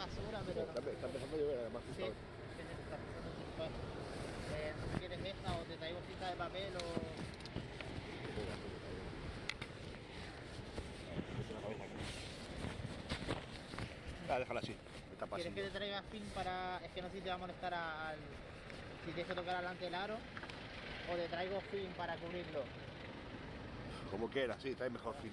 basura, pero no. Está empezando a llover además. Sí, que se está empezando a chupar. No quieres esta o te traigo cinta de papel o... Déjala así. Está ¿Quieres pasando. que te traiga fin para...? Es que no sé si te va a molestar al... Si tienes que tocar adelante el aro. O te traigo fin para cubrirlo. Como quieras, sí, trae mejor fin.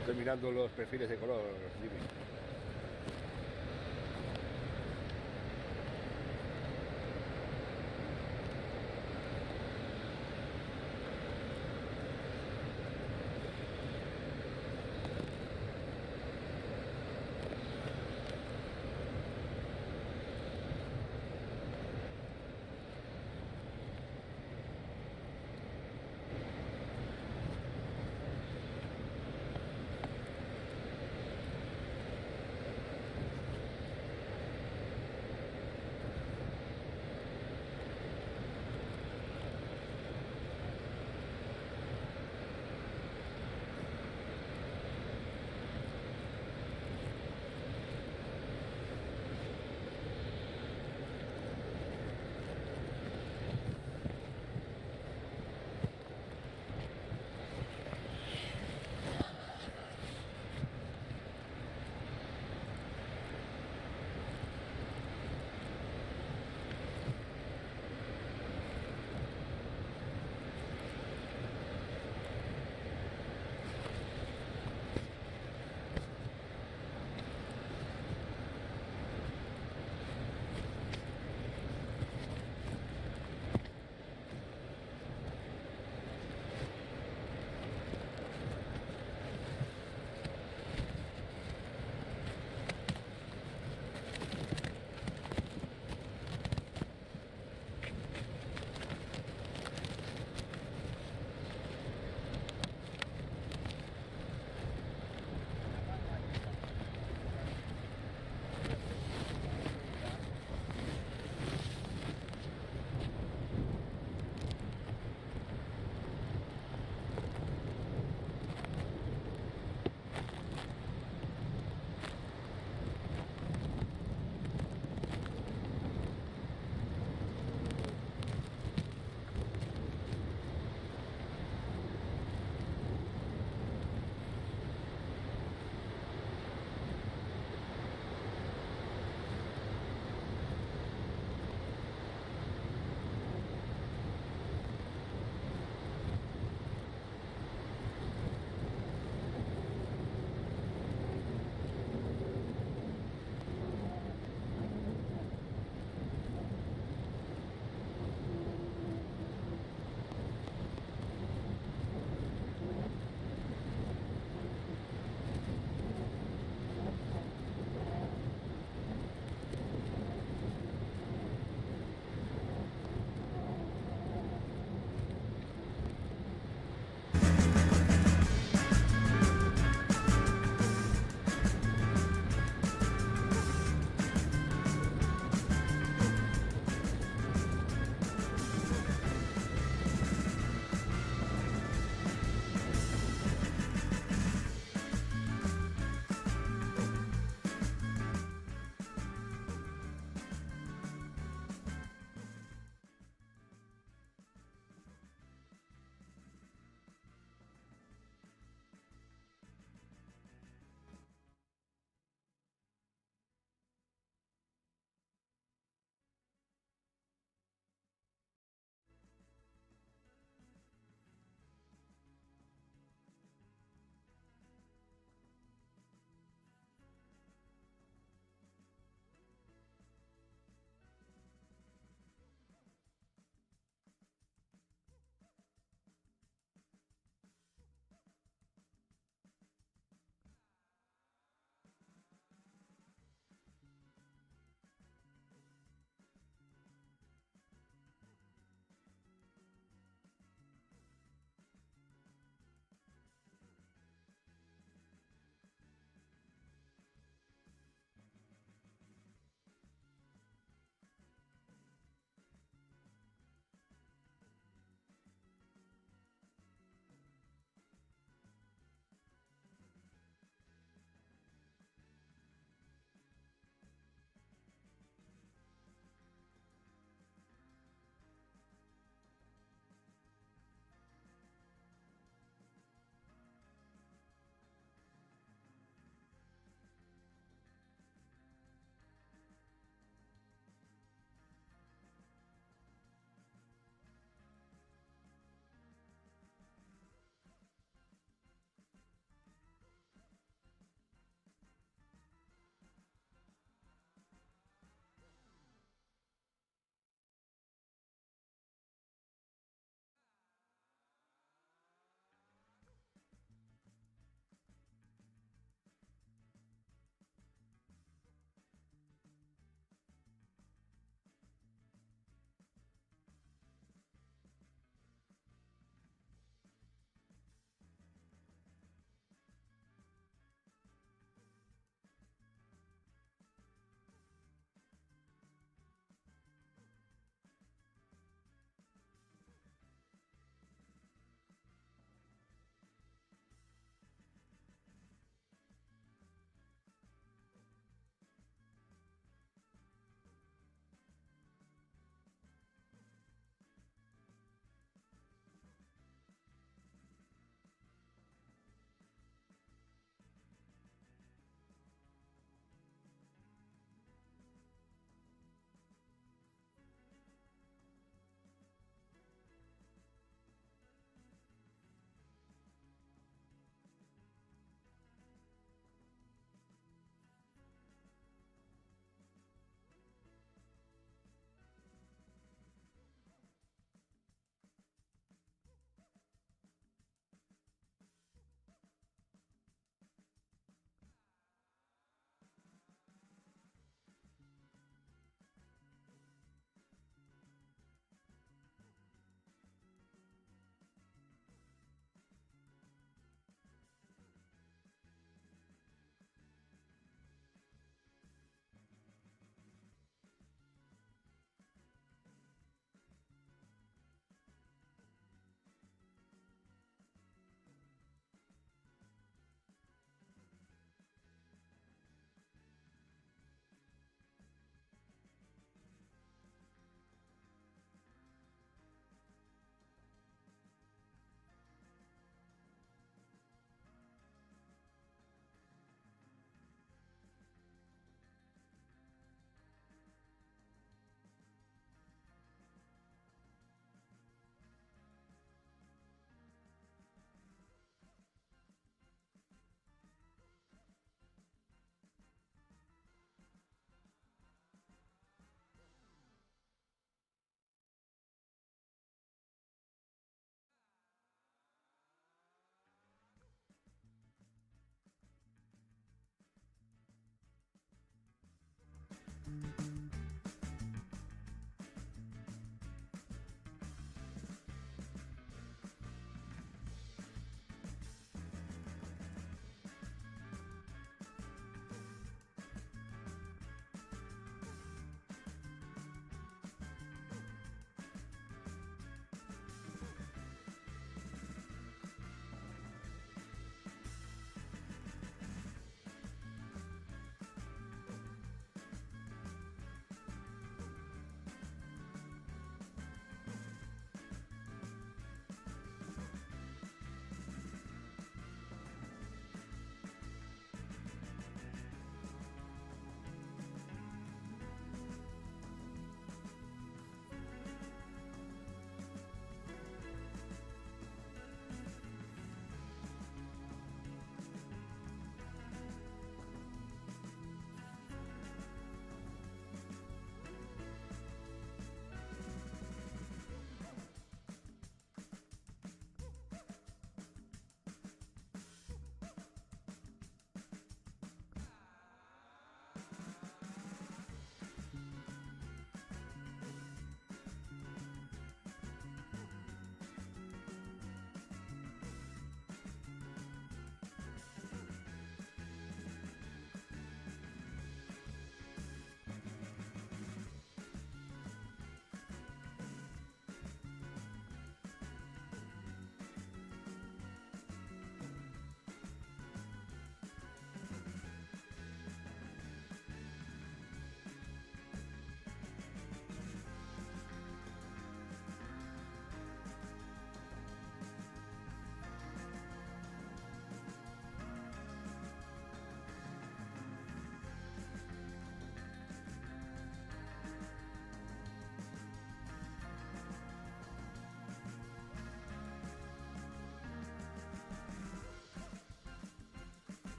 Estoy mirando los perfiles de color, Jimmy.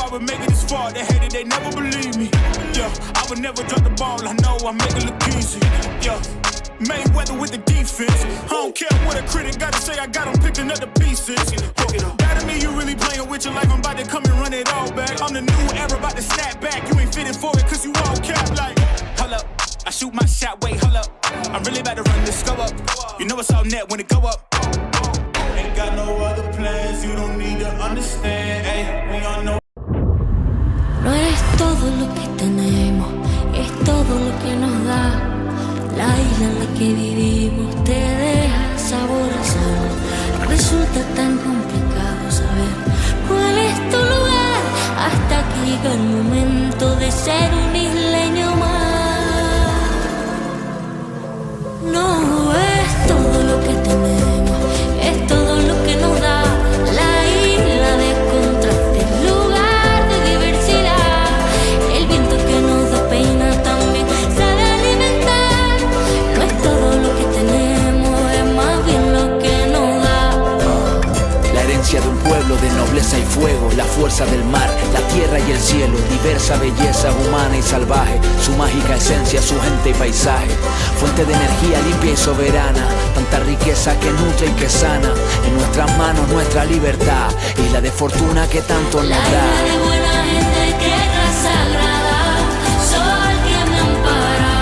I would make it this far. They hated, they never believe me. Yeah, I would never drop the ball. I know I make it look easy. Yeah. Mayweather with the defense. I don't care what a critic gotta say, I got them picking up the pieces. That to me, you really playing with your life. I'm about to come and run it all back. I'm the new era, about to snap back. You ain't fitting for it, cause you all cap like. Hold up, I shoot my shot, wait, hold up. I'm really about to run this go up. You know it's all net when it go up. Ain't got no other plans, you don't need to understand. Hey, we all know. No eres todo lo que tenemos, es todo lo que nos da. La isla en la que vivimos te deja sabor a sal. Resulta tan complicado saber cuál es tu lugar, hasta que llega el momento de ser un isleño más. No es todo lo que tenemos, es todo lo que nos da. La isla de contrastes, lugar de diversidad. El viento que nos despeina también sabe alimentar. No es todo lo que tenemos, es más bien lo que nos da. La herencia de un pueblo de nobleza y fuego, la fuerza del mar, la tierra y el cielo, diversa belleza humana y salvaje, su mágica esencia, su gente y paisaje, fuente de energía limpia y soberana, tanta riqueza que nutre y que sana, en nuestras manos nuestra libertad, isla de fortuna que tanto nos La da. isla de buena gente, tierra sagrada, sol que me ampara.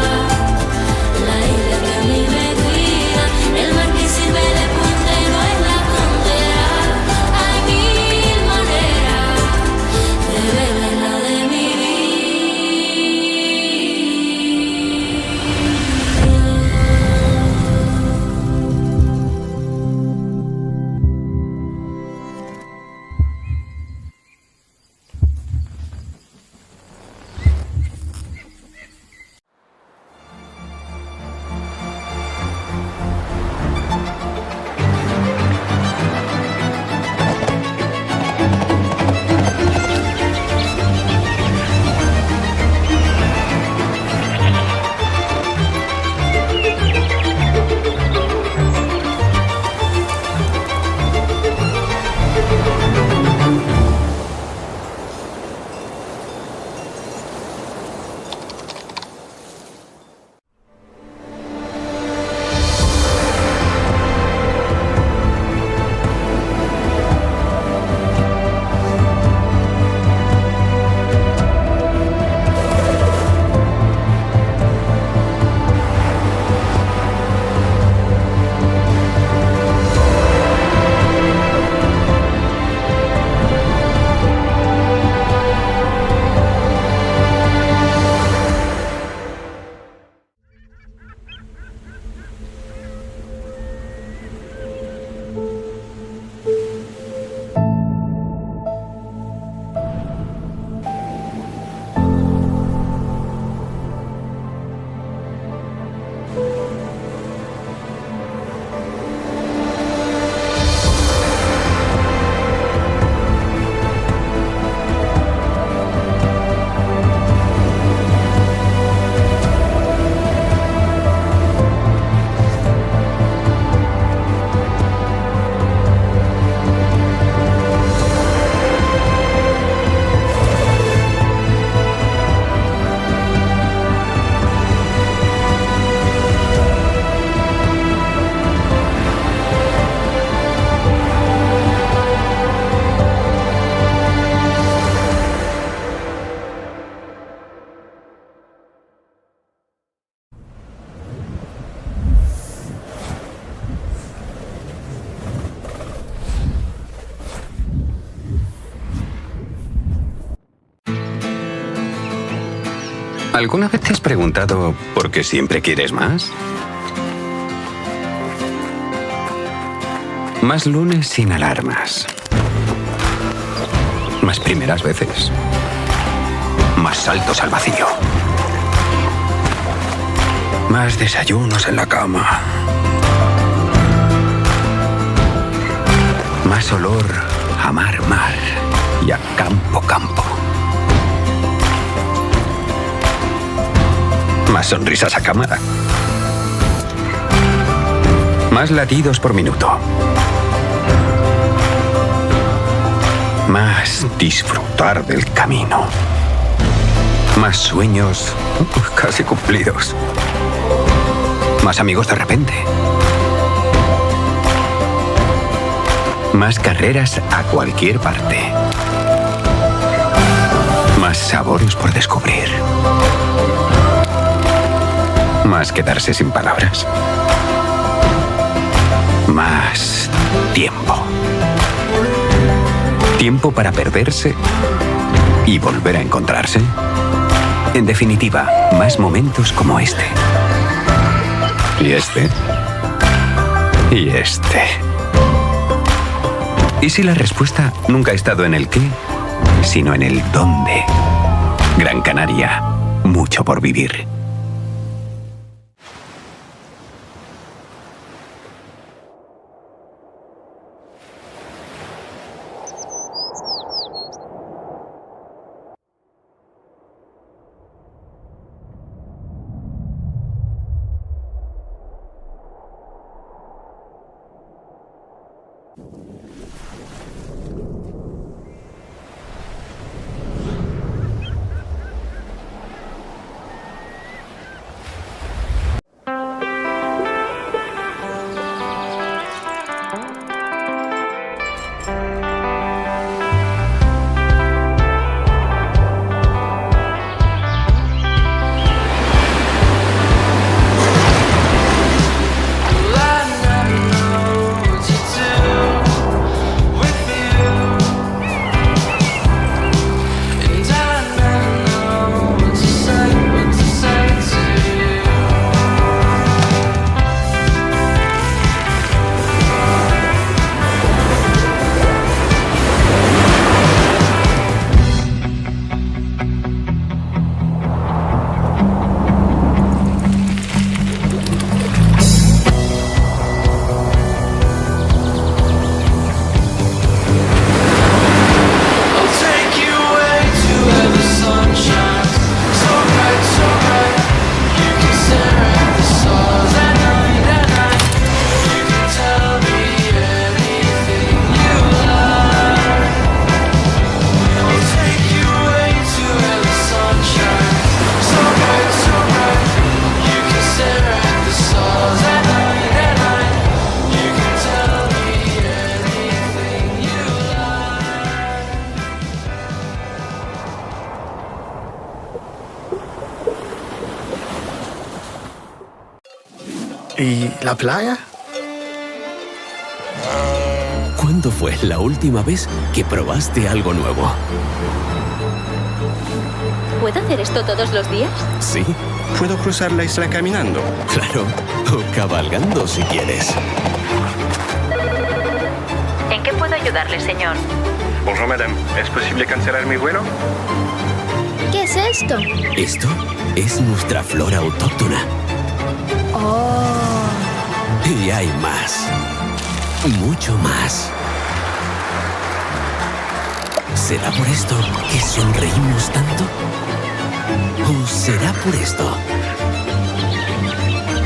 La isla que mi me cuida, el mar que sirve de puente no es la frontera. Hay mil maneras de ver la isla de mi vida. ¿Alguna vez te has preguntado por qué siempre quieres más? Más lunes sin alarmas. Más primeras veces. Más saltos al vacío. Más desayunos en la cama. Más olor a mar y a campo. Más sonrisas a cámara. Más latidos por minuto. Más disfrutar del camino. Más sueños casi cumplidos. Más amigos de repente. Más carreras a cualquier parte. Más sabores por descubrir. Más quedarse sin palabras. Más tiempo. Tiempo para perderse y volver a encontrarse. En definitiva, más momentos como este. Y este. Y este. ¿Y si la respuesta nunca ha estado en el qué, sino en el dónde? Gran Canaria, mucho por vivir. ¿Y la playa? ¿Cuándo fue la última vez que probaste algo nuevo? ¿Puedo hacer esto todos los días? Sí, ¿Puedo cruzar la isla caminando? claro. O cabalgando si quieres. ¿En qué puedo ayudarle, señor? Bonjour madame, ¿es posible cancelar mi vuelo? ¿Qué es esto? Esto es nuestra flora autóctona. Oh. Y hay más. Mucho más. ¿Será por esto que sonreímos tanto? ¿O será por esto?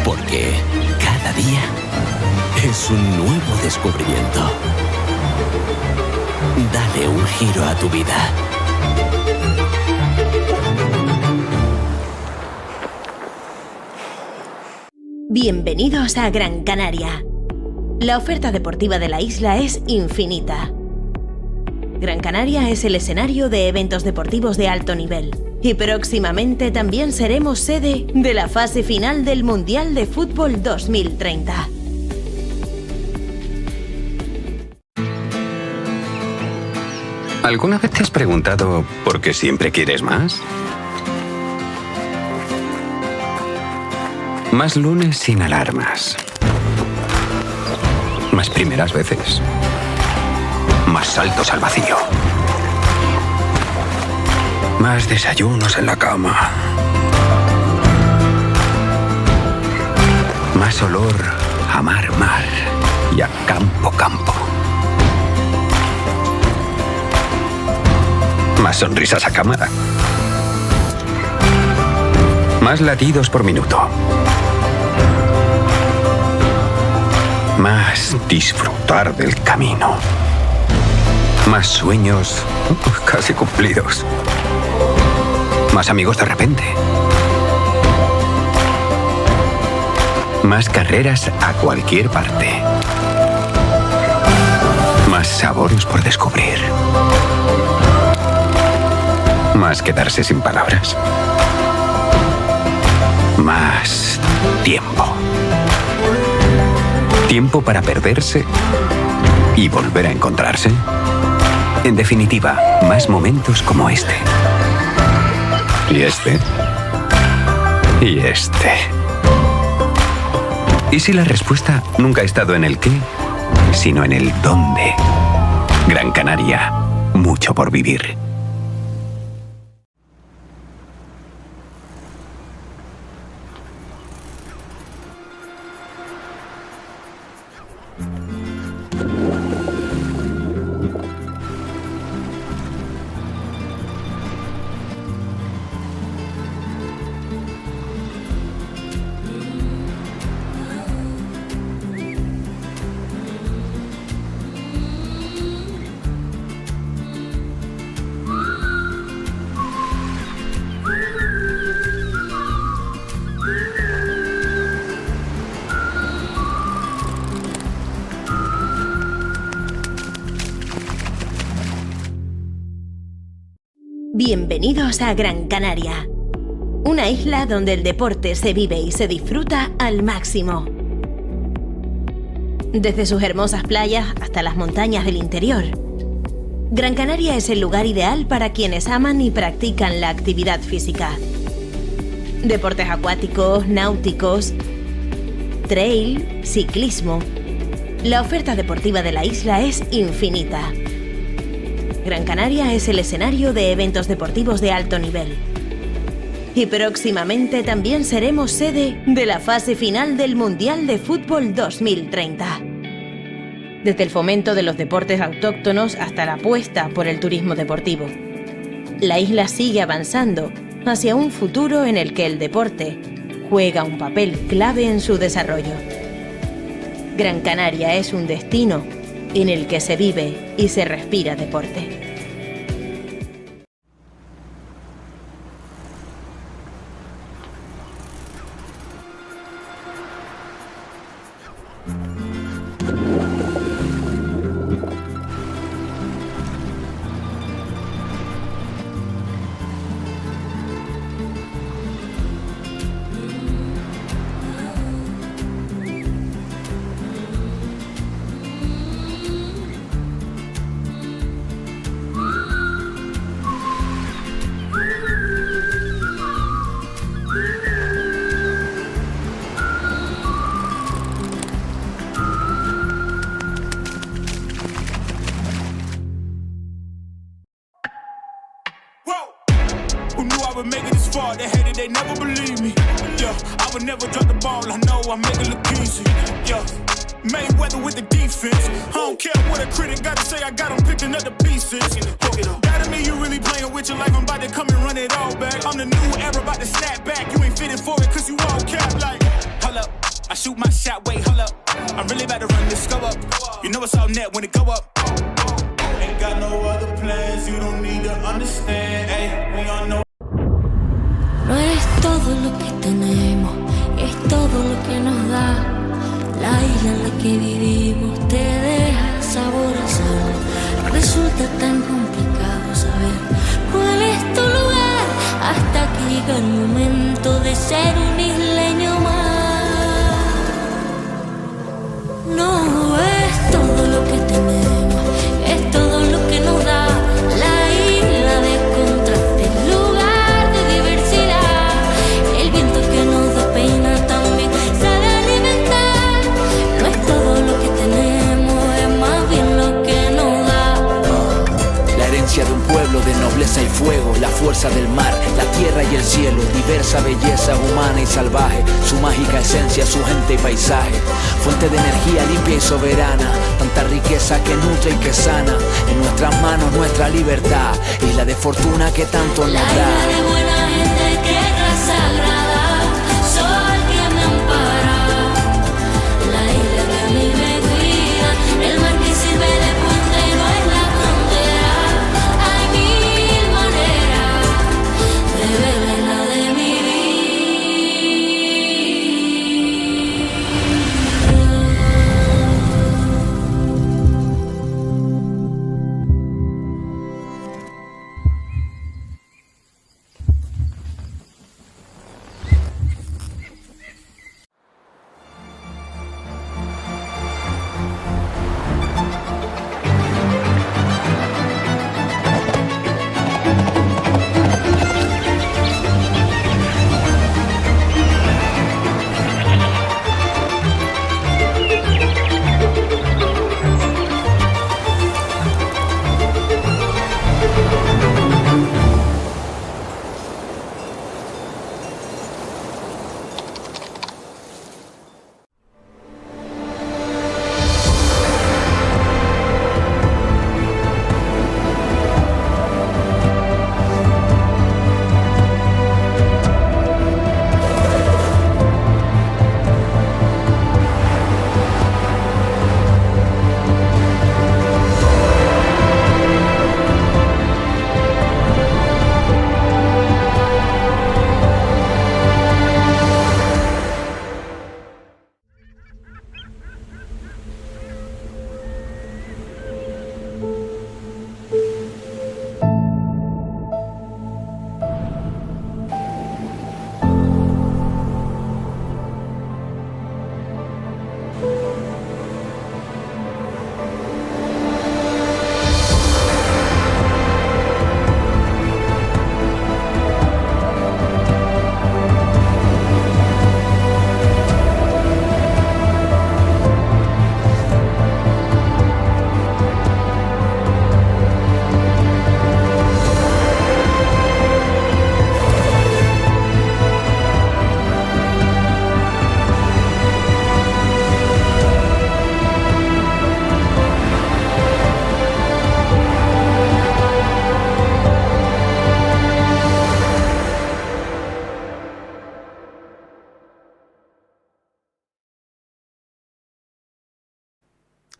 Porque cada día es un nuevo descubrimiento. Dale un giro a tu vida. Bienvenidos a Gran Canaria. La oferta deportiva de la isla es infinita. Gran Canaria es el escenario de eventos deportivos de alto nivel y próximamente también seremos sede de la fase final del Mundial de Fútbol 2030. ¿Alguna vez te has preguntado por qué siempre quieres más? Más lunes sin alarmas. Más primeras veces. Más saltos al vacío. Más desayunos en la cama. Más olor a mar y a campo. Más sonrisas a cámara. Más latidos por minuto. Más disfrutar del camino. Más sueños casi cumplidos. Más amigos de repente. Más carreras a cualquier parte. Más sabores por descubrir. Más quedarse sin palabras. Más tiempo. Tiempo para perderse y volver a encontrarse. En definitiva, más momentos como este. Y este. Y este. ¿Y si la respuesta nunca ha estado en el qué, sino en el dónde? Gran Canaria, mucho por vivir. Bienvenidos a Gran Canaria, una isla donde el deporte se vive y se disfruta al máximo. Desde sus hermosas playas hasta las montañas del interior, Gran Canaria es el lugar ideal para quienes aman y practican la actividad física. Deportes acuáticos, náuticos, trail, ciclismo. La oferta deportiva de la isla es infinita. Gran Canaria es el escenario de eventos deportivos de alto nivel. Y próximamente también seremos sede de la fase final del Mundial de Fútbol 2030. Desde el fomento de los deportes autóctonos hasta la apuesta por el turismo deportivo. La isla sigue avanzando hacia un futuro en el que el deporte juega un papel clave en su desarrollo. Gran Canaria es un destino en el que se vive y se respira deporte. Who knew I would make it this far? They hated, they never believe me. Yeah, I would never drop the ball. I know I make it look easy. Yeah, Mayweather with the defense. I don't care what a critic gotta say. I got them picking up the pieces. That me, you really playing with your life. I'm about to come and run it all back. I'm the new era, about to snap back. You ain't fitting for it, cause you all cap like. Hold up, I shoot my shot, wait, hold up. I'm really about to run this go up. You know it's all net when it go up. Ain't got no other plans, you don't need to understand. Ay, we all know. No es todo lo que tenemos, es todo lo que nos da. La isla en la que vivimos te deja sabor a sal. Resulta tan complicado saber cuál es tu lugar hasta que llega el momento de ser un isleño más. No es todo lo que tenemos, es todo lo que nos da. La isla de contrastes, lugar de diversidad. El viento que nos da pena también sabe alimentar. No es todo lo que tenemos, es más bien lo que nos da. La herencia de un pueblo de nobleza y fuego, la fuerza del mar, la tierra y el cielo, diversa belleza humana y salvaje, su mágica esencia, su gente y paisaje, fuente de energía limpia y soberana, tanta riqueza que nutre y que sana, en nuestras manos nuestra libertad, isla de fortuna que tanto nos da. La isla de buena gente, tierra sagrada, sol que me ampara, la isla que a mí me cuida, el mar que sirve de puente no es la frontera.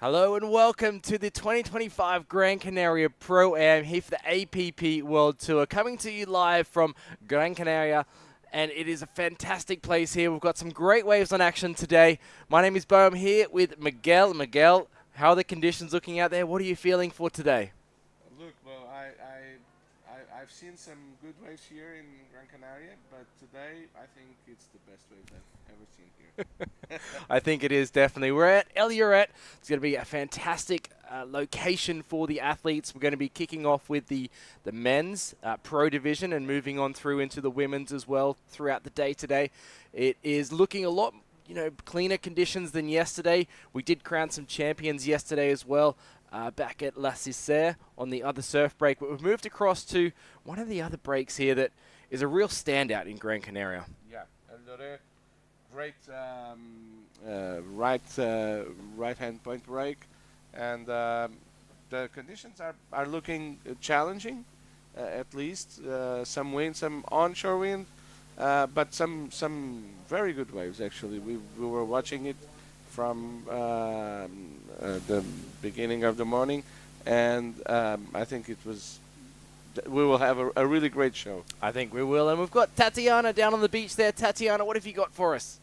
Hello and welcome to the 2025 Gran Canaria Pro-Am here for the APP World Tour, coming to you live from Gran Canaria, and it is a fantastic place here. We've got some great waves on action today. My name is Bo. I'm here with Miguel. Miguel, how are the conditions looking out there? What are you feeling for today? Look, well, I've seen some good waves here in Gran Canaria, but today I think it's the best wave I've ever seen here. I think it is, definitely. We're at El Lloret. It's going to be a fantastic location for the athletes. We're going to be kicking off with the men's pro division and moving on through into the women's as well throughout the day today. It is looking a lot cleaner conditions than yesterday. We did crown some champions yesterday as well. Back at La Cissère on the other surf break, but we've moved across to one of the other breaks here that is a real standout in Gran Canaria. Yeah, great right-hand point break, and the conditions are looking challenging, at least. Some wind, some onshore wind, but some very good waves actually. We were watching it from the beginning of the morning, and I think we will have a really great show. I think we will, and we've got Tatiana down on the beach there. Tatiana, what have you got for us?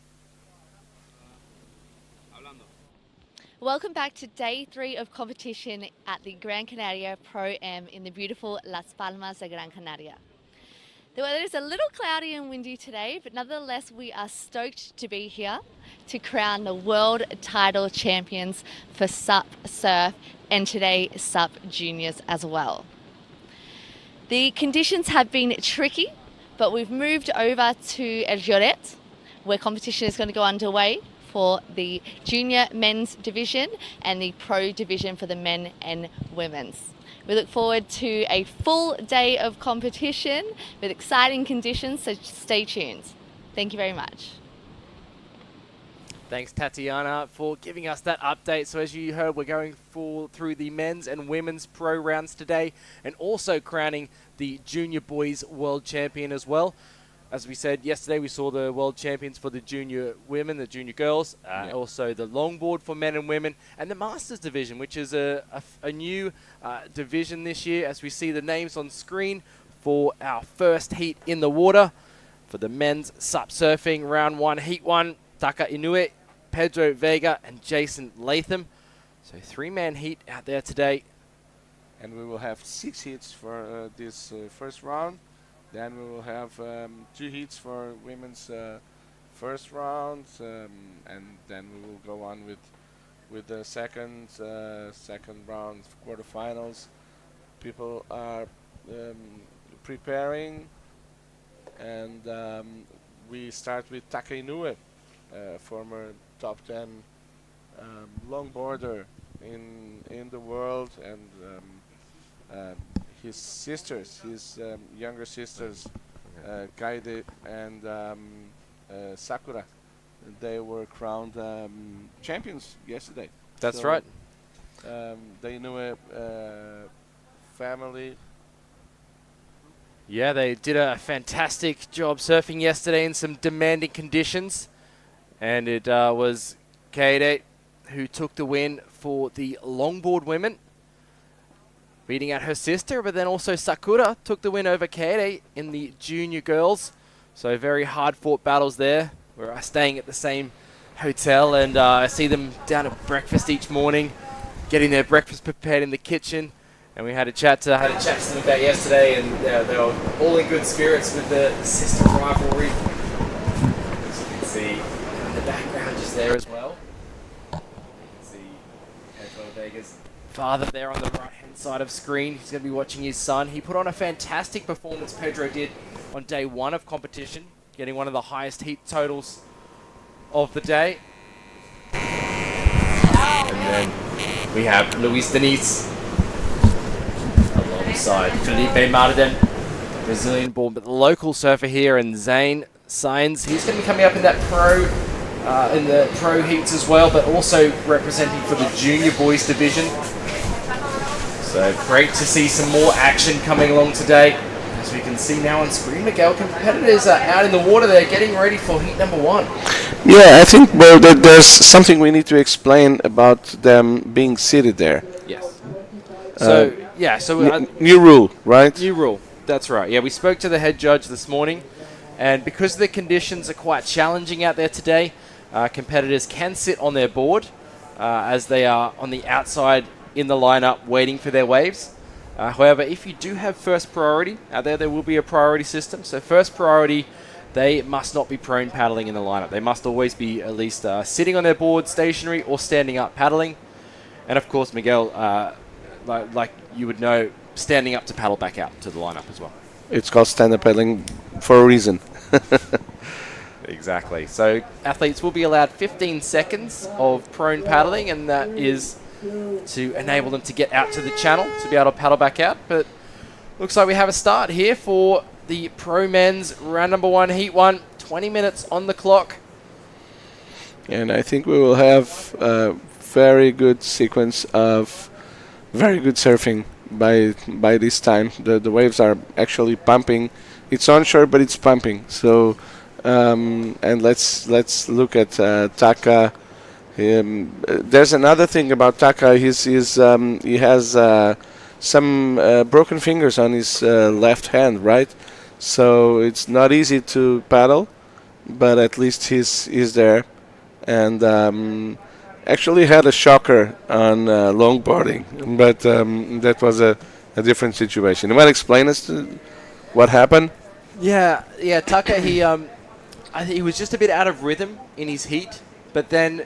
Welcome back to day 3 of competition at the Gran Canaria Pro-Am in the beautiful Las Palmas de Gran Canaria. The weather is a little cloudy and windy today, but nonetheless we are stoked to be here to crown the world title champions for SUP Surf and today SUP Juniors as well. The conditions have been tricky, but we've moved over to El Lloret, where competition is going to go underway for the junior men's division and the pro division for the men and women's. We look forward to a full day of competition with exciting conditions, so stay tuned. Thank you very much. Thanks, Tatiana, for giving us that update. So as you heard, we're going through the men's and women's pro rounds today and also crowning the junior boys world champion as well. As we said yesterday, we saw the world champions for the junior women, the junior girls, also the longboard for men and women, and the masters division, which is a new division this year, as we see the names on screen for our first heat in the water. For the men's SUP surfing, round 1, heat 1, Taka Inoue, Pedro Vega, and Jason Latham. So 3-man heat out there today. And we will have 6 heats for this first round. Then we will have 2 heats for women's first round, and then we will go on with the second round quarterfinals. People are preparing, and we start with Taka Inoue, former top 10 longboarder in the world, and his sisters, his younger sisters, Kaide and Sakura, they were crowned champions yesterday. That's right. The Inoue family. Yeah, they did a fantastic job surfing yesterday in some demanding conditions. And it was Kaide who took the win for the longboard women, beating out her sister, but then also Sakura took the win over Kaede in the junior girls. So very hard-fought battles there. We're staying at the same hotel, and I see them down at breakfast each morning, getting their breakfast prepared in the kitchen. And we had a chat to them about yesterday, and they were all in good spirits with the sister rivalry. As you can see in the background just there as well. You can see Pedro Vega's father there on the right-hand side of screen. He's going to be watching his son. He put on a fantastic performance, Pedro did, on day 1 of competition, getting one of the highest heat totals of the day. And then we have Luis Diniz alongside Felipe Martin, Brazilian-born but the local surfer here, and Zane Sainz. He's going to be coming up in that in the pro heats as well, but also representing for the junior boys division. So great to see some more action coming along today. As As we can see now on screen, Miguel, competitors are out in the water. They're getting ready for heat number 1. Yeah, I think there's something we need to explain about them being seated there. Yes. So, new rule, right? New rule. That's right. Yeah, we spoke to the head judge this morning, and because the conditions are quite challenging out there today, competitors can sit on their board as they are on the outside in the lineup waiting for their waves. However, if you do have first priority out there will be a priority system. So first priority, they must not be prone paddling in the lineup. They must always be at least sitting on their board, stationary, or standing up paddling. And of course, Miguel, like you would know, standing up to paddle back out to the lineup as well. It's called stand-up paddling for a reason. Exactly. So athletes will be allowed 15 seconds of prone paddling, and that is to enable them to get out to the channel to be able to paddle back out. But looks like we have a start here for the Pro Men's round number 1, heat 1. 20 minutes on the clock. And I think we will have a very good sequence of very good surfing by this time. The waves are actually pumping. It's onshore, but it's pumping. So and let's look at Taka. There's another thing about Taka. He has some broken fingers on his left hand, right? So it's not easy to paddle, but at least he's there. And actually had a shocker on longboarding, but that was a different situation. You want to explain us what happened? Yeah, Tucker, I think he was just a bit out of rhythm in his heat, but then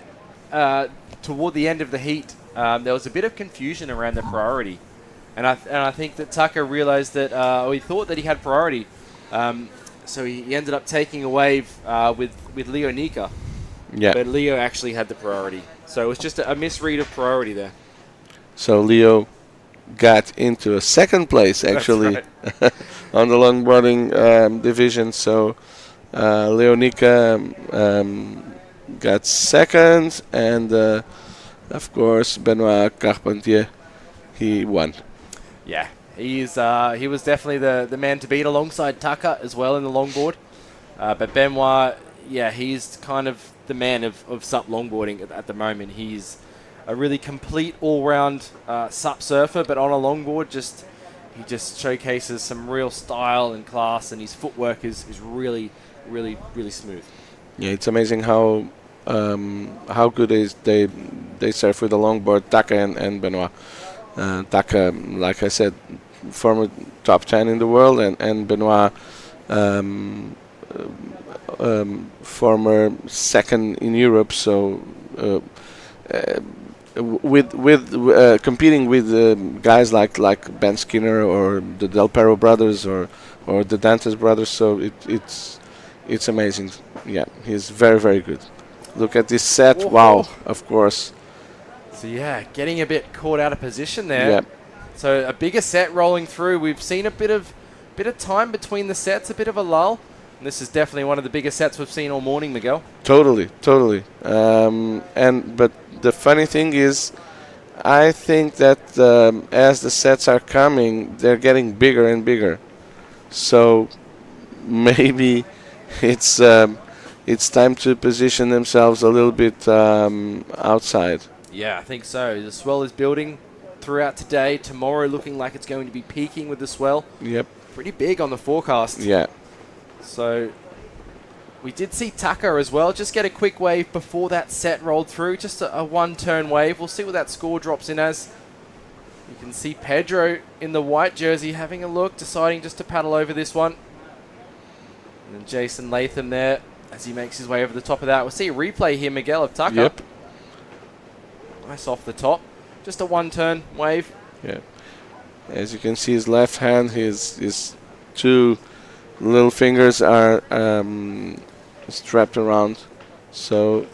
toward the end of the heat, there was a bit of confusion around the priority, and I think that Tucker realized that, or he thought that he had priority, so he ended up taking a wave with Leo Nika. Yeah. But Leo actually had the priority. So it was just a misread of priority there. So Leo got into a second place, actually, right. on the longboarding division. So Leo Nika got second, and of course Benoit Carpentier, he won. Yeah, he was definitely the man to beat alongside Tucker as well in the longboard. But Benoit, yeah, he's kind of the man of SUP longboarding at the moment. He's a really complete all-round SUP surfer, but on a longboard, he just showcases some real style and class, and his footwork is really, really, really smooth. Yeah, it's amazing how good they surf with the longboard, Taka and Benoit. Taka, like I said, former top 10 in the world, and Benoit, former second in Europe. So with competing with guys like Ben Skinner or the Del Perro brothers or the Dantes brothers. So it's amazing. Yeah, he's very, very good. Look at this set. Whoa. Wow, of course. So yeah, getting a bit caught out of position there. Yeah. So a bigger set rolling through. We've seen a bit of time between the sets, a bit of a lull. And this is definitely one of the biggest sets we've seen all morning, Miguel. Totally. But the funny thing is, I think that as the sets are coming, they're getting bigger and bigger. So maybe it's time to position themselves a little bit outside. Yeah, I think so. The swell is building throughout today. Tomorrow looking like it's going to be peaking with the swell. Yep. Pretty big on the forecast. Yeah. So we did see Tucker as well. Just get a quick wave before that set rolled through. Just a one-turn wave. We'll see what that score drops in as. You can see Pedro in the white jersey having a look, deciding just to paddle over this one. And then Jason Latham there as he makes his way over the top of that. We'll see a replay here, Miguel, of Tucker. Yep. Nice off the top. Just a one-turn wave. Yeah. As you can see, his left hand, his two little fingers are strapped around. So,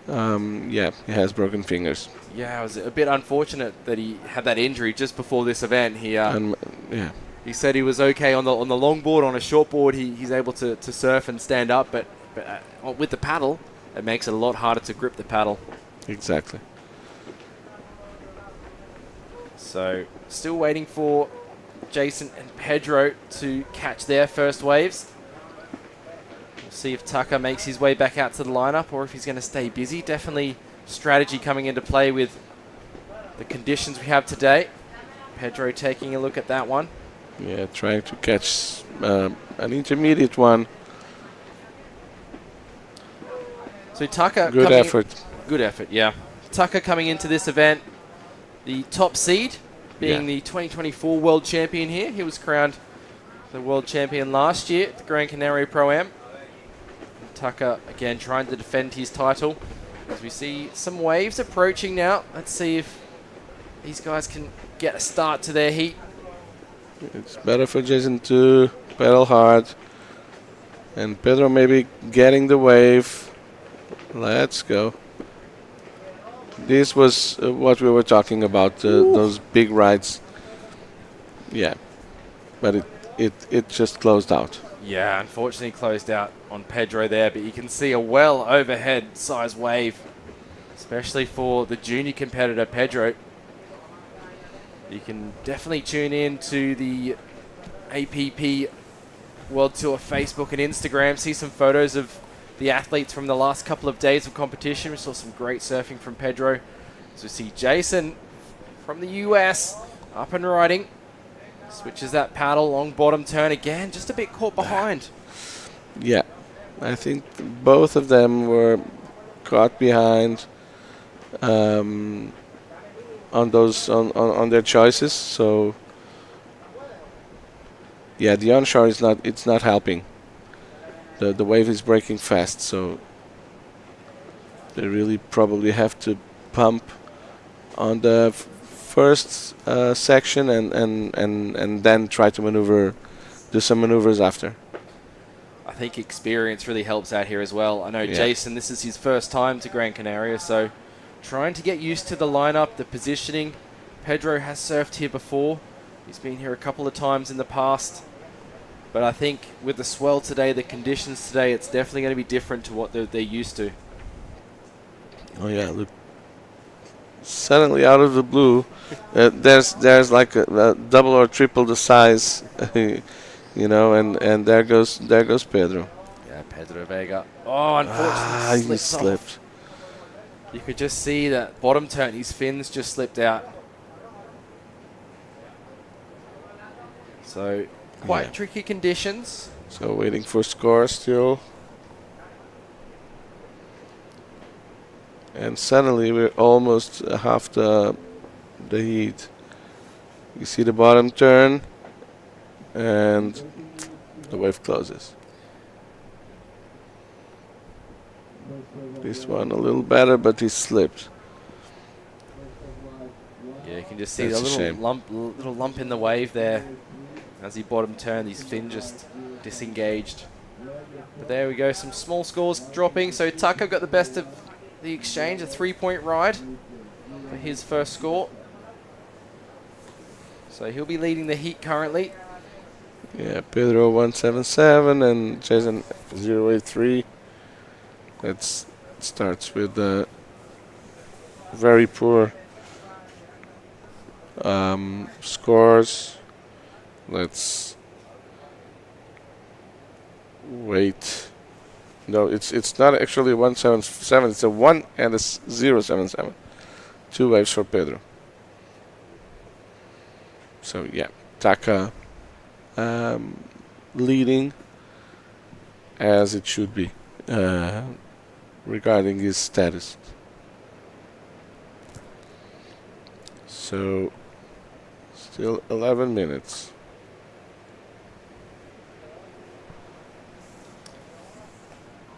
yeah, he has broken fingers. Yeah, it was a bit unfortunate that he had that injury just before this event. Yeah. He said he was okay on the longboard. On a shortboard, he's able to surf and stand up, but with the paddle, it makes it a lot harder to grip the paddle. Exactly. So, still waiting for Jason and Pedro to catch their first waves. We'll see if Tucker makes his way back out to the lineup or if he's going to stay busy. Definitely strategy coming into play with the conditions we have today. Pedro taking a look at that one. Yeah, trying to catch an intermediate one. So Tucker... Good effort. Good effort, yeah. Tucker coming into this event, the top seed, being the 2024 world champion here. He was crowned the world champion last year at the Gran Canaria Pro-Am. Tucker, again, trying to defend his title. As we see some waves approaching now. Let's see if these guys can get a start to their heat. It's better for Jason to pedal hard. And Pedro maybe getting the wave. Let's go. This was what we were talking about, those big rides. Yeah, but it just closed out. Yeah, unfortunately closed out on Pedro there, but you can see a well overhead size wave, especially for the junior competitor Pedro. You can definitely tune in to the APP World Tour Facebook and Instagram, see some photos of the athletes from the last couple of days of competition. We saw some great surfing from Pedro. So we see Jason from the US up and riding. Switches that paddle, long bottom turn again, just a bit caught behind. Yeah, I think both of them were caught behind on those on their choices. So yeah, the onshore is not helping. The wave is breaking fast, so they really probably have to pump on the first section and then try to do some maneuvers after. I think experience really helps out here as well. I know Jason, this is his first time to Gran Canaria, so trying to get used to the lineup, the positioning. Pedro has surfed here before. He's been here a couple of times in the past. But I think with the swell today, the conditions today, it's definitely going to be different to what they're used to. Oh yeah, look. Suddenly out of the blue, there's like a double or triple the size, you know, and there goes Pedro. Yeah, Pedro Vega. Oh, unfortunately he slipped. You could just see that bottom turn, his fins just slipped out. So quite tricky conditions. So waiting for score still. And suddenly we're almost half the heat. You see the bottom turn and the wave closes. This one a little better, but he slipped. Yeah, you can just see the little lump in the wave there. As he bottom turned, his fin just disengaged. But there we go, some small scores dropping. So Tucker got the best of the exchange, a 3-point ride for his first score. So he'll be leading the heat currently. Yeah, Pedro 177 and Jason 083. That starts with the very poor scores. Let's wait. No, it's not actually 177. It's a 1 and a 077. 2 waves for Pedro. So yeah, Taka leading as it should be regarding his status. So still 11 minutes.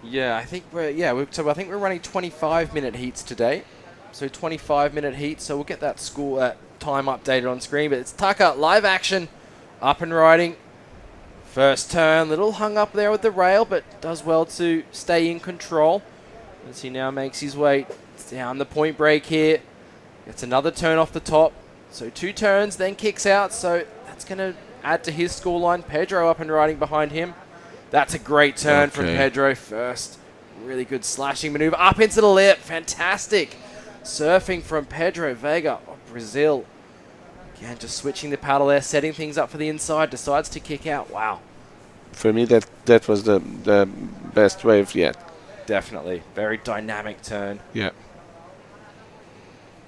Yeah, I think we're running 25-minute heats today. So 25-minute heats. So we'll get that time updated on screen. But it's Tucker, live action, up and riding. First turn, little hung up there with the rail, but does well to stay in control as he now makes his way down the point break here. Gets another turn off the top. So 2 turns, then kicks out. So that's going to add to his scoreline. Pedro up and riding behind him. That's a great turn from Pedro first. Really good slashing maneuver. Up into the lip. Fantastic surfing from Pedro Vega of Brazil. Again, just switching the paddle there, setting things up for the inside, decides to kick out. Wow. For me, that was the best wave yet. Definitely. Very dynamic turn. Yeah.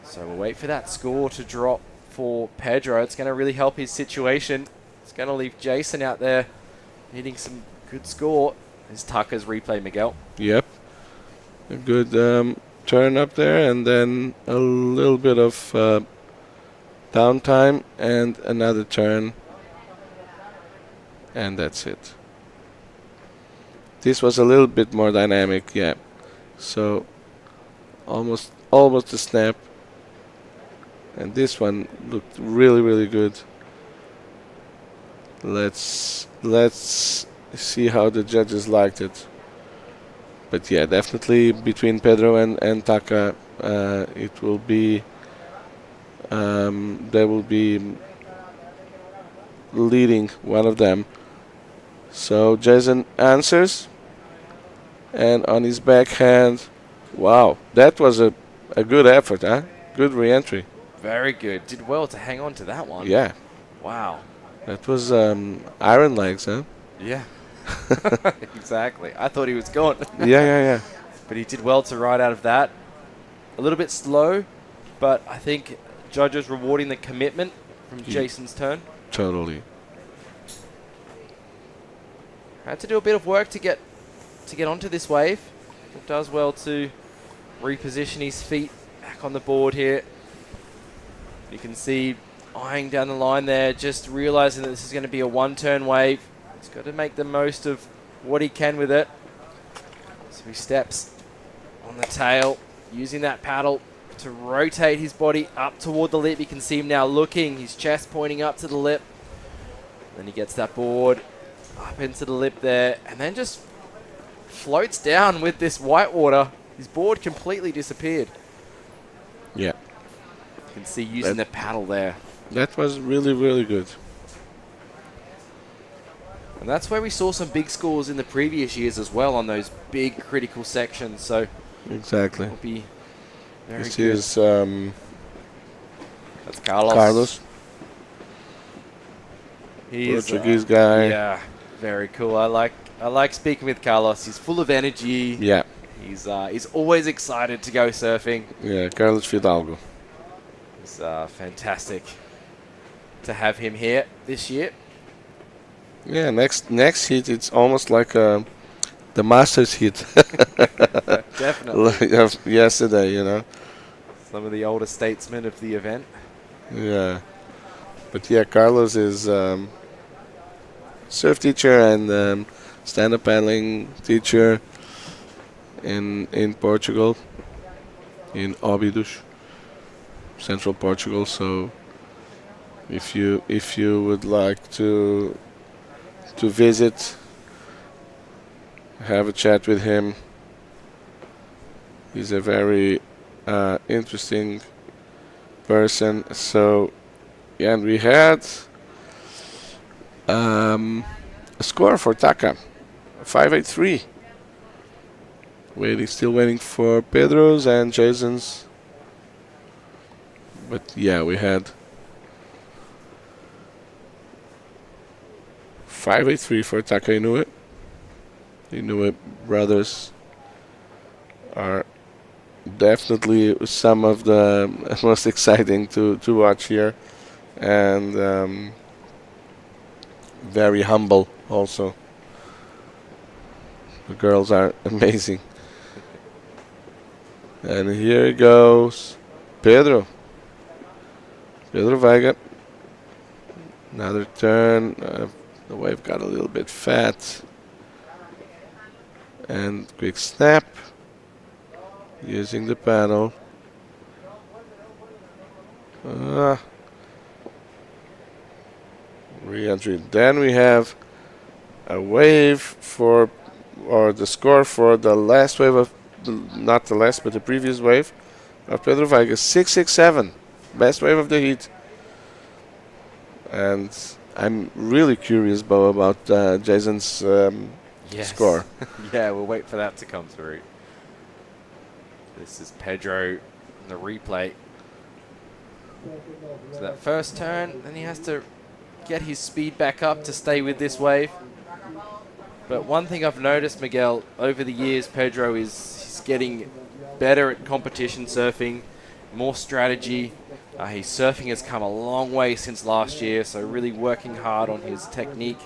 So we'll wait for that score to drop for Pedro. It's going to really help his situation. It's going to leave Jason out there needing some good score. There's Tucker's replay, Miguel. Yep. A good turn up there, and then a little bit of downtime and another turn. And that's it. This was a little bit more dynamic, yeah. So almost a snap. And this one looked really good. Let's see how the judges liked it. But yeah, definitely between Pedro and Taka, it will be they will be leading one of them. So Jason answers, and on his backhand, wow, that was a good effort, huh? Good re-entry. Very good. Did well to hang on to that one. Yeah. Wow. That was iron legs, huh? Yeah. Exactly. I thought he was gone. Yeah. But he did well to ride out of that. A little bit slow, but I think judges rewarding the commitment from Jason's turn. Totally. Had to do a bit of work to get onto this wave. It does well to reposition his feet back on the board here. You can see eyeing down the line there, just realizing that this is going to be a one-turn wave. He's got to make the most of what he can with it. So he steps on the tail, using that paddle to rotate his body up toward the lip. You can see him now looking, his chest pointing up to the lip. Then he gets that board up into the lip there, and then just floats down with this white water. His board completely disappeared. Yeah. You can see using the paddle there. That was really good. And that's where we saw some big scores in the previous years as well on those big critical sections. So exactly. It'll be very this good. Is that's Carlos. Carlos. He's Portuguese guy. Yeah, very cool. I like speaking with Carlos. He's full of energy. Yeah. He's always excited to go surfing. Yeah, Carlos Fidalgo. It's fantastic to have him here this year. Yeah, next heat it's almost like the Masters heat. Definitely. Of yesterday, you know. Some of the older statesmen of the event. Yeah, but yeah, Carlos is surf teacher and stand-up paddling teacher in Portugal, in Óbidos, central Portugal. So if you would like to visit, have a chat with him, he's a very interesting person. So yeah, and we had a score for Taka, 583. Still waiting for Pedro's and Jason's. But yeah, we had 583 for Taka Inoue. Inoue brothers are definitely some of the most exciting to watch here, and very humble also. The girls are amazing. And here goes Pedro Veiga. Another turn. The wave got a little bit fat. And quick snap. Using the paddle. Re-entry. Then we have a wave or the score for the last wave of, not the last, but the previous wave of Pedro Veiga, 667, best wave of the heat. And I'm really curious, Bo, about Jason's score. Yeah, we'll wait for that to come through. This is Pedro in the replay. So that first turn, then he has to get his speed back up to stay with this wave. But one thing I've noticed, Miguel, over the years, Pedro is getting better at competition surfing, more strategy. His surfing has come a long way since last year, so really working hard on his technique.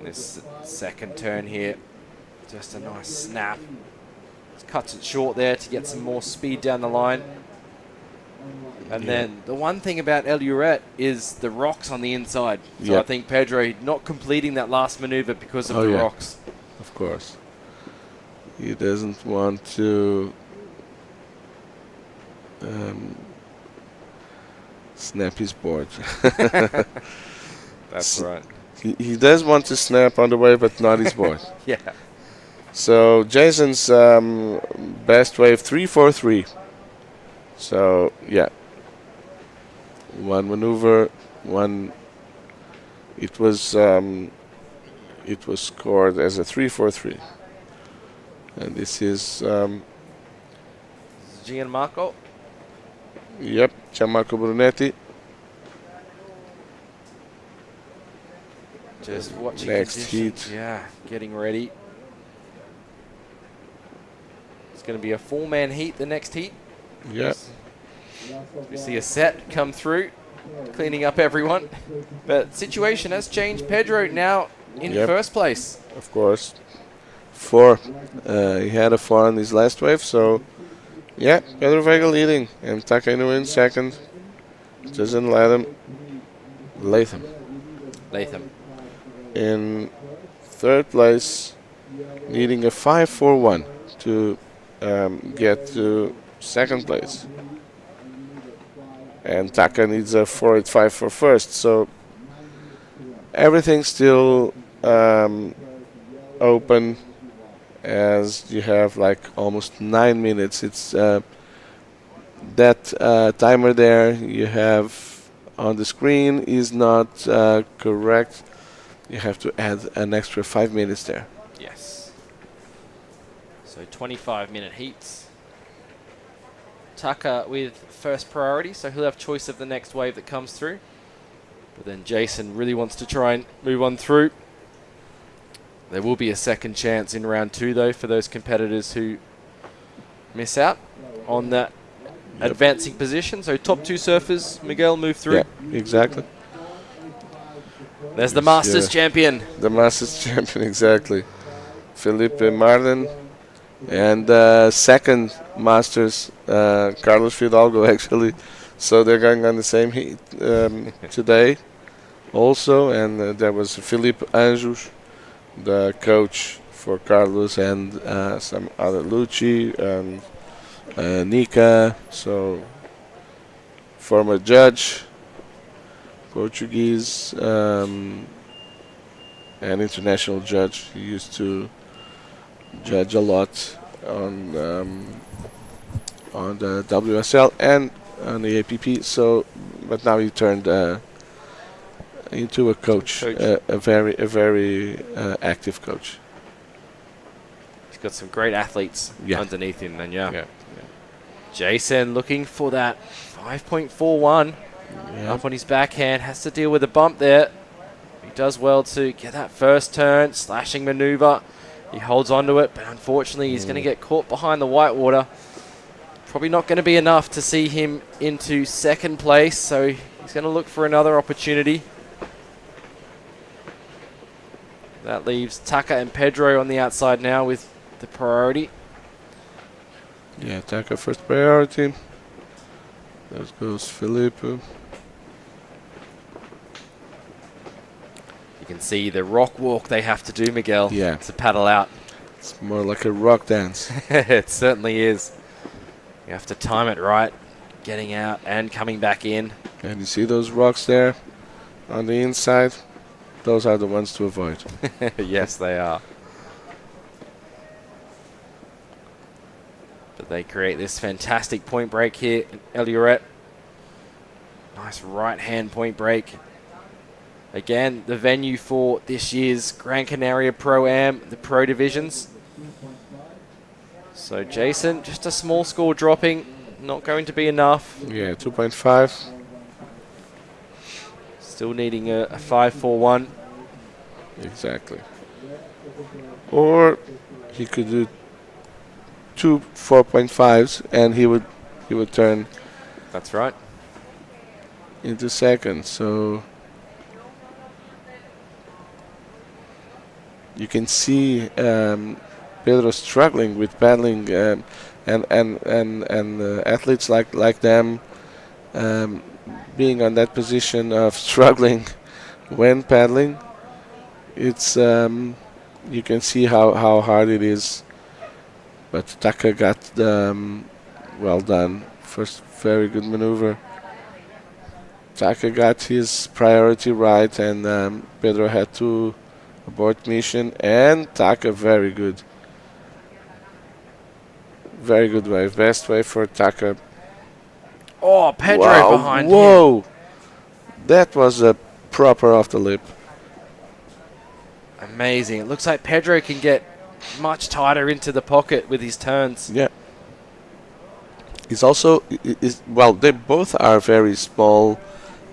This second turn here, just a nice snap. Just cuts it short there to get some more speed down the line. And then the one thing about El Uret is the rocks on the inside. So I think Pedro not completing that last maneuver because of the rocks. Of course. He doesn't want to snap his board. That's right. He does want to snap on the wave, but not his board. Yeah. So Jason's best wave 3-4-3. So yeah, one maneuver, one. It was scored as a 3-4-3, and this is Gianmarco. Yep, Gianmarco Brunetti. Just watching next conditions. heat. Yeah, getting ready. It's going to be a 4-man heat, the next heat. Yeah. We see a set come through, cleaning up everyone. But situation has changed. Pedro now in first place. Of course. 4. He had a 4 on his last wave, so yeah, Pedro Vega leading. And Taka Inoue in second. Doesn't let him. Latham in third place, needing a 5-4-1 to get to second place. And Taka needs a 4-8-5 for first. So everything's still open, as you have like almost 9 minutes. It's that timer there you have on the screen is not correct. You have to add an extra 5 minutes there. Yes. So 25-minute heats. Taka with first priority, so he'll have choice of the next wave that comes through. But then Jason really wants to try and move on through. There will be a second chance in round 2, though, for those competitors who miss out on that advancing position. So top 2 surfers, Miguel, move through. Yeah, exactly. There's the Masters champion. The Masters champion, exactly. Felipe Marden. And second Masters, Carlos Fidalgo, actually. So they're going on the same heat today also. And there was Felipe Anjos, the coach for Carlos, and some other Lucci and Nika. So former judge, Portuguese, and international judge. He used to judge a lot on the WSL and on the APP. So, but now he turned into a coach, a very active coach. He's got some great athletes underneath him, and Jason looking for that 5.41 up on his backhand. Has to deal with a bump there. He does well to get that first turn, slashing maneuver. He holds onto it, but unfortunately he's going to get caught behind the whitewater. Probably not going to be enough to see him into second place, so he's going to look for another opportunity. That leaves Taka and Pedro on the outside now with the priority. Yeah, Taka first priority. There goes Felipe. You can see the rock walk they have to do, Miguel, to paddle out. It's more like a rock dance. It certainly is. You have to time it right, getting out and coming back in. And you see those rocks there on the inside? Those are the ones to avoid. Yes, they are. But they create this fantastic point break here in El Uret. Nice right-hand point break. Again, the venue for this year's Gran Canaria Pro-Am, the Pro Divisions. So Jason, just a small score dropping. not going to be enough. Yeah, 2.5. Still needing a 5.41. Exactly. Or he could do 2 4.5s and he would turn. That's right. Into second. So you can see Pedro struggling with paddling, and athletes like them being on that position of struggling when paddling. It's you can see how hard it is. But Taka got well done. First, very good maneuver. Taka got his priority right, and Pedro had to abort mission. And Taka, very good. Very good wave. Best wave for Taka. Oh, Pedro wow, behind whoa. him. That was a proper off the lip. Amazing. It looks like Pedro can get much tighter into the pocket with his turns. Yeah. He's also, well, they both are very small,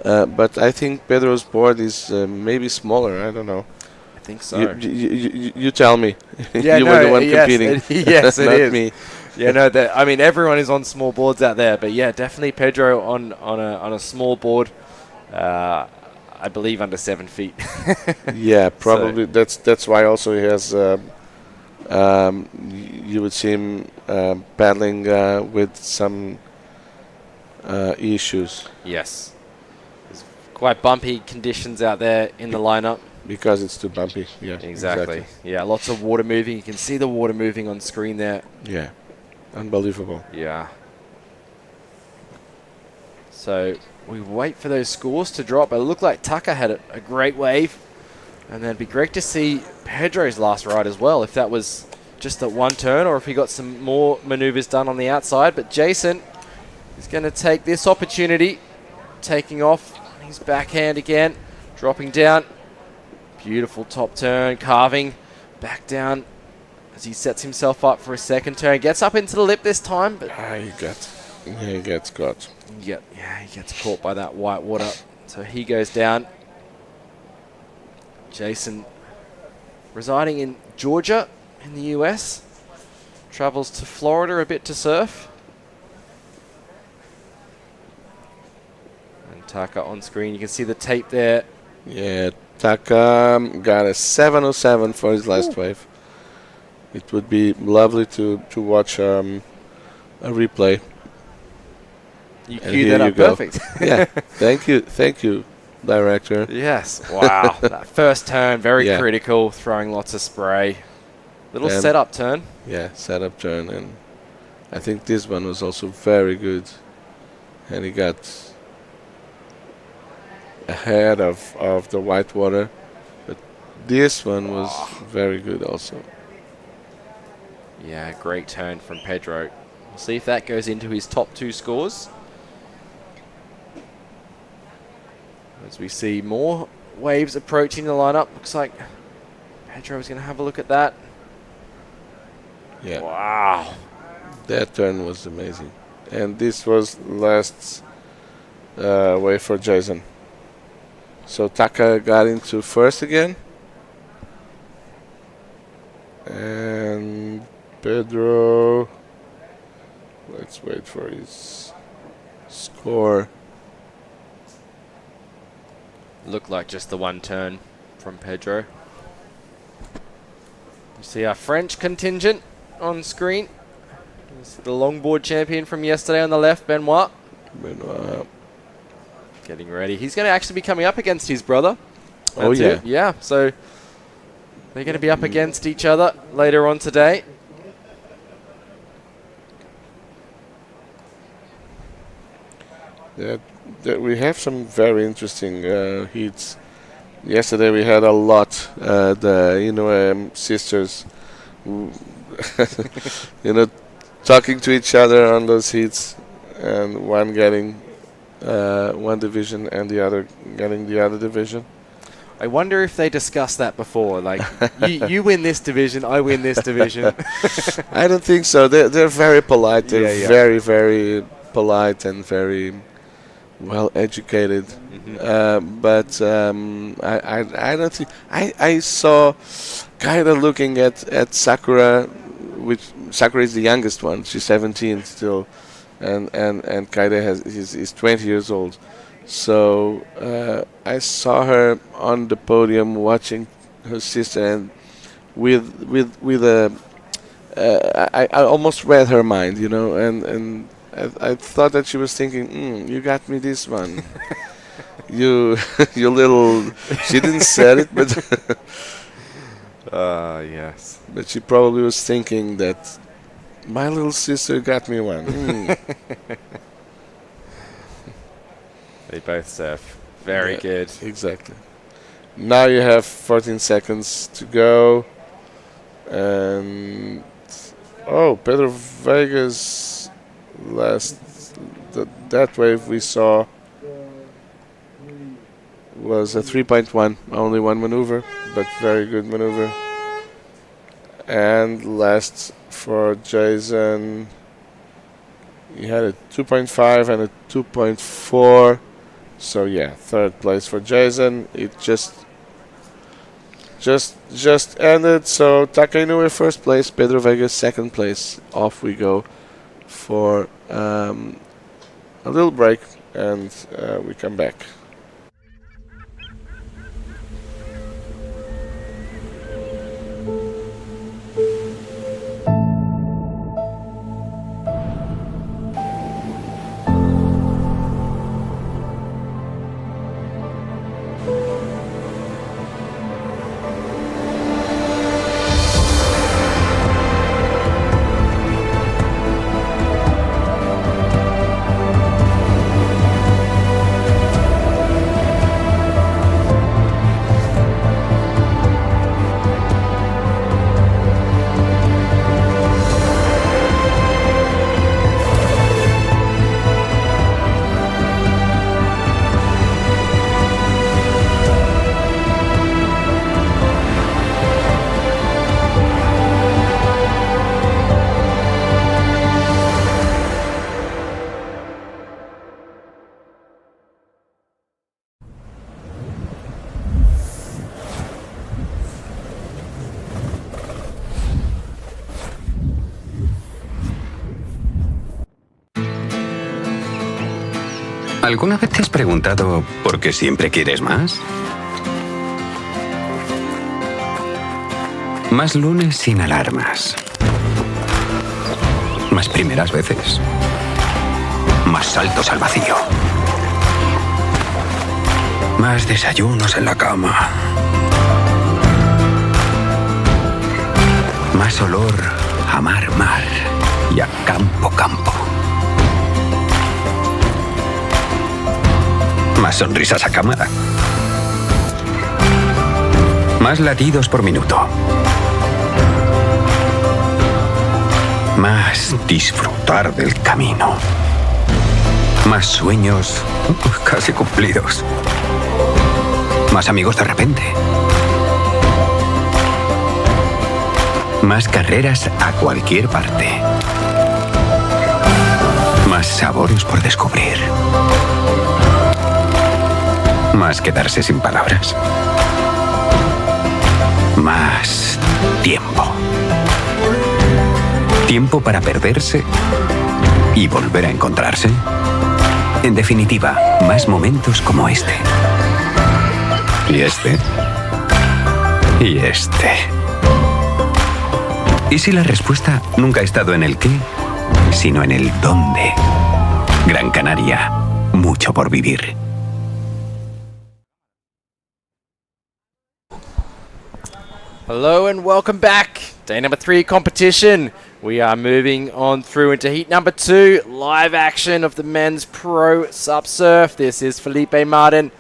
but I think Pedro's board is maybe smaller. I don't know. I think so. You tell me. Yeah, you were the one competing. Yes, it not is. me. Yeah, no, I mean, everyone is on small boards out there, but yeah, definitely Pedro on a small board. I believe under 7 feet. Yeah, probably. So that's why also he has. You would see him paddling with some issues. Yes, there's quite bumpy conditions out there in the lineup. Because it's too bumpy. Yeah, exactly. Yeah, lots of water moving. You can see the water moving on screen there. Yeah, unbelievable. Yeah. So we wait for those scores to drop. It looked like Taka had a great wave. And then it'd be great to see Pedro's last ride as well, if that was just that one turn or if he got some more maneuvers done on the outside. But Jason is going to take this opportunity, taking off his backhand again, dropping down. Beautiful top turn, carving back down as he sets himself up for a second turn. Gets up into the lip this time, but he gets caught. Yeah, he gets caught by that white water. So he goes down. Jason, residing in Georgia in the US, travels to Florida a bit to surf. And Taka on screen, you can see the tape there. Yeah, Taka got a 707 for his last wave. It would be lovely to watch a replay. You queued that up perfect. Yeah, thank you, director. Yes, wow. That first turn, very critical, throwing lots of spray. Little setup turn. Yeah, setup turn. And I think this one was also very good. And he got ahead of the white water. But this one was very good also. Yeah, great turn from Pedro. We'll see if that goes into his top 2 scores. As we see more waves approaching the lineup. Looks like Pedro is going to have a look at that. Yeah. Wow. That turn was amazing. And this was last wave for Jason. So Taka got into first again. And Pedro, let's wait for his score. Looked like just the one turn from Pedro. You see our French contingent on screen. This is the longboard champion from yesterday on the left, Benoit. Getting ready. He's going to actually be coming up against his brother. Oh, yeah. Yeah, so they're going to be up against each other later on today. That we have some very interesting heats. Yesterday we had a lot. The sisters, talking to each other on those heats, and one getting one division and the other getting the other division. I wonder if they discussed that before. Like, you win this division, I win this division. I don't think so. They're very polite. They're very, very polite and very well educated. But I don't think I saw Kaida looking at Sakura, which Sakura is the youngest one. She's 17 still, and Kaida is 20 years old. So I saw her on the podium watching her sister, and with a I almost read her mind, you know, and I thought that she was thinking, you got me this one. you little. She didn't say it, but yes. But she probably was thinking that my little sister got me one. They both surf very good. Exactly. Now you have 14 seconds to go, and Pedro Vega's that wave we saw was a 3.1, only one maneuver, but very good maneuver. And last for Jason, he had a 2.5 and a 2.4. So yeah, third place for Jason. It just ended. So Taka Inoue first place, Pedro Vega second place. Off we go for a little break, and we come back. ¿Alguna vez te has preguntado por qué siempre quieres más? Más lunes sin alarmas. Más primeras veces. Más saltos al vacío. Más desayunos en la cama. Más olor a mar y a campo. Más sonrisas a cámara. Más latidos por minuto. Más disfrutar del camino. Más sueños casi cumplidos. Más amigos de repente. Más carreras a cualquier parte. Más sabores por descubrir. Más quedarse sin palabras. Más tiempo. Tiempo para perderse y volver a encontrarse. En definitiva, más momentos como este. Y este. Y este. ¿Y si la respuesta nunca ha estado en el qué, sino en el dónde? Gran Canaria, mucho por vivir. Hello and welcome back. Day number 3 competition. We are moving on through into heat number 2. Live action of the men's pro SUP surf. This is Felipe Martin.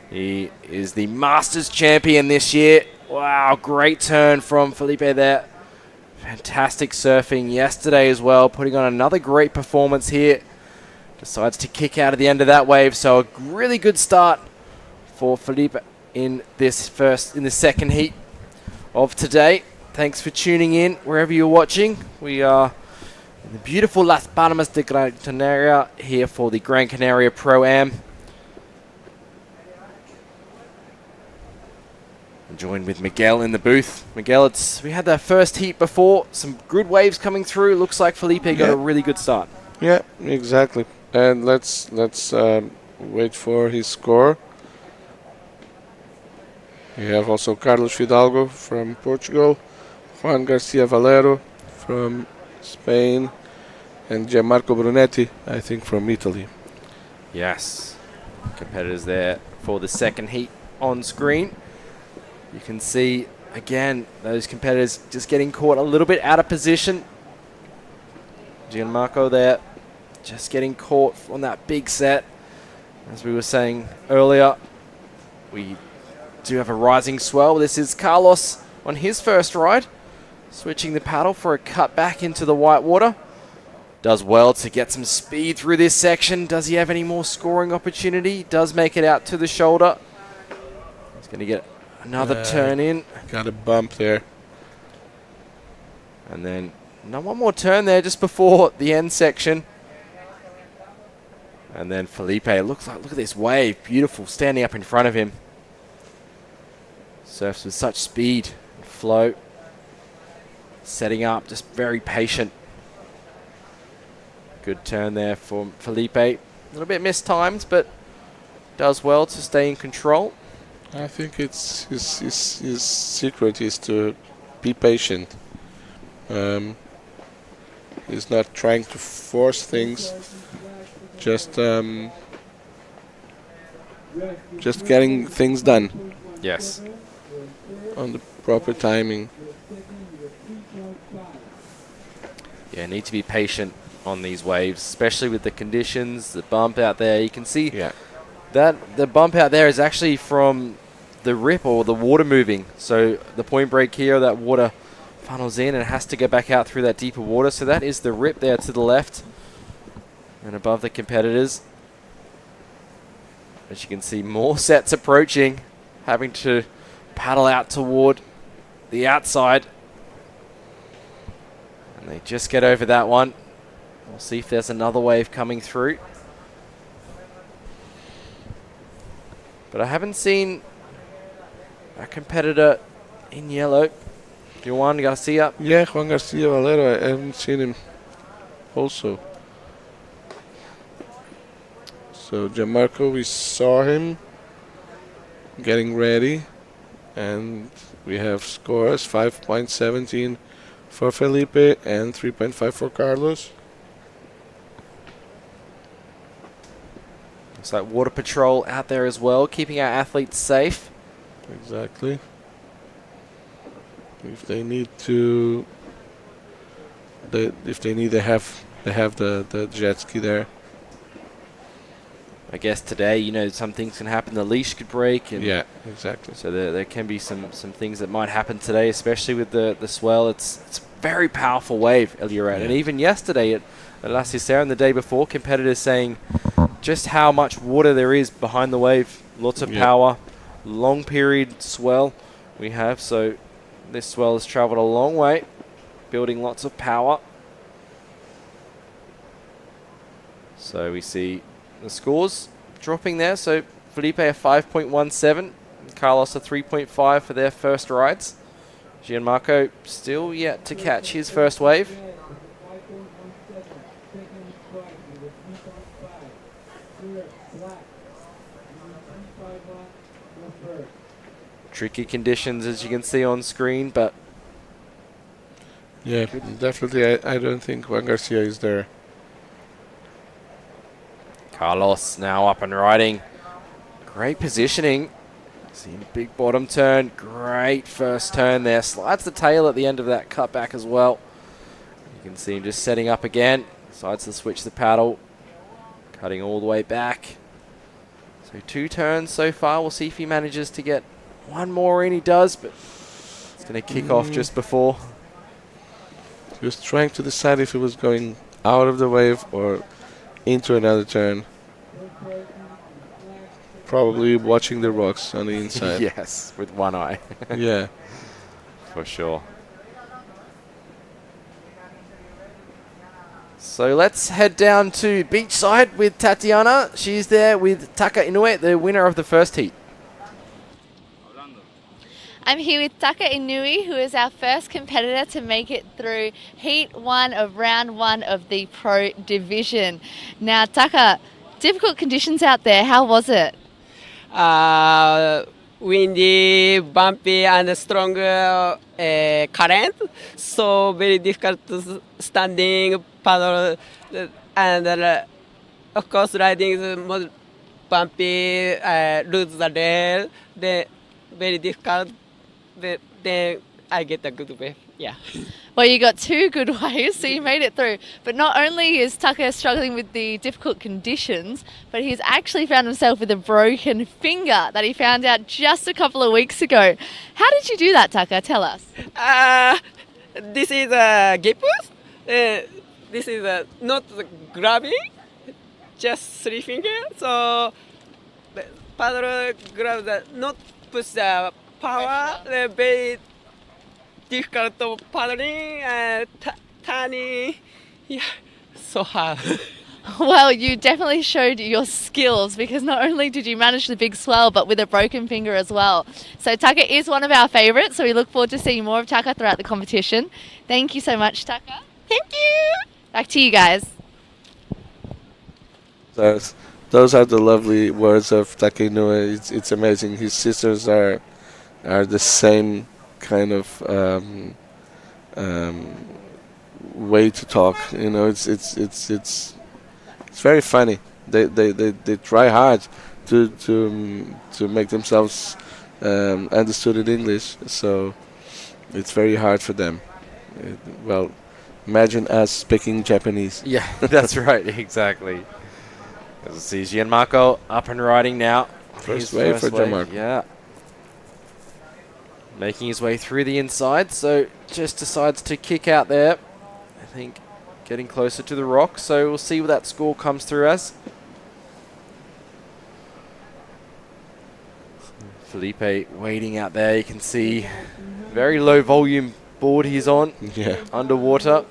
He is the Masters champion this year. Wow, great turn from Felipe there. Fantastic surfing yesterday as well. Putting on another great performance here. Decides to kick out at the end of that wave. So a really good start for Felipe in this second heat of today. Thanks for tuning in wherever you're watching. We are The beautiful Las Palmas de Gran Canaria here for the Gran Canaria Pro-Am. I'm joined with Miguel in the booth. Miguel, we had that first heat before, some good waves coming through. Looks like Felipe got a really good start. Yeah, exactly. And let's wait for his score. We have also Carlos Fidalgo from Portugal, Juan Garcia Valero from Spain, and Gianmarco Brunetti, I think, from Italy. Yes, competitors there for the second heat on screen. You can see, again, those competitors just getting caught a little bit out of position. Gianmarco there, just getting caught on that big set. As we were saying earlier, we do have a rising swell. This is Carlos on his first ride, switching the paddle for a cut back into the white water. Does well to get some speed through this section. Does he have any more scoring opportunity? Does make it out to the shoulder. He's going to get another turn in. Got a bump there. And then one more turn there just before the end section. And then Felipe, look at this wave. Beautiful, standing up in front of him. Surfs with such speed and flow. Setting up, just very patient. Good turn there for Felipe. A little bit mistimed, but does well to stay in control. I think it's his secret is to be patient. He's not trying to force things. Just getting things done. Yes. On the proper timing. Yeah, need to be patient on these waves, especially with the conditions, the bump out there. You can see that the bump out there is actually from the rip or the water moving. So the point break here, that water funnels in and has to go back out through that deeper water. So that is the rip there to the left and above the competitors. As you can see, more sets approaching, having to paddle out toward the outside. And they just get over that one. We'll see if there's another wave coming through. But I haven't seen a competitor in yellow. Juan Garcia. Yeah, Juan Garcia Valero. I haven't seen him also. So Gianmarco, we saw him getting ready. And we have scores 5.17 for Felipe and 3.5 for Carlos. Looks like Water Patrol out there as well, keeping our athletes safe. Exactly. If they need to, they have the jet ski there. I guess today, some things can happen. The leash could break. And yeah, exactly. So there can be some things that might happen today, especially with the swell. It's a very powerful wave, Eliarat. Yeah. And even yesterday at La Cicera and the day before, competitors saying just how much water there is behind the wave. Lots of power, long period swell we have. So this swell has traveled a long way, building lots of power. So we see the scores dropping there. So Felipe a 5.17, Carlos a 3.5 for their first rides. Gianmarco still yet to catch his first wave. Tricky conditions, as you can see on screen, but yeah, definitely. I don't think Juan Garcia is there. Carlos now up and riding. Great positioning. See big bottom turn. Great first turn there. Slides the tail at the end of that cutback as well. You can see him just setting up again. Decides to switch the paddle. Cutting all the way back. So 2 turns so far. We'll see if he manages to get one more in. He does, but it's going to kick off just before. He was trying to decide if he was going out of the wave or into another turn. Probably watching the rocks on the inside. Yes, with one eye. Yeah. For sure. So let's head down to beachside with Tatiana. She's there with Taka Inoue, the winner of the first heat. I'm here with Taka Inui, who is our first competitor to make it through Heat 1 of Round 1 of the Pro Division. Now, Taka, difficult conditions out there. How was it? Windy, bumpy, and strong current. So very difficult to standing, paddle, and of course riding is more bumpy, lose the rail. Then very difficult. Then I get a good wave. Yeah. Well, you got 2 good waves, so you made it through. But not only is Taka struggling with the difficult conditions, but he's actually found himself with a broken finger that he found out just a couple of weeks ago. How did you do that, Taka? Tell us. This is a gipus. This is not grabbing, just 3 fingers. So paddle grab the not push the power. Very difficult to paddling and turning. Yeah, so hard. Well, you definitely showed your skills because not only did you manage the big swell, but with a broken finger as well. So Taka is one of our favourites, so we look forward to seeing more of Taka throughout the competition. Thank you so much, Taka. Thank you. Back to you guys. Those are the lovely words of Taka Inoue. It's amazing. His sisters are the same kind of way to talk. You know, it's very funny. They try hard to make themselves understood in English. So it's very hard for them. Well, imagine us speaking Japanese. Yeah, that's right, exactly. Let's see Gianmarco up and riding now. First wave for Gianmarco. Yeah. Making his way through the inside, so just decides to kick out there. I think getting closer to the rock, so we'll see what that score comes through as. Felipe waiting out there, you can see very low volume board he's on, underwater.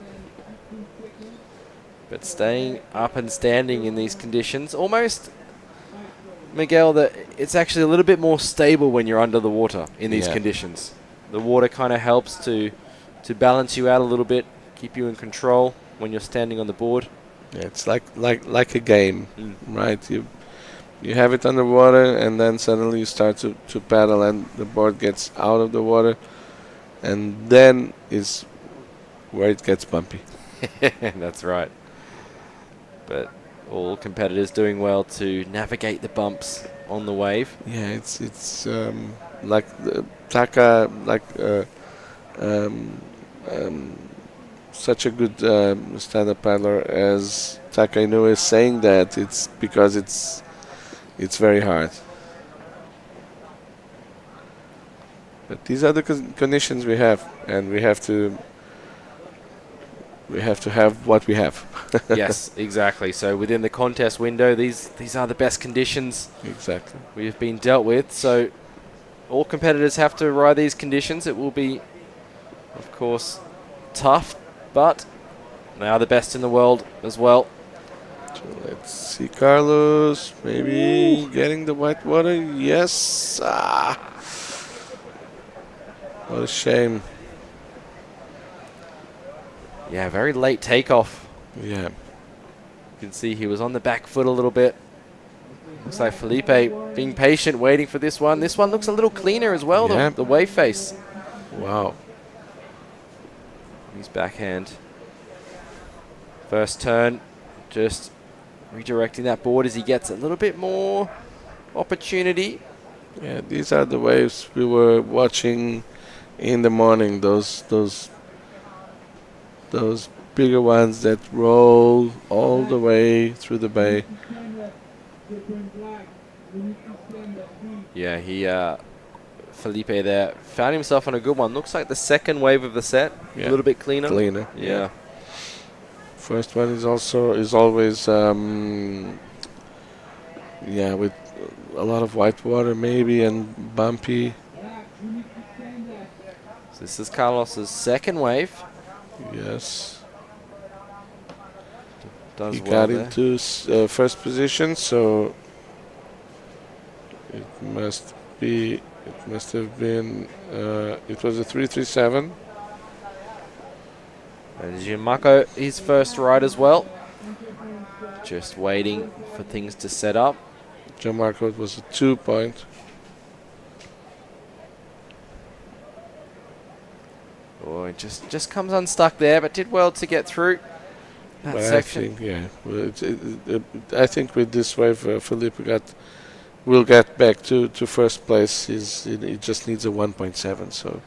But staying up and standing in these conditions, almost, Miguel, that it's actually a little bit more stable when you're under the water in these conditions. The water kind of helps to balance you out a little bit, keep you in control when you're standing on the board. Yeah, it's like a game, right? You have it underwater, and then suddenly you start to paddle, and the board gets out of the water, and then is where it gets bumpy. That's right. But all competitors doing well to navigate the bumps on the wave. Yeah, it's like Taka, such a good stand-up paddler as Taka Inoue is saying that it's because it's very hard. But these are the conditions we have, and we have to have what we have. Yes, exactly. So within the contest window, these are the best conditions exactly we've been dealt with. So all competitors have to ride these conditions. It will be, of course, tough, but they are the best in the world as well. So let's see, Carlos, maybe getting the white water. Yes. What a shame. Yeah, very late takeoff. Yeah. You can see he was on the back foot a little bit. Looks like Felipe being patient, waiting for this one. This one looks a little cleaner as well, the wave face. Wow. His backhand. First turn, just redirecting that board as he gets a little bit more opportunity. Yeah, these are the waves we were watching in the morning. Those bigger ones that roll all the way through the bay. Yeah, Felipe there found himself on a good one. Looks like the second wave of the set, a little bit cleaner. Yeah. First one is always with a lot of white water maybe and bumpy. So this is Carlos's second wave. Yes. does he well got there. into first position, so it must have been. It was a 337. And Gianmarco, his first ride as well. Just waiting for things to set up. Gianmarco, it was a 2-point. Oh, it just comes unstuck there, but did well to get through that But section. I think with this wave, Felipe will get back to first place. He just needs a 1.7, so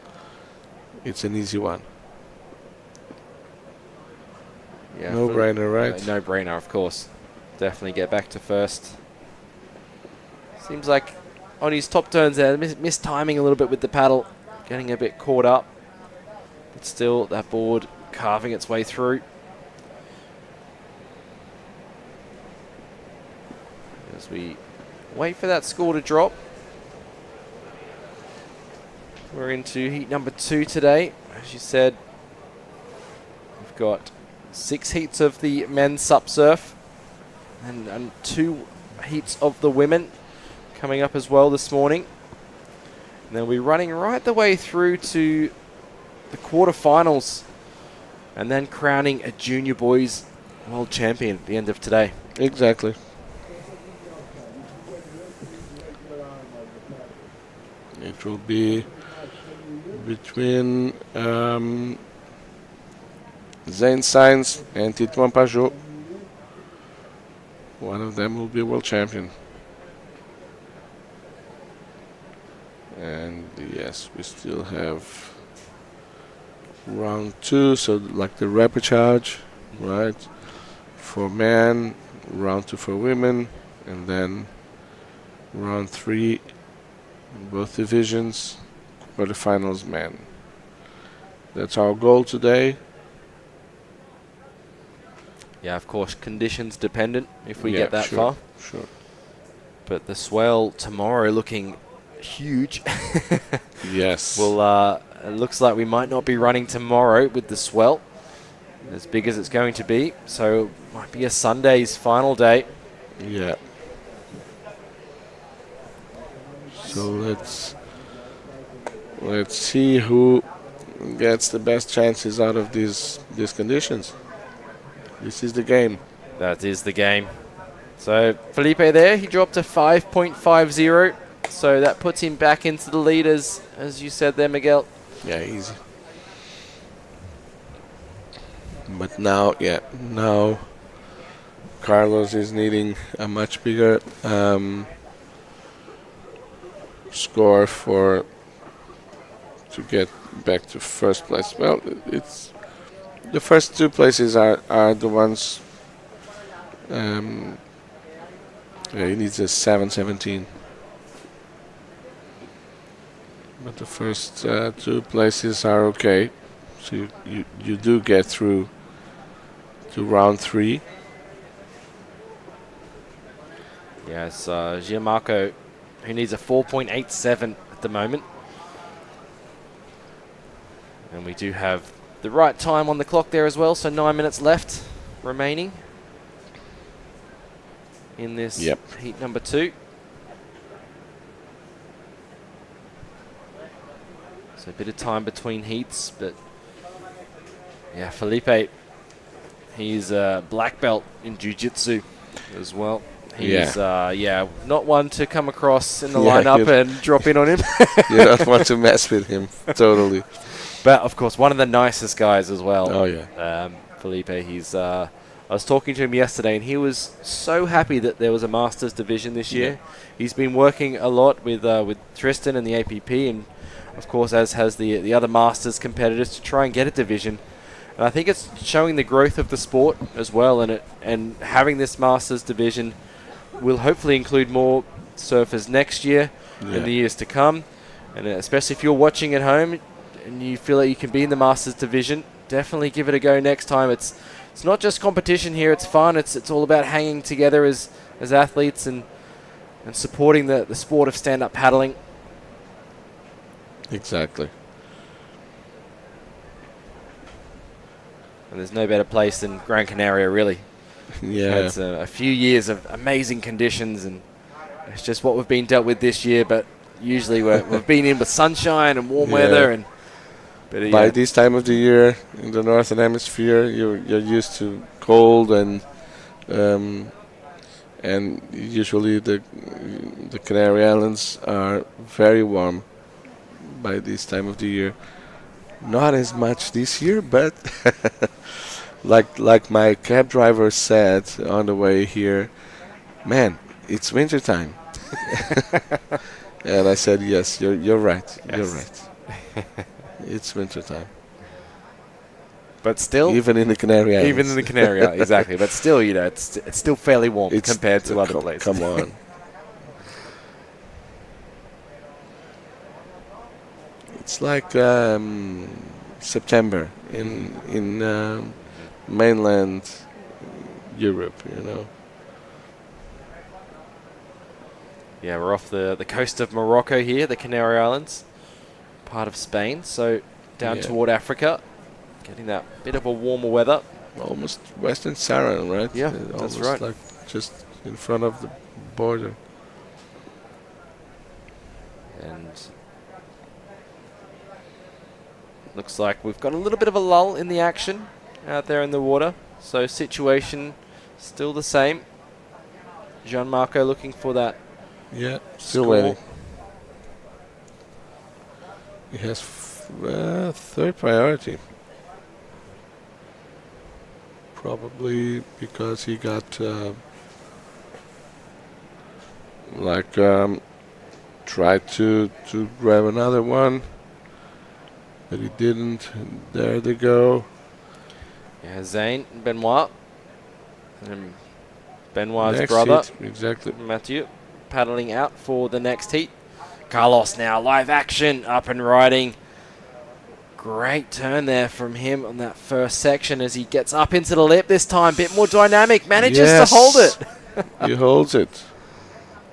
it's an easy one. Yeah, No brainer, right? No brainer, of course. Definitely get back to first. Seems like on his top turns there, missed timing a little bit with the paddle, getting a bit caught up. But still, that board carving its way through. As we wait for that score to drop. We're into heat number 2 today. As you said, we've got 6 heats of the men's sup surf and 2 heats of the women coming up as well this morning. And they'll be running right the way through to the quarterfinals and then crowning a junior boys world champion at the end of today. Exactly. It will be between Zane Sainz and Titouan Pajot. One of them will be world champion. And yes, we still have round 2, so like the rapid charge, right? For men, round 2 for women, and then round 3 in both divisions, quarterfinals men. That's our goal today. Yeah, of course, conditions dependent if we get that sure, far. Sure. But the swell tomorrow looking huge. Yes. Well, it looks like we might not be running tomorrow with the swell, as big as it's going to be. So it might be a Sunday's final day. Yeah. So let's see who gets the best chances out of these conditions. This is the game. That is the game. So Felipe there, he dropped to 5.50. So that puts him back into the leaders, as you said there, Miguel. Yeah, easy. But now Carlos is needing a much bigger score to get back to first place. Well, it's the first 2 places are the ones. He needs a 7.17. But the first 2 places are okay. So you do get through to round 3. Yes, Gianmarco, who needs a 4.87 at the moment. And we do have the right time on the clock there as well, so 9 minutes left remaining in this heat number 2. So a bit of time between heats, but yeah, Felipe, he's a black belt in jiu-jitsu as well. He's not one to come across in the lineup and drop in on him. You don't want to mess with him, totally. But of course, one of the nicest guys as well. Oh yeah, Felipe. He's. I was talking to him yesterday, and he was so happy that there was a Masters division this year. Yeah. He's been working a lot with Tristan and the APP, and of course, as has the other Masters competitors, to try and get a division. And I think it's showing the growth of the sport as well, and having this Masters division will hopefully include more surfers next year and the years to come. And especially if you're watching at home and you feel like you can be in the Masters division, definitely give it a go next time. It's not just competition here, it's fun. It's all about hanging together as athletes and supporting the sport of stand-up paddling. Exactly. And there's no better place than Gran Canaria, really. Yeah. It's a few years of amazing conditions, and it's just what we've been dealt with this year. But usually we've been in with sunshine and warm weather, and by this time of the year in the northern hemisphere, you're used to cold and usually the Canary Islands are very warm by this time of the year. Not as much this year, but like my cab driver said on the way here, man, it's winter time. And I said, yes, you're right. Yes. You're right. It's winter time. But still, even in the Canary Islands. Even in the Canary Islands, exactly. But still, it's still fairly warm compared to other places. Come on. It's like September in mainland Europe, you know. Yeah, we're off the coast of Morocco here, the Canary Islands, part of Spain. So down toward Africa, getting that bit of a warmer weather. Almost Western Sahara, right? Yeah, that's right. Like just in front of the border. And looks like we've got a little bit of a lull in the action out there in the water. So situation still the same. Gianmarco looking for that. Yeah, still score. waiting. He has third priority. Probably because he got tried to grab another one, but he didn't. There they go. Yeah, Zane Benoit. And Benoit's Next brother, heat, exactly. Mathieu, paddling out for the next heat. Carlos now, live action, up and riding. Great turn there from him on that first section as he gets up into the lip this time. Bit more dynamic, manages to hold it. He holds it.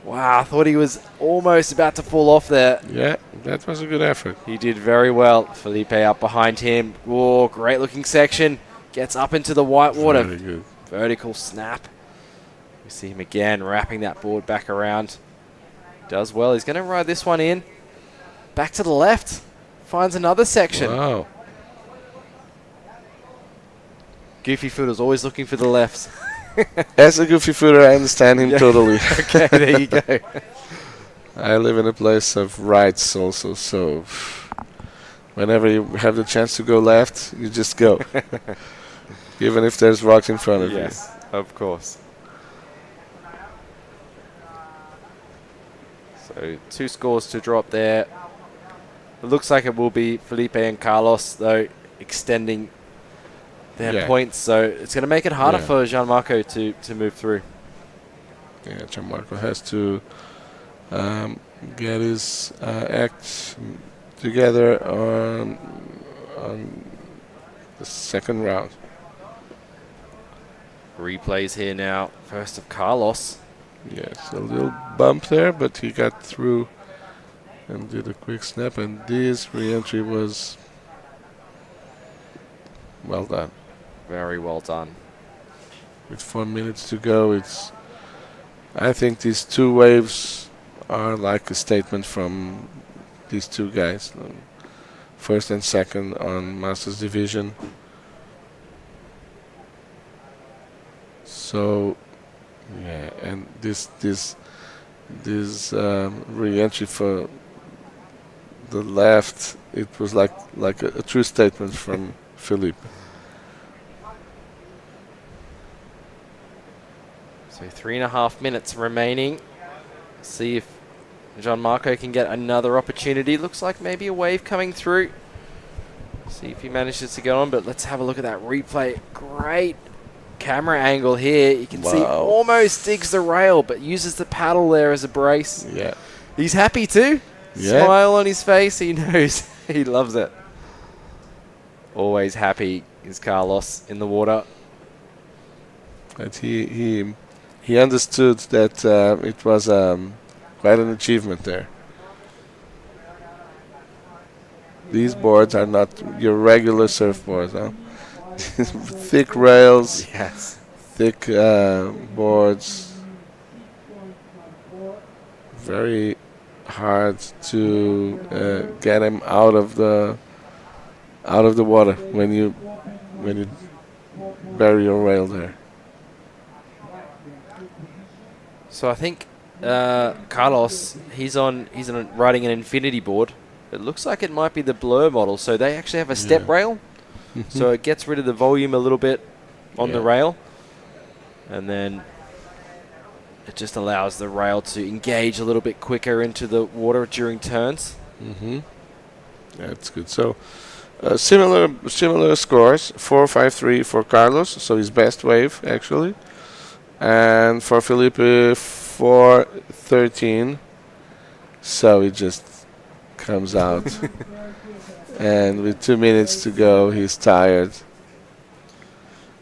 Wow, I thought he was almost about to fall off there. Yeah, that was a good effort. He did very well. Felipe up behind him. Whoa, great looking section. Gets up into the white water. Very good. Vertical snap. We see him again wrapping that board back around. Does well. He's going to ride this one in. Back to the left. Finds another section. Wow. Goofy Footer's always looking for the lefts. As a goofy footer, I understand him totally. Okay, there you go. I live in a place of rights also, so whenever you have the chance to go left, you just go. Even if there's rocks in front of you. Yes, of course. So 2 scores to drop there. It looks like it will be Felipe and Carlos, though, extending their points. So it's going to make it harder for Gianmarco to move through. Yeah, Gianmarco has to get his act together on the second round. Replays here now. First of Carlos. Yes, a little bump there, but he got through and did a quick snap, and this re-entry was well done. Very well done. With 4 minutes to go, I think these 2 waves are like a statement from these 2 guys. First and second on Masters Division. So, yeah, and this re-entry for the left, it was like a true statement from Philippe. So 3.5 minutes remaining. See if Gianmarco can get another opportunity. Looks like maybe a wave coming through. See if he manages to get on, but let's have a look at that replay. Great camera angle here. You can see almost digs the rail, but uses the paddle there as a brace. Yeah. He's happy too. Yeah. Smile on his face. He knows. He loves it. Always happy is Carlos in the water. But he understood that it was quite an achievement there. These boards are not your regular surfboards, huh? Thick rails, thick boards. Very hard to get him out of the water when you bury your rail there. So I think Carlos, he's riding an infinity board. It looks like it might be the Blur model. So they actually have a step rail. So it gets rid of the volume a little bit on the rail. And then it just allows the rail to engage a little bit quicker into the water during turns. That's good. So similar scores, 4.53 for Carlos, so his best wave actually. And for Felipe, 4.13. So it just comes out. And with 2 minutes to go, he's tired.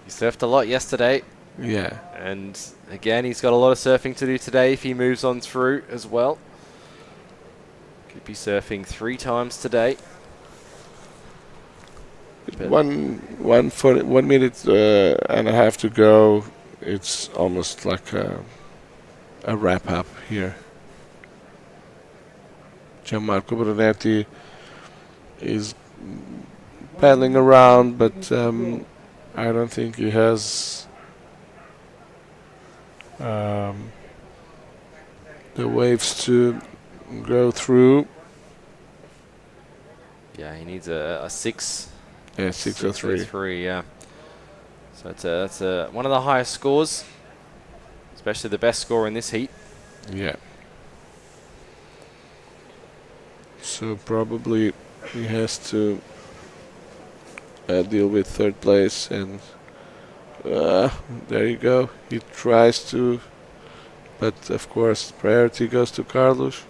He surfed a lot yesterday. Yeah. And again, he's got a lot of surfing to do today if he moves on through as well. Could be surfing 3 times today. 1 minute and a half to go. It's almost like a wrap up here. Gianmarco Brunetti is paddling around, but I don't think he has the waves to go through. Yeah, he needs a 6. Yeah, 6.03. 6.03, yeah. So that's one of the highest scores, especially the best score in this heat. Yeah. So probably he has to deal with 3rd place, and there you go. He tries to, but of course priority goes to Carlos.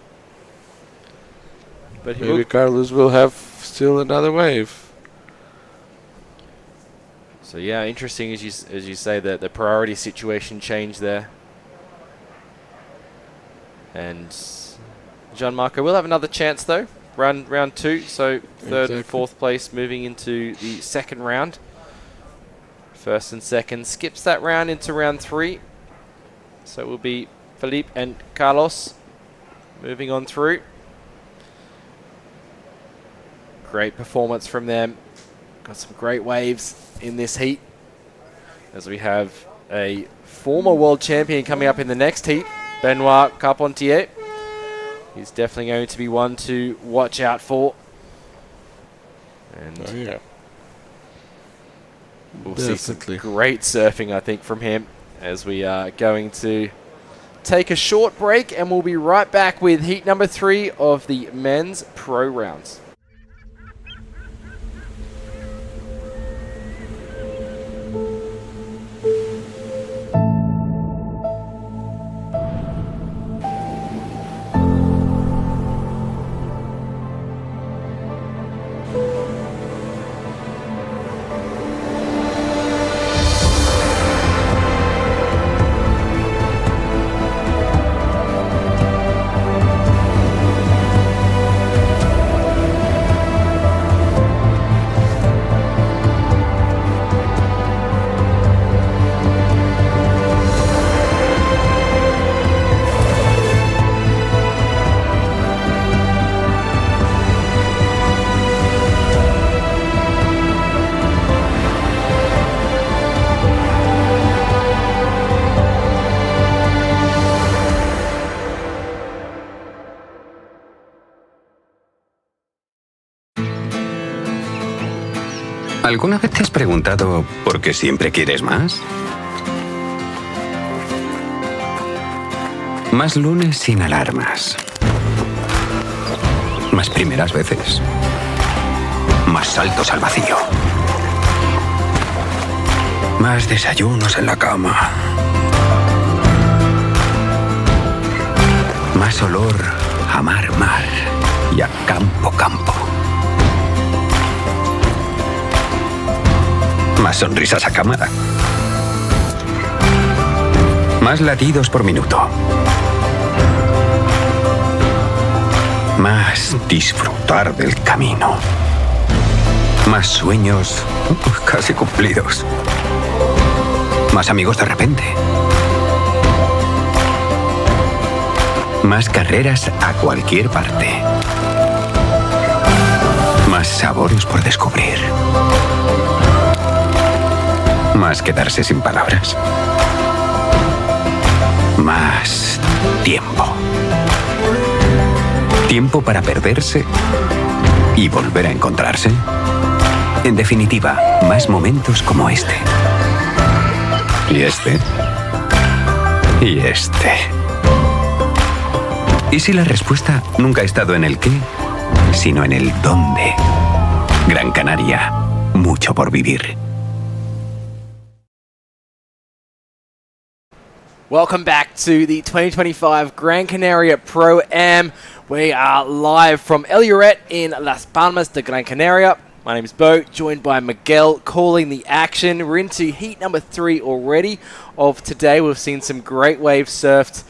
But maybe Carlos will have still another wave. So yeah, interesting as you say that the priority situation changed there. And Gianmarco will have another chance though. Round 2, so 3rd and 4th place moving into the 2nd round. 1st and 2nd skips that round into round 3. So it will be Felipe and Carlos moving on through. Great performance from them. Got some great waves in this heat, as we have a former world champion coming up in the next heat, Benoit Carpentier. He's definitely going to be one to watch out for. And we'll see some great surfing, I think, from him, as we are going to take a short break, and we'll be right back with heat number 3 of the men's pro rounds. ¿Alguna vez te has preguntado por qué siempre quieres más? Más lunes sin alarmas. Más primeras veces. Más saltos al vacío. Más desayunos en la cama. Más olor a mar y a campo. Más sonrisas a cámara. Más latidos por minuto. Más disfrutar del camino. Más sueños casi cumplidos. Más amigos de repente. Más carreras a cualquier parte. Más sabores por descubrir. Más quedarse sin palabras. Más tiempo. Tiempo para perderse y volver a encontrarse. En definitiva, más momentos como este. Y este. Y este. ¿Y si la respuesta nunca ha estado en el qué, sino en el dónde? Gran Canaria, mucho por vivir. Welcome back to the 2025 Gran Canaria Pro-Am. We are live from El Lloret in Las Palmas de Gran Canaria. My name is Bo, joined by Miguel calling the action. We're into heat number 3 already of today. We've seen some great waves surfed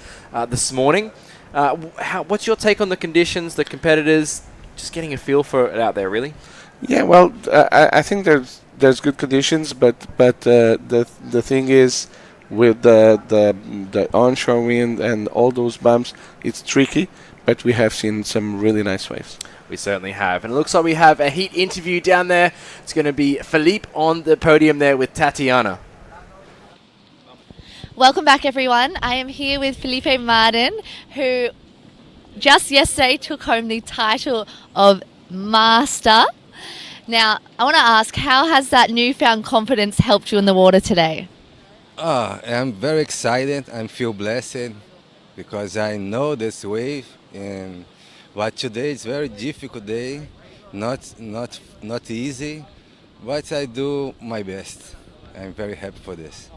this morning. What's your take on the conditions, the competitors, just getting a feel for it out there, really? Yeah, well, I think there's good conditions, but the thing is, with the onshore wind and all those bumps, it's tricky, but we have seen some really nice waves. We certainly have. And it looks like we have a heat interview down there. It's going to be Philippe on the podium there with Tatiana. Welcome back, everyone. I am here with Felipe Martin, who just yesterday took home the title of Master. Now, I want to ask, how has that newfound confidence helped you in the water today? I'm very excited. I feel blessed because I know this wave, but today is very difficult day, not easy, but I do my best. I'm very happy for this.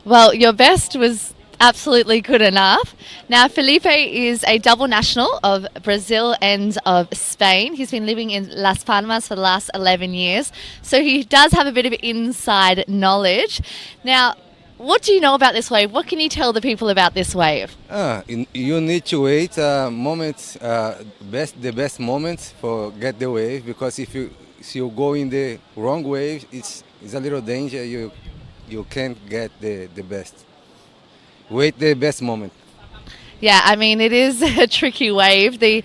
Well, your best was absolutely good enough. Now, Felipe is a double national of Brazil and of Spain. He's been living in Las Palmas for the last 11 years, so he does have a bit of inside knowledge. Now, what do you know about this wave? What can you tell the people about this wave? You need to wait the best moment for get the wave, because if you go in the wrong wave, it's a little danger. You can't get the best. Wait the best moment. Yeah, I mean, it is a tricky wave. The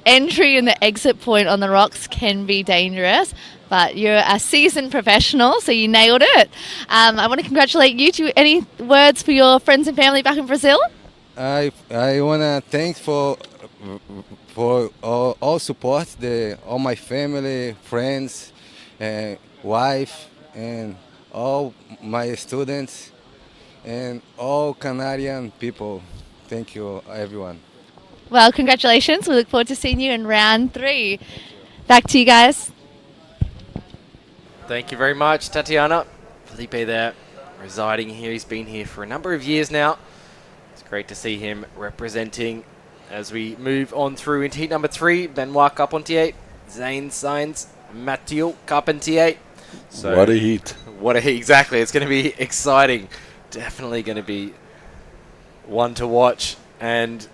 entry and the exit point on the rocks can be dangerous, but you're a seasoned professional, so you nailed it. I want to congratulate you. Any words for your friends and family back in Brazil? I want to thank for all support, all my family, friends, wife, and all my students, and all Canadian people. Thank you, everyone. Well, congratulations. We look forward to seeing you in round 3. Back to you guys. Thank you very much, Tatiana. Felipe there, residing here. He's been here for a number of years now. It's great to see him representing as we move on through into heat number 3. Benoit Carpentier, Zane Sainz, Mathieu Carpentier. So, what a heat. What a heat, exactly. It's going to be exciting. Definitely going to be one to watch. And,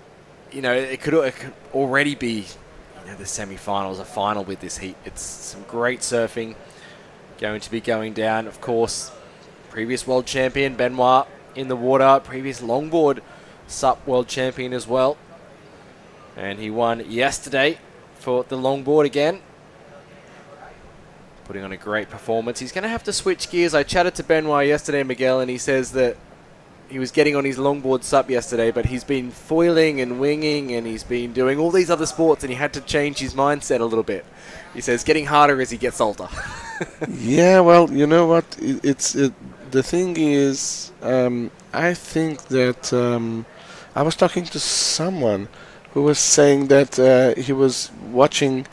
you know, it could already be the semi-finals, a final with this heat. It's some great surfing going to be going down. Of course, previous world champion Benoit in the water, previous longboard SUP world champion as well. And he won yesterday for the longboard again, putting on a great performance. He's going to have to switch gears. I chatted to Benoit yesterday, Miguel, and he says that he was getting on his longboard SUP yesterday, but he's been foiling and winging, and he's been doing all these other sports, and he had to change his mindset a little bit. He says getting harder as he gets older. Yeah, well, you know what? The thing is, I think that I was talking to someone who was saying that he was watching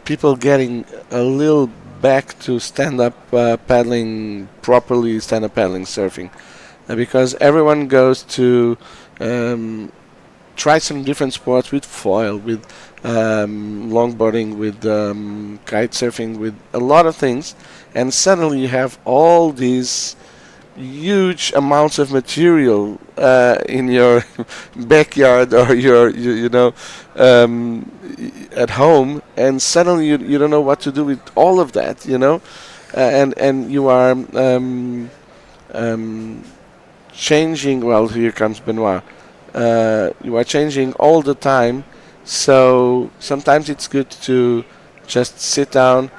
people getting a little back to stand-up paddling, properly stand-up paddling surfing, because everyone goes to try some different sports with foil, with longboarding, with kite surfing, with a lot of things, and suddenly you have all these huge amounts of material in your backyard or at home, and suddenly you don't know what to do with all of that, and you are changing. Well, here comes Benoit. You are changing all the time, so sometimes it's good to just sit down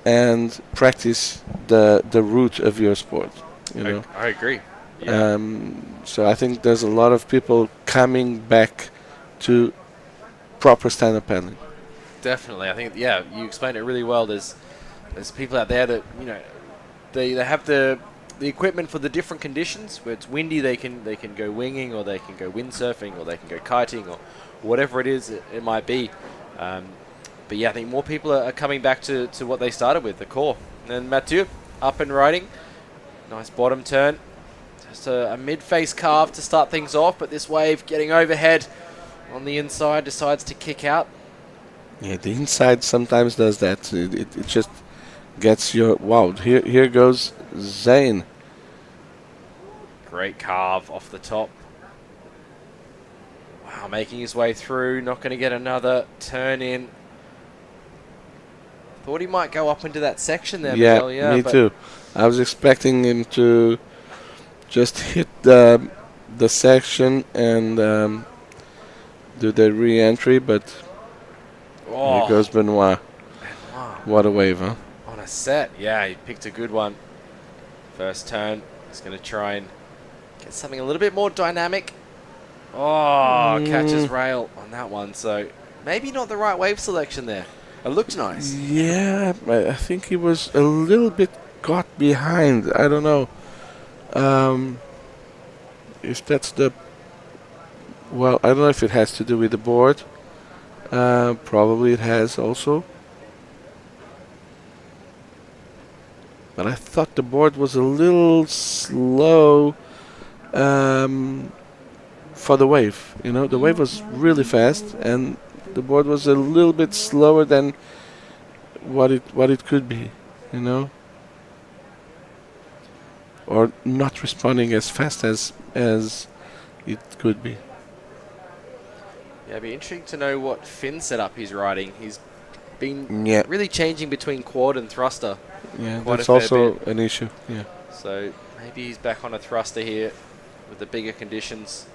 and practice the root of your sport. You know. I agree. Yeah. So I think there's a lot of people coming back to proper stand-up paddling. Definitely, I think you explained it really well. There's people out there that they have the equipment for the different conditions. Where it's windy, they can go winging, or they can go windsurfing, or they can go kiting, or whatever it is it might be. But yeah, I think more people are coming back to what they started with, the core. And then Mathieu up and riding, nice bottom turn, just a mid-face carve to start things off. But this wave getting overhead on the inside decides to kick out. Yeah, the inside sometimes does that. It just gets your... Wow, here goes Zane. Great carve off the top. Wow, making his way through. Not going to get another turn in. Thought he might go up into that section there, Miguel. Yeah, me too. I was expecting him to just hit the section and do the re-entry, but here goes Benoit. What a wave, huh? On a set, yeah, he picked a good one. First turn, he's going to try and get something a little bit more dynamic. Catches rail on that one, so maybe not the right wave selection there. It looked nice. Yeah, I think he was a little bit caught behind. I don't know if that's the... Well, I don't know if it has to do with the board. Probably it has also. But I thought the board was a little slow for the wave. You know, the wave was really fast, and the board was a little bit slower than what it could be. You know, or not responding as fast as it could be. Yeah, it'd be interesting to know what fin setup he's riding. He's been Yeah. really changing between quad and thruster. Yeah, quite that's a fair also bit. an issue. Yeah. So maybe he's back on a thruster here with the bigger conditions.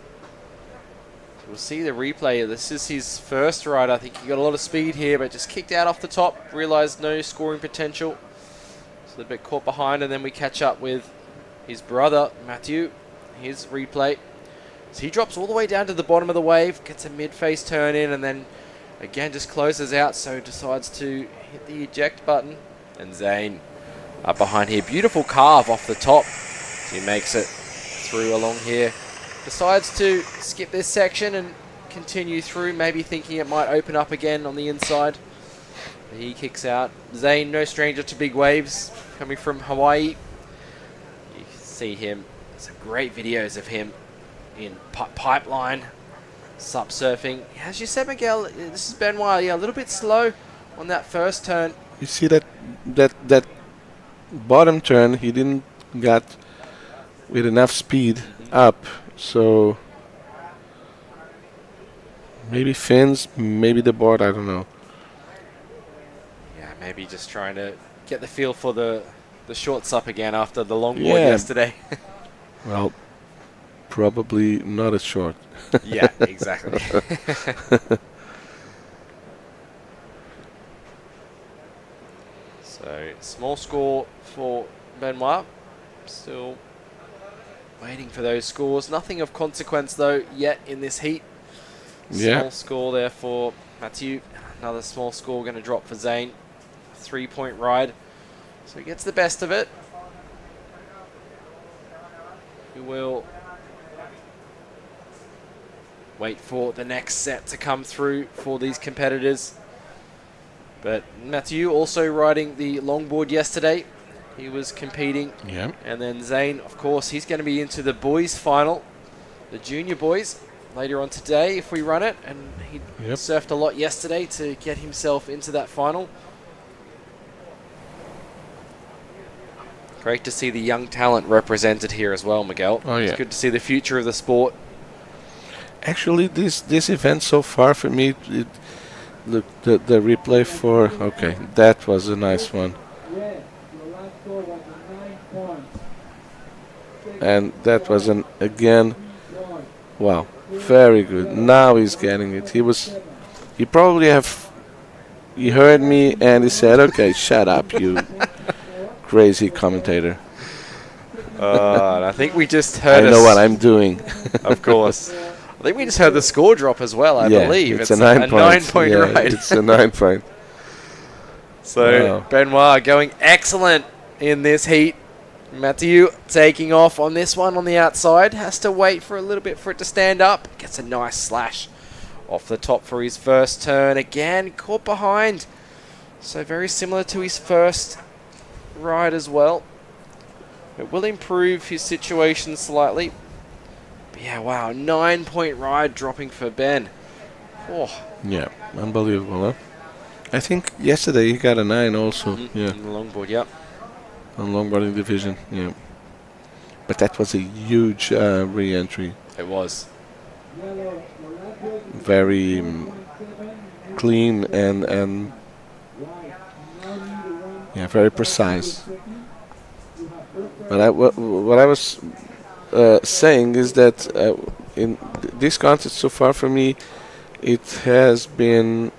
We'll see the replay. This is his first ride. I think he got a lot of speed here, but just kicked out off the top. Realized no scoring potential. So a little bit caught behind, and then we catch up with his brother, Mathieu. His replay. So he drops all the way down to the bottom of the wave, gets a mid-face turn in, and then again just closes out, so decides to hit the eject button. And Zane up behind here. Beautiful carve off the top. So he makes it through along here. Decides to skip this section and continue through, maybe thinking it might open up again on the inside. He kicks out. Zane, no stranger to big waves, coming from Hawaii. You can see him. Some great videos of him in pipeline, sup surfing. As you said, Miguel, this is Benoit. Yeah, a little bit slow on that first turn. You see that bottom turn, he didn't got with enough speed up, so maybe fins, maybe the board, I don't know. Yeah, maybe just trying to get the feel for the short sup again after the long board Yeah. yesterday. Well, probably not as short. Yeah, exactly. So, small score for Benoit. Still waiting for those scores. Nothing of consequence, though, yet in this heat. Yeah. Small score there for Mathieu. Another small score going to drop for Zane. 3-point ride. So he gets the best of it. We will wait for the next set to come through for these competitors. But Mathieu also riding the longboard yesterday. He was competing. Yeah. And then Zane, of course, he's going to be into the boys final, the junior boys, later on today if we run it. And he surfed a lot yesterday to get himself into that final. Great to see the young talent represented here as well, Miguel. Oh, yeah. It's good to see the future of the sport. Actually, this event so far for me, look, the replay for... Okay, that was a nice one. And that was again, wow, very good. Now he's getting it. He probably he heard me and he said, "Okay, shut up, you crazy commentator." And I think we just heard. I know what I'm doing. Of course. I think we just heard the score drop as well. I believe it's a 9 point. 9-point ride. It's a 9 point. So Benoit going excellent in this heat. Mathieu taking off on this one on the outside. Has to wait for a little bit for it to stand up. Gets a nice slash off the top for his first turn. Again, caught behind. So very similar to his first ride as well. It will improve his situation slightly. But yeah, wow, 9-point ride dropping for Ben. Oh. Yeah, unbelievable, huh? I think yesterday he got a 9 also. Yeah. On the longboard, yep. On longboarding division, yeah. But that was a huge re-entry. It was. Very clean and yeah, very precise. But what I was saying is that in this contest so far for me, it has been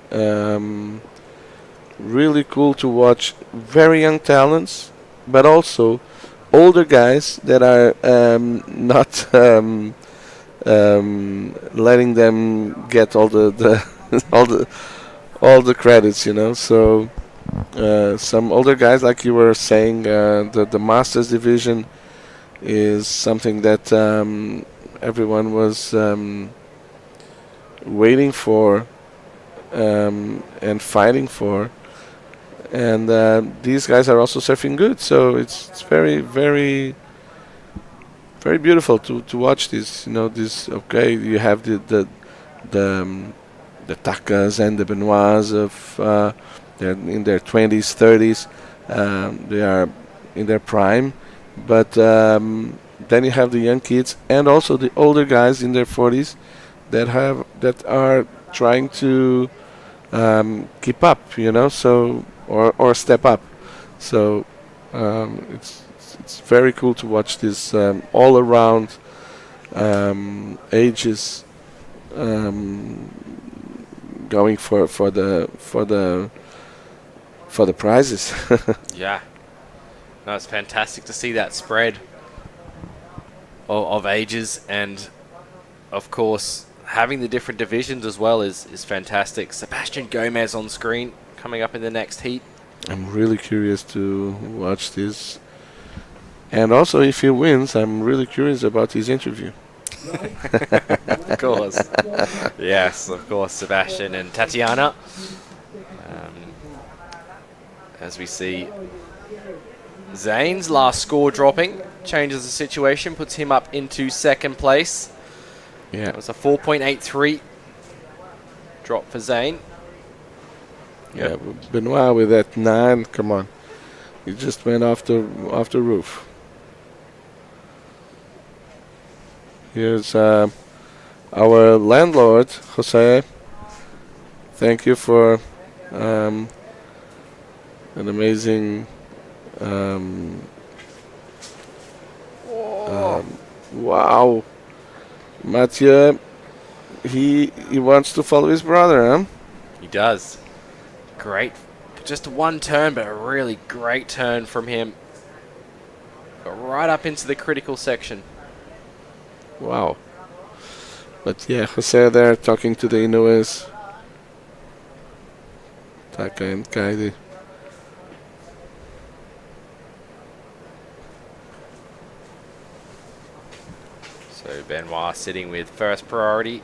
really cool to watch very young talents, but also older guys that are not letting them get all the all the credits, you know. So some older guys, like you were saying, the Masters division is something that everyone was waiting for and fighting for, and these guys are also surfing good. So it's very, very, very beautiful to watch this. You know, this. Okay, you have the Takas and the Benoits of they're in their 20s, 30s. They are in their prime, but then you have the young kids and also the older guys in their 40s that are trying to keep up, you know, so or step up. So it's very cool to watch this all around ages going for the prizes. Yeah. No, it's fantastic to see that spread of ages, and of course having the different divisions as well is fantastic. Sebastian Gomez on screen coming up in the next heat. I'm really curious to watch this, and also if he wins, I'm really curious about his interview. Of course. Yes, of course, Sebastian and Tatiana. As we see Zane's last score dropping, changes the situation, puts him up into second place. Yeah. It was a 4.83 drop for Zane. Yeah, Benoit with that 9, come on. He just went off the roof. Here's our landlord, Jose. Thank you for an amazing wow. Mathieu, he wants to follow his brother, huh? He does. Great. Just one turn, but a really great turn from him. Right up into the critical section. Wow. But yeah, Jose there talking to the Inues. Taka and Kaidi. So Benoit sitting with first priority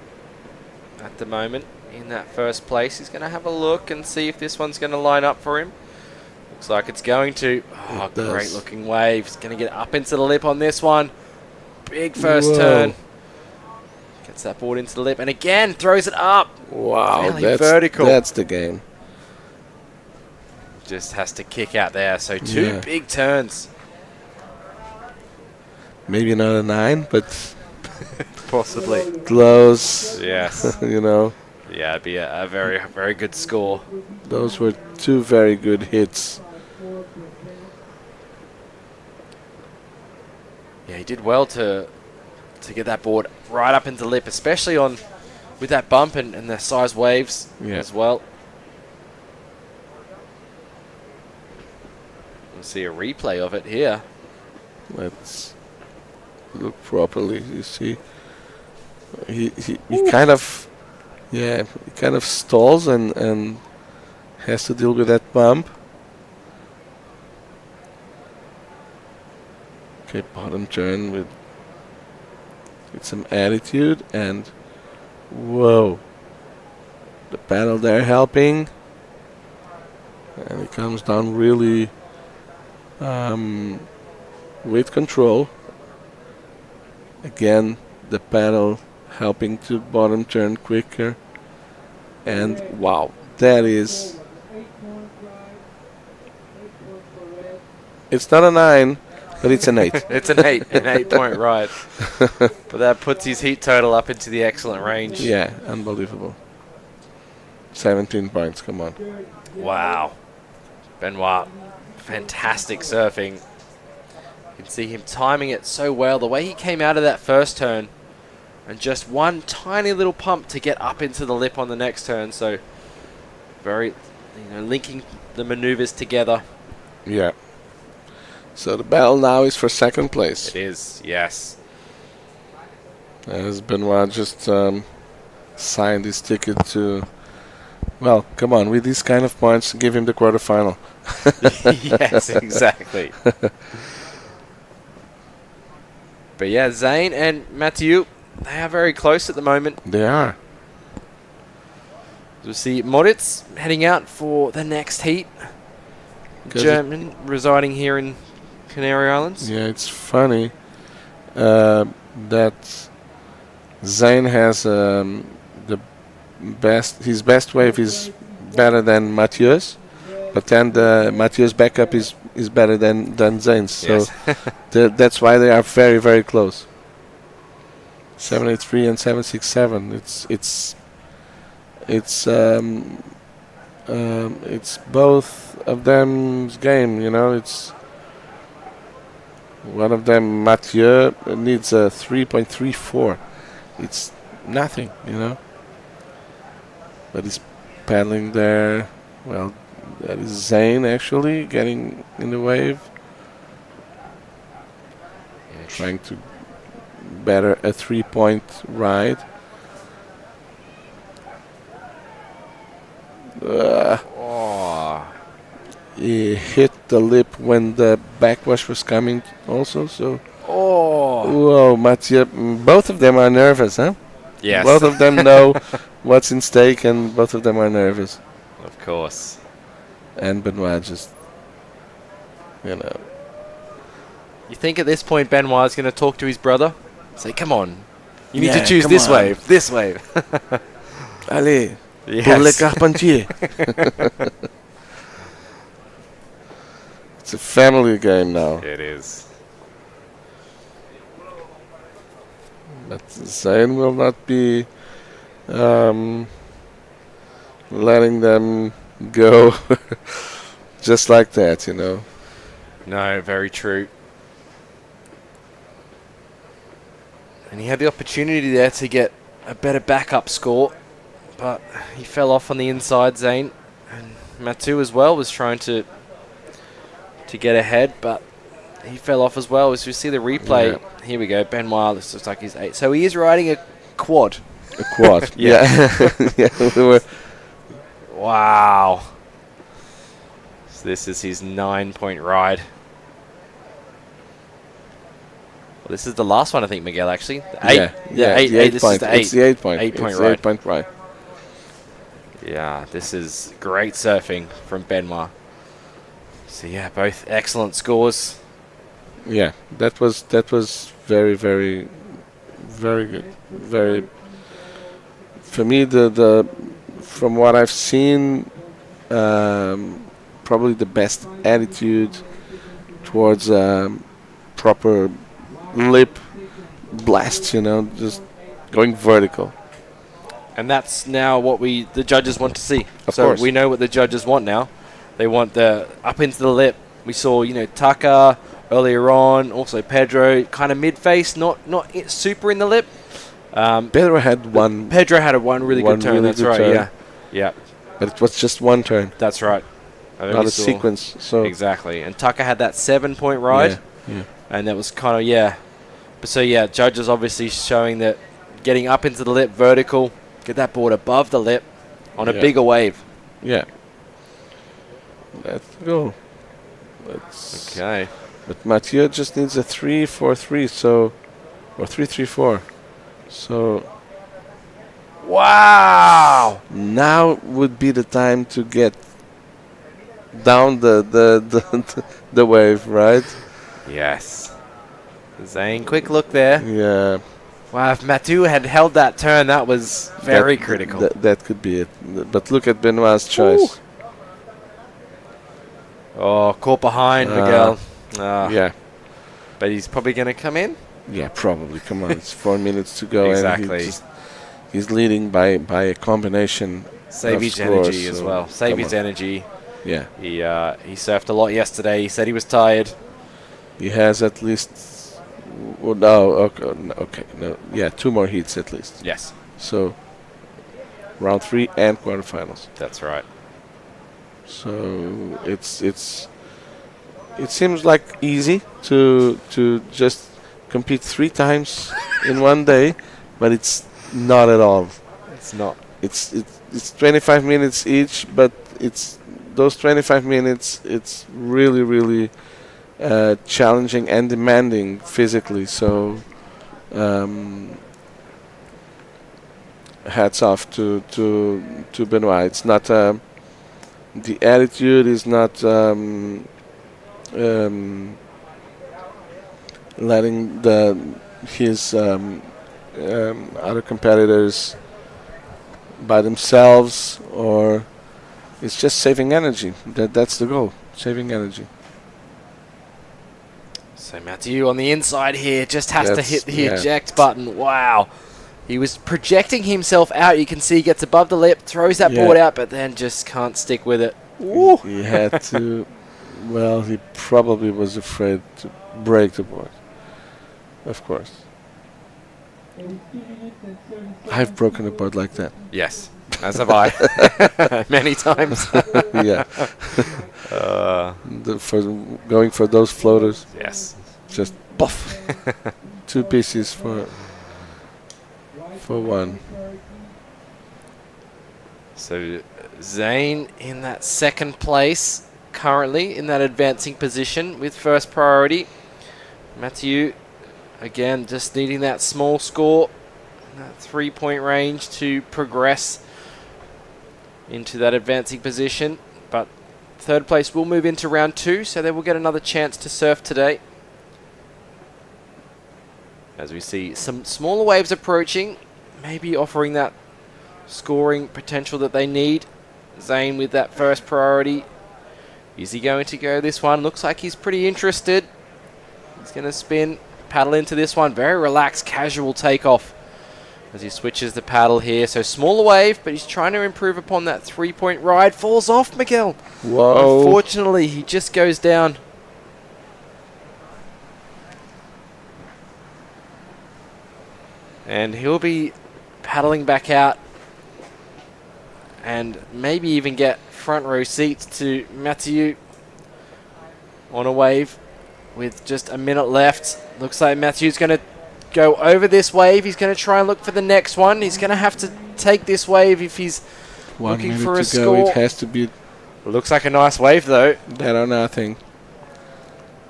at the moment in that first place. He's going to have a look and see if this one's going to line up for him. Looks like it's going to. Oh, great looking wave. He's going to get up into the lip on this one. Big first turn. Gets that board into the lip and again throws it up. Wow, Fairly vertical. That's the game. Just has to kick out there. So two big turns. Maybe not a 9, but possibly close. Yes. You know. Yeah, it'd be a very, very good score. Those were two very good hits. Yeah, he did well to get that board right up into the lip, especially on with that bump and the size waves as well. We'll see a replay of it here. Let's look properly. You see, he kind of, he kind of stalls and has to deal with that bump. Okay, bottom turn with some attitude, and whoa, the paddle there helping, and it comes down really with control. Again, the paddle helping to bottom turn quicker, and wow, that is, it's not a 9, but it's an 8. It's an 8-point ride. But that puts his heat total up into the excellent range. Yeah, unbelievable. 17 points, come on. Wow. Benoit, fantastic surfing. You can see him timing it so well. The way he came out of that first turn and just one tiny little pump to get up into the lip on the next turn. So very, linking the maneuvers together. Yeah. So the battle now is for second place. It is, yes. As Benoit just signed his ticket to, well, come on, with these kind of points, give him the quarterfinal. Yes, exactly. But yeah, Zane and Mathieu, they are very close at the moment. They are. We'll see Moritz heading out for the next heat. German residing here in Canary Islands. Yeah, it's funny that Zane has the best. His best wave is better than Mathieu's, but then the Mathieu's backup is better than Zane's. So that's why they are very, very close. 783 and 767. It's both of them's game. It's one of them. Mathieu needs a 3.34. It's nothing, But he's paddling there. Well, that is Zane actually getting in the wave. Trying to better a 3-point ride. He hit the lip when the backwash was coming also, so... Whoa, Mathieu, both of them are nervous, huh? Yes. Both of them know what's in stake, and both of them are nervous. Of course. And Benoit just, You think at this point Benoit is going to talk to his brother? Say, come on, you need to choose this wave, this wave. Allez, yes. pour le Carpentier. It's a family game now. It is. But Zane will not be letting them go just like that, No, very true. And he had the opportunity there to get a better backup score, but he fell off on the inside, Zane. And Mathieu as well was trying to get ahead, but he fell off as well. As we see the replay, here we go. Benoit, this looks like he's 8. So he is riding a quad. A quad, yeah. Wow. So this is his 9-point ride. Well, this is the last one, I think, Miguel, actually. The 8. This is the 8. It's the 8-point. 8-point ride. ride. 8-point ride. Yeah, this is great surfing from Benoit. So yeah, both excellent scores. Yeah, that was very, very, very good. Very. For me, the from what I've seen, probably the best attitude towards proper lip blasts. Just going vertical. And that's now what the judges want to see. Of course. We know what the judges want now. They want the up into the lip. We saw, Taka, earlier on. Also Pedro, kind of mid-face, not super in the lip. Pedro had one. Pedro had one really good turn. That's right. Turn. Yeah. But it was just one turn. That's right. Not a sequence. So exactly. And Tucker had that 7-point ride. Yeah. And that was kind of But so judges obviously showing that getting up into the lip, vertical, get that board above the lip on a bigger wave. Yeah. Let's go. Okay. But Mathieu just needs a 3-4-3, or 3-3-4. So. Wow! Now would be the time to get down the wave, right? Yes. Zane, quick look there. Yeah. Wow, if Mathieu had held that turn, that was very critical. That could be it. But look at Benoit's choice. Oh, caught behind Miguel. Yeah. But he's probably going to come in? Yeah, probably. Come on, it's 4 minutes to go. Exactly. And he's leading by a combination. Save his energy as well. Save his energy. Yeah. He surfed a lot yesterday. He said he was tired. He has at least... Well, no, okay. No, yeah, 2 more heats at least. Yes. So, round 3 and quarterfinals. That's right. So it seems like easy to just compete 3 times in one day, but it's not at all. It's not. It's 25 minutes each, but it's those 25 minutes. It's really, really challenging and demanding physically. So hats off to Benoit. It's not. The attitude is not letting his other competitors by themselves, or it's just saving energy. That's the goal, saving energy. So Mathieu on the inside here just has to hit the eject button. Wow. He was projecting himself out. You can see he gets above the lip, throws that board out, but then just can't stick with it. Ooh. He had to... Well, he probably was afraid to break the board. Of course. I've broken a board like that. Yes, as have I. Many times. Yeah. For going for those floaters. Yes. Just buff. 2 pieces for 1. So Zane in that 2nd place, currently in that advancing position with first priority. Mathieu, again, just needing that small score, that 3-point range to progress into that advancing position. But 3rd place will move into round 2, so they will get another chance to surf today. As we see some smaller waves approaching, maybe offering that scoring potential that they need. Zane with that first priority. Is he going to go this one? Looks like he's pretty interested. He's going to spin, paddle into this one. Very relaxed, casual takeoff as he switches the paddle here. So smaller wave, but he's trying to improve upon that 3-point ride. Falls off, Miguel. Whoa. Unfortunately, he just goes down. And he'll be paddling back out and maybe even get front row seats to Mathieu on a wave with just a minute left. Looks like Mathieu's going to go over this wave. He's going to try and look for the next one. He's going to have to take this wave if he's looking for a score. It has to be. Looks like a nice wave though. That or nothing.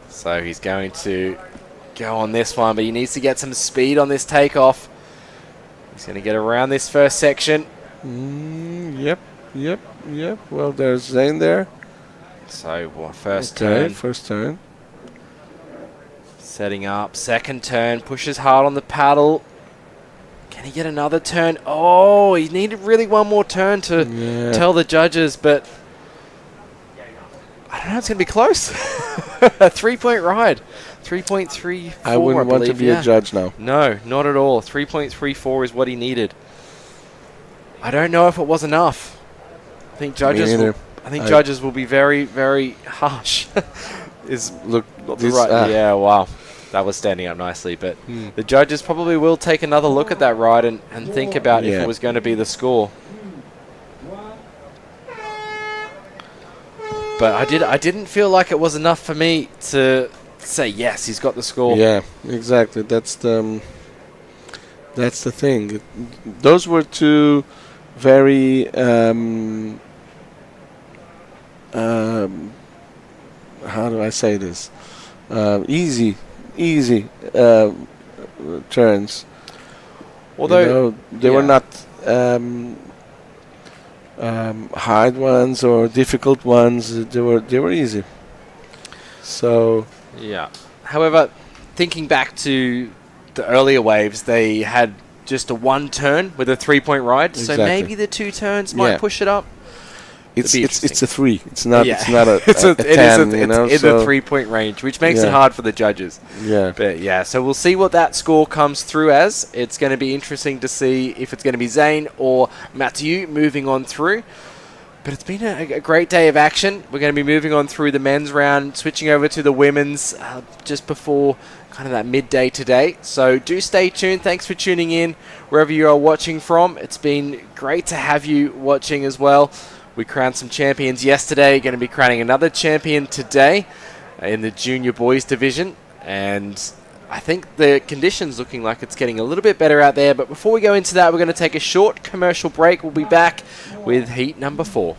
So he's going to go on this one, but he needs to get some speed on this takeoff. He's going to get around this first section. Yep. Well, there's Zane there. So, first turn. First turn. Setting up. Second turn. Pushes hard on the paddle. Can he get another turn? Oh, he needed really one more turn to tell the judges, but I don't know. It's going to be close. A 3-point ride. 3.34, I wouldn't want to be a judge now. No, not at all. 3.34 is what he needed. I don't know if it was enough. I think judges will be very, very harsh is look this, right. Yeah, wow. That was standing up nicely, but the judges probably will take another look at that ride and think about if it was going to be the score. But I didn't feel like it was enough for me to say yes, he's got the score. Yeah, exactly. That's the thing. Those were two very how do I say this? Easy turns. Although they were not hard ones or difficult ones. They were easy. So yeah. However, thinking back to the earlier waves, they had just a one turn with a 3-point ride. Exactly. So maybe the 2 turns might push it up. It's a 3. It's not. Yeah. It's not a, it's a 10. It's in so the 3-point range, which makes it hard for the judges. Yeah. But yeah, so we'll see what that score comes through as. It's going to be interesting to see if it's going to be Zane or Mathieu moving on through. But it's been a great day of action. We're going to be moving on through the men's round, switching over to the women's just before kind of that midday today. So do stay tuned. Thanks for tuning in wherever you are watching from. It's been great to have you watching as well. We crowned some champions yesterday. Going to be crowning another champion today in the junior boys division. And I think the conditions looking like it's getting a little bit better out there. But before we go into that, we're going to take a short commercial break. We'll be back with heat number 4.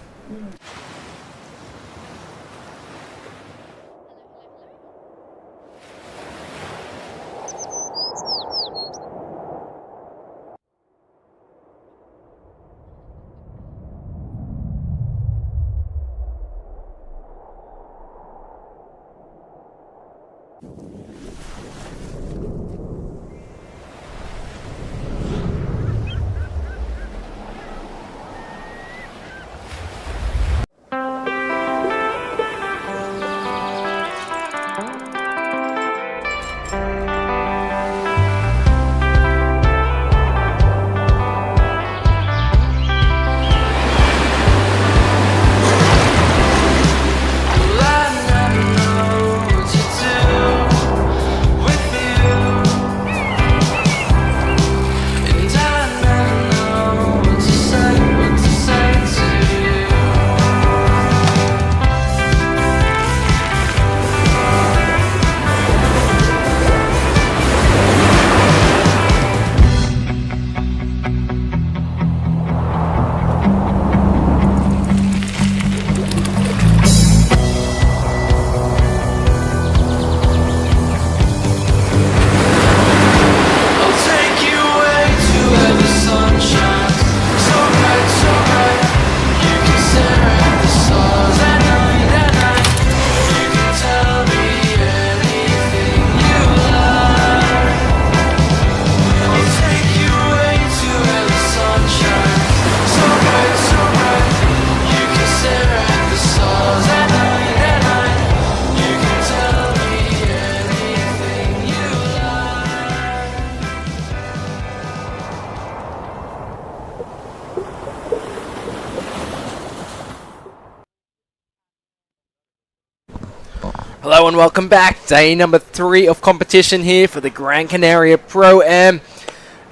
Hello and welcome back. Day number 3 of competition here for the Gran Canaria Pro-Am.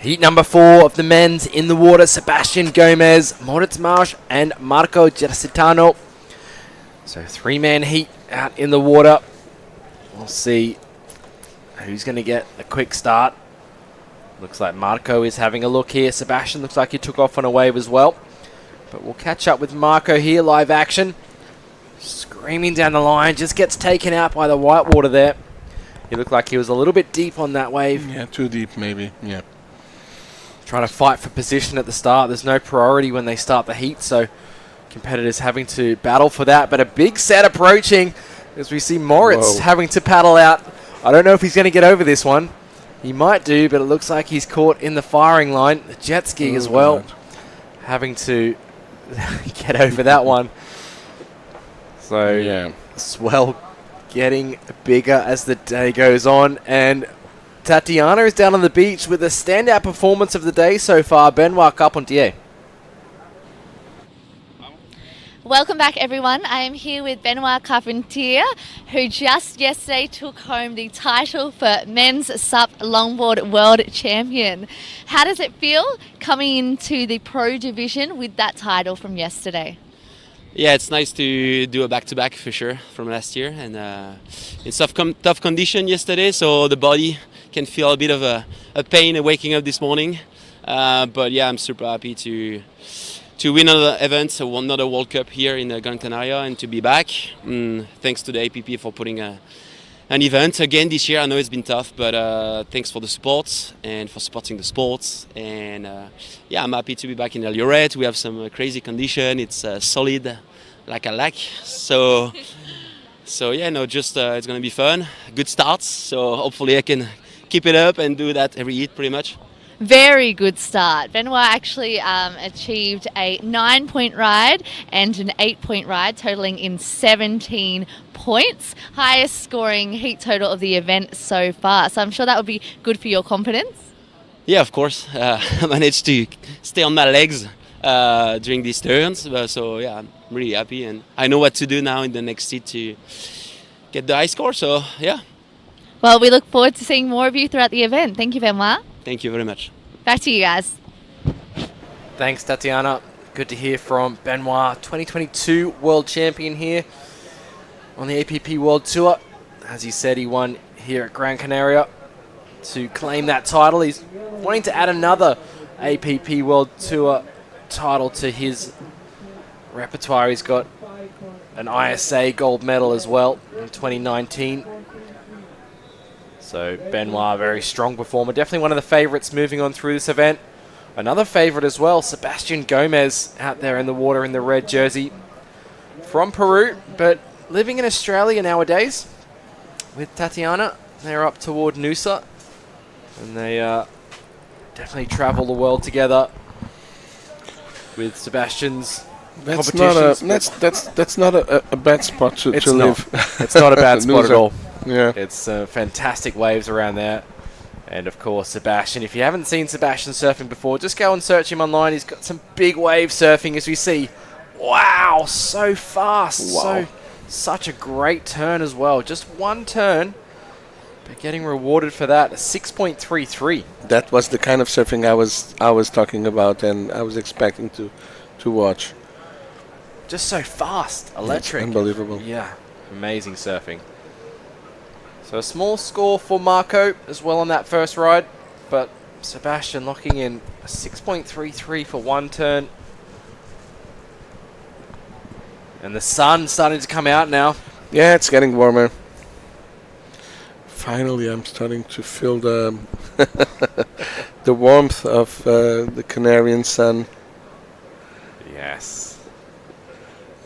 Heat number 4 of the men's in the water. Sebastian Gomez, Moritz Marsch and Marco Gersitano. So 3-man heat out in the water. We'll see who's going to get a quick start. Looks like Marco is having a look here. Sebastian looks like he took off on a wave as well. But we'll catch up with Marco here, live action. Screaming down the line, just gets taken out by the whitewater there. He looked like he was a little bit deep on that wave. Yeah, too deep maybe, yeah. Trying to fight for position at the start. There's no priority when they start the heat, so competitors having to battle for that. But a big set approaching as we see Moritz having to paddle out. I don't know if he's going to get over this one. He might do, but it looks like he's caught in the firing line. The jet ski as well, having to get over that one. So yeah, swell getting bigger as the day goes on, and Tatiana is down on the beach with a standout performance of the day so far. Benoit, cap on tier. Welcome back, everyone. I am here with Benoit Carpentier, who just yesterday took home the title for Men's SUP Longboard World Champion. How does it feel coming into the pro division with that title from yesterday? Yeah, it's nice to do a back-to-back for sure from last year, and it's tough condition yesterday, so the body can feel a bit of a pain waking up this morning. But yeah, I'm super happy to win another event, another World Cup here in Gran Canaria, and to be back. Thanks to the APP for putting an event again this year. I know it's been tough, but thanks for the support and for supporting the sports. And yeah, I'm happy to be back in El Lloret. We have some crazy condition. It's solid, like a lac. So yeah, no, just it's gonna be fun. Good starts. So hopefully I can keep it up and do that every heat, pretty much. Very good start. Benoit actually achieved a 9-point ride and an 8-point ride, totaling in 17 points. Highest scoring heat total of the event so far. So I'm sure that would be good for your confidence. Yeah, of course. I managed to stay on my legs during these turns. So yeah, I'm really happy. And I know what to do now in the next heat to get the high score. So yeah. Well, we look forward to seeing more of you throughout the event. Thank you, Benoit. Thank you very much. Back to you guys. Thanks, Tatiana. Good to hear from Benoit, 2022 world champion here on the APP World Tour. As he said, he won here at Gran Canaria to claim that title. He's wanting to add another APP World Tour title to his repertoire. He's got an ISA gold medal as well in 2019. So Benoit, a very strong performer. Definitely one of the favourites moving on through this event. Another favourite as well, Sebastian Gomez, out there in the water in the red jersey. From Peru, but living in Australia nowadays with Tatiana. They're up toward Noosa. And they definitely travel the world together with Sebastian's competitions. That's not a bad spot to live. It's not a bad spot at all. Yeah. It's fantastic waves around there. And of course, Sebastian. If you haven't seen Sebastian surfing before, just go and search him online. He's got some big wave surfing, as we see. Wow, so fast. Wow. Such a great turn as well. Just one turn, but getting rewarded for that. A 6.33. That was the kind of surfing I was talking about, and I was expecting to watch. Just so fast, electric. That's unbelievable. Yeah, amazing surfing. So a small score for Marco as well on that first ride, but Sebastian locking in a 6.33 for one turn. And the sun starting to come out now. Yeah, it's getting warmer. Finally, I'm starting to feel the the warmth of the Canarian sun. Yes.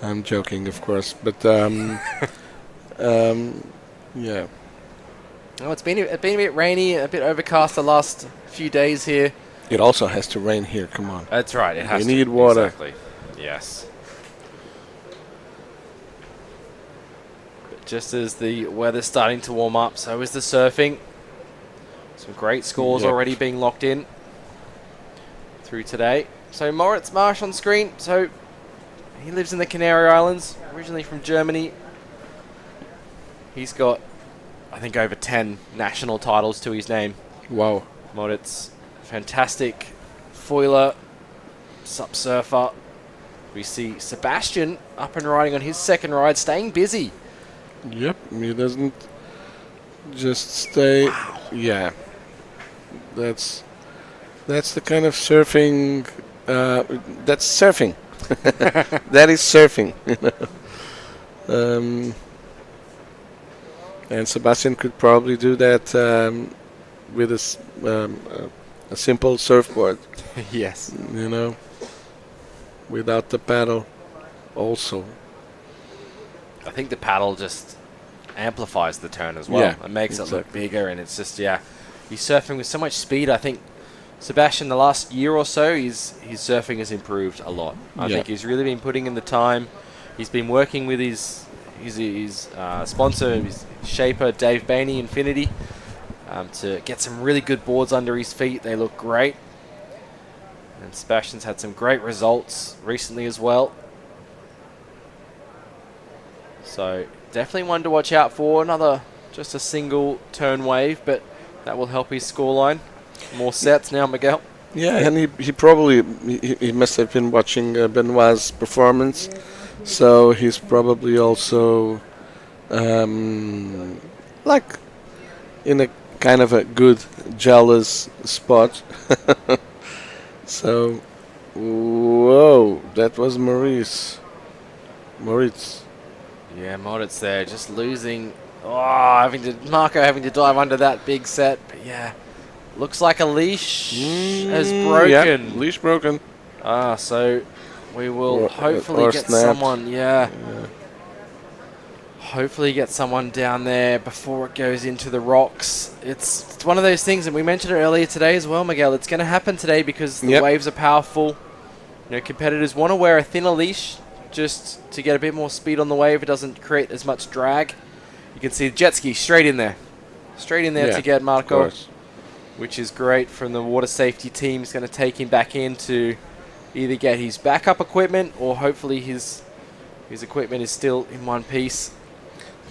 I'm joking, of course, but yeah. Oh, it's been a bit rainy, a bit overcast the last few days here. It also has to rain here. Come on. That's right. It has. You need water. Exactly. Yes. But just as the weather's starting to warm up, so is the surfing. Some great scores already being locked in through today. So Moritz Marsch on screen. So he lives in the Canary Islands, originally from Germany. He's got, I think, over 10 national titles to his name. Wow. Moritz, fantastic foiler, sup surfer. We see Sebastian up and riding on his second ride, staying busy. Yep, he doesn't just stay. Wow. Yeah. That's the kind of surfing. That's surfing. That is surfing. And Sebastian could probably do that with a simple surfboard. Yes. You know, without the paddle also. I think the paddle just amplifies the turn as well. Yeah, it makes it look bigger, and it's just, yeah. He's surfing with so much speed. I think Sebastian, the last year or so, his surfing has improved a lot. I think he's really been putting in the time. He's been working with his sponsor, his shaper, Dave Bainey, Infinity, to get some really good boards under his feet. They look great. And Sebastian's had some great results recently as well. So definitely one to watch out for. Another, just a single turn wave, but that will help his scoreline. More sets now, Miguel. Yeah, and he probably he must have been watching Benoit's performance, so he's probably also like in a kind of a good jealous spot. So, whoa, that was Moritz. Yeah, Moritz there, just losing. Oh, Marco having to dive under that big set. But yeah, looks like a leash has broken. Yeah, leash broken. So we will hopefully or get snapped. someone. Yeah. Hopefully get someone down there before it goes into the rocks. It's one of those things, and we mentioned it earlier today as well, Miguel. It's going to happen today because the waves are powerful. You know, competitors want to wear a thinner leash just to get a bit more speed on the wave. It doesn't create as much drag. You can see the jet ski straight in there. To get Marco, which is great from the water safety team. He's going to take him back in to either get his backup equipment or hopefully his equipment is still in one piece.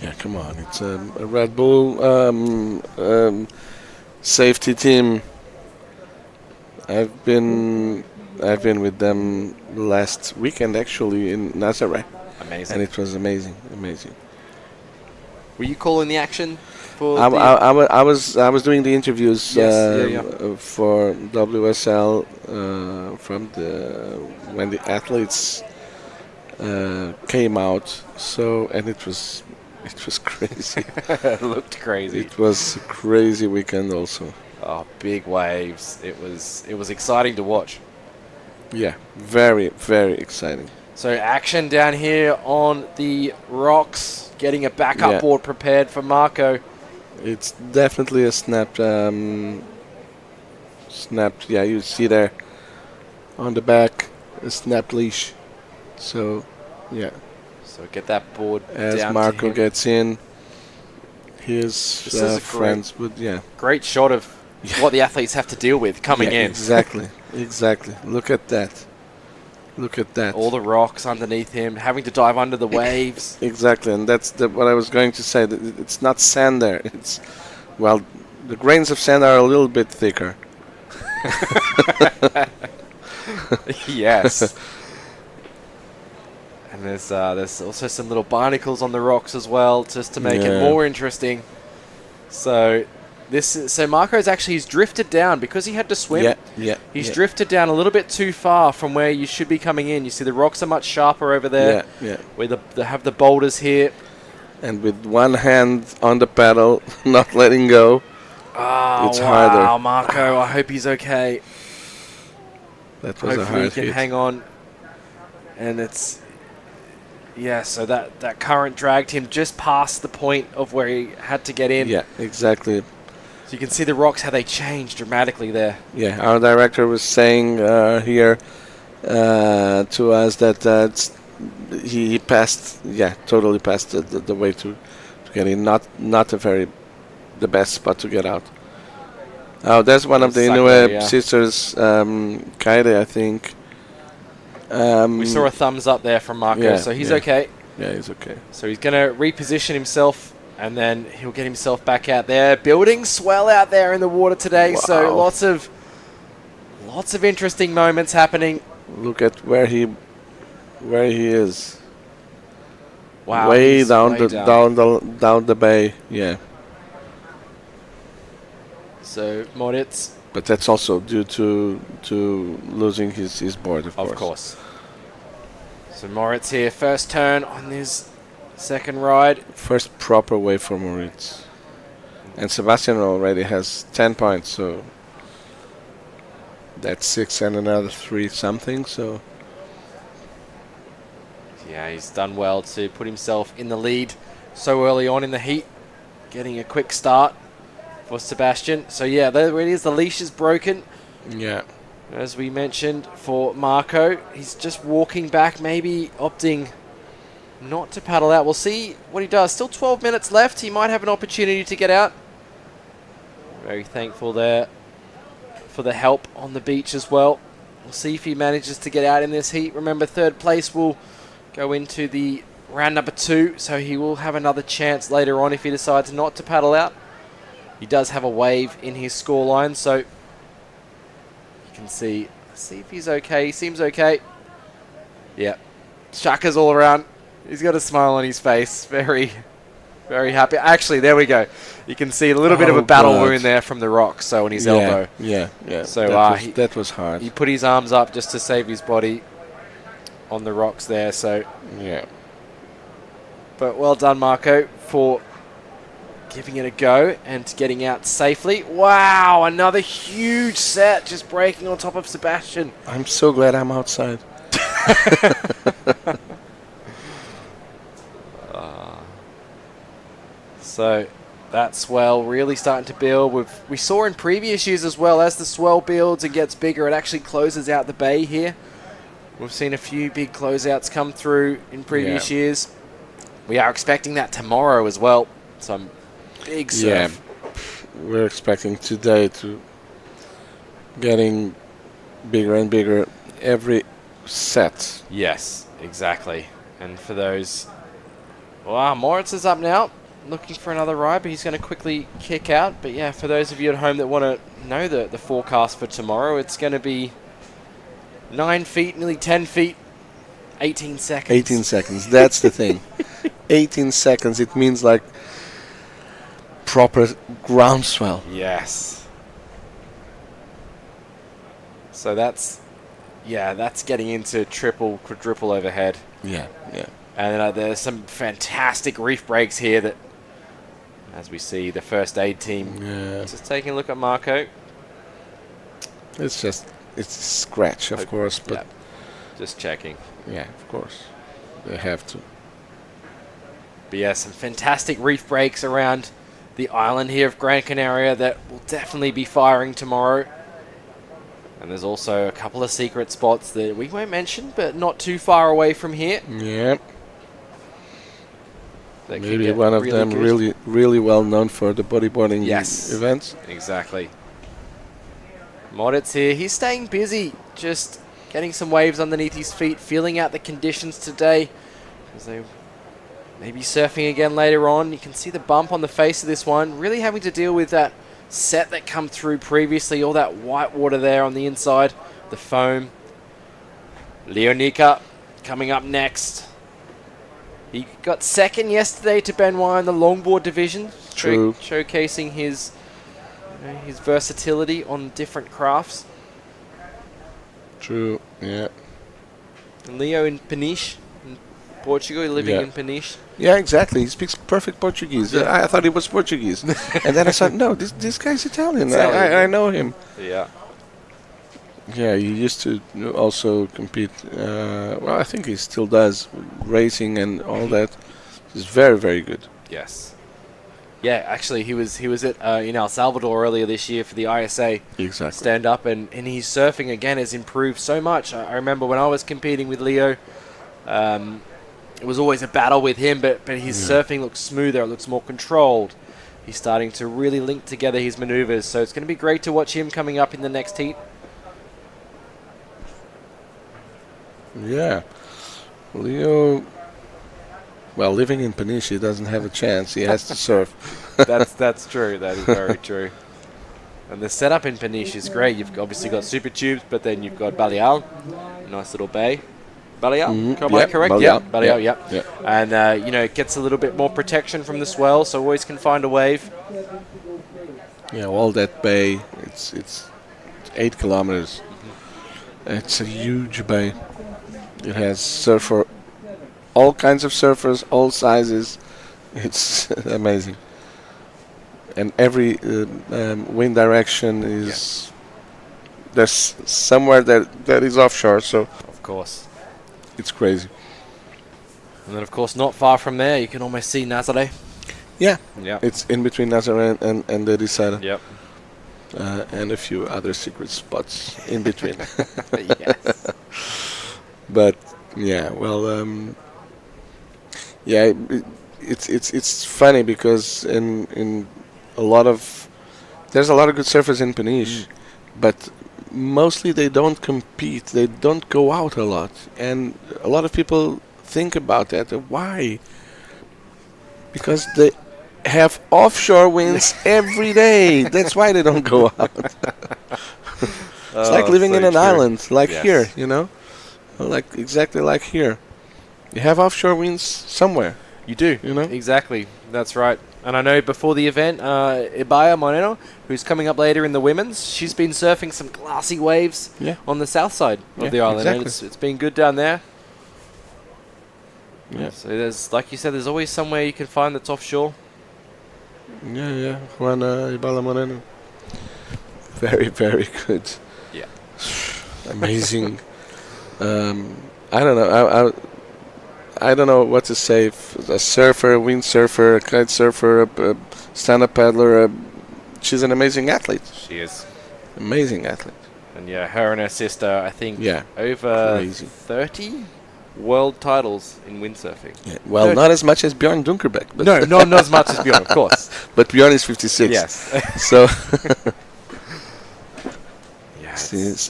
Yeah, come on. It's a Red Bull safety team. I've been with them last weekend actually in Nazaré. Amazing. And it was amazing. Were you calling the action for I was doing the interviews for WSL from when the athletes came out. So and it was crazy. It looked crazy. It was a crazy weekend also. Oh, big waves. It was exciting to watch. Yeah, very, very exciting. So action down here on the rocks, getting a backup board prepared for Marco. It's definitely a snapped, yeah, you see there on the back, a snapped leash. So, yeah. So get that board as down Marco to him. gets in, his friends would, Great shot of what the athletes have to deal with coming in. Exactly. Look at that. All the rocks underneath him, having to dive under the waves. Exactly, and that's what I was going to say. It's not sand there. It's, well, the grains of sand are a little bit thicker. Yes. And there's also some little barnacles on the rocks as well, just to make it more interesting. So Marco's he's drifted down because he had to swim. He's drifted down a little bit too far from where you should be coming in. You see the rocks are much sharper over there. Where they have the boulders here. And with one hand on the pedal, not letting go, it's harder. Wow, Marco! I hope he's okay. That was Hopefully a hard he can hit. hang on. And it's so that current dragged him just past the point of where he had to get in. Yeah, exactly. So you can see the rocks, how they changed dramatically there. Yeah, our director was saying here to us that he passed, totally passed the way to get in. Not the best spot to get out. Oh, there's one of the Inoue sisters, Kaede, I think. We saw a thumbs up there from Marco, so he's okay. Yeah, he's okay. So he's going to reposition himself, and then he'll get himself back out there. Building swell out there in the water today, so lots of interesting moments happening. Look at where he is. Wow, way down the bay. Yeah. So Moritz. But that's also due to losing his board, of course. So Moritz here, first turn on his second ride. First proper wave for Moritz. And Sebastian already has 10 points, so that's 6 and another 3 something, so... Yeah, he's done well to put himself in the lead so early on in the heat. Getting a quick start for Sebastian. So yeah, there it is. The leash is broken. Yeah. As we mentioned for Marco, he's just walking back, maybe opting not to paddle out. We'll see what he does. Still 12 minutes left. He might have an opportunity to get out. Very thankful there for the help on the beach as well. We'll see if he manages to get out in this heat. Remember, third place will go into the round number 2, so he will have another chance later on if he decides not to paddle out. He does have a wave in his scoreline, so you can see if he's okay. He seems okay. Yeah, shakas all around. He's got a smile on his face. Very, very happy. Actually, there we go. You can see a little bit of a battle wound there from the rock, so on his elbow. Yeah. So that was hard. He put his arms up just to save his body on the rocks there. So yeah. But well done, Marco, for giving it a go and getting out safely. Wow, another huge set just breaking on top of Sebastian. I'm so glad I'm outside. So that swell really starting to build. We saw in previous years as well, as the swell builds and gets bigger, it actually closes out the bay here. We've seen a few big closeouts come through in previous years. We are expecting that tomorrow as well. Some big surf. Yeah, we're expecting today to getting bigger and bigger every set. Yes, exactly. And for those... Wow, Moritz is up now, looking for another ride, but he's going to quickly kick out. But yeah, for those of you at home that want to know the forecast for tomorrow, it's going to be 9 feet, nearly 10 feet, 18 seconds. 18 seconds, that's the thing. 18 seconds, it means like proper groundswell. Yes. So that's getting into triple, quadruple overhead. Yeah. And there's some fantastic reef breaks here that, as we see, the first aid team just taking a look at Marco. It's a scratch, of course, but just checking. Yeah, of course, they have to. But yeah, some fantastic reef breaks around the island here of Gran Canaria that will definitely be firing tomorrow. And there's also a couple of secret spots that we won't mention, but not too far away from here. Yeah. Maybe one of them really well known for the bodyboarding events. Exactly. Moritz here, he's staying busy, just getting some waves underneath his feet, feeling out the conditions today. As they maybe surfing again later on. You can see the bump on the face of this one, really having to deal with that set that come through previously, all that white water there on the inside, the foam. Leonika coming up next. He got second yesterday to Benoit in the longboard division. True. Showcasing his versatility on different crafts. True, yeah. And Leo in Peniche, in Portugal, living in Peniche. Yeah, exactly. He speaks perfect Portuguese. Yeah. I thought he was Portuguese. And then I thought, no, this guy's Italian. I know him. Yeah. Yeah, he used to also compete. Well, I think he still does racing and all that. He's very, very good. Yes. Yeah, actually, he was at in El Salvador earlier this year for the ISA stand up, and his surfing again has improved so much. I remember when I was competing with Leo, it was always a battle with him, but his surfing looks smoother, it looks more controlled. He's starting to really link together his maneuvers, so it's going to be great to watch him coming up in the next heat. Yeah. Leo, well, living in Peniche, he doesn't have a chance. He has to surf. That's true. That is very true. And the setup in Peniche is great. You've obviously got super tubes, but then you've got Baleal, a nice little bay. Baleal, am I correct? Baleal. Baleal, yeah. And it gets a little bit more protection from the swell, so always can find a wave. Yeah, all that bay. It's 8 kilometers. It's a huge bay. It has all kinds of surfers, all sizes. It's amazing. And every wind direction is there's somewhere that is offshore. So of course, it's crazy. And then of course, not far from there, you can almost see Nazaré. Yeah. Yeah. It's in between Nazaré and the Risara. Yep. And a few other secret spots in between. Yes. But yeah, well, it's funny because in a lot of there's a lot of good surfers in Peniche, but mostly they don't compete. They don't go out a lot, and a lot of people think about that. Why? Because they have offshore winds every day. That's why they don't go out. It's like living in an island, like here, you know? Like exactly like here. You have offshore winds somewhere. You do, you know? Exactly, that's right. And I know before the event, Ibaya Moreno, who's coming up later in the women's, she's been surfing some glassy waves on the south side of the island. Exactly. And it's been good down there. Yeah. So there's, like you said, there's always somewhere you can find that's offshore. Yeah. Juana Ibala Moreno. Very, very good. Yeah. Amazing. I don't know. I don't know what to say. A surfer, a windsurfer, a kite surfer, a stand-up paddler. She's an amazing athlete. She is. Amazing athlete. And yeah, her and her sister, I think, Yeah, over crazy. 30 world titles in windsurfing. Yeah. Well, not as much as Bjorn Dunkerbeck. But No, not as much as Bjorn, of course. But Bjorn is 56. Yes. So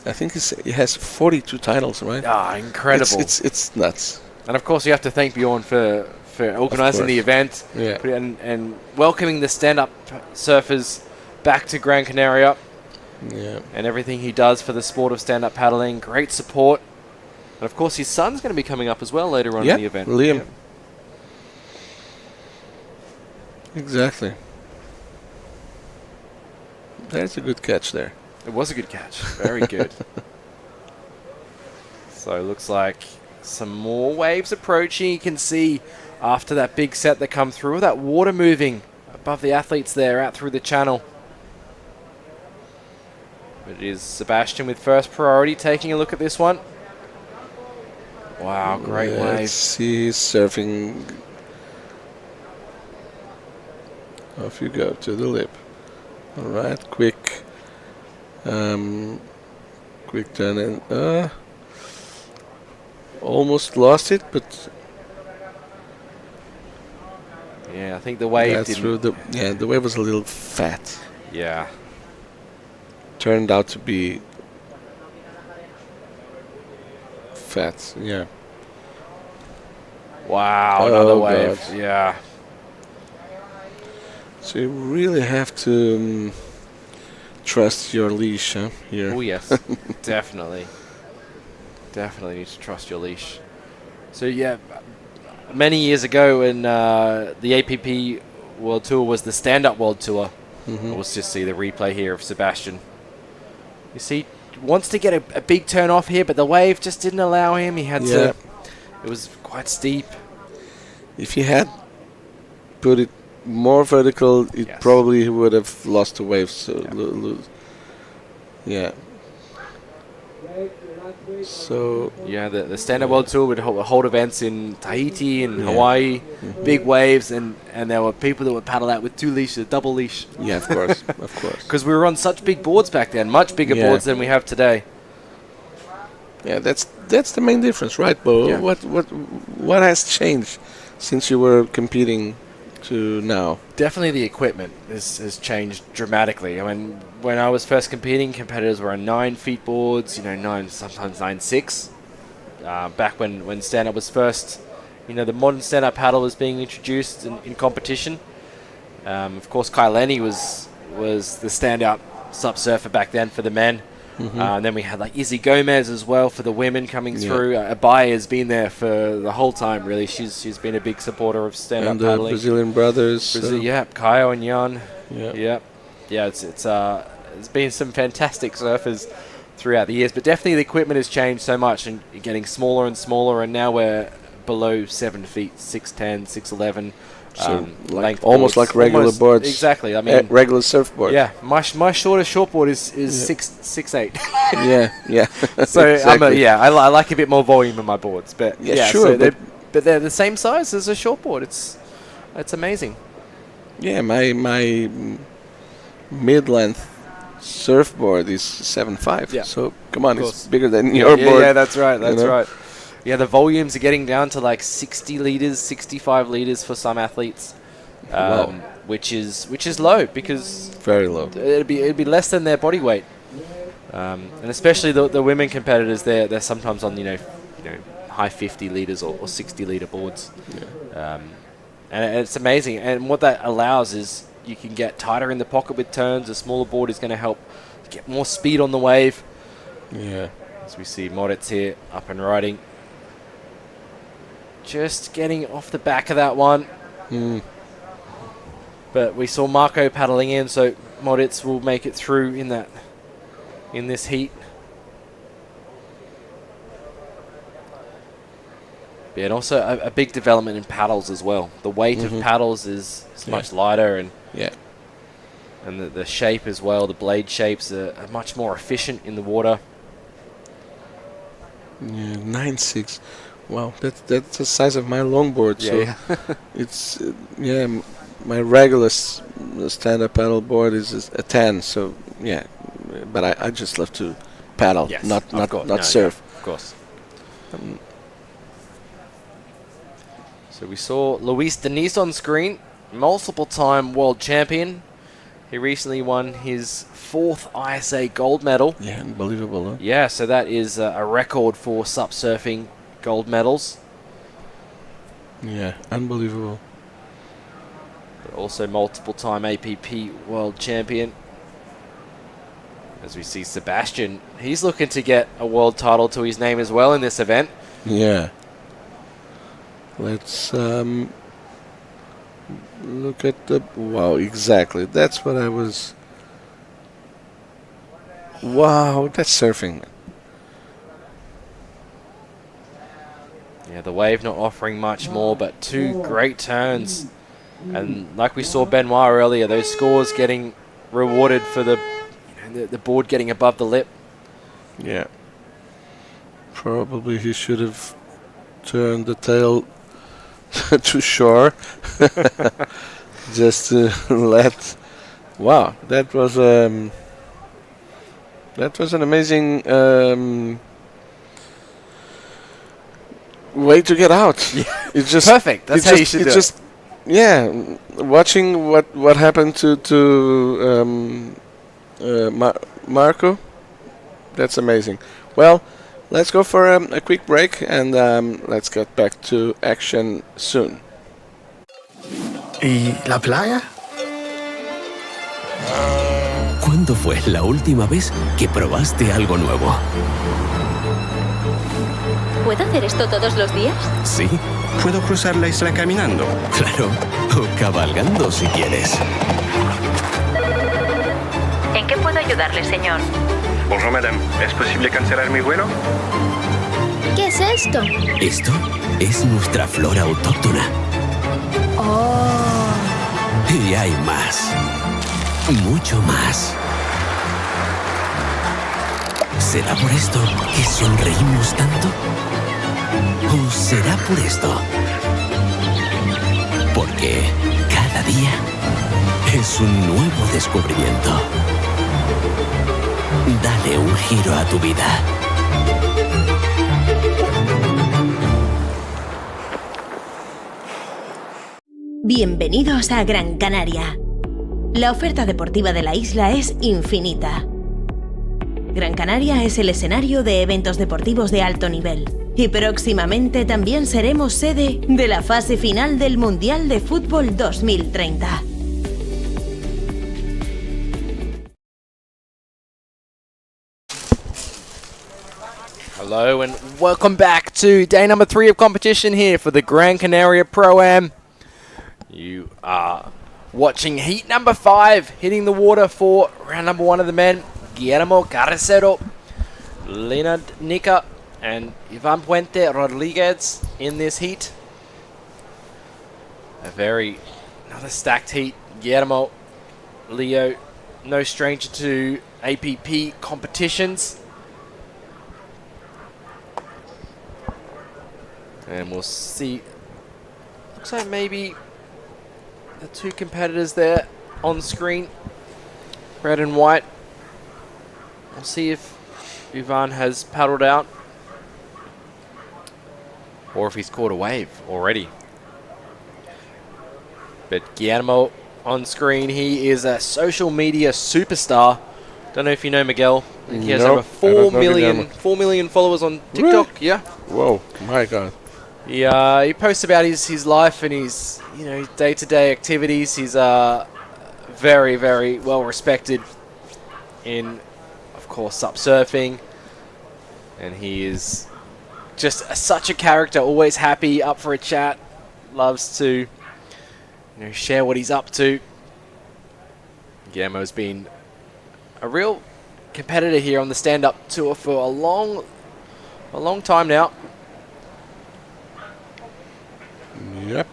I think he has 42 titles, right? Ah, incredible. It's nuts. And of course, you have to thank Bjorn for organising the event and welcoming the stand-up surfers back to Gran Canaria. Yeah. And everything he does for the sport of stand-up paddling. Great support. And of course, his son's going to be coming up as well later on in the event. Liam. Exactly. That's a good catch there. It was a good catch. Very good. So it looks like some more waves approaching. You can see after that big set that come through, that water moving above the athletes there out through the channel. It is Sebastian with first priority taking a look at this one. Wow, great wave. He's surfing. Off you go to the lip. All right, quick turn and almost lost it, but yeah, I think the wave didn't. The wave was a little fat. Yeah. Turned out to be fat. Yeah. Wow, another wave. God. Yeah. So you really have to trust your leash here. Oh, yes. Definitely. Definitely need to trust your leash. So, yeah, many years ago when the APP World Tour was the stand-up World Tour, let's just see the replay here of Sebastian. You see, wants to get a big turn off here, but the wave just didn't allow him. He had to... It was quite steep. If he had put it more vertical, it probably would have lost the wave. So, yeah. So yeah, the stand-up World Tour would hold events in Tahiti and Hawaii, big waves, and there were people that would paddle out with two leashes, double leash. Yeah, of course, of course. Because we were on such big boards back then, much bigger boards than we have today. Yeah, that's the main difference, right, Bo? Yeah. What has changed since you were competing to now? Definitely the equipment has changed dramatically. I mean, when I was first competing, competitors were on 9 feet boards, sometimes 9.6. Back when stand-up was first, the modern stand-up paddle was being introduced in competition. Of course, Kai Lenny was the standout SUP surfer back then for the men. And then we had like Izzy Gomez as well for the women coming through. Abaya has been there for the whole time, really. She's been a big supporter of stand-up and paddling. The Brazilian brothers. Kaio and Jan. Yeah. There's been some fantastic surfers throughout the years, but definitely the equipment has changed so much and getting smaller and smaller, and now we're below 7 feet, 6'10", 6'11". So length almost boards. like regular boards. Exactly. I mean, regular surfboard. Yeah, my shortest shortboard is 6'8". yeah. So exactly. I like a bit more volume in my boards, but sure. So but they're the same size as a shortboard. It's amazing. Yeah, my mid-length surfboard is 7.5. Yeah. So come on, it's bigger than your board. Yeah, that's right. That's right. Yeah, the volumes are getting down to like 60 liters, 65 liters for some athletes, which is low because very low. It'd be less than their body weight, and especially the women competitors. They're sometimes on high 50 litres or 60 litre boards. And it's amazing. And what that allows is you can get tighter in the pocket with turns. A smaller board is going to help get more speed on the wave. Yeah. As we see Moritz here up and riding. Just getting off the back of that one. But we saw Marco paddling in, so Moritz will make it through in this heat. Yeah, and also a big development in paddles as well. The weight of paddles is much lighter, and the shape as well. The blade shapes are much more efficient in the water. Yeah, 9.6. Wow, that's the size of my longboard. Yeah, so it's my regular stand-up paddle board is a 10. So yeah, but I just love to paddle, not surf. Yeah, of course. So we saw Luis Denise on screen, multiple-time world champion. He recently won his 4th ISA gold medal. Yeah, unbelievable, huh? Yeah, so that is a record for SUP surfing gold medals. Yeah, unbelievable. But also multiple-time APP world champion. As we see Sebastian, he's looking to get a world title to his name as well in this event. Yeah. Let's look at the... Wow, exactly. That's what I was... Wow, that's surfing. Yeah, the wave not offering much more, but 2 great turns. And like we saw Benoit earlier, those scores getting rewarded for the board getting above the lip. Yeah. Probably he should have turned the tail to shore. Just to let... Wow, that was an amazing way to get out. Yeah. It's just perfect. That's how you should do it. Yeah, watching what happened to Marco, that's amazing. Well, let's go for a quick break and let's get back to action soon. ¿Y la playa? ¿Cuándo fue la última vez que probaste algo nuevo? ¿Puedo hacer esto todos los días? Sí. ¿Puedo cruzar la isla caminando? Claro, o cabalgando si quieres. ¿En qué puedo ayudarle, señor? Bonjour madame, ¿es posible cancelar mi vuelo? ¿Qué es esto? Esto es nuestra flora autóctona. Oh. Y hay más. Mucho más. ¿Será por esto que sonreímos tanto? ¿O será por esto? Porque cada día es un nuevo descubrimiento. Dale un giro a tu vida. Bienvenidos a Gran Canaria. La oferta deportiva de la isla es infinita. Gran Canaria es el escenario de eventos deportivos de alto nivel. Y próximamente también seremos sede de la fase final del Mundial de Fútbol 2030. Hello and welcome back to day number 3 of competition here for the Gran Canaria Pro-Am. You are watching heat number 5, hitting the water for round number 1 of the men. Guillermo Carricero, Leonard Nica, and Ivan Puente Rodriguez in this heat. Another stacked heat. Guillermo, Leo, no stranger to APP competitions. And we'll see. Looks like maybe the 2 competitors there on screen, red and white. We'll see if Ivan has paddled out or if he's caught a wave already. But Guillermo on screen, he is a social media superstar Don't know if you know Miguel. He has No, over I 4 don't know million, Guillermo. 4 million followers on TikTok. Yeah. Whoa, my God. He posts about his life and his day-to-day activities. He's very, very well respected in, of course, SUP surfing, and he is just such a character. Always happy, up for a chat, loves to share what he's up to. Guillermo's been a real competitor here on the stand-up tour for a long time now. Yep.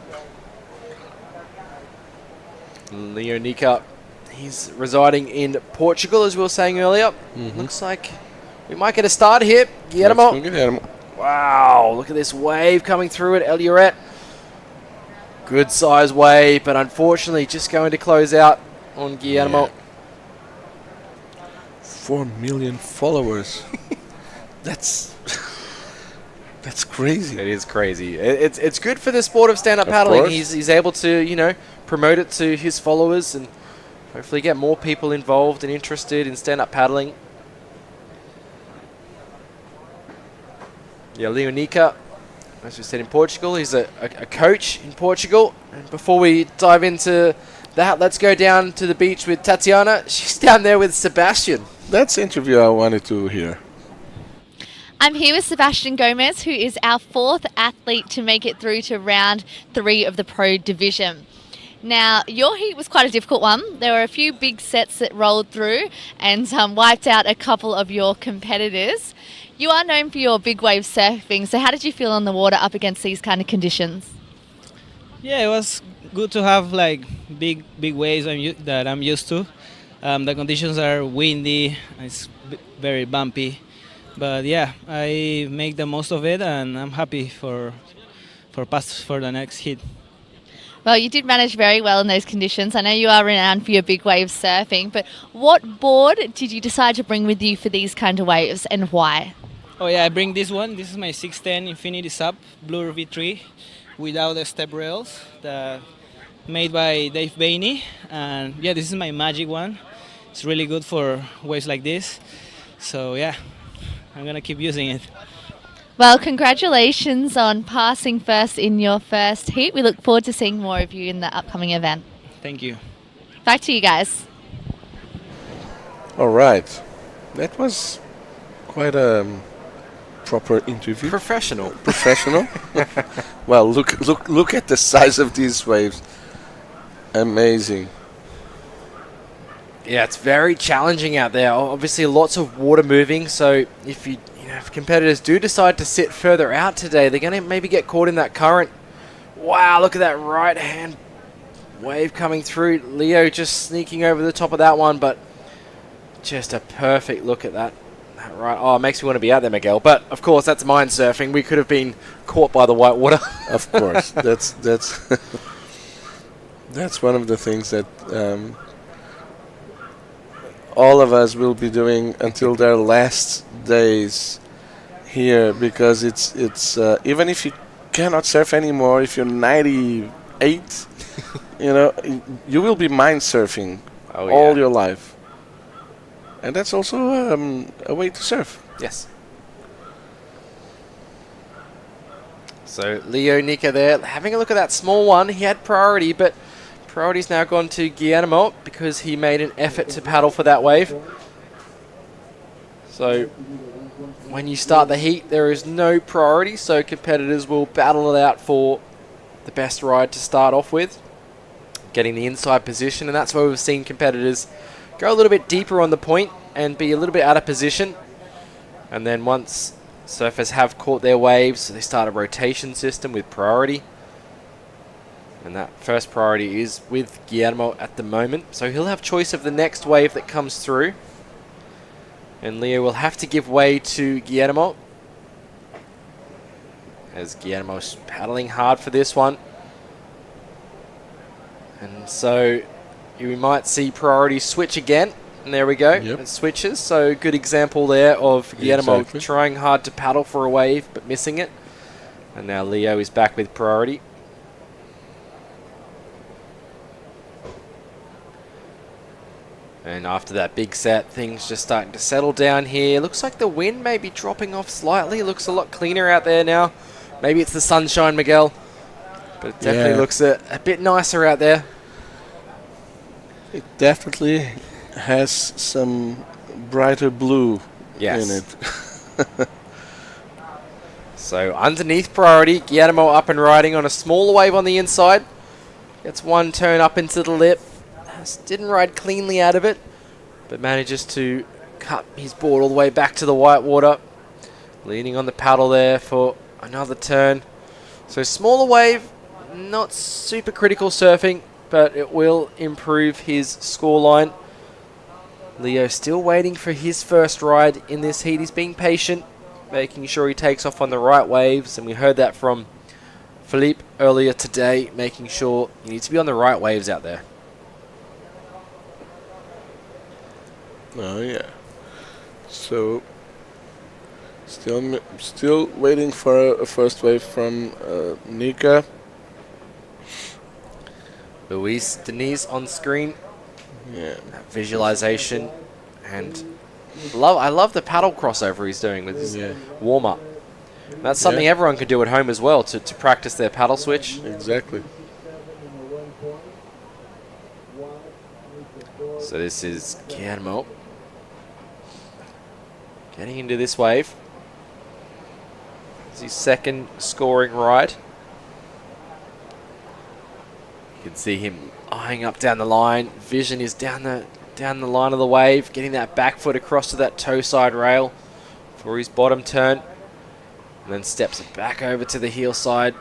Leo Nika, he's residing in Portugal, as we were saying earlier. Looks like we might get a start here. Guillermo. Let's go Guillermo. Wow, look at this wave coming through at El Lloret. Good size wave, but unfortunately just going to close out on Guillermo. Yeah. 4 million followers. That's crazy. It is crazy. It's good for the sport of stand-up Of paddling. course. He's able to, promote it to his followers and hopefully get more people involved and interested in stand-up paddling. Yeah, Leo Nika, as we said, in Portugal. He's a coach in Portugal. And before we dive into that, let's go down to the beach with Tatiana. She's down there with Sebastian. That's the interview I wanted to hear. I'm here with Sebastian Gomez, who is our 4th athlete to make it through to round 3 of the Pro Division. Now, your heat was quite a difficult one. There were a few big sets that rolled through and wiped out a couple of your competitors. You are known for your big wave surfing, so how did you feel on the water up against these kind of conditions? Yeah, it was good to have like big waves that I'm used to. The conditions are windy, it's very bumpy, but yeah, I make the most of it and I'm happy for the next hit. Well, you did manage very well in those conditions. I know you are renowned for your big wave surfing, but what board did you decide to bring with you for these kind of waves and why? Oh yeah, I bring this one. This is my 610 Infinity SUP Blue V3 without the step rails, made by Dave Bainey. And yeah, this is my magic one. It's really good for waves like this. So yeah, I'm gonna keep using it. Well, congratulations on passing first in your first heat. We look forward to seeing more of you in the upcoming event. Thank you. Back to you guys. All right. That was quite a proper interview. Professional. Well, look at the size of these waves. Amazing. Yeah, it's very challenging out there. Obviously, lots of water moving, so if if competitors do decide to sit further out today, they're going to maybe get caught in that current. Wow, look at that right-hand wave coming through. Leo just sneaking over the top of that one, but just a perfect look at that. Right. Oh, it makes me want to be out there, Miguel. But, of course, that's mind surfing. We could have been caught by the white water. Of course. That's that's one of the things that all of us will be doing until their last days here, because it's even if you cannot surf anymore, if you're 98, you will be mind surfing all your life, and that's also a way to surf. Yes. So Leo Nika there, having a look at that small one. He had priority, but priority's now gone to Guillermo because he made an effort to paddle for that wave. So when you start the heat, there is no priority, so competitors will battle it out for the best ride to start off with, getting the inside position, and that's where we've seen competitors go a little bit deeper on the point and be a little bit out of position. And then once surfers have caught their waves, they start a rotation system with priority. And that first priority is with Guillermo at the moment. So he'll have choice of the next wave that comes through. And Leo will have to give way to Guillermo, as Guillermo's paddling hard for this one. And so we might see priority switch again. And there we go. Yep. It switches. So good example there of Guillermo trying hard to paddle for a wave but missing it. And now Leo is back with priority. And after that big set, things just starting to settle down here. Looks like the wind may be dropping off slightly. Looks a lot cleaner out there now. Maybe it's the sunshine, Miguel. But it definitely looks a bit nicer out there. It definitely has some brighter blue in it. So underneath priority, Guillermo up and riding on a smaller wave on the inside. Gets one turn up into the lip. Didn't ride cleanly out of it, but manages to cut his board all the way back to the white water. Leaning on the paddle there for another turn. So smaller wave, not super critical surfing, but it will improve his scoreline. Leo still waiting for his first ride in this heat. He's being patient, making sure he takes off on the right waves, and we heard that from Philippe earlier today, making sure you need to be on the right waves out there. Oh yeah. So still waiting for a first wave from Nika. Luis Deniz on screen. Yeah. That visualization, and I love the paddle crossover he's doing with his warm up. That's something everyone could do at home as well to practice their paddle switch. Exactly. So this is Guillermo getting into this wave. It's his second scoring ride. You can see him eyeing up down the line. Vision is down the line of the wave, getting that back foot across to that toe side rail for his bottom turn. And then steps it back over to the heel side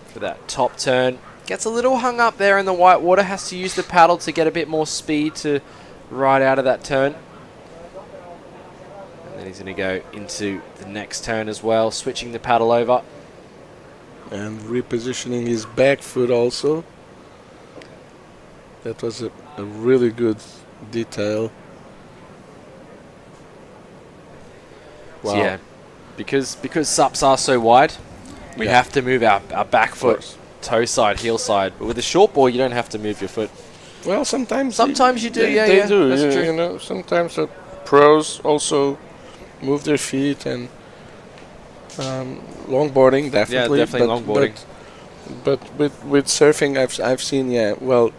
for that top turn. Gets a little hung up there in the white water, has to use the paddle to get a bit more speed to ride out of that turn. And then he's going to go into the next turn as well, switching the paddle over. And repositioning his back foot also. That was a really good detail. Wow. So yeah, because SUPs are so wide, we have to move our back foot, toe side, heel side. But with a short board, you don't have to move your foot. Well, sometimes you do. They do. That's true. You know, sometimes the pros also move their feet, and longboarding definitely. Yeah, definitely longboarding. But with surfing, I've seen well,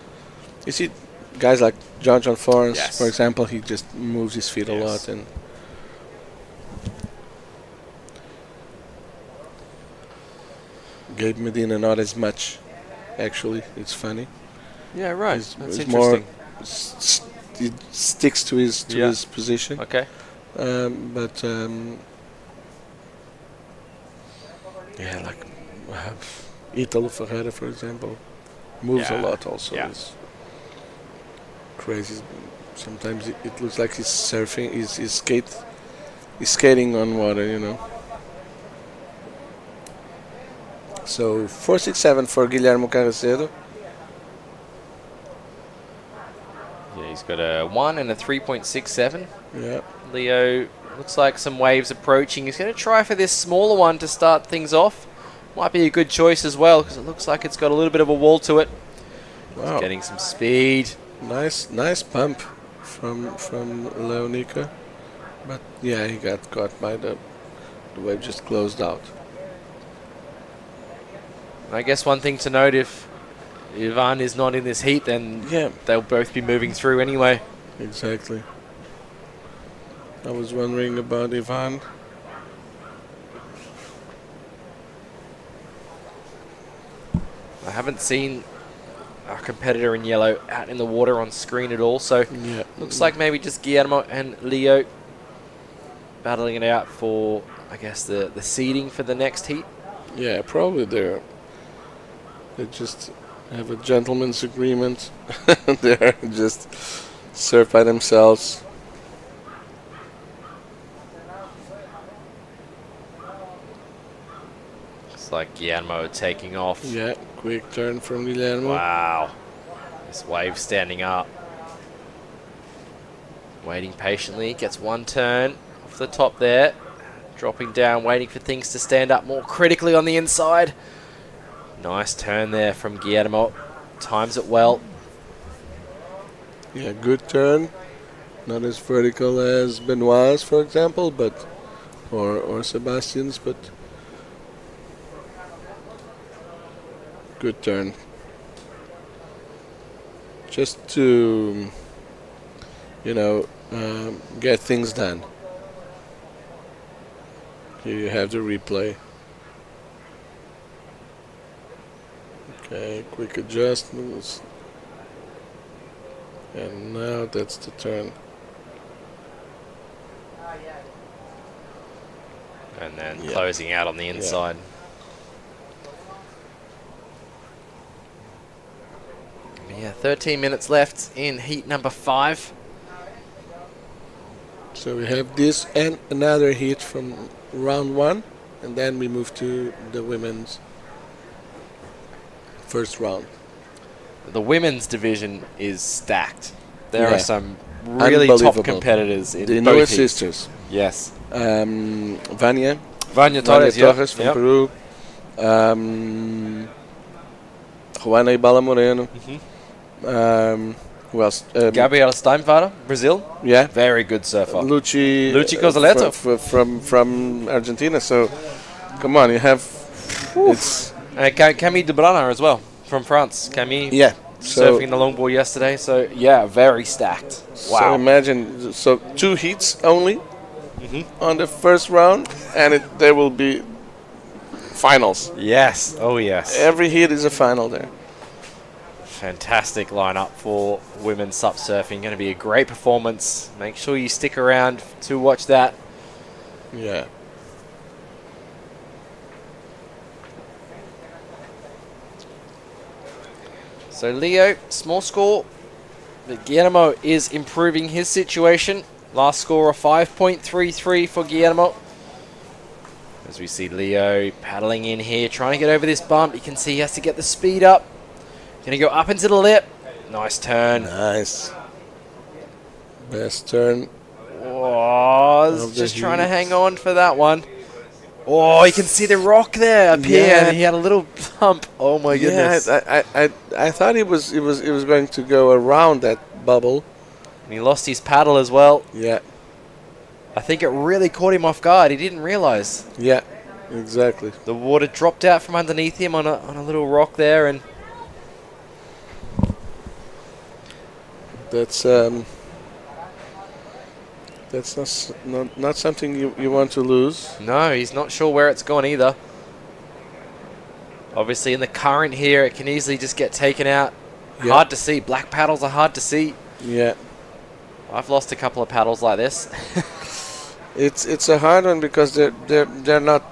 you see guys like John Florence, for example, he just moves his feet a lot, and Gabe Medina not as much. Actually, it's funny. Yeah, right. He's That's more interesting. he sticks to his position. Okay. But like Italo Ferreira, for example, moves a lot also. It's crazy. Sometimes it looks like he's surfing. He's skating on water, you know. So 4.67 for Guillermo Carrecedo. Yeah, he's got a 1 and a 3.67. Yeah. Leo looks like some waves approaching. He's going to try for this smaller one to start things off. Might be a good choice as well, because it looks like it's got a little bit of a wall to it. Wow. He's getting some speed. Nice pump from Leonica. But yeah, he got caught by the wave just closed out. I guess one thing to note, if Ivan is not in this heat, then they'll both be moving through anyway. Exactly. I was wondering about Ivan. I haven't seen our competitor in yellow out in the water on screen at all, so looks like maybe just Guillermo and Leo battling it out for, I guess, the seeding for the next heat. Yeah, probably they just have a gentleman's agreement. They're just surf by themselves. Looks like Guillermo taking off. Yeah, quick turn from Guillermo. Wow. This wave standing up. Waiting patiently. Gets one turn off the top there. Dropping down, waiting for things to stand up more critically on the inside. Nice turn there from Guillermo. Times it well. Yeah, good turn. Not as vertical as Benoit's, for example, but or Sebastian's, but good turn. Just to, get things done. Here you have the replay. Okay, quick adjustments. And now that's the turn. And then closing out on the inside. Yeah, 13 minutes left in heat number 5. So we have this and another heat from round 1, and then we move to the women's first round. The women's division is stacked. There are some really top competitors in the both newest heats. sisters. Yes. Vanya Torres, from Peru. Juana Ibala Moreno. Who else? Gabriela Steinvater, Brazil. Yeah. Very good surfer. Luchi Gonzaleto. From Argentina. So, come on, you have... It's Camille de Brana as well, from France. Camille surfing the longboard yesterday. So, yeah, very stacked. Wow. So imagine, 2 heats only on the first round, and there will be finals. Yes. Oh, yes. Every heat is a final there. Fantastic lineup for women's SUP surfing. Going to be a great performance. Make sure you stick around to watch that. Yeah. So Leo, small score, but Guillermo is improving his situation. Last score of 5.33 for Guillermo. As we see Leo paddling in here, trying to get over this bump. You can see he has to get the speed up. Going to go up into the lip. Nice turn. Nice. Best turn. Oh, just trying to hang on for that one. Oh, you can see the rock there appear, and he had a little bump. Oh my goodness! Yeah, I thought he was going to go around that bubble. And he lost his paddle as well. Yeah. I think it really caught him off guard. He didn't realize. Yeah, exactly. The water dropped out from underneath him on a little rock there, and that's not something you want to lose. No, he's not sure where it's gone either. Obviously, in the current here, it can easily just get taken out. Yep. Hard to see. Black paddles are hard to see. Yeah. I've lost a couple of paddles like this. It's a hard one because they're not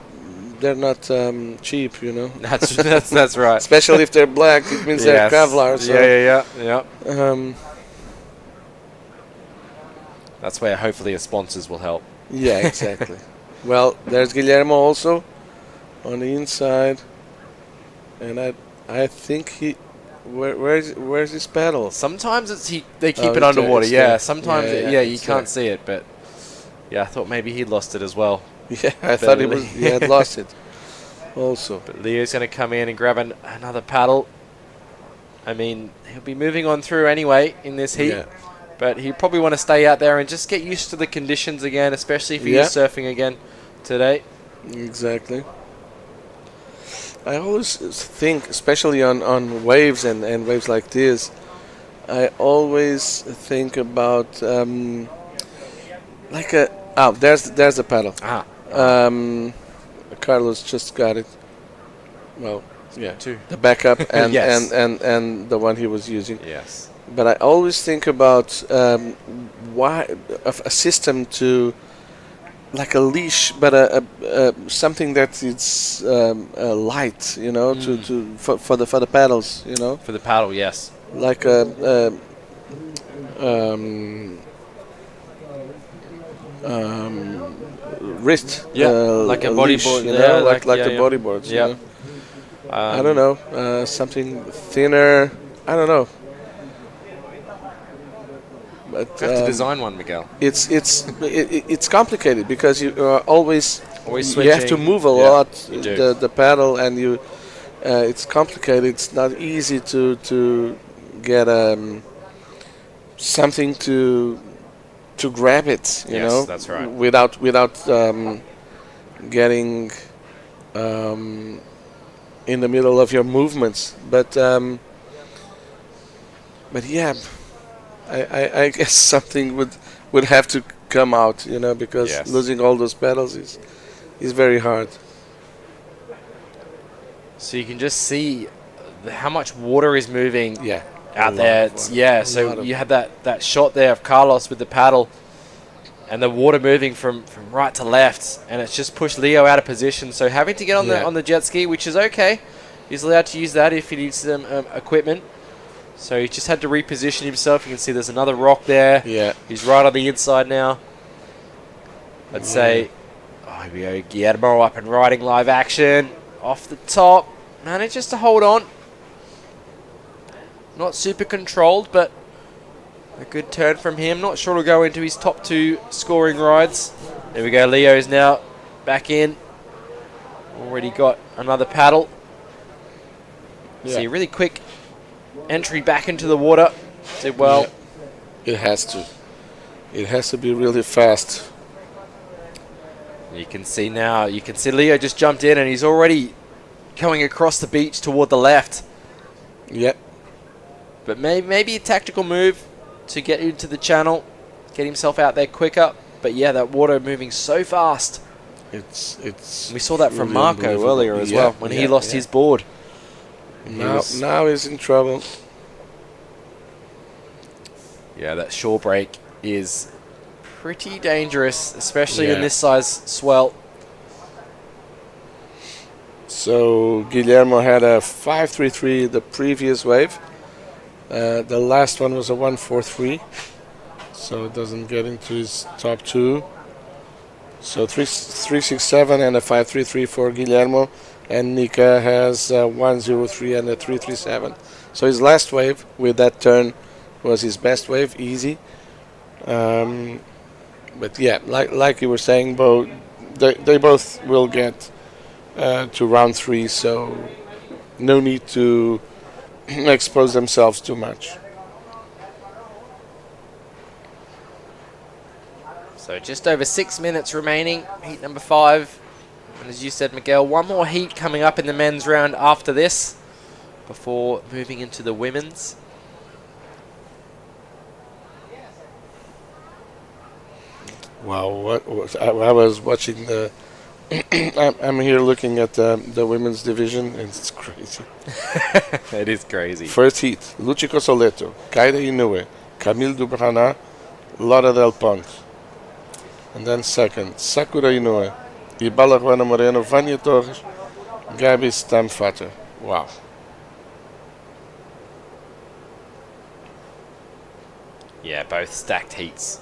cheap, you know. That's right. Especially if they're black, it means they're Kevlar. So yeah. That's where hopefully your sponsors will help. Yeah, exactly. Well, there's Guillermo also on the inside, and I think he. Where's his paddle? Sometimes they keep it underwater. Yeah, sometimes you can't there. see it, but yeah, I thought maybe he lost it as well. Yeah, I thought he had lost it also. But Leo's going to come in and grab another paddle. I mean, he'll be moving on through anyway in this heat. Yeah. But he probably want to stay out there and just get used to the conditions again, especially if he's surfing again today. Exactly. I always think, especially on waves and waves like this, I always think about there's the paddle. Carlos just got it. Well, yeah, the backup and Yes. and the one he was using. Yes. But I always think about why a system to like a leash, but something that it's light, you know, for the paddles, you know. For the paddle, yes. Like a wrist, like a leash, bodyboard, you know, like the yeah. bodyboards. Yeah. You know? I don't know, something thinner. I don't know. But You have to design one, Miguel. It's complicated because you are always switching. you have to move a lot you do. the paddle, and you it's complicated. It's not easy to get something to grab it, you Yes, know, that's right. without getting in the middle of your movements. But yeah, I guess something would have to come out, you know, because Yes. losing all those pedals is very hard. So you can just see how much water is moving Yeah, out lot there. of water. Yeah, A so lot of you had that shot there of Carlos with the paddle and the water moving from right to left, and it's just pushed Leo out of position. So having to get on the jet ski, which is okay. He's allowed to use that if he needs some equipment. So he just had to reposition himself. You can see there's another rock there. Yeah. He's right on the inside now. Let's say, oh, here we go, Guillermo up and riding live action. Off the top. Manages to hold on. Not super controlled, but a good turn from him. Not sure he'll go into his top 2 scoring rides. There we go, Leo's now back in. Already got another paddle. Yeah. See, a really quick entry back into the water. Did well. Yeah. It has to. It has to be really fast. You can see now, you can see Leo just jumped in and he's already going across the beach toward the left. Yep. But maybe a tactical move to get into the channel, get himself out there quicker. But yeah, that water moving so fast. It's. We saw that from really Marco unbelievable. earlier as Yeah, well when he lost his board. Now he's in trouble. Yeah, that shore break is pretty dangerous, especially in Yeah. this size swell. So Guillermo had a 5.33 the previous wave. The last one was a 1.43, so it doesn't get into his top 2. So 3.67 and a 5.33 for Guillermo, and Nika has a 1.03 and a 3.37. So his last wave with that turn was his best wave, easy. But yeah, like you were saying, Bo, they both will get to round 3, so no need to expose themselves too much. So just over 6 minutes remaining, heat number 5. And as you said, Miguel, one more heat coming up in the men's round after this, before moving into the women's. Wow, I was watching the... I'm here looking at the women's division, and it's crazy. It is crazy. First heat, Luchico Soleto, Kaide Inoue, Camille Dubrana, Laura Del Ponte. And then second, Sakura Inoue, Ibala Juana Moreno, Vania Torres, Gabi Stamfater. Wow. Yeah, both stacked heats.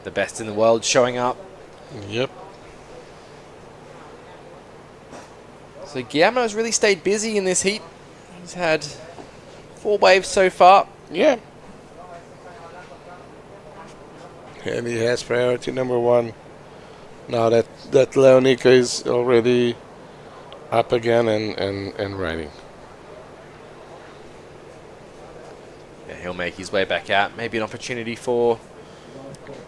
The best in the world showing up. Yep. So Guillermo's really stayed busy in this heat. He's had 4 waves so far. Yeah. And he has priority number 1. Now that Leonica is already up again and riding. Yeah, he'll make his way back out. Maybe an opportunity for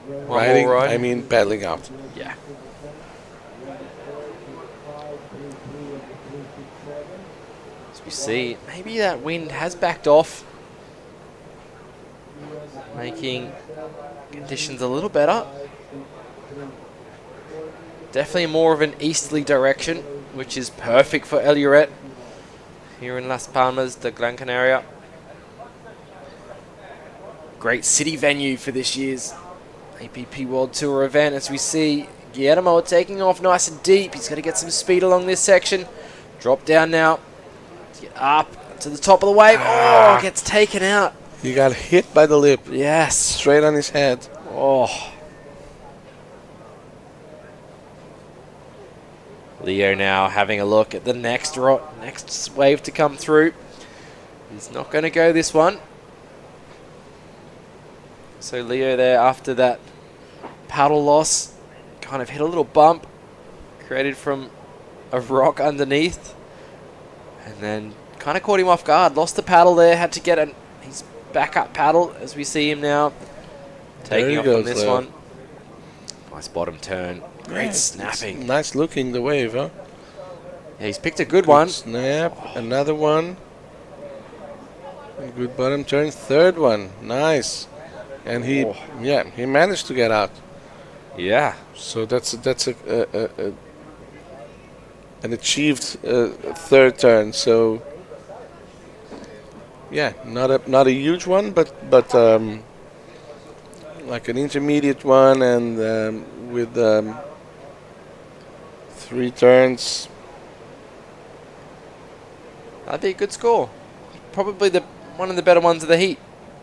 one Riding, more ride. I mean paddling out. Yeah. As we see, maybe that wind has backed off, making conditions a little better. Definitely more of an easterly direction, which is perfect for El Lloret here in Las Palmas de Gran Canaria. Great city venue for this year's APP World Tour event. As we see Guillermo taking off nice and deep. He's got to get some speed along this section. Drop down now. Get up to the top of the wave. Oh, gets taken out. He got hit by the lip. Yes. Straight on his head. Oh. Leo now having a look at the next wave to come through. He's not going to go this one. So Leo there, after that paddle loss, kind of hit a little bump created from a rock underneath, and then kind of caught him off guard. Lost the paddle there, had to get his backup paddle as we see him now taking off on this one. Nice bottom turn. Great snapping. Nice looking, the wave, huh? Yeah, he's picked a good one. Snap, another one. Good bottom turn, third one. Nice. And he managed to get out. Yeah. So that's an achieved third turn. So yeah, not a huge one, but like an intermediate one, and with 3 turns. That'd be a good score. Probably one of the better ones of the heat,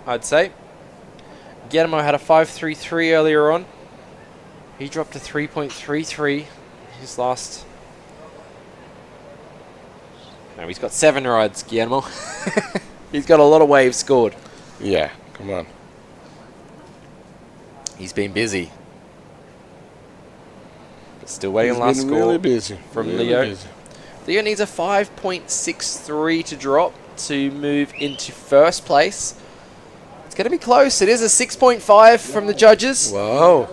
I'd say. Guillermo had a 5.33 earlier on. He dropped to 3.33 his last. No, he's got 7 rides, Guillermo. He's got a lot of waves scored. Yeah, come on. He's been busy. But still waiting He's last been score really busy. from Really Leo. busy. Leo needs a 5.63 to drop to move into first place. It's going to be close. It is a 6.5 from the judges. Wow.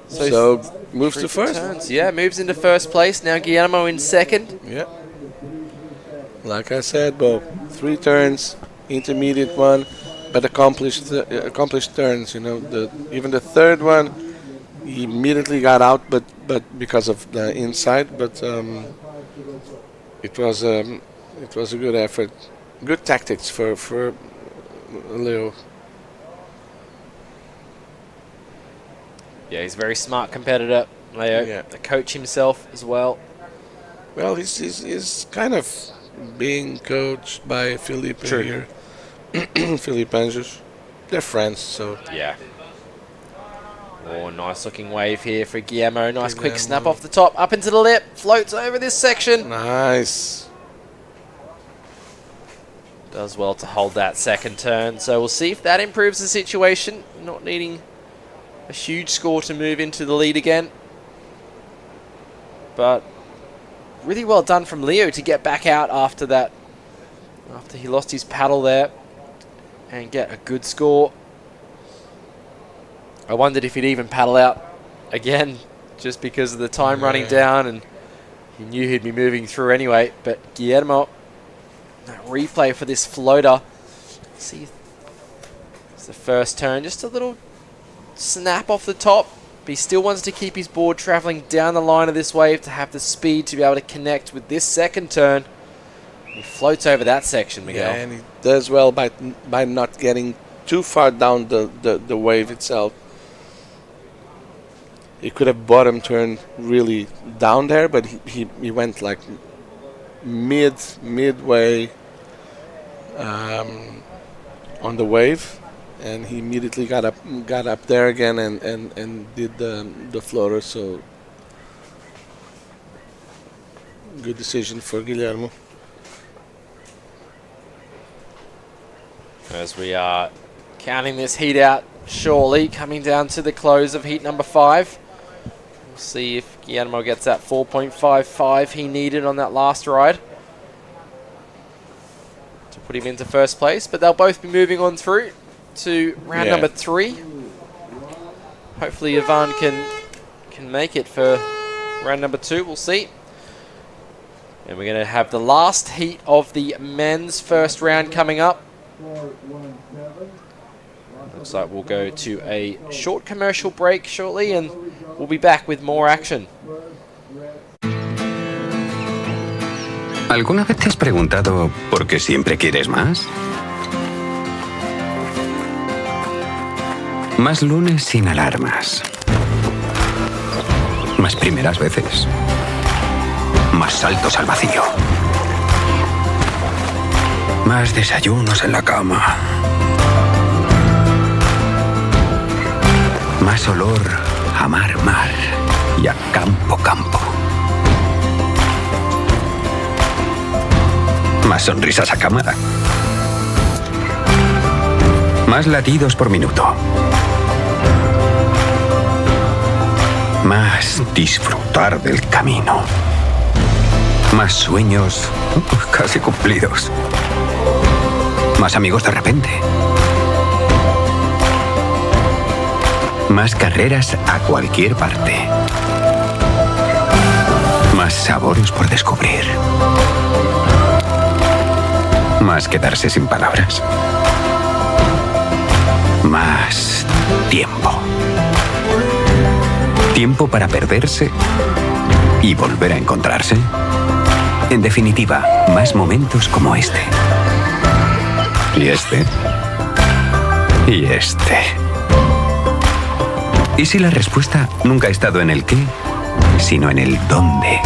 So moves to first. Turns. Yeah, moves into first place. Now Guillermo in second. Yeah. Like I said, Bob, 3 turns, intermediate one, but accomplished turns. You know, even the third one, he immediately got out, but because of the inside. But it was a good effort, good tactics for Leo. Yeah, he's a very smart competitor, Leo. Yeah. The coach himself as well. Well, he's kind of being coached by Felipe here. Felipe Anjos. They're friends, so. Yeah. Oh, nice looking wave here for Guillermo. Nice quick snap off the top, up into the lip, floats over this section. Nice. Does well to hold that second turn. So we'll see if that improves the situation. Not needing a huge score to move into the lead again. But really well done from Leo to get back out after that. After he lost his paddle there. And get a good score. I wondered if he'd even paddle out again. Just because of the time running down. And he knew he'd be moving through anyway. But Guillermo, that replay for this floater. See, it's the first turn. Just a little snap off the top. But he still wants to keep his board traveling down the line of this wave to have the speed to be able to connect with this second turn. He floats over that section, Miguel. Yeah, and he does well by not getting too far down the wave itself. He could have bottom turned really down there, but he went like midway on the wave, and he immediately got up there again and did the floater. So good decision for Guillermo. As we are counting this heat out shortly, coming down to the close of heat number 5. We'll see if Guillermo gets that 4.55 he needed on that last ride to put him into first place. But they'll both be moving on through to round number 3. Hopefully Ivan can make it for round number 2. We'll see. And we're going to have the last heat of the men's first round coming up. Looks like we'll go to a short commercial break shortly and we'll be back with more action. ¿Alguna vez te has preguntado por qué siempre quieres más? Más lunes sin alarmas. Más primeras veces. Más saltos al vacío. Más desayunos en la cama. Más olor a mar y a campo. Más sonrisas a cámara. Más latidos por minuto. Más disfrutar del camino. Más sueños casi cumplidos. Más amigos de repente. Más carreras a cualquier parte. Más sabores por descubrir. Más quedarse sin palabras. Más tiempo. Tiempo para perderse y volver a encontrarse. En definitiva, más momentos como este. Y este. Y este. ¿Y si la respuesta nunca ha estado en el qué, sino en el dónde?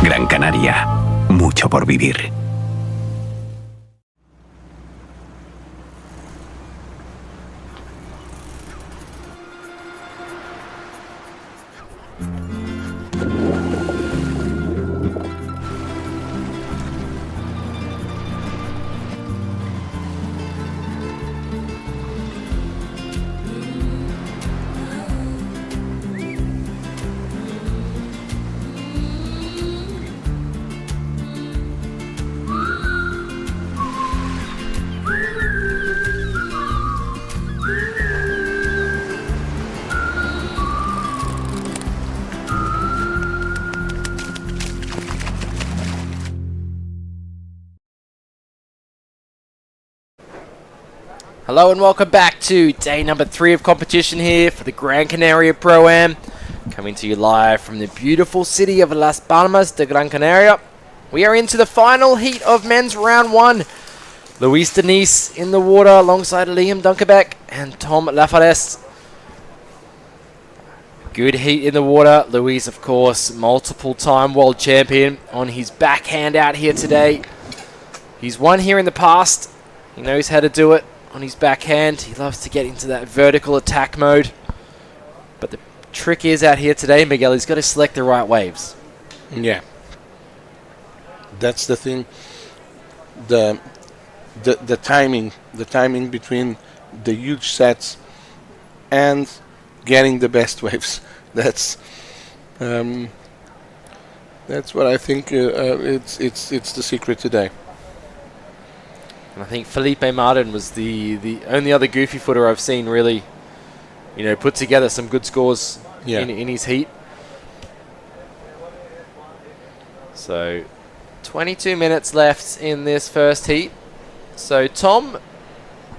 Gran Canaria, mucho por vivir. Hello and welcome back to day number 3 of competition here for the Gran Canaria Pro-Am. Coming to you live from the beautiful city of Las Palmas de Gran Canaria. We are into the final heat of men's round 1. Luis Denise in the water alongside Liam Dunkerbeck and Tom Lafarest. Good heat in the water. Luis, of course, multiple-time world champion on his backhand out here today. He's won here in the past. He knows how to do it on his backhand. He loves to get into that vertical attack mode. But the trick is out here today, Miguel, he's got to select the right waves. Yeah. That's the thing. The timing between the huge sets and getting the best waves. That's what I think it's the secret today. And I think Felipe Martin was the only other goofy footer I've seen really, put together some good scores in his heat. So, 22 minutes left in this first heat. So Tom,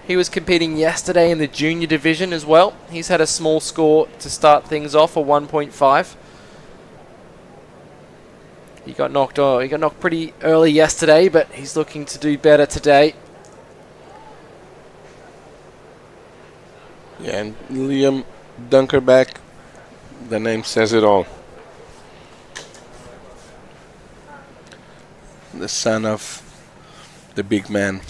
he was competing yesterday in the junior division as well. He's had a small score to start things off, a 1.5. He got knocked pretty early yesterday, but he's looking to do better today. Yeah, and Liam Dunkerbeck, the name says it all. The son of the big man,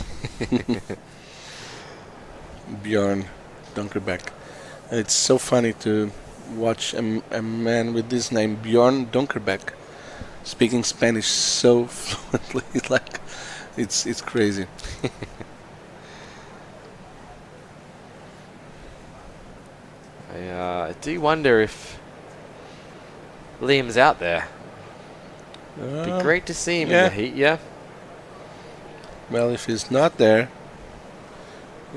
Bjorn Dunkerbeck. And it's so funny to watch a man with this name, Bjorn Dunkerbeck, speaking Spanish so fluently. Like, it's crazy. I do wonder if Liam's out there. It'd be great to see him in the heat, yeah? Well, if he's not there,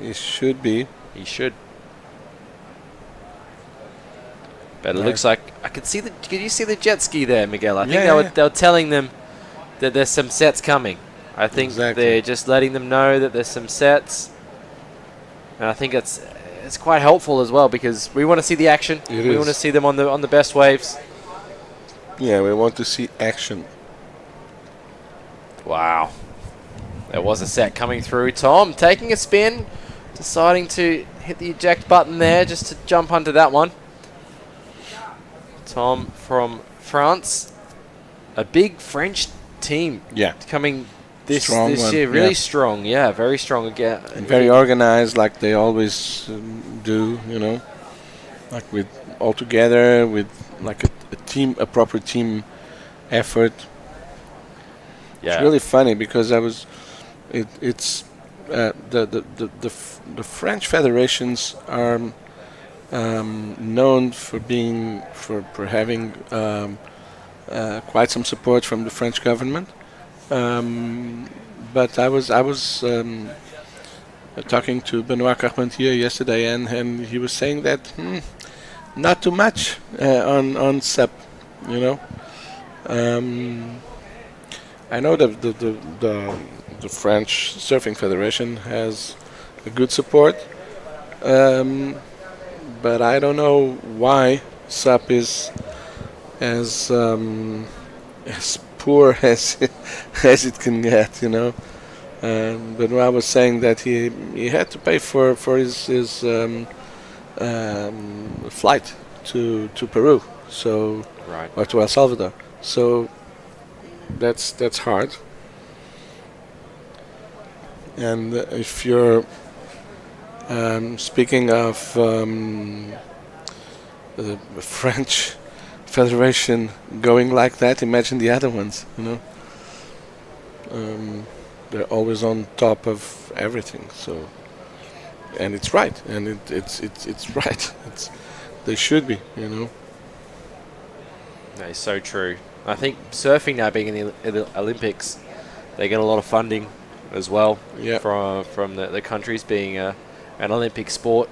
he should be. He should. But it looks like I could see Could you see the jet ski there, Miguel? I think they were telling them that there's some sets coming. I think they're just letting them know that there's some sets, and I think it's quite helpful as well because we want to see the action. We want to see them on the best waves. Yeah, we want to see action. Wow. There was a set coming through. Tom taking a spin, deciding to hit the eject button there just to jump onto that one. Tom from France. A big French team coming this year. Really strong. Yeah, very strong again. And very organized like they always do, Like with all together, with like a proper team effort. Yeah. It's really funny because it's the French federations are known for having quite some support from the French government. But I was talking to Benoit Carpentier yesterday, and he was saying that not too much on SUP, you know. I know that the French Surfing Federation has a good support, but I don't know why SUP is as poor as as it can get, you know. Benoit was saying that he had to pay for his flight to Peru, so Right. or to El Salvador. So that's hard. And if you're speaking of the French Federation going like that, imagine the other ones, you know. They're always on top of everything, so, and it's right, and it's right. They should be, you know. That is so true. I think surfing now being in the Olympics, they get a lot of funding as well from the countries being an Olympic sport.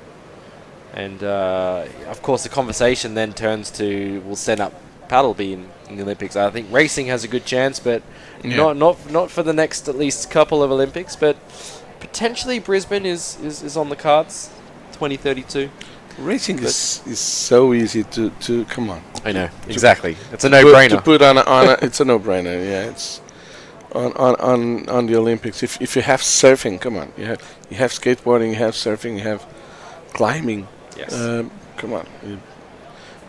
And of course the conversation then turns to, we'll send up paddle be in the Olympics. I think racing has a good chance, but not for the next at least couple of Olympics, but potentially Brisbane is on the cards, 2032. Racing is so easy to come on. I know, exactly. It's a no-brainer. To put on it's a no-brainer. Yeah, it's on the Olympics. If you have surfing, come on. You have skateboarding, you have surfing, you have climbing. Yes. Come on.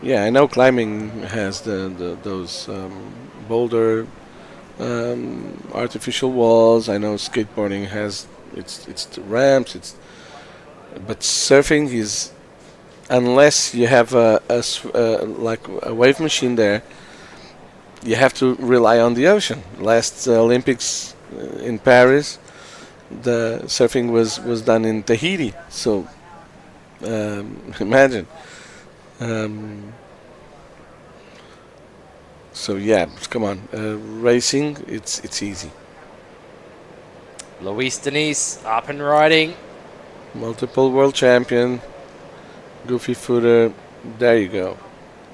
Yeah, I know climbing has those boulder artificial walls. I know skateboarding has it's the ramps. But surfing is, unless you have like a wave machine there, you have to rely on the ocean. Last Olympics in Paris, the surfing was done in Tahiti. So imagine. So yeah, come on, racing. It's easy. Luis Denise up and riding. Multiple world champion. Goofy footer. There you go.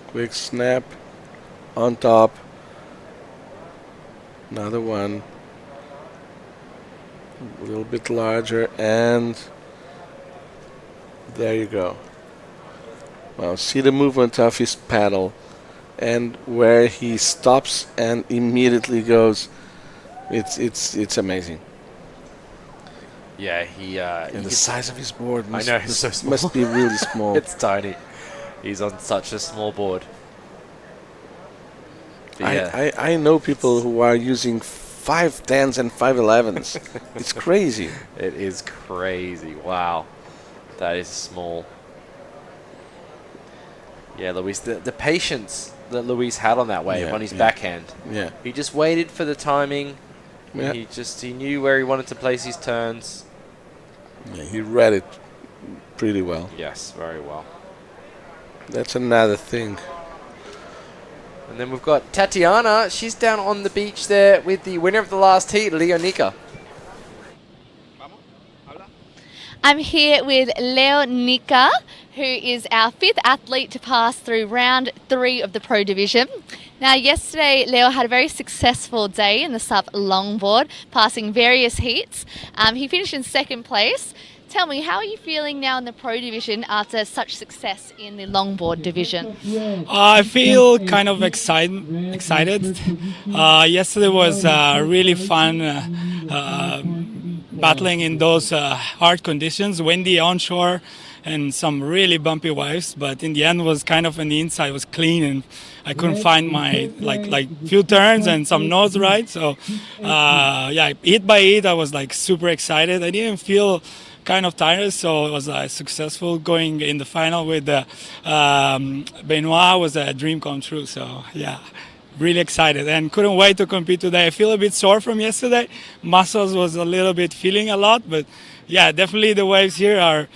Quick snap on top. Another one. A little bit larger, and there you go. Well, see the movement of his paddle and where he stops and immediately goes. It's amazing. Yeah, and the size of his board I know, it's so small. Must be really small. It's tiny. He's on such a small board. I know people who are using 510s and 511s. It's crazy. It is crazy. Wow. That is small. Yeah, Luis, the patience that Luis had on that wave, on his backhand. Yeah. He just waited for the timing. Yeah. He knew where he wanted to place his turns. Yeah, he read it pretty well. Yes, very well. That's another thing. And then we've got Tatiana. She's down on the beach there with the winner of the last heat, Leonika. I'm here with Leonika, who is our fifth athlete to pass through round 3 of the Pro Division. Now, yesterday, Leo had a very successful day in the SUP longboard, passing various heats. He finished in second place. Tell me, how are you feeling now in the Pro Division after such success in the longboard division? I feel kind of excited. Yesterday was really fun battling in those hard conditions, windy onshore and some really bumpy waves, but in the end was kind of on the inside was clean, and I couldn't find my like few turns and some nose right. So hit by hit I was like super excited. I didn't feel kind of tired, so it was successful. Going in the final with Benoit was a dream come true. So yeah, really excited and couldn't wait to compete today. I feel a bit sore from yesterday. Muscles was a little bit feeling a lot, but yeah, definitely the waves here are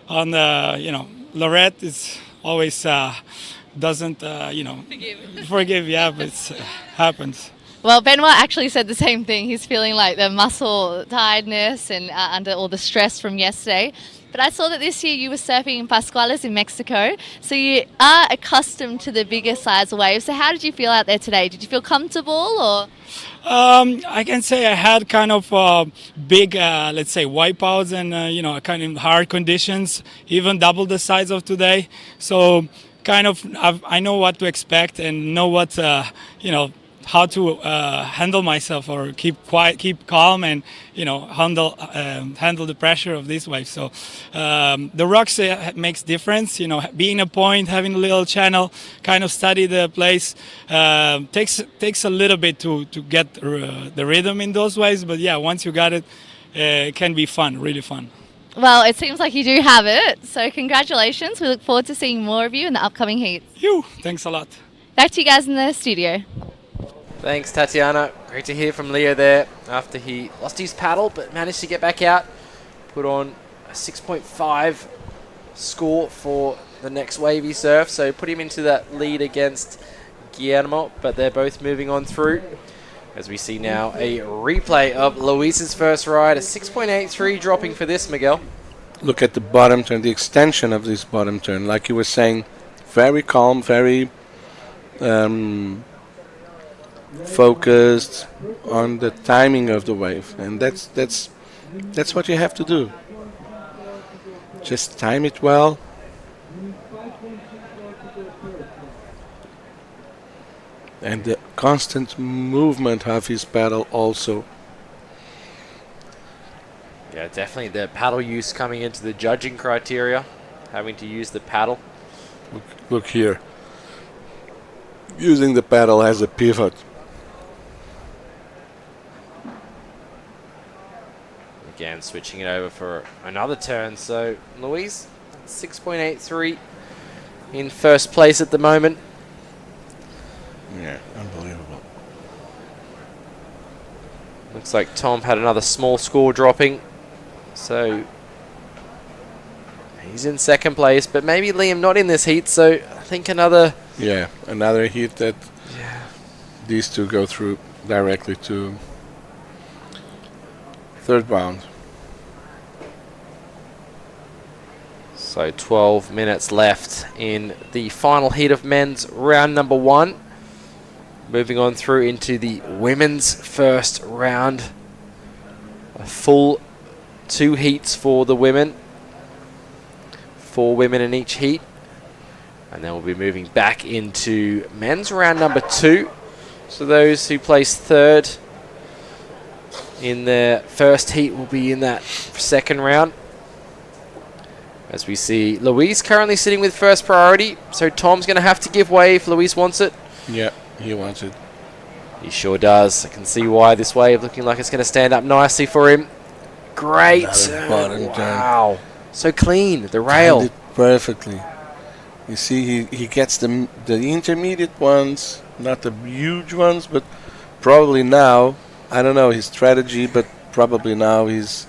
on the, Lorette is always doesn't, forgive. Yeah, but it happens. Well, Benoit actually said the same thing. He's feeling like the muscle tiredness and under all the stress from yesterday. But I saw that this year you were surfing in Pascuales in Mexico, so you are accustomed to the bigger size waves. So how did you feel out there today? Did you feel comfortable or? I can say I had kind of big, let's say, wipeouts and kind of hard conditions, even double the size of today. So kind of I know what to expect and know what how to handle myself or keep quiet, keep calm, and handle the pressure of this wave. So the rocks makes difference. Being a point, having a little channel, kind of study the place takes a little bit to get the rhythm in those waves. But yeah, once you got it, it can be fun, really fun. Well, it seems like you do have it. So congratulations. We look forward to seeing more of you in the upcoming heats. Thanks a lot. Back to you guys in the studio. Thanks, Tatiana. Great to hear from Leo there after he lost his paddle but managed to get back out. Put on a 6.5 score for the next wave he surfed. So put him into that lead against Guillermo, but they're both moving on through. As we see now a replay of Luis's first ride, a 6.83 dropping for this, Miguel. Look at the bottom turn, the extension of this bottom turn. Like you were saying, very calm, very focused on the timing of the wave, and that's what you have to do. Just time it well. And the constant movement of his paddle also. Yeah, definitely the paddle use coming into the judging criteria, having to use the paddle. Look here. Using the paddle as a pivot. Again, switching it over for another turn. So, Luis, 6.83 in first place at the moment. Yeah, unbelievable. Looks like Tom had another small score dropping. So, he's in second place, but maybe Liam not in this heat. So, I think another... Yeah, another heat that these two go through directly to third round. So 12 minutes left in the final heat of men's round number 1. Moving on through into the women's first round. A full 2 heats for the women. 4 women in each heat. And then we'll be moving back into men's round number 2. So those who place third in their first heat will be in that second round. As we see Luis currently sitting with first priority. So Tom's going to have to give way if Luis wants it. Yeah, he wants it. He sure does. I can see why this wave looking like it's going to stand up nicely for him. Great. Wow. So clean, the rail. Timed it perfectly. You see, he gets the intermediate ones, not the huge ones, but probably now, I don't know his strategy, but probably now he's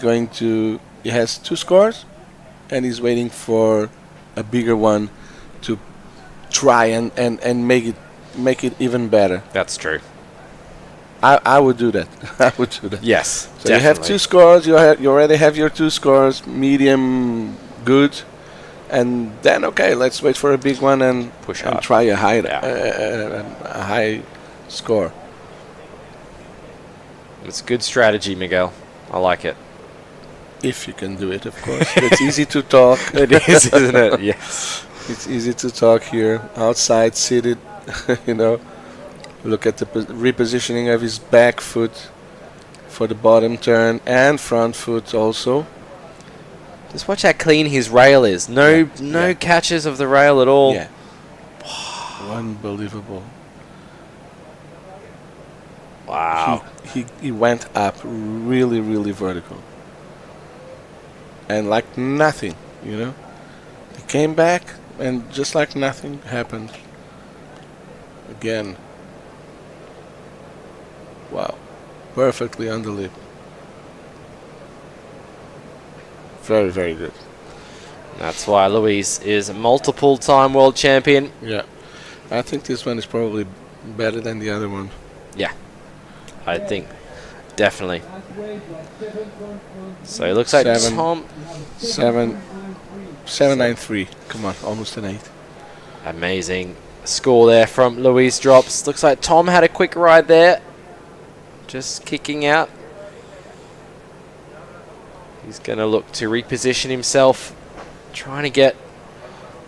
going to, he has 2 scores, and he's waiting for a bigger one to try and make it even better. That's true. I would do that. I would do that. Yes, so you have 2 scores. You already have your 2 scores, medium, good, and then okay, let's wait for a big one and push and up. try a high score. It's good strategy, Miguel. I like it. If you can do it, of course. It's easy to talk. It is, isn't it? Yes. It's easy to talk here, outside, seated, Look at the repositioning of his back foot for the bottom turn and front foot also. Just watch how clean his rail is. No catches of the rail at all. Yeah. Unbelievable. Wow. He went up really, really vertical. And like nothing, He came back and just like nothing happened. Again. Wow. Perfectly on the lip. Very, very good. That's why Luis is a multiple-time world champion. Yeah. I think this one is probably better than the other one. Yeah, I think definitely. So it looks like Tom... 7.93. Come on, almost an 8. Amazing score there from Luis Drops. Looks like Tom had a quick ride there. Just kicking out. He's going to look to reposition himself, trying to get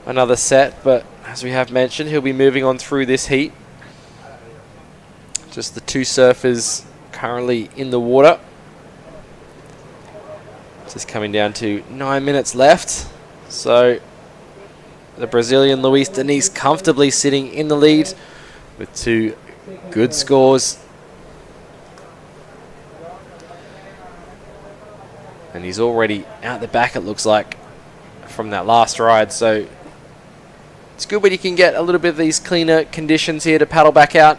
another set, but as we have mentioned, he'll be moving on through this heat. Just the 2 surfers currently in the water. Just coming down to 9 minutes left. So the Brazilian Luis Diniz comfortably sitting in the lead with 2 good scores. And he's already out the back, it looks like, from that last ride. So it's good when you can get a little bit of these cleaner conditions here to paddle back out.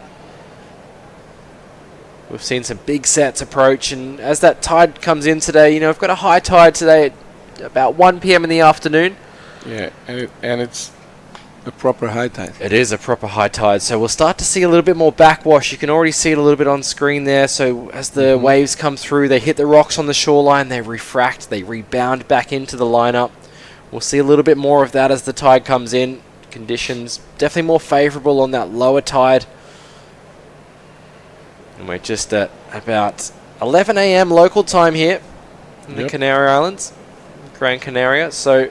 We've seen some big sets approach, and as that tide comes in today, you know, we've got a high tide today at about 1 p.m. in the afternoon. Yeah, and it's a proper high tide. It is a proper high tide, so we'll start to see a little bit more backwash. You can already see it a little bit on screen there. So as the waves come through, they hit the rocks on the shoreline, they refract, they rebound back into the lineup. We'll see a little bit more of that as the tide comes in. Conditions definitely more favourable on that lower tide. And we're just at about 11 a.m. local time here in the Canary Islands, Gran Canaria. So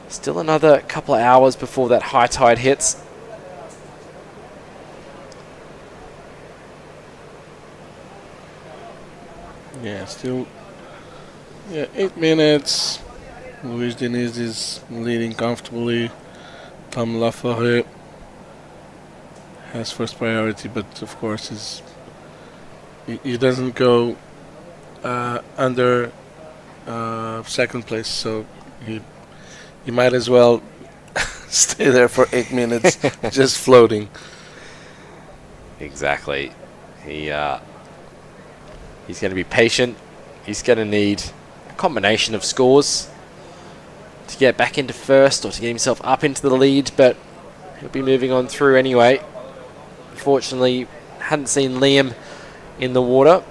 still another couple of hours before that high tide hits. Yeah, still 8 minutes. Luis Diniz is leading comfortably. Tom Laforêt has first priority, but of course he doesn't go under second place, so he might as well stay there for 8 minutes just floating. Exactly. He's going to be patient. He's going to need a combination of scores to get back into first or to get himself up into the lead, but he'll be moving on through anyway. Unfortunately, hadn't seen Liam in the water.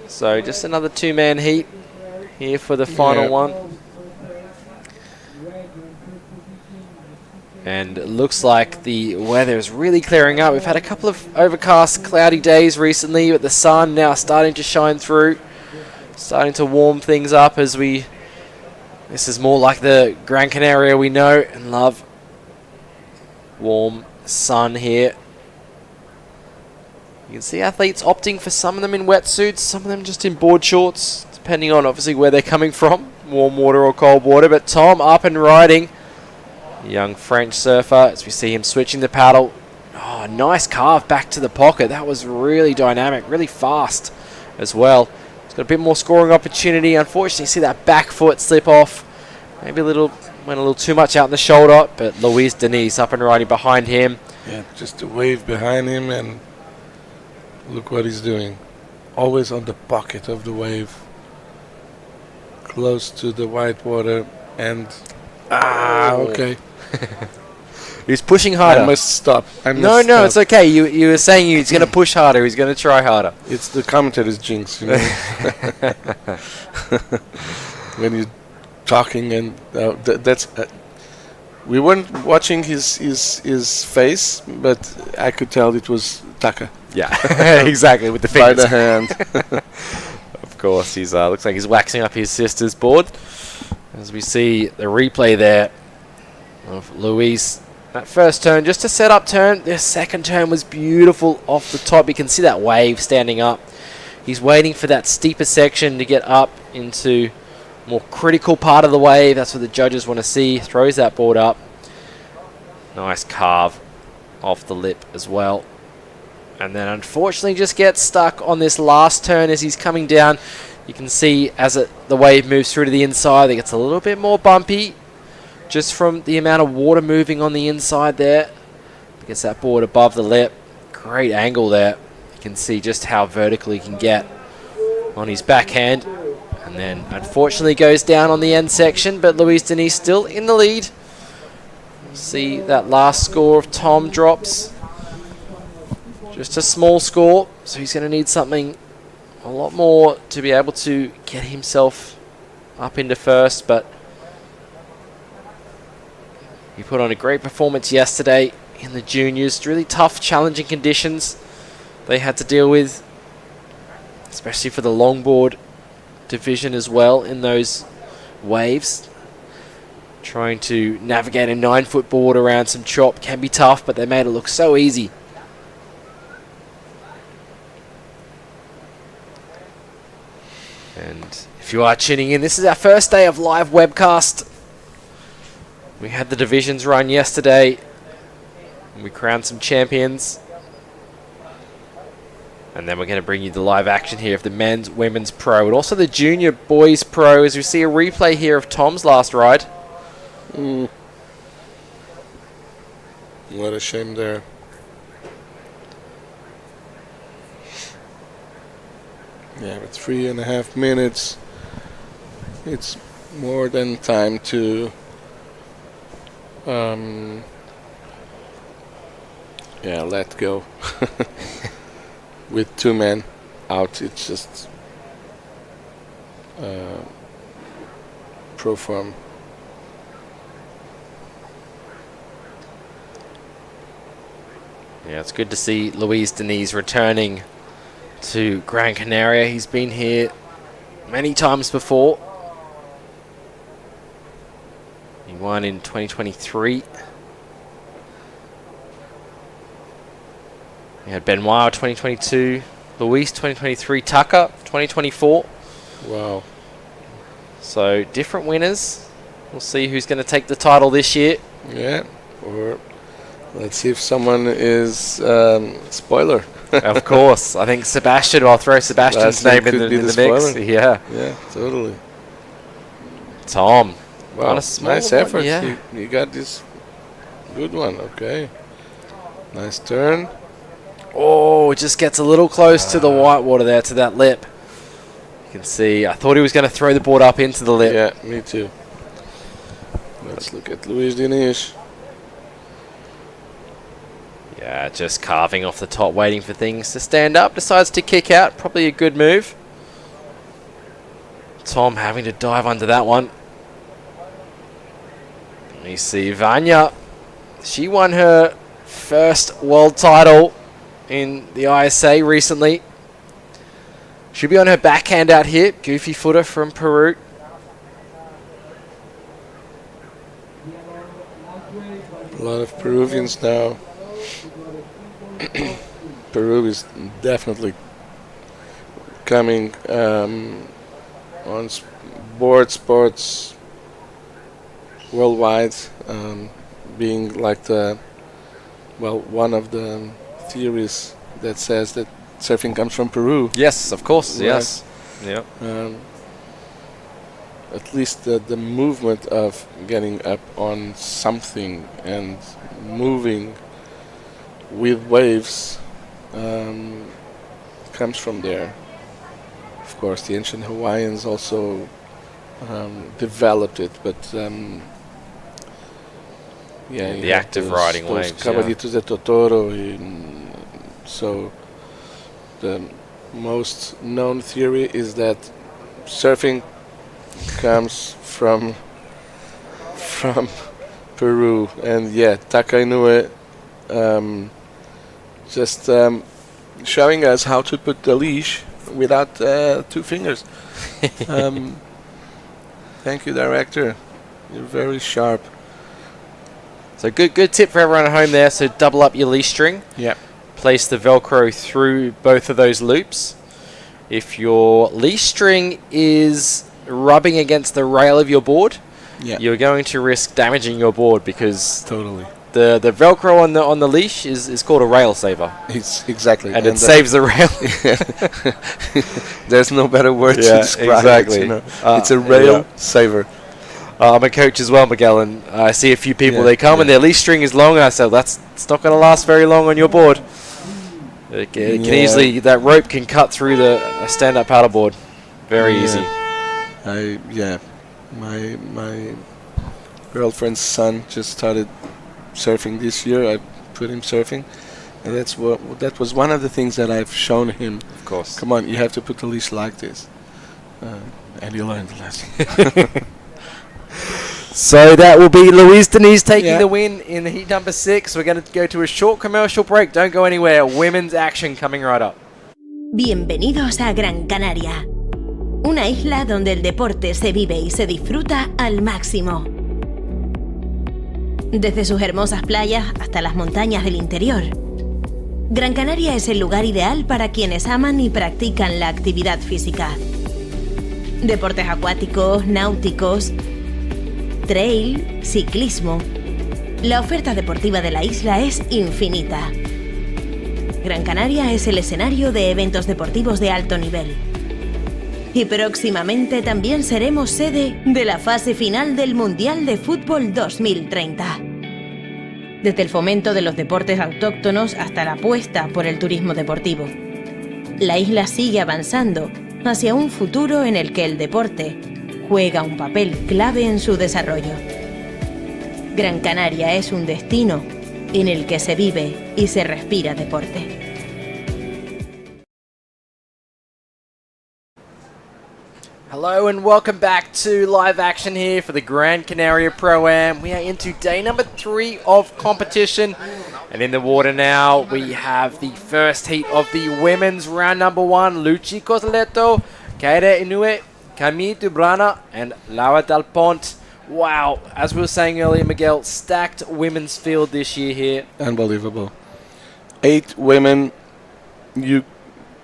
So just another 2-man heat here for the final one. And it looks like the weather is really clearing up. We've had a couple of overcast, cloudy days recently, but the sun now starting to shine through, starting to warm things up as we... This is more like the Gran Canaria we know and love. Warm sun here. You can see athletes opting for some of them in wetsuits, some of them just in board shorts, depending on obviously where they're coming from, warm water or cold water. But Tom up and riding. Young French surfer, as we see him switching the paddle. Oh, nice carve back to the pocket. That was really dynamic, really fast as well. He's got a bit more scoring opportunity. Unfortunately, you see that back foot slip off. Maybe went a little too much out in the shoulder, but Luis Diniz up and riding behind him. Yeah, just a wave behind him, and look what he's doing. Always on the pocket of the wave, close to the white water, and okay. He's pushing harder. I must stop. No, it's okay. You were saying he's going to push harder. He's going to try harder. It's the commentator's jinx, you know. When you're talking, and that's. We weren't watching his face, but I could tell it was Taka. Yeah, exactly, with the fingers. By the hand. Of course, he's looks like he's waxing up his sister's board. As we see the replay there of Luis. That first turn, just a set-up turn. The second turn was beautiful off the top. You can see that wave standing up. He's waiting for that steeper section to get up into more critical part of the wave. That's what the judges want to see. Throws that board up. Nice carve off the lip as well. And then unfortunately just gets stuck on this last turn as he's coming down. You can see as the wave moves through to the inside, it gets a little bit more bumpy just from the amount of water moving on the inside there. Gets that board above the lip. Great angle there. You can see just how vertical he can get on his backhand. And then unfortunately goes down on the end section, but Luis Diniz still in the lead. See that last score of Tom drops. Just a small score, so he's going to need something a lot more to be able to get himself up into first, but he put on a great performance yesterday in the juniors. Really tough, challenging conditions they had to deal with, especially for the longboard division as well in those waves. Trying to navigate a 9-foot board around some chop can be tough, but they made it look so easy. And if you are tuning in, this is our first day of live webcast. We had the divisions run yesterday, and we crowned some champions. And then we're going to bring you the live action here of the men's, women's pro, and also the junior boys pro, as we see a replay here of Tom's last ride. What a shame there. Yeah, with 3.5 minutes, it's more than time to let go. With 2 men out, it's just pro form. Yeah, it's good to see Luis Diniz returning to Gran Canaria. He's been here many times before. He won in 2023. We had Benoit 2022, Luis 2023, Tucker 2024. Wow. So different winners. We'll see who's going to take the title this year. Yeah, or let's see if someone is spoiler. Of course. I think Sebastian, I'll throw Sebastian's name in the mix. Yeah. Yeah, totally. Tom. Wow, nice effort. Yeah. You got this good one, okay. Nice turn. Oh, it just gets a little close to the whitewater there, to that lip. You can see, I thought he was going to throw the board up into the lip. Yeah, me too. Let's look at Luis Diniz. Yeah, just carving off the top, waiting for things to stand up. Decides to kick out. Probably a good move. Tom having to dive under that one. You see Vanya. She won her first world title in the ISA recently. She'll be on her backhand out here. Goofy footer from Peru. A lot of Peruvians now. Peru is definitely coming on board sports worldwide, being like one of the theories that says that surfing comes from Peru. Yes, of course. Right. Yes. Yeah. At least the movement of getting up on something and moving with waves comes from there. Of course, the ancient Hawaiians also developed it, but the active riding waves. Caballitos de Totoro. So the most known theory is that surfing comes from Peru, and Taka Inoue just showing us how to put the leash without 2 fingers. Thank you, director. You're very sharp. So good tip for everyone at home there. So double up your leash string. Yep. Place the Velcro through both of those loops. If your leash string is rubbing against the rail of your board, you're going to risk damaging your board, because the Velcro on the leash is called a rail saver. It's exactly, and it saves the rail. There's no better word to describe exactly. it. You know? It's a rail saver. I'm a coach as well, Miguel, and I see a few people. They come and their leash string is long. I say it's not going to last very long on your board. It can easily, that rope can cut through a stand-up paddleboard. Very easy. My girlfriend's son just started surfing this year. I put him surfing, That was one of the things that I've shown him. Of course. Come on, you have to put the leash like this, and he learned the lesson. So that will be Luis Denise taking the win in heat number 6. We're going to go to a short commercial break. Don't go anywhere. Women's action coming right up. Bienvenidos a Gran Canaria, una isla donde el deporte se vive y se disfruta al máximo. Desde sus hermosas playas hasta las montañas del interior, Gran Canaria es el lugar ideal para quienes aman y practican la actividad física. Deportes acuáticos, náuticos, trail, ciclismo. La oferta deportiva de la isla es infinita. Gran Canaria es el escenario de eventos deportivos de alto nivel. Y próximamente también seremos sede de la fase final del Mundial de Fútbol 2030. Desde el fomento de los deportes autóctonos hasta la apuesta por el turismo deportivo. La isla sigue avanzando hacia un futuro en el que el deporte juega un papel clave en su desarrollo. Gran Canaria es un destino en el que se vive y se respira deporte. Hello and welcome back to live action here for the Gran Canaria Pro-Am. We are into day number 3 of competition. And in the water now, we have the first heat of the women's round number 1. Luci Cosletto, Kaire Inoue, Camille Dubrana, and Laura Del Pont. Wow, as we were saying earlier, Miguel, stacked women's field this year here. Unbelievable. 8 women. You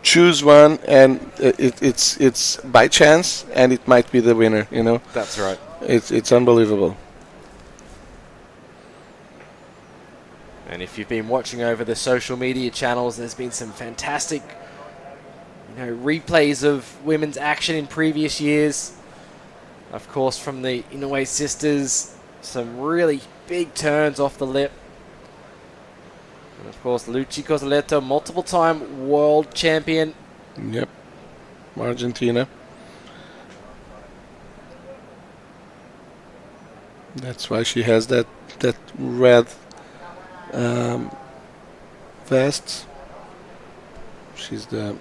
choose one, and it's by chance, and it might be the winner. You know. That's right. It's unbelievable. And if you've been watching over the social media channels, there's been some fantastic, replays of women's action in previous years. Of course, from the Inoue sisters, some really big turns off the lip. And of course, Luci Cosletto, multiple-time world champion. Yep. Argentina. That's why she has that red vest. She's the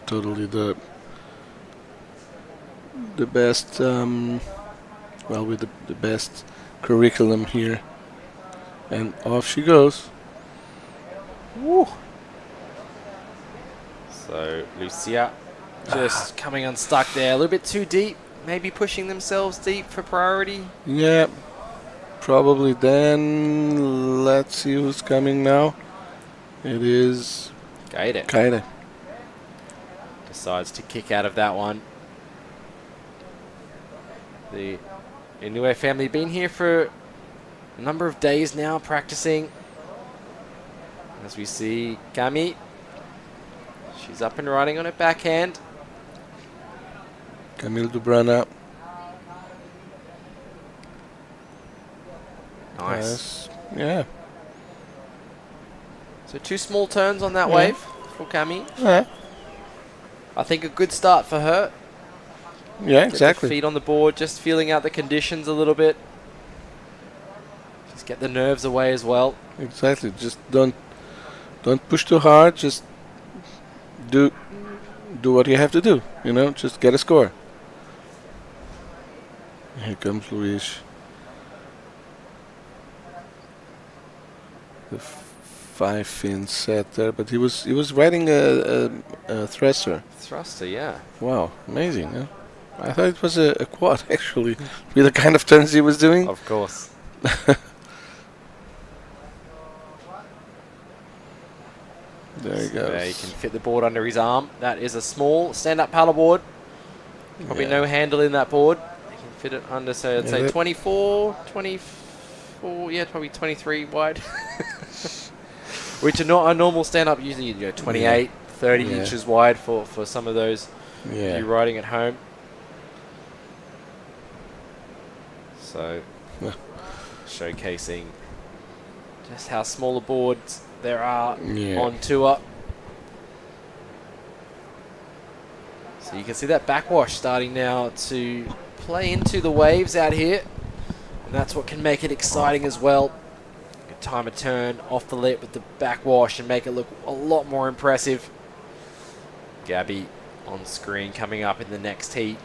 totally the best, with the best curriculum here, and off she goes. Woo. So Lucia just coming unstuck there, a little bit too deep, maybe pushing themselves deep for priority. Yeah, probably. Then let's see who's coming now. It is Kaide. Decides to kick out of that one. The Inoue family been here for a number of days now practicing. As we see Cami, she's up and riding on her backhand. Camille Dubrana. Nice. Yeah. So 2 small turns on that wave for Cami. Yeah. I think a good start for her. Yeah, exactly. Get the feet on the board, just feeling out the conditions a little bit. Just get the nerves away as well. Exactly. Just don't push too hard. Just do what you have to do. Just get a score. Here comes Luis. The 5-fin setter, but he was riding a thruster. Thruster, yeah. Wow, amazing. Huh? I thought it was a quad, actually, with the kind of turns he was doing. Of course. There he goes. There he can fit the board under his arm. That is a small stand-up paddleboard. Probably no handle in that board. You can fit it under, so I'd say 24, probably 23 wide. Which are not a normal stand-up, usually 28, 30 inches wide for some of those if you're riding at home. So, showcasing just how small the boards there are on tour. So you can see that backwash starting now to play into the waves out here. And that's what can make it exciting as well. You can time a turn off the lip with the backwash and make it look a lot more impressive. Gabby on screen coming up in the next heat.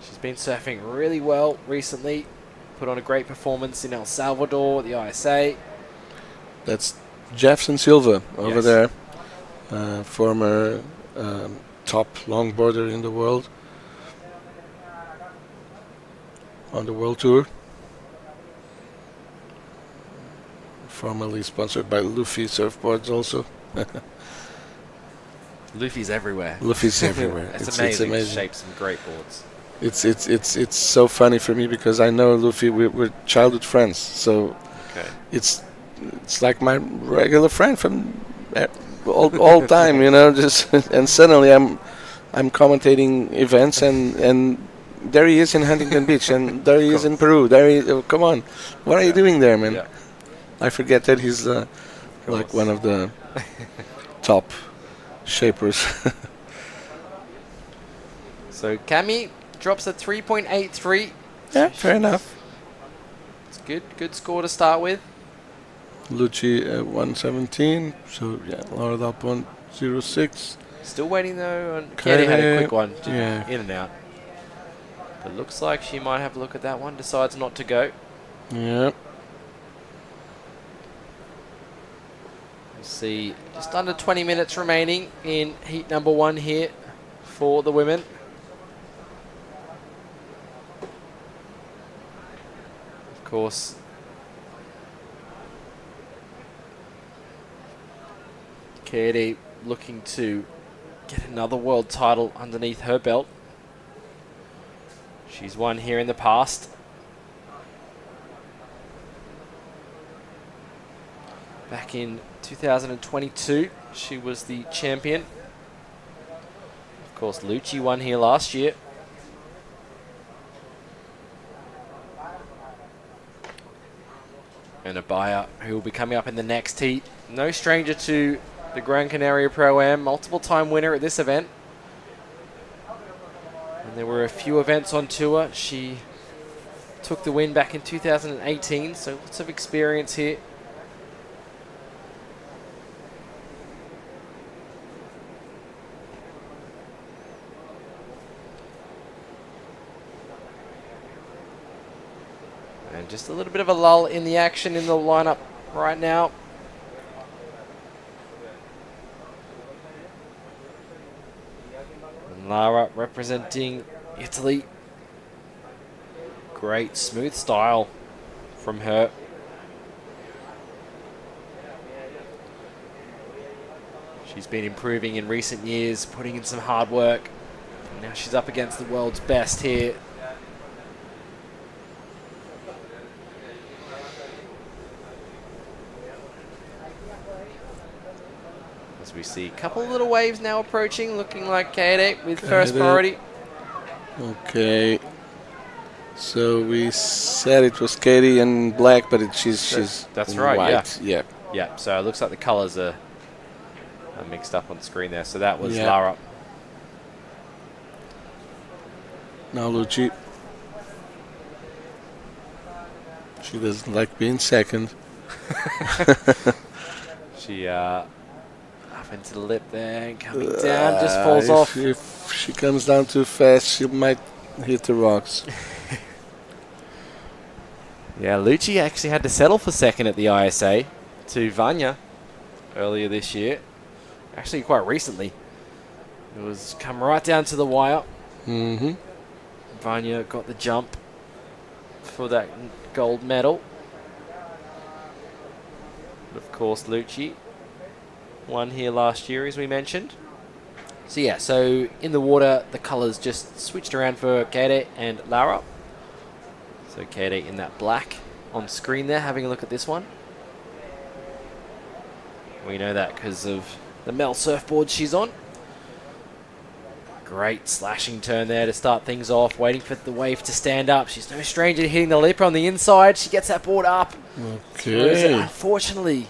She's been surfing really well recently. Put on a great performance in El Salvador at the ISA. That's Jefferson Silva over there, former top longboarder in the world on the World Tour. Formerly sponsored by Luffy Surfboards also. Luffy's everywhere. Luffy's everywhere. It's amazing. It's shaped some great boards. It's so funny for me because I know Luffy. We're childhood friends, so it's like my regular friend from all time, you know. Just and suddenly I'm commentating events and there he is in Huntington Beach and there he is in Peru. Come on, what are you doing there, man? Yeah. I forget that he's like one of the top shapers. So Cami drops a 3.83. Yeah, fair enough. It's good score to start with. Lucci 117, so yeah, lowered up 106. Still waiting though on Katie had a quick one, yeah. In and out. But looks like she might have a look at that one, decides not to go. Yeah. We'll see just under 20 minutes remaining in heat number 1 here for the women. Of course, Katie looking to get another world title underneath her belt. She's won here in the past. Back in 2022, she was the champion. Of course, Lucci won here last year. And Abaya, who will be coming up in the next heat. No stranger to the Gran Canaria Pro-Am, multiple time winner at this event. And there were a few events on tour. She took the win back in 2018, so lots of experience here. And just a little bit of a lull in the action in the lineup right now. And Lara representing Italy. Great smooth style from her. She's been improving in recent years, putting in some hard work. And now she's up against the world's best here. As we see a couple of little waves now approaching, looking like K8 with first priority. Okay. So we said it was Katie in black, but she's that's in right, white. yeah. Yeah, so it looks like the colours are mixed up on the screen there. So that was Lara. Now Lucci. She doesn't like being second. She up into the lip there and coming down, just falls off. If she comes down too fast, she might hit the rocks. Yeah, Lucci actually had to settle for second at the ISA to Vanya earlier this year. Actually, quite recently. It was come right down to the wire. Mm-hmm. Vanya got the jump for that gold medal. But of course, Lucci won here last year, as we mentioned. So yeah, so in the water, the colours just switched around for Kate and Lara. So Kate in that black on screen there, having a look at this one. We know that because of the Mel surfboard she's on. Great slashing turn there to start things off, waiting for the wave to stand up. She's no stranger to hitting the lip on the inside. She gets that board up. Okay. Unfortunately,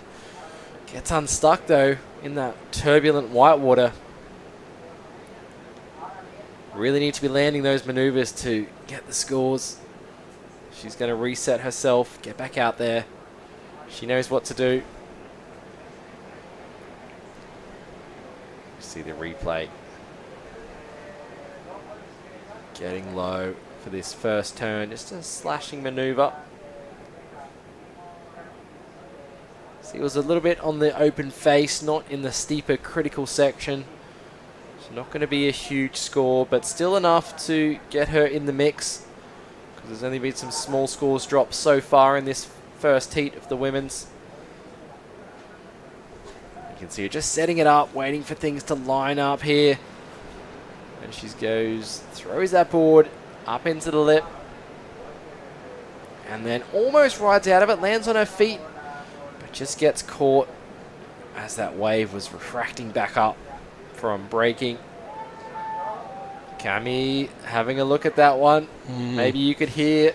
gets unstuck though in that turbulent white water. Really need to be landing those maneuvers to get the scores. She's going to reset herself, get back out there. She knows what to do. See the replay. Getting low for this first turn. Just a slashing maneuver. See, it was a little bit on the open face, not in the steeper critical section. So not going to be a huge score, but still enough to get her in the mix. Because there's only been some small scores dropped so far in this first heat of the women's. You can see her just setting it up, waiting for things to line up here. And she goes, throws that board up into the lip. And then almost rides out of it, lands on her feet. But just gets caught as that wave was refracting back up from breaking. Cami having a look at that one. Maybe you could hear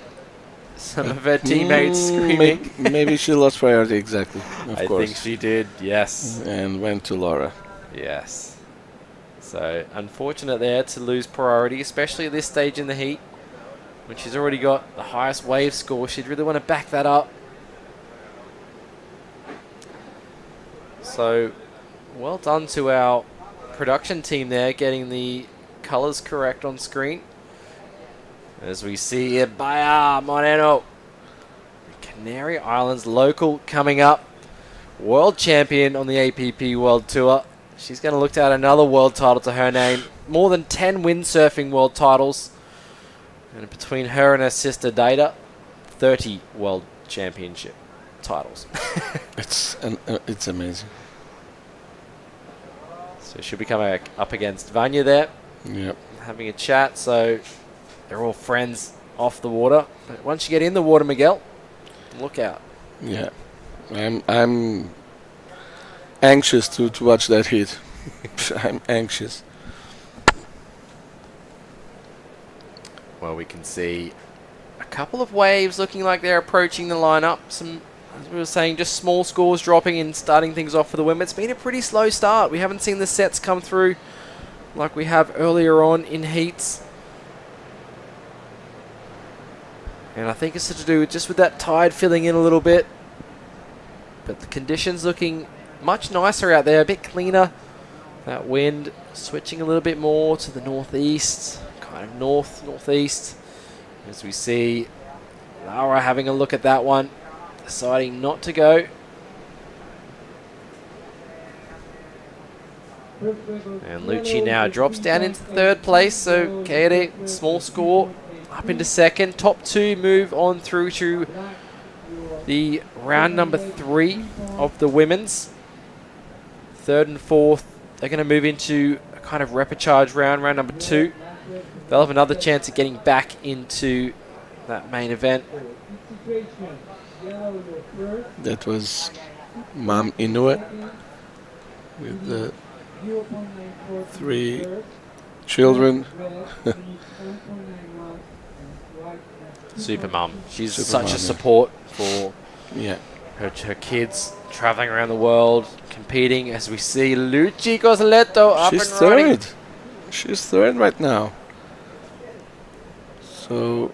some of her teammates screaming. Maybe she lost priority, exactly. Of course. I think she did, yes. And went to Laura. Yes. So, unfortunate there to lose priority, especially at this stage in the heat. When she's already got the highest wave score, she'd really want to back that up. So, well done to our production team there, getting the colours correct on screen. As we see here, Baya Moreno, Canary Islands local coming up. World champion on the APP World Tour. She's going to look to add another world title to her name. More than 10 windsurfing world titles. And between her and her sister Data, 30 world championship titles. It's amazing. So she'll be coming up against Vanya there. Yep. Having a chat, so they're all friends off the water. But once you get in the water, Miguel, look out. Yeah. I'm anxious to watch that heat. I'm anxious. Well, we can see a couple of waves looking like they're approaching the lineup. Some, as we were saying, just small scores dropping and starting things off for the women. It's been a pretty slow start. We haven't seen the sets come through like we have earlier on in heats. And I think it's to do with just with that tide filling in a little bit. But the conditions looking much nicer out there, a bit cleaner. That wind switching a little bit more to the northeast, kind of northeast. As we see Laura having a look at that one, deciding not to go. And Lucci now drops down into third place, so Kaede, small score, up into second. Top two move on through to the round number 3 of the women's. Third and fourth, they're going to move into a kind of repechage round number 2. They'll have another chance of getting back into that main event. That was Mom Inuit with the 3 children. Super mum. She's Super such mum, a support for yeah. her kids, traveling around the world, competing. As we see Lucci Cosletto up She's and running. third. She's third right now. So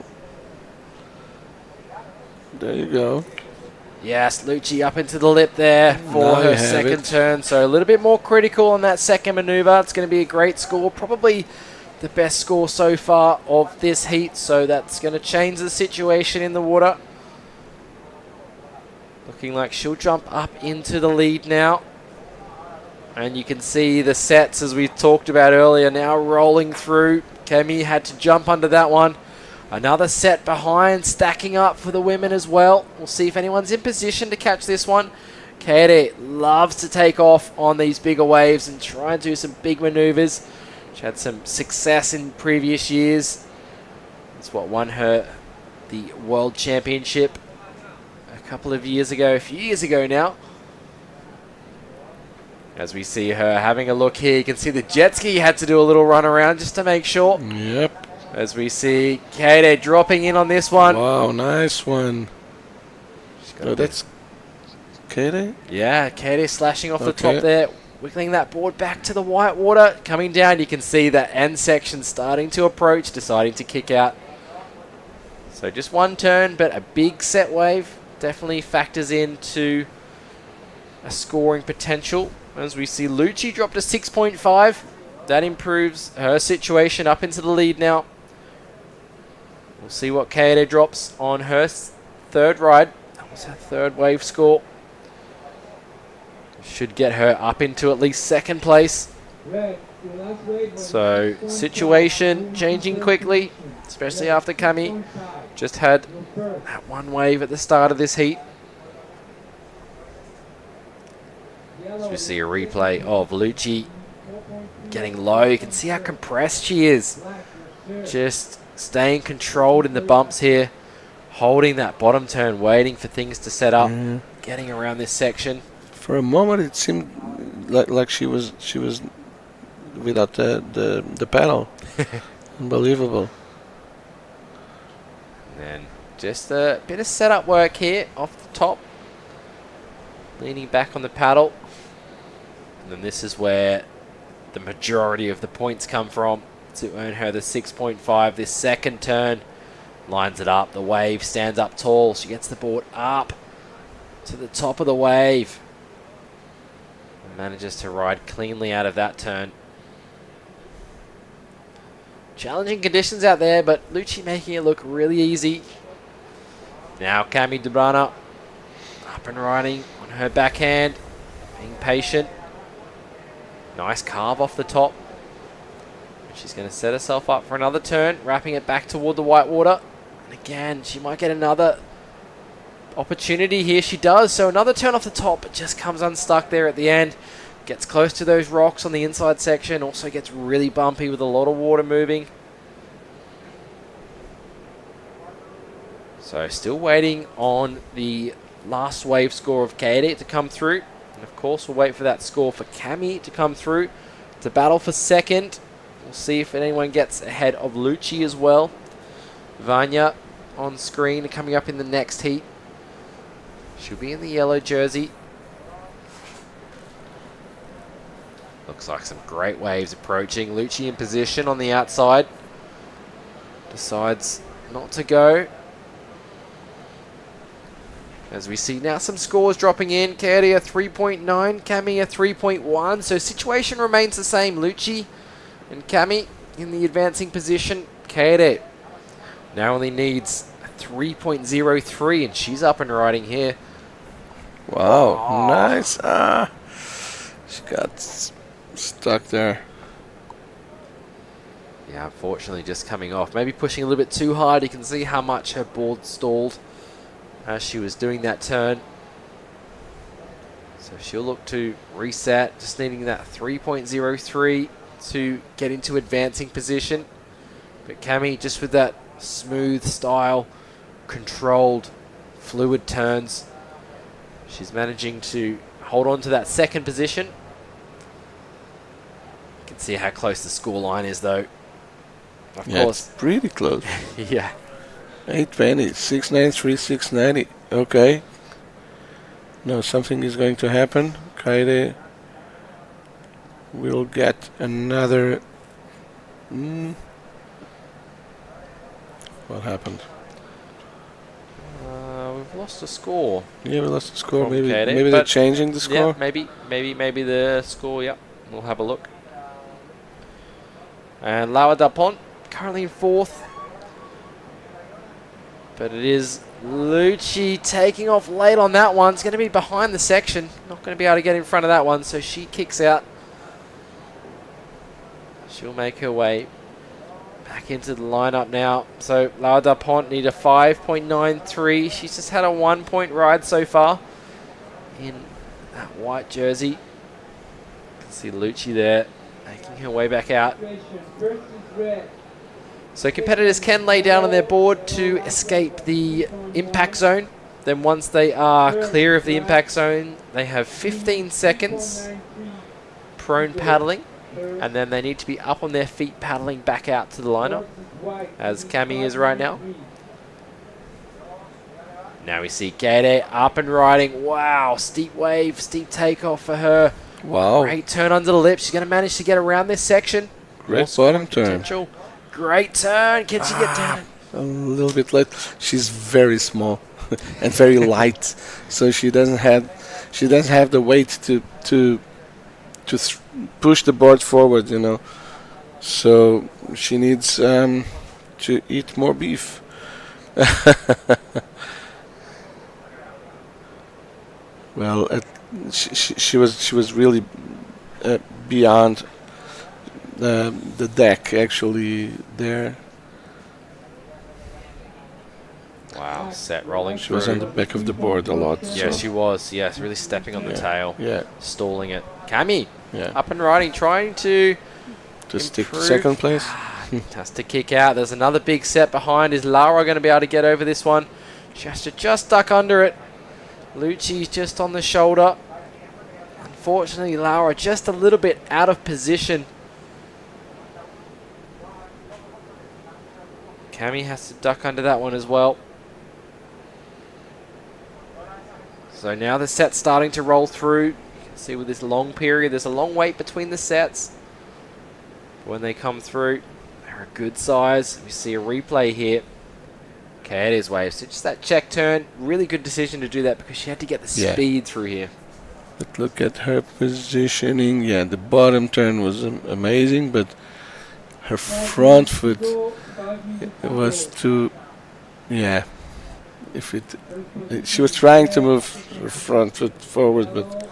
there you go. Yes, Lucci up into the lip there for Now her you have second it. turn. So a little bit more critical on that second maneuver. It's going to be a great score. Probably the best score so far of this heat. So that's going to change the situation in the water. Looking like she'll jump up into the lead now. And you can see the sets, as we talked about earlier, now rolling through. Kemi had to jump under that one. Another set behind, stacking up for the women as well. We'll see if anyone's in position to catch this one. Kaede loves to take off on these bigger waves and try and do some big maneuvers. She had some success in previous years. That's what won her the World Championship a couple of years ago, a few years ago now. As we see her having a look here, you can see the jet ski had to do a little run around just to make sure. Yep. As we see Kaede dropping in on this one. Wow, nice one. Oh, that's Kaede? Yeah, Kaede slashing off the top there. wiggling that board back to the white water. Coming down, you can see that end section starting to approach, deciding to kick out. So just one turn, but a big set wave definitely factors into a scoring potential. As we see Lucci drop to 6.5. That improves her situation up into the lead now. We'll see what Kaede drops on her third ride. That was her third wave score. Should get her up into at least second place. So situation changing quickly, especially after Cami just had that one wave at the start of this heat. As we see a replay of Lucci getting low, you can see how compressed she is. Just staying controlled in the bumps here, holding that bottom turn, waiting for things to set up, getting around this section. For a moment, it seemed like she was without the pedal. Unbelievable. And then just a bit of setup work here off the top, leaning back on the paddle. And then this is where the majority of the points come from to earn her the 6.5. This second turn lines it up. The wave stands up tall. She gets the board up to the top of the wave. And manages to ride cleanly out of that turn. Challenging conditions out there, but Lucci making it look really easy. Now Cami Dubrana up and riding on her backhand, being patient. Nice carve off the top. She's going to set herself up for another turn, wrapping it back toward the white water. And again, she might get another opportunity here. She does. So another turn off the top, but just comes unstuck there at the end. Gets close to those rocks on the inside section. Also gets really bumpy with a lot of water moving. So still waiting on the last wave score of Kaede to come through. And of course, we'll wait for that score for Cami to come through to battle for second. We'll see if anyone gets ahead of Lucci as well. Vanya on screen coming up in the next heat. She'll be in the yellow jersey. Looks like some great waves approaching. Lucci in position on the outside. Decides not to go. As we see now some scores dropping in. Kaede a 3.9, Cami a 3.1. So situation remains the same. Lucci and Cami in the advancing position. Kaede now only needs a 3.03 and she's up and riding here. Wow, nice. She got stuck there. Yeah, unfortunately just coming off. Maybe pushing a little bit too hard. You can see how much her board stalled as she was doing that turn. So she'll look to reset, just needing that 3.03 to get into advancing position. But Cami, just with that smooth style, controlled, fluid turns, she's managing to hold on to that second position. You can see how close the score line is though. Of course. It's pretty close. Yeah. 820, 693, 690. Okay. No, something is going to happen. Kaede will get another. What happened? We've lost a score. Yeah, we lost the score. From Maybe Kaede, maybe they're changing the score. Yeah, maybe the score. Yep, we'll have a look. And Laura Dapont currently in fourth. But it is Lucci taking off late on that one. It's going to be behind the section. Not going to be able to get in front of that one. So she kicks out. She'll make her way back into the lineup now. So Laura Dapont need a 5.93. She's just had a 1 point ride so far in that white jersey. You can see Lucci there making her way back out. So competitors can lay down on their board to escape the impact zone. Then once they are clear of the impact zone, they have 15 seconds prone paddling. And then they need to be up on their feet paddling back out to the lineup, as Cami is right now. Now we see Kaede up and riding. Wow, steep wave, steep takeoff for her. Wow. Great turn under the lip. She's going to manage to get around this section. Great Also bottom turn. potential. Great turn. Can she get down? A little bit late. She's very small and very light, so she doesn't have the weight to push the board forward, you know. So she needs to eat more beef. Well, she was really beyond the deck actually there. Wow, set rolling She through. was on the back of the board a lot. Yeah, so. she was. Yes, really stepping on the tail. Yeah. Stalling it. Cami, Yeah. up and riding, trying to stick improve. second place. Has to kick out. There's another big set behind. Is Laura going to be able to get over this one? She has to just duck under it. Lucci's just on the shoulder. Unfortunately, Laura just a little bit out of position. Cami has to duck under that one as well. So now the set's starting to roll through. You can see with this long period, there's a long wait between the sets. When they come through, they're a good size. We see a replay here. Okay, it is Wave. So just that check turn. Really good decision to do that because she had to get the speed through here. But look at her positioning. Yeah, the bottom turn was amazing, but her front foot it was too. Yeah, she was trying to move her front foot forward, but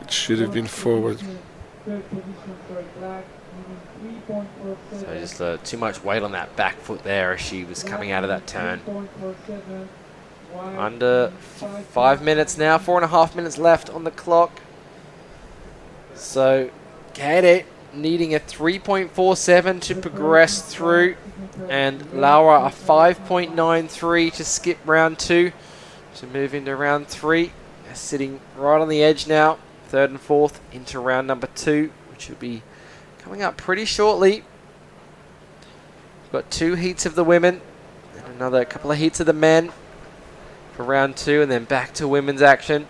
it should have been forward. So just too much weight on that back foot there as she was coming out of that turn. Under 5 minutes now, 4.5 minutes left on the clock. So Katie needing a 3.47 to progress through, and Laura a 5.93 to skip round 2 to move into round 3. They're sitting right on the edge now, 3rd and 4th into round number 2, which will be coming up pretty shortly. We've got 2 heats of the women and another couple of heats of the men for round 2, and then back to women's action.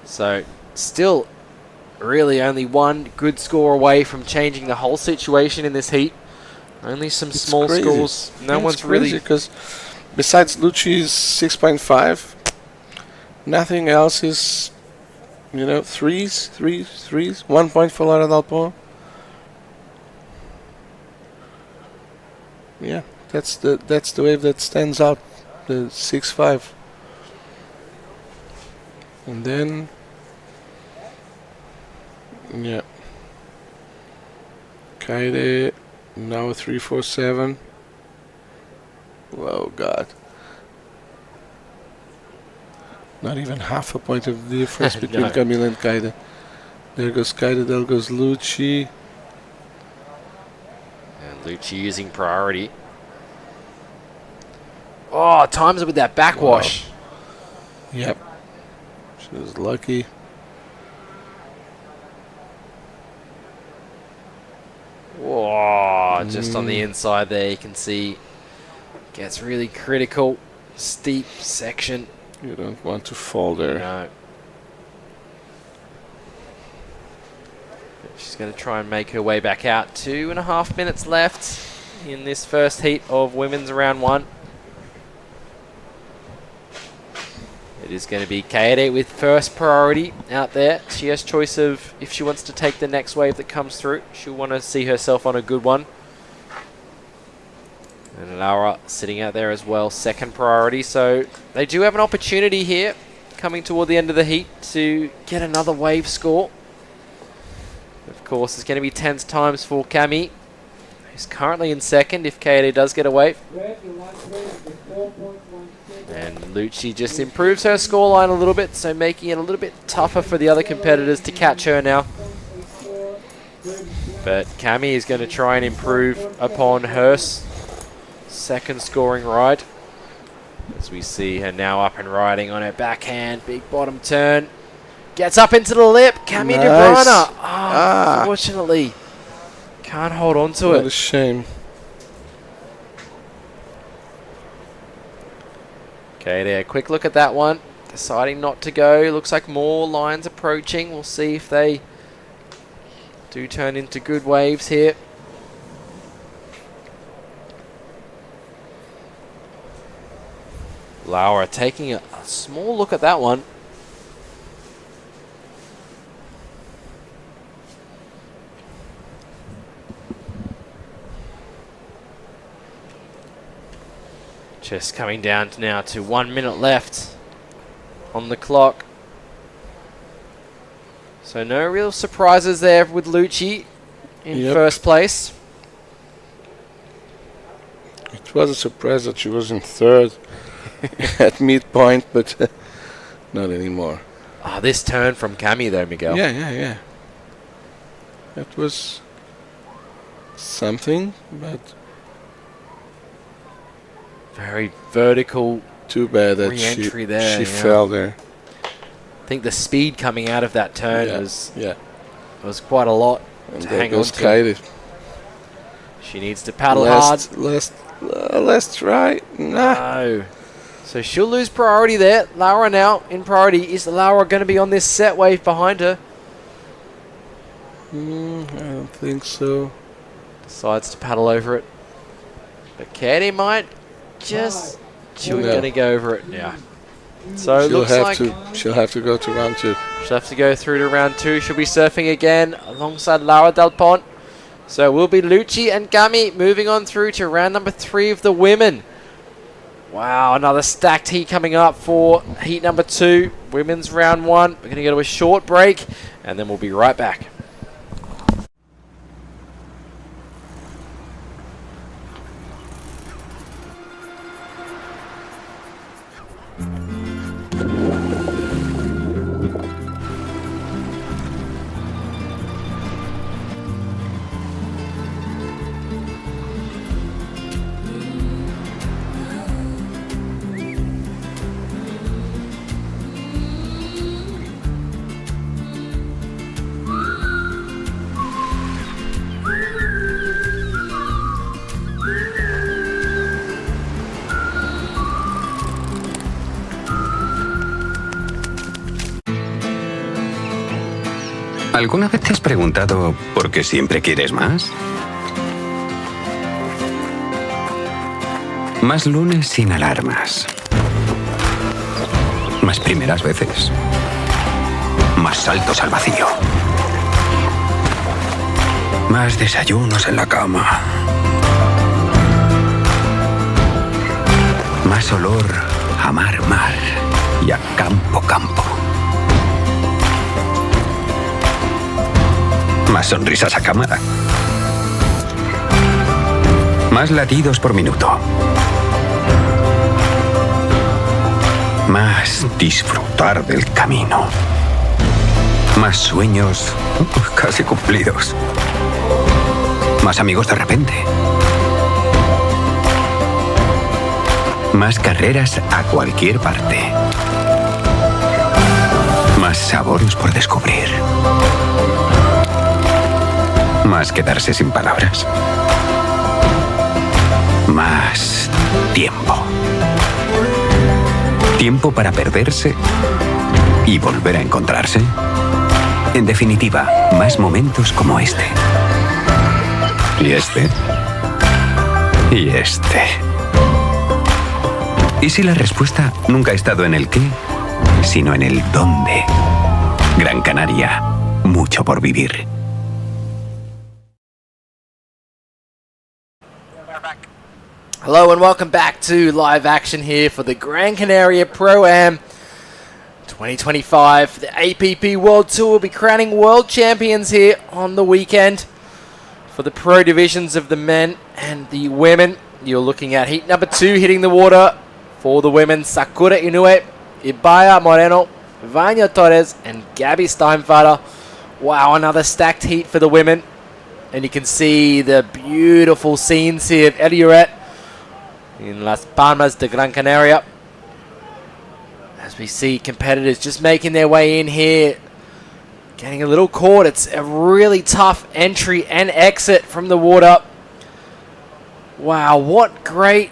So still really only one good score away from changing the whole situation in this heat. Only some small crazy. scores. No one's really... Because besides Lucci's 6.5, nothing else is, you know, threes. 1 point for Laura Dalpon. Yeah, that's the wave that stands out, the 6.5. And then, yeah, Kaide now 3.47. Oh God. Not even half a point of difference between No. Camila and Kaide. There goes Kaide, there goes Lucci. And Lucci using priority. Oh, times it with that backwash. Wow. Yep. She was lucky. Whoa, just on the inside there, you can see gets really critical. Steep section. You don't want to fall there. No. She's going to try and make her way back out. 2.5 minutes left in this first heat of women's round 1. It is going to be Kaede with first priority out there. She has choice of if she wants to take the next wave that comes through. She'll want to see herself on a good one. And Laura sitting out there as well, second priority. So they do have an opportunity here coming toward the end of the heat to get another wave score. Of course, it's going to be tense times for Cami, who's currently in second if Kaede does get a wave. And Lucci just improves her scoreline a little bit, so making it a little bit tougher for the other competitors to catch her now. But Cami is going to try and improve upon her second scoring ride. As we see her now up and riding on her backhand, big bottom turn. Gets up into the lip, Cami De Bruyne. Unfortunately, can't hold on to it. What a shame. Okay, there. Quick look at that one. Deciding not to go. Looks like more lines approaching. We'll see if they do turn into good waves here. Laura taking a small look at that one. Just coming down now to 1 minute left on the clock. So no real surprises there with Lucci in first place. It was a surprise that she was in third at midpoint, but not anymore. Ah, this turn from Cami though, Miguel. Yeah. That was something, but very vertical. Too bad that re-entry there. She fell there. I think the speed coming out of that turn was quite a lot and to that hang on goes to. Katie. She needs to paddle hard. Let's try. No. So she'll lose priority there. Laura now in priority. Is Laura going to be on this set wave behind her? I don't think so. Decides to paddle over it. But Katie might just... She's going to go over it. Yeah. So it looks like... She'll have to go to round 2. She'll have to go through to round 2. She'll be surfing again alongside Laura Del Pont. So it will be Lucci and Gami moving on through to round number 3 of the women. Wow, another stacked heat coming up for heat number 2. Women's round 1. We're going to go to a short break and then we'll be right back. ¿Alguna vez te has preguntado por qué siempre quieres más? Más lunes sin alarmas. Más primeras veces. Más saltos al vacío. Más desayunos en la cama. Más olor a mar y a campo. Más sonrisas a cámara. Más latidos por minuto. Más disfrutar del camino. Más sueños casi cumplidos. Más amigos de repente. Más carreras a cualquier parte. Más sabores por descubrir. Más quedarse sin palabras. Más tiempo. Tiempo para perderse y volver a encontrarse. En definitiva, más momentos como este. Y este. Y este. ¿Y si la respuesta nunca ha estado en el qué, sino en el dónde? Gran Canaria, mucho por vivir. Hello and welcome back to live action here for the Gran Canaria Pro-Am 2025. The APP World Tour will be crowning world champions here on the weekend. For the pro divisions of the men and the women, you're looking at heat number 2 hitting the water for the women. Sakura Inoue, Ibaya Moreno, Vanya Torres and Gabby Steinfader. Wow, another stacked heat for the women. And you can see the beautiful scenes here of Elioret in Las Palmas de Gran Canaria. As we see competitors just making their way in here, getting a little caught. It's a really tough entry and exit from the water. Wow, what great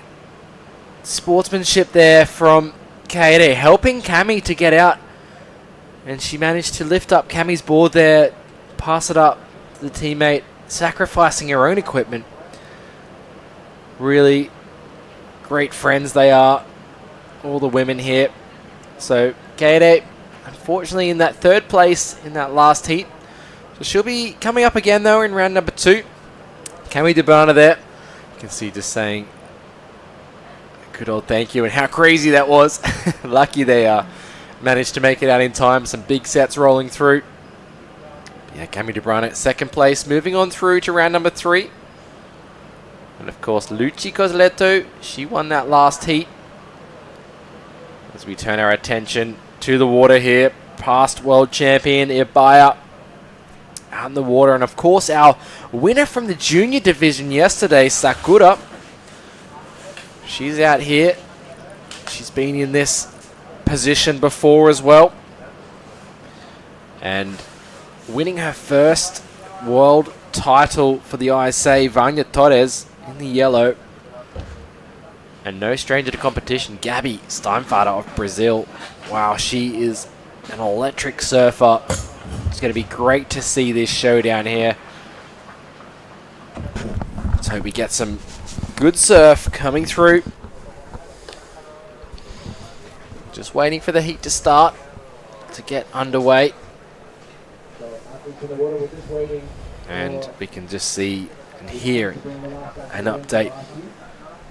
sportsmanship there from Kaede, helping Cami to get out. And she managed to lift up Cami's board there, pass it up to the teammate, sacrificing her own equipment. Really great friends they are, all the women here. So Kaede, unfortunately, in that third place in that last heat. So she'll be coming up again, though, in round number 2. Cami DeBana there. You can see just saying good old thank you and how crazy that was. Lucky they managed to make it out in time. Some big sets rolling through. Yeah, Cami DeBrana second place. Moving on through to round number 3. And of course, Luci Cosletto, she won that last heat. As we turn our attention to the water here, past world champion Ibaya out in the water. And of course, our winner from the junior division yesterday, Sakura. She's out here. She's been in this position before as well. And winning her first world title for the ISA, Vanya Torres in the yellow. And no stranger to competition, Gabi Steinfader of Brazil. Wow, she is an electric surfer. It's going to be great to see this showdown here. Let's hope we get some good surf coming through. Just waiting for the heat to start, to get underway. And we can just see and hear an update.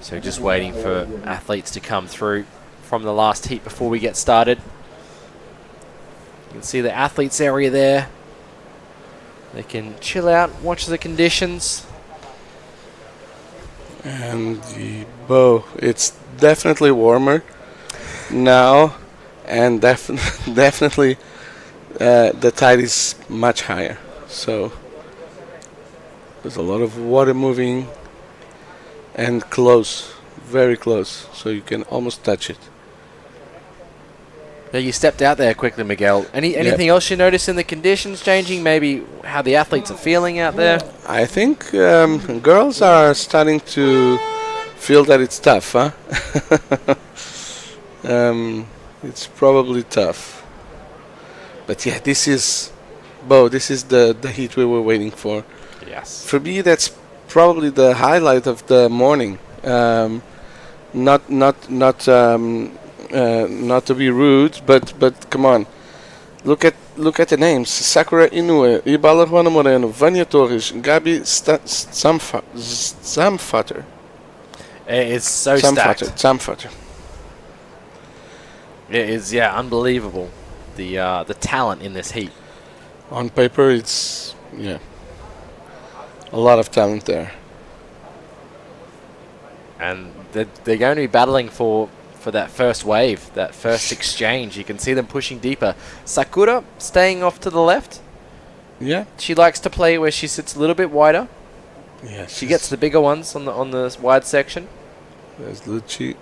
So just waiting for athletes to come through from the last heat before we get started. You can see the athletes area there. They can chill out, watch the conditions. And the bow, it's definitely warmer now, and definitely the tide is much higher. So there's a lot of water moving. And close, very close, so you can almost touch it. Yeah, you stepped out there quickly, Miguel. Anything else you notice in the conditions changing? Maybe how the athletes are feeling out there? I think girls are starting to feel that it's tough, huh? It's probably tough. But yeah, this is the heat we were waiting for. Yes. For me, that's probably the highlight of the morning. Not to be rude, but come on, look at the names: Sakura Inoue, Ibala Juana Moreno, Vanya Torres, Gabi Zamfater. It's so stacked. Zamfater. It is, yeah, unbelievable. The talent in this heat. On paper, it's a lot of talent there. And they're going to be battling for that first wave, that first exchange. You can see them pushing deeper. Sakura staying off to the left. Yeah. She likes to play where she sits a little bit wider. Yeah. She gets the bigger ones on the wide section. There's Luci.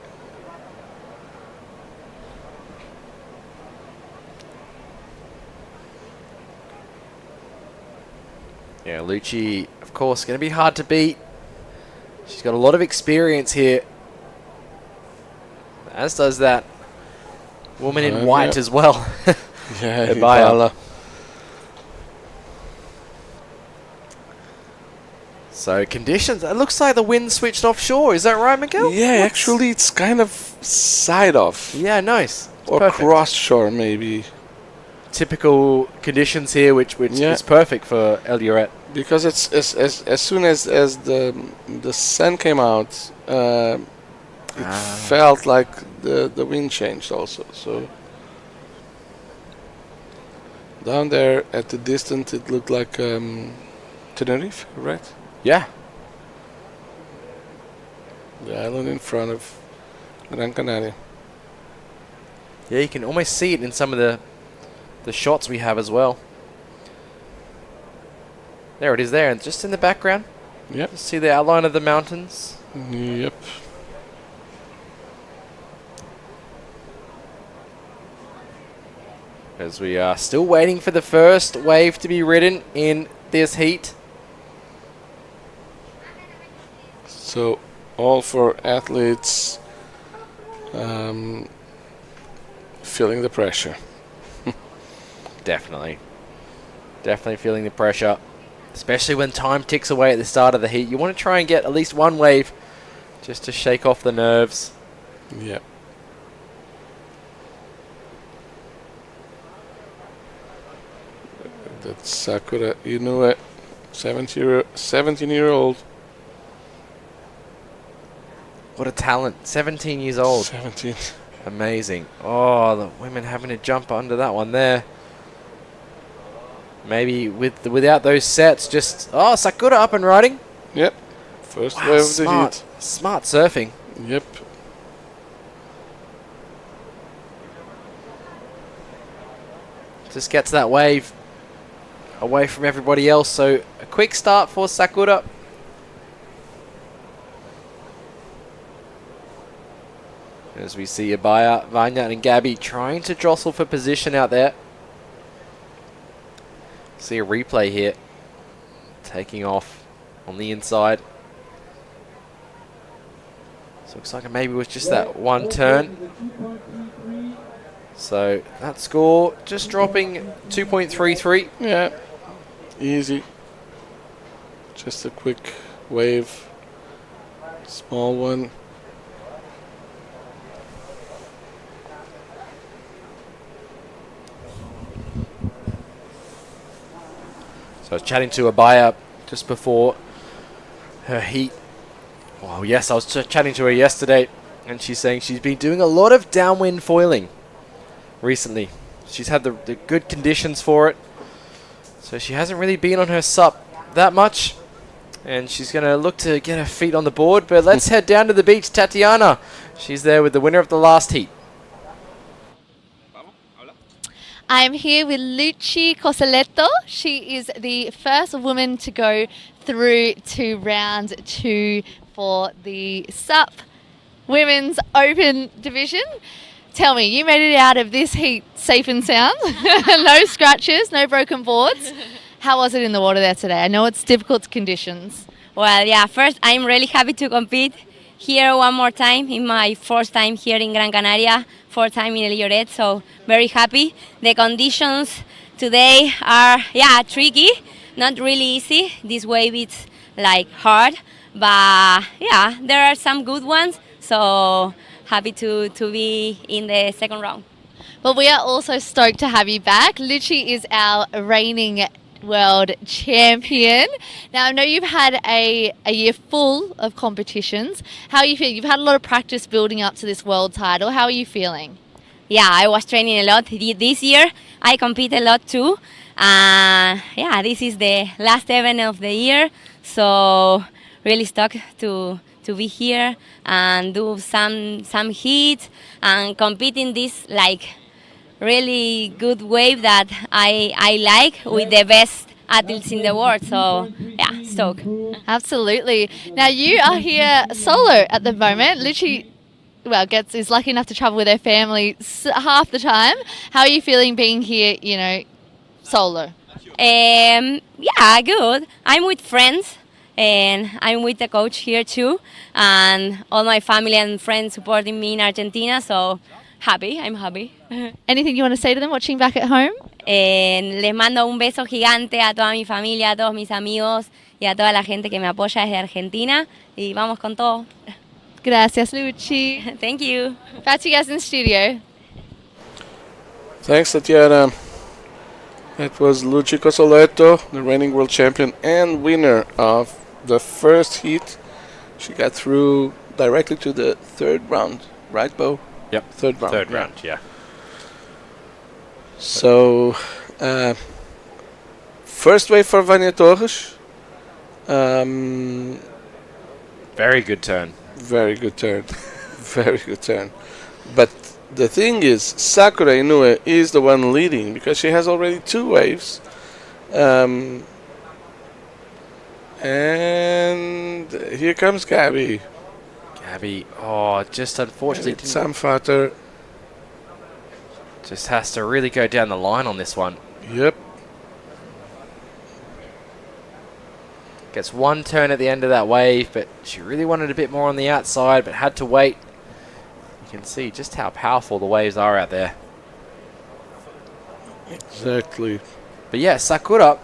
Yeah, Luci, of course, going to be hard to beat. She's got a lot of experience here. As does that woman in white as well. Yeah, Ibala. So conditions, it looks like the wind switched offshore. Is that right, Miguel? Yeah, actually it's kind of side off. Yeah, nice. It's or perfect. Cross shore maybe. Typical conditions here, which is perfect for El Lloret. Because it's as soon as the sun came out, it felt like the wind changed also. So down there at the distance, it looked like Tenerife, right? Yeah. The island in front of Gran Canaria. Yeah, you can almost see it in some of the shots we have as well. There it is there, and just in the background. Yep. Just see the outline of the mountains. Yep. As we are still waiting for the first wave to be ridden in this heat. So all for athletes Feeling the pressure. Definitely feeling the pressure, especially when time ticks away at the start of the heat. You want to try and get at least one wave just to shake off the nerves. Yep. That's Sakura Inoue, 17-year-old. What a talent. 17 years old. 17. Amazing. Oh, the women having to jump under that one there. Maybe without those sets, just... Oh, Sakura up and riding. Yep. First Wow, wave of the heat. Smart surfing. Yep. Just gets that wave away from everybody else. So a quick start for Sakura. As we see Abaya, Vanya and Gabby trying to jostle for position out there. See a replay here. Taking off on the inside. So looks like it maybe was just that one turn. So that score just dropping 2.33. Yeah, easy. Just a quick wave. Small one. So I was chatting to Abaya just before her heat. Well, yes, I was chatting to her yesterday, and she's saying she's been doing a lot of downwind foiling recently. She's had the good conditions for it, so she hasn't really been on her sup that much, and she's going to look to get her feet on the board. But let's head down to the beach. Tatiana, she's there with the winner of the last heat. I'm here with Luci Cosoletto. She is the first woman to go through to round 2 for the SUP Women's Open Division. Tell me, you made it out of this heat safe and sound? No scratches, no broken boards. How was it in the water there today? I know it's difficult conditions. Well, yeah, first I'm really happy to compete here one more time in my first time here in Gran Canaria, 4th time in El Lloret, so very happy. The conditions today are, tricky, not really easy. This wave is like hard, but yeah, there are some good ones, so happy to be in the second round. Well, we are also stoked to have you back. Luci is our reigning world champion. Now, I know you've had a year full of competitions. How are you feeling? You've had a lot of practice building up to this world title. How are you feeling? Yeah, I was training a lot. This year, I compete a lot too. This is the last event of the year, so really stoked to be here and do some heats and compete in this really good wave that I like with the best athletes in the world. So yeah, stoked. Absolutely. Now you are here solo at the moment. Luci, is lucky enough to travel with her family half the time. How are you feeling being here, solo? Good. I'm with friends and I'm with the coach here too, and all my family and friends supporting me in Argentina, so I'm happy. Anything you want to say to them watching back at home? Les mando un beso gigante a toda mi familia, a todos mis amigos y a toda la gente que me apoya desde Argentina, y vamos con todo. Gracias, Luci. Thank you. Back to you guys in the studio. Thanks, Tatiana. It was Luci Cosoletto, the reigning world champion and winner of the first heat. She got through directly to the third round, right, Bo? Yep. Third round. Round, yeah. So, first wave for Vanya Torres. Very good turn. Very good turn. Very good turn. But the thing is, Sakura Inoue is the one leading because she has already 2 waves. And here comes Gabby. Gabby, just unfortunately. Sam Fatter. Just has to really go down the line on this one. Yep. Gets one turn at the end of that wave, but she really wanted a bit more on the outside, but had to wait You can see just how powerful the waves are out there. Exactly. But yeah, Sakura,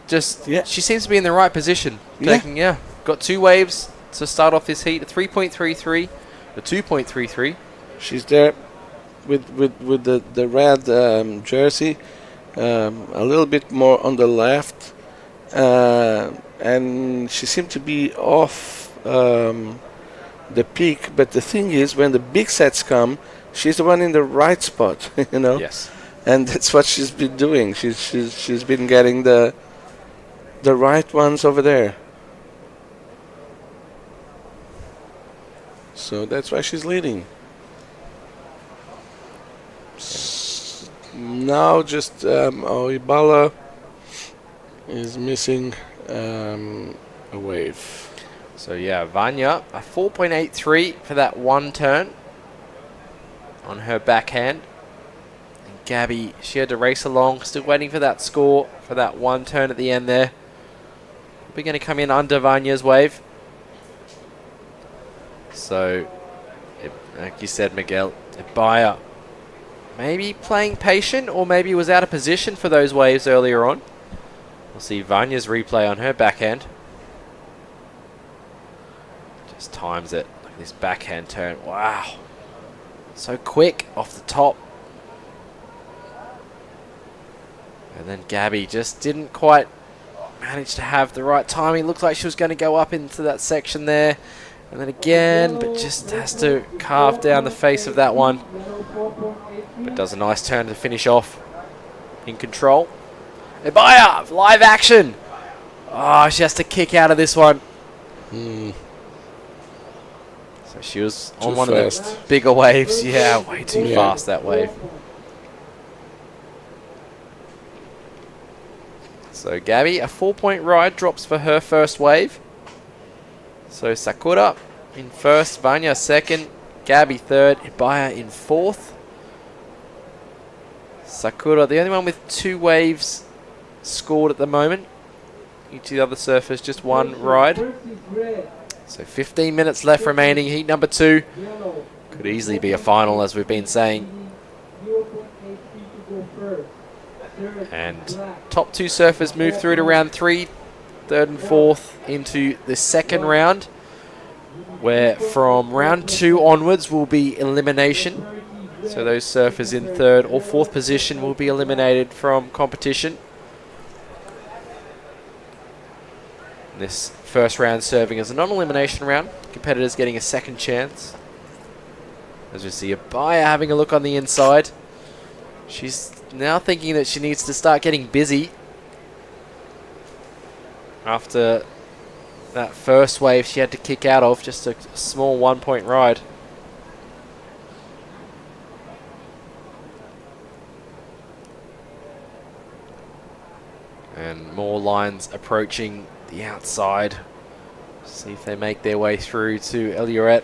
she seems to be in the right position. Got 2 waves to start off this heat, a 3.33, a 2.33. She's there with the red jersey, a little bit more on the left, and she seemed to be off the peak. But the thing is, when the big sets come, she's the one in the right spot, you know. Yes. And that's what she's been doing. She's been getting the right ones over there. So that's why she's leading. Now just Ibala is missing a wave. So yeah, Vanya, a 4.83 for that one turn on her backhand. And Gabby, she had to race along, still waiting for that score for that one turn at the end there. We're going to come in under Vanya's wave. So, like you said, Miguel, Ibaya maybe playing patient, or maybe was out of position for those waves earlier on. We'll see Vanya's replay on her backhand. Just times it. Look at this backhand turn. Wow. So quick off the top. And then Gabby just didn't quite manage to have the right timing. Looked like she was going to go up into that section there. And then again, but just has to carve down the face of that one. But does a nice turn to finish off in control. Ibaya, live action. Oh, she has to kick out of this one. So she was on one of the bigger waves. Yeah, way too fast, that wave. So Gabby, a 4-point ride drops for her first wave. So Sakura in first, Vanya second, Gabby third, Ibaya in fourth. Sakura, the only one with 2 waves scored at the moment. Each of the other surfers just 1 ride. So 15 minutes left remaining, heat number 2. Could easily be a final, as we've been saying. And top 2 surfers move through to round 3, 3rd and 4th into the second round, where from round 2 onwards will be elimination. So those surfers in 3rd or 4th position will be eliminated from competition. This first round serving as a non-elimination round. Competitors getting a second chance. As we see Ibaya having a look on the inside. She's now thinking that she needs to start getting busy after that first wave she had to kick out of, just a small 1-point ride. And more lines approaching the outside. See if they make their way through to Elioret.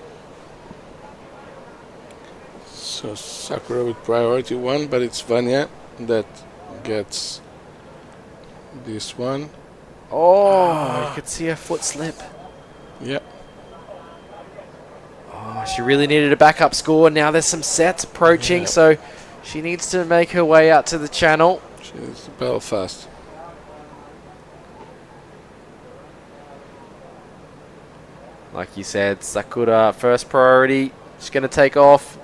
So Sakura with priority 1, but it's Vanya that gets this one. Oh, you could see her foot slip. Yep. Oh, she really needed a backup score. Now there's some sets approaching, so she needs to make her way out to the channel. She's Belfast. Like you said, Sakura, first priority. She's going to take off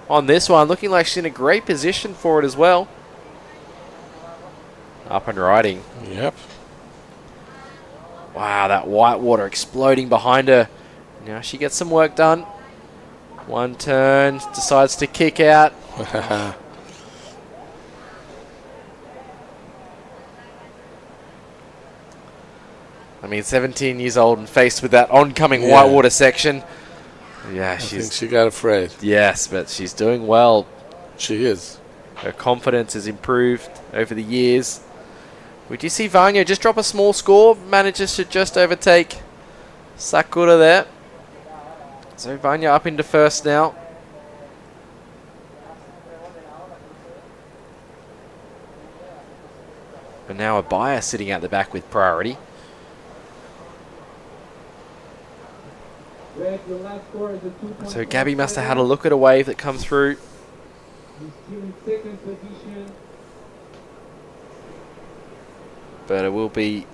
on this one. Looking like she's in a great position for it as well. Up and riding. Yep. Wow, that white water exploding behind her. Now she gets some work done. One turn, decides to kick out. I mean, 17 years old and faced with that oncoming whitewater section. Yeah, I think she got afraid. Yes, but she's doing well. She is. Her confidence has improved over the years. We do see Vanya just drop a small score, manages to just overtake Sakura there. So Vanya up into first now. But now Ibaya sitting out the back with priority. So Gabby must have had a look at a wave that come through. But it will be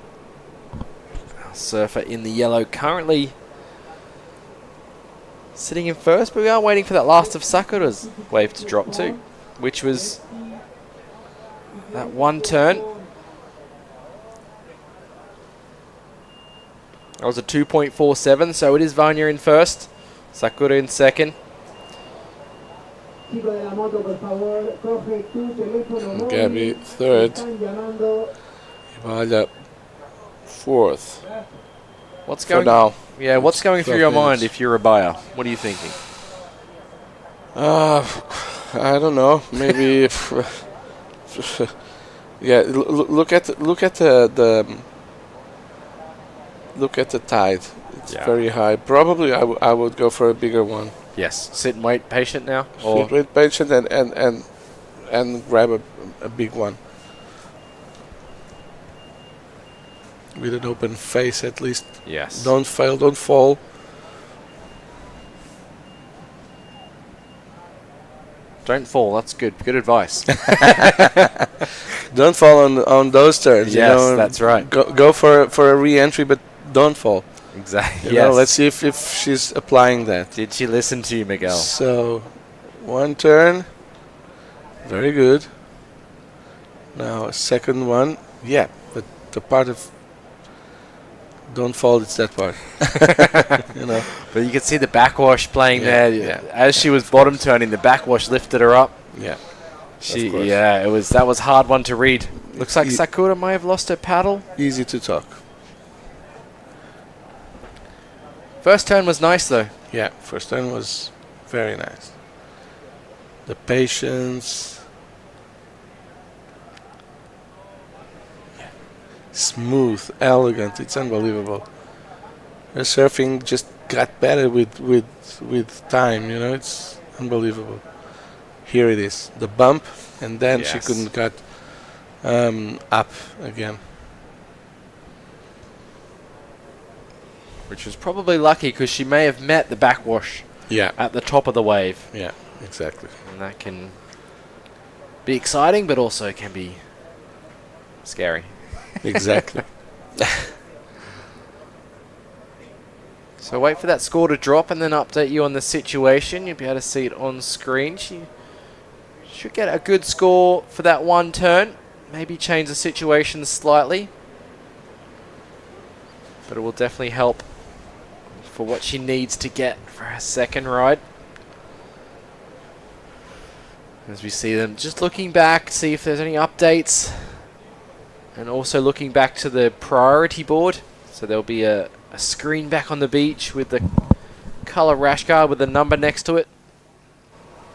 our surfer in the yellow currently sitting in first, but we are waiting for that last of Sakura's wave to drop too, which was that one turn. That was a 2.47, so it is Vanya in first, Sakura in second. Gabby third. Ibalia fourth. What's going? For now. Yeah, what's going through your mind if you're a buyer? What are you thinking? I don't know. Maybe yeah. Look at the tide. It's very high. Probably I would go for a bigger one. Yes. Sit and wait patient now? Or sit, wait patient and grab a big one. With an open face at least. Yes. Don't fail, don't fall. Don't fall, that's good. Good advice. Don't fall on those turns. Yes, you know, that's right. Go for a re-entry, but don't fall. Exactly. You know, let's see if she's applying that. Did she listen to you, Miguel? So, one turn. Very good. Now, a second one. Yeah, but the part of don't fall, it's that part. You know. But you can see the backwash playing there. Yeah. As she was bottom turning, the backwash lifted her up. Yeah. That was a hard one to read. Looks like Sakura may have lost her paddle. Easy to talk. First turn was nice though. Yeah, first turn was very nice. The patience. Smooth, elegant, it's unbelievable. Her surfing just got better with time, you know, it's unbelievable. Here it is, the bump, and then she couldn't cut up again. Which was probably lucky because she may have met the backwash at the top of the wave. Yeah, exactly. And that can be exciting, but also can be scary. Exactly. So wait for that score to drop and then update you on the situation. You'll be able to see it on screen. She should get a good score for that one turn. Maybe change the situation slightly. But it will definitely help for what she needs to get for her second ride. As we see them just looking back, see if there's any updates. And also looking back to the priority board. So there'll be a screen back on the beach with the color rash guard with a number next to it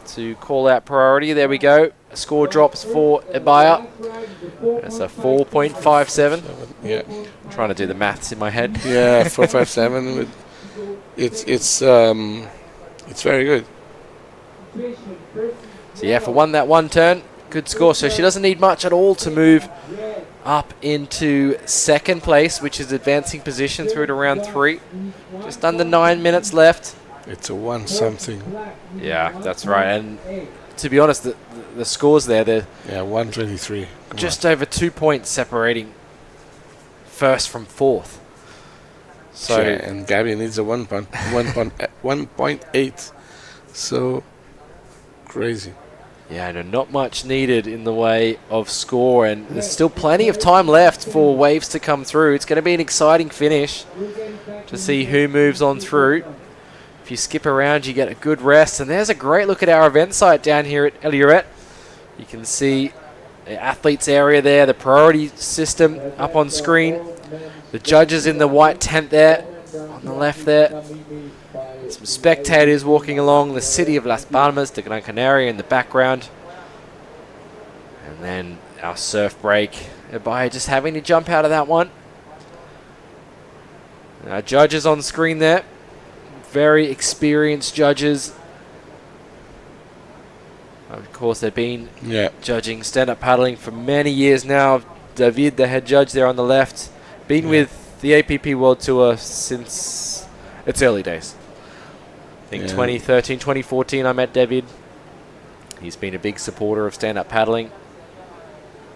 to call out priority. There we go. A score drops for Ibaya. That's a 4.57. Yeah. I'm trying to do the maths in my head. Yeah, 4.57. It's very good. So yeah, for that one turn, good score. So she doesn't need much at all to move up into second place, which is advancing position through to round 3. Just under 9 minutes left. It's a 1-something. Yeah, that's right. And to be honest, the scores there, they're 123. Just over 2 points separating first from fourth. So and Gabby needs a 1.8. So crazy. Yeah, no, not much needed in the way of score, and there's still plenty of time left for waves to come through. It's going to be an exciting finish to see who moves on through. If you skip around, you get a good rest, and there's a great look at our event site down here at Eliorette. You can see the athletes area there, the priority system up on screen, the judges in the white tent there on the left there. Some spectators walking along, the city of Las Palmas, the Gran Canaria in the background. And then our surf break. Ibaya just having to jump out of that one. Our judges on screen there. Very experienced judges. Of course, they've been judging stand-up paddling for many years now. David, the head judge there on the left, been with the APP World Tour since its early days. think 2013, 2014 I met David. He's been a big supporter of stand-up paddling.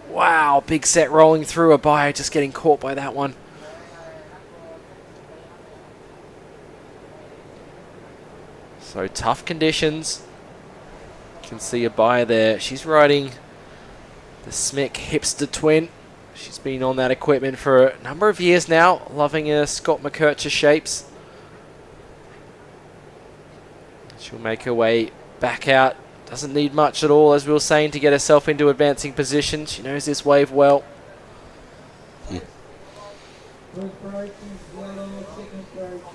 Wow, big set rolling through. Abaya just getting caught by that one. So tough conditions. You can see Abaya there. She's riding the Smick Hipster Twin. She's been on that equipment for a number of years now, loving her Scott McKercher shapes. She'll make her way back out. Doesn't need much at all, as we were saying, to get herself into advancing position. She knows this wave well.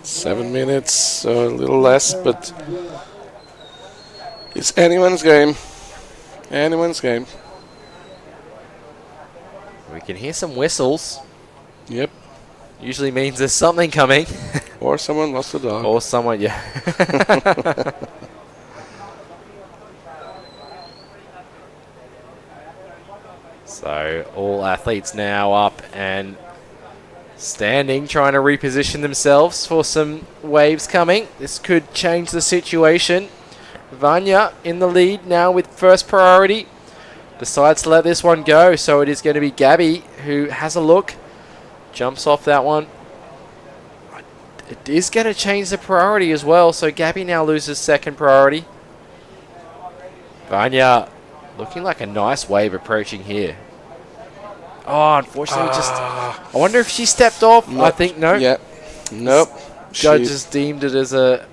7 minutes, so a little less, but it's anyone's game. Anyone's game. We can hear some whistles. Yep. Usually means there's something coming. Or someone lost a dog. Or someone, yeah. So all athletes now up and standing, trying to reposition themselves for some waves coming. This could change the situation. Vanya in the lead now with first priority. Decides to let this one go, so it is going to be Gabby who has a look. Jumps off that one. It is going to change the priority as well, so Gabby now loses second priority. Vanya looking like a nice wave approaching here. Oh, unfortunately, I wonder if she stepped off. Nope. I think no. Yeah. Nope. Judges deemed it as a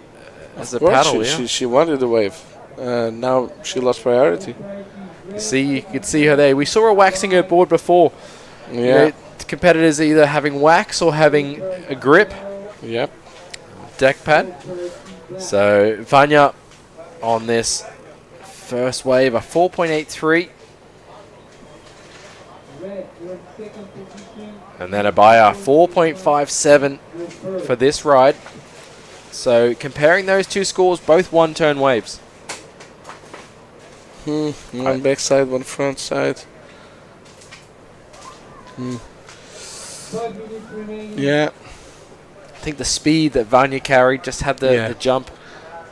paddle. She wanted the wave. Now she lost priority. See, you could see her there. We saw her waxing her board before. Yeah. You know, competitors either having wax or having a grip. Yep. Deck pad. So Vanya on this first wave, a 4.83. And then Abaya 4.57 for this ride. So comparing those two scores, both one-turn waves. One back side, one front side. Yeah. I think the speed that Vanya carried just had the jump.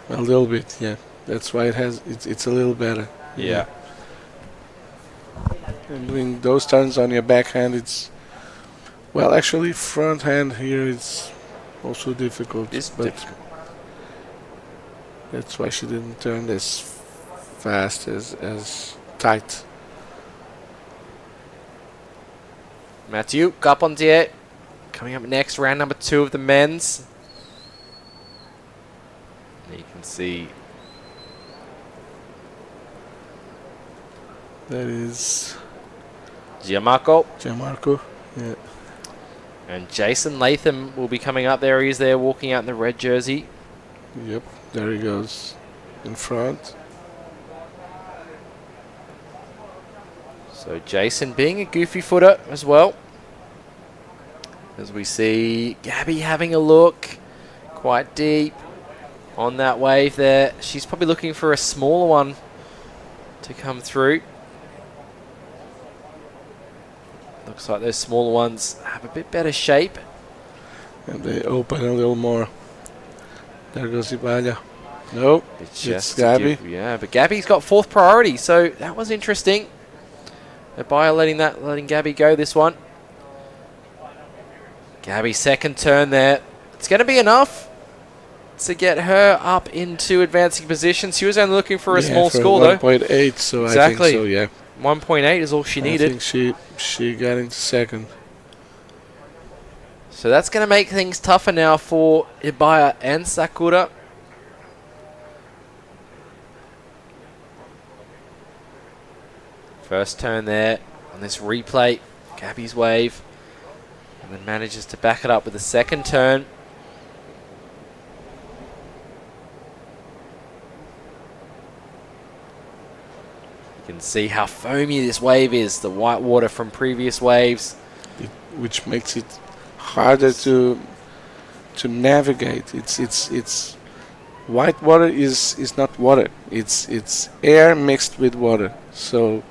A little bit, yeah. That's why it's a little better. Yeah. And doing those turns on your backhand, it's... Well, actually, front hand here is also difficult. But that's why she didn't turn as fast, as tight. Mathieu Carpentier coming up next, round number 2 of the men's. You can see that is Gianmarco, yeah. And Jason Latham will be coming up there. He's there walking out in the red jersey. Yep, there he goes in front. So Jason being a goofy footer as well. As we see Gabby having a look quite deep on that wave there. She's probably looking for a smaller one to come through. Looks like those smaller ones have a bit better shape. And they open a little more. There goes Ibaya. Nope, it's Gabby. Yeah, but Gabby's got fourth priority, so that was interesting. Ibaya letting Gabby go this one. Gabby second turn there. It's going to be enough to get her up into advancing position. She was only looking for a small score, though. 1.8, so exactly. I think so, yeah. 1.8 is all she needed. I think she got into second. So that's going to make things tougher now for Ibaya and Sakura. First turn there on this replay. Gabby's wave. And then manages to back it up with a second turn. You can see how foamy this wave is, the white water from previous waves. Which makes it harder to navigate. It's white water is not water. It's air mixed with water. So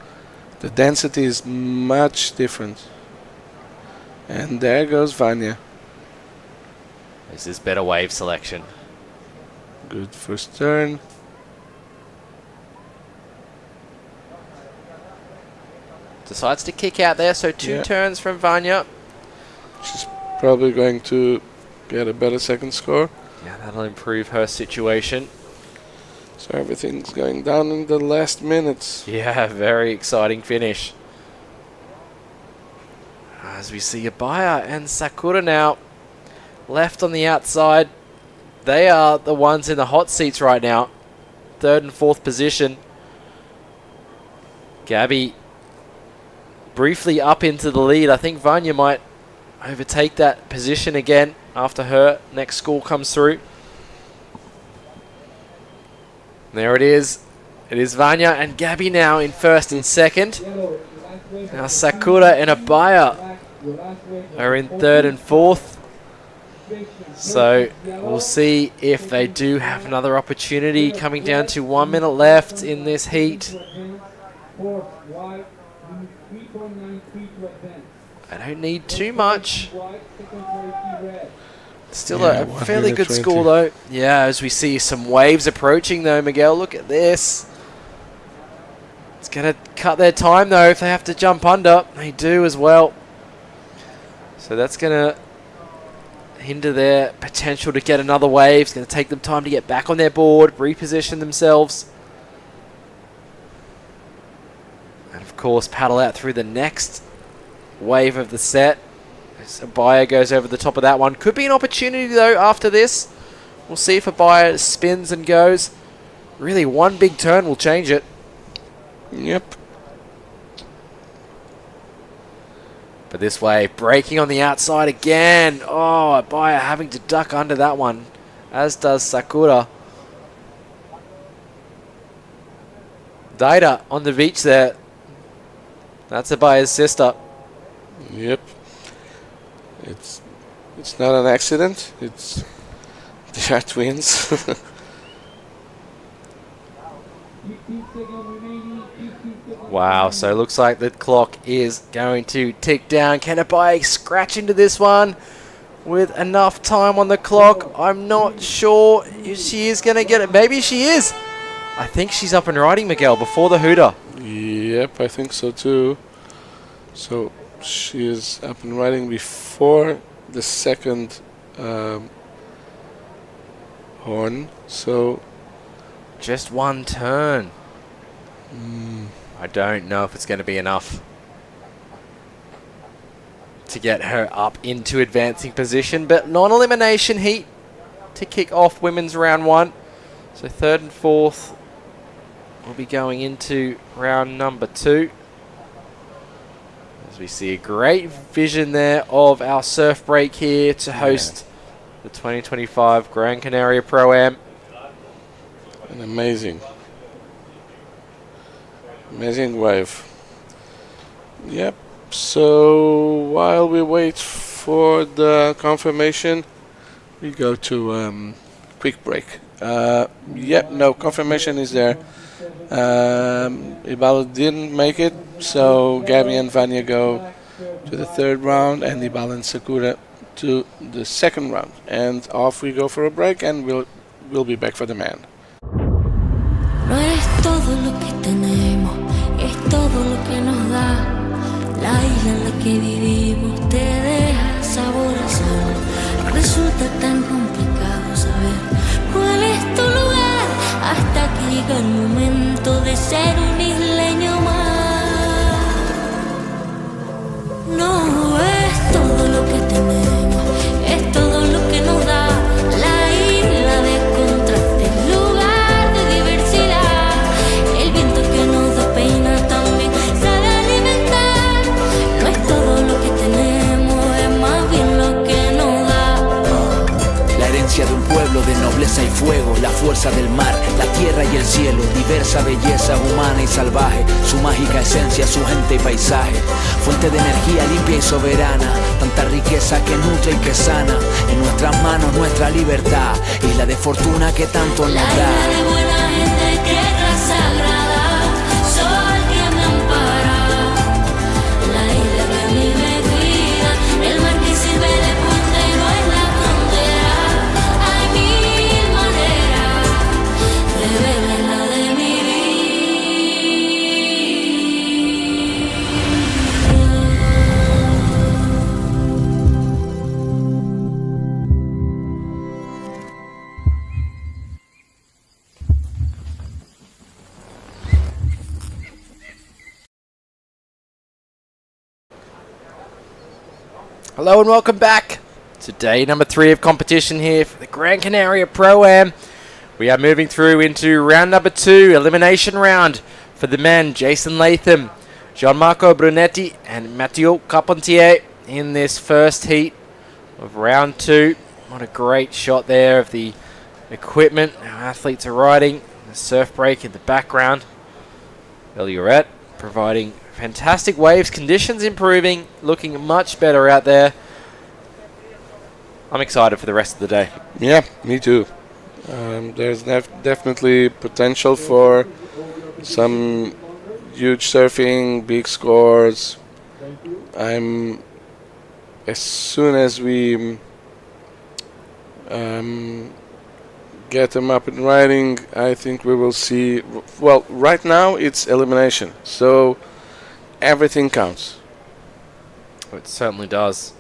the density is much different. And there goes Vanya. This is better wave selection. Good first turn. Decides to kick out there, so 2 turns from Vanya. She's probably going to get a better second score. Yeah, that'll improve her situation. So everything's going down in the last minutes. Yeah, very exciting finish. As we see Abaya and Sakura now left on the outside. They are the ones in the hot seats right now. 3rd and 4th position. Gabby briefly up into the lead. I think Vanya might overtake that position again after her next score comes through. There it is. It is Vanya and Gabby now in 1st and 2nd. Now Sakura and Abaya are in 3rd and 4th. So we'll see if they do have another opportunity. Coming down to 1 minute left in this heat. I don't need too much. Still a fairly good score though. Yeah, as we see some waves approaching though, Miguel. Look at this. It's going to cut their time though if they have to jump under. They do as well. So that's going to hinder their potential to get another wave. It's going to take them time to get back on their board, reposition themselves. And of course paddle out through the next wave of the set. As Abaya goes over the top of that one. Could be an opportunity though after this. We'll see if Abaya spins and goes. Really one big turn will change it. Yep. But this way, breaking on the outside again. Oh, Abaya having to duck under that one, as does Sakura. Daida on the beach there. That's Abaya's sister. Yep. It's not an accident. They are twins. Wow, so it looks like the clock is going to tick down. Can Abaya scratch into this one with enough time on the clock? I'm not sure if she is going to get it. Maybe she is. I think she's up and riding, Miguel, before the hooter. Yep, I think so too. So she is up and riding before the second horn. So just one turn. I don't know if it's going to be enough to get her up into advancing position, but non-elimination heat to kick off women's round 1. So 3rd and 4th will be going into round number 2. As we see a great vision there of our surf break here to host the 2025 Gran Canaria Pro-Am. An amazing wave. Yep. So while we wait for the confirmation, we go to quick break. Yep. No, confirmation is there. Ibala didn't make it, so Gabby and Vanya go to the 3rd round, and Ibala and Sakura to the 2nd round. And off we go for a break, and we'll be back for the man. No eres todo lo que tenemos, es todo lo que nos da. La isla en la que vivimos te deja sabor a sal. Resulta tan complicado saber cuál es tu lugar hasta que llega el momento de ser un isleño más. No es todo lo que tenemos, es todo lo que nos da. La isla de contrastes, lugar de diversidad. El viento que nos despeina también sabe alimentar. No es todo lo que tenemos, es más bien lo que nos da. La herencia de un pueblo de nobleza y fuego, la fuerza del mar, la tierra y el cielo, diversa belleza humana y salvaje, su mágica esencia, su gente y paisaje, fuente de energía limpia y soberana, tanta riqueza que nutre y que sana, en nuestras manos nuestra libertad, isla de fortuna que tanto nos da. La isla de buena gente, tierra sagrada, sol que me ampara, la isla que a mí me cuida, el mar que sirve de puente y no es la frontera, hay mil maneras Hello and welcome back to day number 3 of competition here for the Gran Canaria Pro-Am. We are moving through into round number 2, elimination round for the men, Jason Latham, Gianmarco Brunetti and Matteo Carpentier in this first heat of round 2. What a great shot there of the equipment our athletes are riding. The surf break in the background. Elioret providing fantastic waves, conditions improving, looking much better out there. I'm excited for the rest of the day. Yeah, me too. There's definitely potential for some huge surfing, big scores. As soon as we get them up and riding, I think we will see. Well, right now it's elimination, so everything counts. It certainly does.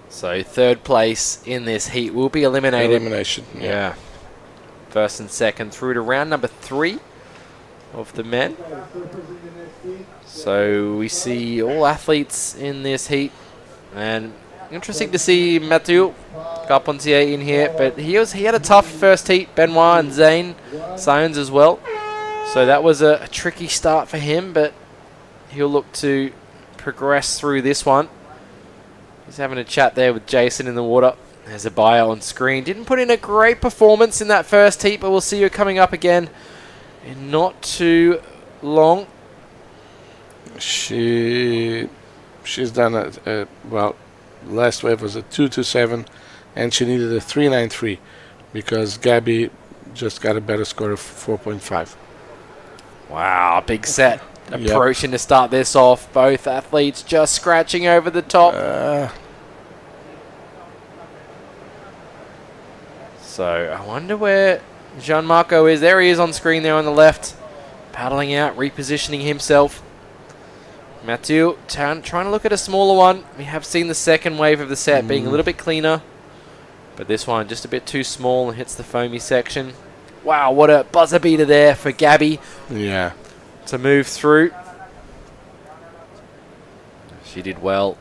So third place in this heat will be eliminated. Elimination, yeah. First and second through to round number 3 of the men. So we see all athletes in this heat, and interesting to see Matteo Carpentier in here, but he had a tough first heat. Benoit and Zane Sions as well. So that was a tricky start for him, but he'll look to progress through this one. He's having a chat there with Jason in the water. There's a bio on screen. Didn't put in a great performance in that first heat, but we'll see her coming up again in not too long. She's done well, last wave was a 227, and she needed a 393 because Gabby just got a better score of 4.5. Wow, big set. Approaching to start this off. Both athletes just scratching over the top. So I wonder where Gianmarco is. There he is on screen there on the left. Paddling out, repositioning himself. Matteo trying to look at a smaller one. We have seen the second wave of the set being a little bit cleaner. But this one just a bit too small and hits the foamy section. Wow, what a buzzer beater there for Gabby. Yeah. To move through. She did well.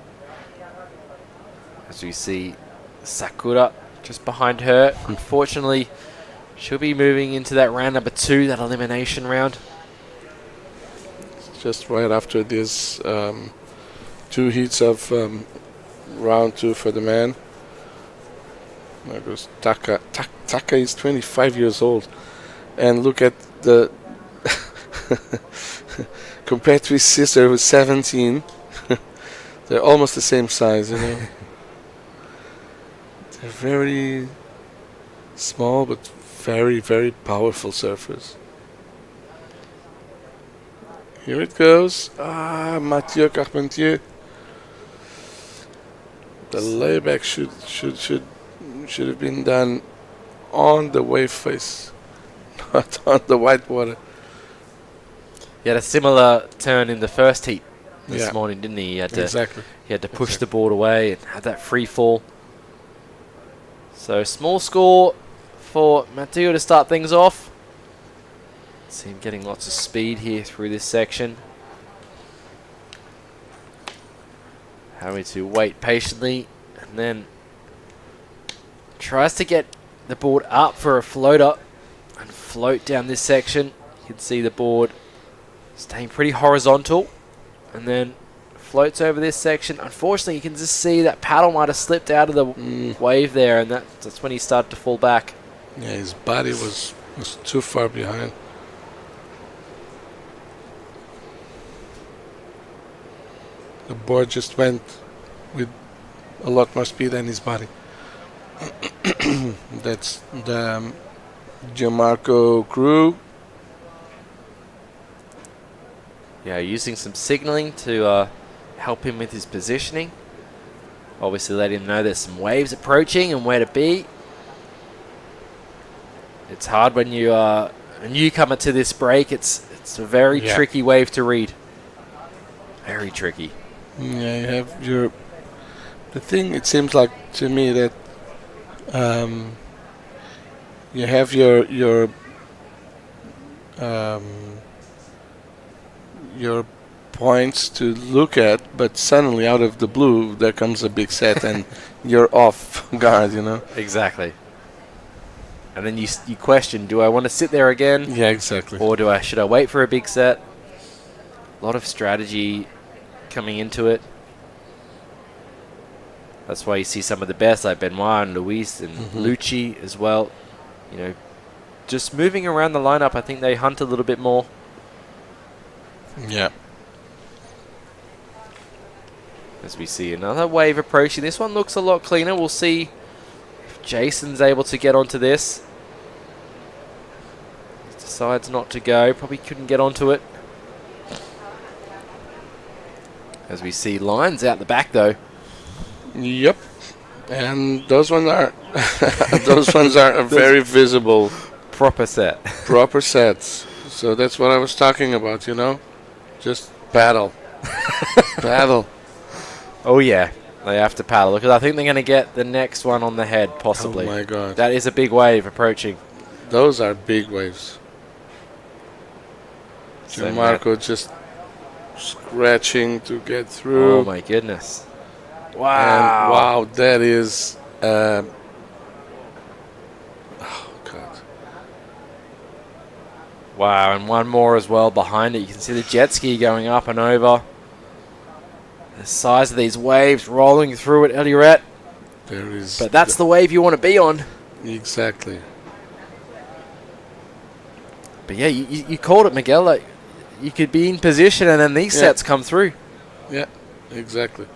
As we see Sakura just behind her. Unfortunately, she'll be moving into that round number 2, that elimination round. Just right after this 2 heats of round 2 for the man. There goes Taka. Taka is 25 years old. And look at the... compared to his sister who's 17, they're almost the same size, you know. They're very small but very, very powerful surfers. Here it goes. Matteo Carpentier. The layback should have been done on the wave face, not on the white water. He had a similar turn in the first heat this morning, didn't he? He had to push the board away and had that free fall. So small score for Matteo to start things off. See him getting lots of speed here through this section. Having to wait patiently and then tries to get the board up for a floater and float down this section. You can see the board staying pretty horizontal and then floats over this section. Unfortunately, you can just see that paddle might have slipped out of the wave there, and that's when he started to fall back. Yeah, his body was too far behind. The board just went with a lot more speed than his body. That's the Gianmarco crew. Yeah, using some signaling to help him with his positioning. Obviously let him know there's some waves approaching and where to be. It's hard when you are a newcomer to this break. It's a very tricky wave to read. Very tricky. Yeah, you have your... The thing, it seems like to me that you have your points to look at, but suddenly out of the blue there comes a big set and you're off guard, you know. Exactly. And then you question, do I want to sit there again? Yeah, exactly. Or should I wait for a big set? A lot of strategy coming into it. That's why you see some of the best like Benoit and Luis and Lucci as well. You know, just moving around the lineup, I think they hunt a little bit more. Yeah. As we see another wave approaching. This one looks a lot cleaner. We'll see if Jason's able to get onto this. He decides not to go. Probably couldn't get onto it. As we see lines out the back though. Yep. And those ones are very visible. Proper set. Proper sets. So that's what I was talking about, you know? Just paddle. Paddle. Oh yeah, they have to paddle because I think they're going to get the next one on the head, possibly. Oh my God. That is a big wave approaching. Those are big waves. So Marco just scratching to get through. Oh my goodness. Wow. And wow, that is... oh God. Wow, and one more as well behind it. You can see the jet ski going up and over. The size of these waves rolling through it, Eliret. There is. But that's the wave you want to be on. Exactly. But yeah, you called it, Miguel. Like, you could be in position and then these sets come through. Yeah, exactly.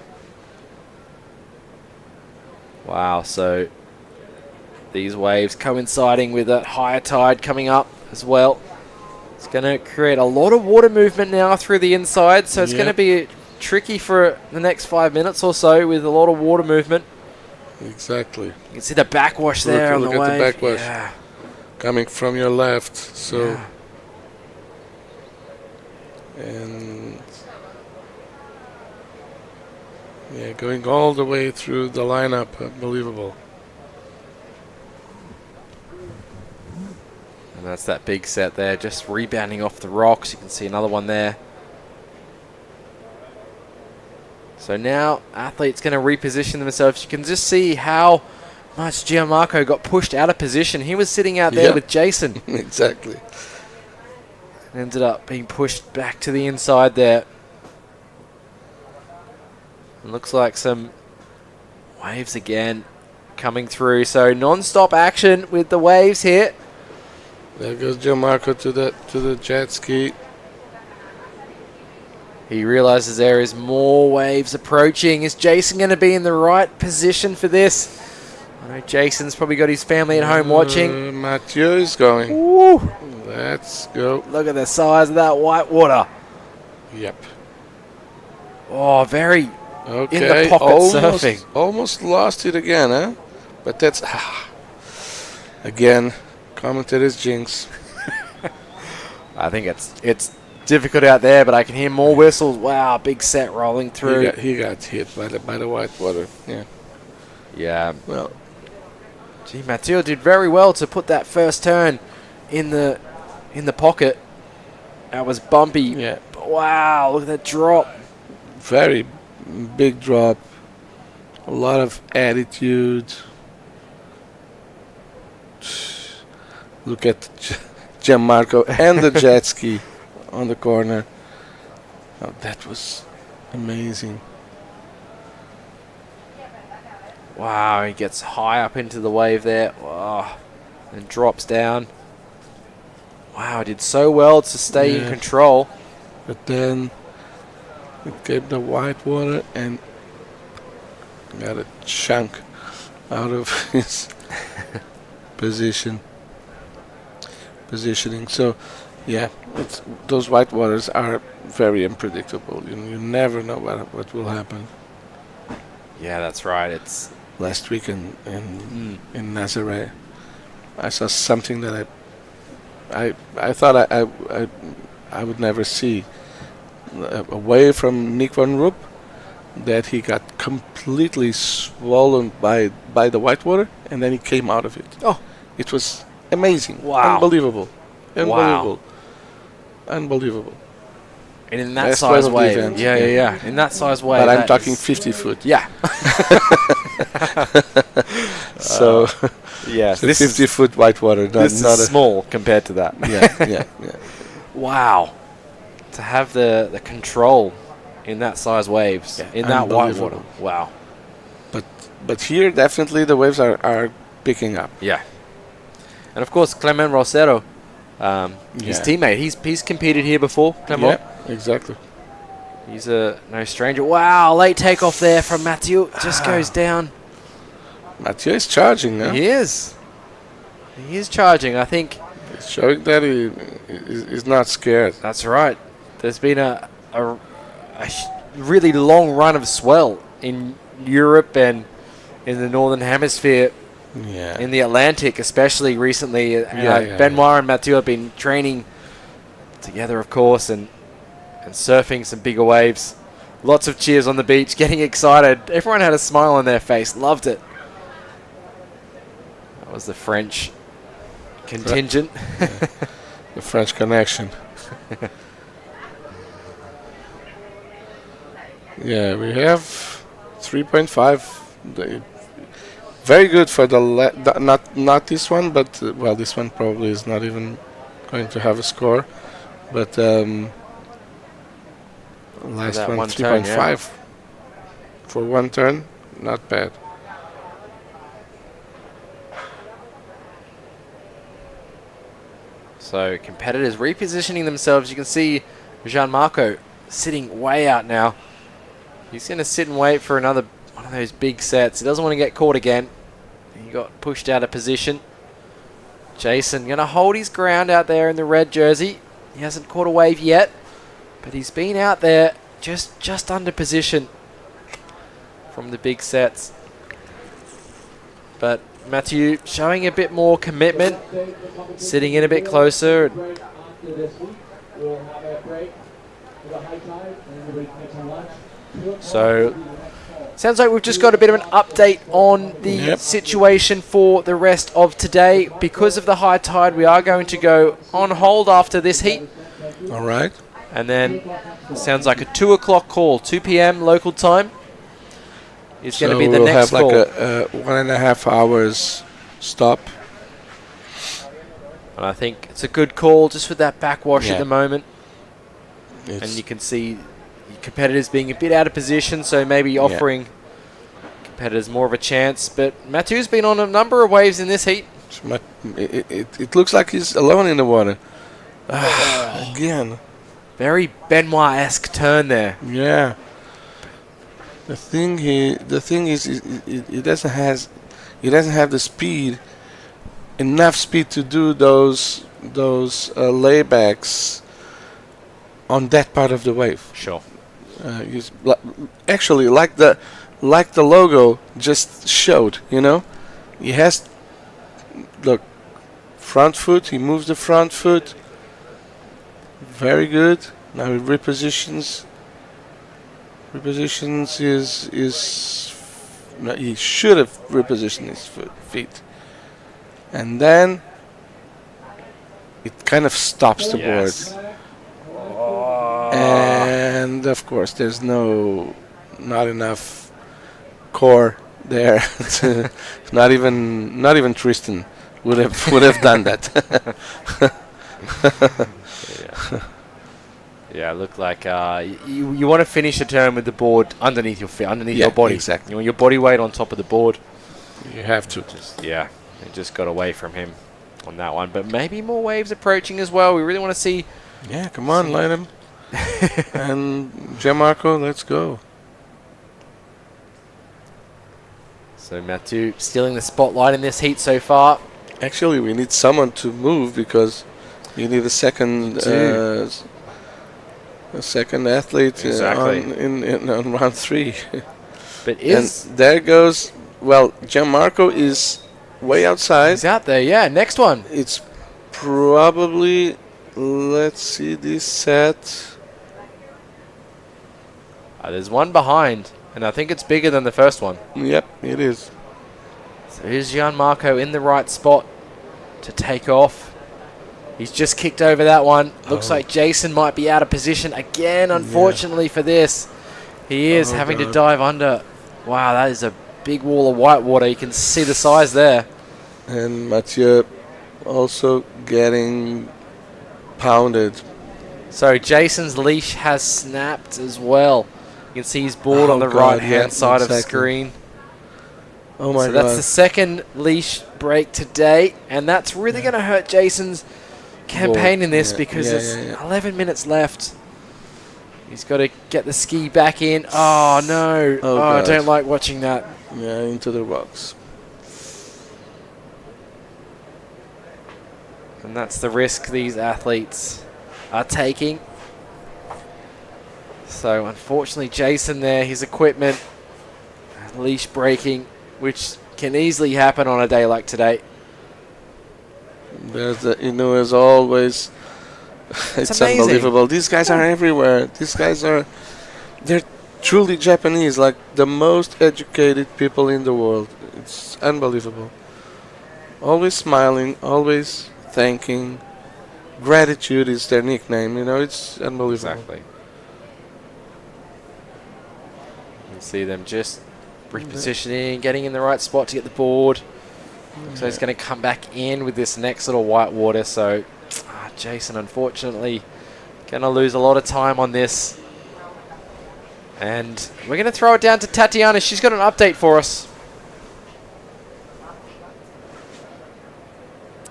Wow, so these waves coinciding with a higher tide coming up as well. It's going to create a lot of water movement now through the inside, so it's going to be tricky for the next 5 minutes or so with a lot of water movement. Exactly. You can see the backwash there on the wave. Look at the backwash coming from your left. So, and going all the way through the lineup, unbelievable. And that's that big set there, just rebounding off the rocks. You can see another one there. So now athletes going to reposition themselves. You can just see how much Gianmarco got pushed out of position. He was sitting out there with Jason. Exactly. And ended up being pushed back to the inside there. It looks like some waves again coming through. So non-stop action with the waves here. There goes Gianmarco to the jet ski. He realizes there is more waves approaching. Is Jason going to be in the right position for this? I know Jason's probably got his family at home watching. Mathieu is going. Woo. Let's go. Look at the size of that white water. Yep. Oh, very okay. in the pocket surfing. Almost lost it again, huh? But that's... again, commentator's jinx. I think it's difficult out there, but I can hear more whistles. Wow, big set rolling through. He got hit by the white water. Yeah. Yeah. Well, gee, Mathieu did very well to put that first turn in the pocket. That was bumpy. Yeah. But wow, look at that drop. Very big drop. A lot of attitude. Look at Gianmarco and the jet ski on the corner. Oh, that was amazing. Wow, he gets high up into the wave there. Wow. And drops down. Wow, did so well to stay in control. But then it came the white water and got a chunk out of his positioning. So, yeah, those white waters are very unpredictable. You never know what will happen. Yeah, that's right. It's last week in Nazaré, I saw something that I thought I would never see. Away from Nick van Roop, that he got completely swollen by the white water, and then he came out of it. Oh, it was amazing! Wow, unbelievable, wow. Unbelievable. And in that Best size of wave. the event. Yeah. In that size wave. But I'm that talking is- 50 foot. Yeah. So, yes, so this 50 is, foot whitewater. This is small compared to that. Yeah. Wow. To have the control in that size waves, in that whitewater. Wow. But here, definitely, the waves are picking up. Yeah. And of course, Clement Rosero, his teammate, he's competed here before, Clement. Yeah, exactly. He's no stranger. Wow, late takeoff there from Mathieu. Just goes down. Mathieu is charging now. He is. He is charging, I think. He's showing that he is not scared. That's right. There's been a really long run of swell in Europe and in the Northern Hemisphere. Yeah. In the Atlantic, especially recently. Yeah, Benoit and Mathieu have been training together, of course, and surfing some bigger waves. Lots of cheers on the beach, getting excited. Everyone had a smile on their face. Loved it. That was the French contingent. The French connection. Yeah, we have 3.5. Very good for not this one, but well, this one probably is not even going to have a score. But last that one, one turn, 3.5 for one turn, not bad. So competitors repositioning themselves. You can see Gianmarco sitting way out now. He's going to sit and wait for another one of those big sets. He doesn't want to get caught again. He got pushed out of position. Jason going to hold his ground out there in the red jersey. He hasn't caught a wave yet, but he's been out there just under position from the big sets. But Mathieu showing a bit more commitment, sitting in a bit closer. So, sounds like we've just got a bit of an update on the situation for the rest of today. Because of the high tide, we are going to go on hold after this heat. All right. And then, sounds like a 2 o'clock call, 2 p.m. local time. It's going to be the we'll next have call. like a 1.5 hours stop. And I think it's a good call just with that backwash Yeah. at the moment. It's And you can see competitors being a bit out of position, so maybe offering competitors more of a chance. But Mathieu's been on a number of waves in this heat. It looks like he's alone in the water. Again. Very Benoit-esque turn there. Yeah. The thing is, he doesn't have the speed, enough speed to do those laybacks on that part of the wave. Sure. Actually, like the logo just showed, he has front foot. He moves the front foot. Very good. Now he repositions. Repositions no, he should have repositioned his feet, and then it kind of stops the board. And of course, there's not enough core there. not even Tristan would have done that. Yeah, look like you want to finish the turn with the board underneath your feet, underneath your body. Exactly. You want your body weight on top of the board. You have to. It just got away from him on that one. But maybe more waves approaching as well. We really want to see. Yeah, come on, light him. And Gianmarco, let's go. So Mathieu stealing the spotlight in this heat so far. Actually, we need someone to move because you need a second athlete on round 3. But and there goes. Well, Gianmarco is way outside. He's out there. Yeah, next one. It's probably. Let's see this set. There's one behind, and I think it's bigger than the first one. Yep, it is. So here's Gianmarco in the right spot to take off. He's just kicked over that one. Looks Oh. like Jason might be out of position again, unfortunately for this. He is having to dive under. Wow, that is a big wall of white water. You can see the size there. And Mathieu also getting pounded. So Jason's leash has snapped as well. You can see his board on the right-hand side of the screen. Oh my so God. that's the second leash break today, and that's really going to hurt Jason's campaign in this because there's 11 minutes left. He's got to get the ski back in. Oh, no. Oh, I God. don't like watching that. Yeah, into the rocks. And that's the risk these athletes are taking. So, unfortunately, Jason there, his equipment, leash breaking, which can easily happen on a day like today. There's the Inu as always. It's amazing. unbelievable. These guys are everywhere. These guys they're truly Japanese, like the most educated people in the world. It's unbelievable. Always smiling, always thanking. Gratitude is their nickname, it's unbelievable. Exactly. You can see them just repositioning, getting in the right spot to get the board. So he's going to come back in with this next little white water. So Jason, unfortunately, going to lose a lot of time on this. And we're going to throw it down to Tatiana. She's got an update for us.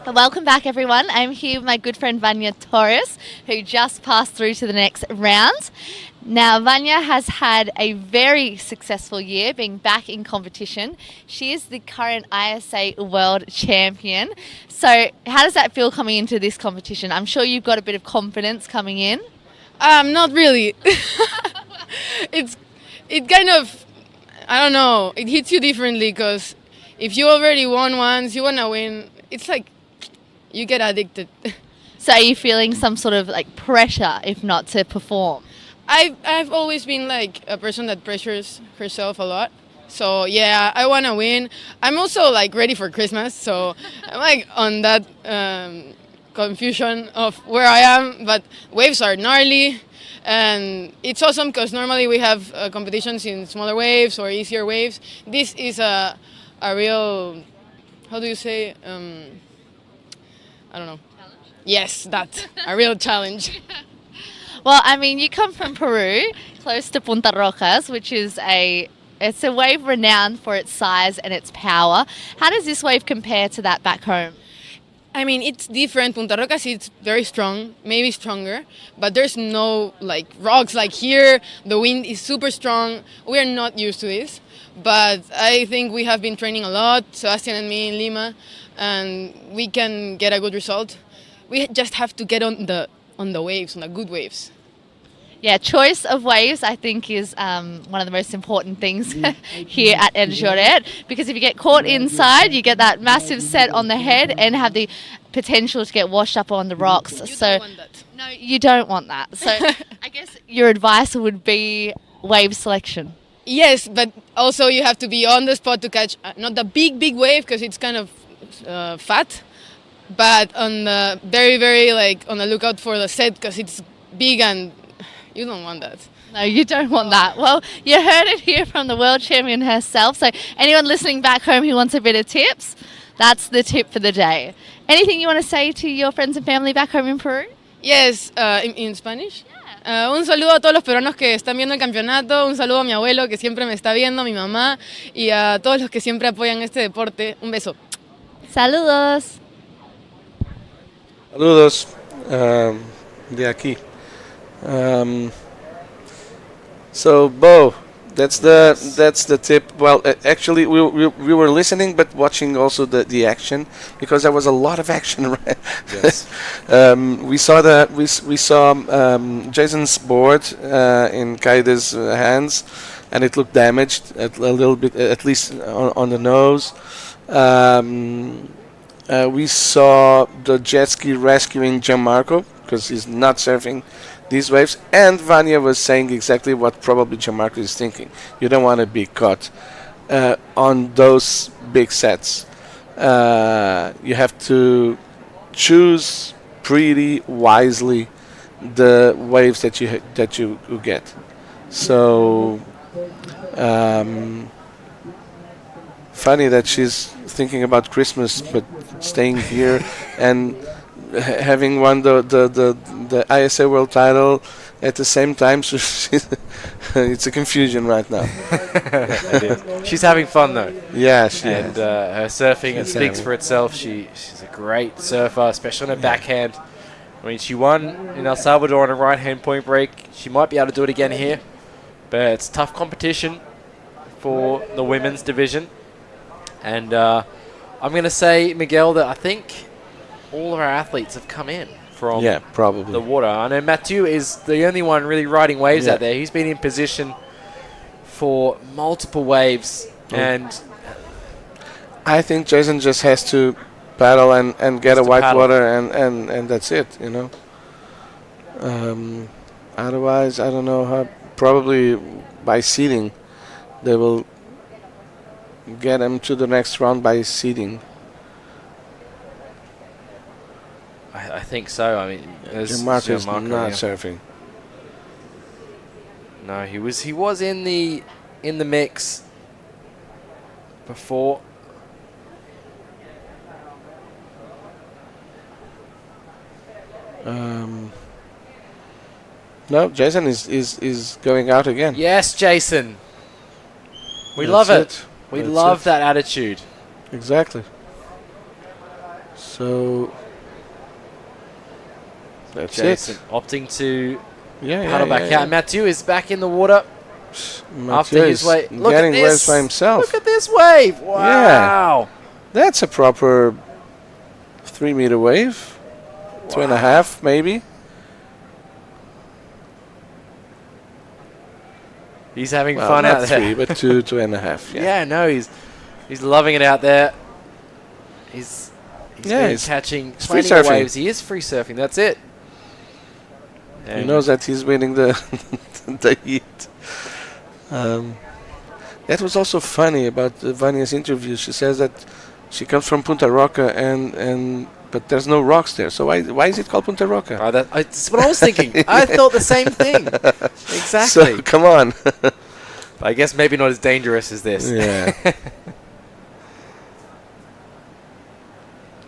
Welcome back, everyone. I'm here with my good friend Vanya Torres, who just passed through to the next round. Now, Vanya has had a very successful year being back in competition. She is the current ISA World Champion. So how does that feel coming into this competition? I'm sure you've got a bit of confidence coming in. Not really. It kind of, I don't know, it hits you differently because if you already won once, you want to win. It's like you get addicted. So are you feeling some sort of like pressure, if not to perform? I've always been like a person that pressures herself a lot. So yeah, I want to win. I'm also like ready for Christmas, so I'm like on that confusion of where I am. But waves are gnarly, and it's awesome because normally we have competitions in smaller waves or easier waves. This is a real, how do you say? I don't know. Challenge? Yes, that a real challenge. Well, I mean, you come from Peru, close to Punta Rocas, which is it's a wave renowned for its size and its power. How does this wave compare to that back home? I mean, it's different. Punta Rocas, it's very strong, maybe stronger, but there's no like rocks like here. The wind is super strong. We are not used to this, but I think we have been training a lot, Sebastian and me in Lima, and we can get a good result. We just have to get on the waves, on the good waves. Yeah, choice of waves, I think, is one of the most important things here at El Lloret, because if you get caught inside, you get that massive set on the head and have the potential to get washed up on the rocks. Don't want that. No, you don't want that. So I guess your advice would be wave selection. Yes, but also you have to be on the spot to catch not the big wave because it's kind of fat, but on the very, very like on the lookout for the set because it's big and you don't want that. No, you don't want that. Well, you heard it here from the world champion herself. So anyone listening back home who wants a bit of tips, that's the tip for the day. Anything you want to say to your friends and family back home in Peru? Yes, in Spanish. Un saludo a todos los peruanos que están viendo el campeonato, un saludo a mi abuelo que siempre me está viendo, a mi mamá y a todos los que siempre apoyan este deporte. Un beso. Saludos. Saludos de aquí. So Bo, that's the tip. Well, actually, we were listening but watching also the action because there was a lot of action. Right? Yes. We saw Jason's board in Kaide's hands, and it looked damaged a little bit, at least on the nose. We saw the jet ski rescuing Gianmarco because he's not surfing these waves, and Vanya was saying exactly what probably Gianmarco is thinking. You don't want to be caught on those big sets. You have to choose pretty wisely the waves that you get. So funny that she's thinking about Christmas, but staying here and having won the ISA World title at the same time. So it's a confusion right now. It is. She's having fun though. Yeah, she and is. Her surfing it She's speaks having- for itself. She's a great surfer, especially on her backhand. I mean, she won in El Salvador on a right-hand point break. She might be able to do it again here, but it's tough competition for the women's division. And I'm going to say, Miguel, that I think all of our athletes have come in from probably the water. I know Mathieu is the only one really riding waves Yeah. out there. He's been in position for multiple waves, and I think Jason just has to paddle and get a white paddle. water and that's it, you know. Otherwise, I don't know how. Probably by seeding, they will get him to the next round by seeding. I think so. I mean, there's Gianmarco is Gianmarco, not yeah. surfing. No, he was in the mix before. No, Jason is going out again. Yes, Jason. We That's love it. it. We That's love it. that attitude. Exactly. So that's Jason it. opting to Yeah, paddle yeah, back yeah, out. Mathieu is back in the water Mathieu after his is wave. Look at getting waves this. by himself. Look at this wave. Wow. That's a proper 3-meter wave. 2.5 maybe. He's having Well, fun not out there. 3, but 2.5. Yeah. Yeah, no, he's loving it out there. He's Yeah, been he's catching free plenty of surfing. waves. He is free surfing. That's it. He And knows that he's winning the the heat. That was also funny about Vanya's interview. She says that she comes from Punta Roca but there's no rocks there. So why is it called Punta Roca? That's what I was thinking. I thought the same thing. Exactly. So come on. But I guess maybe not as dangerous as this. Yeah.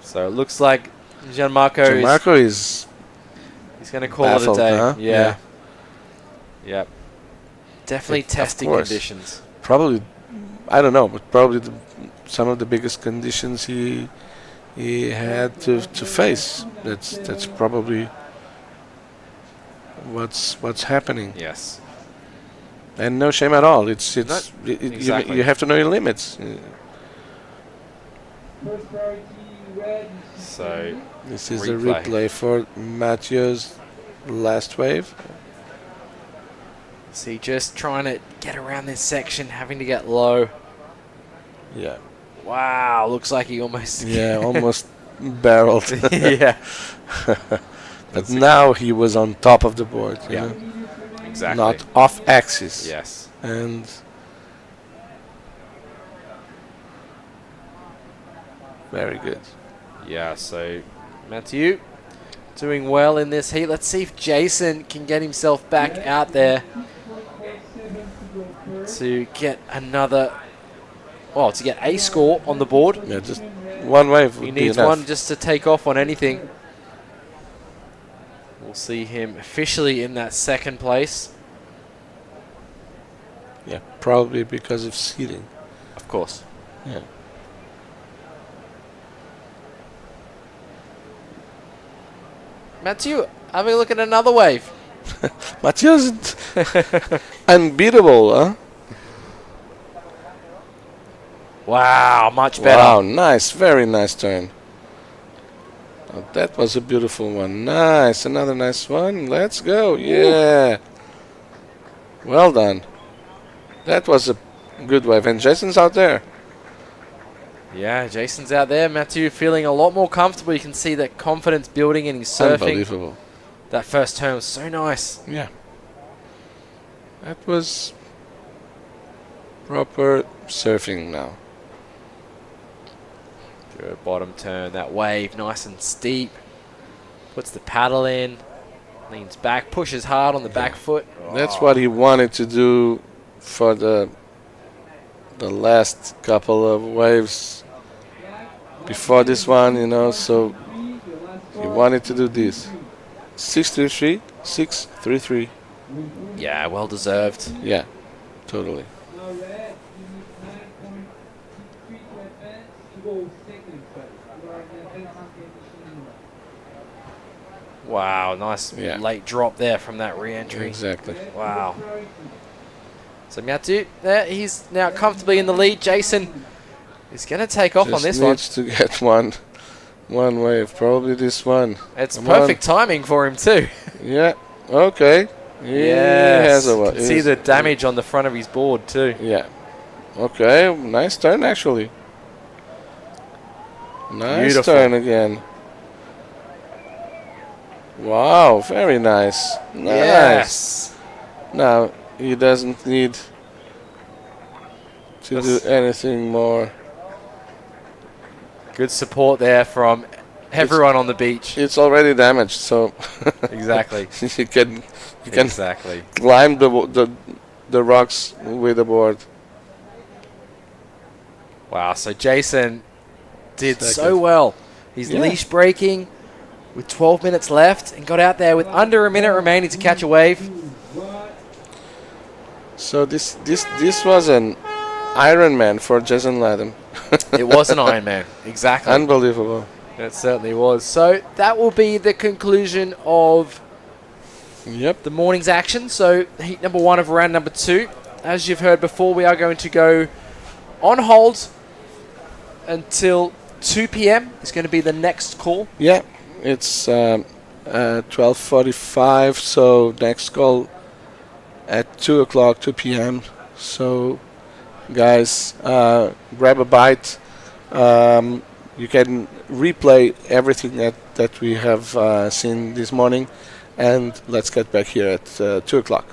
So it looks like Gianmarco is he's going to call baffled, it a day. huh? Yeah. Yep. Definitely Of testing course. conditions. Probably, I don't know, but probably some of the biggest conditions he had to face. That's probably what's happening. Yes. And no shame at all. It's exactly. you have to know your limits. So This is a replay for Mathieu's last wave. See, just trying to get around this section, having to get low. Yeah. Wow, looks like he almost... Yeah, almost barreled. Yeah. But now he was on top of the board. You Yeah, know? exactly. Not off axis. Yes. And very good. Yeah, so Mathieu doing well in this heat. Let's see if Jason can get himself back out there to get another, to get a score on the board. Yeah, just one wave. He would be needs enough. one just to take off on anything. We'll see him officially in that second place. Yeah, probably because of seating. Of course. Yeah. Mathieu, having a look at another wave. Mathieu's unbeatable, huh? Wow, much better. Wow, nice, very nice turn. Oh, that was a beautiful one. Nice, another nice one. Let's go. Yeah. Well done. That was a good wave. And Jason's out there. Yeah, Jason's out there. Mathieu feeling a lot more comfortable. You can see that confidence building in his surfing. Unbelievable. That first turn was so nice. Yeah. That was proper surfing now. Good bottom turn, that wave nice and steep. Puts the paddle in, leans back, pushes hard on the back foot. That's what he wanted to do for the last couple of waves before this one, you know, so he wanted to do this. 6-3-3, 6-3-3. Yeah, well deserved. Yeah, totally. Wow, nice late drop there from that re-entry. Exactly. Wow. So Miatu, there, he's now comfortably in the lead. Jason is going to take off on this one. Just needs to get one wave, probably this one. It's perfect timing for him too. Yeah, okay. Yes, you can see the damage on the front of his board too. Yeah. Okay, nice turn actually. Nice Beautiful. turn again. Wow, very nice. Nice. Yes. Now, he doesn't need to do anything more. Good support there from everyone on the beach. It's already damaged, so exactly. you can exactly climb the rocks with the board. Wow, so Jason did so well. He's leash breaking with 12 minutes left and got out there with under a minute remaining to catch a wave. So this was an Ironman for Jason Latham. It was an Ironman, exactly. Unbelievable. It certainly was. So that will be the conclusion of the morning's action. So heat number 1 of round number 2. As you've heard before, we are going to go on hold until 2 p.m. It's going to be the next call. Yeah, it's 12:45, so next call at 2 o'clock, 2 p.m. So, guys, grab a bite. You can replay everything that we have seen this morning, and let's get back here at 2 o'clock.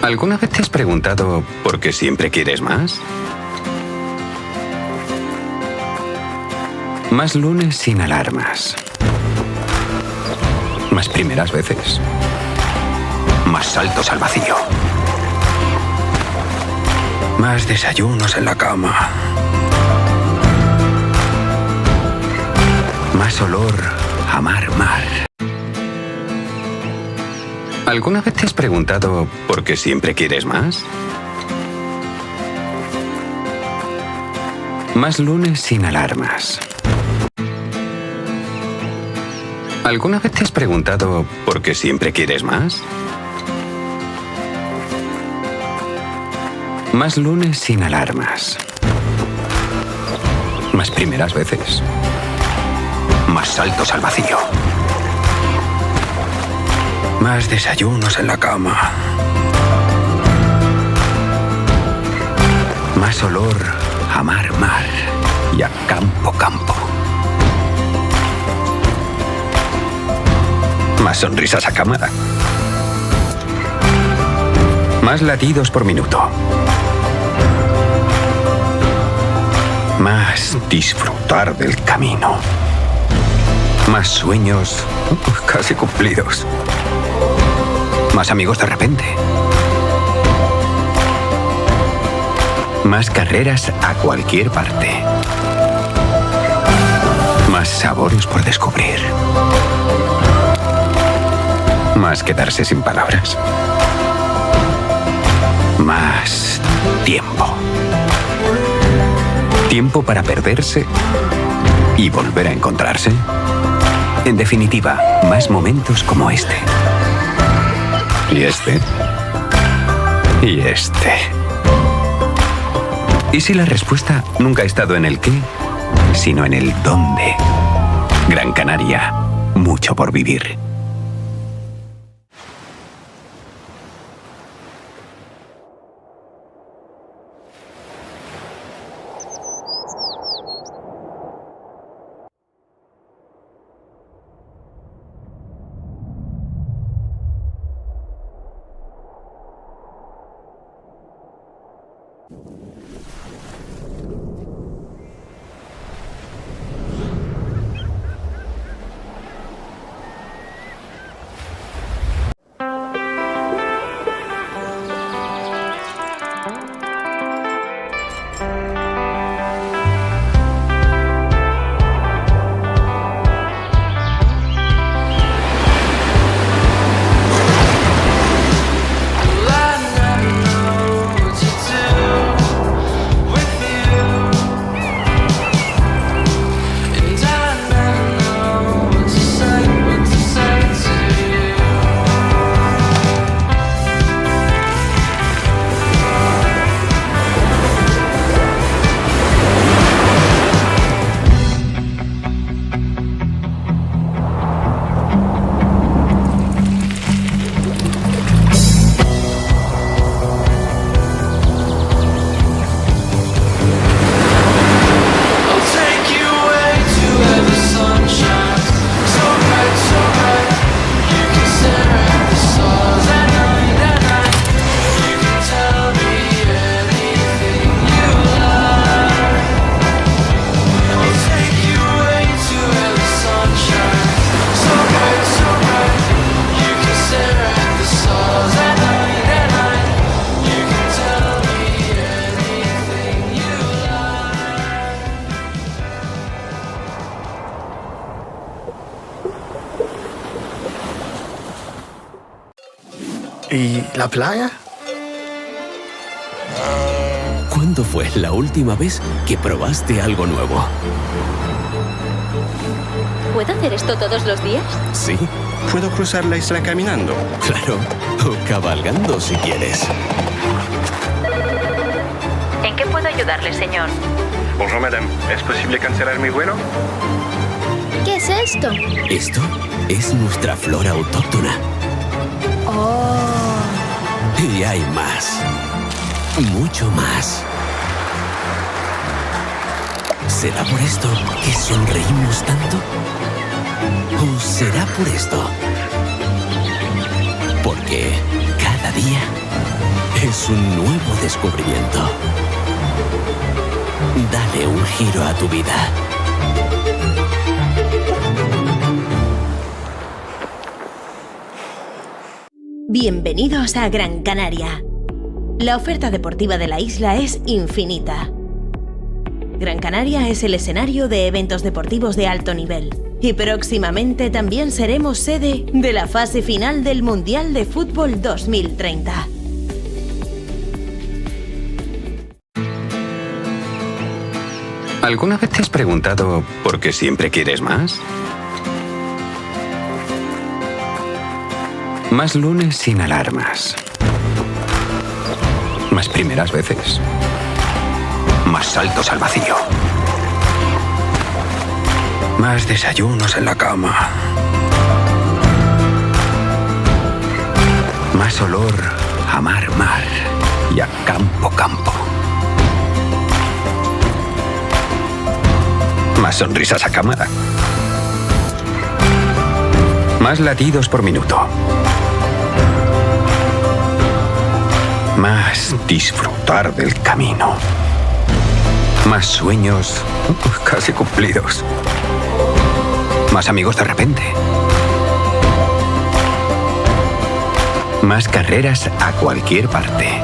¿Alguna vez te has preguntado por qué siempre quieres más? Más lunes sin alarmas. Más primeras veces. Más saltos al vacío. Más desayunos en la cama. Más olor a mar. ¿Alguna vez te has preguntado por qué siempre quieres más? Más lunes sin alarmas. ¿Alguna vez te has preguntado por qué siempre quieres más? Más lunes sin alarmas. Más primeras veces. Más saltos al vacío. Más desayunos en la cama. Más olor a mar y a campo. Más sonrisas a cámara. Más latidos por minuto. Más disfrutar del camino. Más sueños casi cumplidos. Más amigos de repente. Más carreras a cualquier parte. Más sabores por descubrir. Más quedarse sin palabras. Más tiempo. Tiempo para perderse y volver a encontrarse. En definitiva, más momentos como este. Y este. Y este. ¿Y si la respuesta nunca ha estado en el qué, sino en el dónde? Gran Canaria, mucho por vivir. ¿Y la playa? ¿Cuándo fue la última vez que probaste algo nuevo? ¿Puedo hacer esto todos los días? Sí. ¿Puedo cruzar la isla caminando? Claro, o cabalgando si quieres. ¿En qué puedo ayudarle, señor? Bonjour, madame. ¿Es posible cancelar mi vuelo? ¿Qué es esto? Esto es nuestra flora autóctona. Oh. Y hay más. Mucho más. ¿Será por esto que sonreímos tanto? ¿O será por esto? Porque cada día es un nuevo descubrimiento. Dale un giro a tu vida. Bienvenidos a Gran Canaria. La oferta deportiva de la isla es infinita. Gran Canaria es el escenario de eventos deportivos de alto nivel. Y próximamente también seremos sede de la fase final del Mundial de Fútbol 2030. ¿Alguna vez te has preguntado por qué siempre quieres más? Más lunes sin alarmas. Más primeras veces. Más saltos al vacío. Más desayunos en la cama. Más olor a mar y a campo. Más sonrisas a cámara. Más latidos por minuto. Más disfrutar del camino. Más sueños casi cumplidos. Más amigos de repente. Más carreras a cualquier parte.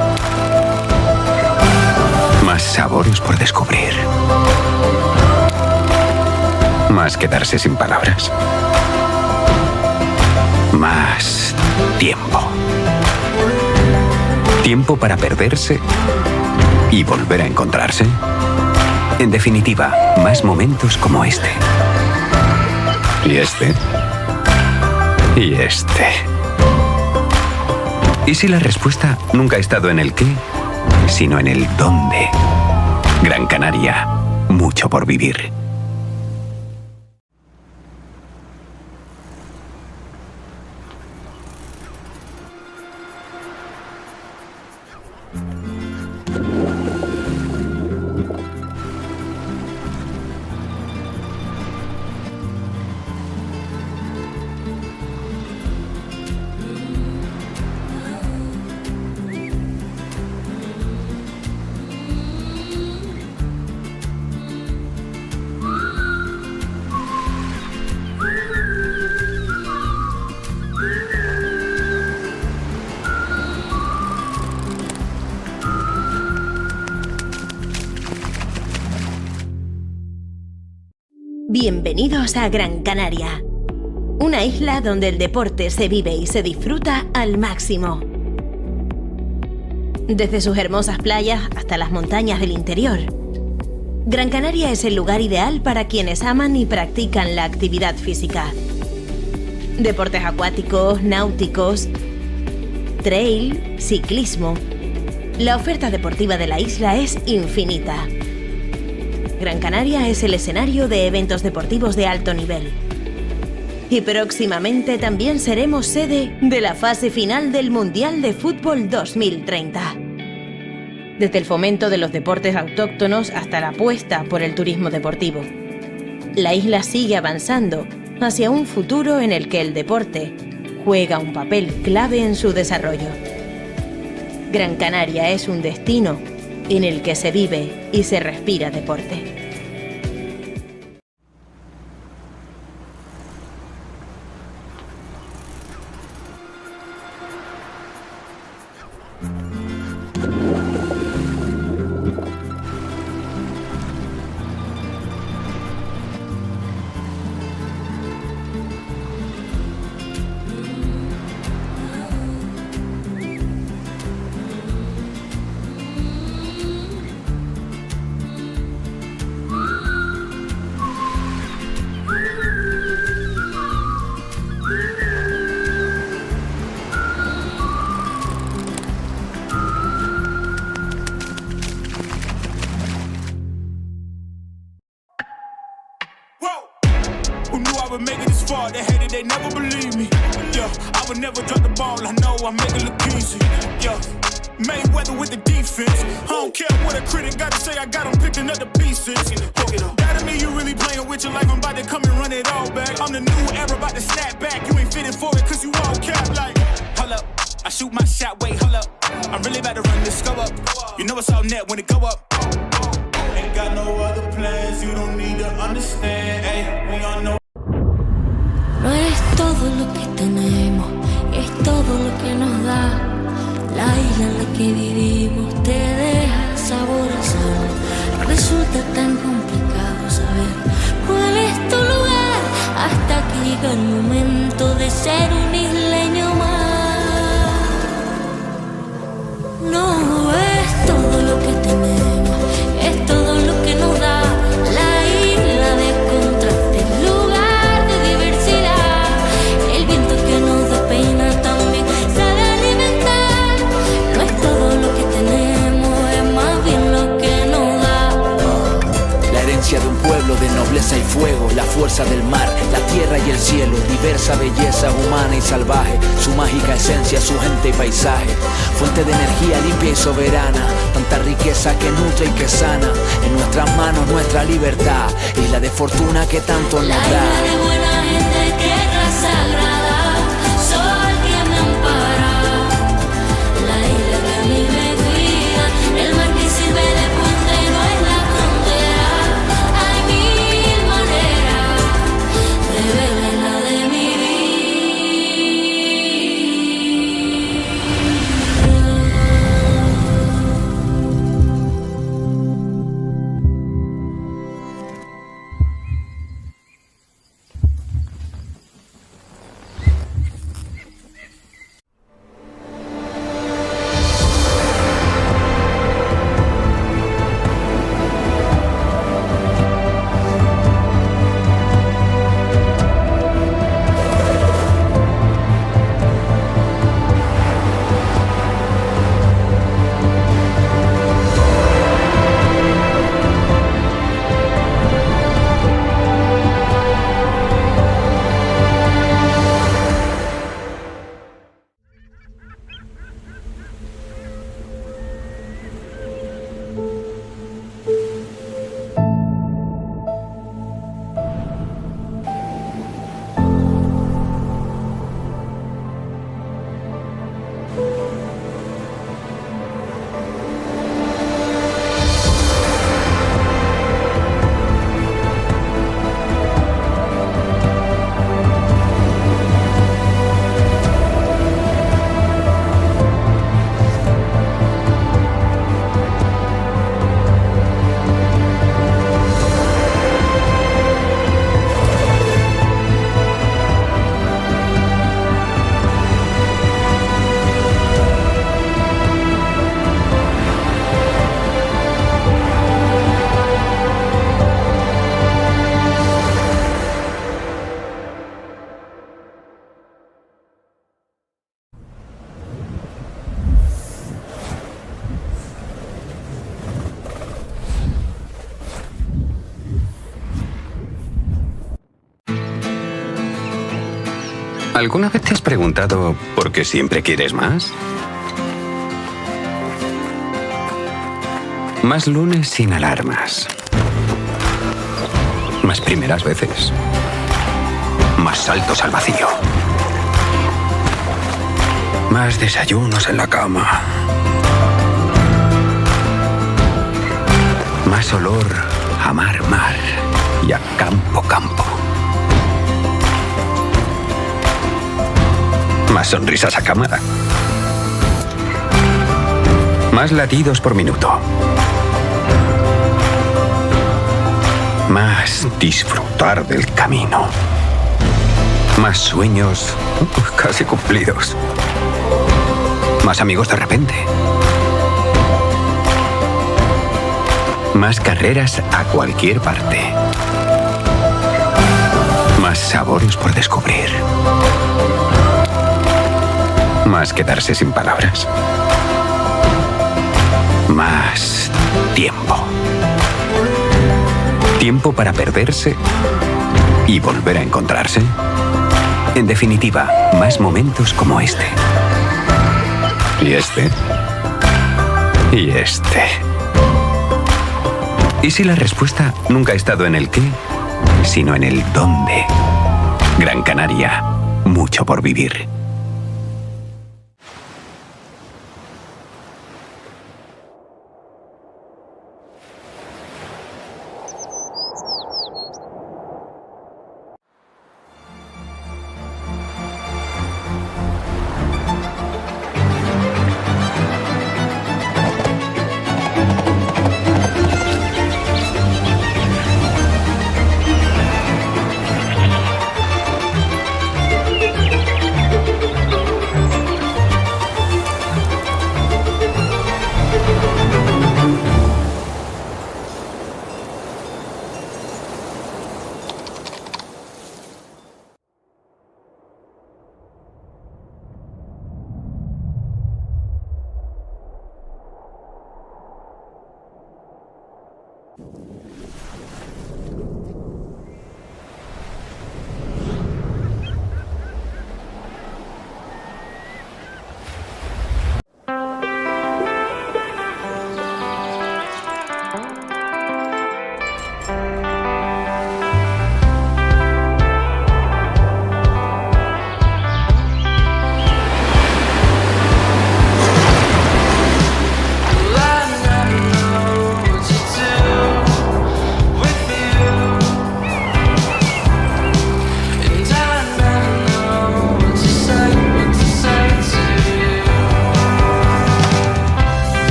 Más sabores por descubrir. Más quedarse sin palabras. Más tiempo. Tiempo para perderse y volver a encontrarse. En definitiva, más momentos como este. Y este. Y este. ¿Y si la respuesta nunca ha estado en el qué, sino en el dónde? Gran Canaria, mucho por vivir. Bienvenidos a Gran Canaria, una isla donde el deporte se vive y se disfruta al máximo. Desde sus hermosas playas hasta las montañas del interior, Gran Canaria es el lugar ideal para quienes aman y practican la actividad física. Deportes acuáticos, náuticos, trail, ciclismo. La oferta deportiva de la isla es infinita. Gran Canaria es el escenario de eventos deportivos de alto nivel. Y próximamente también seremos sede de la fase final del Mundial de Fútbol 2030. Desde el fomento de los deportes autóctonos hasta la apuesta por el turismo deportivo. La isla sigue avanzando hacia un futuro en el que el deporte juega un papel clave en su desarrollo. Gran Canaria es un destino en el que se vive y se respira deporte. would make it this far. They hated, they never believe me. Yeah, I would never drop the ball. I know I make it look easy. Yeah, Mayweather with the defense. I don't care what a critic got to say. I got them picking up the pieces. That mean you really playing with your life. I'm about to come and run it all back. I'm the new era, about to snap back. You ain't fitting for it, cause you all cap like. Hold up, I shoot my shot, wait, hold up. I'm really about to run this go up. You know it's all net when it go up. Ain't got no other plans, you don't need to understand. Ay, we all know. No es todo lo que tenemos, es todo lo que nos da. La isla en la que vivimos te deja sabor a sal. Resulta tan complicado saber cuál es tu lugar hasta que llega el momento de ser un isleño más. No es todo lo que tenemos, es todo lo que nos da. La isla de contrastes, lugar de diversidad. El viento que nos despeina también sabe alimentar. No es todo lo que tenemos, es más bien lo que nos da. La herencia de un pueblo de nobleza y fuego, la fuerza del mar, la tierra y el cielo, diversa belleza humana y salvaje, su mágica esencia, su gente y paisaje, fuente de energía limpia y soberana, tanta riqueza que nutre y que sana, en nuestras manos nuestra libertad, isla de fortuna que tanto nos da. La isla de buena gente, tierra sagrada, sol que me ampara, la isla que a mí me cuida, el mar que sirve de puente no es la frontera. Hay mil maneras de ver la isla de mi vida. ¿Alguna vez te has preguntado por qué siempre quieres más? Más lunes sin alarmas. Más primeras veces. Más saltos al vacío. Más desayunos en la cama. Más olor a mar y a campo. Más sonrisas a cámara. Más latidos por minuto. Más disfrutar del camino. Más sueños casi cumplidos. Más amigos de repente. Más carreras a cualquier parte. Más sabores por descubrir. Más quedarse sin palabras. Más tiempo. Tiempo para perderse y volver a encontrarse. En definitiva, más momentos como este. Y este. Y este. ¿Y si la respuesta nunca ha estado en el qué, sino en el dónde? Gran Canaria, mucho por vivir.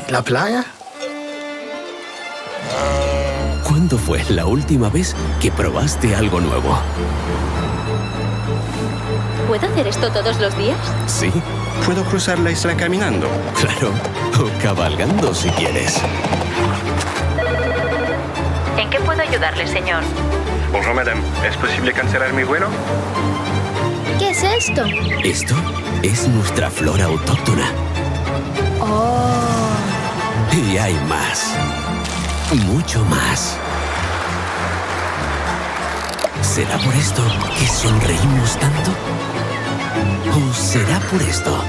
la playa? ¿Cuándo fue la última vez que probaste algo nuevo? ¿Puedo hacer esto todos los días? Sí. ¿Puedo cruzar la isla caminando? Claro, o cabalgando si quieres. ¿En qué puedo ayudarle, señor? Bonjour madame, ¿es posible cancelar mi vuelo? ¿Qué es esto? Esto es nuestra flora autóctona. Oh. Y hay más. Mucho más. ¿Será por esto que sonreímos tanto? ¿O será por esto?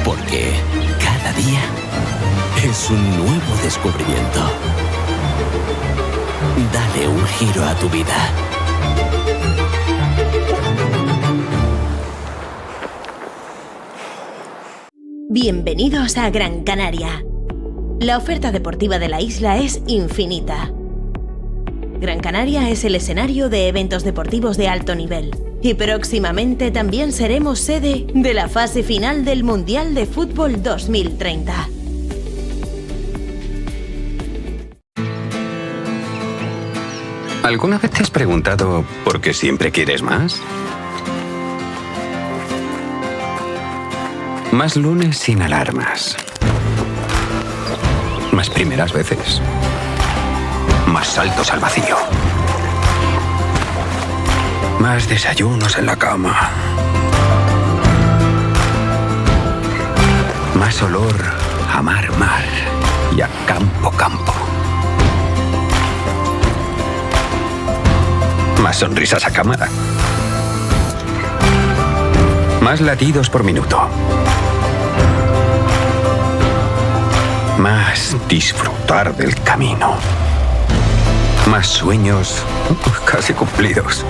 Porque cada día es un nuevo descubrimiento. Dale un giro a tu vida. Bienvenidos a Gran Canaria. La oferta deportiva de la isla es infinita. Gran Canaria es el escenario de eventos deportivos de alto nivel. Y próximamente también seremos sede de la fase final del Mundial de Fútbol 2030. ¿Alguna vez te has preguntado por qué siempre quieres más? Más lunes sin alarmas. Más primeras veces. Más saltos al vacío. Más desayunos en la cama. Más olor a mar y a campo. Más sonrisas a cámara. Más latidos por minuto. Más disfrutar del camino. Más sueños casi cumplidos.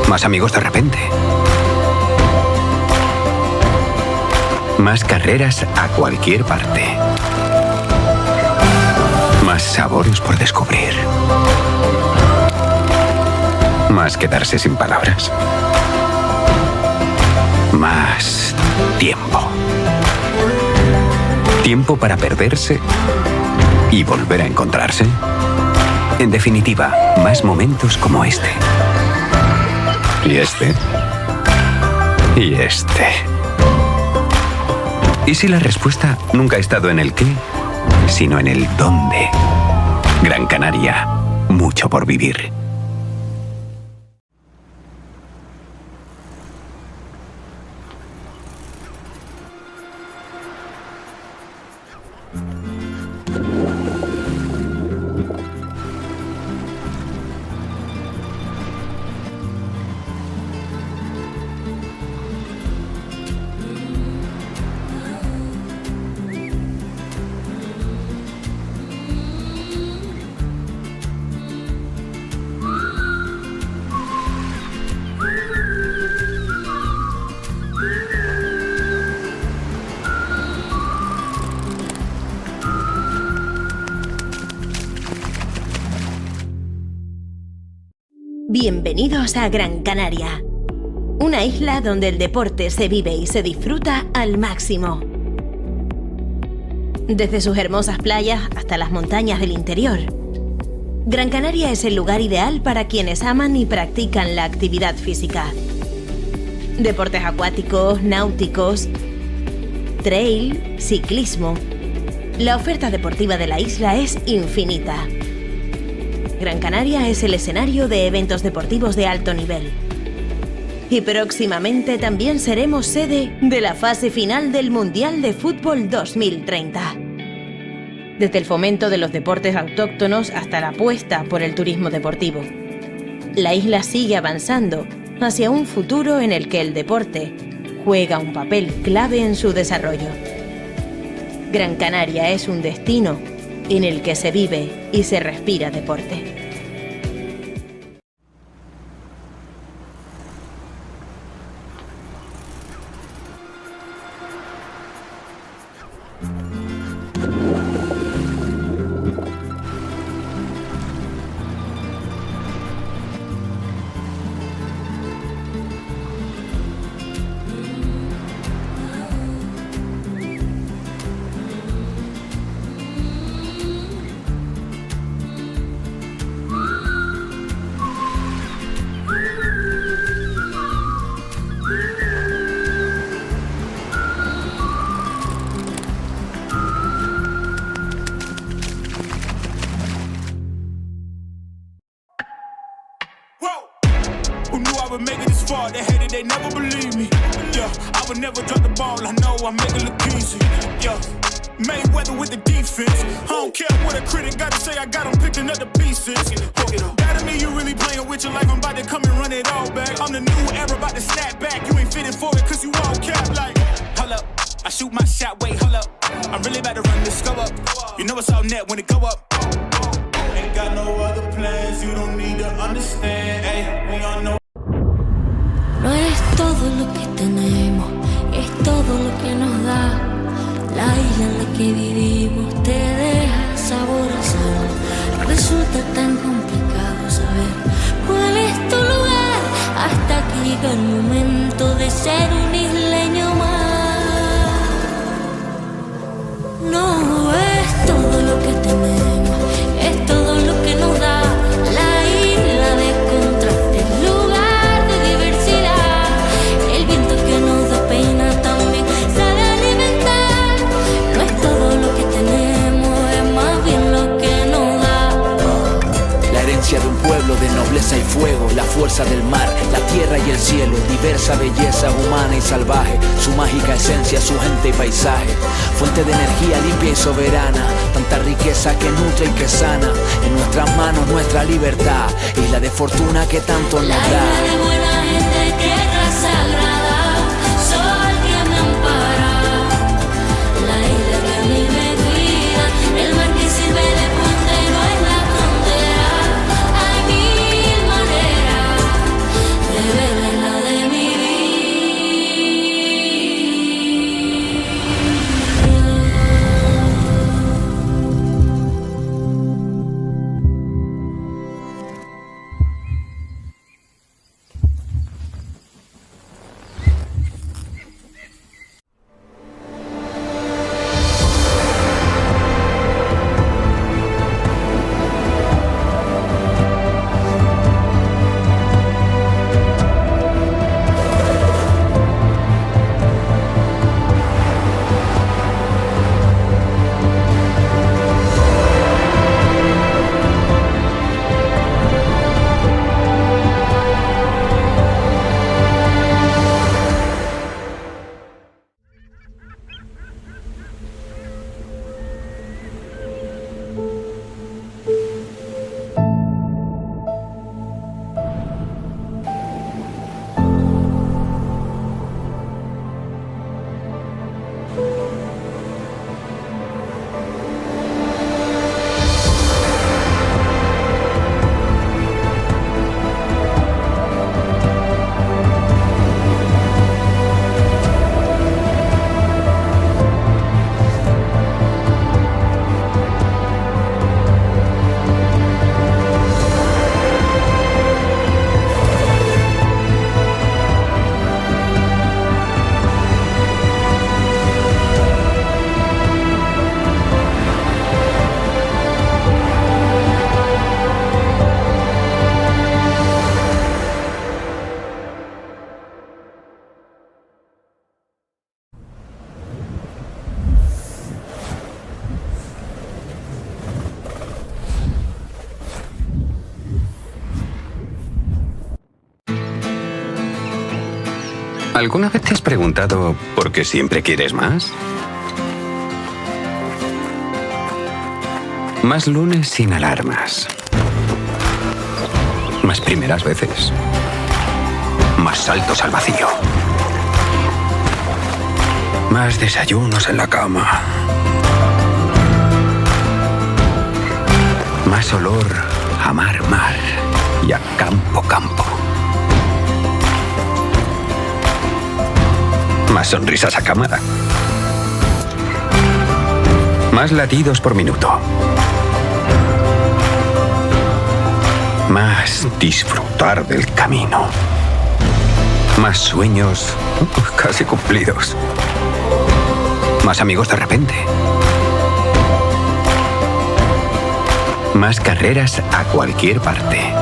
Más amigos de repente. Más carreras a cualquier parte. Más sabores por descubrir. Más quedarse sin palabras. Más tiempo. Tiempo para perderse y volver a encontrarse. En definitiva, más momentos como este. Y este. Y este. ¿Y si la respuesta nunca ha estado en el qué, sino en el dónde? Gran Canaria, mucho por vivir. Bienvenidos a Gran Canaria, una isla donde el deporte se vive y se disfruta al máximo. Desde sus hermosas playas hasta las montañas del interior, Gran Canaria es el lugar ideal para quienes aman y practican la actividad física. Deportes acuáticos, náuticos, trail, ciclismo. La oferta deportiva de la isla es infinita. Gran Canaria es el escenario de eventos deportivos de alto nivel. Y próximamente también seremos sede de la fase final del Mundial de Fútbol 2030. Desde el fomento de los deportes autóctonos hasta la apuesta por el turismo deportivo. La isla sigue avanzando hacia un futuro en el que el deporte juega un papel clave en su desarrollo. Gran Canaria es un destino en el que se vive y se respira deporte. I would make it this far. They hated, they never believe me. Yeah, I would never drop the ball. I know I make it look easy. Yeah. Mayweather with the defense. I don't care what a critic gotta say, I got them picking up the pieces. That to me, you really playing with your life. I'm about to come and run it all back. I'm the new era, about to snap back. You ain't fitting for it, cause you all cap like. Hold up, I shoot my shot, wait, hold up. I'm really about to run this go up. You know it's all net when it go up. Ain't got no other plans, you don't need to understand. Hey, we all know. No es todo lo que tenemos, es todo lo que nos da. La isla en la que vivimos te deja sabor a sal. Resulta tan complicado saber cuál es tu lugar, hasta que llega el momento de ser un isleño más. No es todo lo que tenemos, es todo lo que nos da. La isla de contrastes, lugar de diversidad. El viento que nos da pena también sabe alimentar. No es todo lo que tenemos, es más bien lo que nos da. La herencia de un pueblo de nobleza y fuego, la fuerza del mar, la tierra y el cielo, diversa belleza humana y salvaje, su mágica esencia, su gente y paisaje, fuente de energía limpia y soberana, tanta riqueza que nutre y que sana, en nuestras manos nuestra libertad, isla de fortuna que tanto nos da. La isla de buena gente, tierra sagrada, sol que me ampara, la isla que a mí me cuida, el mar que sirve de puente no es la frontera. Hay mil maneras de ver la de mi vida. ¿Alguna vez te has preguntado por qué siempre quieres más? Más lunes sin alarmas. Más primeras veces. Más saltos al vacío. Más desayunos en la cama. Más olor a mar y a campo. Más sonrisas a cámara. Más latidos por minuto. Más disfrutar del camino. Más sueños casi cumplidos. Más amigos de repente. Más carreras a cualquier parte.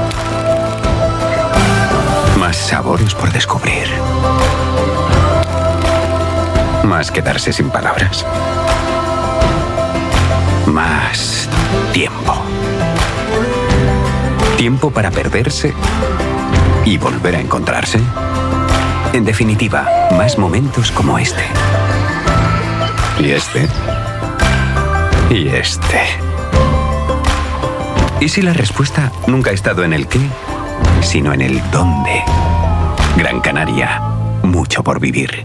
Más sabores por descubrir. Más quedarse sin palabras. Más tiempo. Tiempo para perderse ¿Y volver a encontrarse? En definitiva, más momentos como este. Y este. Y este. ¿Y si la respuesta nunca ha estado en el qué, sino en el dónde? Gran Canaria, mucho por vivir.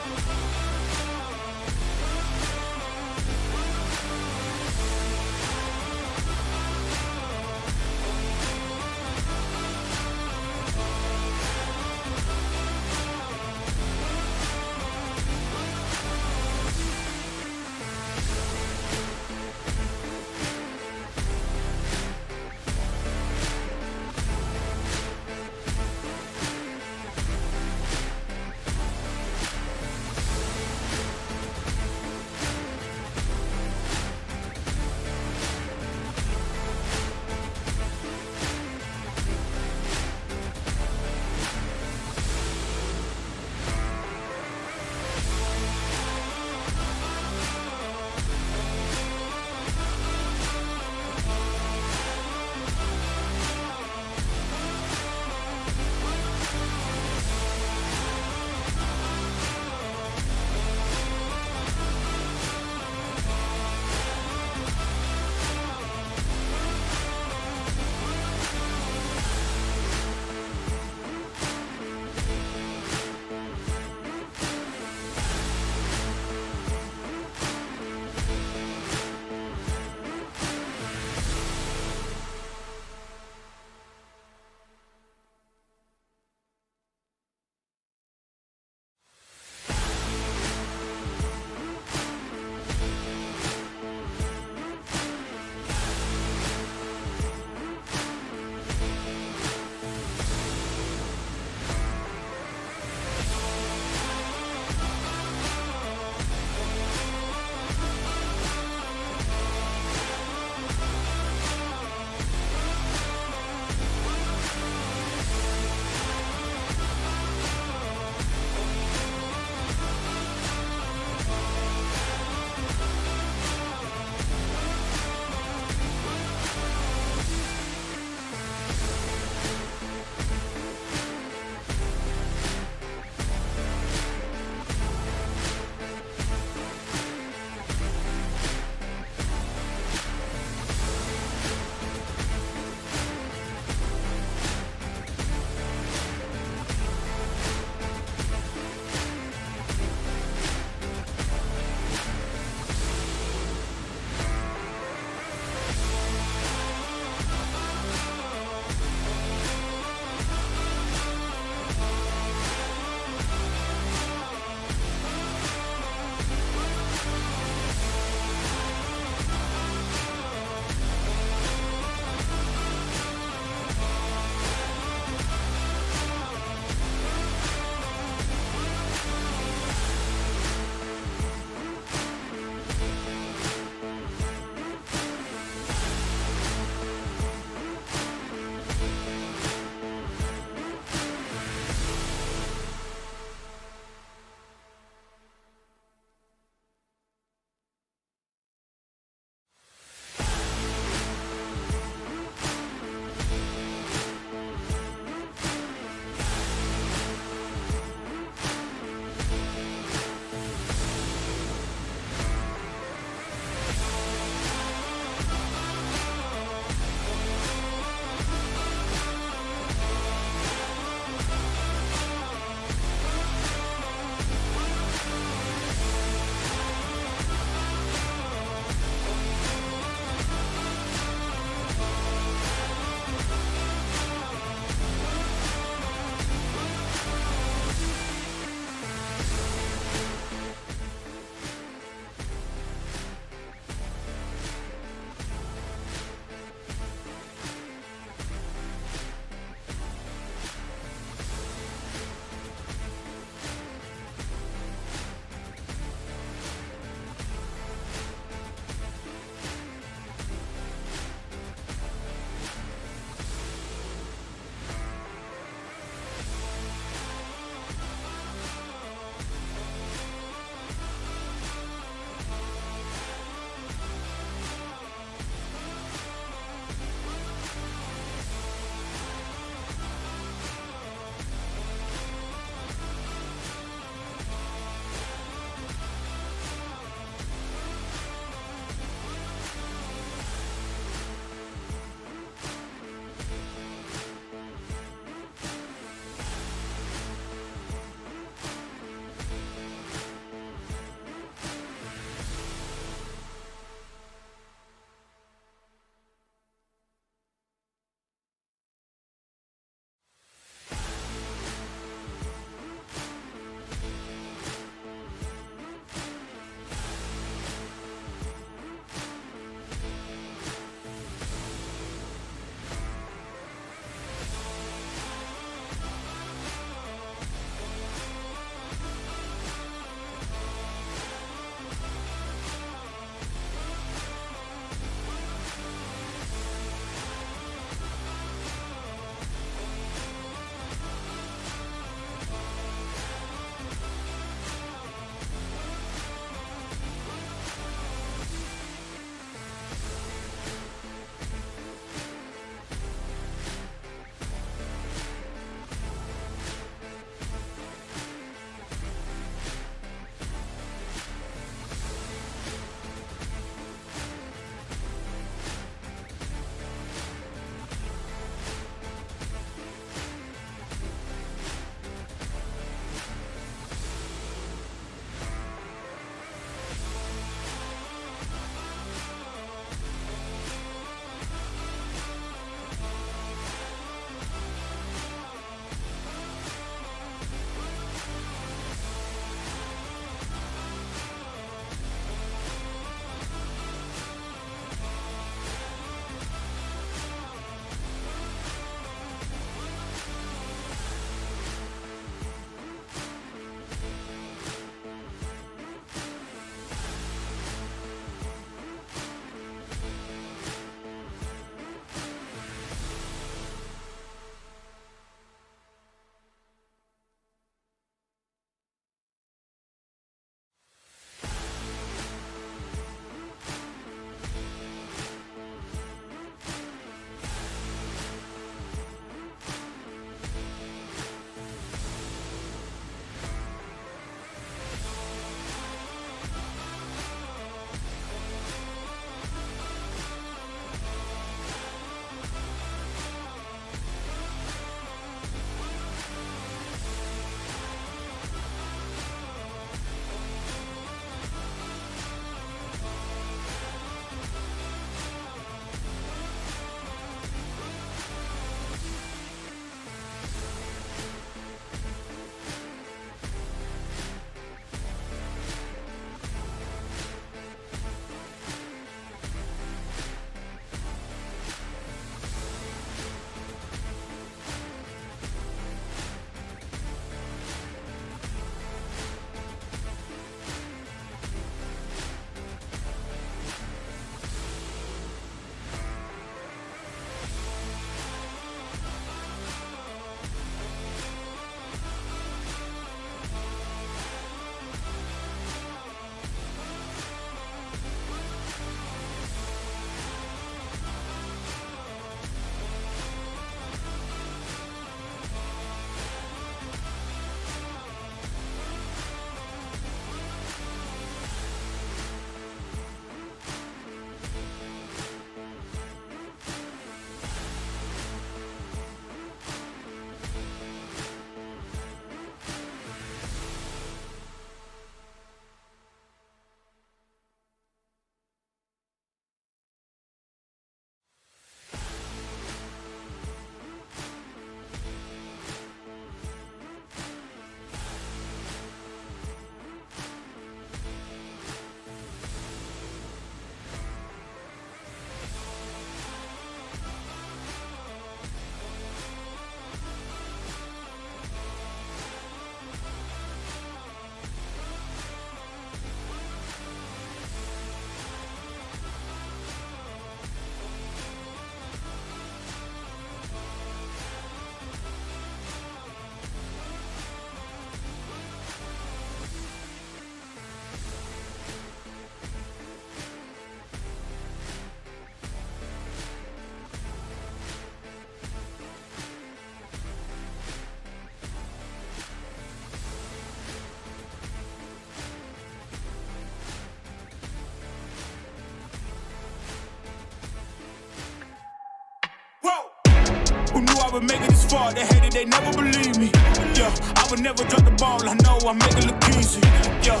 never make it this far. They hated, they never believe me. Yeah, I would never drop the ball. I know I make it look easy. Yeah,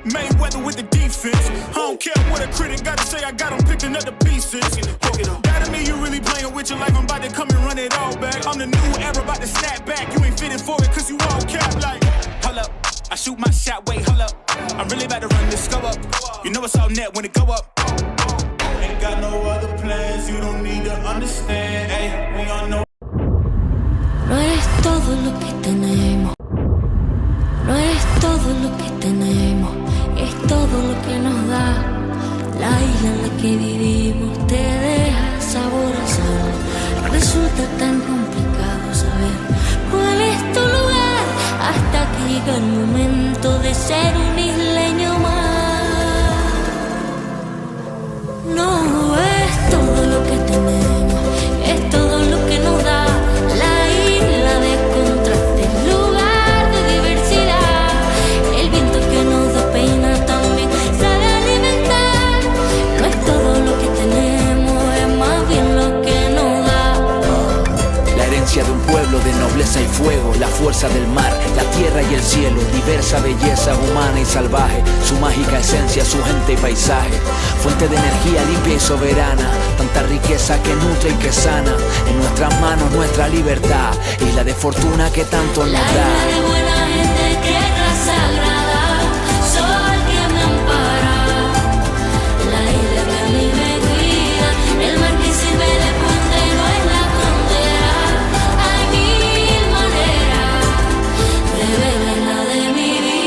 Mayweather with the defense. I don't care what a critic gotta say. I got them picking up the pieces. That to me, you really playing with your life. I'm about to come and run it all back. I'm the new era, about to snap back. You ain't fitting for it, cause you all cap like. Hold up, I shoot my shot, wait, hold up. I'm really about to run this, go up. You know it's all net when it go up. Ain't got no other plans, you don't need to understand. Hey, we all know. No eres todo lo que tenemos. No eres todo lo que tenemos. Es todo lo que nos da. La isla en la que vivimos te deja sabor a sal. Resulta tan complicado saber cuál es tu lugar hasta que llega el momento de ser un isleño más. No es todo lo que tenemos, es todo lo que nos da la isla de contraste, lugar de diversidad. El viento que nos da pena también sabe alimentar. No es todo lo que tenemos, es más bien lo que nos da. La herencia de un pueblo de nobleza y fuego, la fuerza del mar, la tierra y el cielo, diversa belleza humana y salvaje, su mágica esencia, su gente y paisaje, fuente de energía limpia y soberana, tanta riqueza que nutre y que sana, en nuestras manos nuestra libertad, isla de fortuna que tanto nos da. La isla de buena gente, tierra sagrada, sol que me ampara, la isla que a mí me cuida, el mar que sirve de puente no es la frontera. Hay mil maneras de beberla de mi vida.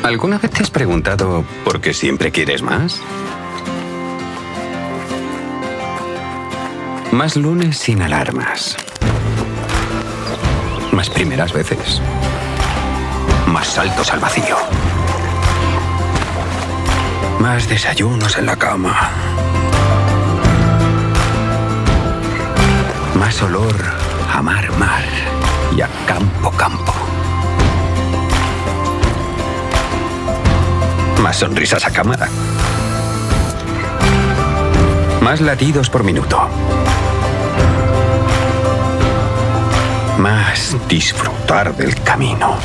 ¿Alguna vez te has preguntado por qué siempre quieres más? Más lunes sin alarmas. Más primeras veces. Más saltos al vacío. Más desayunos en la cama. Más olor a mar y a campo. Más sonrisas a cámara. Más latidos por minuto. Más disfrutar del camino.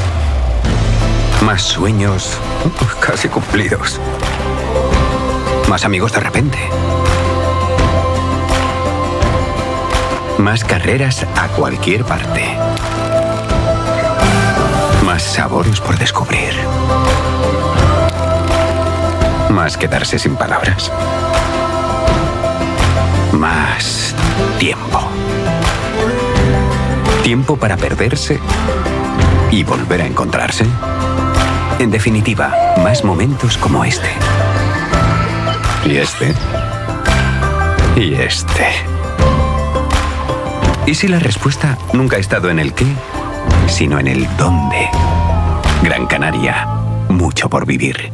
Más sueños casi cumplidos. Más amigos de repente. Más carreras a cualquier parte. Más sabores por descubrir. Más quedarse sin palabras. Más tiempo. Tiempo para perderse y volver a encontrarse. En definitiva, más momentos como este. Y este. Y este. ¿Y si la respuesta nunca ha estado en el qué, sino en el dónde? Gran Canaria, mucho por vivir.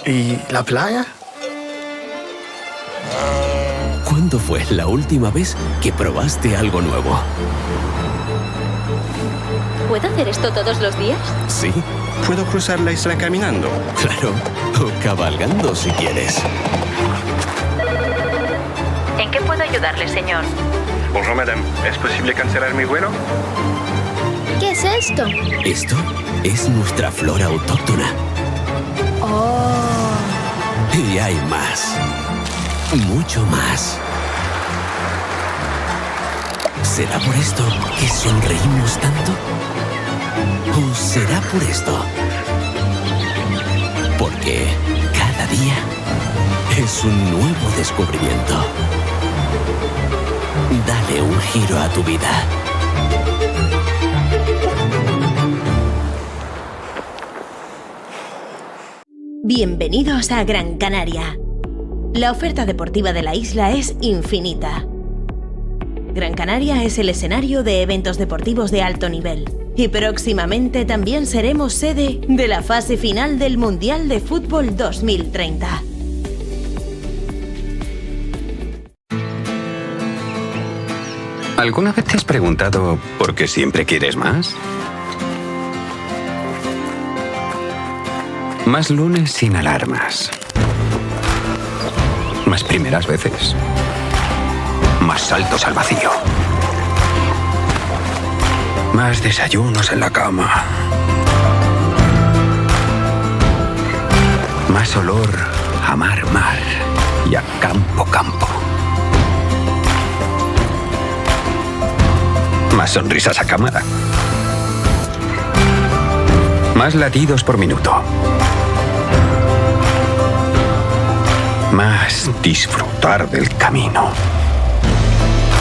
¿Y la playa? ¿Cuándo fue la última vez que probaste algo nuevo? ¿Puedo hacer esto todos los días? Sí. ¿Puedo cruzar la isla caminando? Claro, o cabalgando si quieres. ¿En qué puedo ayudarle, señor? Bonjour, madame. ¿Es posible cancelar mi vuelo? ¿Qué es esto? Esto es nuestra flora autóctona. Oh. Y hay más. Mucho más. ¿Será por esto que sonreímos tanto? ¿O será por esto? Porque cada día es un nuevo descubrimiento. Dale un giro a tu vida. Bienvenidos a Gran Canaria. La oferta deportiva de la isla es infinita. Gran Canaria es el escenario de eventos deportivos de alto nivel y próximamente también seremos sede de la fase final del Mundial de Fútbol 2030. ¿Alguna vez te has preguntado por qué siempre quieres más? Más lunes sin alarmas. Más primeras veces. Más saltos al vacío. Más desayunos en la cama. Más olor a mar y a campo. Más sonrisas a cámara. Más latidos por minuto. Más disfrutar del camino.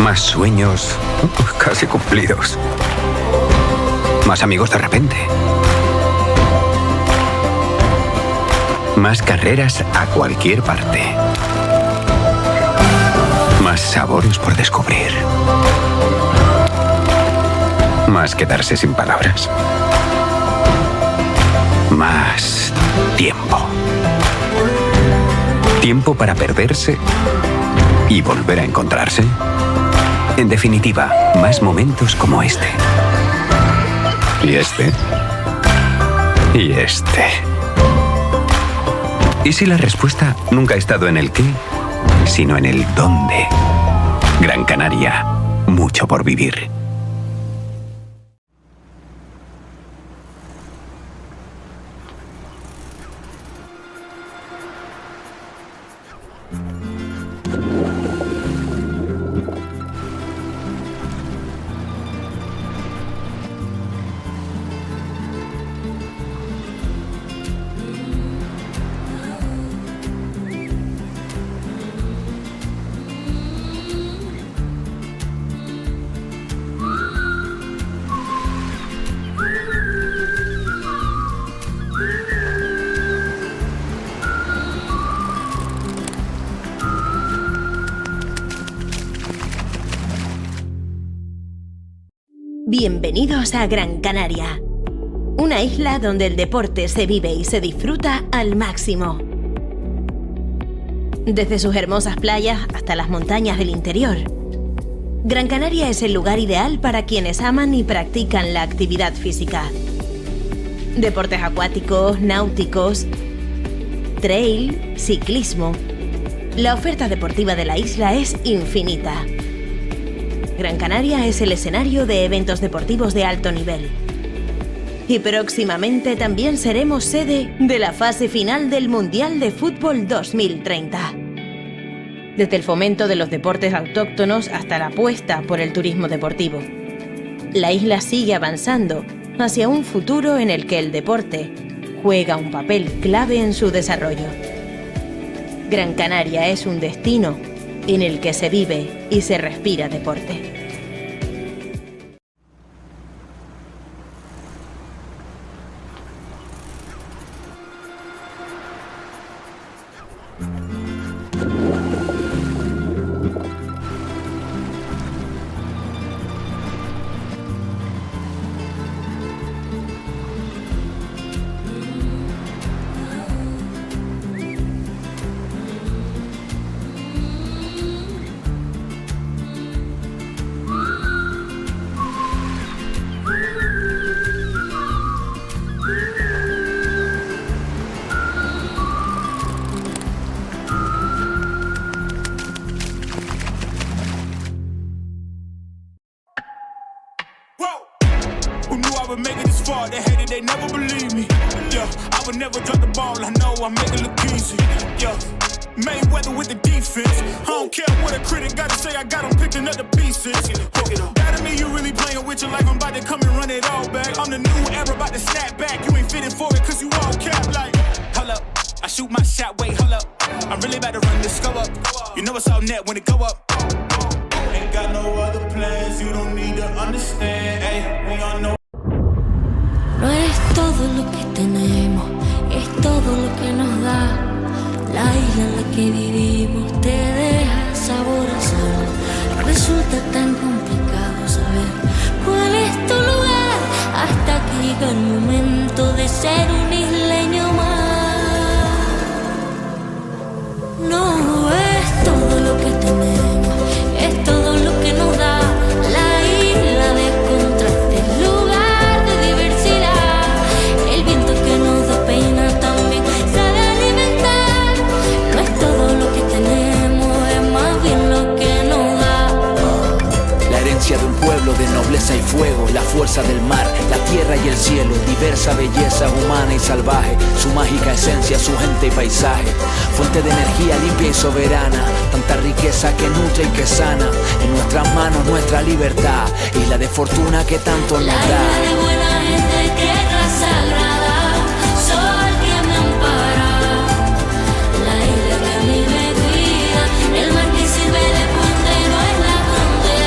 Más sueños casi cumplidos. Más amigos de repente. Más carreras a cualquier parte. Más sabores por descubrir. Más quedarse sin palabras. Más tiempo. Tiempo para perderse y volver a encontrarse. En definitiva, más momentos como este. Y este. Y este. ¿Y si la respuesta nunca ha estado en el qué, sino en el dónde? Gran Canaria, mucho por vivir. Bienvenidos a Gran Canaria, una isla donde el deporte se vive y se disfruta al máximo. Desde sus hermosas playas hasta las montañas del interior, Gran Canaria es el lugar ideal para quienes aman y practican la actividad física. Deportes acuáticos, náuticos, trail, ciclismo. La oferta deportiva de la isla es infinita. Gran Canaria es el escenario de eventos deportivos de alto nivel. Y próximamente también seremos sede de la fase final del Mundial de Fútbol 2030. Desde el fomento de los deportes autóctonos hasta la apuesta por el turismo deportivo. La isla sigue avanzando hacia un futuro en el que el deporte juega un papel clave en su desarrollo. Gran Canaria es un destino en el que se vive y se respira deporte. They hated, they never believe me. Yeah, I would never drop the ball. I know I make it look easy. Yeah, Mayweather with the defense. I don't care what a critic gotta say. I got them picking up the pieces. That to me, you really playing with your life. I'm about to come and run it all back. I'm the new era, about to snap back. You ain't fitting for it, cause you all cap like. Hold up, I shoot my shot, wait, hold up. I'm really about to run this go up. You know it's all net when it go up. Ain't got no other plans, you don't need to understand. Hey, we all know. No eres todo lo que tenemos, es todo lo que nos da. La isla en la que vivimos te deja sabor a sal. Resulta tan complicado saber cuál es tu lugar, hasta que llega el momento de ser un isleño más. No es todo lo que tenemos, es todo lo que nos da. La isla de contrastes, lugar de diversidad. El viento que nos despeina también sabe alimentar. No es todo lo que tenemos, es más bien lo que nos da. La herencia de un pueblo de nobleza y fuego, la fuerza del mar, la tierra y el cielo, diversa belleza humana y salvaje, su mágica esencia, su gente y paisaje, fuente de energía limpia y soberana, tanta riqueza que nutre y que sana, en nuestras manos nuestra libertad, isla de fortuna que tanto nos da. La isla de buena gente, tierra sagrada, sol que me ampara, la isla que a mí me cuida, el mar que sirve de puente y no es la frontera.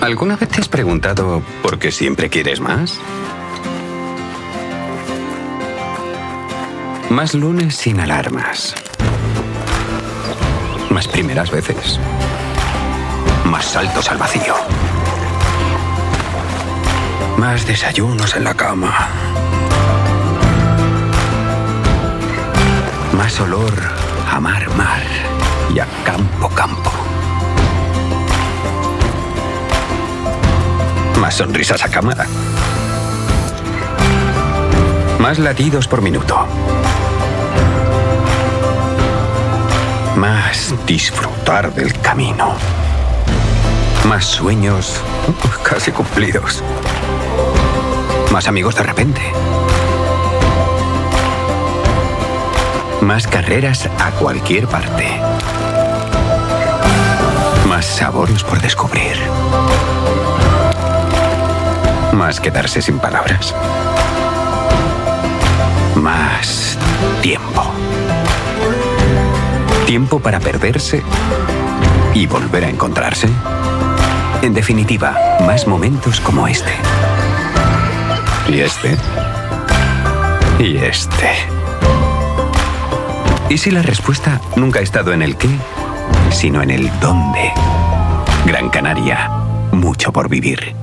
¿Alguna vez te has preguntado por qué siempre quieres más? Más lunes sin alarmas. Más primeras veces. Más saltos al vacío. Más desayunos en la cama. Más olor a mar y a campo. Más sonrisas a cámara. Más latidos por minuto. Más disfrutar del camino. Más sueños casi cumplidos. Más amigos de repente. Más carreras a cualquier parte. Más sabores por descubrir. Más quedarse sin palabras. Más tiempo. Tiempo para perderse y volver a encontrarse. En definitiva, más momentos como este. Y este. Y este. ¿Y si la respuesta nunca ha estado en el qué, sino en el dónde? Gran Canaria, mucho por vivir.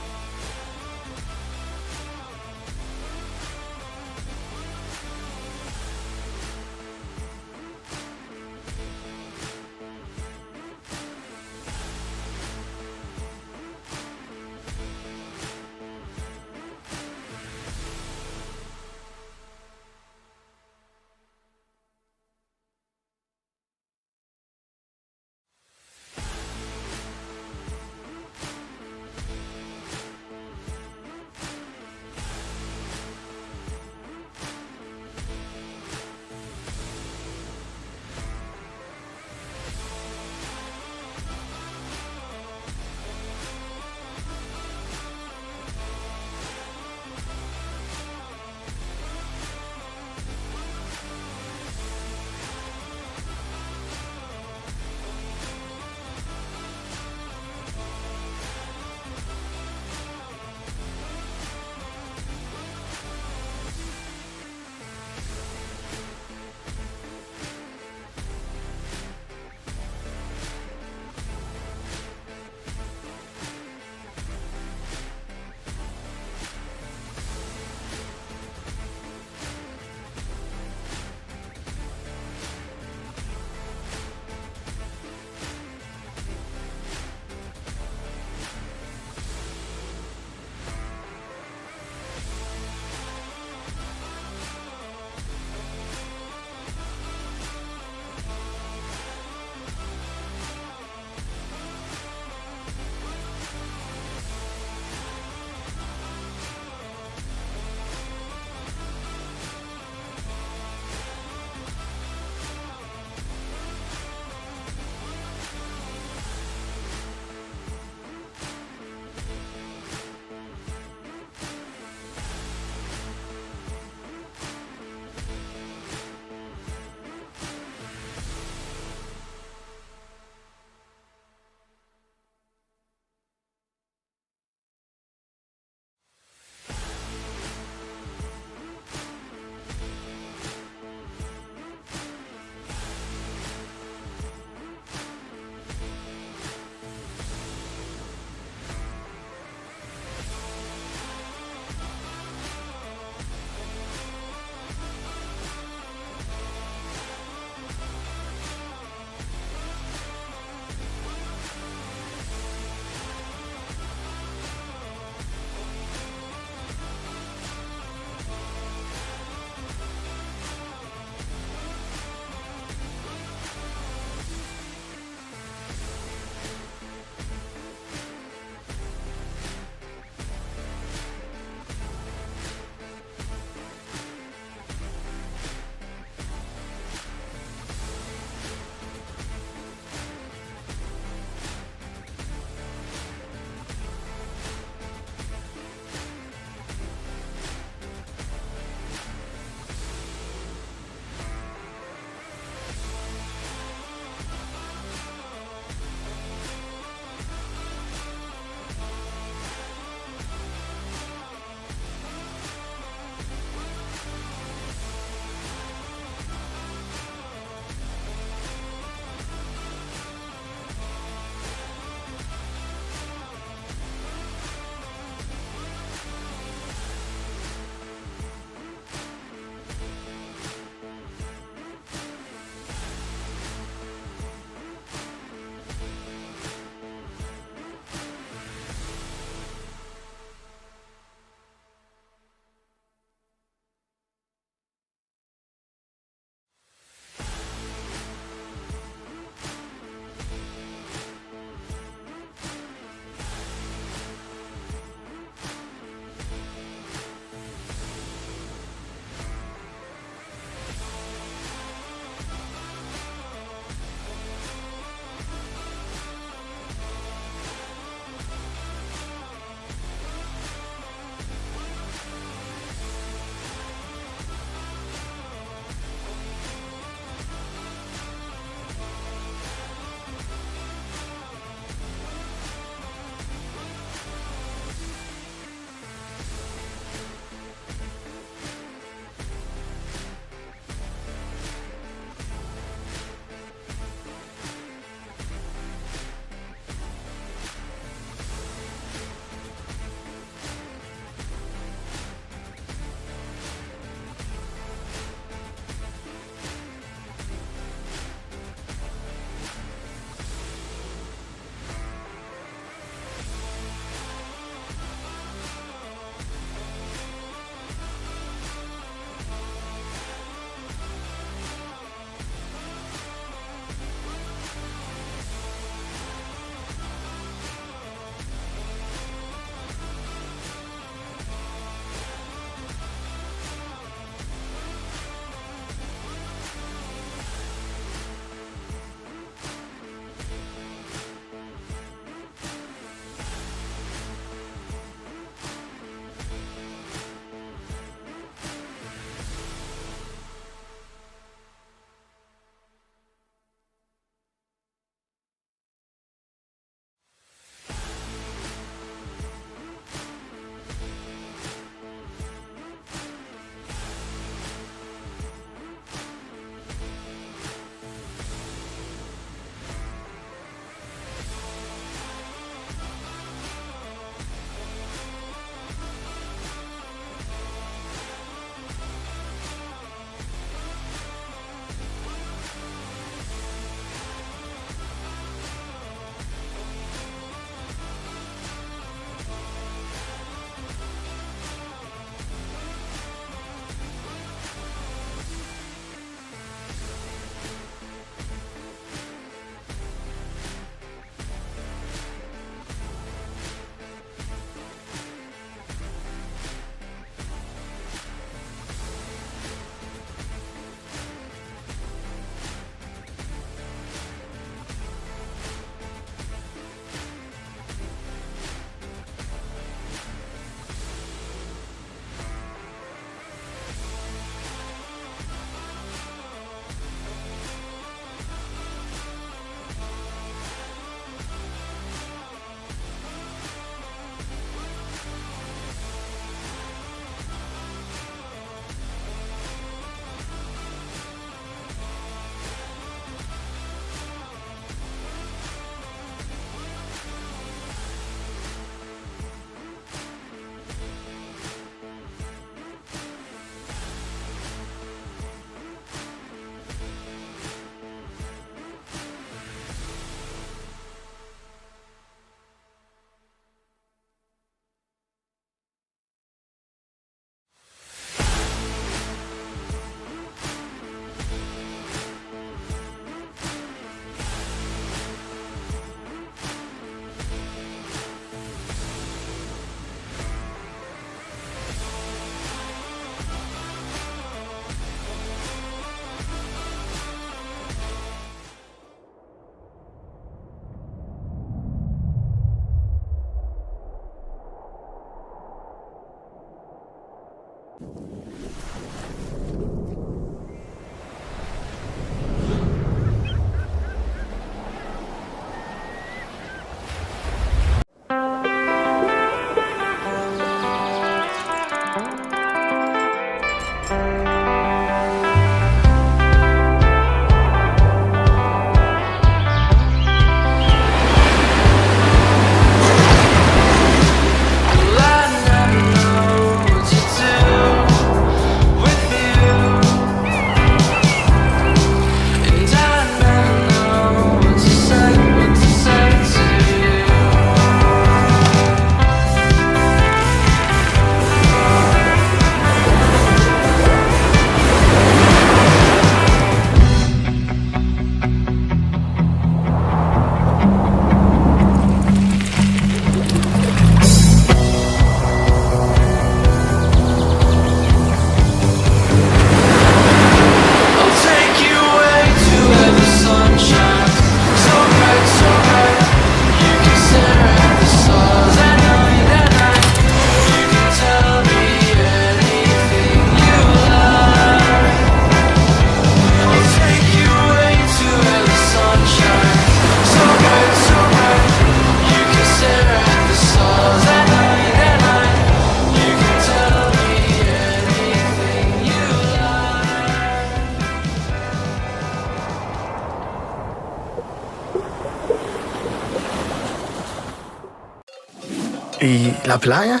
¿Y la playa?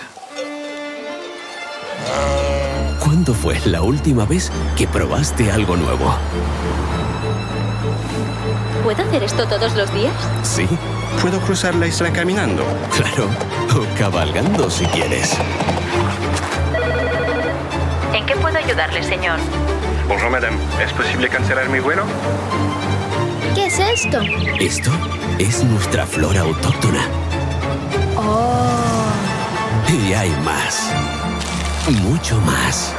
¿Cuándo fue la última vez que probaste algo nuevo? ¿Puedo hacer esto todos los días? Sí, Puedo cruzar la isla caminando. claro. O cabalgando si quieres. ¿En qué puedo ayudarle, señor? Bonjour madame, ¿es posible cancelar mi vuelo? ¿Qué es esto? Esto es nuestra flora autóctona. Oh. Y hay más. Mucho más.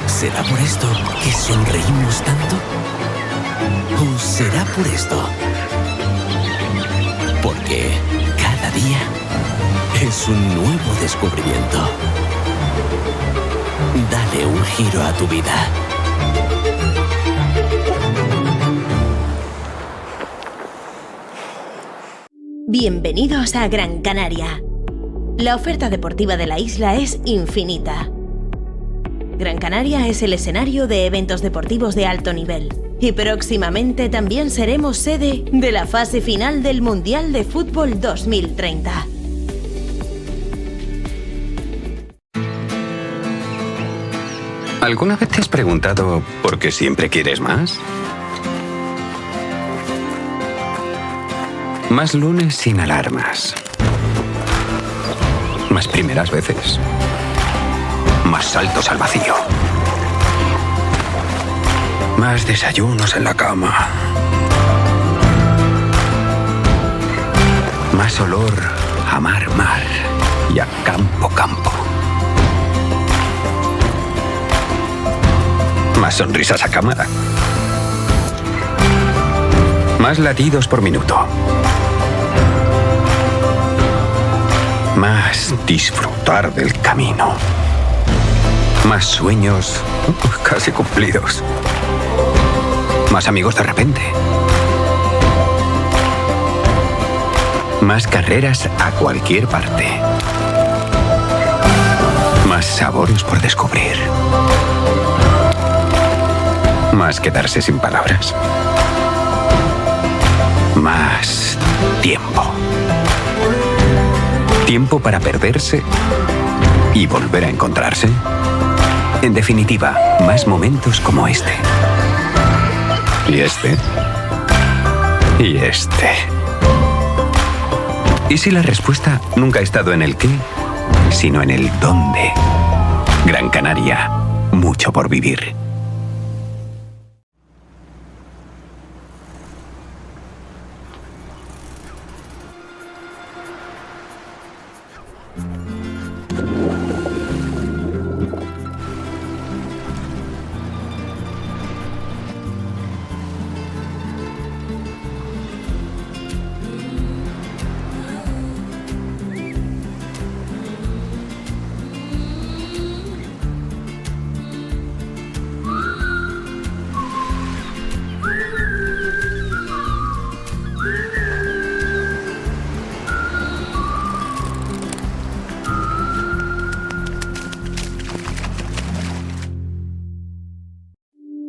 ¿Será por esto que sonreímos tanto? ¿O será por esto? Porque cada día es un nuevo descubrimiento. Dale un giro a tu vida. Bienvenidos a Gran Canaria. La oferta deportiva de la isla es infinita. Gran Canaria es el escenario de eventos deportivos de alto nivel. Y próximamente también seremos sede de la fase final del Mundial de Fútbol 2030. ¿Alguna vez te has preguntado por qué siempre quieres más? Más lunes sin alarmas. Más primeras veces. Más saltos al vacío. Más desayunos en la cama. Más olor a mar y a campo. Más sonrisas a cámara. Más latidos por minuto. Más disfrutar del camino. Más sueños casi cumplidos. Más amigos de repente. Más carreras a cualquier parte. Más sabores por descubrir. Más quedarse sin palabras. Más tiempo. Tiempo para perderse y volver a encontrarse. En definitiva, más momentos como este. Y este. Y este. ¿Y si la respuesta nunca ha estado en el qué, sino en el dónde? Gran Canaria, mucho por vivir.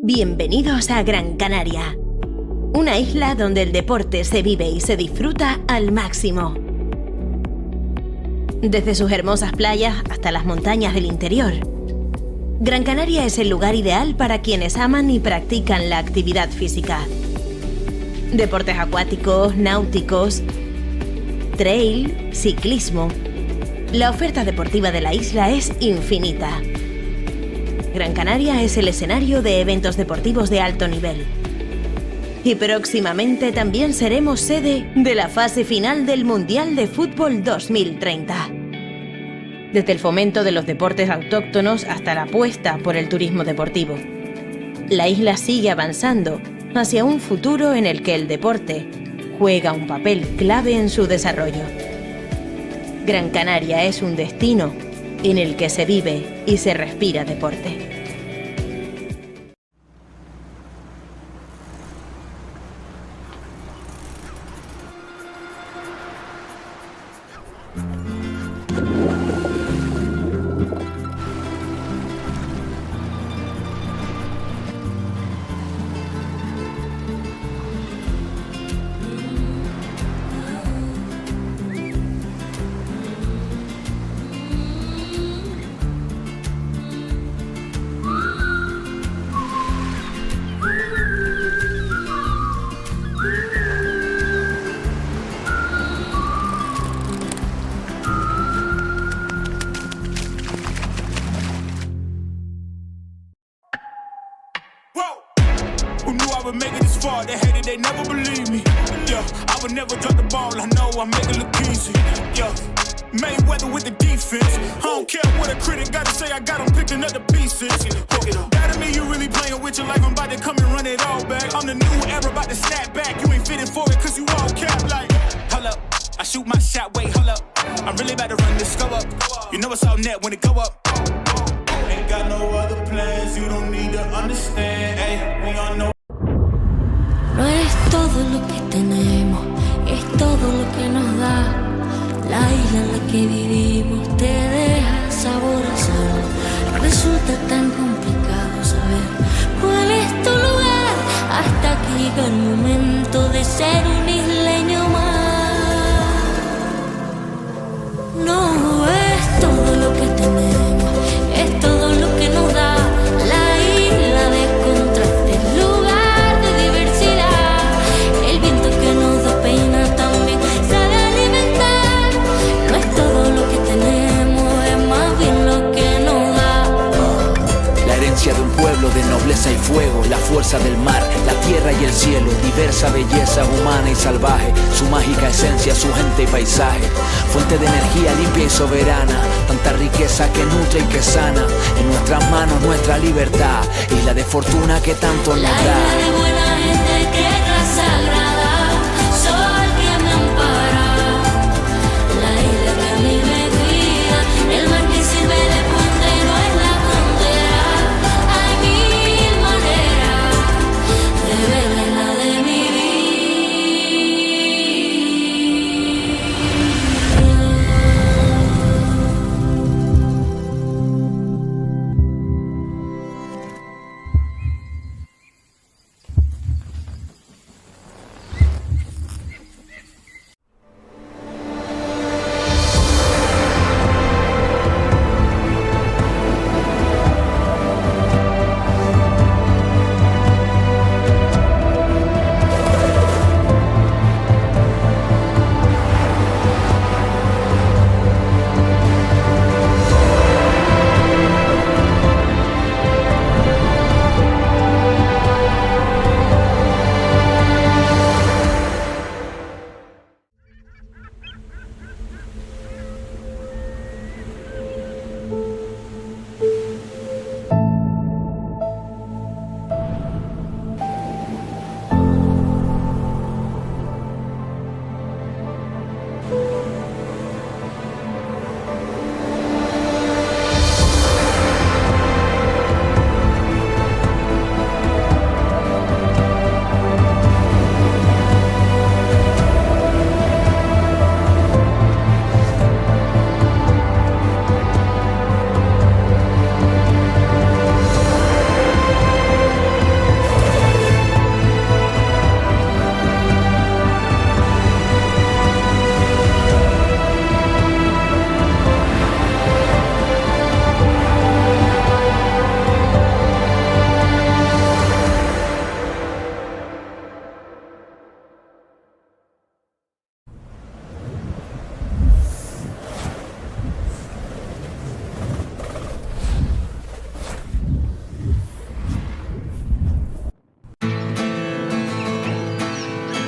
Bienvenidos a Gran Canaria, una isla donde el deporte se vive y se disfruta al máximo. Desde sus hermosas playas hasta las montañas del interior, Gran Canaria es el lugar ideal para quienes aman y practican la actividad física. Deportes acuáticos, náuticos, trail, ciclismo. La oferta deportiva de la isla es infinita. Gran Canaria es el escenario de eventos deportivos de alto nivel. Y próximamente también seremos sede de la fase final del Mundial de Fútbol 2030. Desde el fomento de los deportes autóctonos hasta la apuesta por el turismo deportivo. La isla sigue avanzando hacia un futuro en el que el deporte juega un papel clave en su desarrollo. Gran Canaria es un destino en el que se vive y se respira deporte. Who knew I would make it this far? They hated, they never believed me. Yeah, I would never drop the ball. I know I make it look easy. Yeah. Mayweather with the defense. I don't care what a critic gotta say, I got them picking up the pieces. That to me, you really playing with your life. I'm about to come and run it all back. I'm the new era, about to snap back. You ain't fitting for it, cause you all cap like. Hold up, I shoot my shot, wait, hold up. I'm really about to run this go up. You know it's all net when it go up. Ain't got no other plans, you don't need to understand. Hey, we all know. No es todo lo que tenemos, es todo lo que nos da. La isla en la que vivimos te deja sabor a sal. Resulta tan complicado saber cuál es tu lugar, hasta que llega el momento de ser un isleño más. No es todo lo que tenemos, es todo lo que nos da. La isla de contrastes, lugar de diversidad. El viento que nos da pena también sabe alimentar. No es todo lo que tenemos, es más bien lo que nos da. La herencia de un pueblo de nobleza y fuego, la fuerza del mar, la tierra y el cielo, diversa belleza humana y salvaje, su mágica esencia, su gente y paisaje, fuente de energía limpia y soberana, tanta riqueza que nutre y que sana, en nuestras manos nuestra libertad, isla de fortuna que tanto nos da. La isla de buena gente, tierra sagrada, sol que me ampara, la isla que a mí me cuida, el mar que sirve de puente y no es la frontera. Hay mil maneras de ver la isla de mi vida.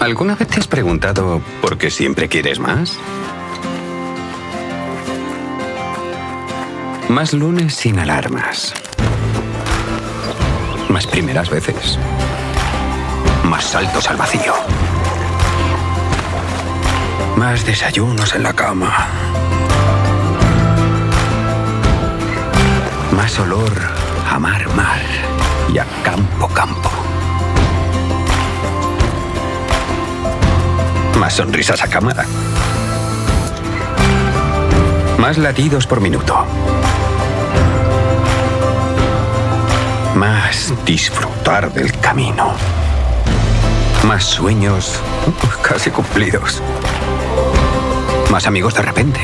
¿Alguna vez te has preguntado por qué siempre quieres más? Más lunes sin alarmas. Más primeras veces. Más saltos al vacío. Más desayunos en la cama. Más olor a mar y a campo. Más sonrisas a cámara. Más latidos por minuto. Más disfrutar del camino. Más sueños casi cumplidos. Más amigos de repente.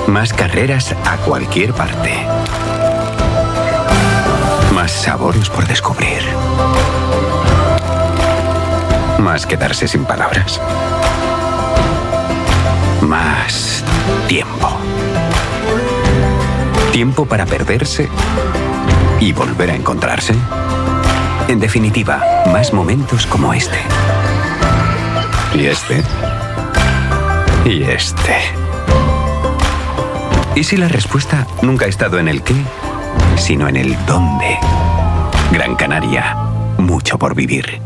Más carreras a cualquier parte. Más sabores por descubrir. Más quedarse sin palabras. Más tiempo. Tiempo para perderse y volver a encontrarse. En definitiva, más momentos como este. Y este. Y este. ¿Y si la respuesta nunca ha estado en el qué, sino en el dónde? Gran Canaria, mucho por vivir.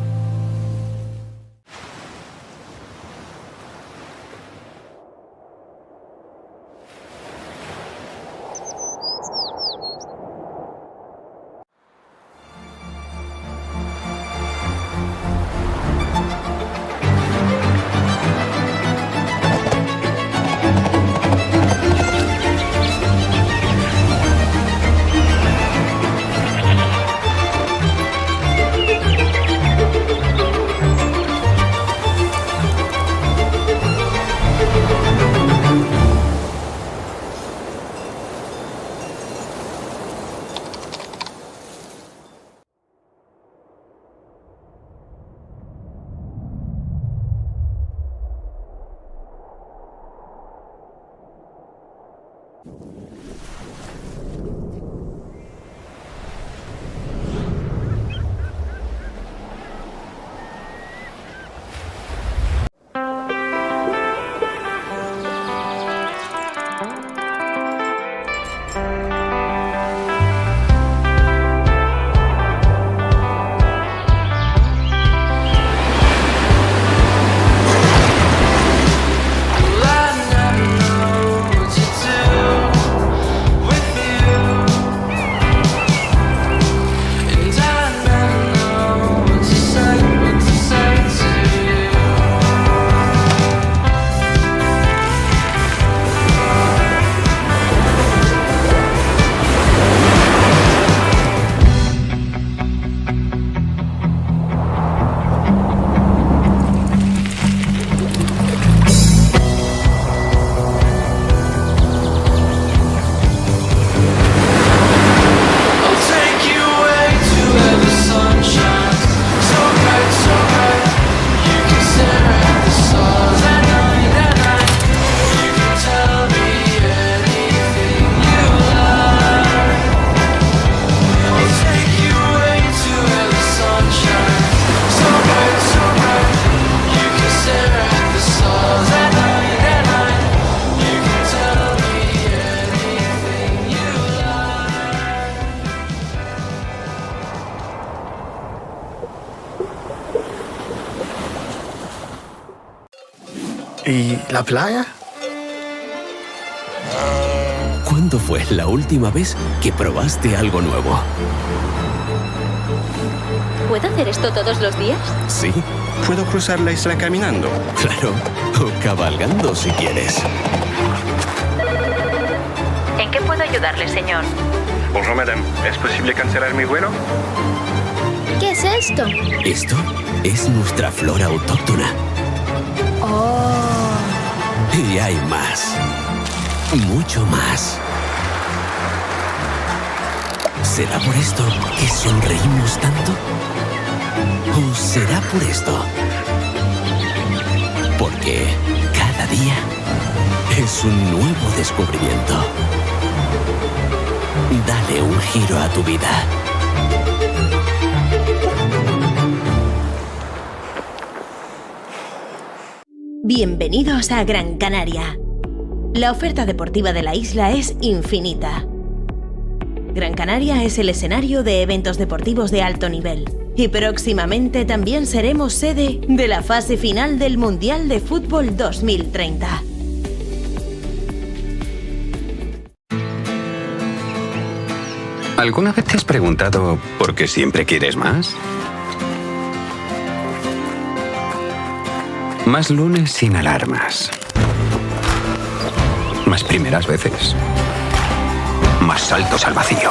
¿Y la playa? ¿Cuándo fue la última vez que probaste algo nuevo? ¿Puedo hacer esto todos los días? Sí. ¿Puedo cruzar la isla caminando? Claro. O cabalgando si quieres. ¿En qué puedo ayudarle, señor? Bonjour madame, ¿es posible cancelar mi vuelo? ¿Qué es esto? Esto es nuestra flora autóctona. Oh. Y hay más. Mucho más. ¿Será por esto que sonreímos tanto? ¿O será por esto? Porque cada día es un nuevo descubrimiento. Dale un giro a tu vida. Bienvenidos a Gran Canaria. La oferta deportiva de la isla es infinita. Gran Canaria es el escenario de eventos deportivos de alto nivel. Y próximamente también seremos sede de la fase final del Mundial de Fútbol 2030. ¿Alguna vez te has preguntado por qué siempre quieres más? Más lunes sin alarmas. Más primeras veces. Más saltos al vacío.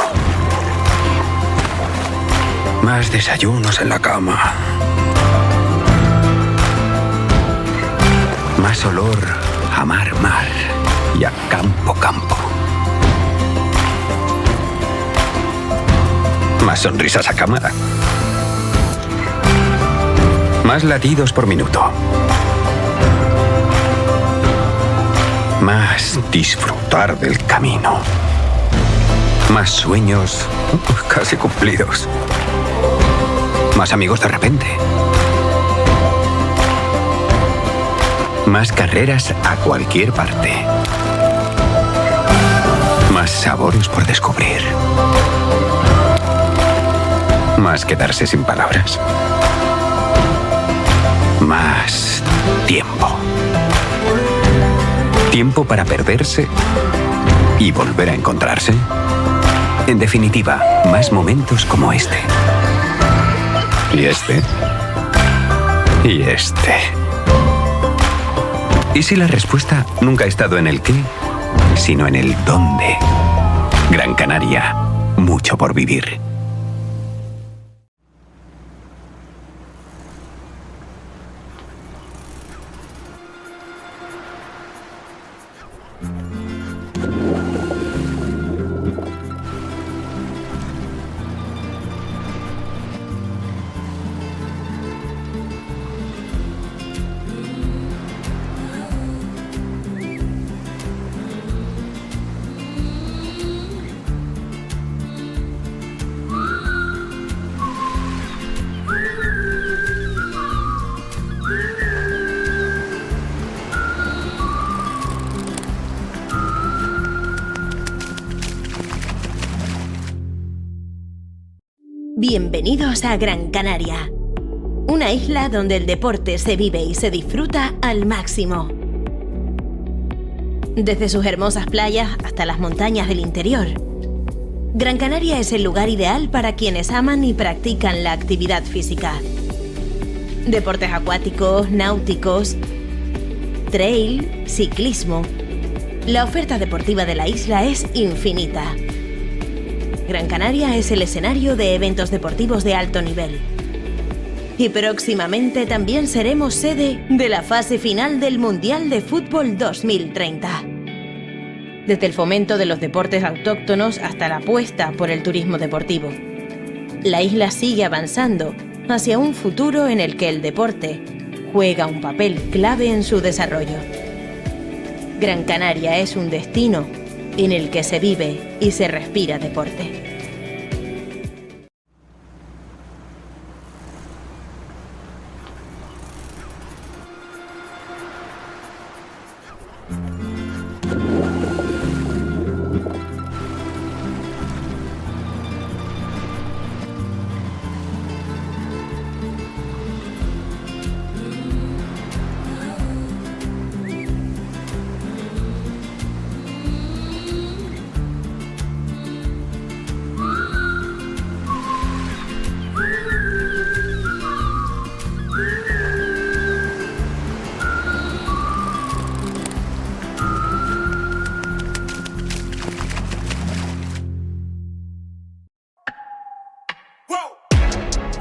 Más desayunos en la cama. Más olor a mar y a campo. Más sonrisas a cámara. Más latidos por minuto. Más disfrutar del camino. Más sueños casi cumplidos. Más amigos de repente. Más carreras a cualquier parte. Más sabores por descubrir. Más quedarse sin palabras. Más tiempo. Tiempo para perderse y volver a encontrarse. En definitiva, más momentos como este. Y este. Y este. ¿Y si la respuesta nunca ha estado en el qué, sino en el dónde? Gran Canaria, mucho por vivir. Bienvenidos a Gran Canaria, una isla donde el deporte se vive y se disfruta al máximo. Desde sus hermosas playas hasta las montañas del interior, Gran Canaria es el lugar ideal para quienes aman y practican la actividad física. Deportes acuáticos, náuticos, trail, ciclismo. La oferta deportiva de la isla es infinita. Gran Canaria es el escenario de eventos deportivos de alto nivel. Y próximamente también seremos sede de la fase final del Mundial de Fútbol 2030. Desde el fomento de los deportes autóctonos hasta la apuesta por el turismo deportivo. La isla sigue avanzando hacia un futuro en el que el deporte juega un papel clave en su desarrollo. Gran Canaria es un destino en el que se vive y se respira deporte.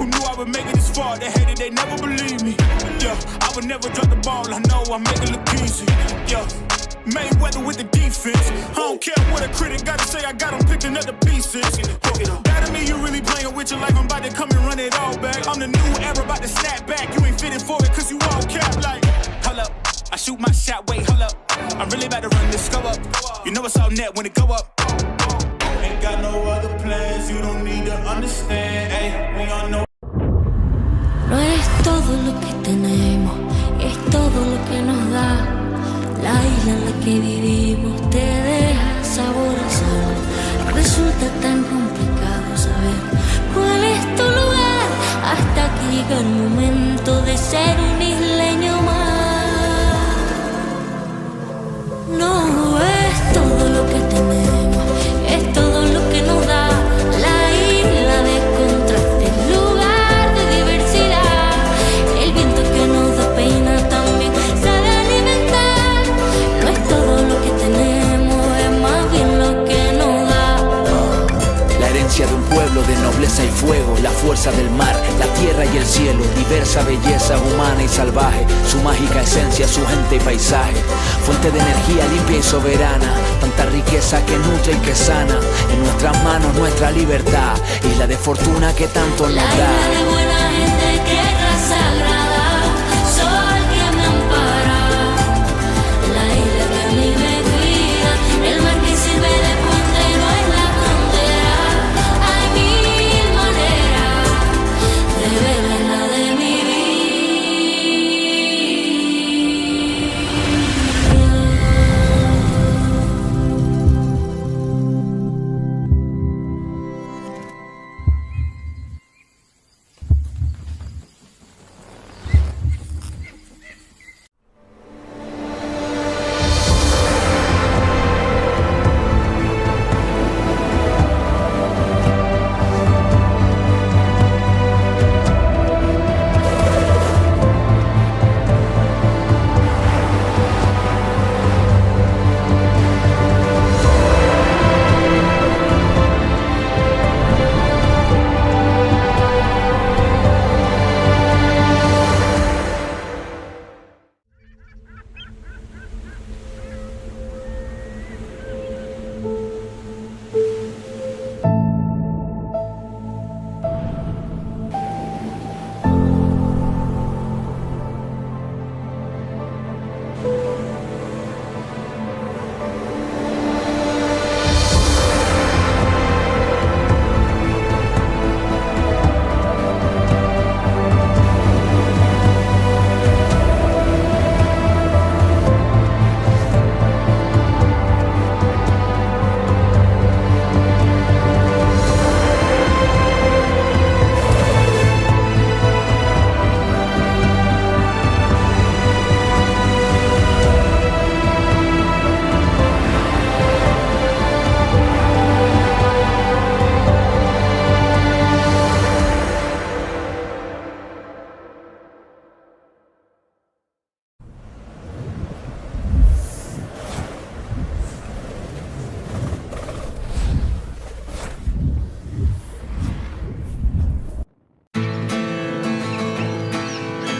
Who knew I would make it this far? They hated, they never believed me. Yeah, I would never drop the ball. I know I make it look easy. Yeah, Mayweather with the defense. I don't care what a critic gotta say. I got them picking up the pieces. That to me, you really playing with your life. I'm about to come and run it all back. I'm the new era, about to snap back. You ain't fitting for it, cause you all cap like. Hold up, I shoot my shot, wait, hold up. I'm really about to run this go up. You know it's all net when it go up. Ain't got no other plans, you don't need to understand. Ay, we all know. No es todo lo que tenemos, es todo lo que nos da. La isla en la que vivimos te deja sabor a sal. Resulta tan complicado saber cuál es tu lugar, hasta que llega el momento de ser un isleño más. No es todo lo que tenemos, es todo lo que nos da. La isla de contrastes, lugar de diversidad. El viento que nos da pena también sabe alimentar. No es todo lo que tenemos, es más bien lo que nos da. La herencia de un pueblo de nobleza y fuego, la fuerza del mar, la tierra y el cielo, diversa belleza humana y salvaje, su mágica esencia, su gente y paisaje, fuente de energía limpia y soberana, tanta riqueza que nutre y que sana, en nuestras manos nuestra libertad, isla de fortuna que tanto nos da. La isla de buena gente, tierra sagrada, sol que me ampara. La isla que a mí me cuida, el mar que sirve de puente, no es la frontera.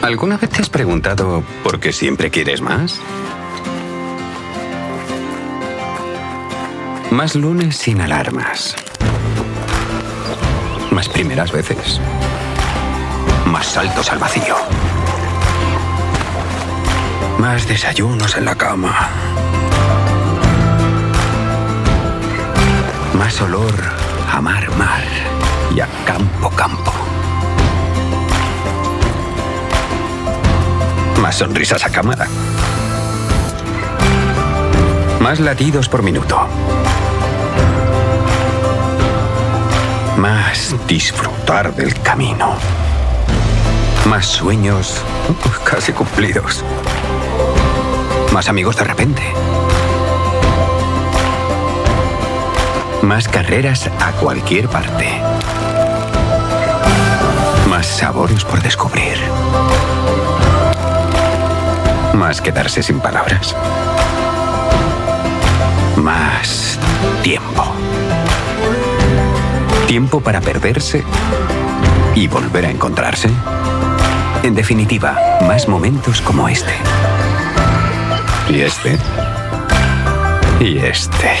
¿Alguna vez te has preguntado por qué siempre quieres más? Más lunes sin alarmas. Más primeras veces. Más saltos al vacío. Más desayunos en la cama. Más olor a mar y a campo. Más sonrisas a cámara. Más latidos por minuto. Más disfrutar del camino. Más sueños casi cumplidos. Más amigos de repente. Más carreras a cualquier parte. Más sabores por descubrir. Más quedarse sin palabras. Más tiempo. Tiempo para perderse y volver a encontrarse. En definitiva, más momentos como este. Y este. Y este.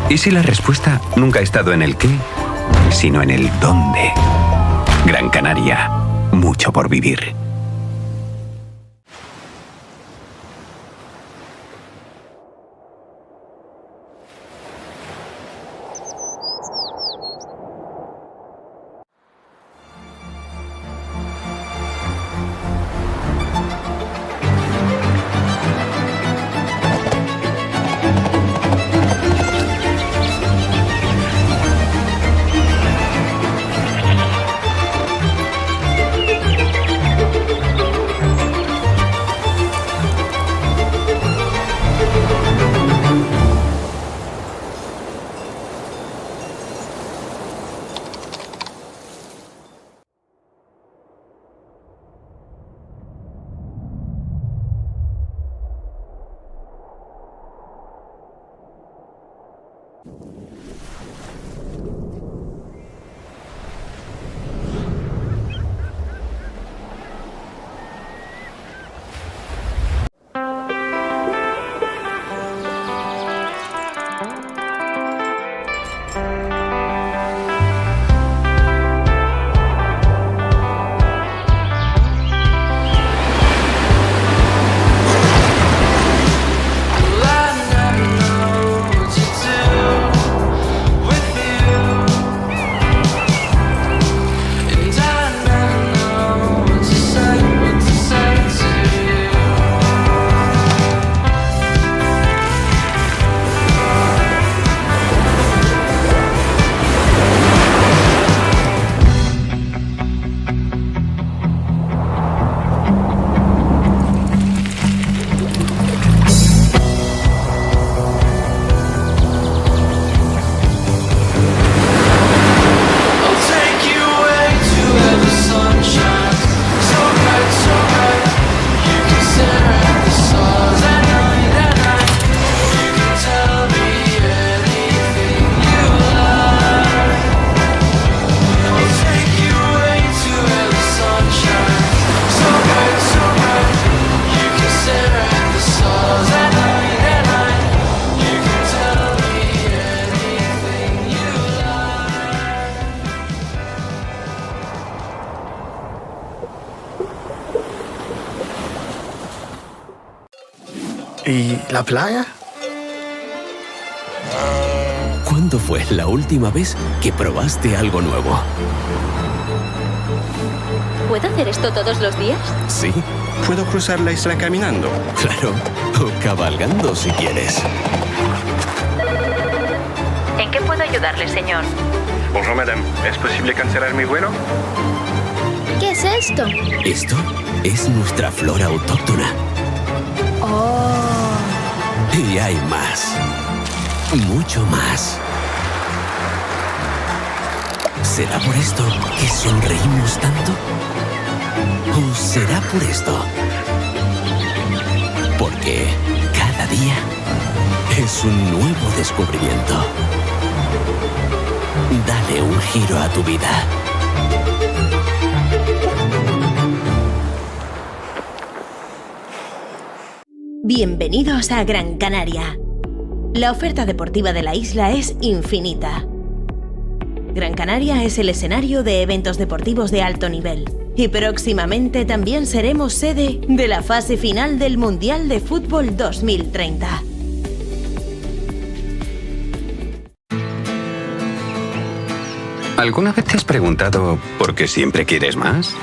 ¿Y si la respuesta nunca ha estado en el qué, sino en el dónde? Gran Canaria, mucho por vivir. ¿Y la playa? ¿Cuándo fue la última vez que probaste algo nuevo? ¿Puedo hacer esto todos los días? Sí. ¿Puedo cruzar la isla caminando? Claro, o cabalgando si quieres. ¿En qué puedo ayudarle, señor? Bonjour, madame. ¿Es posible cancelar mi vuelo? ¿Qué es esto? Esto es nuestra flora autóctona. Oh. Y hay más. Mucho más. ¿Será por esto que sonreímos tanto? ¿O será por esto? Porque cada día es un nuevo descubrimiento. Dale un giro a tu vida. Bienvenidos a Gran Canaria. La oferta deportiva de la isla es infinita. Gran Canaria es el escenario de eventos deportivos de alto nivel y próximamente también seremos sede de la fase final del Mundial de Fútbol 2030. ¿Alguna vez te has preguntado por qué siempre quieres más?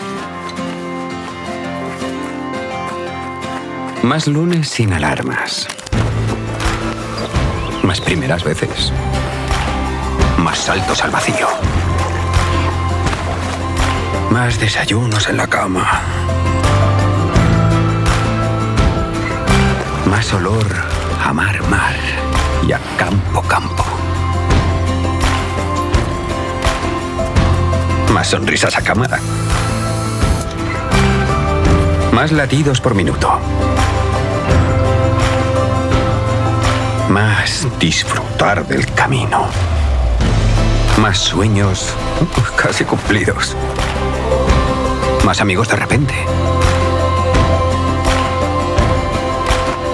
Más lunes sin alarmas. Más primeras veces. Más saltos al vacío. Más desayunos en la cama. Más olor a mar y a campo. Más sonrisas a cámara. Más latidos por minuto. Más disfrutar del camino. Más sueños casi cumplidos. Más amigos de repente.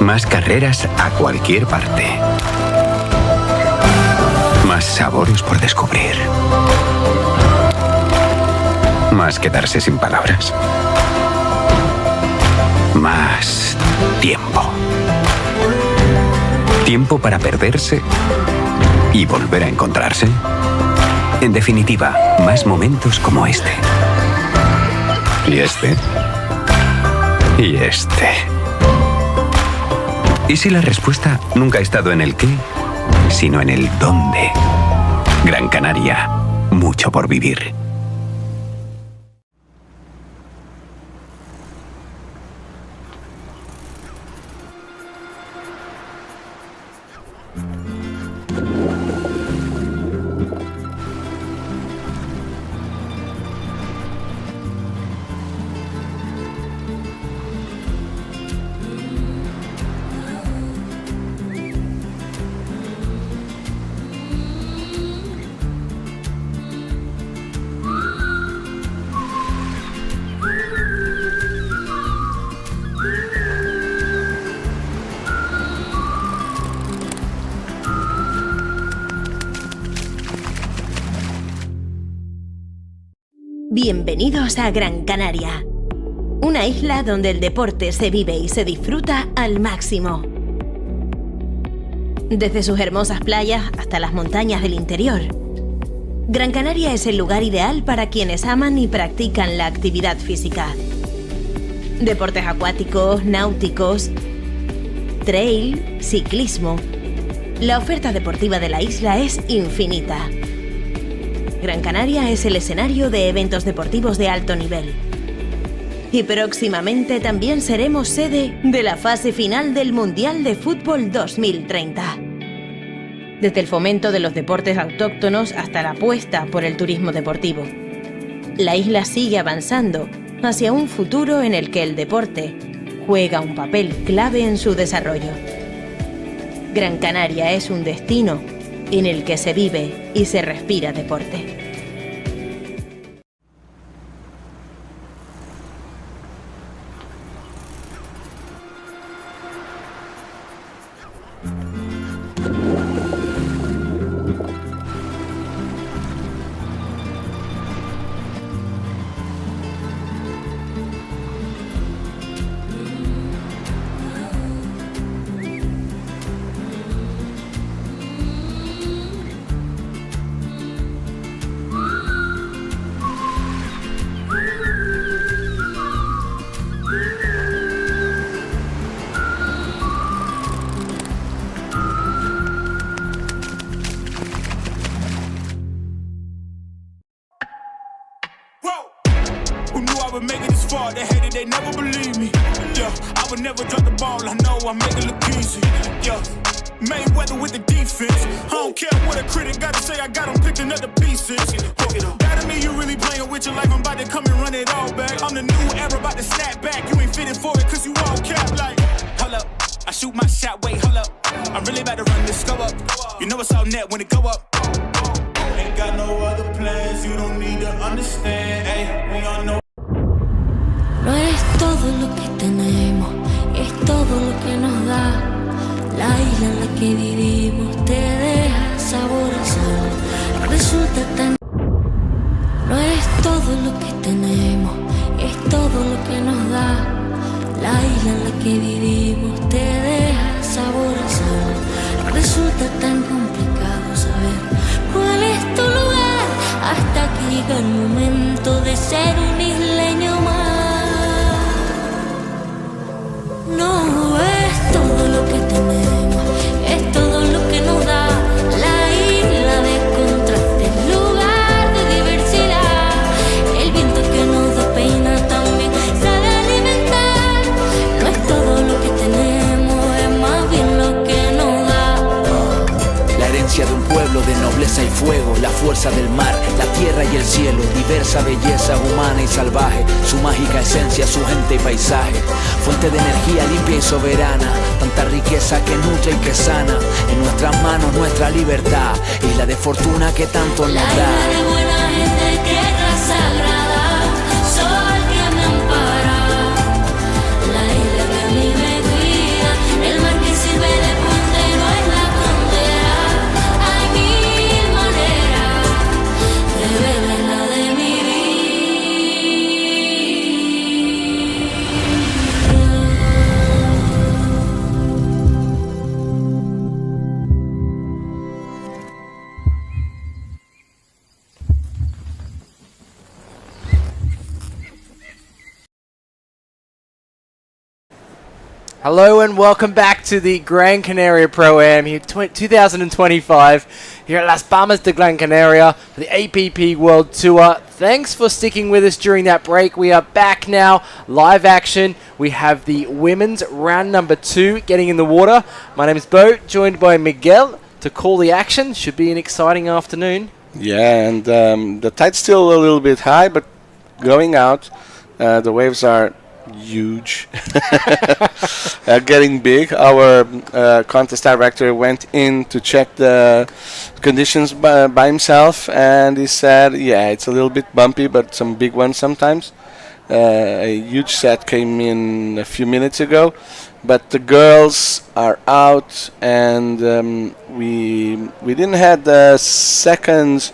Más carreras a cualquier parte. Más sabores por descubrir. Más quedarse sin palabras. Más tiempo. Tiempo para perderse y volver a encontrarse. En definitiva, más momentos como este. Y este. Y este. ¿Y si la respuesta nunca ha estado en el qué, sino en el dónde? Gran Canaria, mucho por vivir. Bienvenidos a Gran Canaria, una isla donde el deporte se vive y se disfruta al máximo. Desde sus hermosas playas hasta las montañas del interior, Gran Canaria es el lugar ideal para quienes aman y practican la actividad física. Deportes acuáticos, náuticos, trail, ciclismo. La oferta deportiva de la isla es infinita. Gran Canaria es el escenario de eventos deportivos de alto nivel. Y próximamente también seremos sede de la fase final del Mundial de Fútbol 2030. Desde el fomento de los deportes autóctonos hasta la apuesta por el turismo deportivo. La isla sigue avanzando hacia un futuro en el que el deporte juega un papel clave en su desarrollo. Gran Canaria es un destino en el que se vive y se respira deporte. Who knew I would make it this far? They hated, they never believe me. Yeah, I would never drop the ball. I know I make it look easy. Yeah, Mayweather with the defense. I don't care what a critic gotta say. I got them picking up the pieces. That to me, you really playing with your life. I'm about to come and run it all back. I'm the new era, about to snap back. You ain't fitted for it, cause you all cap like. Hold up, I shoot my shot, wait, hold up. I'm really about to run this go up. You know it's all net when it go up. Ain't got no other plans, you don't need to understand. Ay, we all know. No eres todo lo que tenemos, es todo lo que nos da. La isla en la que vivimos te deja sabor a sal. Resulta tan... No es todo lo que tenemos, es todo lo que nos da. La isla en la que vivimos te deja sabor a sal. Resulta tan complicado saber cuál es tu lugar hasta que llega el momento de ser un isleño más. No es todo lo que tenemos, es todo lo que nos da. La isla de contrastes, lugar de diversidad. El viento que nos despeina también sabe alimentar. No es todo lo que tenemos, es más bien lo que nos da. La herencia de un pueblo de nobleza y fuego, la fuerza del mar, la tierra y el cielo, diversa belleza humana y salvaje, su mágica esencia, su gente y paisaje, fuente de energía limpia y soberana, tanta riqueza que nutre y que sana, en nuestras manos nuestra libertad, isla de fortuna que tanto nos da. La isla de buena gente, tierra sagrada, sol que me ampara, la isla que a mí me cuida, el mar que sirve de puente no es la frontera. Hay mil maneras de ver la isla de mi vida. Hello and welcome back to the Gran Canaria Pro-Am here 2025 here at Las Palmas de Gran Canaria for the APP World Tour. Thanks for sticking with us during that break. We are back now, live action. We have the women's round number 2 getting in the water. My name is Bo, joined by Miguel to call the action. Should be an exciting afternoon. Yeah, and the tide's still a little bit high, but going out, the waves are huge, getting big. Our contest director went in to check the conditions by himself, and he said, yeah, it's a little bit bumpy, but some big ones sometimes. A huge set came in a few minutes ago, but the girls are out, and we didn't have the second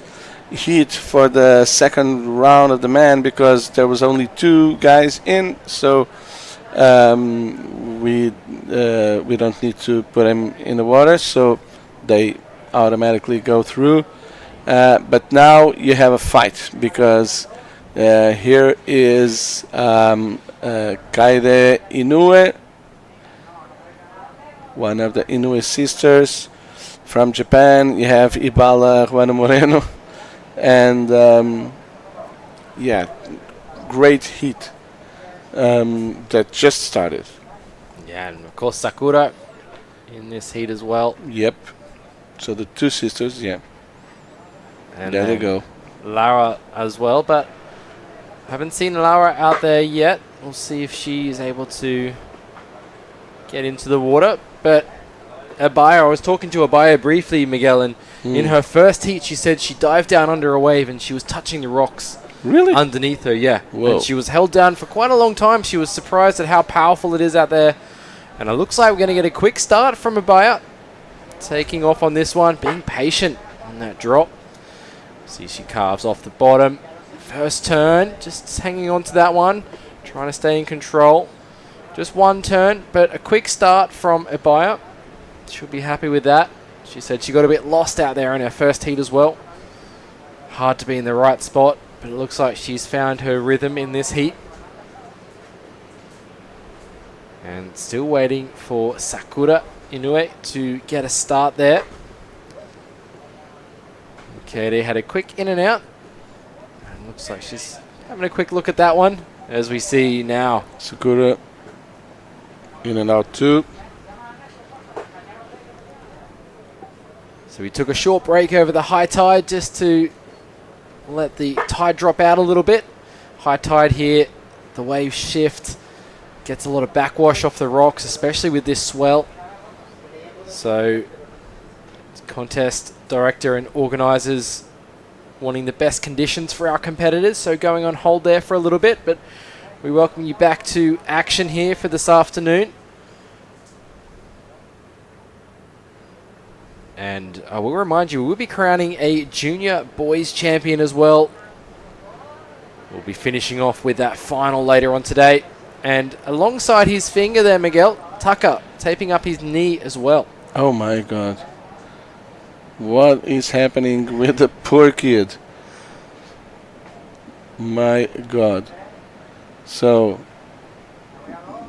heat for the second round of the man because there was only 2 guys in, so we don't need to put them in the water, so they automatically go through. But now you have a fight because here is Kaede Inoue, one of the Inoue sisters from Japan. You have Ibala Juana Moreno. And yeah, great heat that just started. Yeah, and of course Sakura in this heat as well. Yep. So the 2 sisters, yeah. And there they go. Lara as well, but haven't seen Lara out there yet. We'll see if she is able to get into the water. But Abaya, I was talking to Abaya briefly, Miguel, and in her first heat, she said she dived down under a wave and she was touching the rocks underneath her, yeah. Whoa. And she was held down for quite a long time. She was surprised at how powerful it is out there. And it looks like we're going to get a quick start from Abaya. Taking off on this one, being patient on that drop. See, she carves off the bottom. First turn, just hanging on to that one. Trying to stay in control. Just one turn, but a quick start from Abaya. She'll be happy with that. She said she got a bit lost out there in her first heat as well. Hard to be in the right spot, but it looks like she's found her rhythm in this heat. And still waiting for Sakura Inoue to get a start there. Okay, they had a quick in and out. And looks like she's having a quick look at that one, as we see now. Sakura in and out too. So we took a short break over the high tide just to let the tide drop out a little bit. High tide here, the waves shift, gets a lot of backwash off the rocks, especially with this swell. So contest director and organisers wanting the best conditions for our competitors, so going on hold there for a little bit, but we welcome you back to action here for this afternoon. And I will remind you, we'll be crowning a junior boys champion as well. We'll be finishing off with that final later on today. And alongside his finger there, Miguel, Tucker taping up his knee as well. Oh my God. What is happening with the poor kid? My God. So,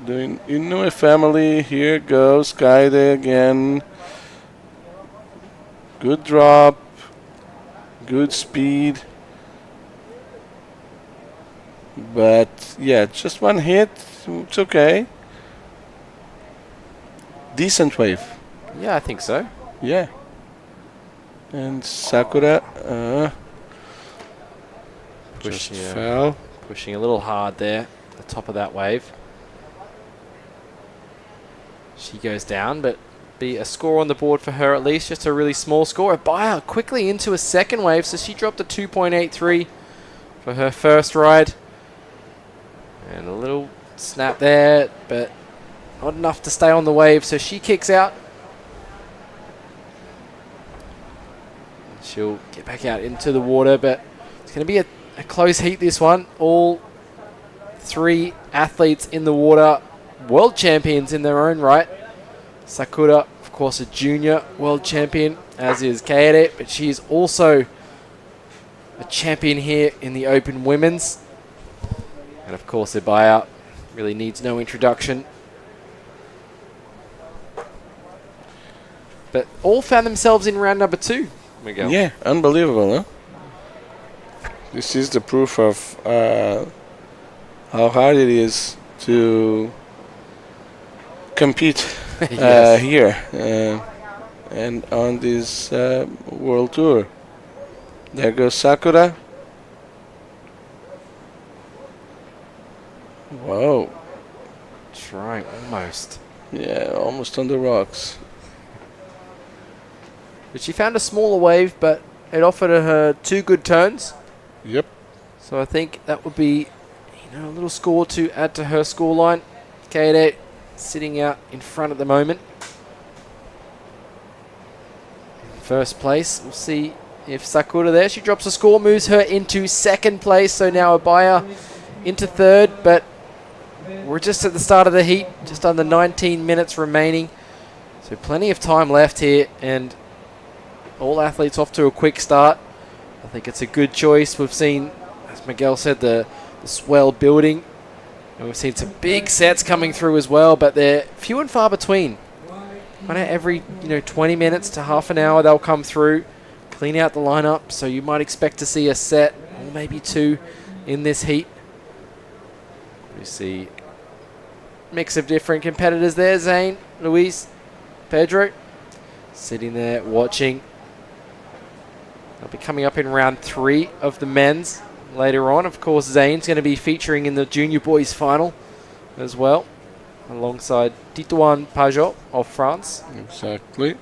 the Inoue family, here goes Kaede again. Good drop, good speed. But yeah, just one hit, it's okay. Decent wave. Yeah, I think so. Yeah. And Sakura just fell. Pushing a little hard there at the top of that wave. She goes down, but be a score on the board for her at least. Just a really small score. Abaya quickly into a second wave, so she dropped a 2.83 for her first ride. And a little snap there, but not enough to stay on the wave, so she kicks out. She'll get back out into the water, but it's going to be a close heat, this one. All three athletes in the water, world champions in their own right. Sakura, of course, a junior world champion, as is Kaede, but she is also a champion here in the open women's. And of course, Abaya really needs no introduction. But all found themselves in round number 2, Miguel. Yeah, unbelievable, huh? This is the proof of how hard it is to compete Yes. here and on this world tour. There goes Sakura. Whoa. Trying almost. Yeah, almost on the rocks. But she found a smaller wave, but it offered her 2 good turns. Yep. So I think that would be, a little score to add to her scoreline. Kaede sitting out in front at the moment. In first place, we'll see if Sakura there. She drops a score, moves her into second place. So now Abaya into third, but we're just at the start of the heat, just under 19 minutes remaining. So plenty of time left here, and all athletes off to a quick start. I think it's a good choice. We've seen, as Miguel said, the swell building. And we've seen some big sets coming through as well, but they're few and far between. Kind of every 20 minutes to half an hour they'll come through, clean out the lineup. So you might expect to see a set or maybe 2 in this heat. We see a mix of different competitors there. Zane, Luis, Pedro, sitting there watching. They'll be coming up in round 3 of the men's later on. Of course, Zane's going to be featuring in the junior boys final as well, alongside Titouan Pajot of France. Exactly.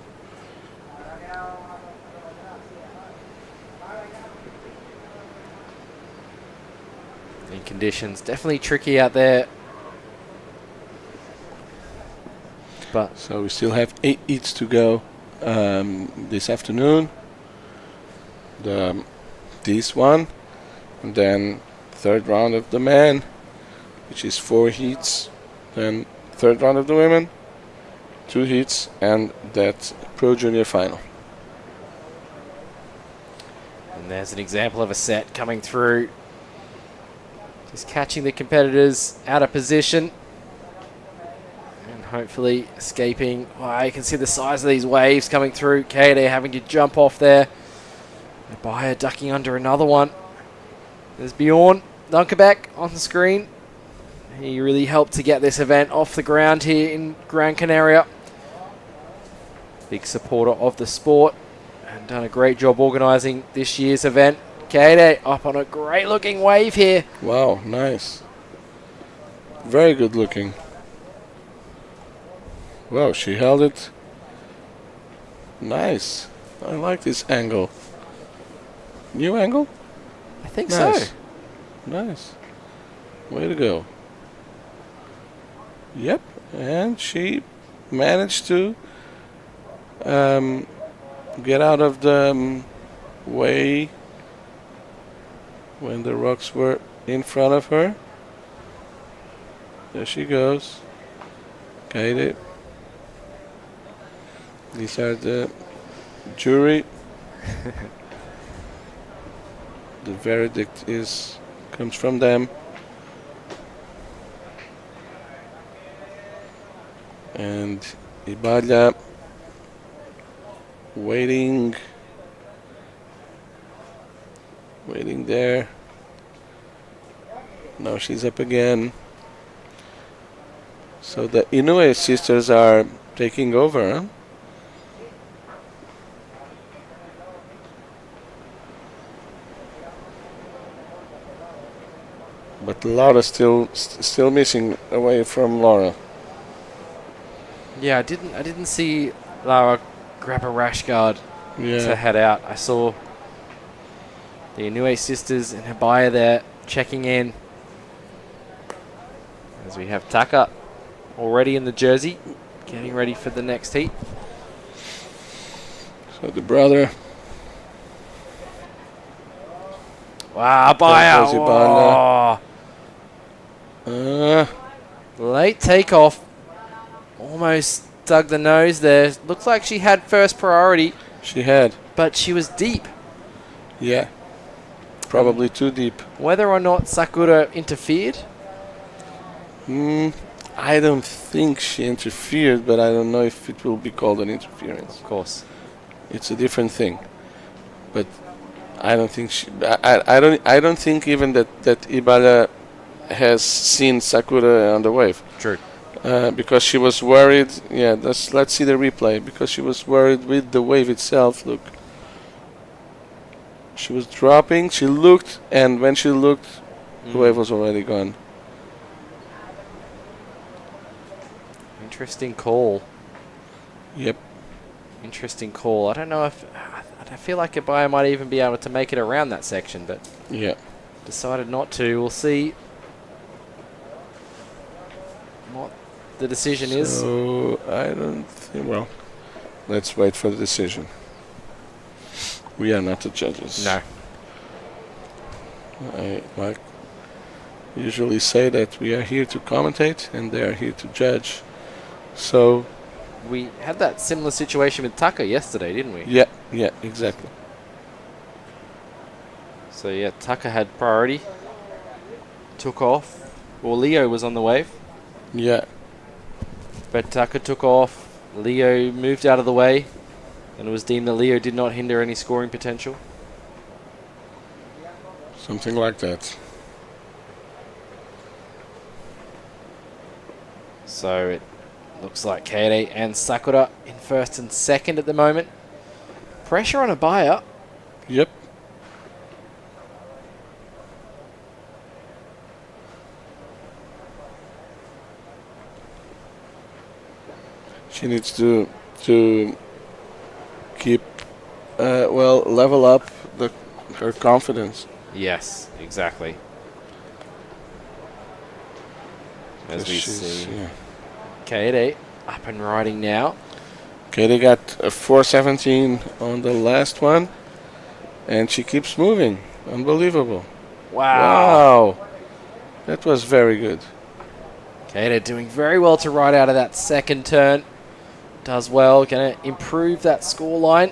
The conditions definitely tricky out there. But so we still have 8 heats to go this afternoon. This one, and then third round of the men, which is 4 heats. Then third round of the women, 2 heats, and that Pro Junior final. And there's an example of a set coming through. Just catching the competitors out of position. And hopefully escaping. Wow, you can see the size of these waves coming through. Kaede having to jump off there. Abaya ducking under another one. There's Bjorn Dunkerbeck on the screen. He really helped to get this event off the ground here in Gran Canaria. Big supporter of the sport and done a great job organising this year's event. Kaede up on a great looking wave here. Wow, nice. Very good looking. Wow, she held it. Nice. I like this angle. New angle? I think nice. so. Nice. Way to go. Yep, and she managed to get out of the way when the rocks were in front of her. There she goes. Katie. These are the jury. The verdict comes from them. And Ibalia waiting there. Now she's up again. So the Inoue sisters are taking over, huh? But Laura still missing away from Laura. Yeah, I didn't see Lara grab a rash guard to head out. I saw the Inoue sisters and Habaya there checking in. As we have Taka already in the jersey, getting ready for the next heat. So the brother. Wow, Habaya. Late takeoff. Almost dug the nose there. Looks like she had first priority. She had. But she was deep. Yeah. Probably too deep. Whether or not Sakura interfered? I don't think she interfered, but I don't know if it will be called an interference. Of course. It's a different thing. But I don't think I don't think even that Ibala has seen Sakura on the wave. True. Because she was worried. Yeah, let's see the replay. Because she was worried with the wave itself. Look. She was dropping. She looked, and when she looked, the wave was already gone. Interesting call. Yep. Interesting call. I don't know if... I feel like Abaya might even be able to make it around that section, but... Yeah. Decided not to. We'll see what the decision is. So, I don't think... Well, let's wait for the decision. We are not the judges. No. I usually say that we are here to commentate and they are here to judge. So we had that similar situation with Taka yesterday, didn't we? Yeah, exactly. So yeah, Taka had priority. Took off. Well, Leo was on the wave. Yeah. But Taka took off. Leo moved out of the way. And it was deemed that Leo did not hinder any scoring potential. Something like that. So it looks like Kaede and Sakura in first and second at the moment. Pressure on Abaya. Yep. She needs to keep, level up her confidence. Yes, exactly. As we see. Yeah. Kaede up and riding now. Kaede got a 417 on the last one, and she keeps moving. Unbelievable. Wow. That was very good. Kaede doing very well to ride out of that second turn. Does well. Going to improve that score line.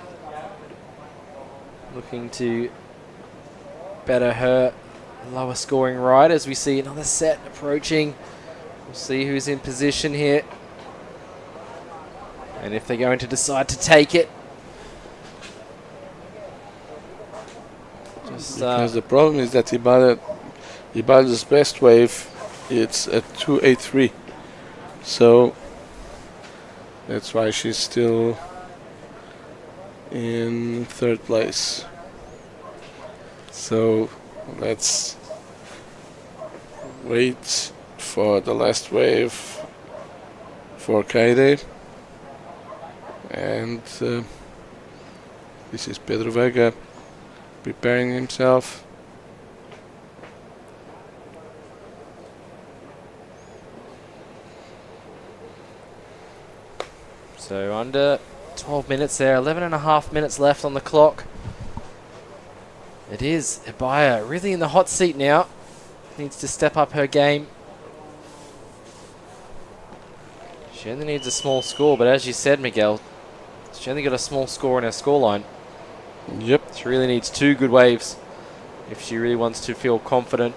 Looking to better her lower scoring ride as we see another set approaching. We'll see who's in position here. And if they're going to decide to take it. Because the problem is that Ibada's best wave, it's at 283. So that's why she's still in third place. So let's wait for the last wave for Kaede. And this is Pedro Vega preparing himself. So under 12 minutes there, 11 and a half minutes left on the clock. It is Ibaya really in the hot seat now. Needs to step up her game. She only needs a small score, but as you said, Miguel, she only got a small score in her scoreline. Yep. She really needs 2 good waves if she really wants to feel confident.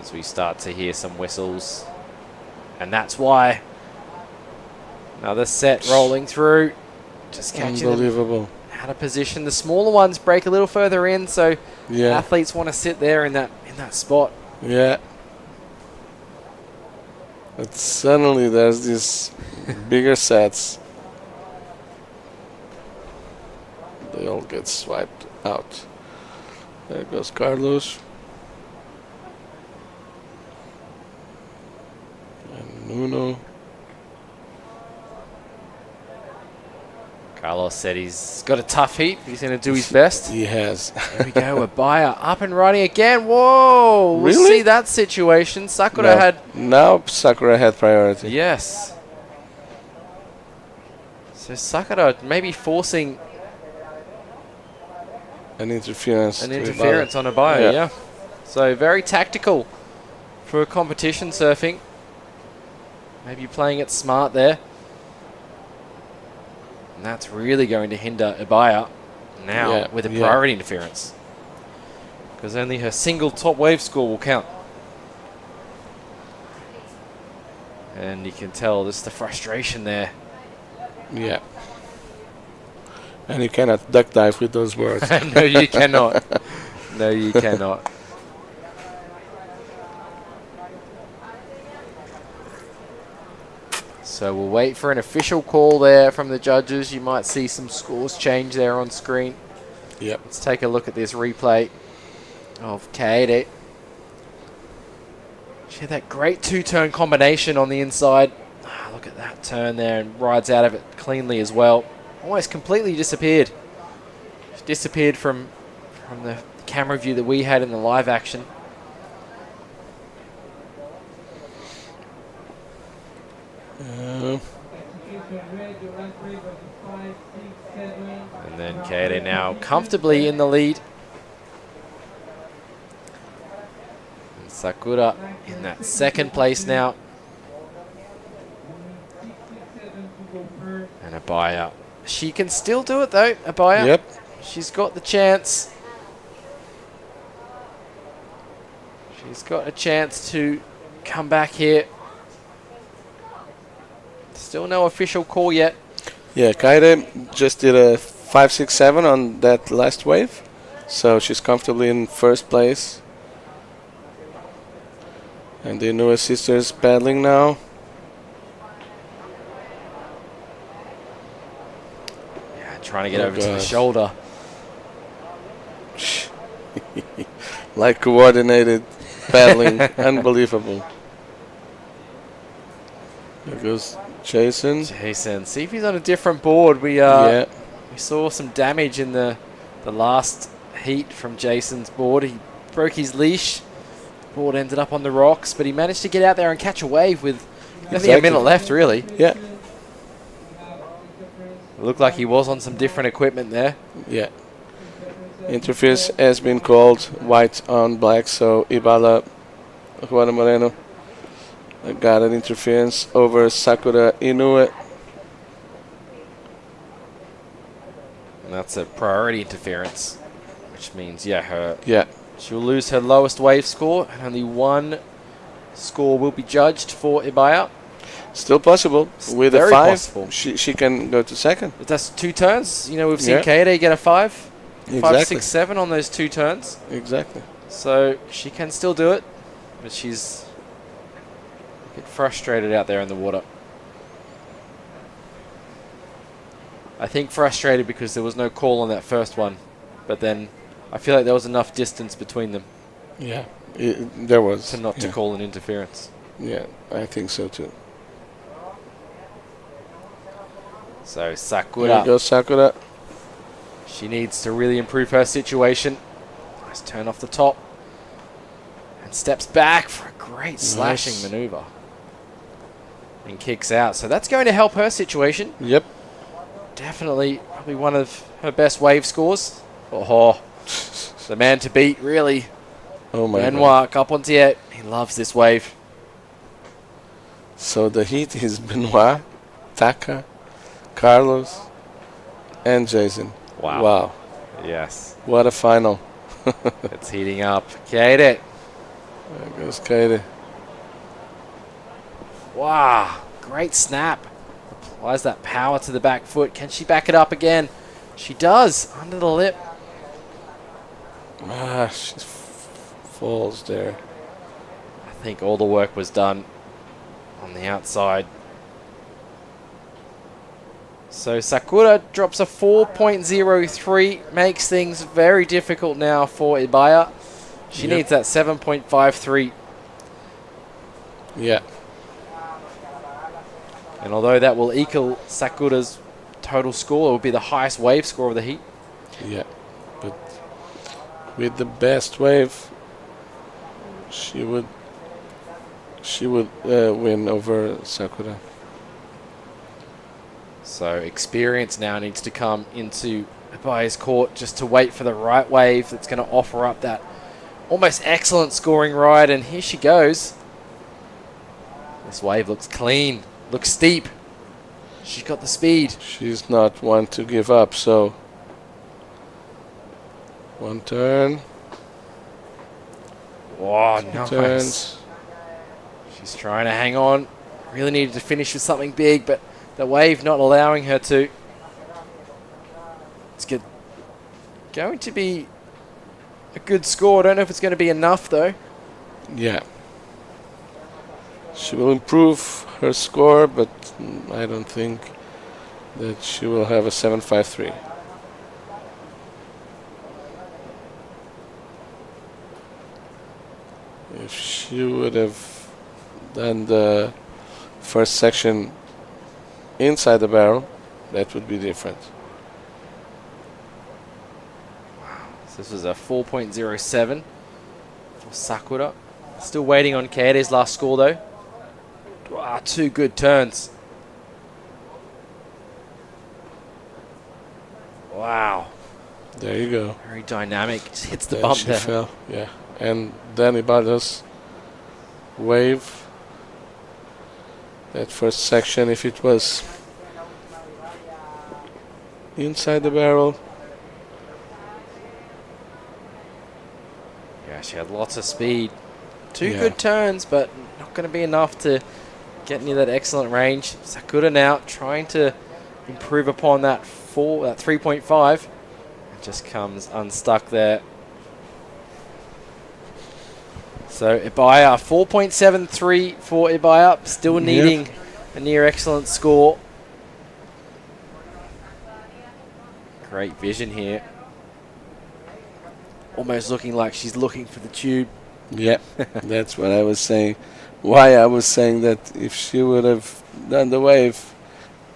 As we start to hear some whistles. And that's why. Another set rolling through. Just catching Unbelievable. them out of position. The smaller ones break a little further in, so Yeah. athletes want to sit there in that spot. Yeah. But suddenly there's these bigger sets. They all get swiped out. There goes Carlos. And Nuno. Carlos said he's got a tough heat. He's going to do his best. He has. There we go. Ibaya up and running again. Whoa. We'll Really? see that situation. Sakura had... Now Sakura had priority. Yes. So Sakura maybe forcing An interference. an to interference Ibala. on Ibaya, yeah. So very tactical for competition surfing. Maybe playing it smart there. And that's really going to hinder Ibaya now with a priority interference. Because only her single top wave score will count. And you can tell just the frustration there. Yeah. And you cannot duck dive with those words. No, you cannot. No, you cannot. So we'll wait for an official call there from the judges. You might see some scores change there on screen. Yep. Let's take a look at this replay of Kaede. She had that great 2-turn combination on the inside. Look at that turn there and rides out of it cleanly as well. Almost completely disappeared. She disappeared from the camera view that we had in the live action. And then Kaede now comfortably in the lead. And Sakura in that second place now. And Ibaya. She can still do it though, Ibaya. Yep. She's got the chance. She's got a chance to come back here. Still no official call yet. Yeah, Kaede just did a 5.67 on that last wave. So she's comfortably in first place. And the Inoue sisters paddling now. Yeah, trying to get over to the shoulder. Like coordinated paddling. Unbelievable. There goes Jason. See if he's on a different board. We saw some damage in the last heat from Jason's board. He broke his leash. Board ended up on the rocks, but he managed to get out there and catch a wave with only a minute left, really. Yeah. It looked like he was on some different equipment there. Yeah. Interference has been called, white on black, so Ibala, Juana Moreno got an interference over Sakura Inoue. And that's a priority interference, which means, Yeah. she'll lose her lowest wave score, and only one score will be judged for Ibaya. Still possible. With a 5, possible. She can go to second. But that's 2 turns. You know, we've seen Yeah. Kaede get a 5. Exactly. 5, 6, 7 on those 2 turns. Exactly. So she can still do it, but she's a bit frustrated out there in the water. I think frustrated because there was no call on that first one, but then I feel like there was enough distance between them. Yeah, there was. To call an interference. Yeah, I think so too. So Sakura. There goes Sakura. She needs to really improve her situation. Nice turn off the top. And steps back for a great slashing maneuver. and kicks out. So that's going to help her situation. Yep. Definitely probably one of her best wave scores. Oh, the man to beat, really. Oh my God. Benoit Carpentier, he loves this wave. So the heat is Benoit, Taka, Carlos, and Jason. Wow. Wow. Yes. What a final. It's heating up. Katie. There goes Katie. Wow. Great snap. Applies that power to the back foot. Can she back it up again? She does. Under the lip. She falls there. I think all the work was done on the outside. So Sakura drops a 4.03, makes things very difficult now for Ibaya. She needs that 7.53. Yeah. And although that will equal Sakura's total score, it will be the highest wave score of the heat. Yeah. But with the best wave, she would win over Sakura. So experience now needs to come into Ibaya's court just to wait for the right wave that's going to offer up that almost excellent scoring ride. And here she goes. This wave looks clean, looks steep. She's got the speed. She's not one to give up, so one turn. Wow, Two nice. turns. She's trying to hang on. Really needed to finish with something big, but the wave not allowing her to. It's good. Going to be a good score. I don't know if it's going to be enough, though. Yeah. She will improve her score, but I don't think that she will have a 7.53. If she would have done the first section inside the barrel, that would be different. So this was a 4.07 for Sakura. Still waiting on Kaede's last score, though. Wow, two good turns. Wow. There you go. Very dynamic. Just hits the Then bump she there. fell. Yeah. And then Ibada's wave. That first section, if it was inside the barrel. Yeah, she had lots of speed. Two Yeah. good turns, but not going to be enough to get near that excellent range. Sakura now trying to improve upon that 3.5. It just comes unstuck there. So Ibaya, 4.73 for Ibaya, still needing a near excellent score. Great vision here. Almost looking like she's looking for the tube. Yeah, that's what I was saying. Why I was saying that if she would have done the wave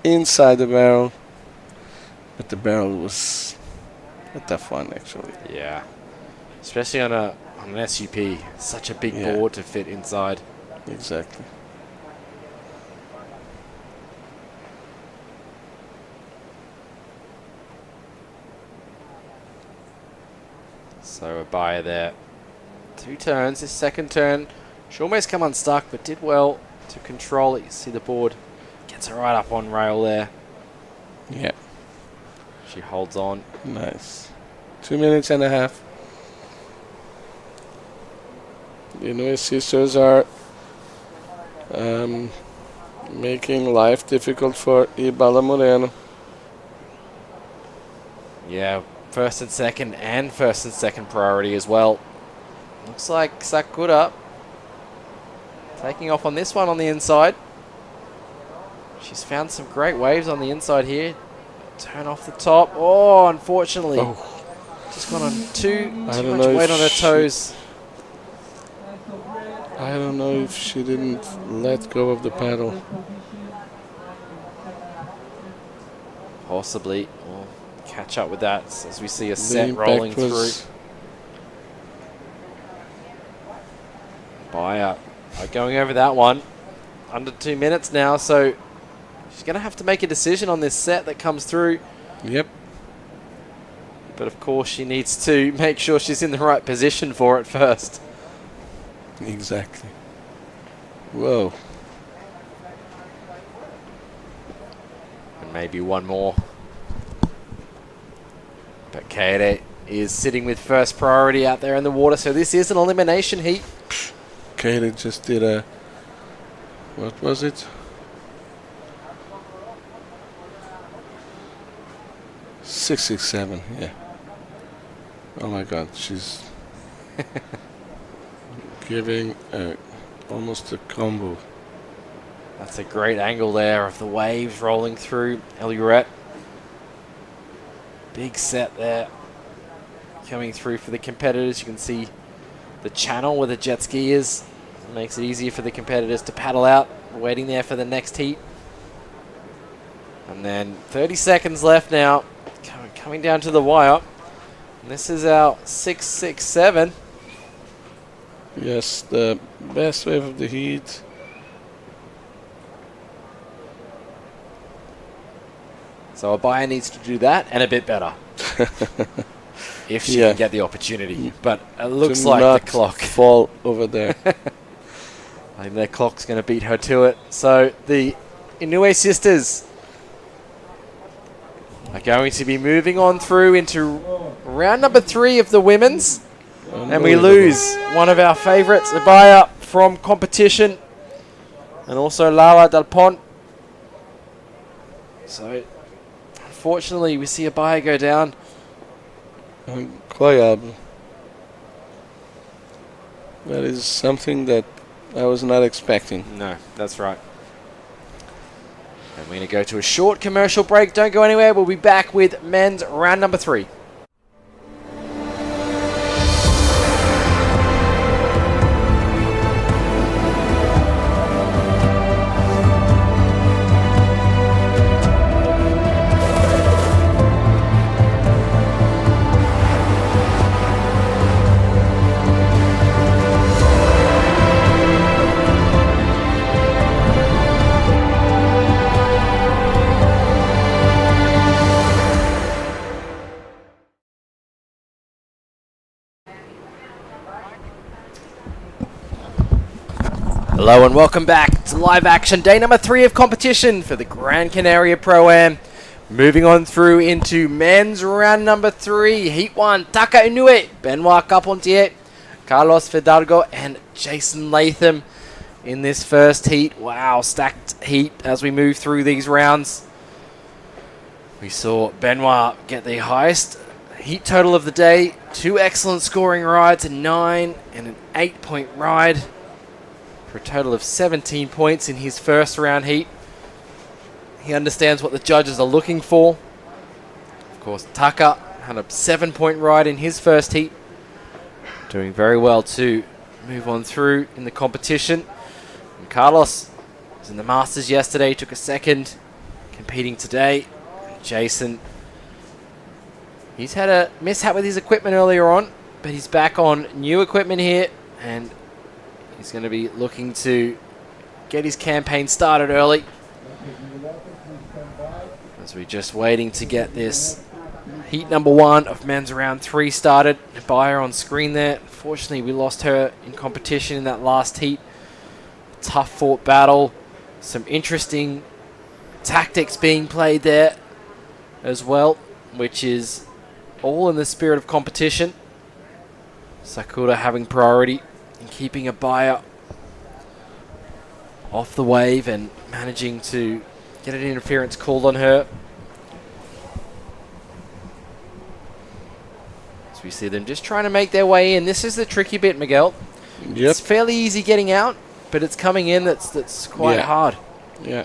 inside the barrel, but the barrel was a tough one actually. Yeah, especially on an SUP, such a big board to fit inside. Exactly. So Ibaya there. Two turns. This second turn, she almost come unstuck, but did well to control it. You see the board gets her right up on rail there. Yeah. She holds on. Nice. 2 minutes and a half. The Inouye sisters are making life difficult for Ibala Moreno. Yeah, first and second priority as well. Looks like Sakura taking off on this one on the inside. She's found some great waves on the inside here. Turn off the top. Oh, unfortunately. Just gone on too much weight on her toes. I don't know if she didn't let go of the paddle. Possibly. We'll catch up with that as we see a set rolling through. Ibaya going over that one. under 2 minutes now, so she's going to have to make a decision on this set that comes through. Yep. But of course, she needs to make sure she's in the right position for it first. Exactly. Whoa. And maybe one more. But Kaede is sitting with first priority out there in the water, so this is an elimination heat. Kaede just did a... What was it? 667, yeah. Oh my god, she's giving almost a combo. That's a great angle there of the waves rolling through El Uret. Big set there coming through for the competitors. You can see the channel where the jet ski is. It makes it easier for the competitors to paddle out, waiting there for the next heat. And then 30 seconds left now, coming down to the wire. And this is our 667. Yes, the best wave of the heat. So a buyer needs to do that and a bit better. If she can get the opportunity. But it looks Do like not the clock fall over there. I think their clock's going to beat her to it. So the Inoue sisters are going to be moving on through into round number 3 of the women's. And we lose one of our favourites, Abaya, from competition. And also Lara Del Pont. So unfortunately, we see Abaya go down. Incroyable. That is something that I was not expecting. No, that's right. And we're going to go to a short commercial break. Don't go anywhere. We'll be back with men's round number 3. Hello and welcome back to live action, day number 3 of competition for the Gran Canaria Pro-Am. Moving on through into men's round number 3, Heat 1, Taka Inoue, Benoit Carpentier, Carlos Fidalgo and Jason Latham in this first heat. Wow, stacked heat as we move through these rounds. We saw Benoit get the highest heat total of the day, 2 excellent scoring rides, a 9 and an 8-point ride, for a total of 17 points in his first round heat. He understands what the judges are looking for. Of course, Taka had a 7-point ride in his first heat. Doing very well to move on through in the competition. And Carlos was in the Masters yesterday, took a second, competing today. Jason, he's had a mishap with his equipment earlier on, but he's back on new equipment here, and he's going to be looking to get his campaign started early. As we're just waiting to get this heat number 1 of men's round 3 started. Buyer on screen there. Unfortunately, we lost her in competition in that last heat. Tough fought battle. Some interesting tactics being played there as well, which is all in the spirit of competition. Sakura having priority and keeping a buyer off the wave and managing to get an interference called on her. So we see them just trying to make their way in. This is the tricky bit, Miguel. Yep. It's fairly easy getting out, but it's coming in that's quite hard. Yeah.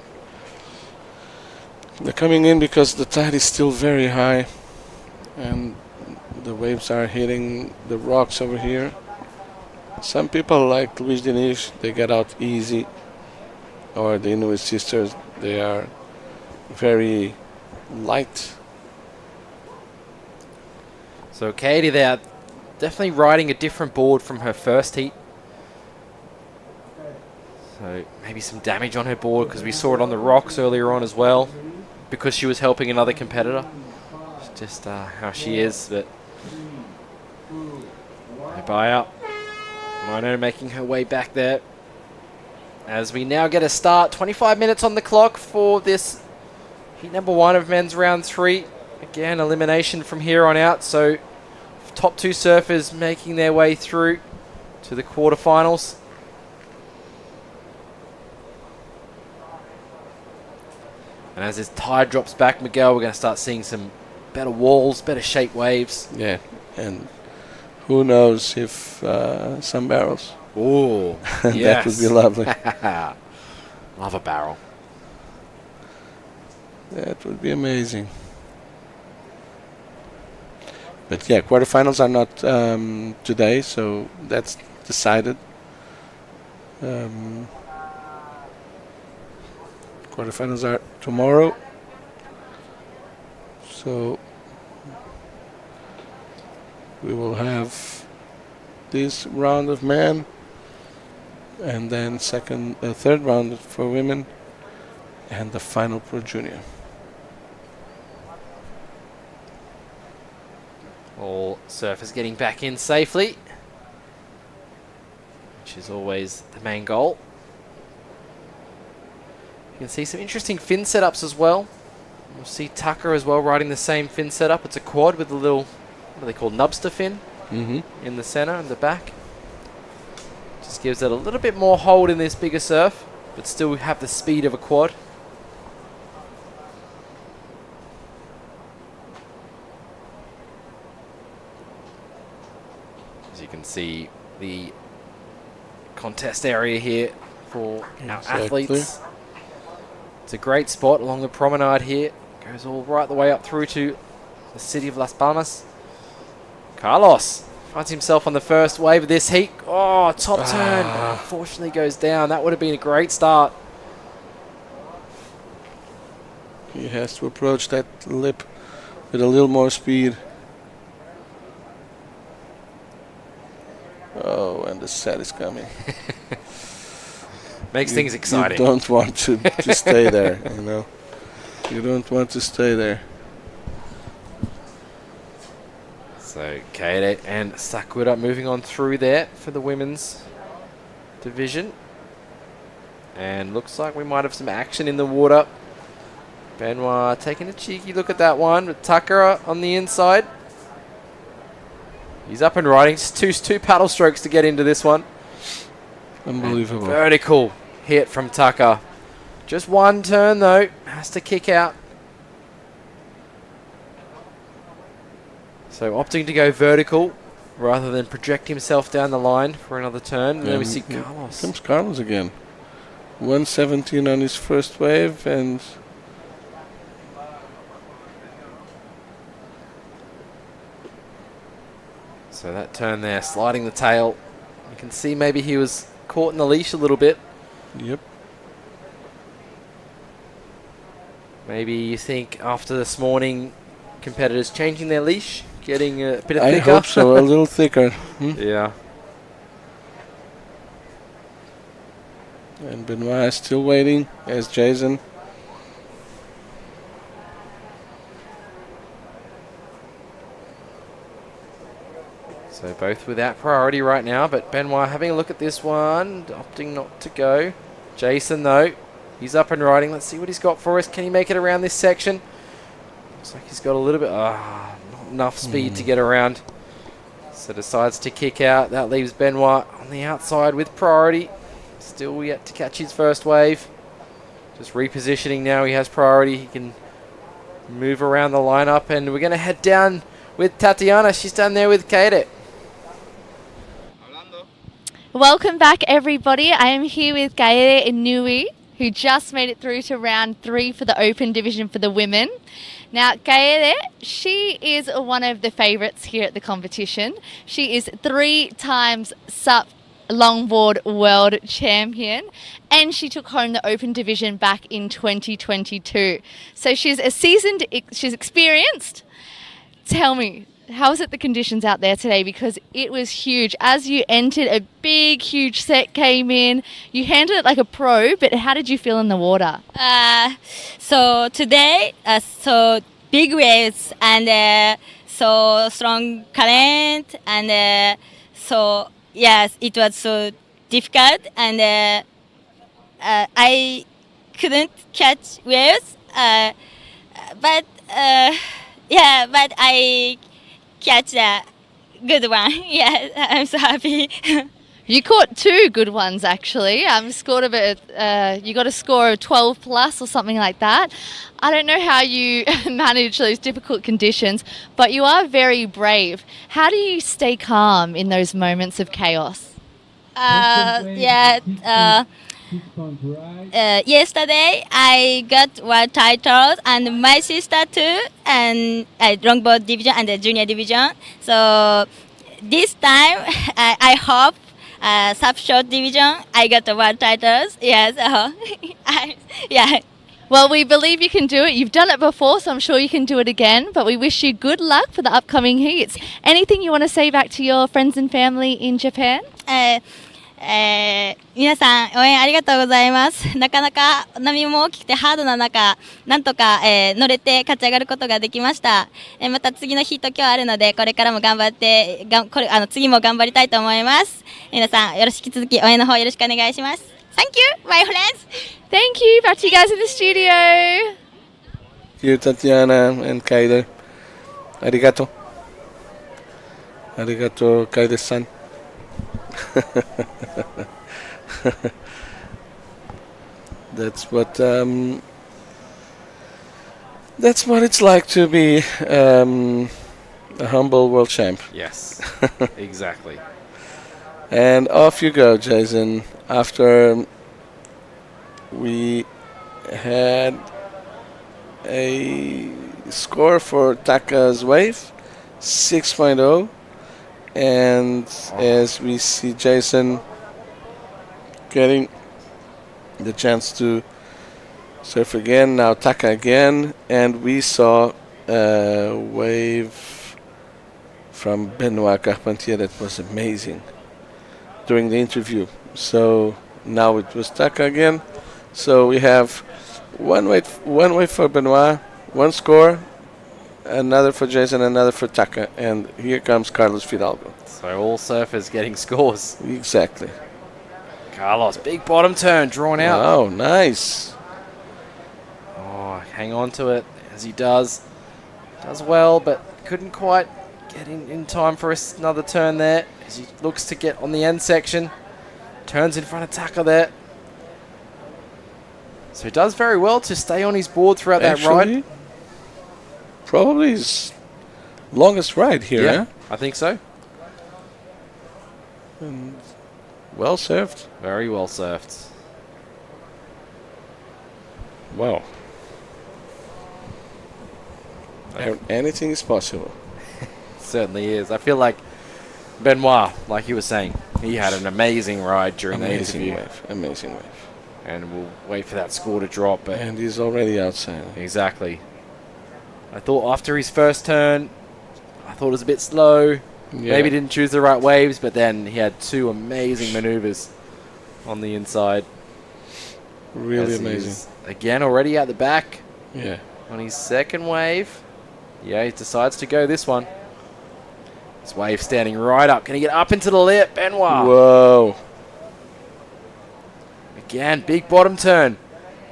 They're coming in because the tide is still very high and the waves are hitting the rocks over here. Some people like Luis Diniz, they get out easy, or the Inoue sisters, they are very light. So Katie there, definitely riding a different board from her first heat. So maybe some damage on her board because we saw it on the rocks earlier on as well because she was helping another competitor. It's just how she is, but no buyout. Mono making her way back there. As we now get a start, 25 minutes on the clock for this heat number 1 of men's round 3. Again, elimination from here on out, so top 2 surfers making their way through to the quarterfinals. And as this tide drops back, Miguel, we're going to start seeing some better walls, better shaped waves. Yeah, and who knows if some barrels. Ooh, That yes. would be lovely. Love a barrel. That would be amazing. But yeah, quarterfinals are not today, so that's decided. Quarterfinals are tomorrow. So we will have this round of men, and then third round for women, and the final pro junior. All surfers getting back in safely, which is always the main goal. You can see some interesting fin setups as well. You'll see Tucker as well riding the same fin setup. It's a quad with a little, what are they called, nubster fin in the center and the back. Just gives it a little bit more hold in this bigger surf, but still have the speed of a quad. As you can see, the contest area here for our athletes. It's a great spot along the promenade here. Goes all right the way up through to the city of Las Palmas. Carlos finds himself on the first wave of this heat. Oh, top turn. Unfortunately goes down. That would have been a great start. He has to approach that lip with a little more speed. Oh, and the set is coming. Makes things exciting. You don't want to stay there, you know. You don't want to stay there. So Kaede and Sakura moving on through there for the women's division. And looks like we might have some action in the water. Benoit taking a cheeky look at that one with Takara on the inside. He's up and riding. Just two paddle strokes to get into this one. Unbelievable. And vertical hit from Tucker. Just one turn though. Has to kick out. So opting to go vertical rather than project himself down the line for another turn. And then we see Carlos. Comes Carlos again. 117 on his first wave, and so that turn there, sliding the tail. You can see maybe he was caught in the leash a little bit. Yep. Maybe you think after this morning, competitors changing their leash, getting a bit of thicker. I hope so, a little thicker. Yeah. And Benoit is still waiting, as Jason. So both without priority right now, but Benoit having a look at this one, opting not to go. Jason though, he's up and riding. Let's see what he's got for us. Can he make it around this section? Looks like he's got a little bit, not enough speed to get around. So decides to kick out. That leaves Benoit on the outside with priority. Still yet to catch his first wave. Just repositioning now. He has priority. He can move around the lineup, and we're going to head down with Tatiana. She's down there with Kaede. Welcome back, everybody. I am here with Kaede Inui, who just made it through to round 3 for the open division for the women. Now, Kaede, she is one of the favourites here at the competition. She is 3 times SUP longboard world champion, and she took home the open division back in 2022. So she's a seasoned, she's experienced. Tell me, How was it the conditions out there today? Because it was huge. As you entered, a big, huge set came in. You handled it like a pro, but how did you feel in the water? So today, so big waves and so strong current and so yes, it was so difficult and I couldn't catch waves, but yeah, but I catch a good one. Yeah, I'm so happy. You caught 2 good ones actually. Scored a bit. You got a score of 12 plus or something like that. I don't know how you manage those difficult conditions, but you are very brave. How do you stay calm in those moments of chaos? Yesterday I got world titles and my sister too, and longboard division and the junior division. So this time I hope sub short division I got the world titles. Yes, yeah. Well, we believe you can do it. You've done it before, so I'm sure you can do it again. But we wish you good luck for the upcoming heats. Anything you want to say back to your friends and family in Japan? 皆さん応援ありがとうございます。なかなか波も大きくてハードな中、なんとか、乗れて勝ち上がることができました。また次のヒート今日あるので、これからも頑張って次も頑張りたいと思います。皆さんよろしく続き応援の方よろしくお願いします。Thank you, my friends. Thank you. Back to you guys in the studio. Thank you, Tatiana and Kaide. Arigato. Arigato, Kaide-san. That's what it's like to be a humble world champ. Yes, exactly. And off you go, Jason. After we had a score for Taka's wave, 6.0. And as we see Jason getting the chance to surf again, now Taka again, and we saw a wave from Benoit Carpentier that was amazing during the interview. So now it was Taka again. So we have one wave for Benoit, one score, another for Jason, another for Taka, and here comes Carlos Fidalgo. So all surfers getting scores. Exactly. Carlos, big bottom turn, drawn out. Oh, nice. Oh, hang on to it as he does. Does well, but couldn't quite get in time for another turn there as he looks to get on the end section. Turns in front of Taka there. So he does very well to stay on his board throughout that ride. Probably his longest ride here, yeah, I think so. And well surfed. Very well surfed. Wow. Anything is possible. Certainly is. I feel like Benoit, like you were saying, he had an amazing ride during the interview. Amazing wave. And we'll wait for that score to drop. But and he's already outside. Exactly. I thought after his first turn, I thought it was a bit slow. Yeah. Maybe didn't choose the right waves, but then he had 2 amazing maneuvers on the inside. Really amazing. Again, already at the back. Yeah. On his second wave. Yeah, he decides to go this one. This wave standing right up. Can he get up into the lip? Benoit. Whoa. Again, big bottom turn.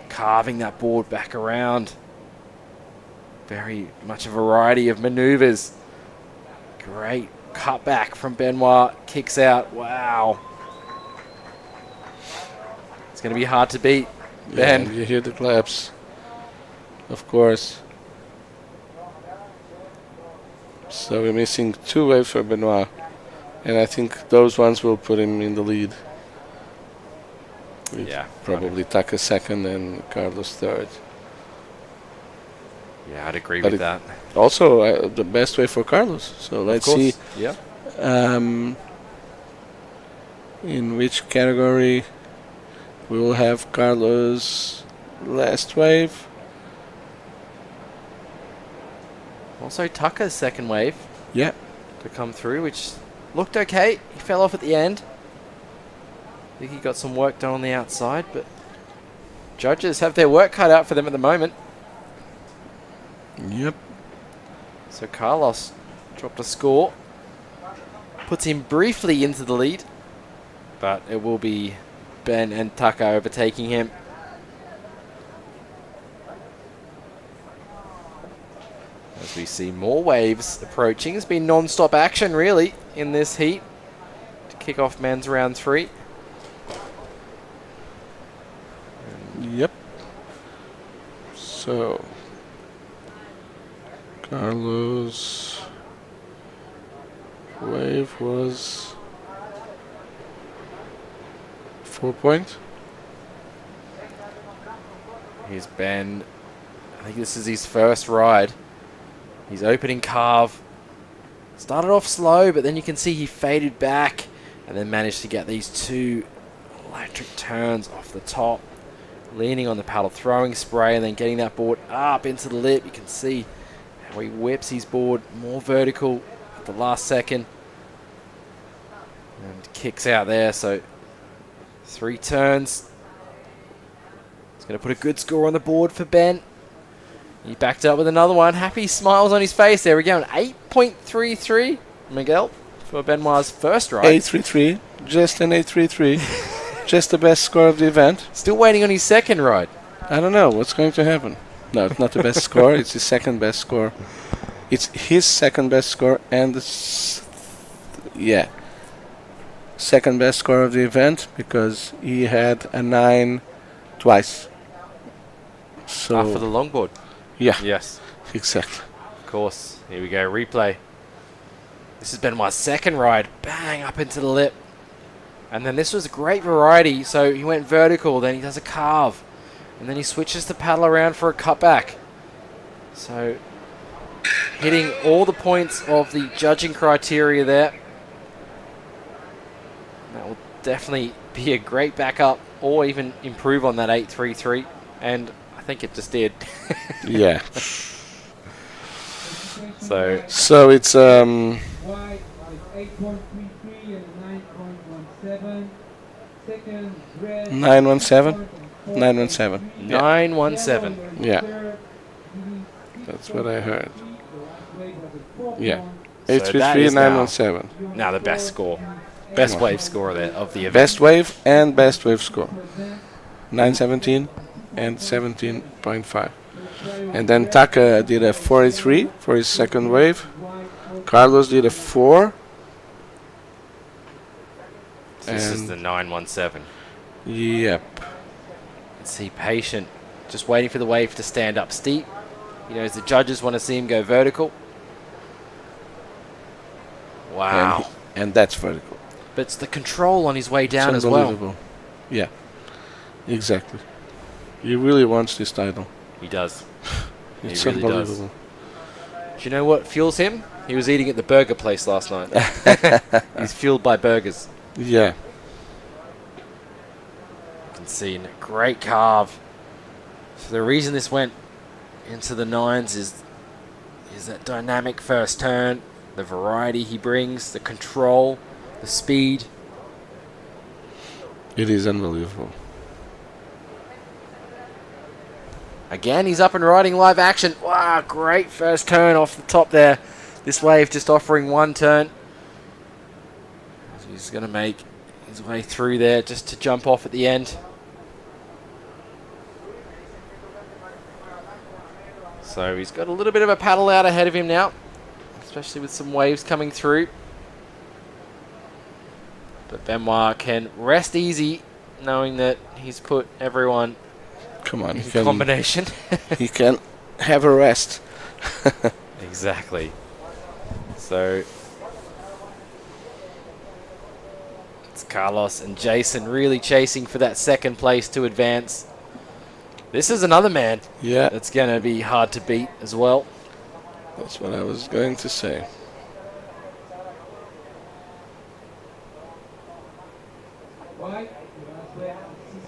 Carving that board back around. Very much a variety of maneuvers. Great cutback from Benoit. Kicks out. Wow. It's going to be hard to beat. Ben. Yeah, you hear the claps. Of course. So we're missing 2 waves for Benoit. And I think those ones will put him in the lead. Yeah. Probably Taka second and Carlos third. Yeah, I'd agree with that. Also, the best way for Carlos. So let's see. Yeah. In which category we will have Carlos' last wave. Also, Taka's second wave. Yeah. To come through, which looked okay. He fell off at the end. I think he got some work done on the outside, but judges have their work cut out for them at the moment. Yep. So Carlos dropped a score. Puts him briefly into the lead, but it will be Ben and Tucker overtaking him. As we see more waves approaching. It's been non-stop action, really, in this heat to kick off men's round 3. Yep. So, Carlos' wave was 4 points. Here's Ben. I think this is his first ride. He's opening carve. Started off slow, but then you can see he faded back and then managed to get these 2 electric turns off the top. Leaning on the paddle, throwing spray, and then getting that board up into the lip. You can see how he whips his board more vertical at the last second. And kicks out there, so 3 turns. He's going to put a good score on the board for Ben. He backed up with another one. Happy smiles on his face. There we go. An 8.33, Miguel, for Benoit's first ride. 8.33. Just an 8.33. Just the best score of the event. Still waiting on his second ride. I don't know what's going to happen. No, it's not the best score. It's his second best score. It's his second best score and second best score of the event because he had a 9 twice. So for the longboard. Yeah. Yes. Exactly. Of course. Here we go. Replay. This has been my second ride. Bang up into the lip. And then this was a great variety. So he went vertical, then he does a carve. And then he switches the paddle around for a cutback. So hitting all the points of the judging criteria there. That will definitely be a great backup or even improve on that 8.33. And I think it just did. Yeah. So it's 917. 917. 917. Yeah. That's what I heard. Yeah. So 833 917. Now the best score. Best wave score of the event. Best wave and best wave score. 917 and 17.5. And then Taka did a 43 for his second wave. Carlos did a 4. So this is the 917. Yep. Let's see, patient. Just waiting for the wave to stand up steep. You know, as the judges want to see him go vertical. Wow. And that's vertical. But it's the control on his way down as well. Yeah. Exactly. He really wants this title. He does. It's he really unbelievable. Does. Do you know what fuels him? He was eating at the burger place last night. He's fueled by burgers. Yeah. You can see a great carve. So the reason this went into the 9s is that dynamic first turn, the variety he brings, the control, the speed. It is unbelievable. Again, he's up and riding live action. Wow, great first turn off the top there. This wave just offering one turn. So he's going to make his way through there just to jump off at the end. So he's got a little bit of a paddle out ahead of him now, especially with some waves coming through. But Benoit can rest easy knowing that he's put everyone in combination. He can have a rest. Exactly. So it's Carlos and Jason really chasing for that second place to advance. This is another man that's going to be hard to beat as well. That's what I was going to say.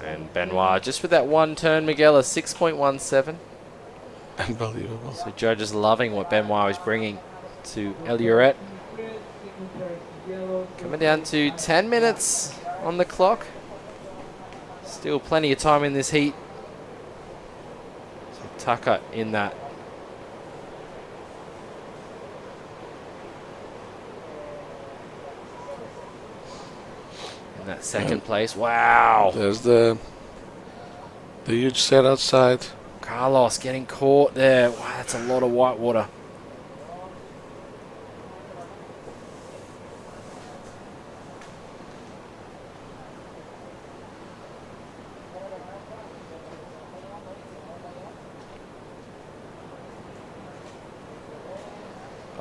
And Benoit, just with that one turn, Miguel, a 6.17. Unbelievable. So judges loving what Benoit is bringing. to Elioret. Coming down to 10 minutes on the clock. Still plenty of time in this heat. So Tucker in that. In that second place. Wow. There's the huge set outside. Carlos getting caught there. Wow, that's a lot of white water.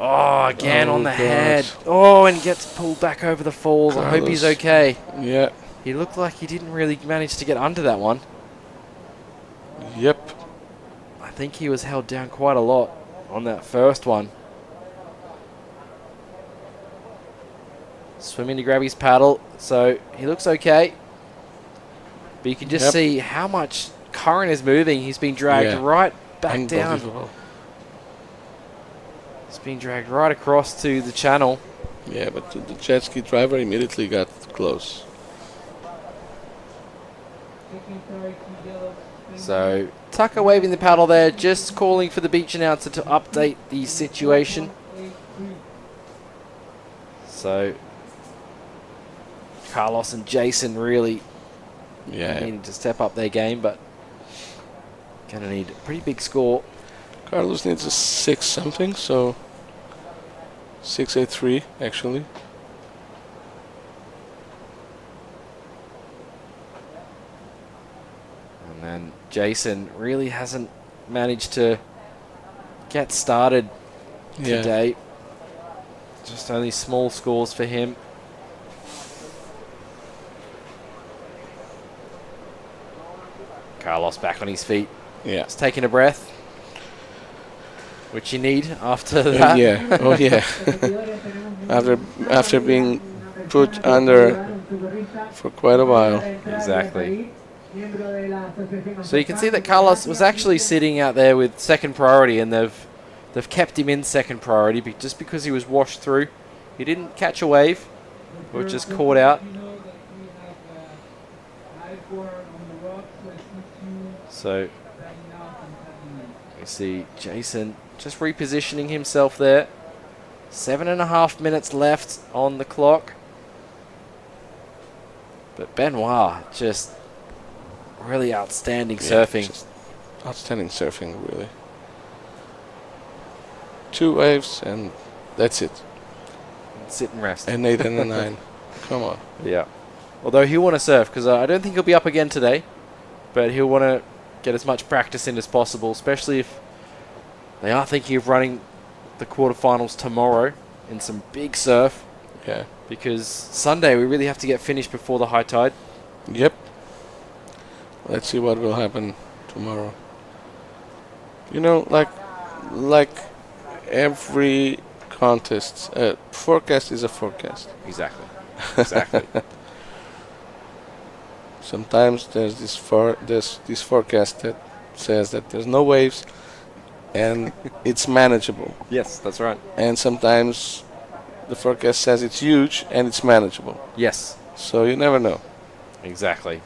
Oh, again on the head. Oh, and gets pulled back over the falls. I hope he's okay. Yeah. He looked like he didn't really manage to get under that one. Yep. I think he was held down quite a lot on that first one. Swimming to grab his paddle, so he looks okay. But you can just see how much current is moving. He's been dragged right back down. He's been dragged right across to the channel. Yeah, but the jet ski driver immediately got close. So Tucker waving the paddle there, just calling for the beach announcer to update the situation. So Carlos and Jason really needing to step up their game, but going to need a pretty big score. Carlos needs a 6 something, so 683 actually. And then Jason really hasn't managed to get started today. Just only small scores for him. Carlos back on his feet. Yeah. Just taking a breath, which you need after that. Yeah. Oh yeah. after being put under for quite a while. Exactly. So you can see that Carlos was actually sitting out there with second priority, and they've kept him in second priority just because he was washed through. He didn't catch a wave, or just caught out. So you see Jason just repositioning himself there. 7.5 minutes left on the clock. But Benoit just really outstanding surfing. Just outstanding surfing, really. 2 waves and that's it. Sit and rest. An 8 and a 9. Come on. Yeah. Although he'll want to surf, because I don't think he'll be up again today. But he'll want to get as much practice in as possible, especially if they are thinking of running the quarterfinals tomorrow in some big surf. Yeah. Because Sunday we really have to get finished before the high tide. Yep. Let's see what will happen tomorrow. You know, like every contest, forecast is a forecast. Exactly. Exactly. Sometimes there's this forecast that says that there's no waves and it's manageable. Yes, that's right. And sometimes the forecast says it's huge and it's manageable. Yes. So you never know. Exactly.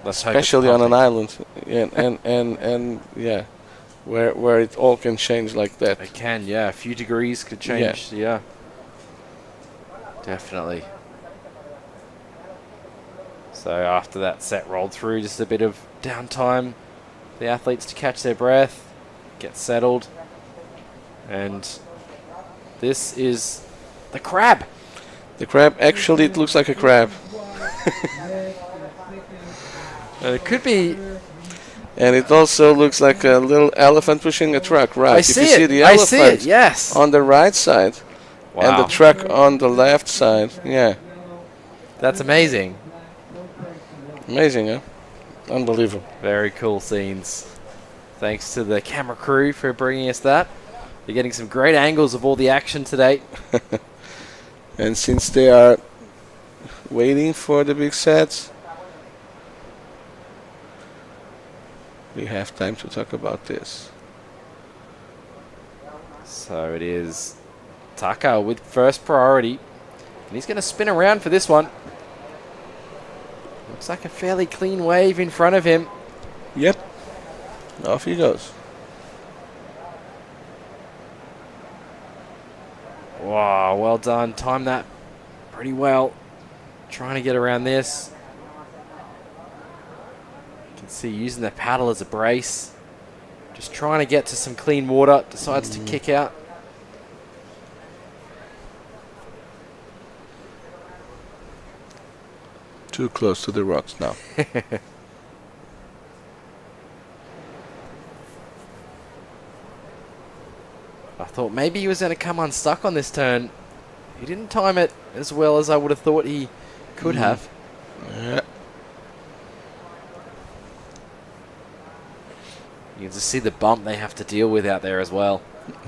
Especially on an island, and yeah, where it all can change like that. It can, yeah. A few degrees could change. Yeah. Definitely. So after that set rolled through, just a bit of downtime, the athletes to catch their breath, get settled, and this is the crab. The crab, actually it looks like a crab. It could be. And it also looks like a little elephant pushing a truck, right? I see it. See the I elephant see it, yes. on the right side and the truck on the left side. Yeah. That's amazing. Amazing, huh? Unbelievable. Very cool scenes. Thanks to the camera crew for bringing us that. You're getting some great angles of all the action today. And since they are waiting for the big sets, we have time to talk about this. So it is Tucker with first priority. And he's going to spin around for this one. Looks like a fairly clean wave in front of him. Yep. Off he goes. Wow, well done. Timed that pretty well. Trying to get around this. You can see using the paddle as a brace. Just trying to get to some clean water. Decides to kick out. Too close to the rocks now. I thought maybe he was going to come unstuck on this turn. He didn't time it as well as I would have thought he could have. Yeah. You can just see the bump they have to deal with out there as well.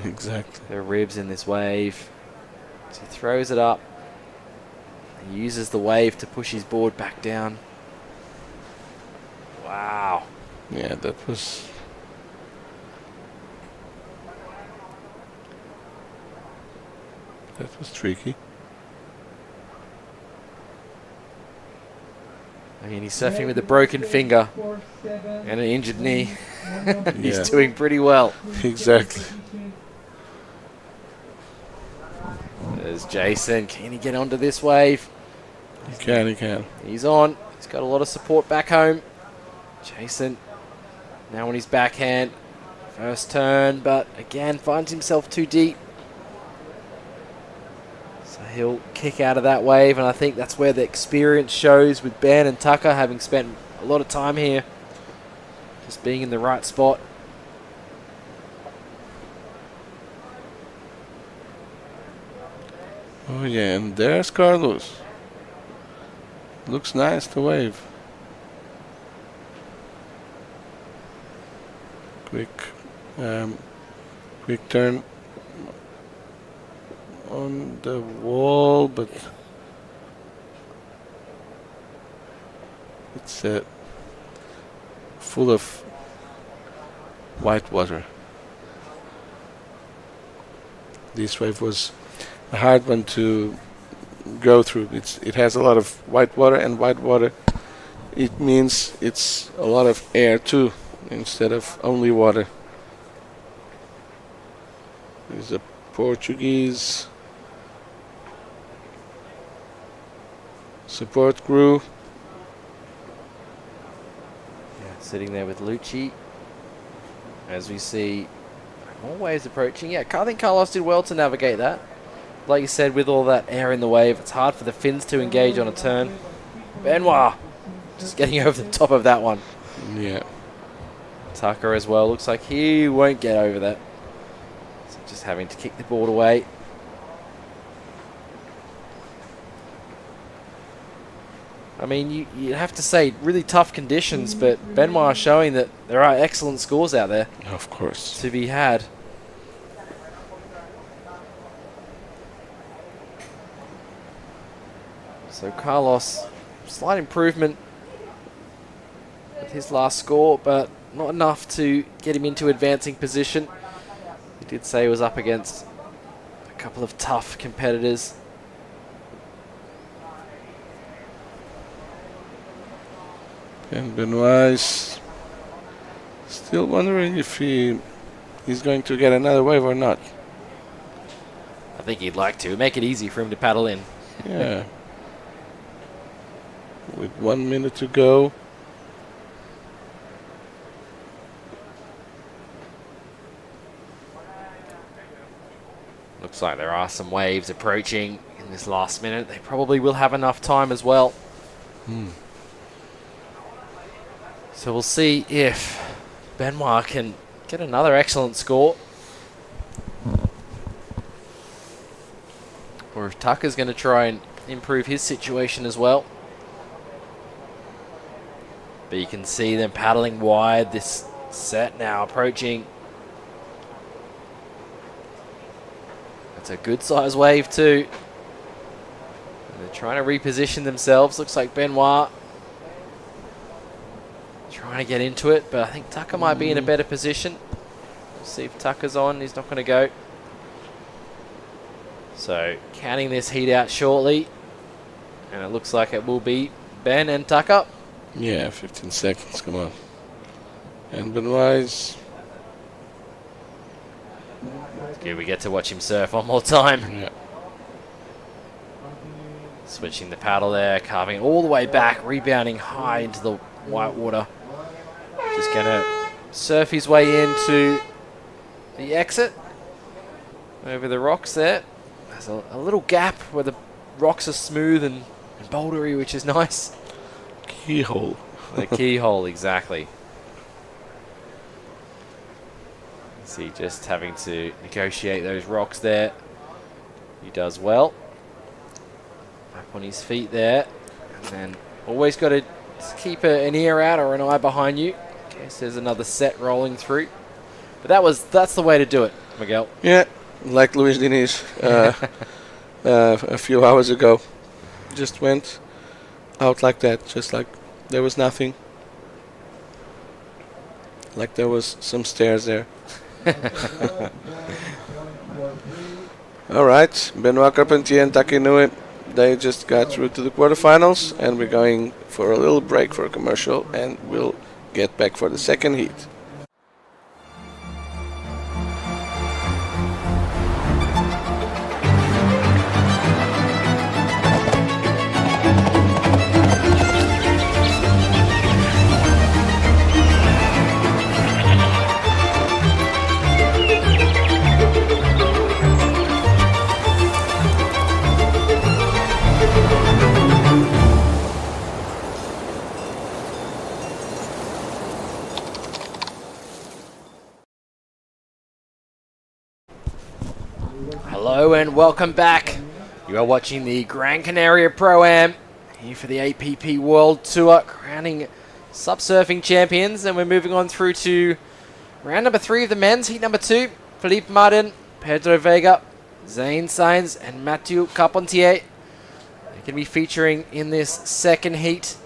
Exactly. Their ribs in this wave. So he throws it up. He uses the wave to push his board back down. Wow. Yeah, that was... That was tricky. I mean, he's surfing with a broken finger and an injured knee. He's doing pretty well. Exactly. There's Jason. Can he get onto this wave? He can, he can. He's on. He's got a lot of support back home. Jason, now on his backhand. First turn, but again, finds himself too deep. So he'll kick out of that wave, and I think that's where the experience shows with Ben and Tucker, having spent a lot of time here. Just being in the right spot. Oh yeah, and there's Carlos. Looks nice, the wave. Quick turn on the wall, but it's full of white water. This wave was a hard one to go through. It has a lot of white water, and white water, it means it's a lot of air too, instead of only water. There's a Portuguese support crew. Yeah, sitting there with Lucci. As we see more waves approaching. Yeah, I think Carlos did well to navigate that. Like you said, with all that air in the wave, it's hard for the fins to engage on a turn. Benoit just getting over the top of that one. Yeah. Tucker as well. Looks like he won't get over that. So just having to kick the board away. I mean, you have to say, really tough conditions, but Benoit showing that there are excellent scores out there. Of course. To be had. So Carlos, slight improvement with his last score, but not enough to get him into advancing position. He did say he was up against a couple of tough competitors. And Benoit is still wondering if he's going to get another wave or not. I think he'd like to. Make it easy for him to paddle in. Yeah. With 1 minute to go. Looks like there are some waves approaching in this last minute. They probably will have enough time as well. So we'll see if Benoit can get another excellent score. Or if Tucker's going to try and improve his situation as well. But you can see them paddling wide. This set now approaching. That's a good size wave too. And they're trying to reposition themselves. Looks like Benoit trying to get into it, but I think Tucker might be in a better position. We'll see if Tucker's on. He's not going to go. So counting this heat out shortly, and it looks like it will be Ben and Tucker. Yeah, 15 seconds, come on. And Benoit's... Good, we get to watch him surf one more time. Yeah. Switching the paddle there, carving all the way back, rebounding high into the white water. Just going to surf his way into the exit over the rocks there. There's a little gap where the rocks are smooth and bouldery, which is nice. Keyhole. The keyhole, exactly. See, just having to negotiate those rocks there. He does well. Up on his feet there. And then always got to keep an ear out or an eye behind you in case there's another set rolling through. But that's the way to do it, Miguel. Yeah, like Luis Diniz a few hours ago. Just went out like that, just like there was nothing. Like there was some stairs there. All right, Benoit Carpentier and Taki Nui, they just got through to the quarterfinals, and we're going for a little break for a commercial, and we'll get back for the second heat. Hello and welcome back. You are watching the Gran Canaria Pro-Am here for the APP World Tour, crowning subsurfing champions, and we're moving on through to round number 3 of the men's, heat number 2. Felipe Martin, Pedro Vega, Zane Sainz and Mathieu Carpentier. They can be featuring in this second heat.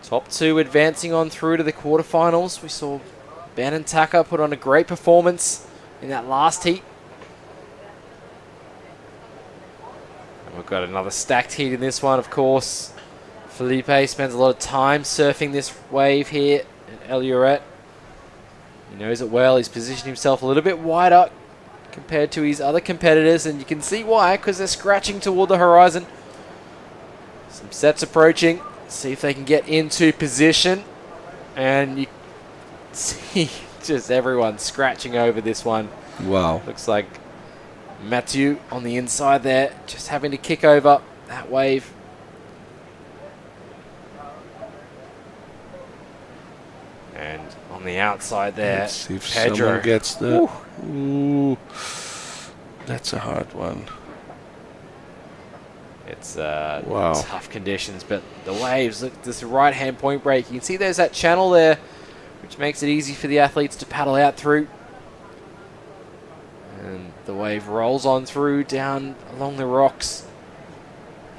Top 2 advancing on through to the quarterfinals. We saw Ben and Tucker put on a great performance in that last heat. We've got another stacked heat in this one, of course. Felipe spends a lot of time surfing this wave here at El Lloret. He knows it well. He's positioned himself a little bit wider compared to his other competitors, and you can see why, because they're scratching toward the horizon. Some sets approaching. See if they can get into position. And you see just everyone scratching over this one. Wow. Looks like Mathieu on the inside there, just having to kick over that wave. And on the outside there, let's see if Pedro someone gets the... Ooh, that's a hard one. It's wow. Tough conditions, but the waves, look, this right-hand point break. You can see there's that channel there, which makes it easy for the athletes to paddle out through. And the wave rolls on through down along the rocks.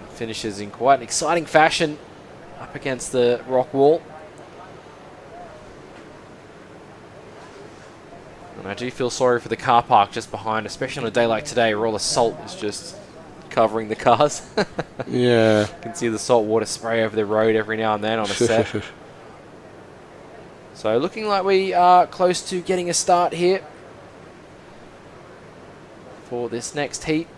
And finishes in quite an exciting fashion up against the rock wall. And I do feel sorry for the car park just behind, especially on a day like today where all the salt is just covering the cars. Yeah. You can see the salt water spray over the road every now and then on a set. So looking like we are close to getting a start here for this next heat.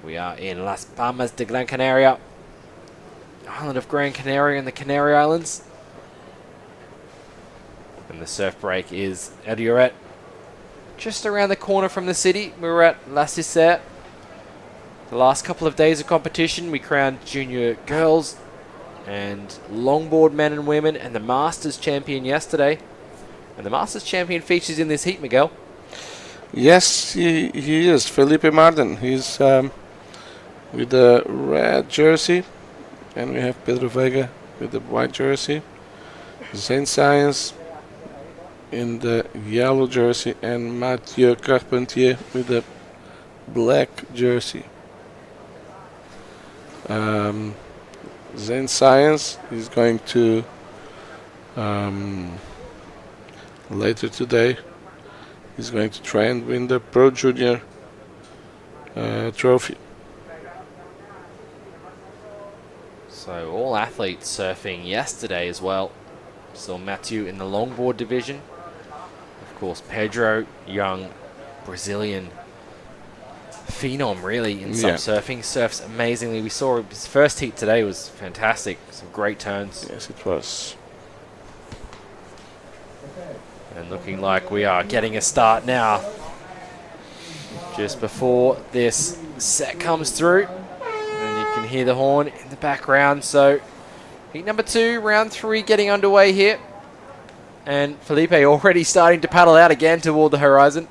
We are in Las Palmas de Gran Canaria, island of Gran Canaria in the Canary Islands. And the surf break is El Lloret, just around the corner from the city. We're at La Cissette. The last couple of days of competition, we crowned junior girls and longboard men and women and the Masters champion yesterday. And the Masters champion features in this heat, Miguel. Yes, he is. Felipe Martin. He's with the red jersey. And we have Pedro Vega with the white jersey. Zane Sainz in the yellow jersey. And Mathieu Carpentier with the black jersey. Zane Sainz is going to... later today, he's going to try and win the Pro Junior trophy. So all athletes surfing yesterday as well. Saw Mathieu in the longboard division. Of course, Pedro, young Brazilian phenom really in some surfing. Surfs amazingly. We saw his first heat today was fantastic. Some great turns. Yes, it was. And looking like we are getting a start now. Just before this set comes through. And you can hear the horn in the background. So heat number 2, round 3 getting underway here. And Felipe already starting to paddle out again toward the horizon.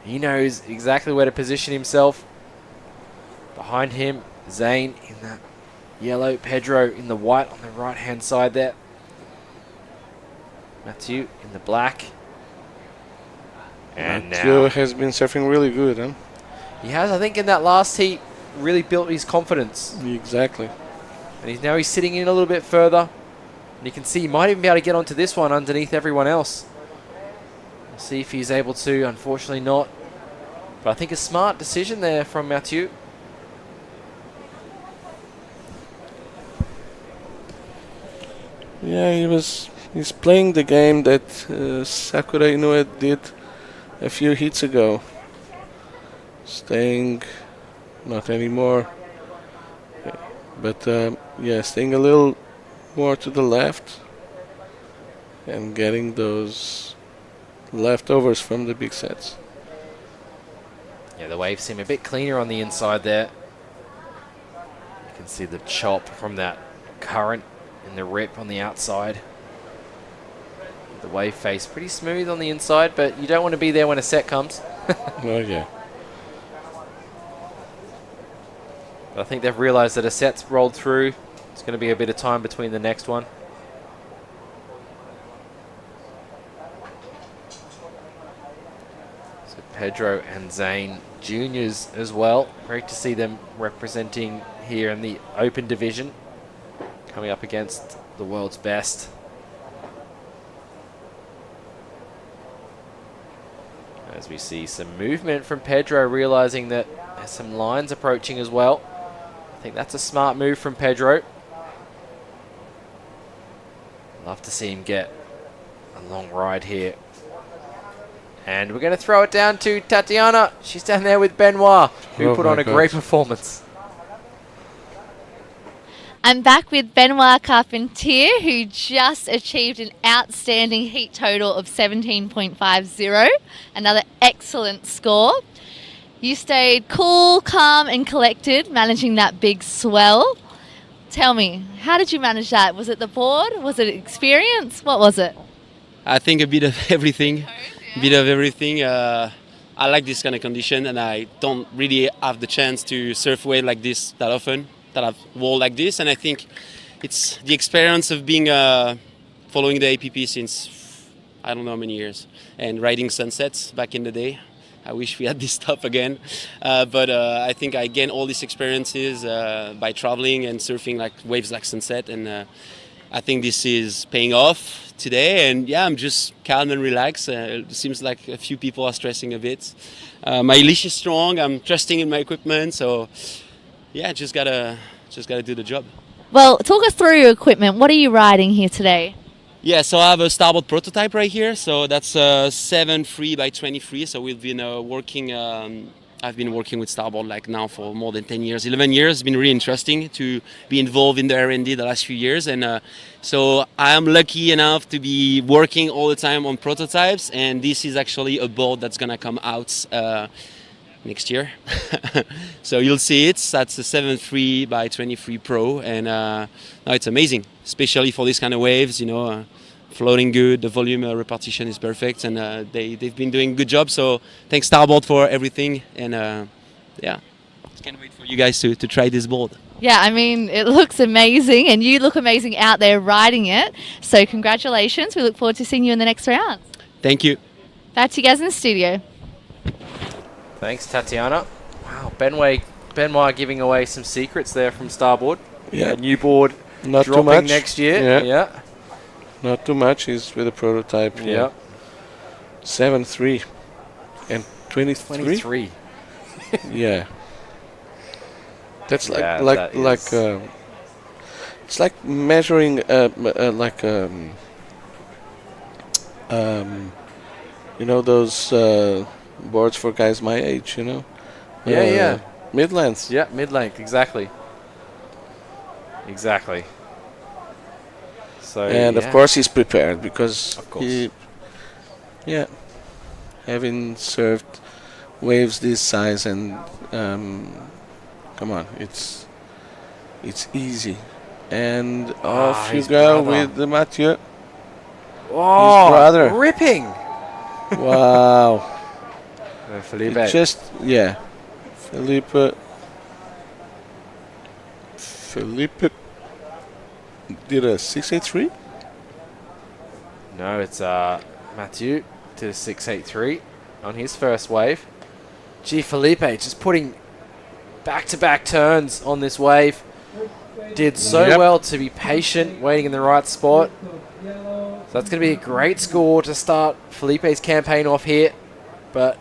He knows exactly where to position himself. Behind him, Zane in that yellow, Pedro in the white on the right-hand side there. Mathieu in the black. And Mathieu now has been surfing really good, huh? he has, I think, in that last heat, really built his confidence. Exactly. And he's sitting in a little bit further. And you can see he might even be able to get onto this one underneath everyone else. We'll see if he's able to. Unfortunately not. But I think a smart decision there from Mathieu. Yeah, he's playing the game that Sakura Inoue did a few heats ago. Staying, not anymore. But staying a little more to the left and getting those leftovers from the big sets. Yeah, the waves seem a bit cleaner on the inside there. You can see the chop from that current in the rip on the outside. The wave face pretty smooth on the inside, but you don't want to be there when a set comes. Oh, yeah. But I think they've realized that a set's rolled through. It's going to be a bit of time between the next one. So Pedro and Zane juniors as well. Great to see them representing here in the open division, coming up against the world's best. As we see some movement from Pedro, realizing that there's some lines approaching as well. I think that's a smart move from Pedro. Love to see him get a long ride here. And we're going to throw it down to Tatiana. She's down there with Benoit, who put on a great performance. I'm back with Benoit Carpentier, who just achieved an outstanding heat total of 17.50. Another excellent score. You stayed cool, calm and collected, managing that big swell. Tell me, how did you manage that? Was it the board? Was it experience? What was it? I think a bit of everything. I like this kind of condition, and I don't really have the chance to surf wave like this that often, that I've wall like this. And I think it's the experience of being following the APP since I don't know how many years, and riding sunsets back in the day. I wish we had this stuff again, but I think I gained all these experiences by traveling and surfing like waves like sunset, and I think this is paying off today. And yeah, I'm just calm and relaxed. It seems like a few people are stressing a bit. My leash is strong. I'm trusting in my equipment, so yeah, just gotta do the job. Well, talk us through your equipment. What are you riding here today? Yeah, so I have a starboard prototype right here. So that's 7.3 by 23. So we've been working. I've been working with starboard like now for more than 10 years, 11 years. It's been really interesting to be involved in the R&D the last few years. And so I am lucky enough to be working all the time on prototypes. And this is actually a board that's going to come out next year. So you'll see it. That's a 7.3 by 23 Pro. And no, it's amazing, especially for these kind of waves, you know. Floating good, the volume repartition is perfect, and they've been doing a good job. So thanks Starboard for everything, and yeah, can't wait for you guys to try this board. Yeah, I mean, it looks amazing, and you look amazing out there riding it. So congratulations. We look forward to seeing you in the next round. Thank you. Back to you guys in the studio. Thanks, Tatiana. Wow, Benoit giving away some secrets there from Starboard. Yeah, a new board not dropping too much next year. Yeah. Not too much. He's with a prototype. Yeah. 7.3. 23? 23. Yeah. That's Yeah, it's like measuring you know those boards for guys my age, you know? Yeah. Mid-length. Yeah, mid-length, exactly. Exactly. So, And of course he's prepared because Of course. he, having served waves this size and come on, it's easy. And off you his go brother. with the Mathieu. Oh, His brother. ripping. Wow. Felipe. It just, Felipe did a 683? No, it's Mathieu to 683 on his first wave. Gee, Felipe just putting back-to-back turns on this wave. Did so well to be patient, waiting in the right spot. So that's going to be a great score to start Felipe's campaign off here. But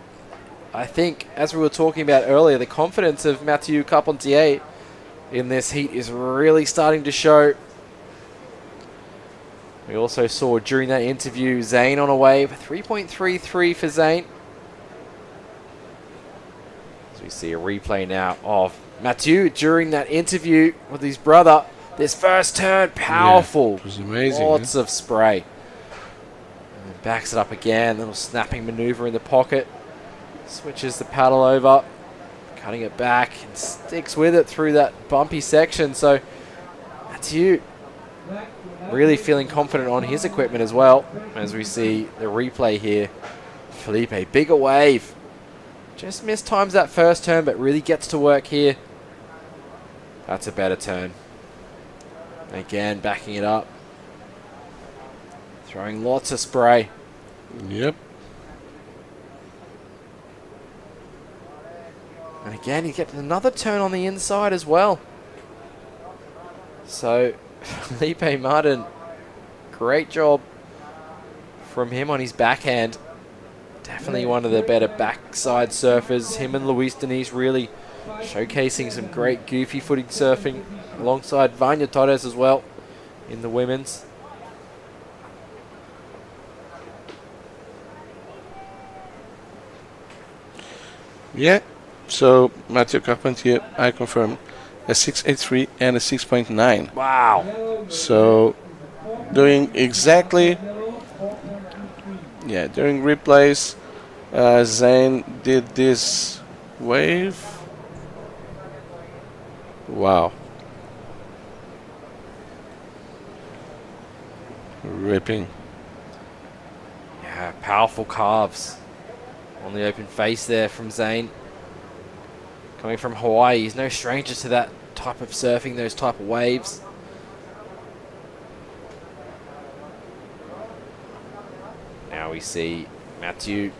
I think, as we were talking about earlier, the confidence of Mathieu Carpentier in this heat is really starting to show. We also saw during that interview Zane on a wave, 3.33 for Zane. As we see a replay now of Mathieu during that interview with his brother. This first turn, powerful. Yeah, it was amazing. Lots of spray. And then backs it up again, little snapping maneuver in the pocket. Switches the paddle over, cutting it back and sticks with it through that bumpy section. So Mathieu really feeling confident on his equipment as well. As we see the replay here, Felipe, bigger wave. Just mistimes that first turn, but really gets to work here. That's a better turn. Again, backing it up. Throwing lots of spray. Yep. And again, you get another turn on the inside as well. So, Felipe Martin, great job from him on his backhand. Definitely one of the better backside surfers. Him and Luis Denise really showcasing some great goofy footing surfing alongside Vanya Torres as well in the women's. Yeah, so Mathieu Carpentier, I confirm, a 6.83 and a 6.9. Wow. So doing exactly, during replays, Zane did this wave. Wow. Ripping. Yeah, powerful calves on the open face there from Zane. Coming from Hawaii, he's no stranger to that type of surfing, those type of waves. Now we see Mathieu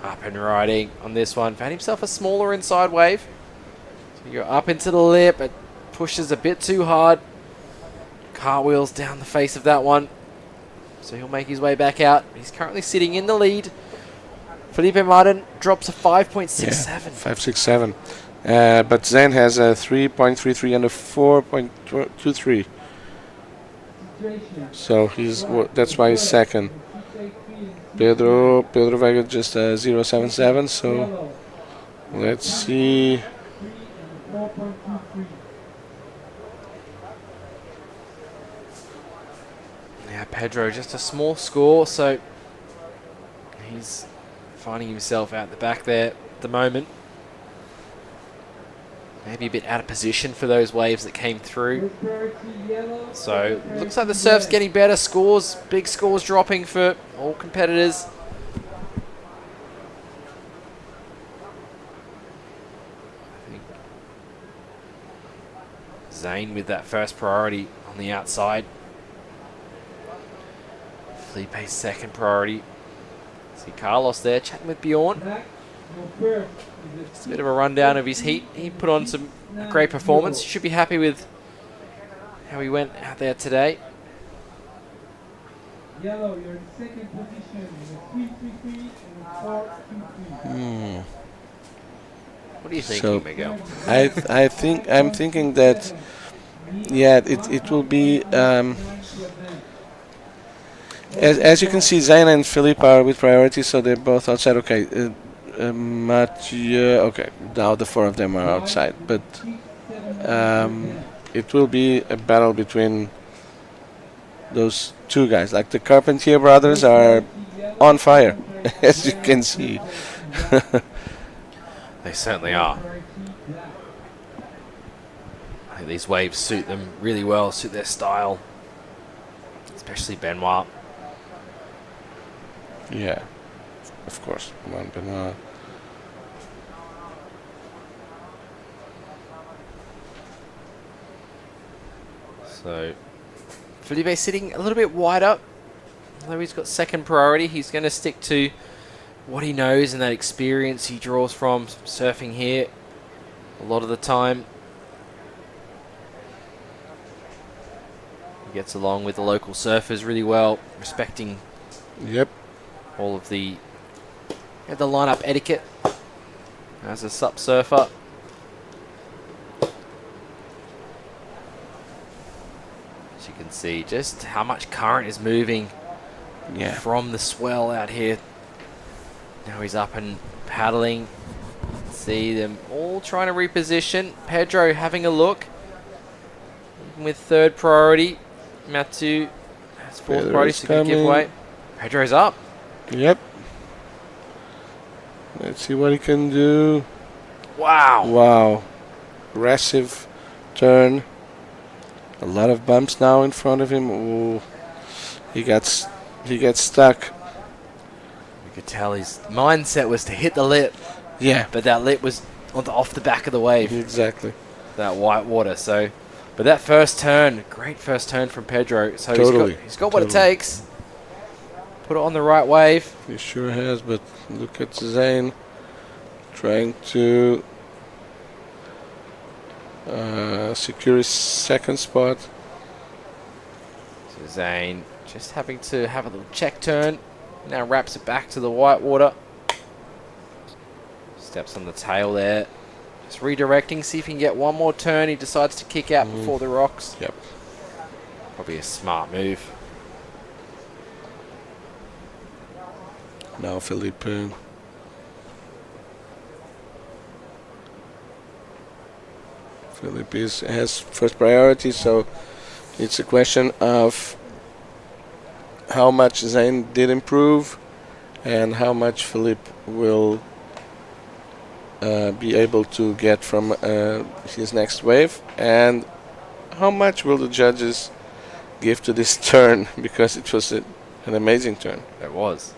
up and riding on this one. Found himself a smaller inside wave. So you're up into the lip, it pushes a bit too hard. Cartwheels down the face of that one. So he'll make his way back out. He's currently sitting in the lead. Felipe Martin drops a 5.67. Yeah, 5.67. But Zane has a 3.33 and a 4.23. So that's why he's second. Pedro Vega just 0.77. So let's see. Yeah, Pedro just a small score, so he's finding himself out the back there at the moment. Maybe a bit out of position for those waves that came through. So looks like the surf's getting better. Scores, big scores dropping for all competitors. I think Zane with that first priority on the outside. Felipe's second priority. See Carlos there chatting with Bjorn. Just a bit of a rundown of his heat. He put on some great performance. He should be happy with how he went out there today. Yellow, you're in second position. 3-3-3 and 4-2-3. What are you thinking, Miguel? I'm thinking that it will be as you can see, Zayn and Philippe are with priority, so they're both outside. Okay, Mathieu. Okay, now the four of them are outside, but it will be a battle between those two guys. Like the Carpentier brothers are on fire, as you can see. They certainly are. I think these waves suit them really well, suit their style, especially Benoit. Yeah, of course. Come on, Benoit. So, Felipe sitting a little bit wide up. Although he's got second priority, he's going to stick to what he knows and that experience he draws from surfing here a lot of the time. He gets along with the local surfers really well, respecting all of the lineup etiquette as a sup surfer. As you can see just how much current is moving from the swell out here. Now he's up and paddling. See them all trying to reposition. Pedro having a look with third priority. Mathieu has fourth priority, so can give way. Pedro's up. Yep. Let's see what he can do. Wow. Wow. Aggressive turn. A lot of bumps now in front of him. Ooh. He gets stuck. You could tell his mindset was to hit the lip. Yeah. But that lip was off the back of the wave. Exactly. That white water. So, but that first turn, great first turn from Pedro. So he's got what it takes. Put it on the right wave. He sure has, but look at Zayn trying to secure his second spot. So Zayn just having to have a little check turn. Now wraps it back to the white water. Steps on the tail there. Just redirecting, see if he can get one more turn. He decides to kick out before the rocks. Yep. Probably a smart move. Now Philippe. Philippe has first priority, so it's a question of how much Zayn did improve and how much Philippe will be able to get from his next wave, and how much will the judges give to this turn, because it was an amazing turn. It was.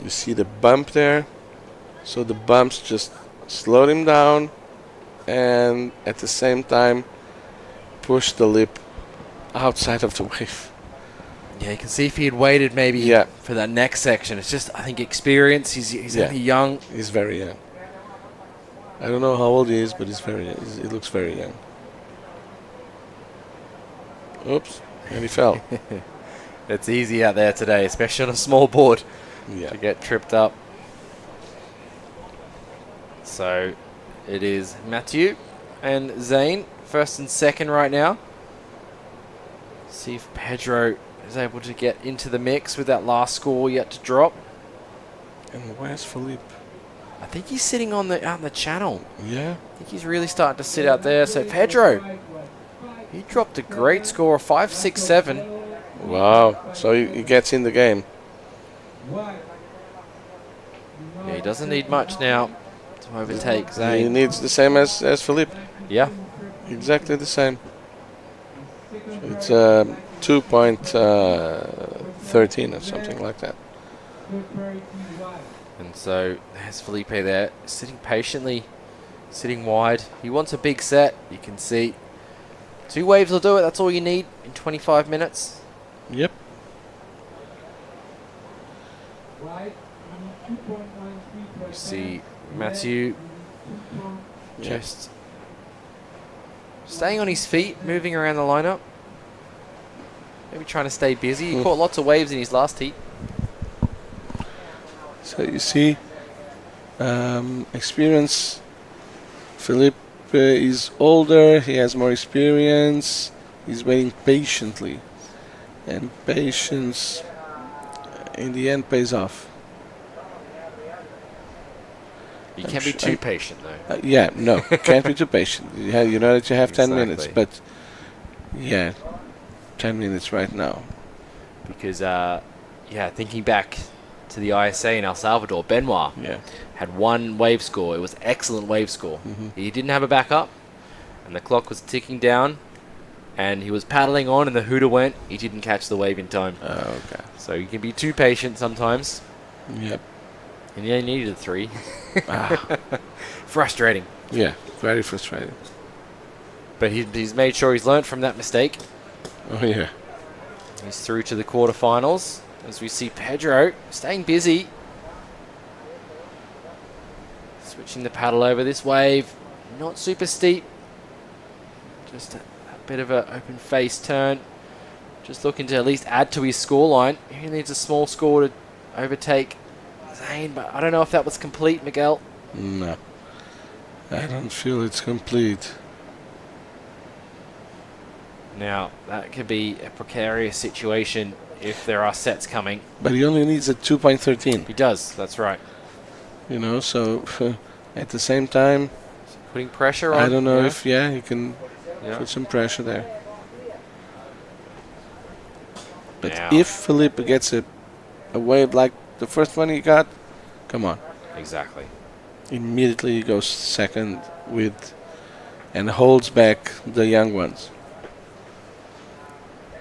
You see the bump there, so the bumps just slowed him down and at the same time push the lip outside of the wave. Yeah, you can see if he had waited maybe for that next section. It's just, I think, experience. He's only young. He's very young. I don't know how old he is, but he looks very young. Oops, and he fell. It's easy out there today, especially on a small board, to get tripped up. So it is Mathieu and Zayn, first and second right now. See if Pedro is able to get into the mix with that last score yet to drop. And where's Philippe? I think he's sitting on out in the channel. Yeah. I think he's really starting to sit out there. So Pedro, he dropped a great score of 5.67. Wow. So he gets in the game. Yeah, he doesn't need much now to overtake Zayn. He needs the same as Philippe. Yeah. Exactly the same. It's 2.13 or something like that. And so there's Felipe there, sitting patiently, sitting wide. He wants a big set, you can see. 2 waves will do it, that's all you need in 25 minutes. Yep. You see Mathieu just staying on his feet, moving around the lineup. Maybe trying to stay busy. He caught lots of waves in his last heat. So you see, experience. Philippe is older. He has more experience. He's waiting patiently, and patience, in the end, pays off. You can't be too patient, though. Yeah, no, can't be too patient. You know that you have 10 minutes, but yeah, 10 minutes right now. Because, thinking back to the ISA in El Salvador, Benoit had one wave score. It was excellent wave score. He didn't have a backup, and the clock was ticking down, and he was paddling on, and the hooter went. He didn't catch the wave in time. Oh, okay. So you can be too patient sometimes. Yep. And you only needed a 3. Frustrating. Yeah, very frustrating. But he's made sure he's learnt from that mistake. Oh, yeah. He's through to the quarterfinals. As we see Pedro staying busy. Switching the paddle over this wave. Not super steep. Just a bit of an open face turn. Just looking to at least add to his scoreline. He needs a small score to overtake Zane, but I don't know if that was complete, Miguel. No. I don't feel it's complete. Now, that could be a precarious situation if there are sets coming. But he only needs a 2.13. He does, that's right. You know, so at the same time, putting pressure on. I don't know if he can put some pressure there. But if Felipe gets a wave like the first one he got, come on. Exactly. Immediately he goes second and holds back the young ones.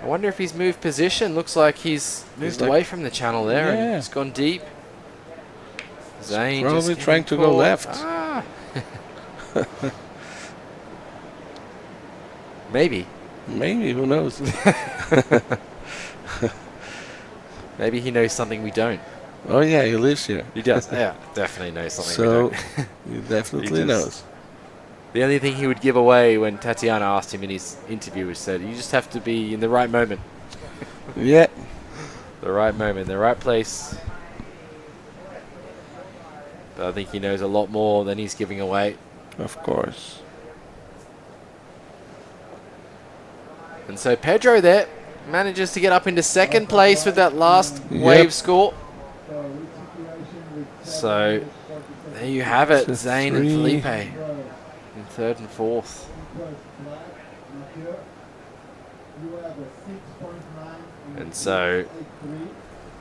I wonder if he's moved position. Looks like he's moved away from the channel there and he's gone deep. Zane probably trying to go left. Ah. Maybe. Maybe, who knows? Maybe he knows something we don't. Oh yeah, he lives here. He does. Yeah, definitely knows something so we don't. He definitely knows. The only thing he would give away when Tatiana asked him in his interview was said, you just have to be in the right moment. Yeah. The right moment, the right place. But I think he knows a lot more than he's giving away. Of course. And so Pedro there manages to get up into second place with that last wave score. So there you have it, Zane and Felipe in third and fourth. And so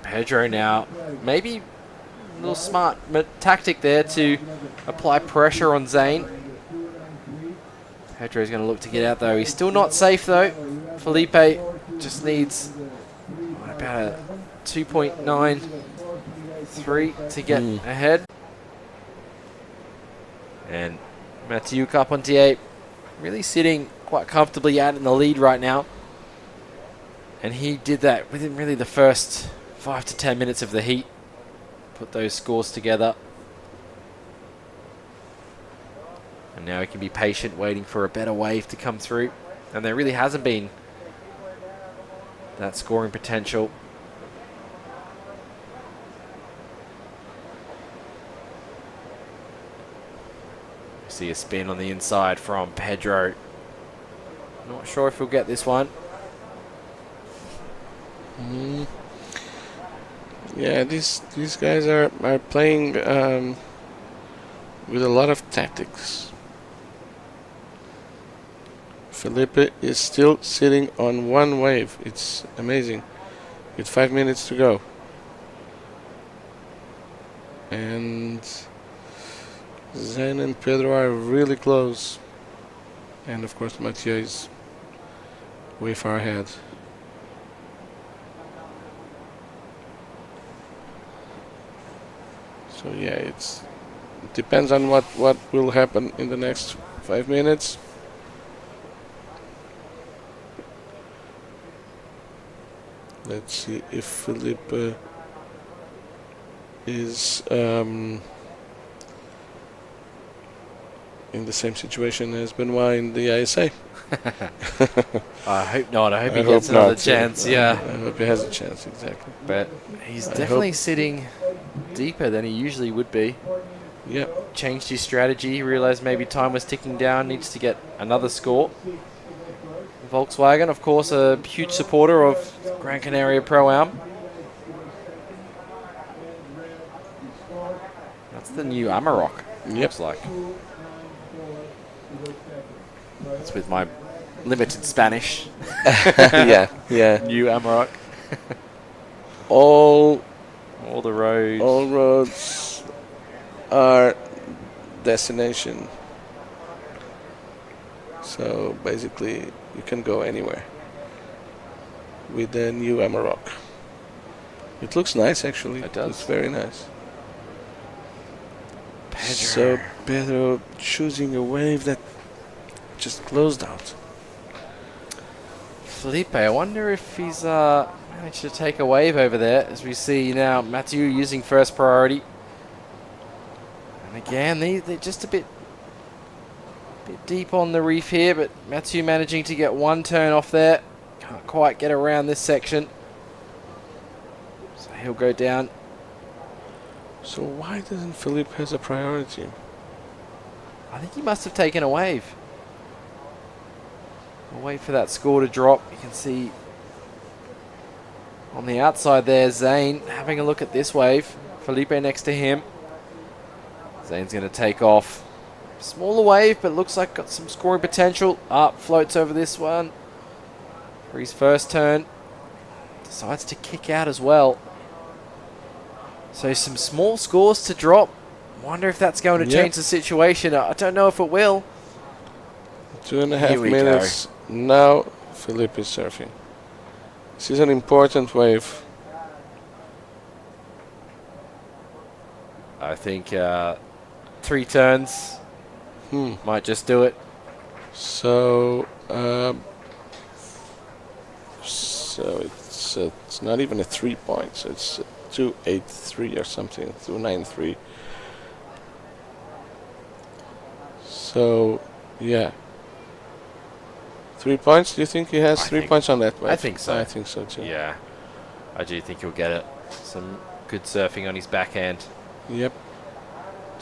Pedro now, maybe a little smart tactic there to apply pressure on Zane. Pedro's going to look to get out though. He's still not safe though. Felipe just needs about a 2.93 to get ahead. And Mathieu Carpentier really sitting quite comfortably out in the lead right now. And he did that within really the first 5 to 10 minutes of the heat. Put those scores together. And now he can be patient, waiting for a better wave to come through. And there really hasn't been that scoring potential. See a spin on the inside from Pedro. Not sure if he'll get this one. Yeah, these guys are playing with a lot of tactics. Felipe is still sitting on one wave. It's amazing. With 5 minutes to go. And Zane and Pedro are really close. And of course Mathieu is way far ahead. So yeah, it depends on what will happen in the next 5 minutes. Let's see if Felipe in the same situation as Benoit in the ISA. I hope not. I hope he gets another chance. Yeah. I hope he has a chance, exactly. But he's definitely sitting deeper than he usually would be. Yep. Changed his strategy. Realized maybe time was ticking down. Needs to get another score. Volkswagen, of course, a huge supporter of Gran Canaria Pro-Am. That's the new Amarok. Yep. Looks like. That's with my limited Spanish. Yeah. New Amarok. All the roads. All roads are destination. So basically, you can go anywhere with the new Amarok. It looks nice, actually. It does. It's very nice. Pedro. So Pedro choosing a wave that just closed out. Felipe, I wonder if he's managed to take a wave over there, as we see now Mathieu using first priority. And again, they're just a bit deep on the reef here, but Mathieu managing to get one turn off there. Can't quite get around this section. So he'll go down. So why doesn't Philippe has a priority? I think he must have taken a wave. We'll wait for that score to drop. You can see on the outside there, Zane having a look at this wave. Felipe next to him. Zane's going to take off. Smaller wave, but looks like got some scoring potential. Up, floats over this one for his first turn. Decides to kick out as well. So some small scores to drop. Wonder if that's going to change the situation. I don't know if it will. 2.5 minutes. Now Philippe is surfing. This is an important wave. I think 3 turns might just do it. So it's not even a 3 points. It's 2.83 or something. 2.93. So yeah. 3 points? Do you think he has 3 points on that wave? I think so. I think so too. Yeah. I do think he'll get it. Some good surfing on his backhand. Yep.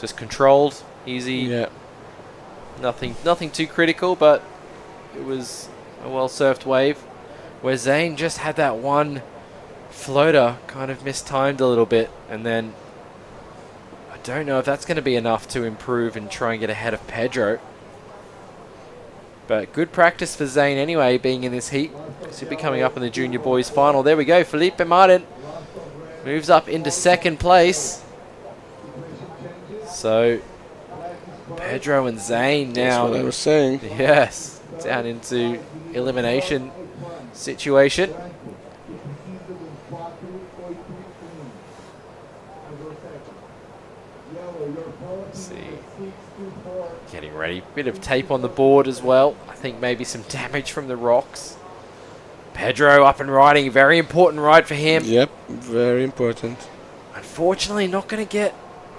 Just controlled, easy. Yeah. Nothing too critical, but it was a well-surfed wave. Where Zane just had that one floater kind of mistimed a little bit, and then I don't know if that's going to be enough to improve and try and get ahead of Pedro. But good practice for Zane anyway, being in this heat. He'll be coming up in the junior boys final. There we go. Felipe Martin moves up into second place. So Pedro and Zane now. That's what I was saying. Yes, down into elimination situation. Let's see. Getting ready. Bit of tape on the board as well. I think maybe some damage from the rocks. Pedro up and riding. Very important ride for him. Yep, very important. Unfortunately, not going to get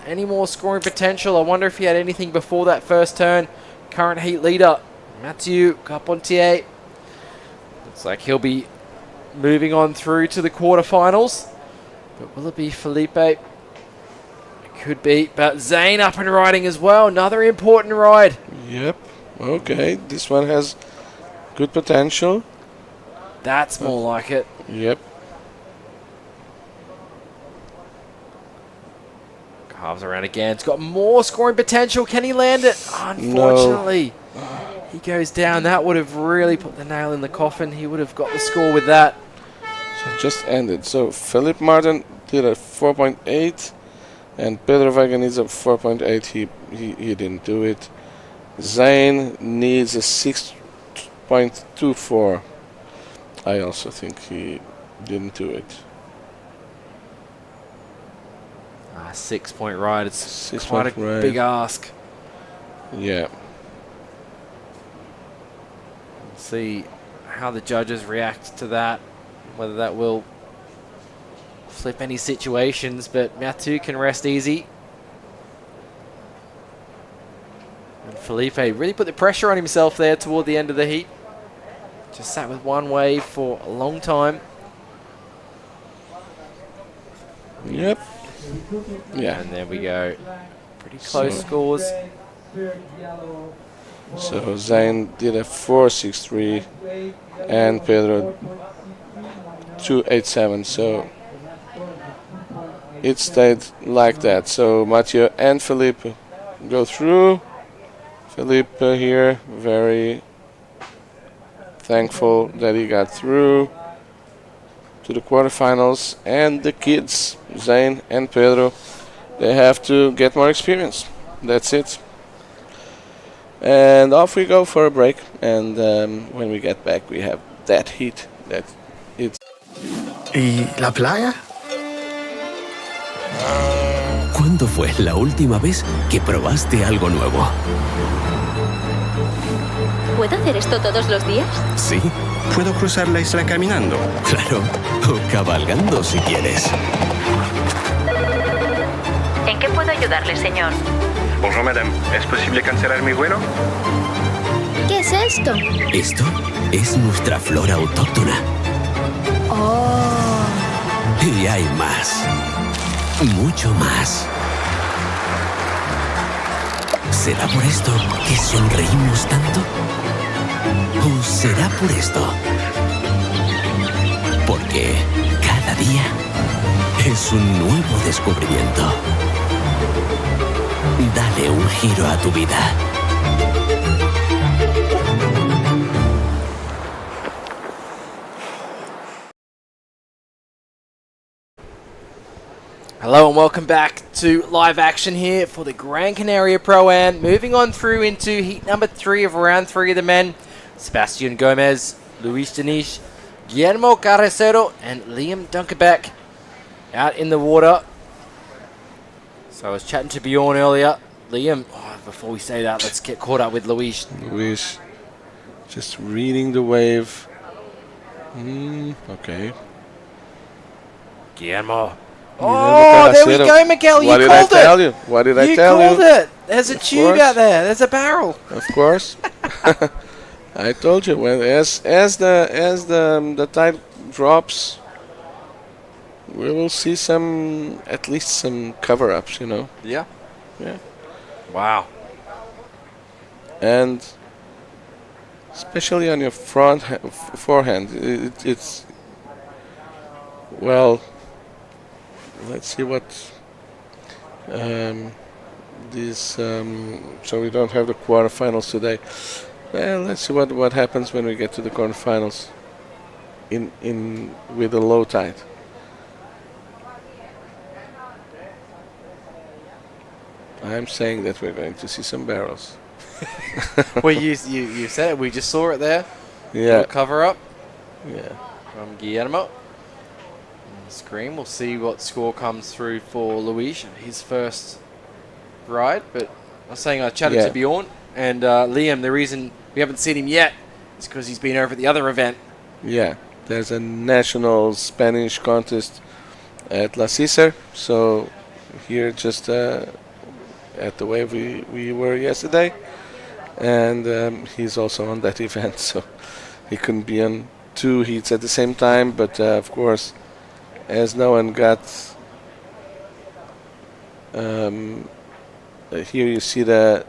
any more scoring potential. I wonder if he had anything before that first turn. Current heat leader, Mathieu Carpentier. Looks like he'll be moving on through to the quarterfinals. But will it be Felipe? It could be. But Zane up and riding as well. Another important ride. Yep. Okay. This one has good potential. That's more like it. Yep. Carves around again. It's got more scoring potential. Can he land it? Unfortunately, he goes down. That would have really put the nail in the coffin. He would have got the score with that. So it just ended. So Philippe Martin did a 4.8 and Pedro Wagen is a 4.8. He didn't do it. Zane needs a 6.24. I also think he didn't do it. 6-point ride. It's 6 quite a point ride. big ask. Yeah. Let's see how the judges react to that. Whether that will flip any situations, but Mathieu can rest easy. And Felipe really put the pressure on himself there toward the end of the heat. Just sat with one wave for a long time. Yep. Yeah. And there we go. Pretty close scores. So Zayn did a 4.63 and Pedro 2.87. So it stayed like that. So Mathieu and Felipe go through. Felipe here, very thankful that he got through to the quarterfinals. And the kids, Zayn and Pedro, they have to get more experience. That's it. And off we go for a break. And when we get back, we have that heat. That it's. ¿Y la playa? ¿Cuándo fue la última vez que probaste algo nuevo? ¿Puedo hacer esto todos los días? Sí, ¿Puedo cruzar la isla caminando? claro. O cabalgando si quieres. ¿En qué puedo ayudarle, señor? Bonjour madame, ¿es posible cancelar mi vuelo? ¿Qué es esto? Esto es nuestra flora autóctona. Oh. Y hay más. Mucho más. ¿Será por esto que sonreímos tanto? ¿O será por esto? Porque cada día es un nuevo descubrimiento. Dale un giro a tu vida. Hello and welcome back to live action here for the Gran Canaria Pro-Am. Moving on through into heat number 3 of round 3 of the men. Sebastian Gomez, Luis Denis, Guillermo Carricero and Liam Dunkerbeck out in the water. So I was chatting to Bjorn earlier. Liam, before we say that, let's get caught up with Luis. Luis, just reading the wave. Okay. Guillermo. Oh, there we go, Miguel. You called it. What did I tell you? What did I tell you? You called it. There's a tube out there. There's a barrel. Of course. I told you, when as the tide drops, we will see at least some cover-ups, you know. Yeah. Yeah. Wow. And especially on your forehand, it's well. Let's see what this. So we don't have the quarterfinals today. Well, let's see what happens when we get to the quarterfinals. In with the low tide. I'm saying that we're going to see some barrels. Well, you said it. We just saw it there. Yeah. Little cover up. Yeah. From Guillermo. On the screen, we'll see what score comes through for Luis, his first ride. But I was saying I chatted to Bjorn and Liam. The reason we haven't seen him yet is because he's been over at the other event. Yeah. There's a national Spanish contest at La Cicer. So here just at the wave we were yesterday. And he's also on that event. So he couldn't be on 2 heats at the same time. But of course, as no one got here you see the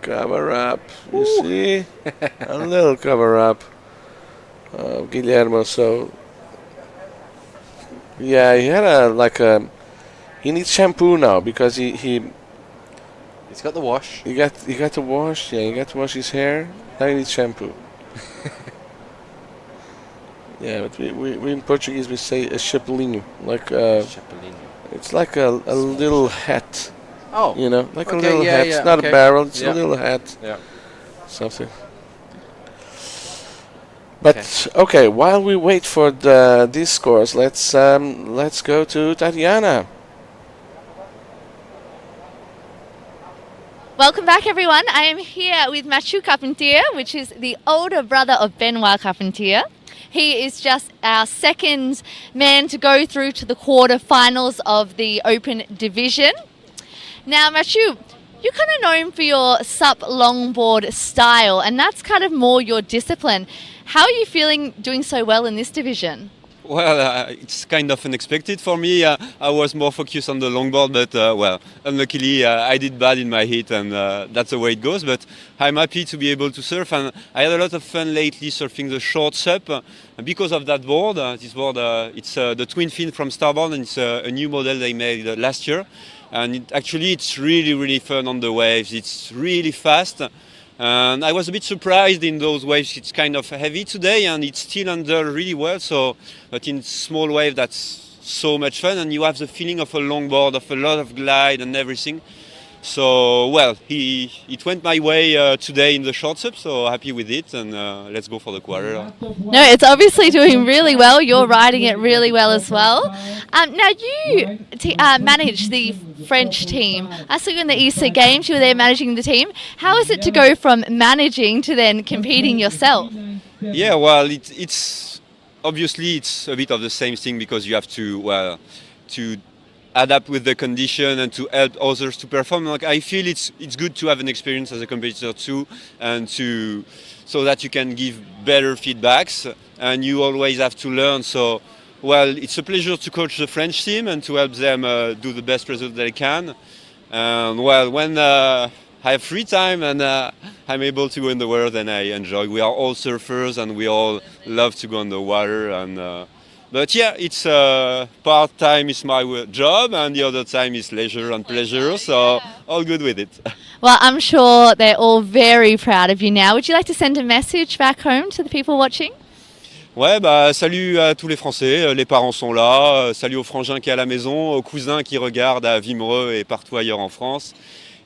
cover up. You see a little cover up of Guillermo. So yeah, he had he needs shampoo now because he's got the wash. He got the wash. Yeah, he got to wash his hair. Now he needs shampoo. Yeah, but we in Portuguese we say a chapelinho, like chapelinho. It's like a little hat. Oh, you know, like okay, a little hat. Yeah, it's not okay. a barrel. It's Yeah. a little hat. Yeah. Something. But okay, while we wait for these scores, let's go to Tatiana. Welcome back, everyone. I am here with Mathieu Carpentier, which is the older brother of Benoit Carpentier. He is just our second man to go through to the quarterfinals of the Open Division. Now, Mathieu, You're kind of known for your SUP longboard style, and that's kind of more your discipline. How are you feeling doing so well in this division? Well, it's kind of unexpected for me. I was more focused on the longboard, but well, unluckily I did bad in my heat, and that's the way it goes. But I'm happy to be able to surf, and I had a lot of fun lately surfing the short SUP because of that board. This board, it's the twin fin from Starboard, and it's a new model they made last year. And it's really fun on the waves. It's really fast. And I was a bit surprised in those waves. It's kind of heavy today and it's still under really well. But in small wave, that's so much fun. And you have the feeling of a longboard, of a lot of glide and everything. So, well, it went my way today in the short SUP, so happy with it, and let's go for the quarter. No, it's obviously doing really well. You're riding it really well as well. Now, you manage the French team. I saw you in the Easter Games. You were there managing the team. How is it to go from managing to then competing yourself? Yeah, well, it's obviously it's a bit of the same thing because you have to adapt with the condition and to help others to perform. Like, I feel it's good to have an experience as a competitor too, and so that you can give better feedbacks, and you always have to learn. So, well, it's a pleasure to coach the French team and to help them do the best result they can. And well, when I have free time and I'm able to go in the world, and I enjoy. We are all surfers and we all love to go in the water. And but yeah, it's part-time is my job and the other time is leisure and pleasure, so all good with it. Well, I'm sure they're all very proud of you now. Would you like to send a message back home to the people watching? Ouais, bah salut à tous les Français, les parents sont là, salut aux frangins qui est à la maison, aux cousins qui regardent à Vimereux et partout ailleurs en France.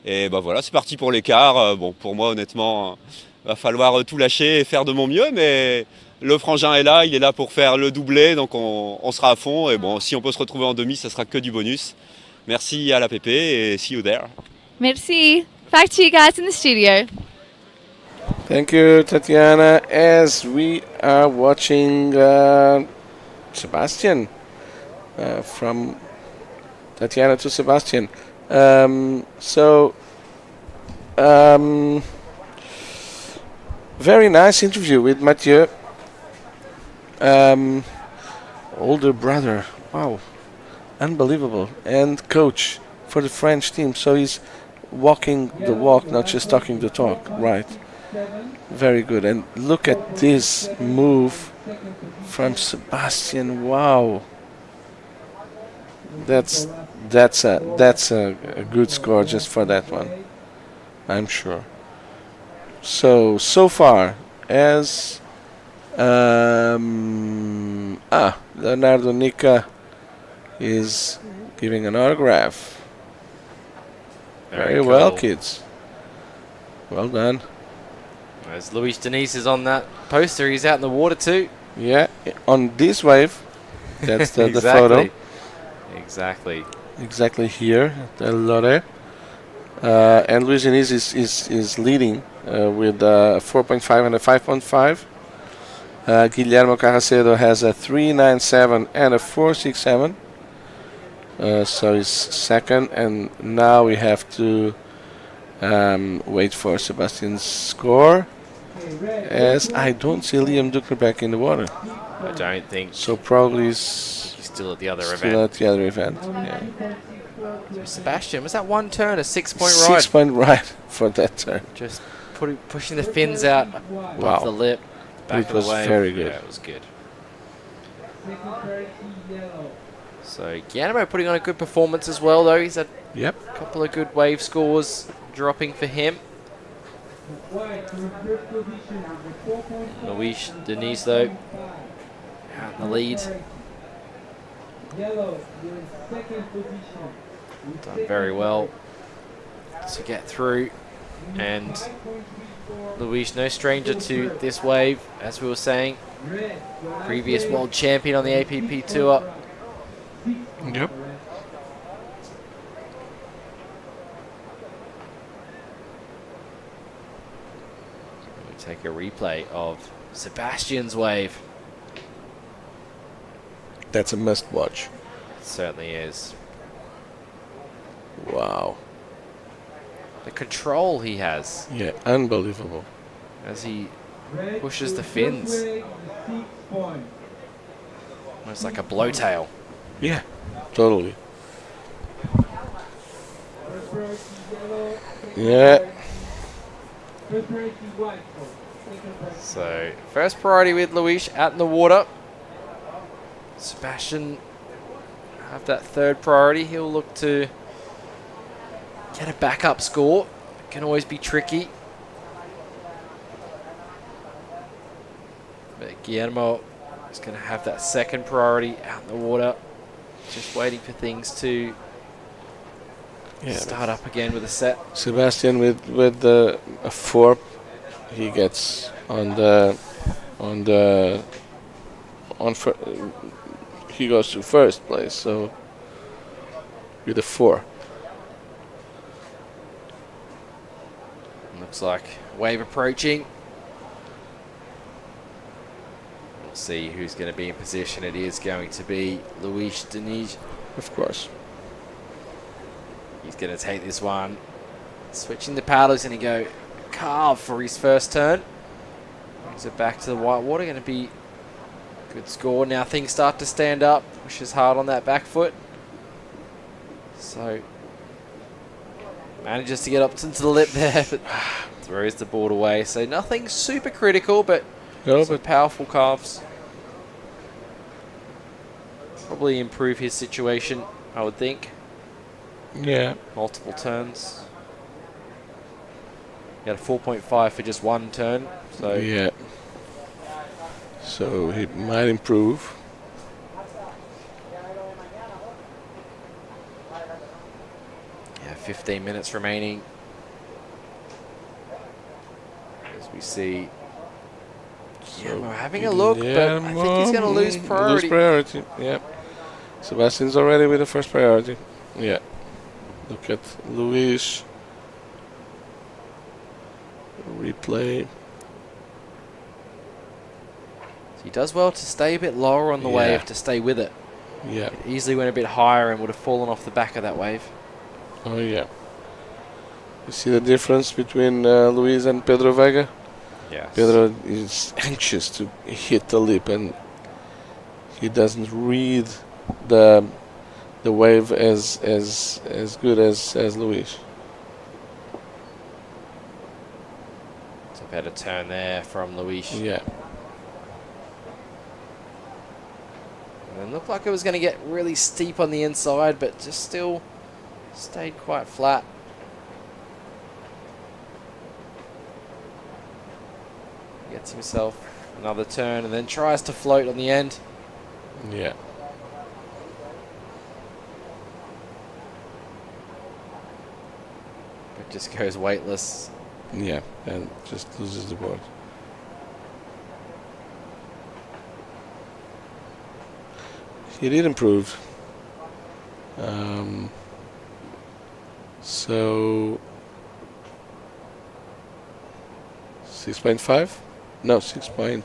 Et bah voilà, c'est parti pour l'écart. Bon, pour moi honnêtement, va falloir tout lâcher et faire de mon mieux, mais le frangin est là, il est là pour faire le doublé, donc on sera à fond. Et bon, si on peut se retrouver en demi, ça sera que du bonus. Merci à la PP et see you there. Merci. Back to you guys in the studio. Thank you, Tatiana. As we are watching Sebastian, from Tatiana to Sebastian. Very nice interview with Mathieu. Older brother, wow, unbelievable, and coach for the French team. So he's walking the walk, not just talking the talk, right? Very good. And look at this move from Sebastian. Wow, that's a good score just for that one, I'm sure. So far as Leonardo Nica is giving an autograph. Very cool. well, kids. Well done. As Luis Denise is on that poster, he's out in the water too. Yeah, on this wave. That's the Exactly. photo. Exactly here at El Lore. And Luis Denise is leading with a 4.5 and a 5.5. Guillermo Carracedo has a 3.97 and a 4.67. So he's second, and now we have to wait for Sebastian's score, as I don't see Liam Duckner back in the water. I don't think. So probably he's still at the other event. Still at the other event, yeah. So Sebastian, was that one turn a 6-point ride? 6-point ride for that turn. Just pushing the fins out above the lip. Back It of was the wave. very good. Yeah, it was good. So Guillermo putting on a good performance as well, though. He's had a couple of good wave scores dropping for him. Luis Denise, though, out in the lead. Done very well to get through. And Luis, no stranger to this wave, as we were saying. Previous world champion on the APP Tour. Yep. We take a replay of Sebastian's wave. That's a must watch. It certainly is. Wow. The control he has. Yeah, unbelievable. As he pushes the fins. Almost like a blowtail. Yeah, totally. Yeah. So, first priority with Luis out in the water. Sebastian have that third priority. He'll look to get a backup score. It can always be tricky. But Guillermo is going to have that second priority out in the water. Just waiting for things to start up again with a set. Sebastian with a 4, he gets he goes to first place. So with a 4. Looks like wave approaching. We'll see who's going to be in position. It is going to be Luis Denige. Of course. He's going to take this one. Switching the paddles, and he go carve for his first turn. Brings it back to the white water. Going to be good score. Now things start to stand up. Pushes hard on that back foot. So manages to get up into the lip there, but throws the board away. So nothing super critical, but some powerful calves. Probably improve his situation, I would think. Yeah. Multiple turns. He had a 4.5 for just one turn. So yeah. So he might improve. Yeah, 15 minutes remaining. As we see Guillermo having a look, but I think he's going to lose priority. Lose priority, yeah. Sebastian's already with the first priority. Yeah. Look at Luis. Replay. So he does well to stay a bit lower on the wave to stay with it. Yeah. It easily went a bit higher and would have fallen off the back of that wave. Oh yeah. You see the difference between Luis and Pedro Vega? Yes. Pedro is anxious to hit the lip, and he doesn't read the wave as good as Luis. It's a better turn there from Luis. Yeah. And it looked like it was going to get really steep on the inside, but just still stayed quite flat. Gets himself another turn and then tries to float on the end. Yeah. It just goes weightless. Yeah, and just loses the board. He did improve. So 6.5? No, 6.6.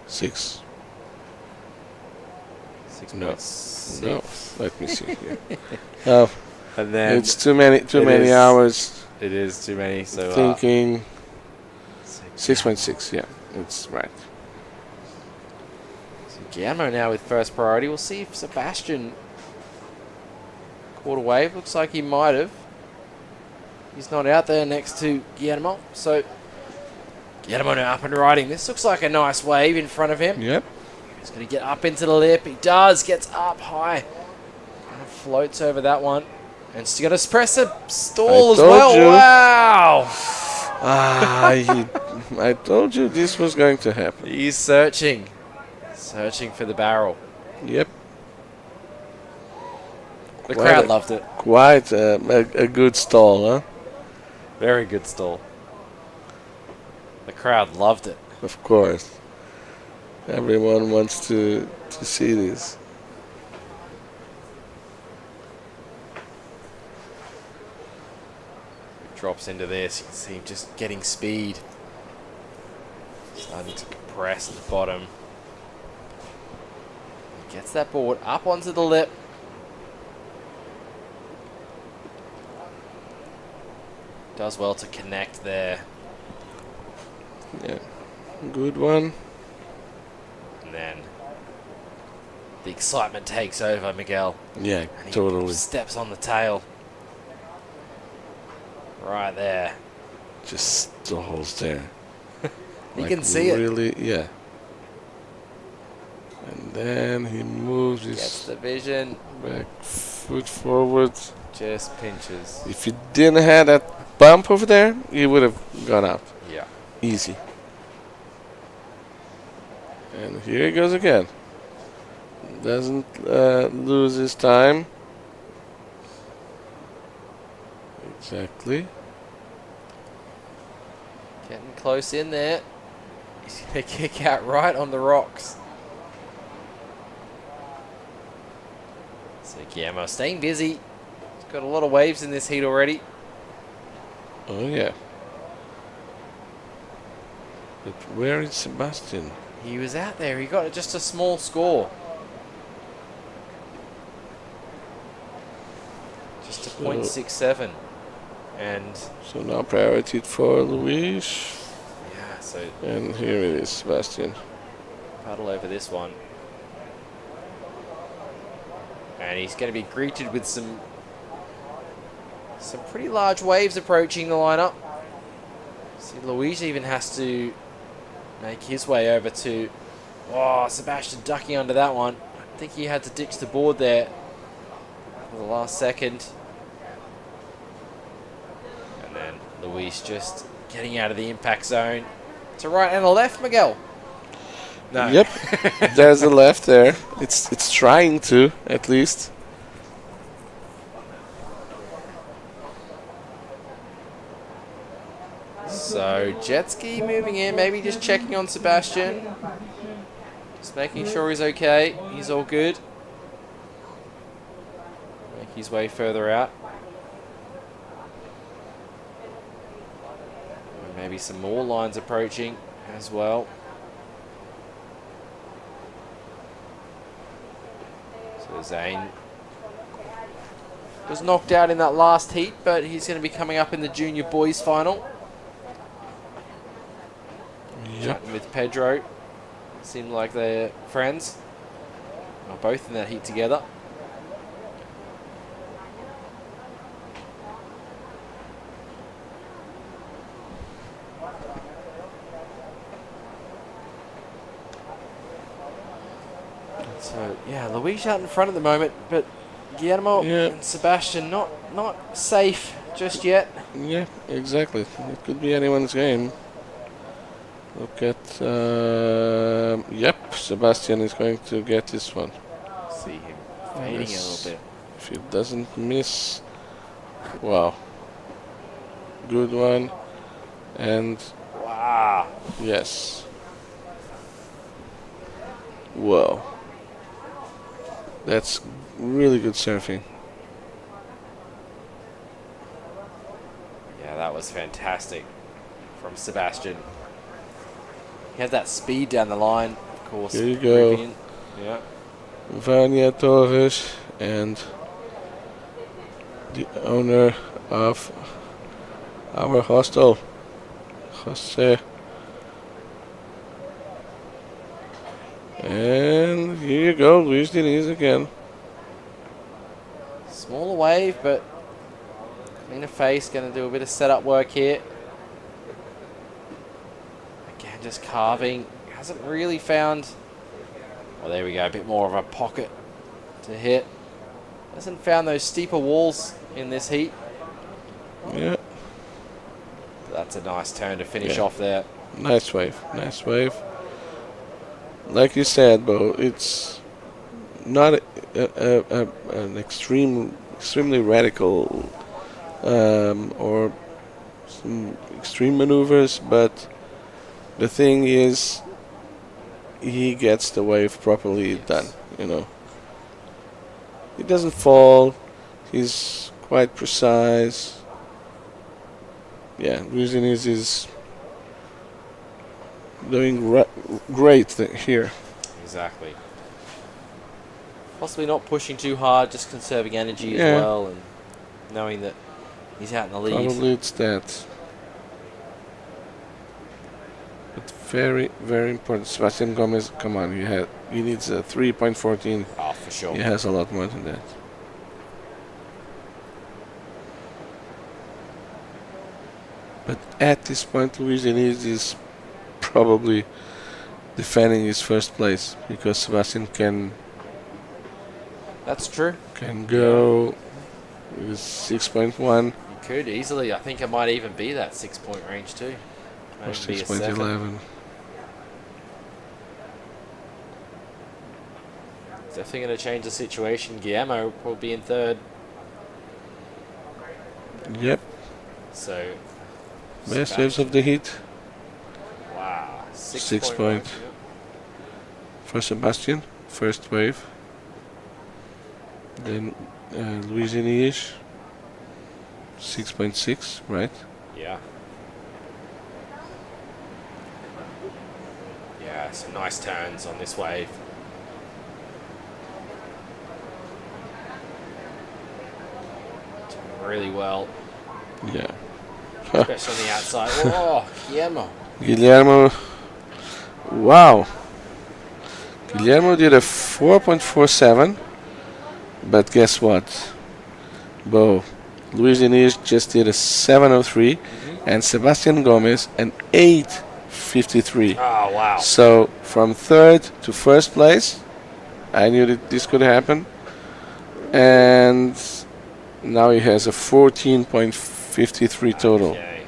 6.6. No, let me see here. Oh, and then it's too many hours. It is too many. So thinking 6.6. Yeah, it's right. So Guillermo now with first priority. We'll see if Sebastian caught a wave. Looks like he might have. He's not out there next to Guillermo. So Guillermo now up and riding. This looks like a nice wave in front of him. Yep. He's going to get up into the lip. He does. Gets up high. And floats over that one. And he's got to press a stall as well. You. Wow. I told you this was going to happen. He's searching. Searching for the barrel. Yep. The crowd loved it. Quite a good stall, huh? Very good stall. The crowd loved it. Of course. Everyone wants to see this. Drops into this. You can see him just getting speed. Starting to compress at the bottom. He gets that board up onto the lip. Does well to connect there. Yeah, good one. And then the excitement takes over, Miguel. Yeah, And he totally. steps on the tail. Right there. Just stalls there. You can see it. Really, yeah. And then he moves his Gets the vision. back foot forward. Just pinches. If he didn't have that bump over there, he would have gone out. Yeah. Easy. And here he goes again. Doesn't lose his time. Exactly. Getting close in there. He's going to kick out right on the rocks. So Guillermo staying busy. He's got a lot of waves in this heat already. Oh, yeah. But where is Sebastian? He was out there. He got just a small score. Just a .67. And so now priority for Luis. Yeah, so. And here it is, Sebastian. Paddle over this one. And he's going to be greeted with some pretty large waves approaching the lineup. See, Luis even has to make his way over to... Oh, Sebastian ducking under that one. I think he had to ditch the board there for the last second. And then Luis just getting out of the impact zone. To right and a left, Miguel. No. Yep, there's a left there. It's trying to, at least. So jet ski moving in, maybe just checking on Sebastian. Just making sure he's okay. He's all good. Make his way further out. And maybe some more lines approaching as well. So Zane was knocked out in that last heat, but he's going to be coming up in the junior boys final. Chatting with Pedro. Seemed like they're friends. They're both in that heat together. So yeah, Luis out in front at the moment, but Guillermo and Sebastian not safe just yet. Yeah, exactly. It could be anyone's game. Look at, yep, Sebastian is going to get this one. See him fading a little bit. If he doesn't miss, wow. Good one. And, wow. Yes. Whoa. That's really good surfing. Yeah, that was fantastic from Sebastian. He had that speed down the line, of course. Here you go. Yeah. Vania Torres and the owner of our hostel, Jose. And here you go, Luis Diniz again. Smaller wave, but cleaner face, going to do a bit of setup work here. Again, just carving. Hasn't really found... Well, there we go, a bit more of a pocket to hit. Hasn't found those steeper walls in this heat. Yeah. That's a nice turn to finish off there. Nice wave, nice wave. Like you said, Bo, it's not an extremely radical or some extreme maneuvers, but the thing is, he gets the wave properly done, you know. He doesn't fall, he's quite precise. Yeah, Luis is doing great here. Exactly. Possibly not pushing too hard, just conserving energy as well, and knowing that He's out in the lead. Probably it's that. But very, very important. Sebastian Gomez, come on, he needs a 3.14. Oh, for sure. He has a lot more than that. But at this point, Luis Diniz is probably defending his first place because Sebastian can. That's true. Can go with 6.1 He could easily. I think it might even be that 6-point range too. or Might even be a 7. 6.11. Definitely going to change the situation. Guillermo will probably be in third. Yep. So. Best waves of the heat. Wow. 6 point. For Sebastian, first wave. Then Luis Diniz, 6.6, right? Yeah. Yeah, some nice turns on this wave. Doing really well. Yeah. Especially on the outside. Oh, Guillermo. Guillermo. Wow. Guillermo did a 4.47. But guess what? Luis Diniz just did a 7.03. And Sebastian Gomez an 8.53. Oh, wow. So from third to first place, I knew that this could happen. And now he has a 14.53 total. Okay.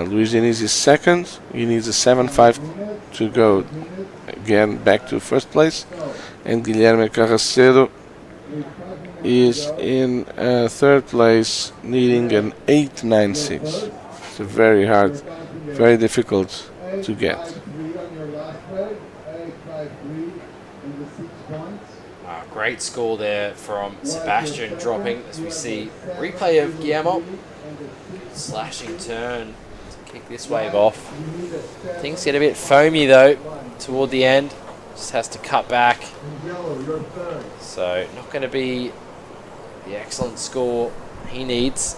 Luis Diniz is second. He needs a 7.5 to go again back to first place. And Guilherme Carracedo is in third place, needing an 8.96. It's a very hard, very difficult to get. Great score there from Sebastian, dropping as we see replay of Guillermo. Slashing turn to kick this wave off. Things get a bit foamy though toward the end. Just has to cut back. So not going to be the excellent score he needs.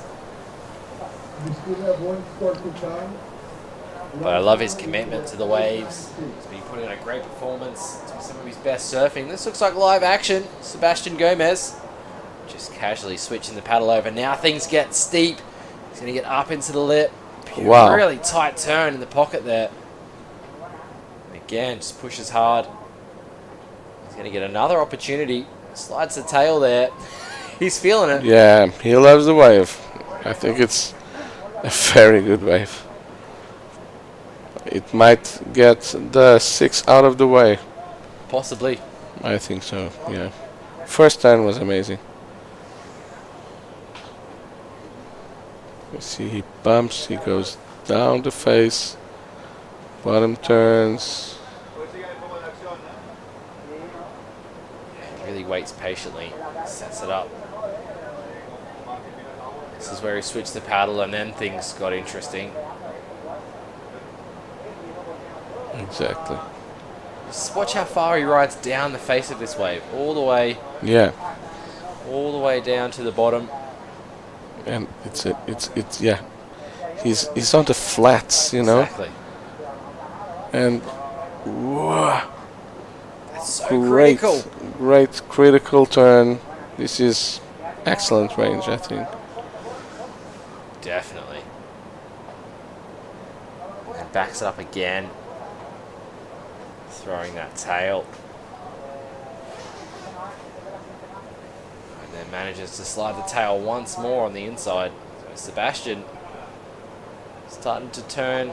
But I love his commitment to the waves. He's been putting on a great performance. It's been some of his best surfing. This looks like live action. Sebastian Gomez just casually switching the paddle over. Now things get steep. He's going to get up into the lip. Wow. Really tight turn in the pocket there. Again, just pushes hard. He's going to get another opportunity. Slides the tail there. He's feeling it. Yeah, he loves the wave. I think it's a very good wave. It might get the 6 out of the way. Possibly. I think so, yeah. First turn was amazing. You see he bumps, he goes down the face, bottom turns. Really waits patiently, sets it up. This is where he switched the paddle and then things got interesting. Exactly. Just watch how far he rides down the face of this wave, all the way. Yeah. All the way down to the bottom. And it's yeah. He's on the flats, you know. Exactly. And whoa, that's so critical. Great critical turn. This is excellent range, I think. Definitely. And backs it up again. Throwing that tail. And then manages to slide the tail once more on the inside. So Sebastian starting to turn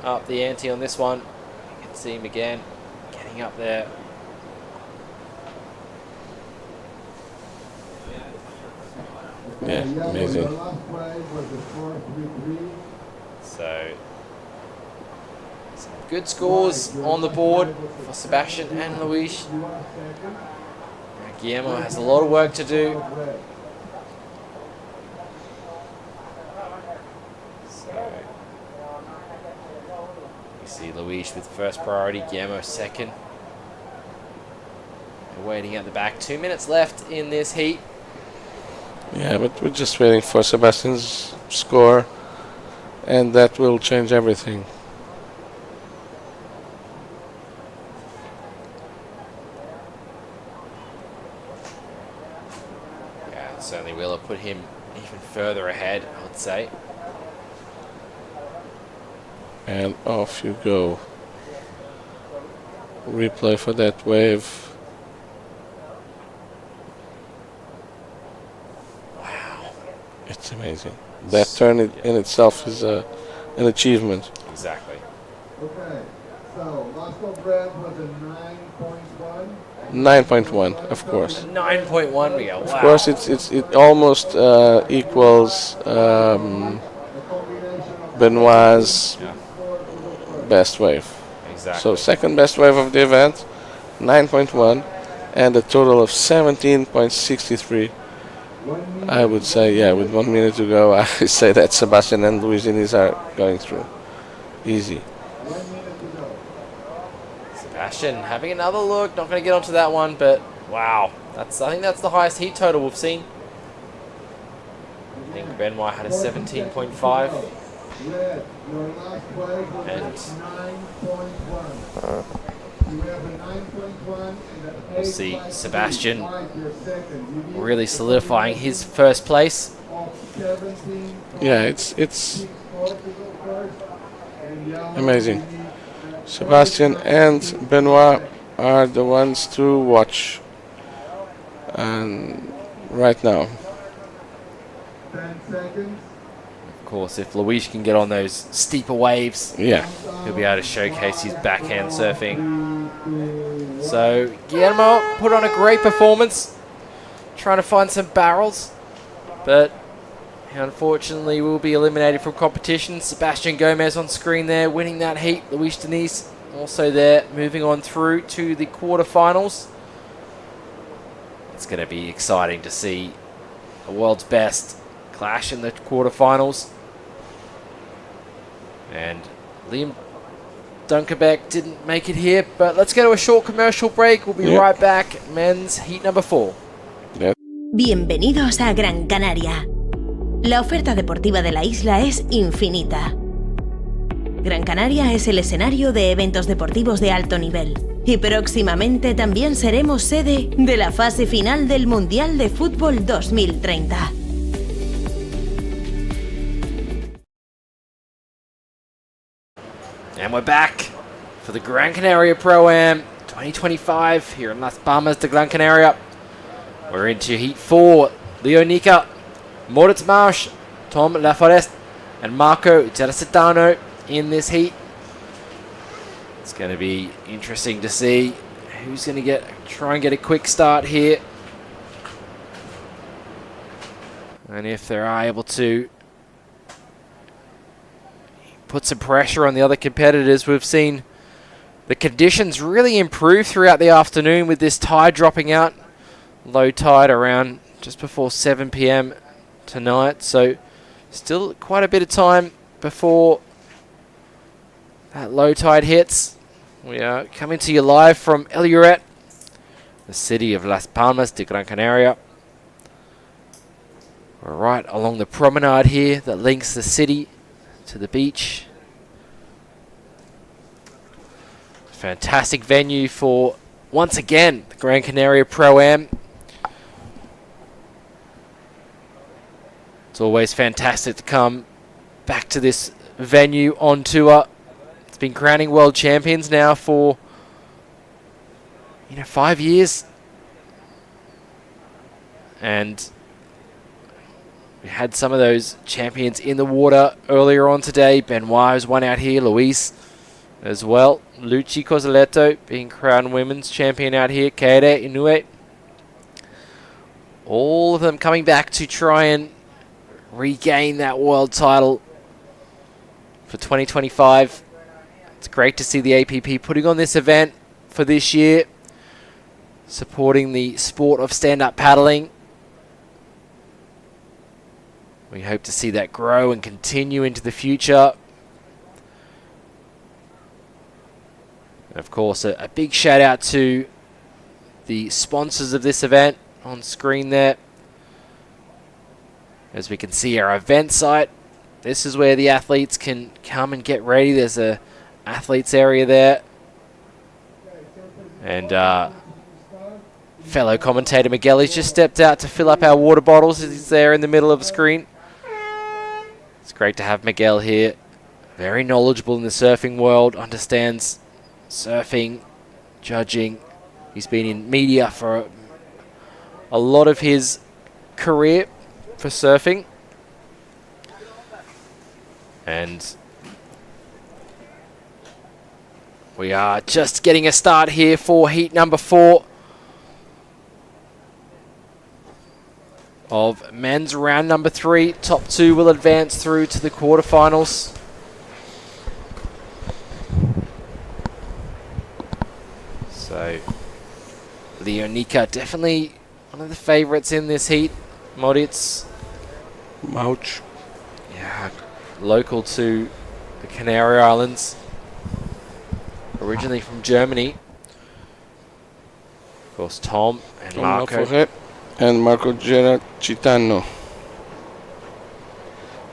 up the ante on this one. You can see him again getting up there. Yeah, amazing. So some good scores on the board for Sebastian and Luis. Guillermo has a lot of work to do. So you see Luis with first priority, Guillermo second. They're waiting at the back. 2 minutes left in this heat. Yeah, but we're just waiting for Sebastian's score, and that will change everything. Yeah, certainly will have put him even further ahead, I would say. And off you go. Replay for that wave. Wow. It's amazing. That turn in itself is an achievement. Exactly. Okay, so last one Brad was a 9.1. 9.1, of course. 9.1 we go. Wow. Of course, it almost equals Benoit's best wave. Exactly. So second best wave of the event, 9.1, and a total of 17.63. I would say, yeah, with 1 minute to go, I say that Sebastian and Luis Diniz are going through. Easy. Sebastian having another look. Not going to get onto that one, but wow. I think that's the highest heat total we've seen. I think Benoit had a 17.5. And we'll see Sebastian really solidifying his first place. Yeah, it's amazing. Sebastian and Benoit are the ones to watch, and right now. 10 seconds. Of course, if Luis can get on those steeper waves, yeah, he'll be able to showcase his backhand surfing. So Guillermo put on a great performance, trying to find some barrels, but unfortunately will be eliminated from competition. Sebastian Gomez on screen there, winning that heat. Luis Diniz also there, moving on through to the quarterfinals. It's going to be exciting to see the world's best clash in the quarterfinals. And Liam Dunkerbeck didn't make it here, but let's go to a short commercial break. We'll be right back. Men's heat number 4. Bienvenidos a Gran Canaria. La oferta deportiva de la isla es infinita. Gran Canaria es el escenario de eventos deportivos de alto nivel y próximamente también seremos sede de la fase final del Mundial de Fútbol 2030. And we're back for the Gran Canaria Pro-Am 2025 here in Las Palmas de Gran Canaria. We're into Heat 4. Leo Nica, Moritz Marsch, Tom Laforest, and Marco Gerasitano in this heat. It's going to be interesting to see who's going to try and get a quick start here. And if they're able to put some pressure on the other competitors. We've seen the conditions really improve throughout the afternoon with this tide dropping out. Low tide around just before 7 p.m. tonight. So still quite a bit of time before that low tide hits. We are coming to you live from El Lloret, the city of Las Palmas de Gran Canaria. We're right along the promenade here that links the city to the beach. Fantastic venue for, once again, the Gran Canaria Pro-Am. It's always fantastic to come back to this venue on tour. It's been crowning world champions now for 5 years. And we had some of those champions in the water earlier on today. Benoit has won out here. Luis as well. Luci Cosoletto being crowned women's champion out here. Keire Inoue. All of them coming back to try and regain that world title for 2025. It's great to see the APP putting on this event for this year, supporting the sport of stand-up paddling. We hope to see that grow and continue into the future. And of course, a big shout out to the sponsors of this event on screen there. As we can see our event site, this is where the athletes can come and get ready. There's a athletes area there. And fellow commentator Miguel has just stepped out to fill up our water bottles. He's there in the middle of the screen. It's great to have Miguel here. Very knowledgeable in the surfing world, understands surfing, judging. He's been in media for a lot of his career for surfing. And we are just getting a start here for heat number 4 of men's round number 3. Top 2 will advance through to the quarterfinals. So Leonika definitely one of the favorites in this heat. Moritz. Mauch. Yeah, local to the Canary Islands. Originally from Germany. Of course, Tom and Marco. And Marco Citano.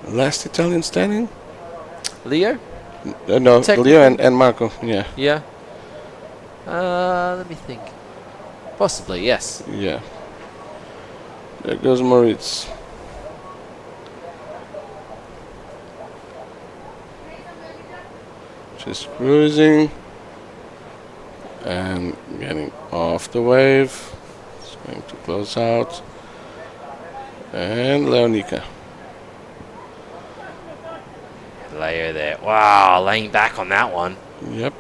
Last Italian standing? Leo? No, Leo and Marco, yeah. Yeah. Let me think. Possibly, yes. Yeah. There goes Moritz. Just cruising. And getting off the wave. It's going to close out. And Leonika. Leo there. Wow, laying back on that one. Yep.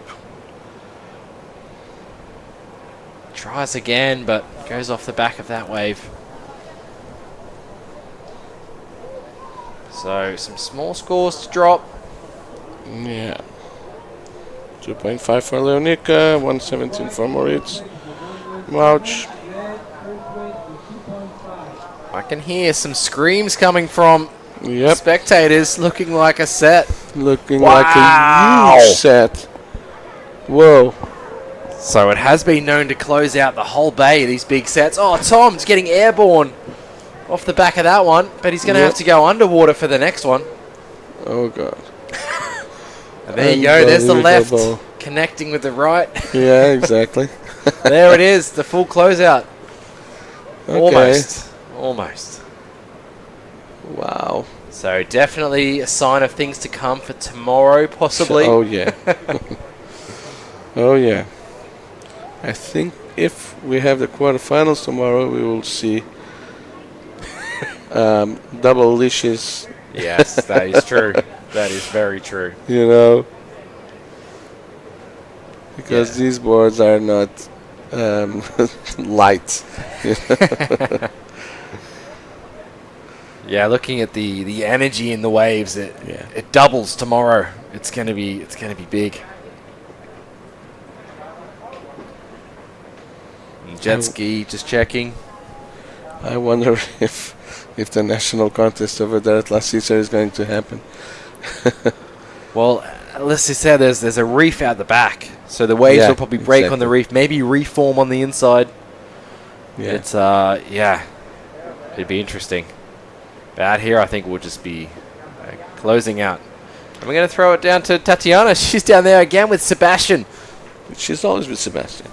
Tries again, but goes off the back of that wave. So, some small scores to drop. Yeah. 2.5 for Leonika, 117 for Moritz. Mauch. I can hear some screams coming from spectators, looking like a set. Looking like a huge set. Whoa. So it has been known to close out the whole bay, these big sets. Oh, Tom's getting airborne off the back of that one, but he's going to have to go underwater for the next one. Oh, God. And there you go, there's the left connecting with the right. Yeah, exactly. There it is, the full closeout. Okay. Almost. Wow. So definitely a sign of things to come for tomorrow, possibly. Oh, yeah. Oh, yeah. I think if we have the quarterfinals tomorrow, we will see double leashes. Yes, that is true. That is very true. You know, because these boards are not light. Yeah, looking at the energy in the waves, it doubles tomorrow. It's gonna be big. And jet ski, just checking. I wonder if the national contest over there at La Cisa is going to happen. Well, let's just say there's a reef out the back, so the waves will probably break on the reef, maybe reform on the inside. Yeah. It's it'd be interesting. But out here, I think we'll just be closing out. And we're going to throw it down to Tatiana. She's down there again with Sebastian. She's always with Sebastian.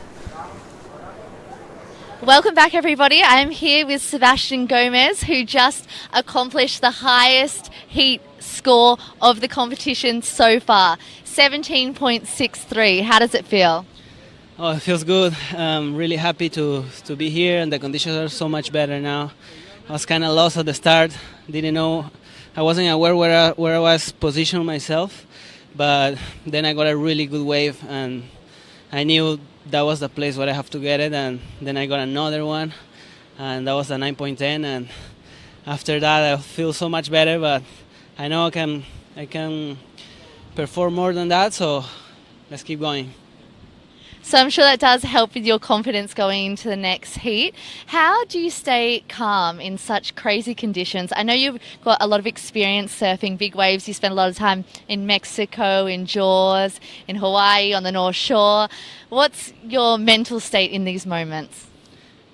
Welcome back, everybody. I'm here with Sebastian Gomez, who just accomplished the highest heat score of the competition so far, 17.63. How does it feel? Oh, it feels good. I'm really happy to be here, and the conditions are so much better now. I was kind of lost at the start. Didn't know. I wasn't aware where I was positioned myself, but then I got a really good wave, and I knew that was the place where I have to get it, and then I got another one, and that was a 9.10, and after that I feel so much better, but I know I can perform more than that, so let's keep going. So I'm sure that does help with your confidence going into the next heat. How do you stay calm in such crazy conditions? I know you've got a lot of experience surfing big waves. You spent a lot of time in Mexico, in Jaws, in Hawaii, on the North Shore. What's your mental state in these moments?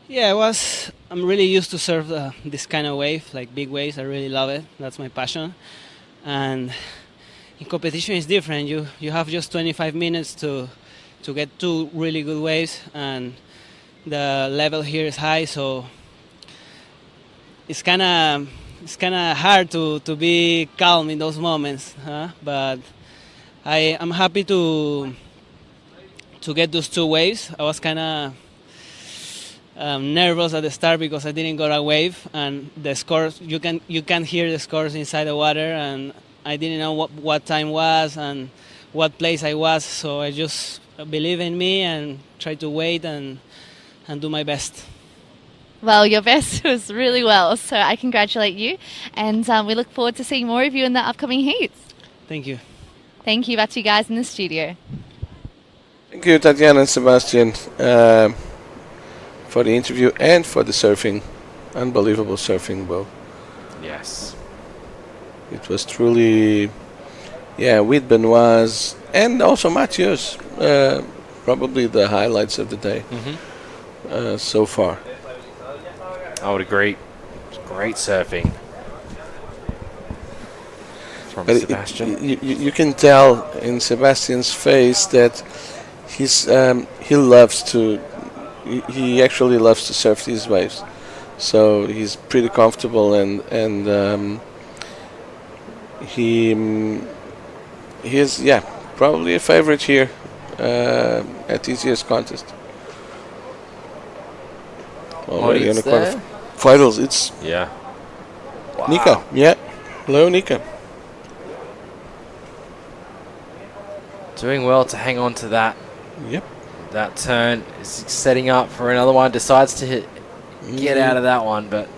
Yeah, it was I'm really used to surf this kind of wave, like big waves. I really love it. That's my passion. And in competition, it's different. You have just 25 minutes to get 2 really good waves, and the level here is high, so it's kind of hard to be calm in those moments. But I'm happy to get those 2 waves. I was kind of nervous at the start because I didn't get a wave, and the scores, you can hear the scores inside the water, and I didn't know what time was and what place I was, so I just believe in me and try to wait and do my best. Well, your best was really well, so I congratulate you, and we look forward to seeing more of you in the upcoming heats. Thank you. Thank you. Back to you guys in the studio. Thank you, Tatiana and Sebastian, for the interview and for the surfing. Unbelievable surfing, Bo. Yes. It was truly, with Benoit's and also Mathieu's, probably the highlights of the day so far. I would agree. It's great surfing from But Sebastian. You can tell in Sebastian's face that he actually loves to surf these waves. So he's pretty comfortable, and he is probably a favorite here at this year's contest. Already in the quarterfinals. It's Wow. Nika. Yeah, hello Nika. Doing well to hang on to that. Yep. That turn is setting up for another one. Decides to get out of that one, but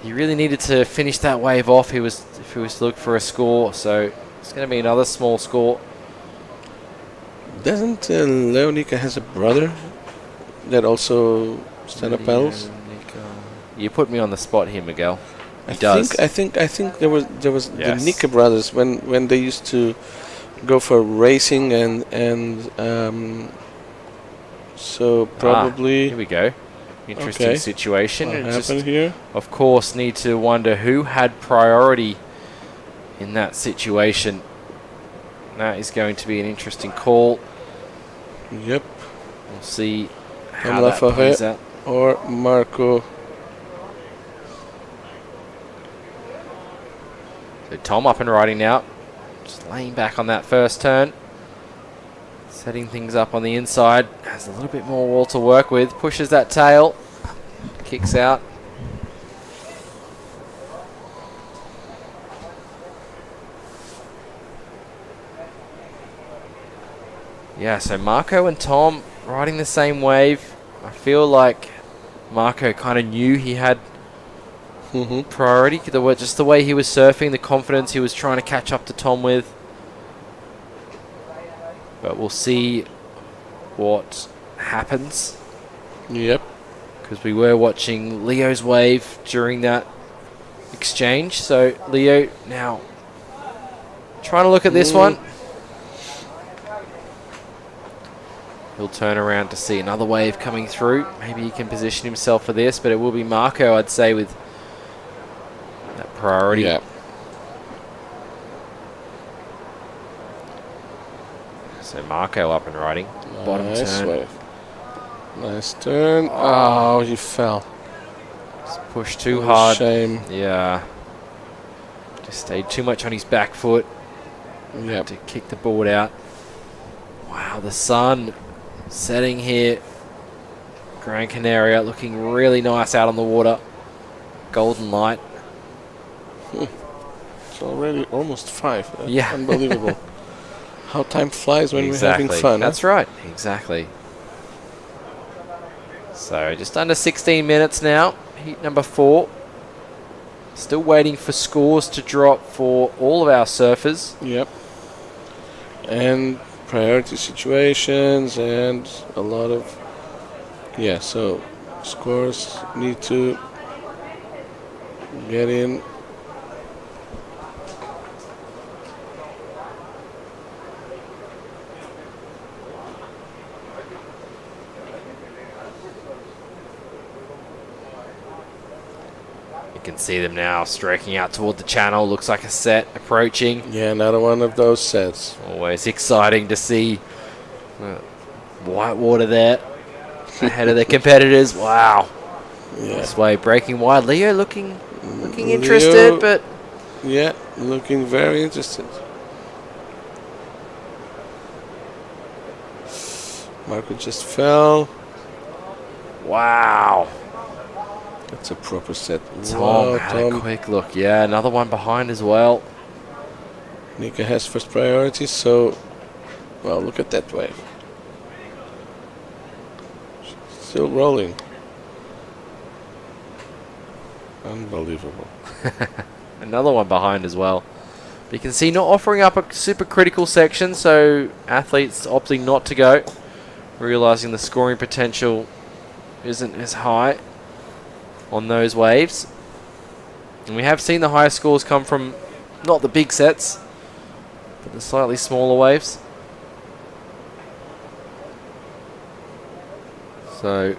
he really needed to finish that wave off. If he was to look for a score, so it's going to be another small score. Doesn't Leonika has a brother that also stand-up paddles? You put me on the spot here, Miguel. I think there was the Nika brothers when they used to go for racing and so probably here we go. Interesting situation. What Just, happened here? Of course, need to wonder who had priority in that situation. That is going to be an interesting call. Yep. We'll see how that plays out. Or Marco. So Tom up and riding now. Just laying back on that first turn. Setting things up on the inside. Has a little bit more wall to work with. Pushes that tail. Kicks out. Yeah, so Marco and Tom riding the same wave. I feel like Marco kind of knew he had priority. Just the way he was surfing, the confidence he was trying to catch up to Tom with. But we'll see what happens. Yep. Because we were watching Leo's wave during that exchange. So Leo now trying to look at this one. He'll turn around to see another wave coming through. Maybe he can position himself for this, but it will be Marco, I'd say, with that priority. Yeah. So Marco up and riding. Bottom turn. Wave. Nice turn. Oh, he fell. Just pushed too hard. Shame. Yeah. Just stayed too much on his back foot. Yep. To kick the board out. Wow, the sun setting here. Gran Canaria looking really nice out on the water. Golden light. It's already almost 5. Yeah. Unbelievable. How time flies when we're having fun. That's right. Exactly. So just under 16 minutes now. Heat number 4. Still waiting for scores to drop for all of our surfers. Yep. And priority situations and a lot of so scores need to get in. can see them now striking out toward the channel. Looks like a set approaching. Yeah, another one of those sets. Always exciting to see Whitewater there ahead of their competitors. Wow. Yeah. This wave breaking wide. Leo looking interested, but yeah, looking very interested. Marco just fell. Wow. That's a proper set. Tom had a quick look. Yeah, another one behind as well. Nika has first priority, so... Well, look at that wave. Still rolling. Unbelievable. Another one behind as well. But you can see not offering up a super critical section, so athletes opting not to go, realizing the scoring potential isn't as high on those waves. And we have seen the highest scores come from not the big sets, but the slightly smaller waves. So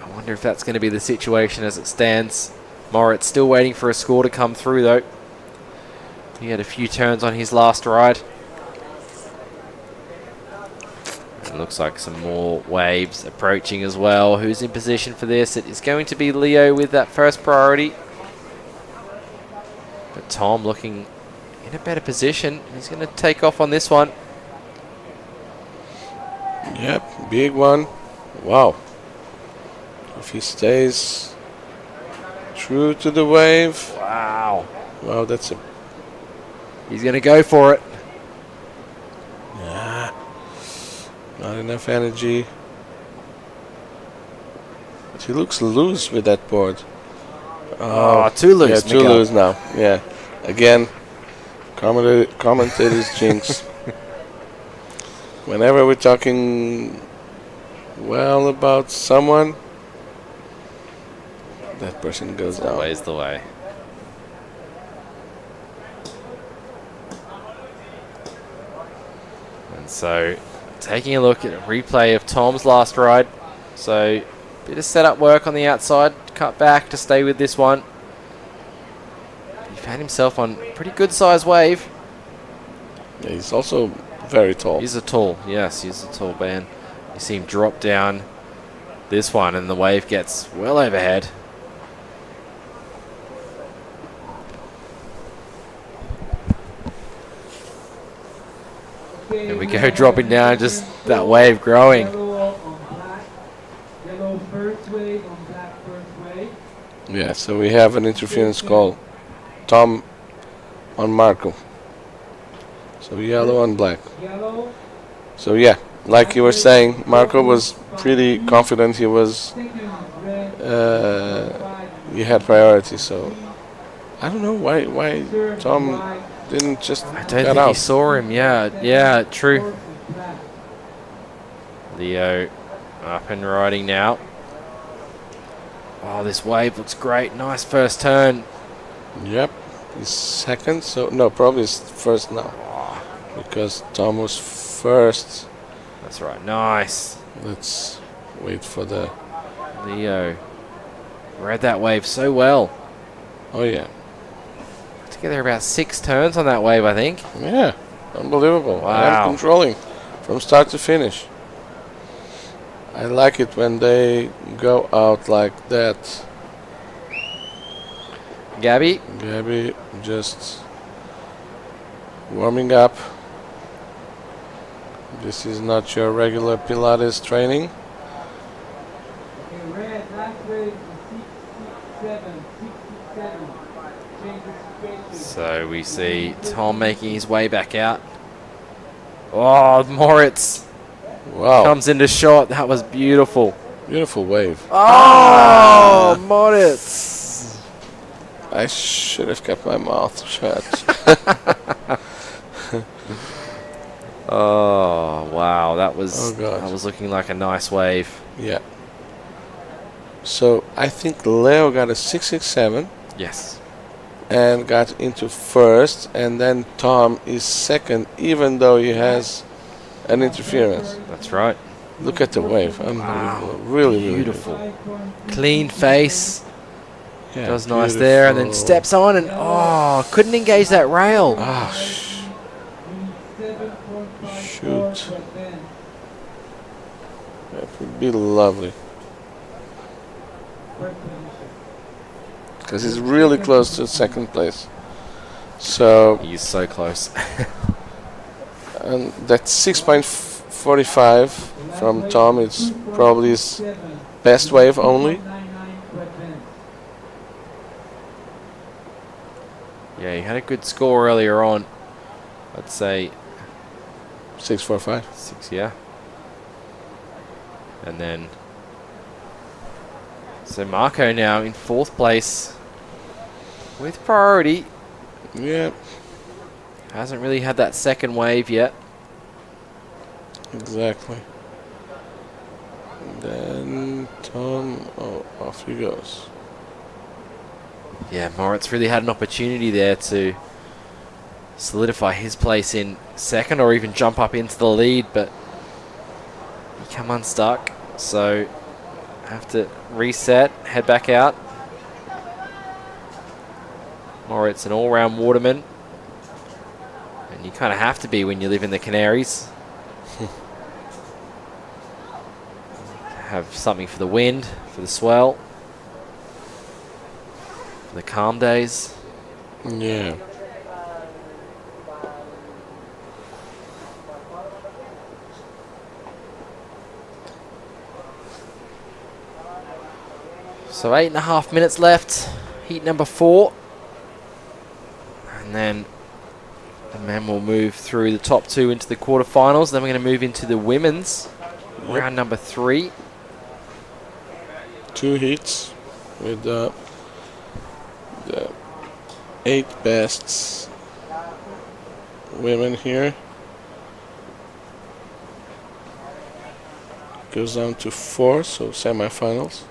I wonder if that's going to be the situation as it stands. Moritz still waiting for a score to come through though. He had a few turns on his last ride. It looks like some more waves approaching as well. Who's in position for this? It is going to be Leo with that first priority. But Tom looking in a better position. He's going to take off on this one. Yep, big one. Wow. If he stays true to the wave. Wow. Wow, that's a... He's going to go for it. Yeah. Not enough energy. But he looks loose with that board. Oh, too loose. Yeah, too loose now. Yeah. Again, commentators jinx. Whenever we're talking well about someone, that person goes down. Always the way. And so, taking a look at a replay of Tom's last ride. So, bit of setup work on the outside, cut back to stay with this one. He found himself on a pretty good size wave. Yeah, he's also very tall. He's a tall, yes, he's a tall man. You see him drop down this one and the wave gets well overhead. Here we go, dropping down, just that wave growing. Yeah, so we have an interference call. Tom on Marco. So yellow on black. So yeah, like you were saying, Marco was pretty confident he was... he had priority, so... I don't know why Tom didn't just I don't think he saw him, yeah, true. Leo up and riding now. Oh, this wave looks great. Nice first turn. Yep. He's second, so... No, probably he's first now. Because Tom was first. That's right, nice. Let's wait for the... Leo read that wave so well. Oh, yeah. Together about 6 turns on that wave, I think. Yeah, unbelievable. Wow. I'm controlling from start to finish. I like it when they go out like that. Gabby just warming up. This is not your regular Pilates training. So we see Tom making his way back out. Oh, Moritz. Wow. Comes into shot. That was beautiful. Beautiful wave. Oh, Moritz. I should have kept my mouth shut. Oh, wow. That was looking like a nice wave. Yeah. So I think Leo got a 667. Yes. And got into first, and then Tom is second, even though he has an interference. That's right. Look at the wave. Unbelievable. Wow. Really beautiful. Clean face. Yeah, does nice there, and then steps on and couldn't engage that rail. Shoot. That would be lovely. Because he's really close to second place. So he's so close. And that 6.45 from Tom is probably his best wave only. Yeah, he had a good score earlier on. I'd say 6.45. 6, yeah. And then so Marco now in 4th place with priority. Yeah. Hasn't really had that second wave yet. Exactly. And then Tom, off he goes. Yeah, Moritz really had an opportunity there to solidify his place in second or even jump up into the lead, but he come unstuck. So have to reset, head back out. Moritz, an all-round waterman. And you kind of have to be when you live in the Canaries. Have something for the wind, for the swell, for the calm days. Yeah. So 8.5 minutes left. Heat number 4. And then the men will move through the top 2 into the quarterfinals. Then we're going to move into the women's round number 3. 2 heats with the 8 best women here. Goes down to 4, so semifinals.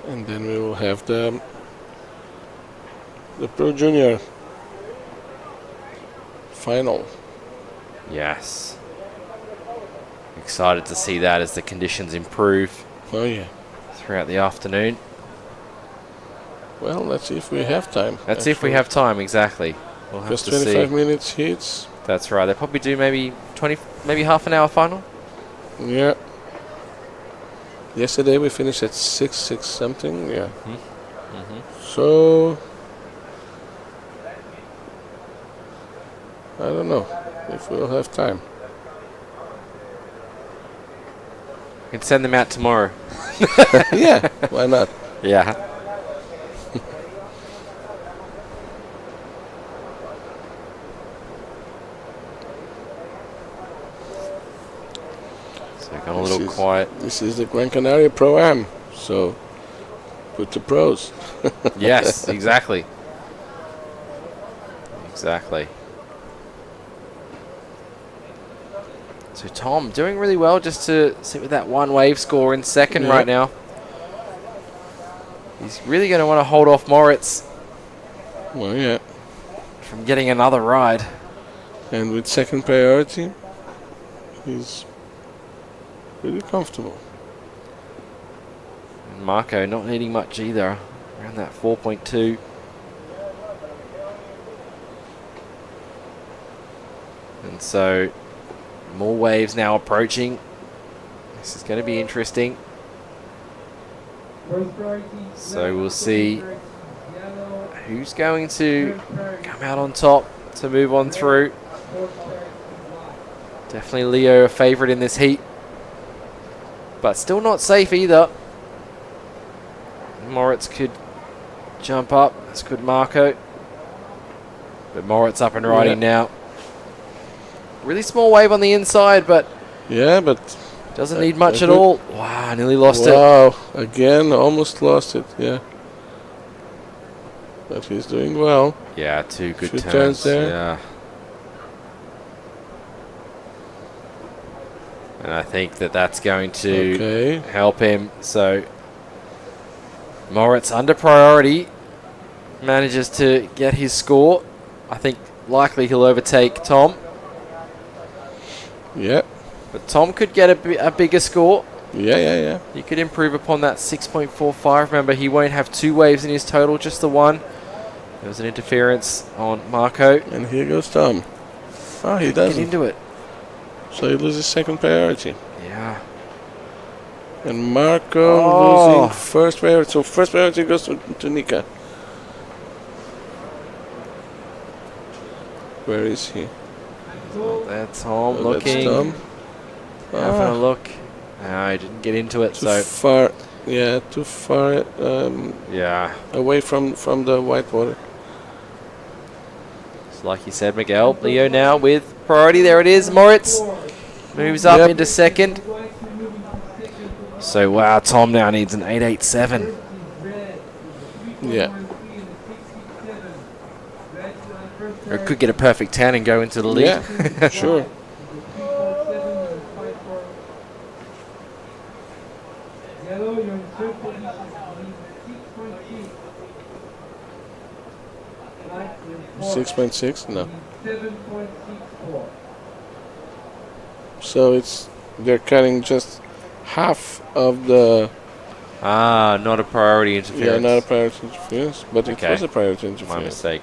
And then we will have the Pro Junior final. Yes. Excited to see that as the conditions improve. Oh yeah. Throughout the afternoon. Well, let's see if we have time. Let's see if we have time, exactly. We'll have just to 25 see. minutes heats. That's right. They'll probably do maybe 20, maybe half an hour final. Yeah. Yesterday we finished at 6 something. Yeah. So I don't know if we'll have time. We can send them out tomorrow. Yeah, why not? Yeah. So we've gone a little quiet. This is the Gran Canaria Pro-Am, so put the pros. Yes, exactly. Exactly. So Tom doing really well just to sit with that 1 wave score in second right now. He's really going to want to hold off Moritz. Well, yeah. From getting another ride. And with second priority, he's pretty comfortable. And Marco not needing much either. Around that 4.2. And so more waves now approaching. This is going to be interesting. So we'll see who's going to come out on top to move on through. Definitely Leo a favourite in this heat. But still not safe either. Moritz could jump up. That's good Marco. But Moritz up and riding now. Really small wave on the inside, but yeah, but doesn't need much at all. Wow, nearly lost it. Wow, again, almost lost it. Yeah, but he's doing well. Yeah, 2 good Few turns there. Yeah, and I think that that's going to help him. So Moritz under priority manages to get his score. I think likely he'll overtake Tom. Yeah. But Tom could get a bigger score. Yeah. He could improve upon that 6.45. Remember, he won't have 2 waves in his total, just the one. There was an interference on Marco. And here goes Tom. Oh, he doesn't. Get into it. So he loses second priority. Yeah. And Marco losing first priority. So first priority goes to Nika. Where is he? That's Tom Oh, looking. That's Tom. Having a look. No, he didn't get into it. Too far. Yeah, too far. Yeah. Away from the white water. It's like you said, Miguel. Leo now with priority. There it is. Moritz moves up into second. So, wow, Tom now needs an 8.87. Yeah. Or could get a perfect 10 and go into the lead. Yeah, sure. $6.6? No. So they're cutting just half of the. Not a priority interference. Yeah, not a priority interference, but it was a priority interference. My mistake.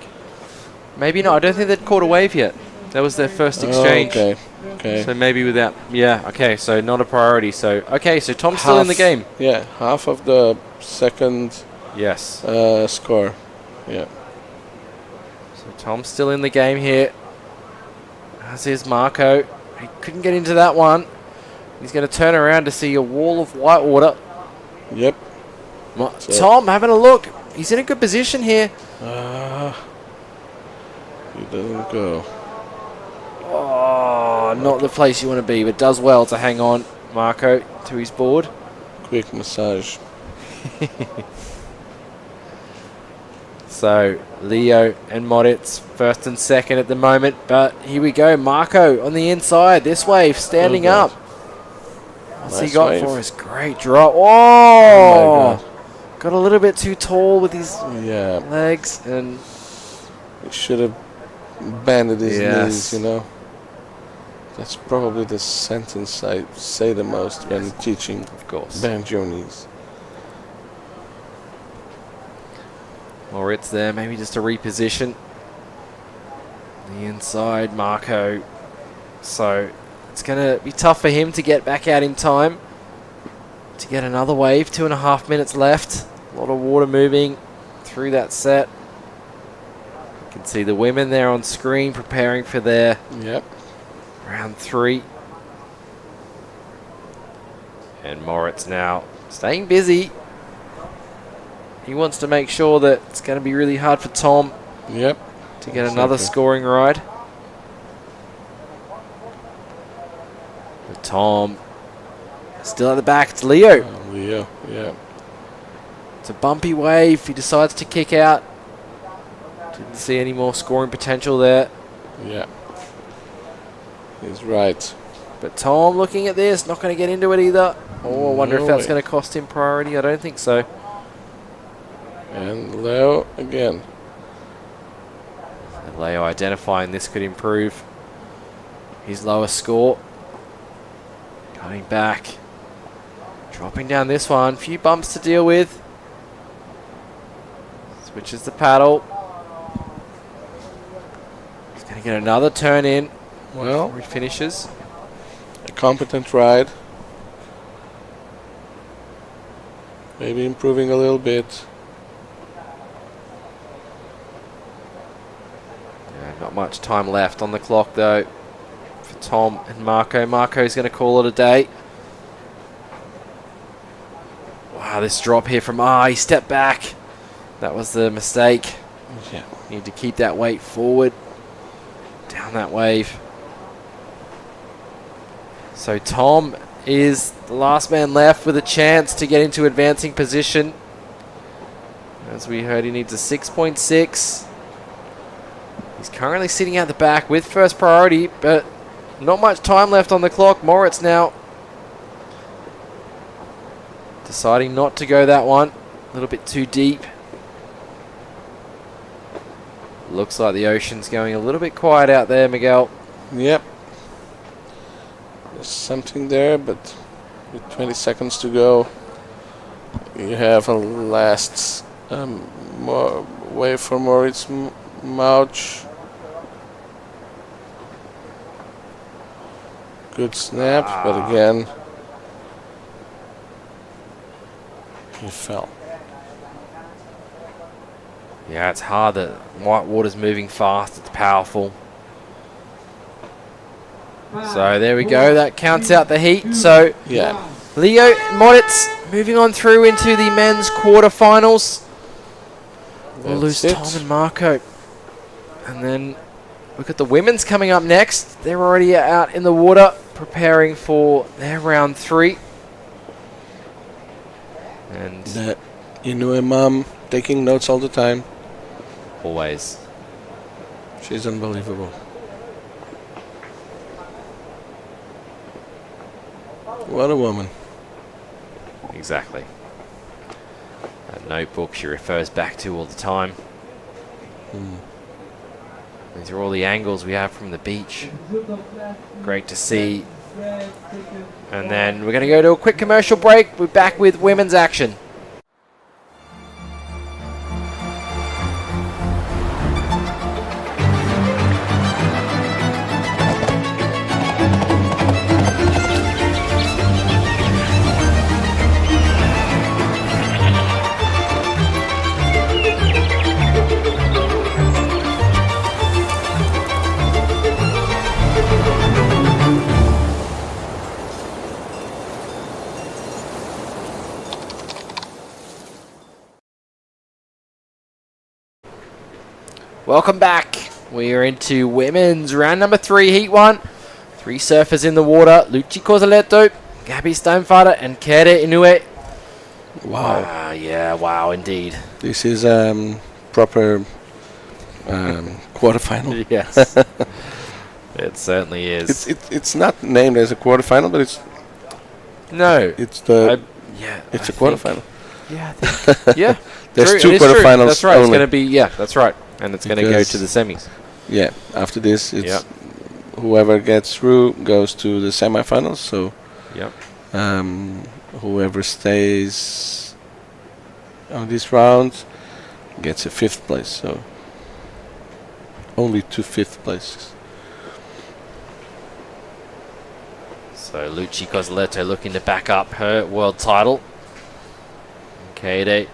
Maybe not. I don't think they'd caught a wave yet. That was their first exchange. Okay. So maybe without. Yeah. Okay. So not a priority. So okay. So Tom's still in the game. Yeah, half of the second. Yes. Score. Yeah. So Tom's still in the game here. As is Marco. He couldn't get into that one. He's going to turn around to see a wall of white water. Yep. Tom having a look. He's in a good position here. He doesn't go. Oh, not the place you want to be, but does well to hang on, Marco, to his board. Quick massage. So, Leo and Moritz first and second at the moment, but here we go. Marco on the inside. This wave standing up. What's he got for us? Great drop. Oh! Got a little bit too tall with his legs, and he should have bended his knees, you know. That's probably the sentence I say the most when teaching. Of course. Bend your knees. Moritz there, maybe just a reposition. The inside, Marco. So it's going to be tough for him to get back out in time to get another wave. 2.5 minutes left. A lot of water moving through that set. You can see the women there on screen preparing for their round 3. And Moritz now staying busy. He wants to make sure that it's going to be really hard for Tom to get another scoring ride. But Tom still at the back. It's Leo. Leo, yeah. It's a bumpy wave. He decides to kick out. Didn't see any more scoring potential there. Yeah. He's right. But Tom looking at this, not going to get into it either. Oh, I wonder if that's way. going to cost him priority. I don't think so. And Leo again. And Leo identifying this could improve his lowest score. Coming back. Dropping down this one. Few bumps to deal with. Switches the paddle. He's going to get another turn in. Well, before he finishes. A competent ride. Maybe improving a little bit. Not much time left on the clock though for Tom and Marco. Marco's going to call it a day. Wow, this drop here from he stepped back. That was the mistake. Yeah. Need to keep that weight forward. Down that wave. So Tom is the last man left with a chance to get into advancing position. As we heard, he needs a 6.6. He's currently sitting at the back with first priority, but not much time left on the clock. Moritz now deciding not to go that one. A little bit too deep. Looks like the ocean's going a little bit quiet out there, Miguel. Yep. There's something there, but With 20 seconds to go, you have a last wave for Moritz Mauch. Good snap, but again, he fell. Yeah, it's hard. That white water's moving fast. It's powerful. So there we go. That counts out the heat. So yeah, Leo Moritz moving on through into the men's quarterfinals. We'll lose Tom and Marco. And then look at the women's coming up next. They're already out in the water preparing for their round 3. And the Inoue mom taking notes all the time. Always. She's unbelievable. What a woman. Exactly. That notebook she refers back to all the time. These are all the angles we have from the beach. Great to see. And then we're going to go to a quick commercial break. We're back with women's action. Welcome back. We are into women's round number 3, heat 1. 3 surfers in the water. Luci Corsaletto, Gabby Steinfader, and Kere Inoue. Wow. Yeah, wow, indeed. This is proper quarterfinal. Yes. It certainly is. It's not named as a quarterfinal, but it's... No. It's the... it's a quarterfinal. Yeah. There's true. 2 quarterfinals. True. That's right. Only. It's going to be... Yeah, that's right. And it's going to go to the semis. Yeah. After this, it's whoever gets through goes to the semifinals. So whoever stays on this round gets a 5th place. So only 2 5th places. So Luci Corsaletto looking to back up her world title. Okay,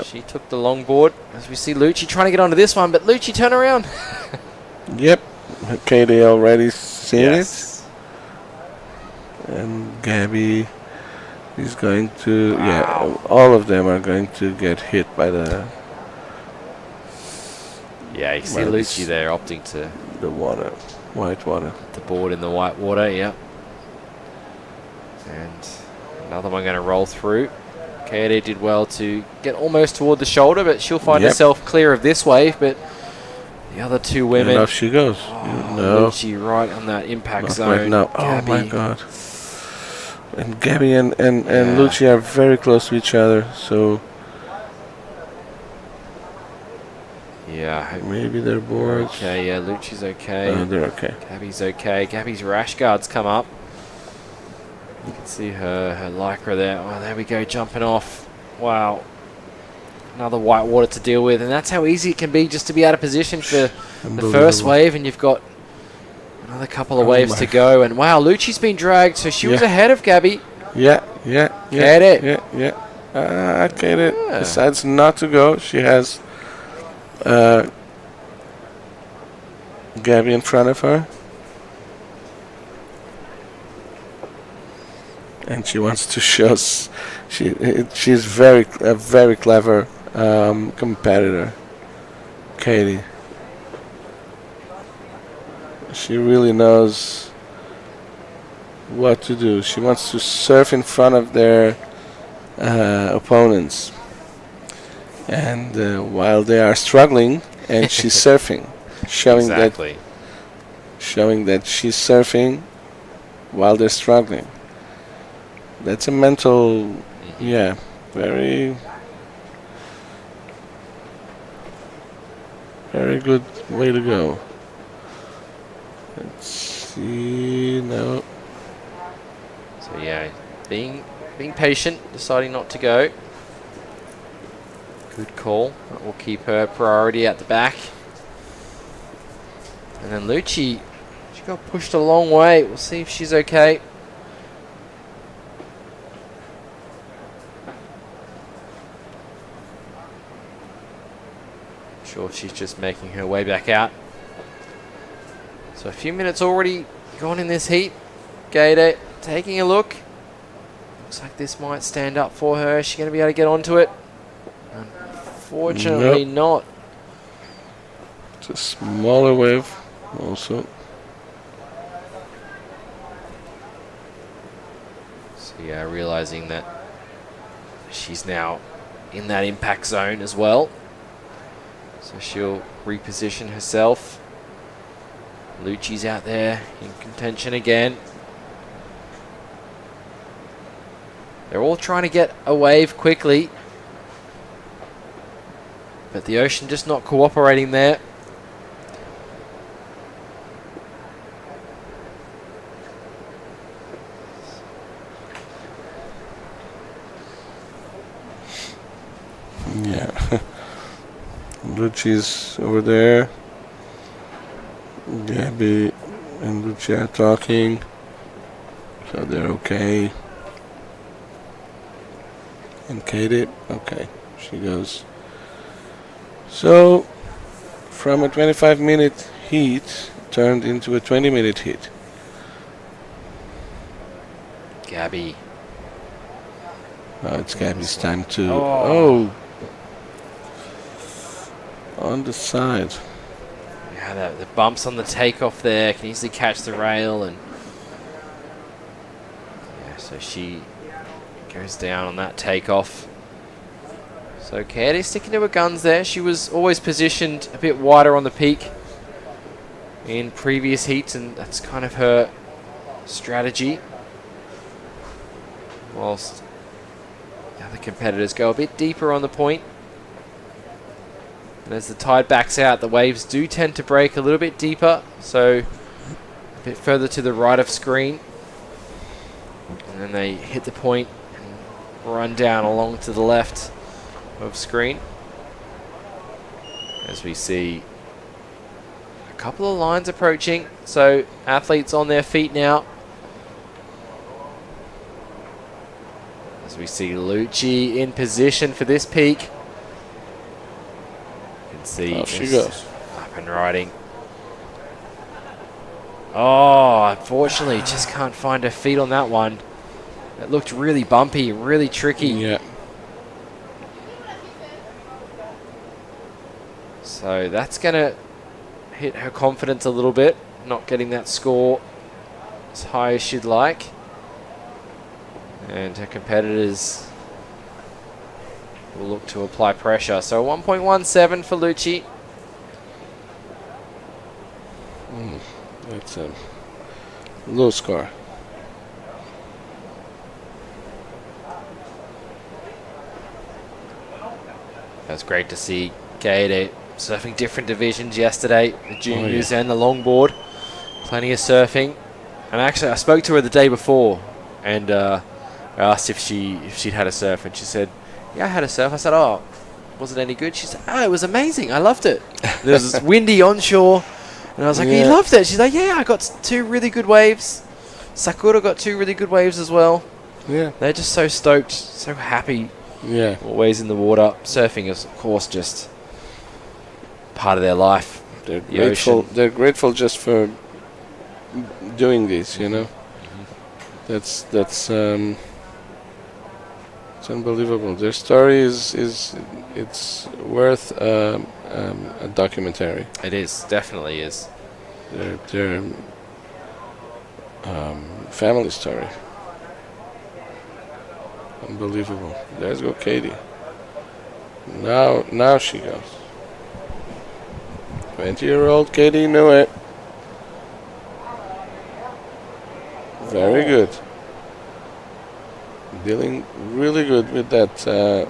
she took the longboard. As we see Luci trying to get onto this one, but Luci, turn around. Yep. Katie already seen it. And Gabby is going to... Wow. Yeah, all of them are going to get hit by the... Yeah, you can see Luci there opting to... The water. White water. The board in the white water, yeah. And another one going to roll through. Kaede did well to get almost toward the shoulder, but she'll find herself clear of this wave. But the other 2 women... And off she goes. Luci right on that impact zone. Right now. Oh my God. And Gabby and Luci are very close to each other, so... Yeah. Maybe they're bored. Okay, yeah, Luci's okay. They're okay. Gabby's okay. Gabby's rash guard's come up. You can see her lycra there. Oh, there we go, jumping off. Wow. Another white water to deal with. And that's how easy it can be just to be out of position for the first wave. And you've got another couple of waves to go. And wow, Luci's been dragged. So she was ahead of Gabby. Kaede decides not to go. She has Gabby in front of her. And she wants to show she's a very clever competitor, Katie. She really knows what to do. She wants to surf in front of their opponents, and while they are struggling, and she's surfing, showing that she's surfing while they're struggling. That's a mental, very, very good way to go. Let's see, no. So yeah, being patient, deciding not to go. Good call. That will keep her priority at the back. And then Lucci, she got pushed a long way. We'll see if she's okay. Sure, she's just making her way back out. So a few minutes already gone in this heat. Gade taking a look. Looks like this might stand up for her. Is she going to be able to get onto it? Unfortunately not. It's a smaller wave also. So yeah, realizing that she's now in that impact zone as well. So she'll reposition herself. Lucci's out there in contention again. They're all trying to get a wave quickly, but the ocean just not cooperating there. Yeah. Lucci's over there. Gabby and Lucci are talking, so they're okay. And Katie, okay, she goes. So, from a 25-minute heat, turned into a 20-minute heat. Gabby. Oh, it's Gabby's time to. Oh. On the side. Yeah, the bumps on the takeoff there can easily catch the rail, and yeah, so she goes down on that takeoff. So Katie sticking to her guns there. She was always positioned a bit wider on the peak in previous heats, and that's kind of her strategy. Whilst the other competitors go a bit deeper on the point. And as the tide backs out, the waves do tend to break a little bit deeper, so a bit further to the right of screen. And then they hit the point and run down along to the left of screen. As we see a couple of lines approaching, so athletes on their feet now. As we see Lucci in position for this peak. See, off she goes. Up and riding. Oh, unfortunately, just can't find her feet on that one. It looked really bumpy, really tricky. Yeah. So that's going to hit her confidence a little bit, not getting that score as high as she'd like. And her competitors will look to apply pressure. So 1.17 for Lucci. That's a low score. It was great to see Gade surfing different divisions yesterday, the juniors and the longboard. Plenty of surfing. And actually, I spoke to her the day before, and I asked if she'd had a surf, and she said, "Yeah, I had a surf." I said, "Oh, was it any good?" She said, "Oh, it was amazing. I loved it. There was windy onshore." And I was like, "You loved it?" She's like, "Yeah, I got 2 really good waves. Sakura got 2 really good waves as well." Yeah. They're just so stoked, so happy. Yeah. Always in the water. Surfing is, of course, just part of their life. They're grateful. Ocean. They're grateful just for doing this, you know. That's it's unbelievable. Their story it's worth a documentary. It is, definitely is. Their family story. Unbelievable. Let's go, Katie. Now she goes. 20-year-old Katie knew it. Very good. Dealing really good with that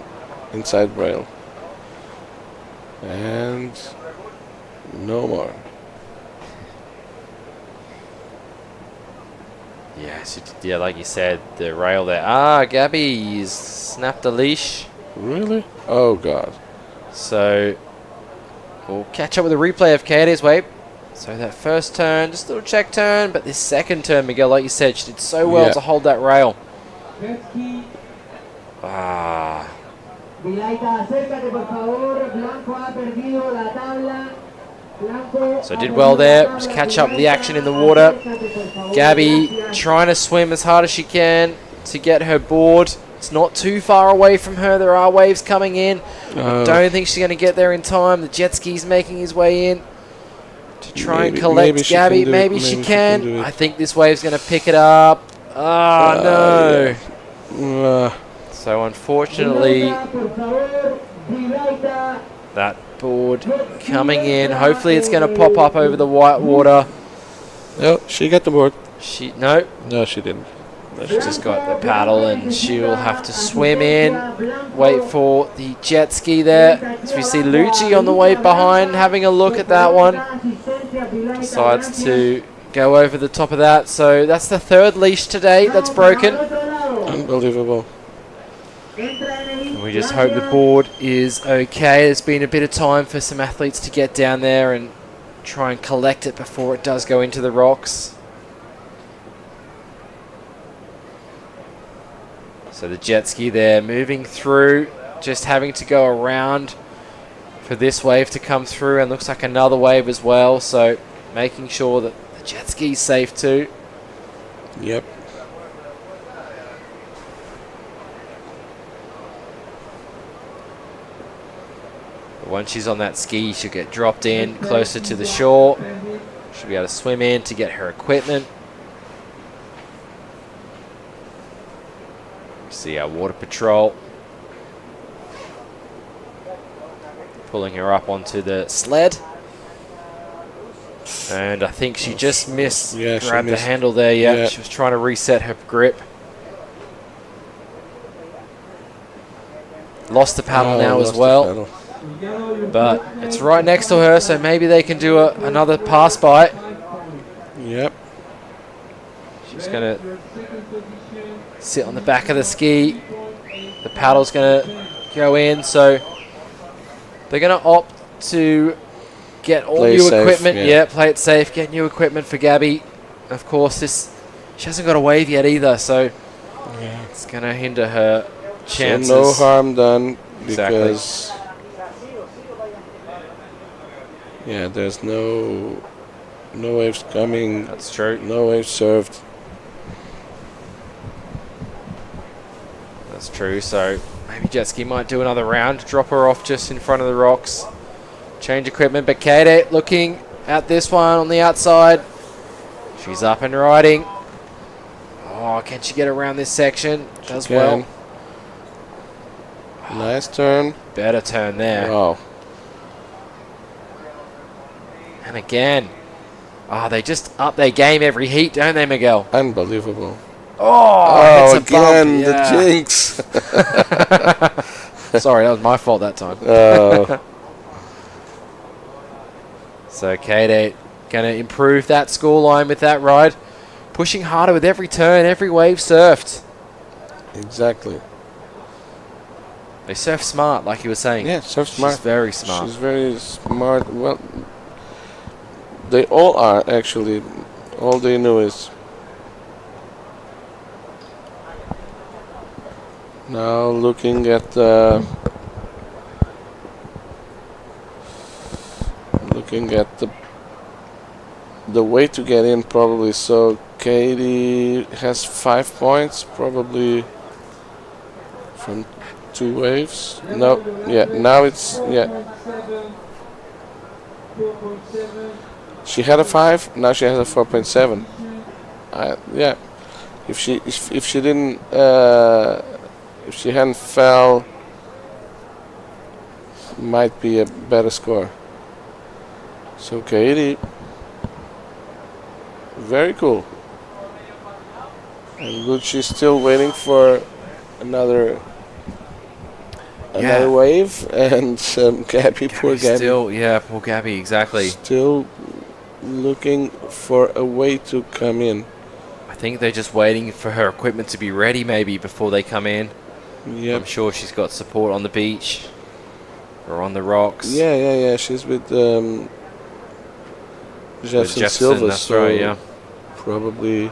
inside rail. And no more. Yeah, yeah, like you said, the rail there. Ah, Gabby's snapped a leash. Really? Oh, God. So we'll catch up with a replay of Katie's wave. So that first turn, just a little check turn, but this second turn, Miguel, like you said, she did so well to hold that rail. Ah. So did well there, just catch up with the action in the water. Gabby trying to swim as hard as she can to get her board. It's not too far away from her, there are waves coming in. I don't think she's going to get there in time. The jet ski's making his way in to try and collect Gabby. Maybe she can. I think this wave's going to pick it up. Oh, no. So unfortunately, that board coming in. Hopefully it's going to pop up over the white water. No, she got the board. No, she didn't. She just got the paddle and she'll have to swim in. Wait for the jet ski there. So we see Lucci on the way behind having a look at that one. Decides to go over the top of that. So that's the third leash today that's broken. Unbelievable. And we just hope the board is okay. There's been a bit of time for some athletes to get down there and try and collect it before it does go into the rocks. So the jet ski there moving through, just having to go around for this wave to come through, and looks like another wave as well. So making sure that the jet ski's safe too. Yep. Once she's on that ski, she'll get dropped in closer to the shore. She'll be able to swim in to get her equipment. See our water patrol pulling her up onto the sled. And I think she just missed, grabbed the handle there. Yeah, she was trying to reset her grip. Lost the paddle now as well. But it's right next to her, so maybe they can do another pass by. Yep. She's going to sit on the back of the ski. The paddle's going to go in, so they're going to opt to get all new equipment. Yeah, play it safe, get new equipment for Gabby. Of course, she hasn't got a wave yet either, so it's going to hinder her chances. So no harm done because there's no waves coming. That's true. No waves served. That's true, so maybe jet ski might do another round, drop her off just in front of the rocks, change equipment. But Kate looking at this one on the outside. She's up and riding. Oh, can she get around this section? Does well. Nice turn. Better turn there. Wow. And again, they just up their game every heat, don't they, Miguel? Unbelievable. Oh, it's a again, bump. The jinx. Sorry, that was my fault that time. So Kate going to improve that scoreline with that ride. Pushing harder with every turn, every wave surfed. Exactly. They surf smart, like you were saying. Yeah, surf smart. She's very smart. She's very smart. Well, they all are, actually. All they know is... Now looking at the way to get in, probably. So Katie has 5 points, probably from 2 waves. No, now it's She had a 5, now she has a 4.7. If she didn't. If she hadn't fell, might be a better score. So Katie, very cool. And good, she's still waiting for another wave, and Gabby, poor Gabby. Poor Gabby, exactly. Still looking for a way to come in. I think they're just waiting for her equipment to be ready maybe before they come in. Yep. I'm sure she's got support on the beach or on the rocks. Yeah. She's with Jefferson Silva, that's so right, yeah. probably.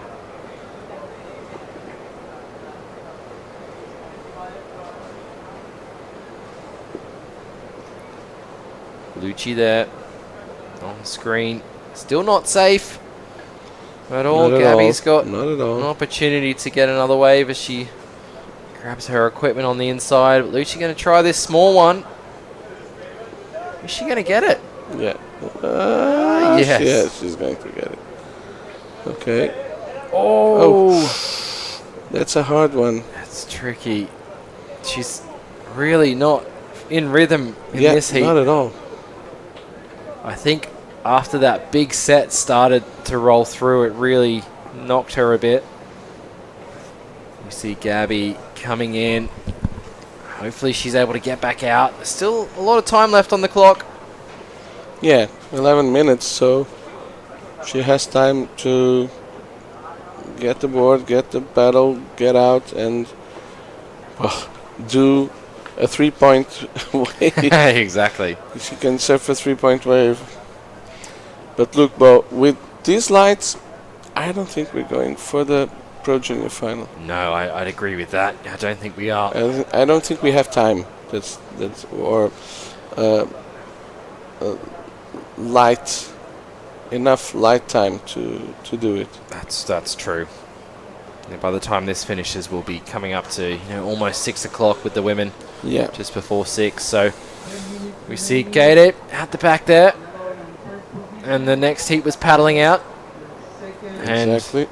Lucci there on the screen. Still not safe at all. Not at Gabby's all. got Not at all. an opportunity to get another wave as she grabs her equipment on the inside. But Lucci going to try this small one. Is she going to get it? Yeah. Yes. Yeah, she's going to get it. Okay. Oh. That's a hard one. That's tricky. She's really not in rhythm in this heat. Not at all. I think after that big set started to roll through, it really knocked her a bit. You see Gabby coming in. Hopefully she's able to get back out. There's still a lot of time left on the clock. Yeah, 11 minutes, so she has time to get the board, get the paddle, get out, and do a 3-point wave. Exactly. She can surf a 3-point wave. But look, Bo, with these lights, I don't think we're going for the Pro Junior final. No, I'd agree with that. I don't think we are. I don't think we have time. That's or enough light time to do it. That's true. And by the time this finishes, we'll be coming up to almost 6 o'clock with the women. Yeah. Just before 6. So we see Katie at the back there, and the next heat was paddling out. Exactly.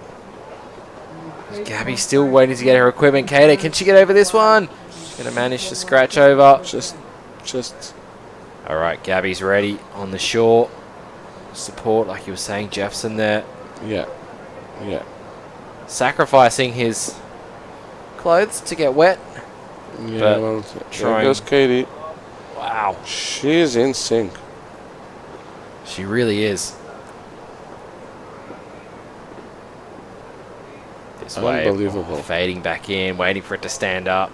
And Gabby's still waiting to get her equipment. Katie, can she get over this one? She's going to manage to scratch over. Just. All right, Gabby's ready on the shore. Support, like you were saying, Jefferson there. Yeah. Sacrificing his clothes to get wet. Yeah, but well, there goes Katie. Wow. She's in sync. She really is. This Unbelievable. wave fading back in, waiting for it to stand up.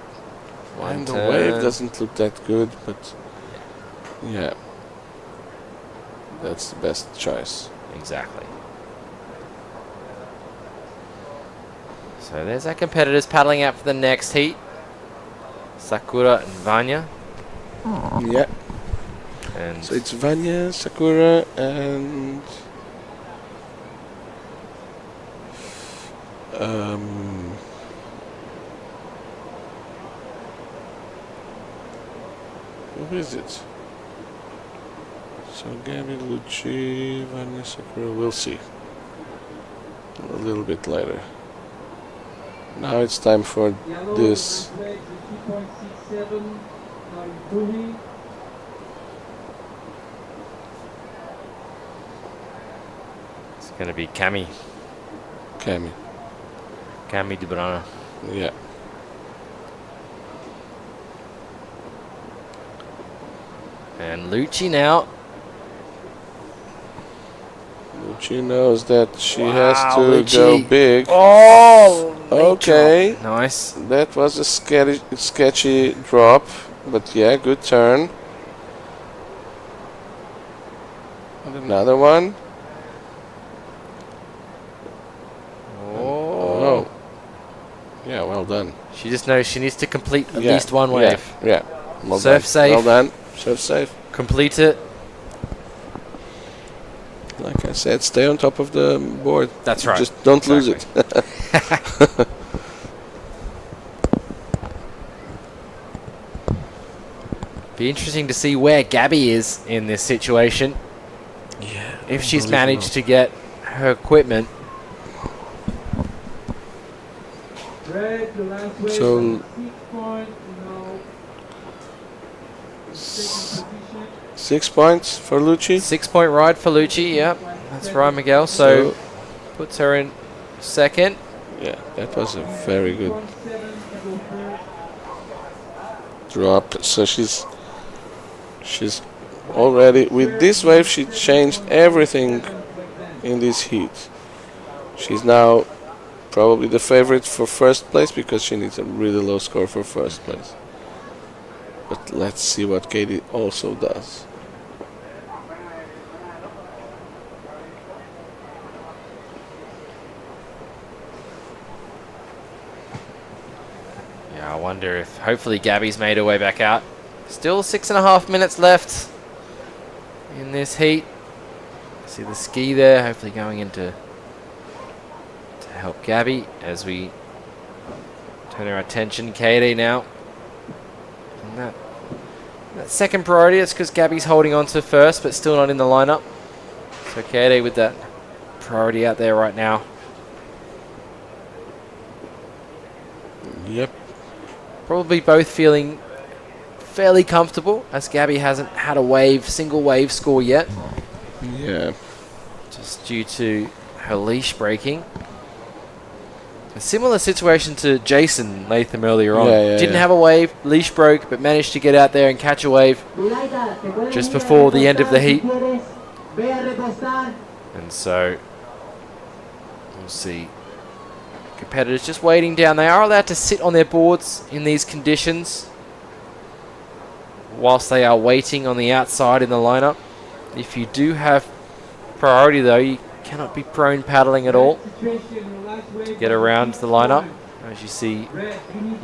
And the wave doesn't look that good, but yeah, that's the best choice. Exactly. So there's our competitors paddling out for the next heat. Sakura and Vanya. Yeah. And so it's Vanya, Sakura, and who is it? So Gabby, Lucci, Vanya, Sakura. We'll see. A little bit later. Now it's time for this. It's going to be Cami de Brana. Yeah. And Lucci now. Lucci knows that she Wow, has to Lucci. go big. Oh! Okay. Nice. That was a sketchy drop, but yeah, good turn. And another one. Oh. Yeah, well done. She just knows she needs to complete at least one wave. Yeah. Well Surf done. safe. Well done. Surf safe. Complete it. Like I said, stay on top of the board. That's right. Just don't lose it. Be interesting to see where Gabby is in this situation. Yeah. If she's managed to get her equipment. So 6 points for Lucci. 6-point ride for Lucci, yep. That's right, Miguel. So puts her in second. Yeah, that was a very good drop. So she's already with this wave. She changed everything in this heat. She's now probably the favorite for first place because she needs a really low score for first place. But let's see what Katie also does. Yeah, I wonder if hopefully Gabby's made her way back out. Still 6.5 minutes left in this heat. See the ski there, hopefully going into to help Gabby as we turn our attention. Katie now. And that second priority, it's because Gabby's holding on to first, but still not in the lineup. So Katie with that priority out there right now. Yep. Probably both feeling fairly comfortable as Gabby hasn't had a single wave score yet. Yeah. Just due to her leash breaking. A similar situation to Jason Latham earlier on. Didn't have a wave, leash broke, but managed to get out there and catch a wave just before the end of the heat. And so we'll see. Competitors just waiting down. They are allowed to sit on their boards in these conditions whilst they are waiting on the outside in the lineup. If you do have priority though, you cannot be prone paddling at all to get around the lineup, as you see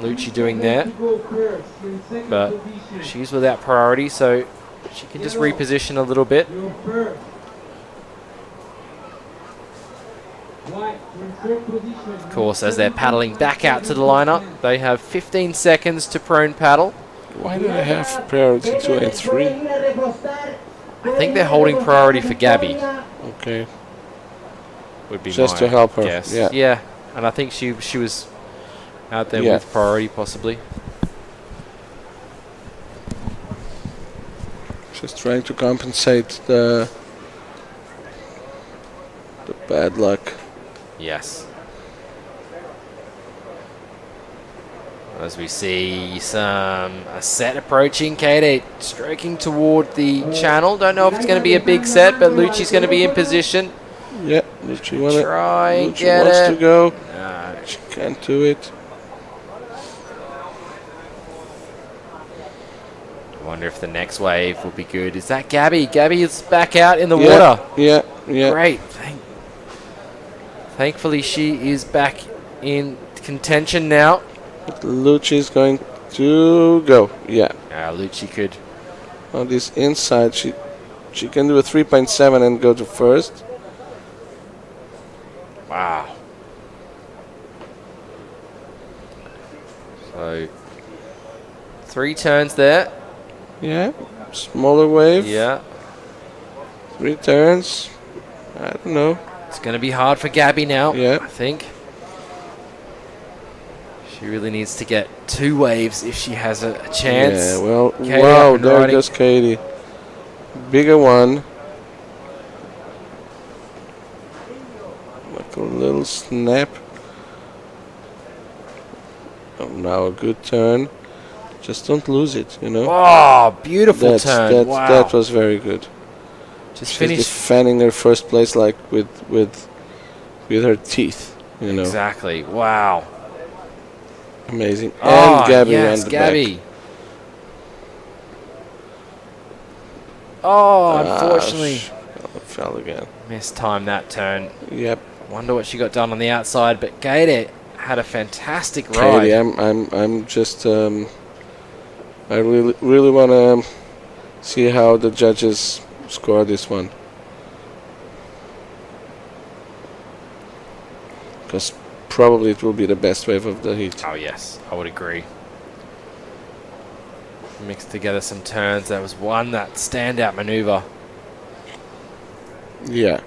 Lucci doing there. But she's without priority, so she can just reposition a little bit. Of course, as they're paddling back out to the lineup, they have 15 seconds to prone paddle. Why do they have priority 2 and 3? I think they're holding priority for Gabby. Okay. Would be just my to help her. guess. Yeah. Yeah, and I think she was out there with priority possibly. Just trying to compensate the bad luck. Yes. As we see a set approaching, Kate stroking toward the channel. Don't know if it's going to be a big set, but Lucci's going to be in position. Yeah, Lucci wants try and Lucci get wants it. to go. No. She can't do it. I wonder if the next wave will be good. Is that Gabby? Gabby is back out in the water. Yeah. Great. Thankfully, she is back in contention now. Lucci's going to go. Yeah. Lucci could. On this inside, she can do a 3.7 and go to first. Wow. So 3 turns there. Yeah. Smaller wave. Yeah. 3 turns. I don't know. It's going to be hard for Gabby now. Yeah. I think. She really needs to get 2 waves if she has a chance. Yeah, well, Katie wow, there goes Katie. Bigger one. Like a little snap. Oh, now a good turn. Just don't lose it, you know. Oh, beautiful turn. Wow. That was very good. She's finished defending her first place like with her teeth, you know. Exactly. Wow. Amazing. And Gabby on the back. Oh, unfortunately. Fell again. Mistimed that turn. Yep. Wonder what she got done on the outside, but Katie had a fantastic ride. Katie, I'm just I really want to see how the judges score this one. Because probably it will be the best wave of the heat. Oh yes, I would agree. Mixed together some turns. That was that standout maneuver. Yeah.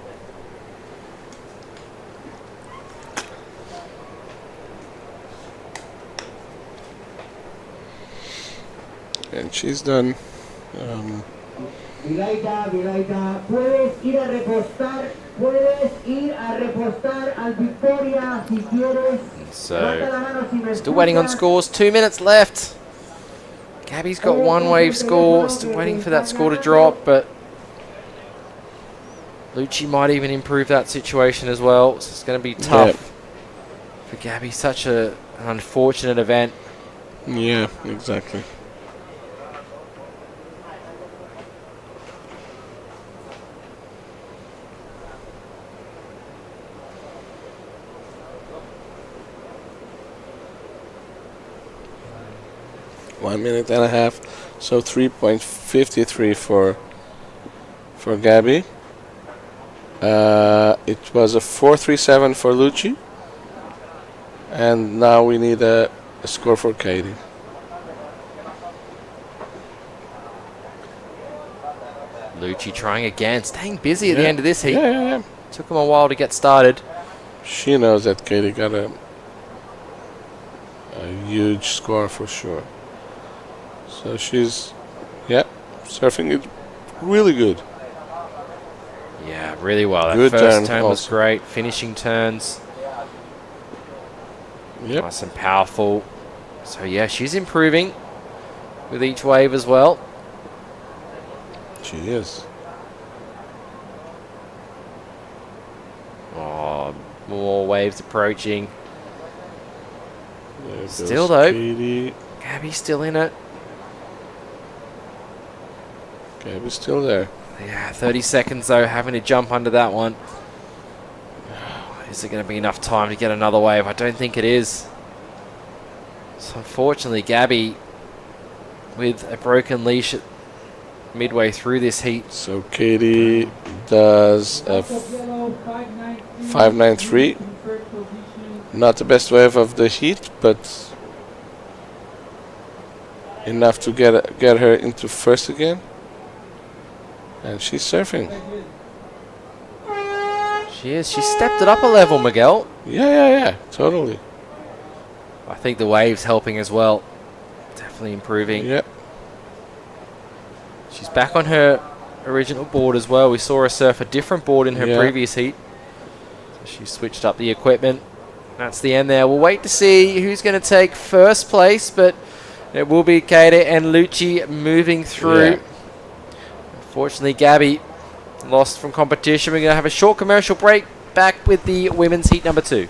And she's done. Vilaita, puedes ir a repostar al Victoria si quieres. So, still waiting on scores. 2 minutes left. Gabby's got 1 wave score. Still waiting for that score to drop, but Lucci might even improve that situation as well. So it's going to be tough Gabby, such an unfortunate event. Yeah, exactly. One minute and a half, so 3.53 for Gabby. It was a 4.37 for Lucci, and now we need a score for Katie. Lucci trying again, staying busy at the Yeah. end of this heat. Yeah. Took him a while to get started. She knows that Katie got a huge score for sure. So she's, surfing it really good. Yeah, really well. That Good first turn turn was also. great. Finishing turns. Yep. Nice and powerful. So yeah, she's improving with each wave as well. She is. Oh, more waves approaching. There Still goes though, Katie. Gabby's still in it. Gabby's still there. Yeah, 30 seconds though, having to jump under that one. Is it going to be enough time to get another wave? I don't think it is. So unfortunately, Gabby with a broken leash midway through this heat. So Katie does a 5.93. Not the best wave of the heat, but enough to get her into first again. And she's surfing. She is. She stepped it up a level, Miguel. Yeah, totally. I think the wave's helping as well. Definitely improving. Yep. She's back on her original board as well. We saw her surf a different board in her Yeah. previous heat. So she switched up the equipment. That's the end there. We'll wait to see who's going to take first place, but it will be Katie and Lucci moving through. Yeah. Unfortunately, Gabby lost from competition. We're going to have a short commercial break. Back with the women's heat number 2.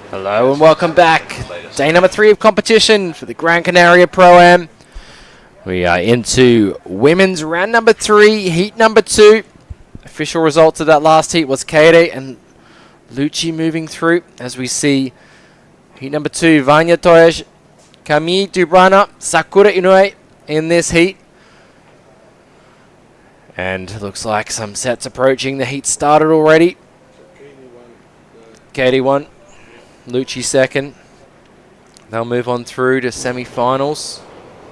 Hello and welcome back. Day number 3 of competition for the Gran Canaria Pro-Am. We are into women's round number 3, heat number 2. Official results of that last heat was Katie and Lucci moving through. As we see heat number 2, Vanya Toež, Camille Dubrana, Sakura Inoue in this heat. And looks like some sets approaching. The heat started already. Katie won. Lucci second. They'll move on through to semi-finals.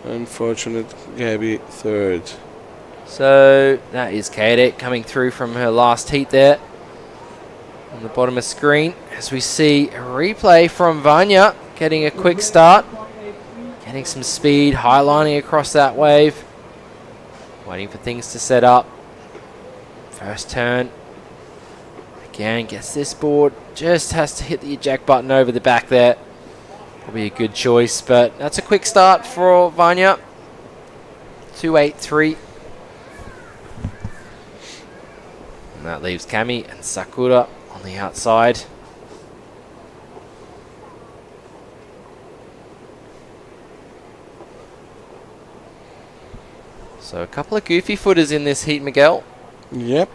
Unfortunate Gabby third. So that is Katie coming through from her last heat there. On the bottom of screen, as we see a replay from Vanya getting a quick start. Getting some speed, highlining across that wave. Waiting for things to set up. First turn. Again, gets this board. Just has to hit the eject button over the back there. Probably a good choice, but that's a quick start for Vanya. 2-8-3. And that leaves Kami and Sakura on the outside. So a couple of goofy footers in this heat, Miguel. Yep.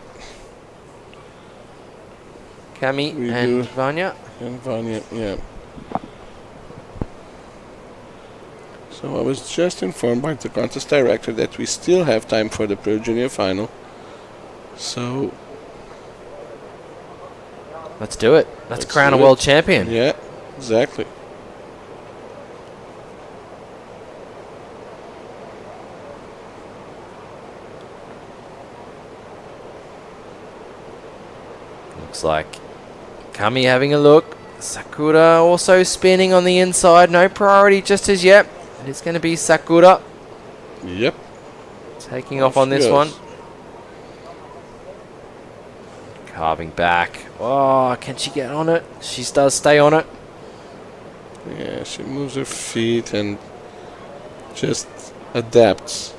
Kami and Vanya. And Vanya, yeah. So I was just informed by the contest director that we still have time for the Pro Junior final. So let's do it. Let's crown a world champion. Yeah, exactly. Looks like Kami having a look. Sakura also spinning on the inside. No priority just as yet. It's going to be Sakura. Yep. Taking off on this one. Carving back. Oh, can she get on it? She does stay on it. Yeah, she moves her feet and just adapts.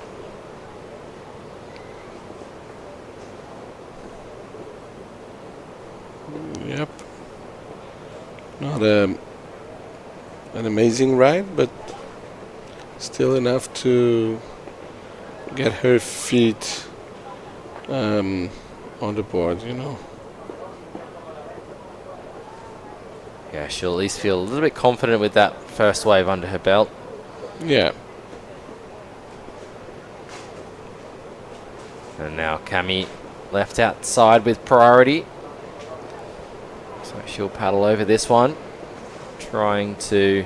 Yep. Not an amazing ride, but still enough to get her feet on the board, you know. Yeah, she'll at least feel a little bit confident with that first wave under her belt. Yeah. And now Kami left outside with priority. So she'll paddle over this one, trying to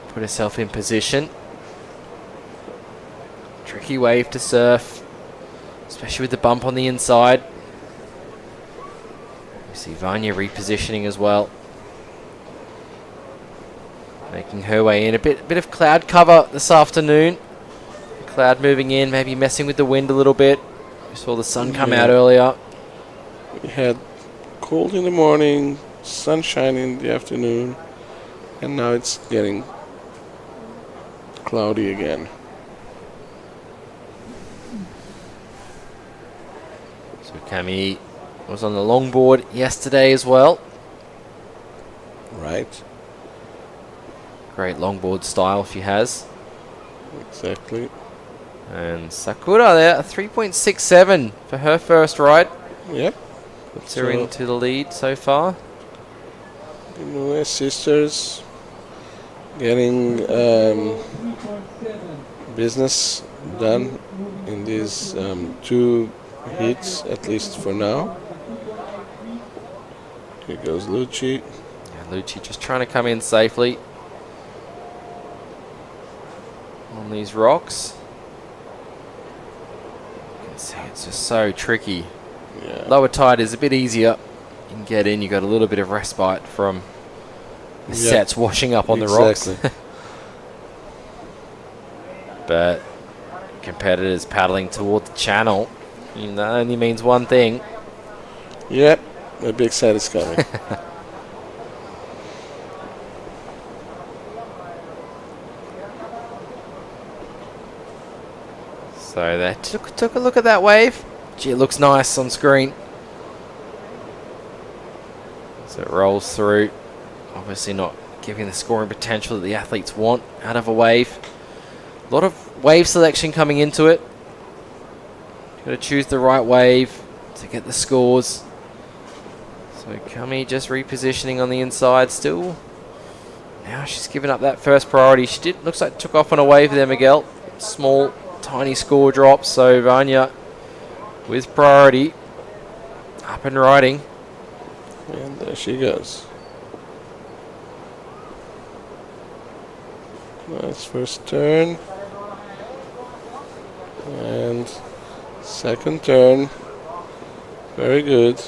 put herself in position. Tricky wave to surf, especially with the bump on the inside. You see Vanya repositioning as well, making her way in. A bit of cloud cover this afternoon. Cloud moving in, maybe messing with the wind a little bit. We saw the sun come out earlier. We had cold in the morning, sunshine in the afternoon, and now it's getting cloudy again. So Kami was on the longboard yesterday as well. Right. Great longboard style she has. Exactly. And Sakura there, a 3.67 for her first ride. Yep. Puts her into the lead so far. The Inoue sisters getting business done in these two heats, at least for now. Here goes Lucci. Yeah, Lucci just trying to come in safely on these rocks. You can see it's just so tricky. Yeah. Lower tide is a bit easier. You can get in, you got a little bit of respite from the sets washing up on the rocks. But competitors paddling toward the channel, that only means one thing. Yep, a big set is coming. So they took a look at that wave. Gee, it looks nice on screen. So it rolls through. Obviously not giving the scoring potential that the athletes want out of a wave. A lot of wave selection coming into it. Got to choose the right wave to get the scores. So Kami just repositioning on the inside still. Now she's given up that first priority. She looks like took off on a wave there, Miguel. Small, tiny score drop. So Vanya with priority, up and riding. And there she goes. Nice first turn. And second turn. Very good.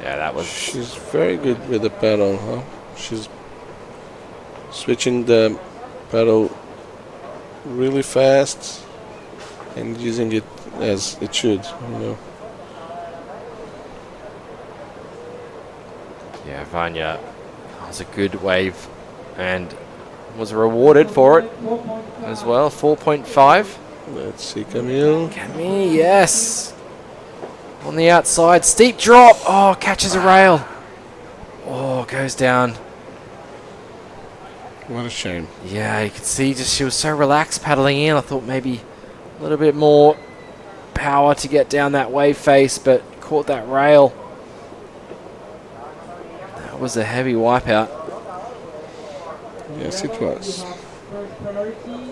Yeah, that was... She's very good with the pedal, huh? She's switching the pedal really fast and using it as it should, you know. Yeah, Vanya was a good wave and was rewarded for it as well. 4.5. Let's see, Camille. Camille, yes. On the outside, steep drop. Oh, catches a rail. Oh, goes down. What a shame. Yeah, you could see just she was so relaxed paddling in. I thought maybe a little bit more power to get down that wave face, but caught that rail. That was a heavy wipeout. Yes, it was. First priority.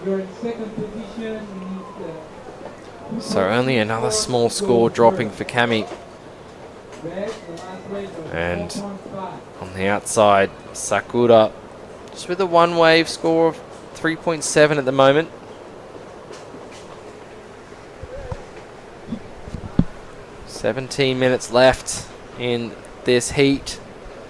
You're in second position. You need So only another small score dropping for Cami. And on the outside, Sakura just with a one wave score of 3.7 at the moment. "17 minutes left in this heat."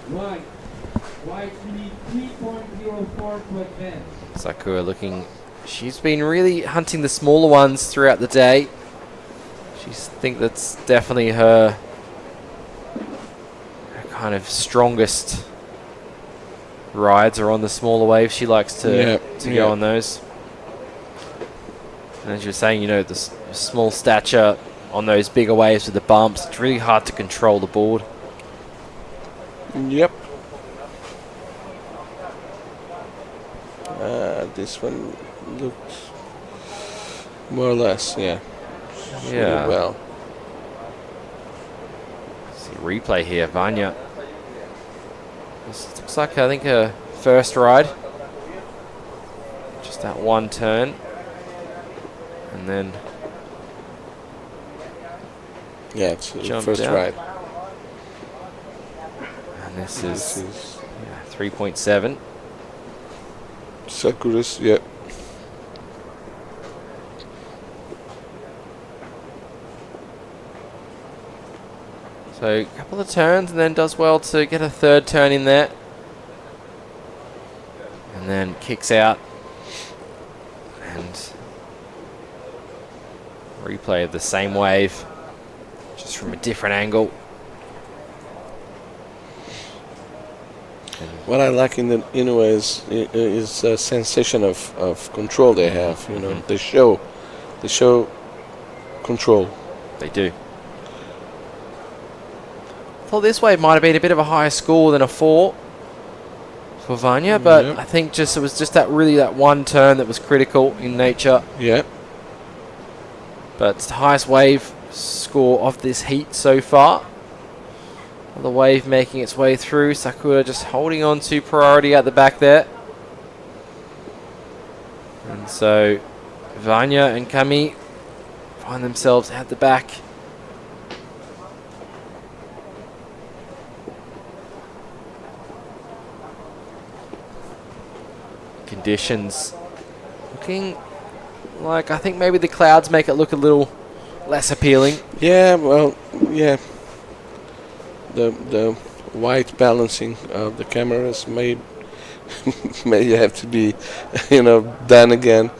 White need 3.04 to advance. Sakura looking, she's been really hunting the smaller ones throughout the day. She think that's definitely her kind of strongest rides are on the smaller waves. She likes to go on those. And as you were saying, you know, the small stature on those bigger waves with the bumps, it's really hard to control the board. Yep. This one looked more or less, yeah. Yeah. Well. See replay here, Vanya. This looks like, I think, her first ride. Just that one turn. And then yeah, it's the jump first down. ride. And this is 3.7. Sakura's, yeah. So a couple of turns and then does well to get a third turn in there. And then kicks out. And replay of the same wave, just from a different angle. What I like in the Inoue is a sensation of control they have. You know, they show control. They do. Thought this wave might have been a bit of a higher score than a 4 for Vanya, but I think it was just that one turn that was critical in nature. Yeah. But it's the highest wave score of this heat so far. The wave making its way through. Sakura just holding on to priority at the back there. And so Vanya and Kami find themselves at the back. Conditions looking like, I think maybe the clouds make it look a little less appealing. Yeah, well, yeah. The white balancing of the cameras may have to be, done again.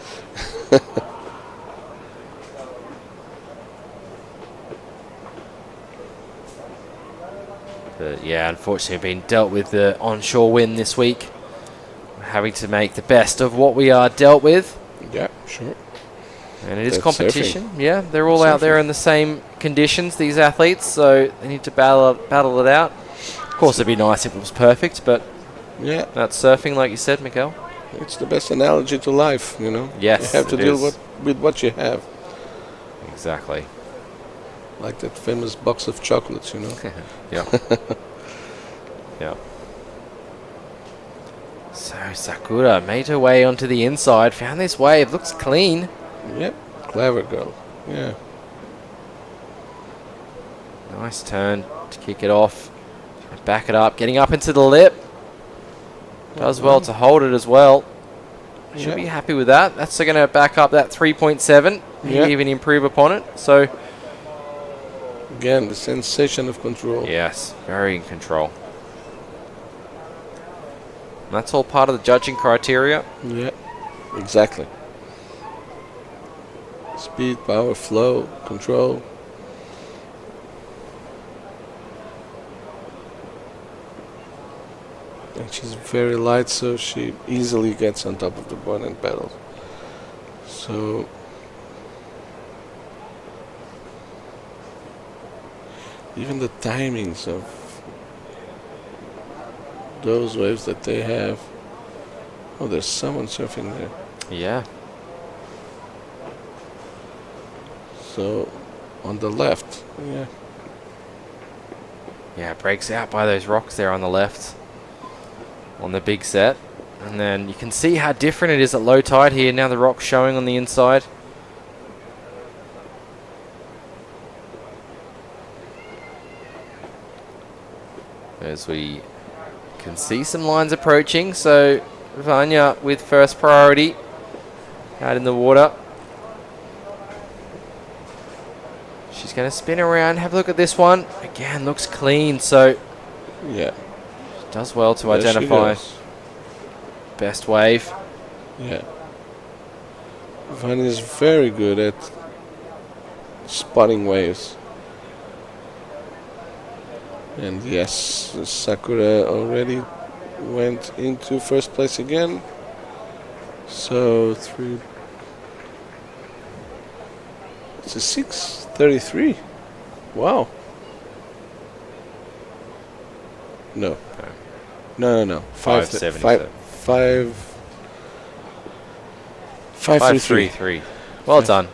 But yeah, unfortunately, being dealt with the onshore wind this week. We're having to make the best of what we are dealt with. Yeah, sure. And it is competition. Surfing. Yeah, they're all out there in the same conditions, these athletes, so they need to battle it out. Of course, it'd be nice if it was perfect, but yeah, that's surfing, like you said, Miguel. It's the best analogy to life, Yes, you have to deal with what you have. Exactly. Like that famous box of chocolates, Yeah. Yeah. So Sakura made her way onto the inside, found this wave, looks clean. Yep, clever girl. Yeah. Nice turn to kick it off. Back it up, getting up into the lip. Does well to hold it as well. Should be happy with that. That's going to back up that 3.7, maybe even improve upon it. So again, the sensation of control. Yes, very in control. And that's all part of the judging criteria. Yeah, exactly. Speed, power, flow, control. And she's very light, so she easily gets on top of the board and pedals. So even the timings of those waves that they have. Oh, there's someone surfing there. Yeah. So on the left, yeah. Yeah, it breaks out by those rocks there on the left on the big set. And then you can see how different it is at low tide here. Now the rock's showing on the inside. As we can see some lines approaching. So Vanya with first priority out in the water. She's going to spin around. Have a look at this one. Again, looks clean. So yeah, she does well to identify best wave. Yeah. Van is very good at spotting waves. And yes, Sakura already went into first place again. So through. It's a 6:33. Wow. No. No. 5:77. 5:33. Well done.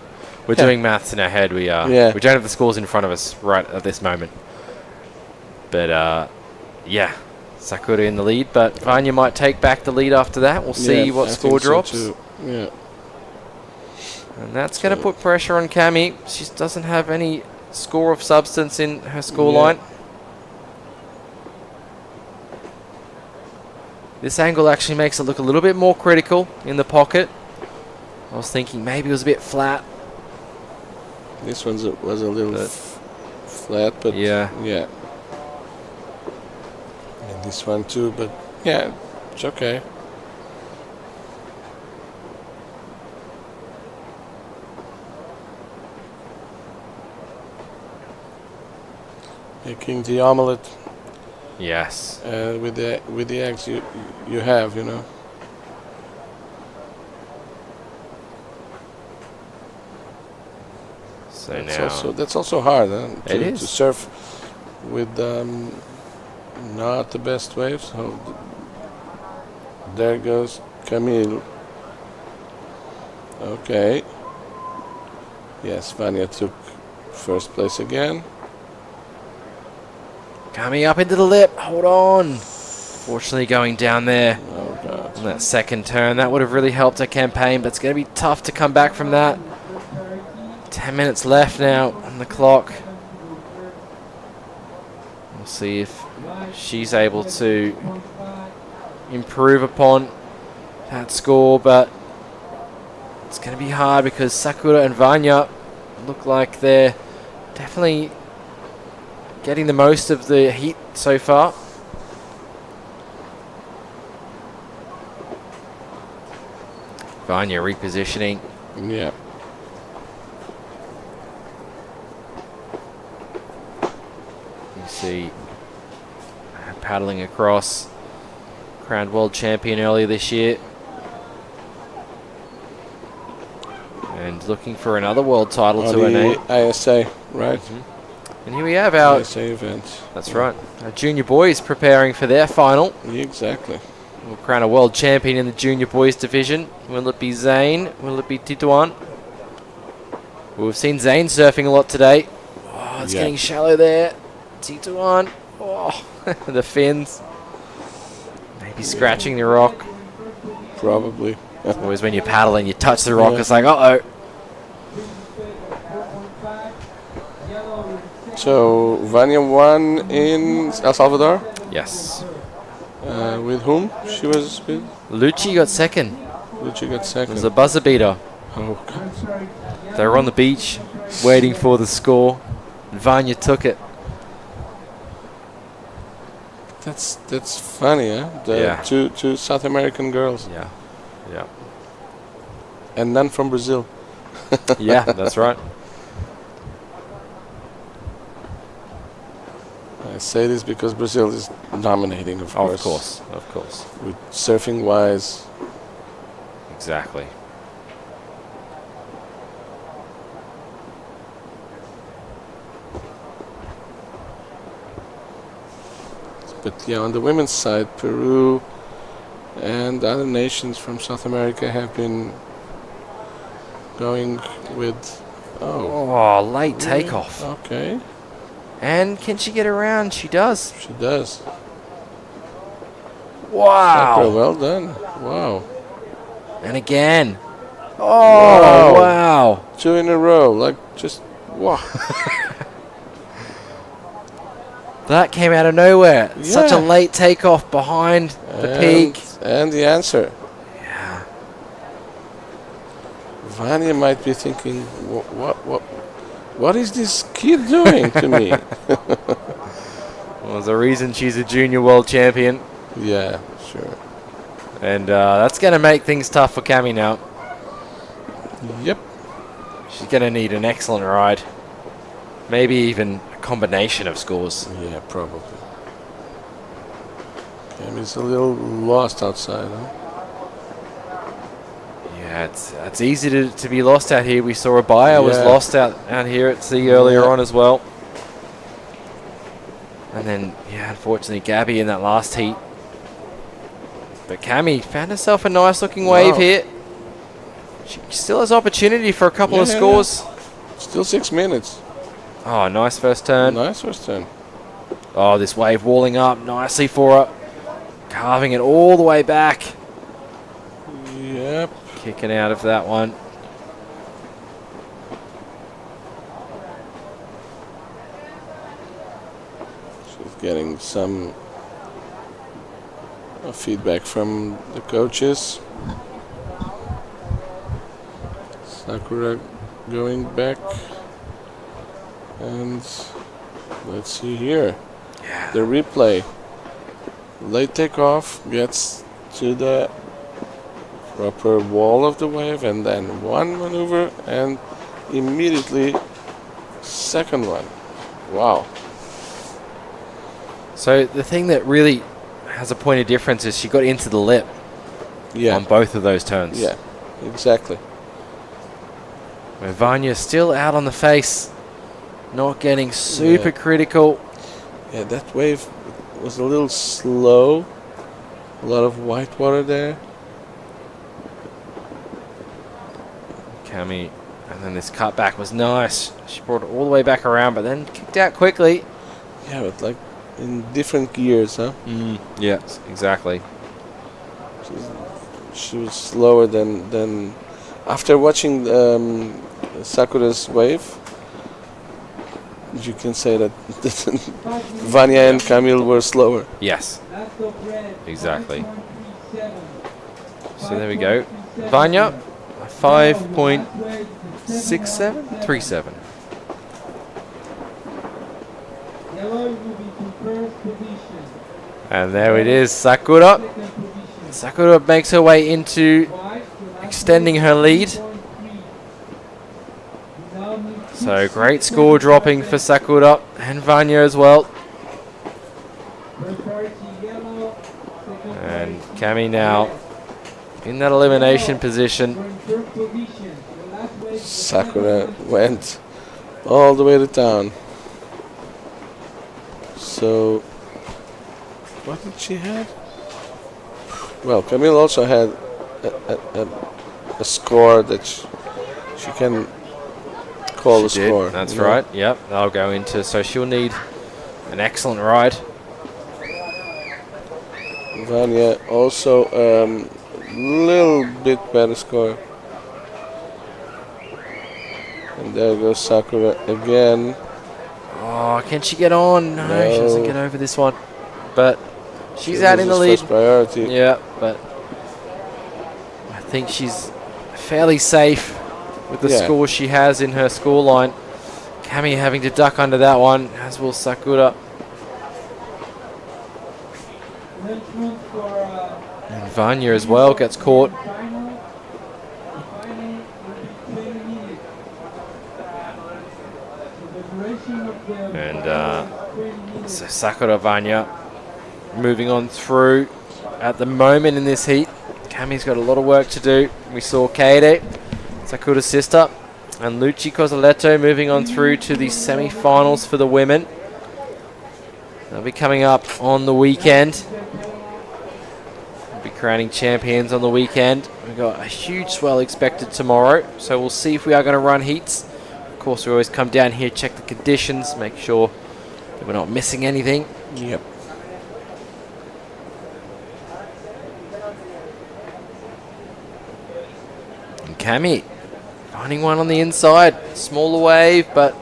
We're doing maths in our head. We are. Yeah. We don't have the scores in front of us right at this moment. But yeah, Sakura in the lead. But Vanya might take back the lead after that. We'll see what score drops. So yeah. And that's going to put pressure on Cami. She doesn't have any score of substance in her scoreline. This angle actually makes it look a little bit more critical in the pocket. I was thinking maybe it was a bit flat. This one was a little flat, but yeah. And this one too, but yeah, it's okay. Making the omelette. Yes. With the eggs you have, you know. So that's also hard, huh? It is. To surf with not the best waves. So there goes Camille. Okay. Yes, Vanya took first place again. Coming up into the lip. Hold on. Fortunately going down there on that second turn. That would have really helped her campaign, but it's going to be tough to come back from that. 10 minutes left now on the clock. We'll see if she's able to improve upon that score, but it's going to be hard because Sakura and Vanya look like they're definitely getting the most of the heat so far. Vanya repositioning. Yeah. You see her paddling across. Crowned world champion earlier this year. And looking for another world title to her name. ISA, right? And here we have our ISA event. That's right. Our junior boys preparing for their final. Exactly. We'll crown a world champion in the junior boys division. Will it be Zane? Will it be Tituan? Well, we've seen Zane surfing a lot today. Oh, it's getting shallow there. Tituan. Oh, the fins. Maybe scratching the rock. Probably. Always when you paddle and you touch the rock, it's like, uh-oh. So Vanya won in El Salvador? Yes. With whom she was with? Lucci got second. Lucci got second. It was a buzzer beater. Oh, God. They were on the beach waiting for the score. Vanya took it. That's funny, huh? Two South American girls. Yeah. And none from Brazil. Yeah, that's right. I say this because Brazil is dominating, of course. Of course. With surfing-wise. Exactly. But yeah, on the women's side, Peru and other nations from South America have been going with... Oh, late takeoff. Okay. And can she get around? She does. She does. Wow. Sakura, well done. Wow. And again. Oh, wow. 2 in a row. Like, just, wow. That came out of nowhere. Yeah. Such a late takeoff behind the peak. And the answer. Yeah. Vanya might be thinking, what is this kid doing to me? Well, there's a reason she's a junior world champion. Yeah, sure. And that's going to make things tough for Cami now. Yep. She's going to need an excellent ride. Maybe even a combination of scores. Yeah, probably. Cami's a little lost outside, huh? Yeah, it's easy to be lost out here. We saw Abaya was lost out here at sea earlier on as well. And then, yeah, unfortunately, Gabby in that last heat. But Cami found herself a nice looking wave here. She still has opportunity for a couple of scores. Still 6 minutes. Oh, nice first turn. Nice first turn. Oh, this wave walling up nicely for her. Carving it all the way back. Yep. Kicking out of that one. She's getting some feedback from the coaches. Sakura going back. And let's see here. Yeah. The replay. Late takeoff gets to the proper wall of the wave, and then one maneuver and immediately second one. Wow. So the thing that really has a point of difference is she got into the lip on both of those turns. Yeah, exactly. Vanya's still out on the face, not getting super critical. Yeah, that wave was a little slow. A lot of white water there. Cami, and then this cutback was nice. She brought it all the way back around, but then kicked out quickly. Yeah, but like in different gears, huh? Yes, exactly. She was slower than after watching Sakura's wave. You can say that Vanya and Camille were slower. Yes, exactly. So there we go. Vanya, 5.6737. And there it is, Sakura. Sakura makes her way into extending her lead. So great score dropping for Sakura and Vanya as well. And Cami now in that elimination position. Sakura went all the way to town. So, what did she have? Well, Camille also had a score that she can call a score. That's right. Yep, they'll go into. So she'll need an excellent ride. Vanya also little bit better score. And there goes Sakura again. Oh, can she get on? No, she doesn't get over this one. But she's out in the lead. First priority. Yeah, but I think she's fairly safe with the score she has in her score line. Cami having to duck under that one, as will Sakura. And Vanya as well gets caught. And so Sakura Vanya moving on through at the moment in this heat. Cami's got a lot of work to do. We saw Kaede, Sakura's sister, and Luci Cosoletto moving on through to the semi-finals for the women. They'll be coming up on the weekend. We'll be crowning champions on the weekend. We've got a huge swell expected tomorrow, so we'll see if we are going to run heats. Of course, we always come down here, check the conditions, make sure that we're not missing anything. Yep. And Cami finding one on the inside. Smaller wave, but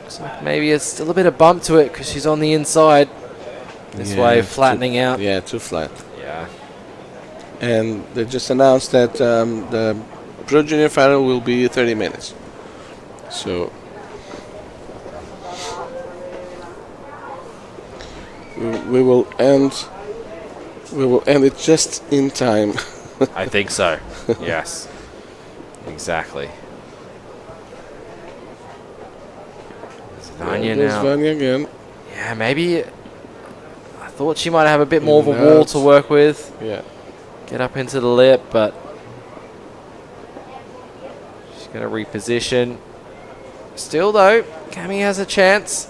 looks like maybe it's still a bit of bump to it because she's on the inside. This wave flattening out. Yeah, too flat. Yeah. And they just announced that the Pro Junior final will be 30 minutes. So we will end it just in time. I think so. Yes. Exactly. There's Vanya There's now. Vanya again. Yeah, maybe. I thought she might have a bit more of a wall to work with. Yeah. Get up into the lip, but she's going to reposition. Still, though, Cami has a chance.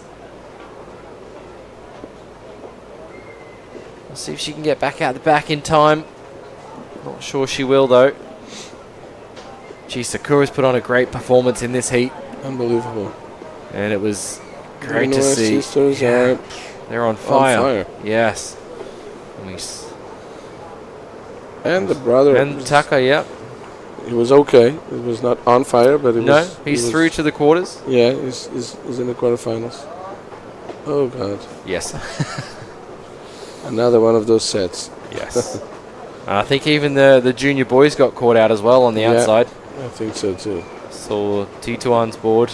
We'll see if she can get back out the back in time. Not sure she will, though. Gee, Sakura's put on a great performance in this heat. Unbelievable. And it was great to see. Sisters are they're on fire. Yes. And the brother. And Taka, yep. He was okay. He was not on fire, but he's through to the quarters. Yeah, he's in the quarterfinals. Oh, God. Yes. Another one of those sets. Yes. I think even the junior boys got caught out as well on the outside. I think so too. Saw Tituan's board.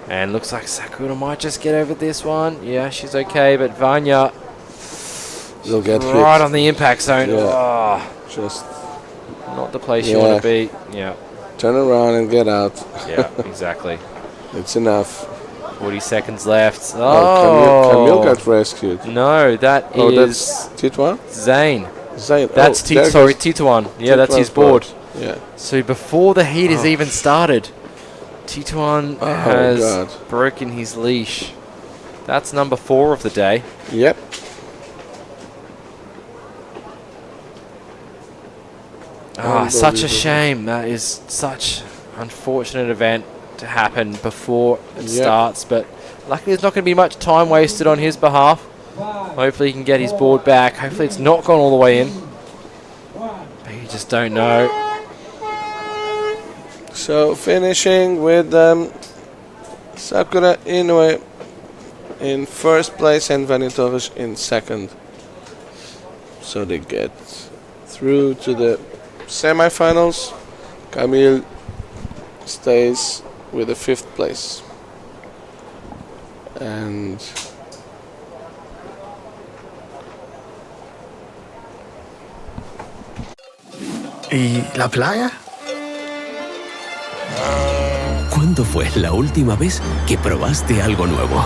And looks like Sakura might just get over this one. Yeah, she's okay, but Vanya will get right hit on the impact zone. Yeah. Oh, just not the place you want to be. Yeah. Turn around and get out. Yeah, exactly. It's enough. 40 seconds left. Oh, Camille got rescued. No, that's Tituan? Zane. Zane. That's Tituan. Yeah, that's his board. Yeah. So before the heat has even started, Tituan has broken his leash. That's number 4 of the day. Yep. Such a shame. That is such unfortunate event to happen before it starts, but luckily there's not going to be much time wasted on his behalf. Hopefully he can get his board back. Hopefully it's not gone all the way in, but you just don't know. So finishing with Sakura Inoue in first place and Vanitovic in second. So they get through to the semifinals. Camille stays with the 5th place. And ¿Y la playa? ¿Cuándo fue la última vez que probaste algo nuevo?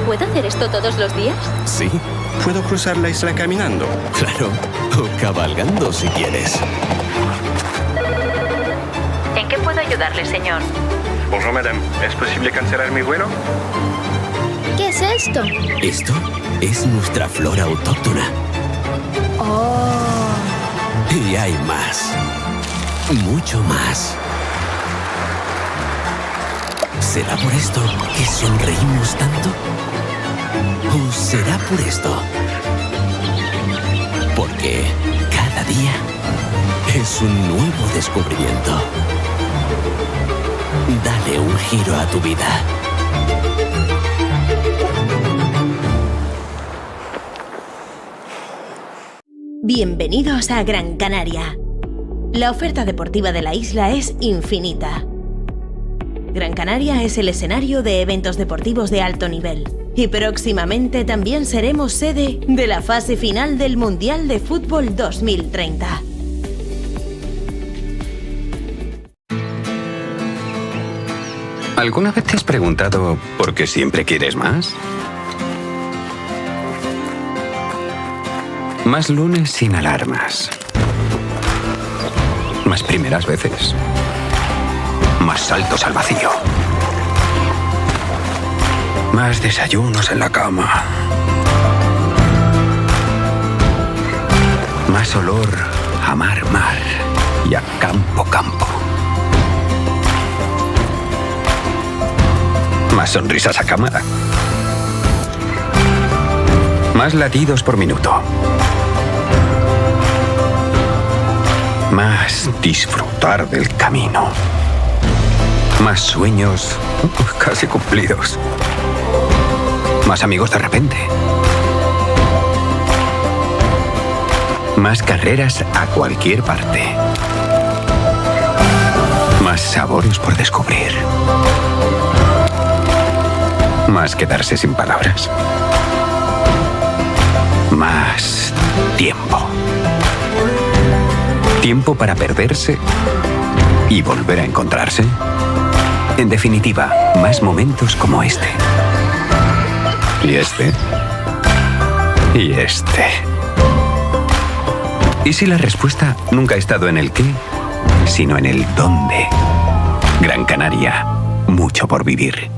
¿Puedo hacer esto todos los días? Sí. ¿Puedo cruzar la isla caminando? Claro. O cabalgando si quieres. ¿En qué puedo ayudarle, señor? Bonjour, madame. ¿Es posible cancelar mi vuelo? ¿Qué es esto? Esto es nuestra flora autóctona. Oh. Y hay más. Mucho más. ¿Será por esto que sonreímos tanto? ¿O será por esto? Porque cada día es un nuevo descubrimiento. Dale un giro a tu vida. Bienvenidos a Gran Canaria. La oferta deportiva de la isla es infinita. Gran Canaria es el escenario de eventos deportivos de alto nivel y próximamente también seremos sede de la fase final del Mundial de Fútbol 2030. ¿Alguna vez te has preguntado por qué siempre quieres más? Más lunes sin alarmas. Más primeras veces. Más saltos al vacío. Más desayunos en la cama. Más olor a mar y a campo. Más sonrisas a cámara. Más latidos por minuto. Más disfrutar del camino. Más sueños casi cumplidos. Más amigos de repente. Más carreras a cualquier parte. Más sabores por descubrir. Más quedarse sin palabras. Más tiempo. Tiempo para perderse y volver a encontrarse. En definitiva, más momentos como este. Y este. Y este. ¿Y si la respuesta nunca ha estado en el qué, sino en el dónde? Gran Canaria, mucho por vivir.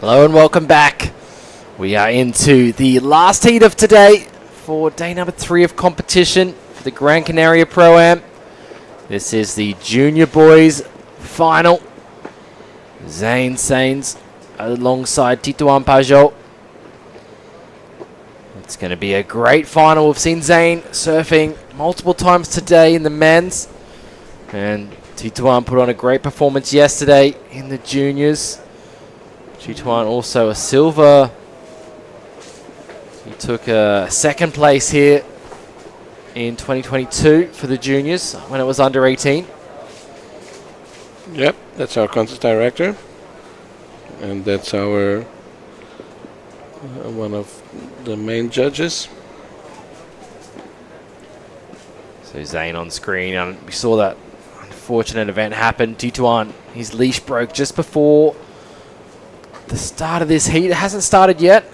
Hello and welcome back. We are into the last heat of today for day number 3 of competition for the Gran Canaria Pro-Am. This is the junior boys final. Zane Sains alongside Tituan Pajot. It's going to be a great final. We've seen Zane surfing multiple times today in the men's, and Tituan put on a great performance yesterday in the juniors. Tituan also a silver. He took a second place here in 2022 for the juniors when it was under 18. Yep, that's our contest director, and that's our one of the main judges. So Zane on screen, and we saw that unfortunate event happen. Tituan, his leash broke just before the start of this heat. It hasn't started yet,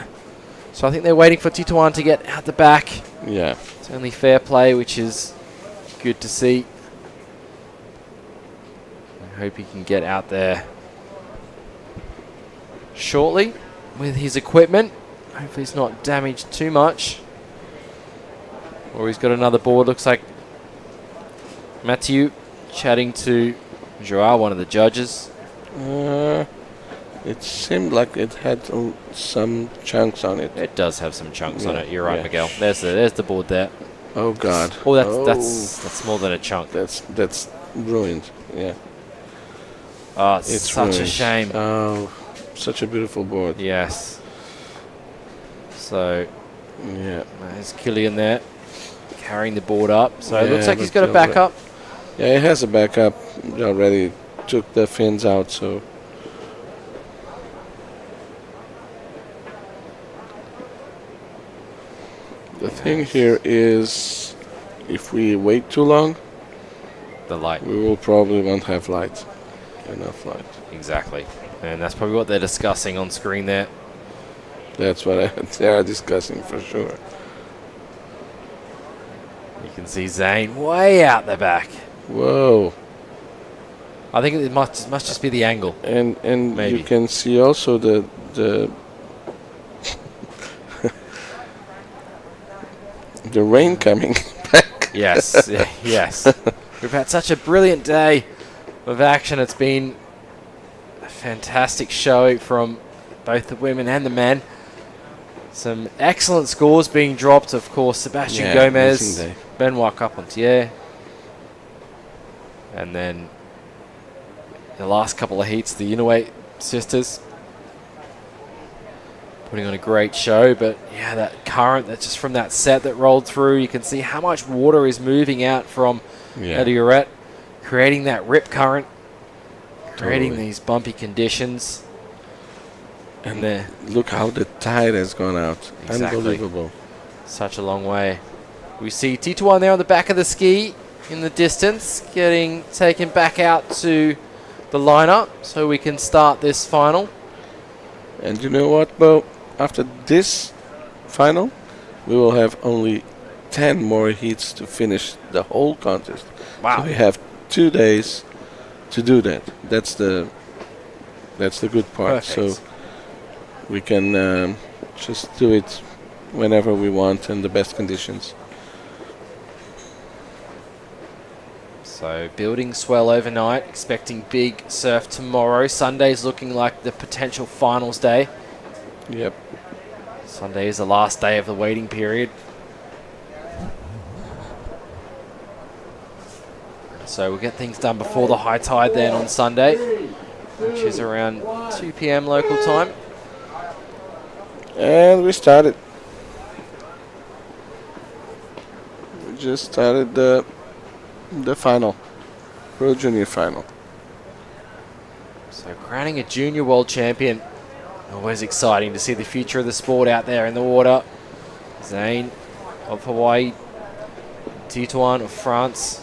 so I think they're waiting for Tituan to get out the back. Yeah, it's only fair play, which is good to see. I hope he can get out there shortly with his equipment. Hopefully he's not damaged too much. Or he's got another board. Looks like Mathieu chatting to Joao, one of the judges. It seemed like it had some chunks on it. It does have some chunks on it. You're right, Miguel. There's the board there. Oh God. Oh, that's more than a chunk. That's ruined. Yeah. Oh, it's such ruined. A shame. Oh, such a beautiful board. Yes. So, yeah, there's Killian there carrying the board up. So it looks like he's got a backup. Yeah, he has a backup. He already took the fins out, so. The thing here is, if we wait too long, the light. We will probably won't have light. Enough light. Exactly. And that's probably what they're discussing on screen there. That's what they are discussing for sure. You can see Zane way out the back. Whoa. I think it must just be the angle. And maybe. You can see also the the rain coming back. Yes, yes. We've had such a brilliant day of action. It's been a fantastic show from both the women and the men. Some excellent scores being dropped, of course. Sebastian Gomez, Benoit Carpentier. And then the last couple of heats, the Inoue sisters putting on a great show. But yeah, that current that's just from that set that rolled through, you can see how much water is moving out from Edioret, creating that rip current, creating these bumpy conditions. And look how the tide has gone out. Exactly. Unbelievable. Such a long way. We see Tituan there on the back of the ski in the distance, getting taken back out to the lineup so we can start this final. And you know what, Bo? After this final, we will have only 10 more heats to finish the whole contest. Wow. So we have 2 days to do that. That's the good part. Perfect. So we can just do it whenever we want in the best conditions. So building swell overnight, expecting big surf tomorrow. Sunday's looking like the potential finals day. Yep. Sunday is the last day of the waiting period. So we'll get things done before the high tide then on Sunday, which is around 2 p.m. local time. And we started. We just started the final, Pro Junior final. So crowning a junior world champion. Always exciting to see the future of the sport out there in the water. Zane of Hawaii, Tituan of France.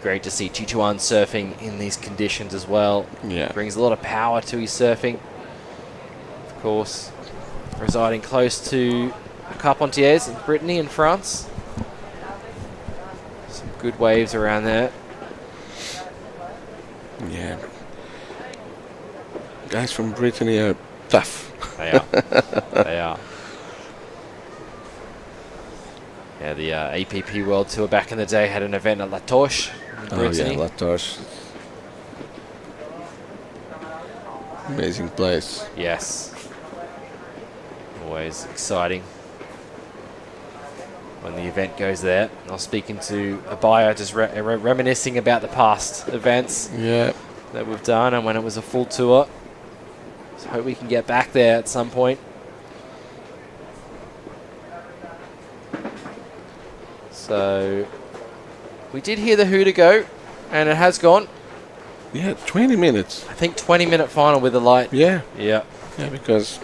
Great to see Tituan surfing in these conditions as well. Yeah. Brings a lot of power to his surfing. Of course, residing close to Carpentiers in Brittany in France. Some good waves around there. Yeah. Guys from Brittany are tough. They are. They are. Yeah, the APP World Tour back in the day had an event at La Torche in Brittany. Oh yeah, La Torche. Amazing place. Yes. Always exciting when the event goes there. I was speaking to Abaya, just reminiscing about the past events that we've done and when it was a full tour. So hope we can get back there at some point. So we did hear the hooter go, and it has gone. Yeah, 20 minutes. I think 20-minute final with the light. Yeah. Yeah. Yeah, because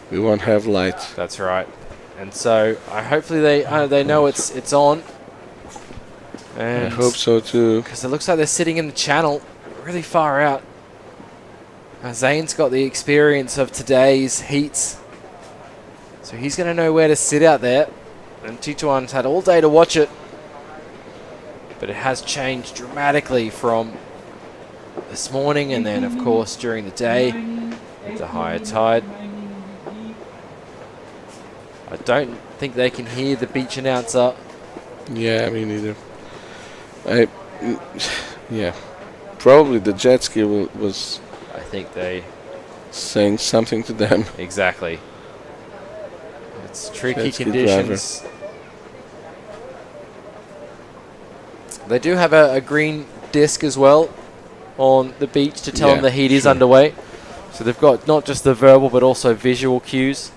we won't have light. That's right. And so hopefully they know it's on. And I hope so too. Because it looks like they're sitting in the channel really far out. Zane's got the experience of today's heats, so he's going to know where to sit out there. And Tituan's had all day to watch it, but it has changed dramatically from this morning and then, of course, during the day with the higher tide. I don't think they can hear the beach announcer. Yeah, me neither. Probably the jet ski was. I think they saying something to them. Exactly. It's tricky conditions. They do have a green disc as well on the beach to tell them the heat is underway. So they've got not just the verbal but also visual cues.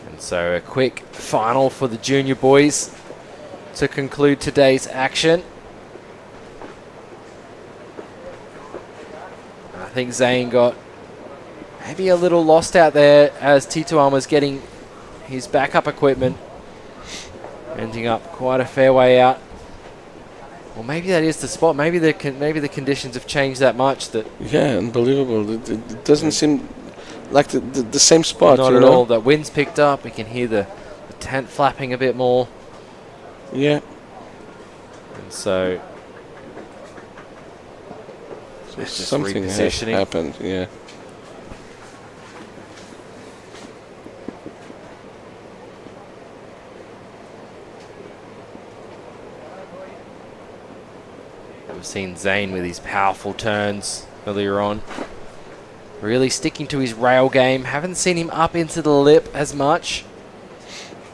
And so a quick final for the junior boys to conclude today's action. I think Zane got maybe a little lost out there as Tituan was getting his backup equipment, ending up quite a fair way out. Well, maybe that is the spot. Maybe the conditions have changed that much that. Yeah, unbelievable. It doesn't seem like the same spot. Not at all. The wind's picked up. We can hear the tent flapping a bit more. Yeah. And so So something happened, yeah. We've seen Zane with his powerful turns earlier on. Really sticking to his rail game. Haven't seen him up into the lip as much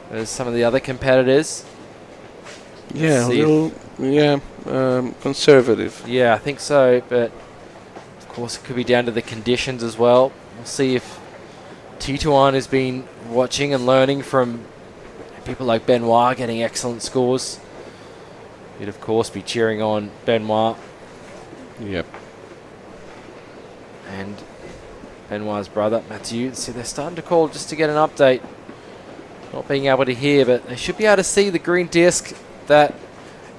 as some of the other competitors. Yeah, a little, conservative. Yeah, I think so, but of course it could be down to the conditions as well. We'll see if Tituan has been watching and learning from people like Benoit getting excellent scores. He'd of course be cheering on Benoit. Yep. And Benoit's brother, Mathieu. See, they're starting to call just to get an update. Not being able to hear, but they should be able to see the green disc that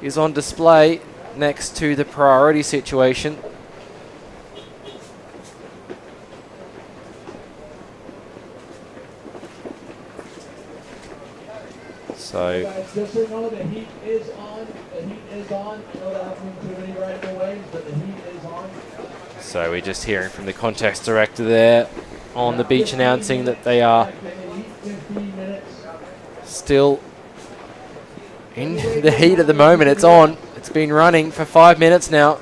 is on display next to the priority situation. So guys, just so you know, the heat is on. The heat is on. I know that happened too many right waves, but the heat is on. So we're just hearing from the contest director there on the beach announcing that they are still in the heat at the moment. It's on. It's been running for 5 minutes now.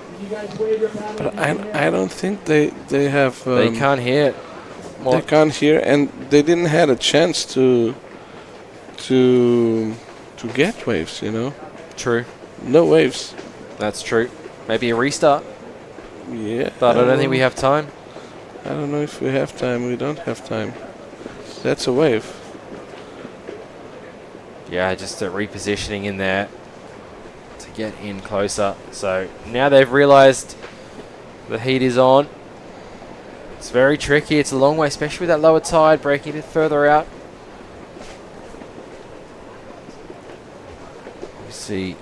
But I don't think they have... they can't hear. They can't hear, and they didn't have a chance to get waves, you know? True. No waves. That's true. Maybe a restart. Yeah. But I don't think we have time. I don't know if we have time. We don't have time. That's a wave. Yeah, just a repositioning in there to get in closer. So now they've realized the heat is on. It's very tricky. It's a long way, especially with that lower tide breaking a bit further out. You see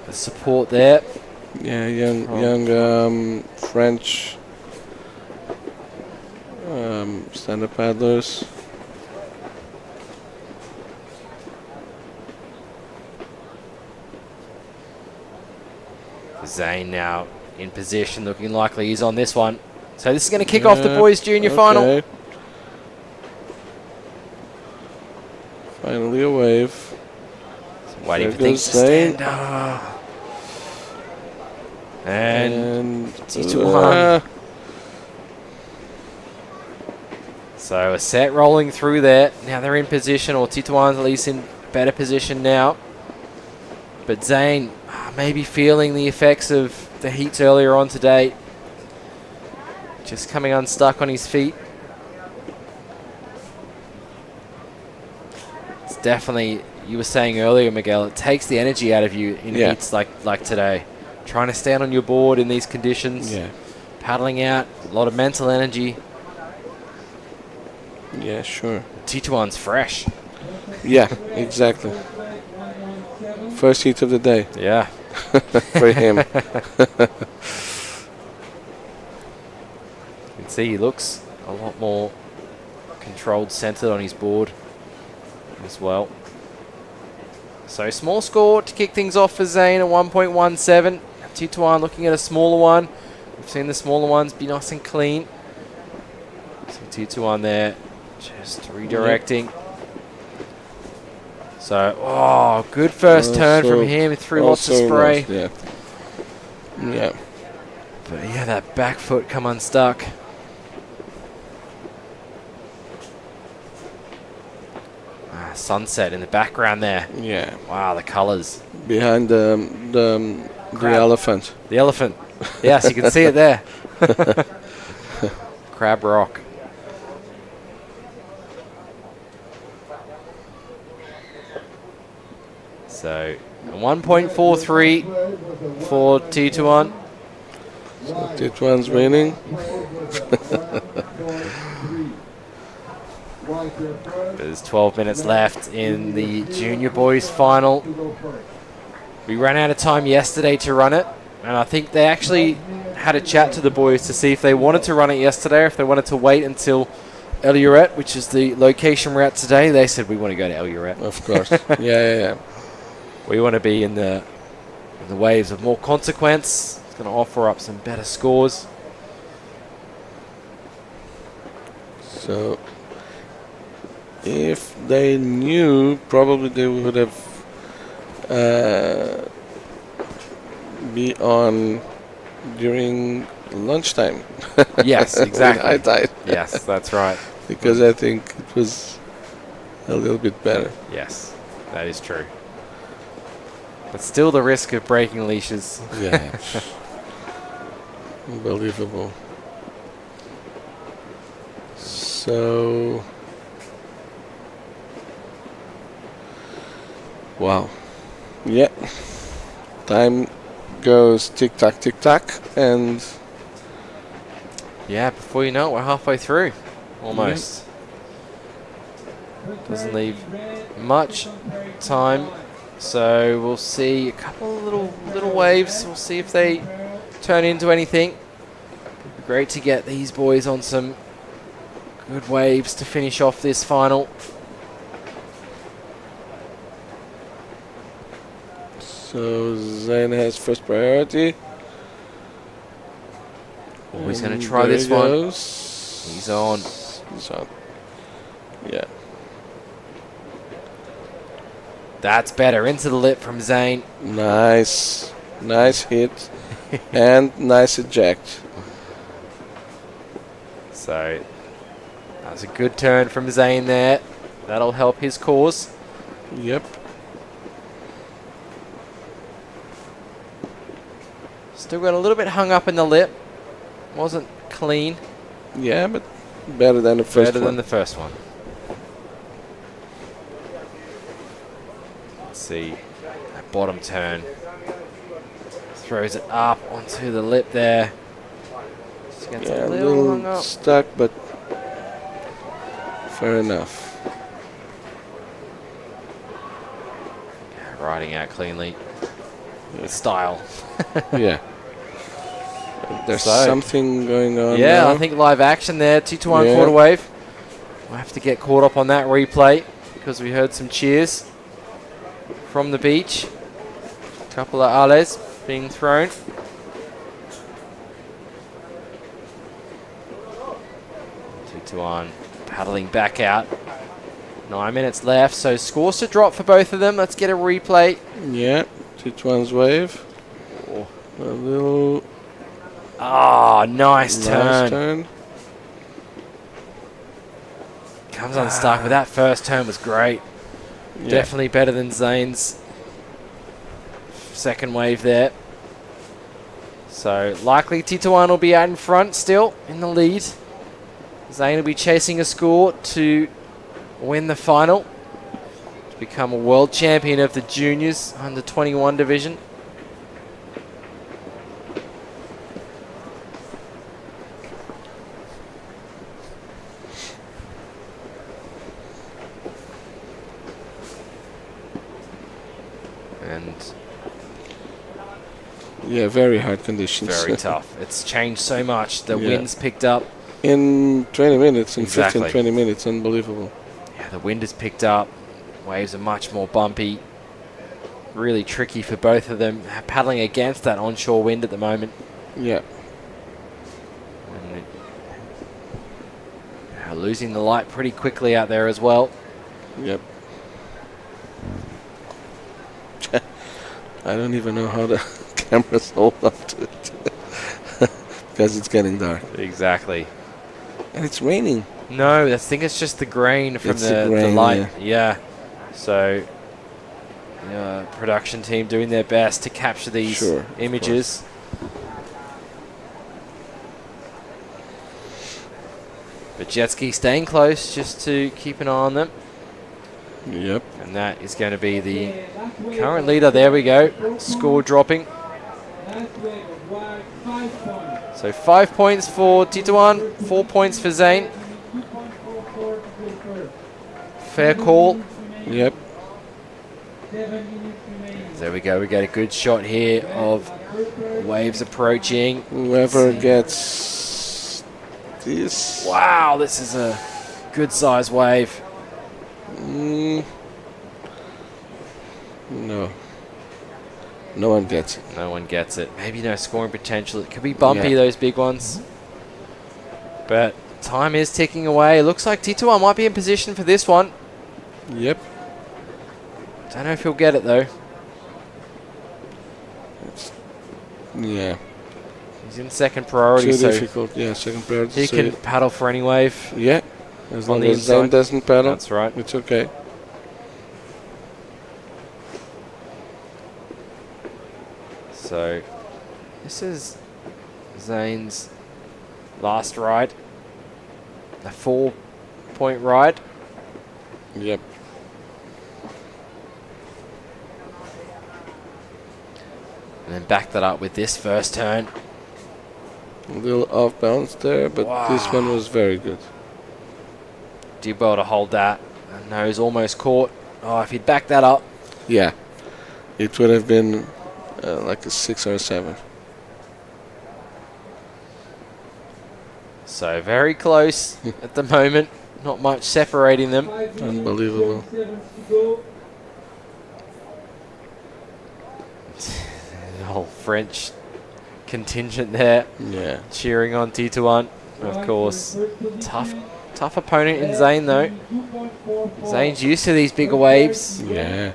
the support there. Yeah, young French stand-up paddlers. Zane now in position, looking likely he's on this one. So this is going to kick off the boys' junior final. Finally a wave. So waiting for things to stand up. And Tituan. So a set rolling through there. Now they're in position, or Tituan's at least in better position now. But Zane maybe feeling the effects of the heats earlier on today. Just coming unstuck on his feet. It's definitely, you were saying earlier, Miguel, it takes the energy out of you in heats like today. Trying to stand on your board in these conditions. Yeah. Paddling out, a lot of mental energy. Yeah, sure. Tituan's fresh. Yeah, exactly. First heat of the day. Yeah. For him. You can see he looks a lot more controlled, centered on his board as well. So small score to kick things off for Zane at 1.17. Tituan looking at a smaller one. We've seen the smaller ones be nice and clean. So Tituan there just redirecting. So, good first turn from him through lots of spray. Yeah. But yeah, that back foot come unstuck. Sunset in the background there. Yeah. Wow, the colors. Behind the elephant. The elephant. Yes, you can see it there. Crab Rock. So 1.43 for Tituan. So Tituan's winning. There's 12 minutes left in the junior boys final. We ran out of time yesterday to run it, and I think they actually had a chat to the boys to see if they wanted to run it yesterday or if they wanted to wait until El Lloret, which is the location we're at today. They said we want to go to El Lloret. Of course. Yeah. We want to be in the waves of more consequence. It's going to offer up some better scores. So if they knew, probably they would have be on during lunchtime. Yes, exactly. High tide. Yes, that's right. Because I think it was a little bit better. Yes, that is true. But still the risk of breaking leashes. Yeah. Unbelievable. So, wow. Yeah. Time goes tick tock, and yeah, before you know it, we're halfway through, almost. Doesn't leave much time, so we'll see a couple of little waves. We'll see if they turn into anything. It'd be great to get these boys on some good waves to finish off this final. So Zayn has first priority. Oh, he's going to try this one. He's on. He's on. Yeah. That's better. Into the lip from Zayn. Nice. Nice hit. And nice eject. So, that's a good turn from Zayn there. That'll help his cause. Yep. Still got a little bit hung up in the lip. Wasn't clean. Yeah, but better than the first one. Better than the first one. Let's see. That bottom turn. Throws it up onto the lip there. Just gets Yeah, a little hung up. Stuck, but fair enough. Riding out cleanly. With style. Yeah. There's something going on. Yeah, now. I think live action there. 2-1 Yeah. quarter wave. We'll have to get caught up on that replay because we heard some cheers from the beach. A couple of ales being thrown. Tituan paddling back out. 9 minutes left, so scores to drop for both of them. Let's get a replay. Yeah, Tituan's wave. Oh. A little. Ah, nice turn. turn. Comes unstuck, but that first turn was great. Yeah. Definitely better than Zayn's second wave there. So likely Tituan will be out in front still in the lead. Zayn will be chasing a score to win the final, to become a world champion of the juniors under 21 division. And yeah, very hard conditions. very tough. It's changed so much. The Yeah. wind's picked up. In 20 minutes, in Exactly. 15, 20 minutes, unbelievable. Yeah, the wind has picked up. Waves are much more bumpy. Really tricky for both of them. Paddling against that onshore wind at the moment. Yeah. And losing the light pretty quickly out there as well. Yep. I don't even know how the cameras hold up to it. Because it's getting dark. Exactly. And it's raining. No, I think it's just the grain from It's the grain, light. Yeah. So, production team doing their best to capture these Sure, images. But jet ski staying close just to keep an eye on them. Yep. And that is going to be the current leader. There we go. Score dropping. So 5 points for Tituan, 4 points for Zayn. Fair call. Yep. There we go. We get a good shot here of waves approaching. Whoever gets this. Wow, this is a good size wave. No. No one gets it. No one gets it. Maybe no scoring potential. It could be bumpy, Yeah. those big ones. But time is ticking away. Looks like Tituan might be in position for this one. Yep. Don't know if he'll get it though. Yeah. He's in second priority, Too so difficult. Yeah, second priority. he so can paddle for any wave. Yeah. As on long the as Zane inside. doesn't paddle. That's right. It's okay. So this is Zane's last ride. A 4-point ride. Yep. And then back that up with this first turn. A little off balance there, but this one was very good. Did well to hold that. And nose almost caught. Oh, if he'd backed that up. Yeah. It would have been like a 6 or a 7. So very close at the moment. Not much separating them. Unbelievable. The whole French contingent there. Yeah. Cheering on Tituan. Of course. Tough opponent in Zane though. Zane's used to these bigger waves. Yeah.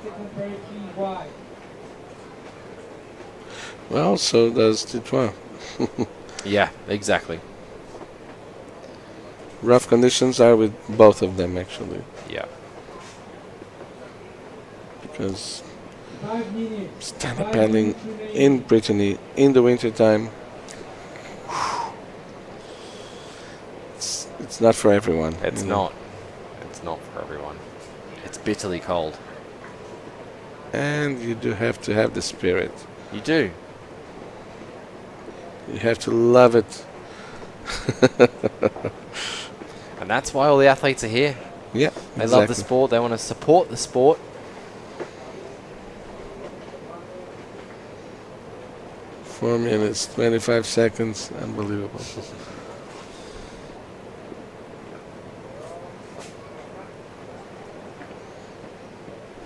Well, so does Tituan. Yeah, exactly. Rough conditions are with both of them, actually. Yeah. Because stand-up paddling in Brittany in the wintertime, it's not for everyone. It's not. It's not for everyone. It's bitterly cold. And you do have to have the spirit. You do. You have to love it. And that's why all the athletes are here. Yeah, They love the sport. They want to support the sport. Four minutes, 25 seconds. Unbelievable.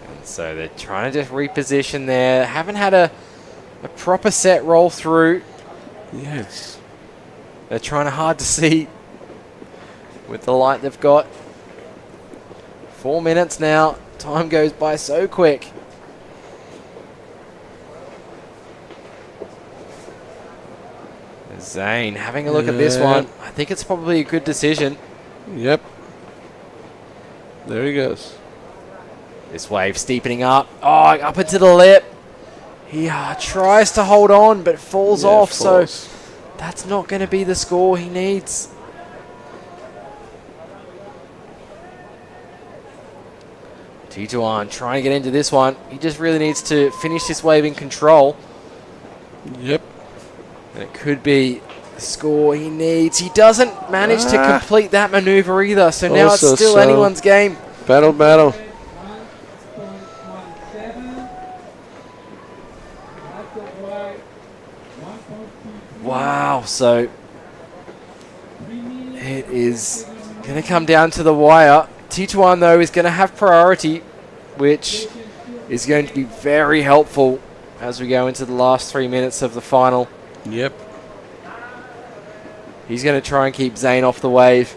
And so they're trying to just reposition there. Haven't had a proper set roll through. Yes. They're trying hard to see with the light they've got. 4 minutes now. Time goes by so quick. Zane having a look at this one. I think it's probably a good decision. Yep. There he goes. This wave steepening up. Oh, up into the lip. He tries to hold on, but falls off. Falls. So that's not going to be the score he needs. Tituan trying to get into this one. He just really needs to finish this wave in control. Yep. And it could be the score he needs. He doesn't manage to complete that maneuver either. So now it's still anyone's game. Battle. Wow. So it is going to come down to the wire. Tituan, though, is going to have priority, which is going to be very helpful as we go into the last 3 minutes of the final. Yep. He's going to try and keep Zane off the wave.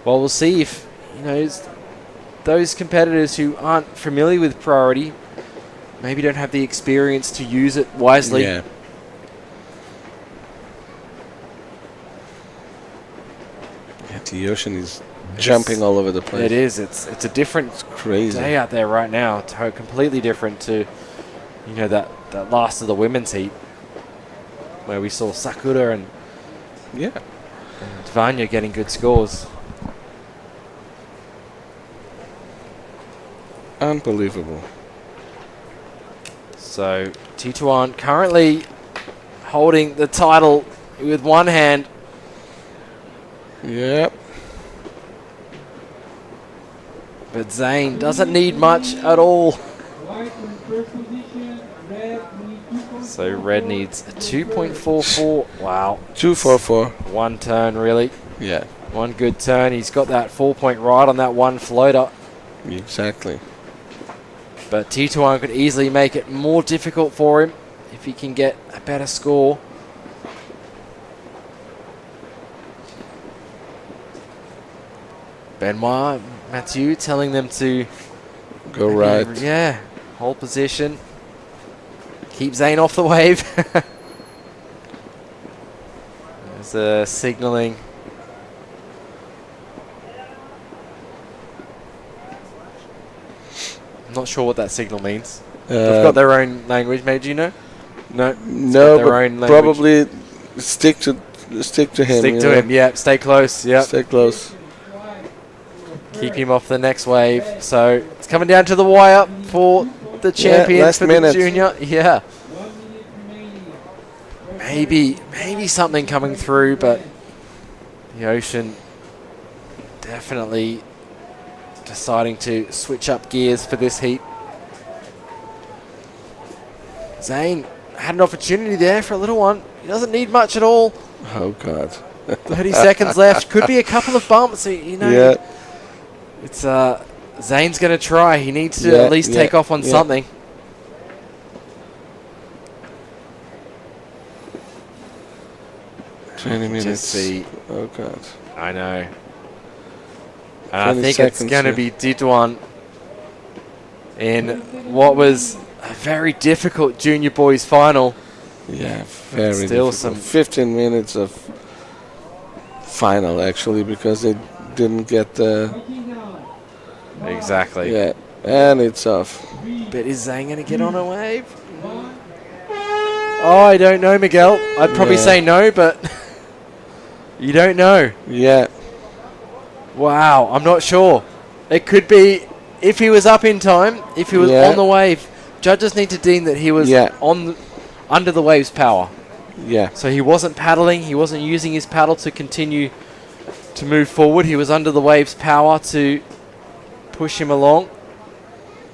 Well, we'll see if, those competitors who aren't familiar with priority maybe don't have the experience to use it wisely. Yeah. The ocean is jumping all over the place. It is. It's a different crazy day out there right now. Completely different to, that last of the women's heat where we saw Sakura and Vanya getting good scores. Unbelievable. So Tituan currently holding the title with one hand. Yep. But Zane doesn't need much at all. So red needs a 2.44. Wow. 244. One turn, really. Yeah. One good turn. He's got that 4-point ride on that one floater. Exactly. But Tituan could easily make it more difficult for him if he can get a better score. Benoit, Mathieu telling them to go right. Yeah, hold position. Keep Zane off the wave. There's signalling. I'm not sure what that signal means. They've got their own language. Maybe do you know? No, but probably stick to him. Stick to him. Yeah, stay close. Yeah, stay close. Keep him off the next wave. So it's coming down to the wire for the champion for the junior. Yeah. Maybe something coming through, but the Ocean definitely deciding to switch up gears for this heat. Zane had an opportunity there for a little one. He doesn't need much at all. Oh, God. 30 seconds left. Could be a couple of bumps, you know. Yeah. It's Zane's going to try. He needs to at least take off on something. Minutes. Oh, God. I know. And I think it's going to be Titouan in what was a very difficult junior boys final. Yeah, very still difficult. Some 15 minutes of final, actually, because they didn't get the... Exactly. Yeah, and it's off. But is Zane going to get on a wave? Oh, I don't know, Miguel. I'd probably say no, but you don't know. Yeah. Wow, I'm not sure. It could be if he was up in time, if he was on the wave. Judges need to deem that he was under the wave's power. Yeah. So he wasn't paddling. He wasn't using his paddle to continue to move forward. He was under the wave's power to push him along.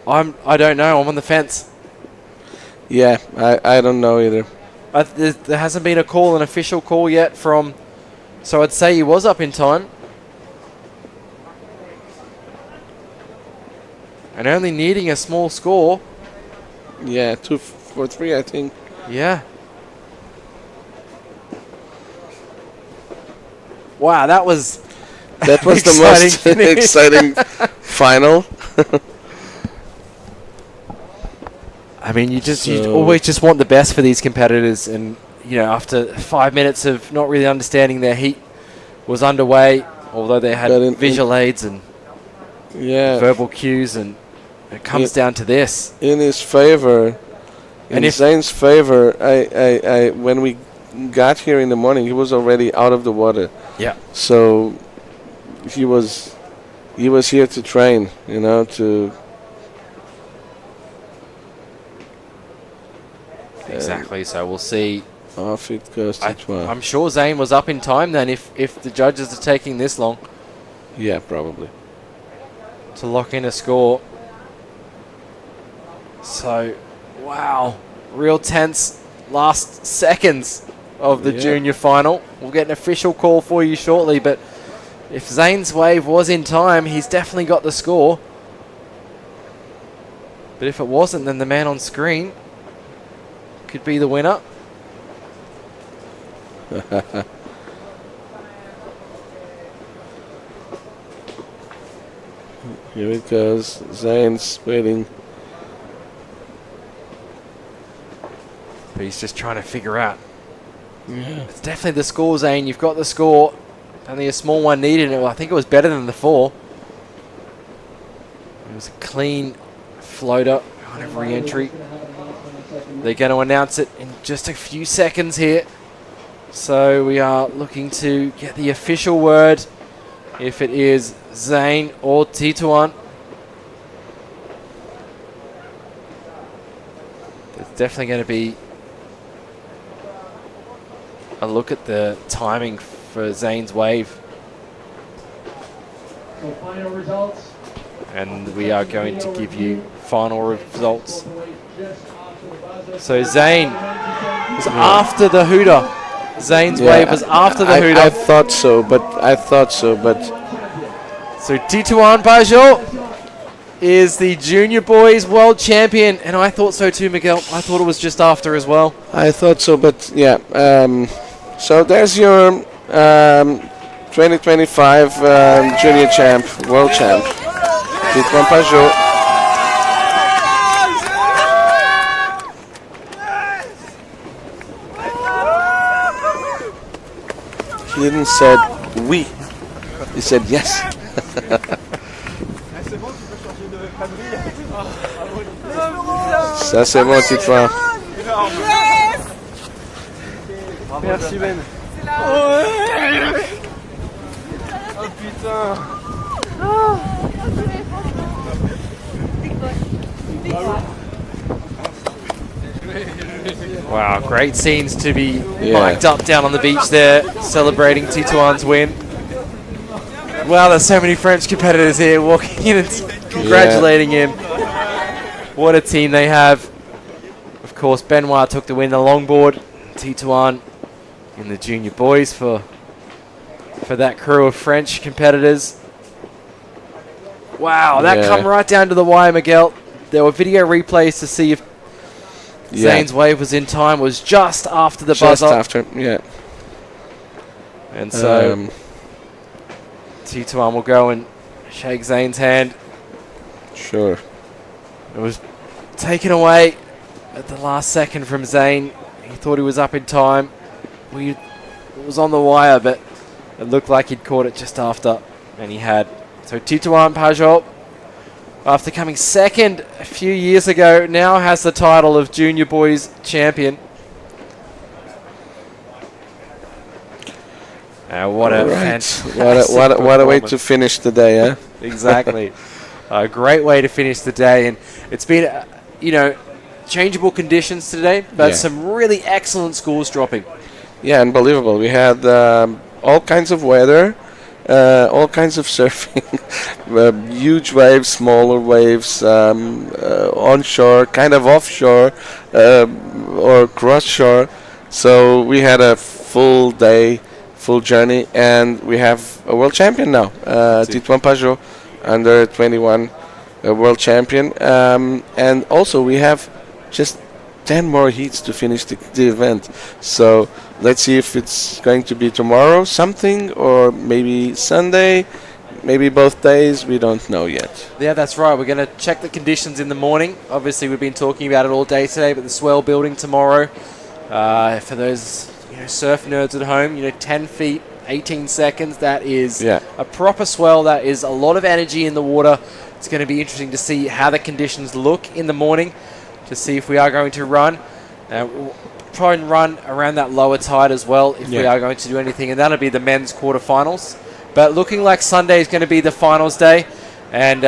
I don't know. I'm on the fence. Yeah, I don't know either. There hasn't been an official call yet from... So I'd say he was up in time. And only needing a small score. Yeah, 2 for 3, I think. Yeah. Wow, that was the most exciting final. I mean, you always just want the best for these competitors, and you know, after 5 minutes of not really understanding their heat was underway, although they had visual aids and verbal cues, and it comes down to this. In his favor, in Zane's favor, I when we got here in the morning, he was already out of the water. Yeah. So he was here to train, you know, to. Exactly. So we'll see. Off it goes to 12. I'm sure Zane was up in time then if the judges are taking this long. Yeah, probably. To lock in a score. So, wow. Real tense last seconds of the junior final. We'll get an official call for you shortly, but if Zane's wave was in time, he's definitely got the score. But if it wasn't, then the man on screen could be the winner. Here it goes. Zane's waiting. But he's just trying to figure out. Yeah. It's definitely the score, Zane. You've got the score. Only a small one needed. I think it was better than the 4. It was a clean floater kind of re-entry. They're going to announce it in just a few seconds here. So we are looking to get the official word if it is Zane or Titouan. There's definitely going to be a look at the timing for Zane's wave. So final results. And we are going to give you final results. So Zane was after the hooter. Zane's wave was after the hooter. I thought so, but so Titouan Pajot is the junior boys world champion, and I thought so too, Miguel. I thought it was just after as well. I thought so, but yeah. So there's your 2025 junior champ, world champ, Titouan Pajot. He didn't said oui, he said yes. Ça c'est bon, Titouan. Merci Ben. Oh putain. Wow, great scenes to be mic'd up down on the beach there, celebrating Titouan's win. Wow, there's so many French competitors here walking in and congratulating him. What a team they have. Of course, Benoit took the win the longboard. Titouan in the junior boys for that crew of French competitors. Wow, that come right down to the wire, Miguel. There were video replays to see if Zane's wave was in time. Was just after the buzzer. Just after, yeah. And so Titouan will go and shake Zane's hand. Sure. It was taken away at the last second from Zane. He thought he was up in time. It was on the wire, but it looked like he'd caught it just after, and he had. So Titouan Pajot, after coming second a few years ago, now has the title of Junior Boys Champion. What a fantastic what a way to finish the day, eh? Exactly. A great way to finish the day, and it's been, changeable conditions today, but some really excellent scores dropping. Yeah, unbelievable. We had all kinds of weather, all kinds of surfing, huge waves, smaller waves, onshore, kind of offshore, or cross shore. So we had a full day, full journey, and we have a world champion now, Titouan Pajot, under 21 world champion. And also we have just 10 more heats to finish the event. So let's see if it's going to be tomorrow something, or maybe Sunday, maybe both days. We don't know yet. Yeah, that's right. We're going to check the conditions in the morning. Obviously, we've been talking about it all day today, but the swell building tomorrow. For those surf nerds at home, 10 feet, 18 seconds. That is a proper swell. That is a lot of energy in the water. It's going to be interesting to see how the conditions look in the morning, to see if we are going to run. We'll try and run around that lower tide as well if we are going to do anything, and that'll be the men's quarterfinals. But looking like Sunday is going to be the finals day, and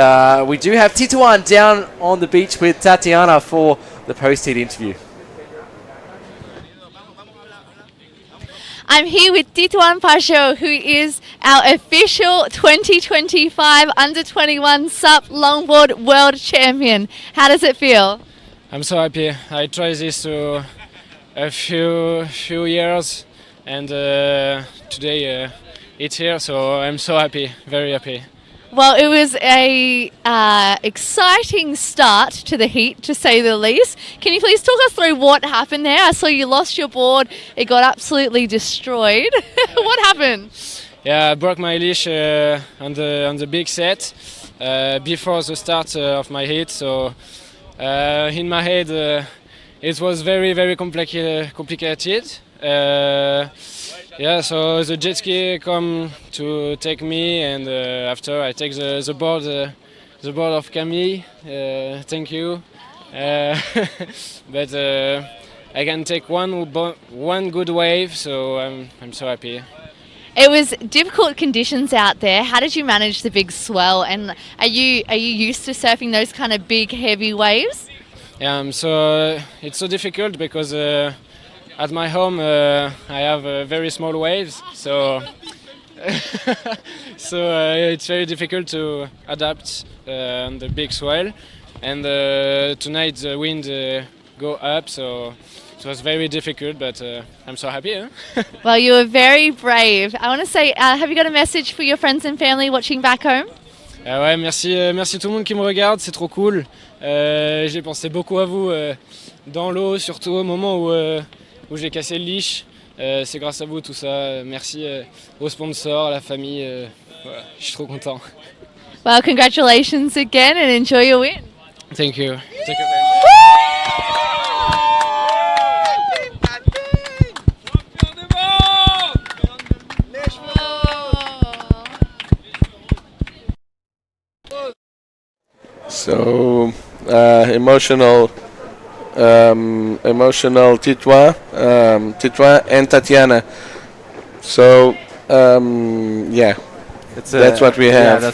we do have Titouan down on the beach with Tatiana for the post-heat interview. I'm here with Titouan Pajot, who is our official 2025 Under-21 SUP Longboard World Champion. How does it feel? I'm so happy. I tried this for a few years, and today it's here, so I'm so happy, very happy. Well, it was a exciting start to the heat, to say the least. Can you please talk us through what happened there? I saw you lost your board. It got absolutely destroyed. What happened? Yeah, I broke my leash on the big set before the start of my heat. So in my head, it was very, very complicated. Yeah, so the jet ski come to take me, and after I take the board of Camille. Thank you. But I can take one good wave, so I'm so happy. It was difficult conditions out there. How did you manage the big swell? And are you used to surfing those kind of big, heavy waves? Yeah, so it's so difficult because at my home I have very small waves, so it's very difficult to adapt on the big swell. And tonight the wind go up, so it was very difficult, but I'm so happy. Huh? Well, you were very brave. I want to say, have you got a message for your friends and family watching back home? Ouais, merci tout le monde qui me regarde, c'est trop cool. J'ai pensé beaucoup à vous dans l'eau, surtout au moment où j'ai cassé le leash. C'est grâce à vous tout ça. Merci aux sponsors, à la famille. Voilà, je suis trop content. Well, congratulations again and enjoy your win. Thank you. Thank you very much. So emotional Titouan and Tatiana. So yeah, that's what we have. A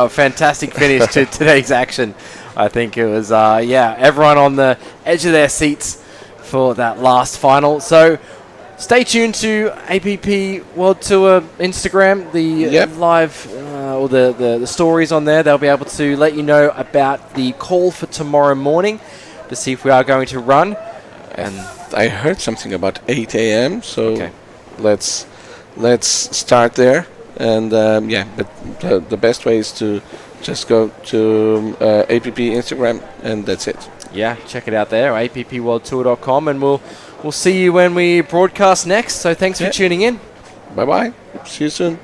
fantastic finish to today's action. I think it was everyone on the edge of their seats for that last final. So stay tuned to APP World Tour Instagram, the live or the stories on there. They'll be able to let you know about the call for tomorrow morning to see if we are going to run. And I heard something about 8 a.m. So let's start there. And but the best way is to just go to APP Instagram, and that's it. Yeah, check it out there, appworldtour.com, and we'll see you when we broadcast next. So thanks for tuning in. Bye-bye. See you soon.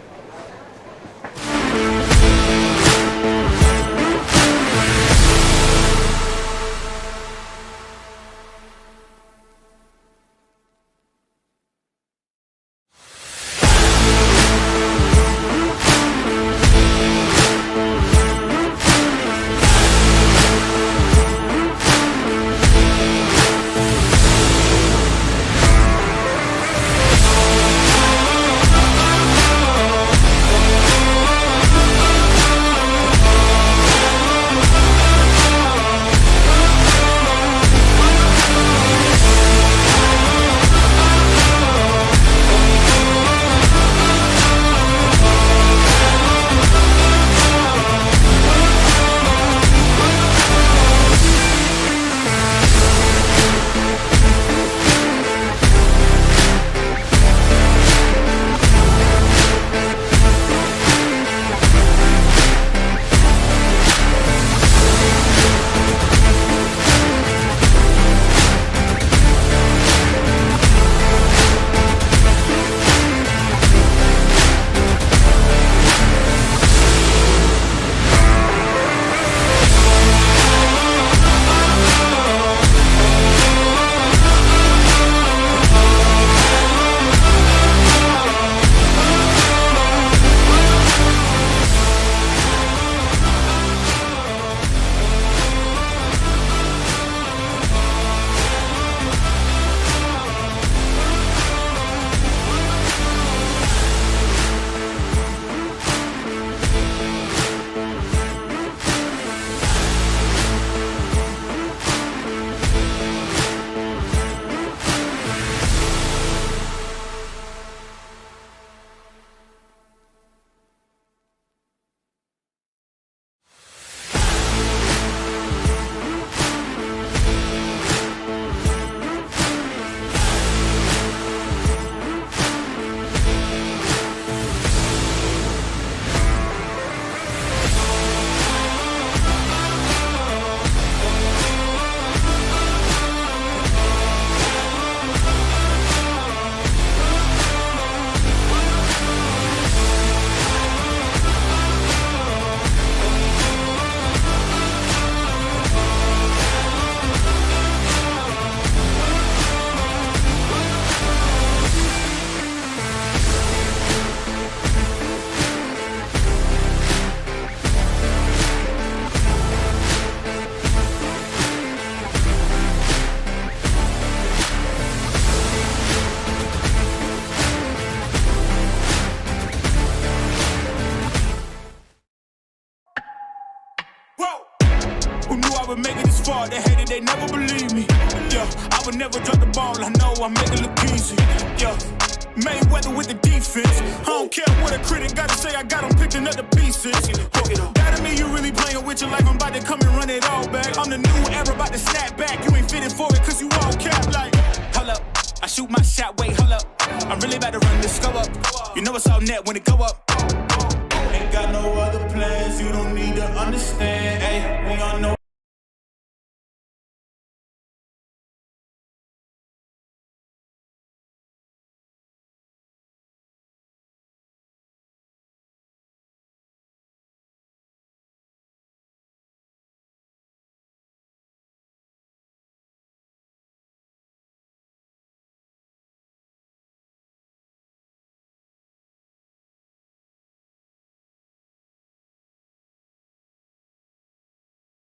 would make it this far. They hated, they never believe me. Yeah, I would never drop the ball. I know I make it look easy. Yeah, Mayweather with the defense. I don't care what a critic gotta say. I got them picking up the pieces. That mean you really playing with your life. I'm about to come and run it all back. I'm the new era, about to snap back. You ain't fitting for it, cause you all cap like. Hold up, I shoot my shot, wait, hold up. I'm really about to run this go up. You know it's all net when it go up. Ain't got no other plans, you don't need to understand. Ay, we on no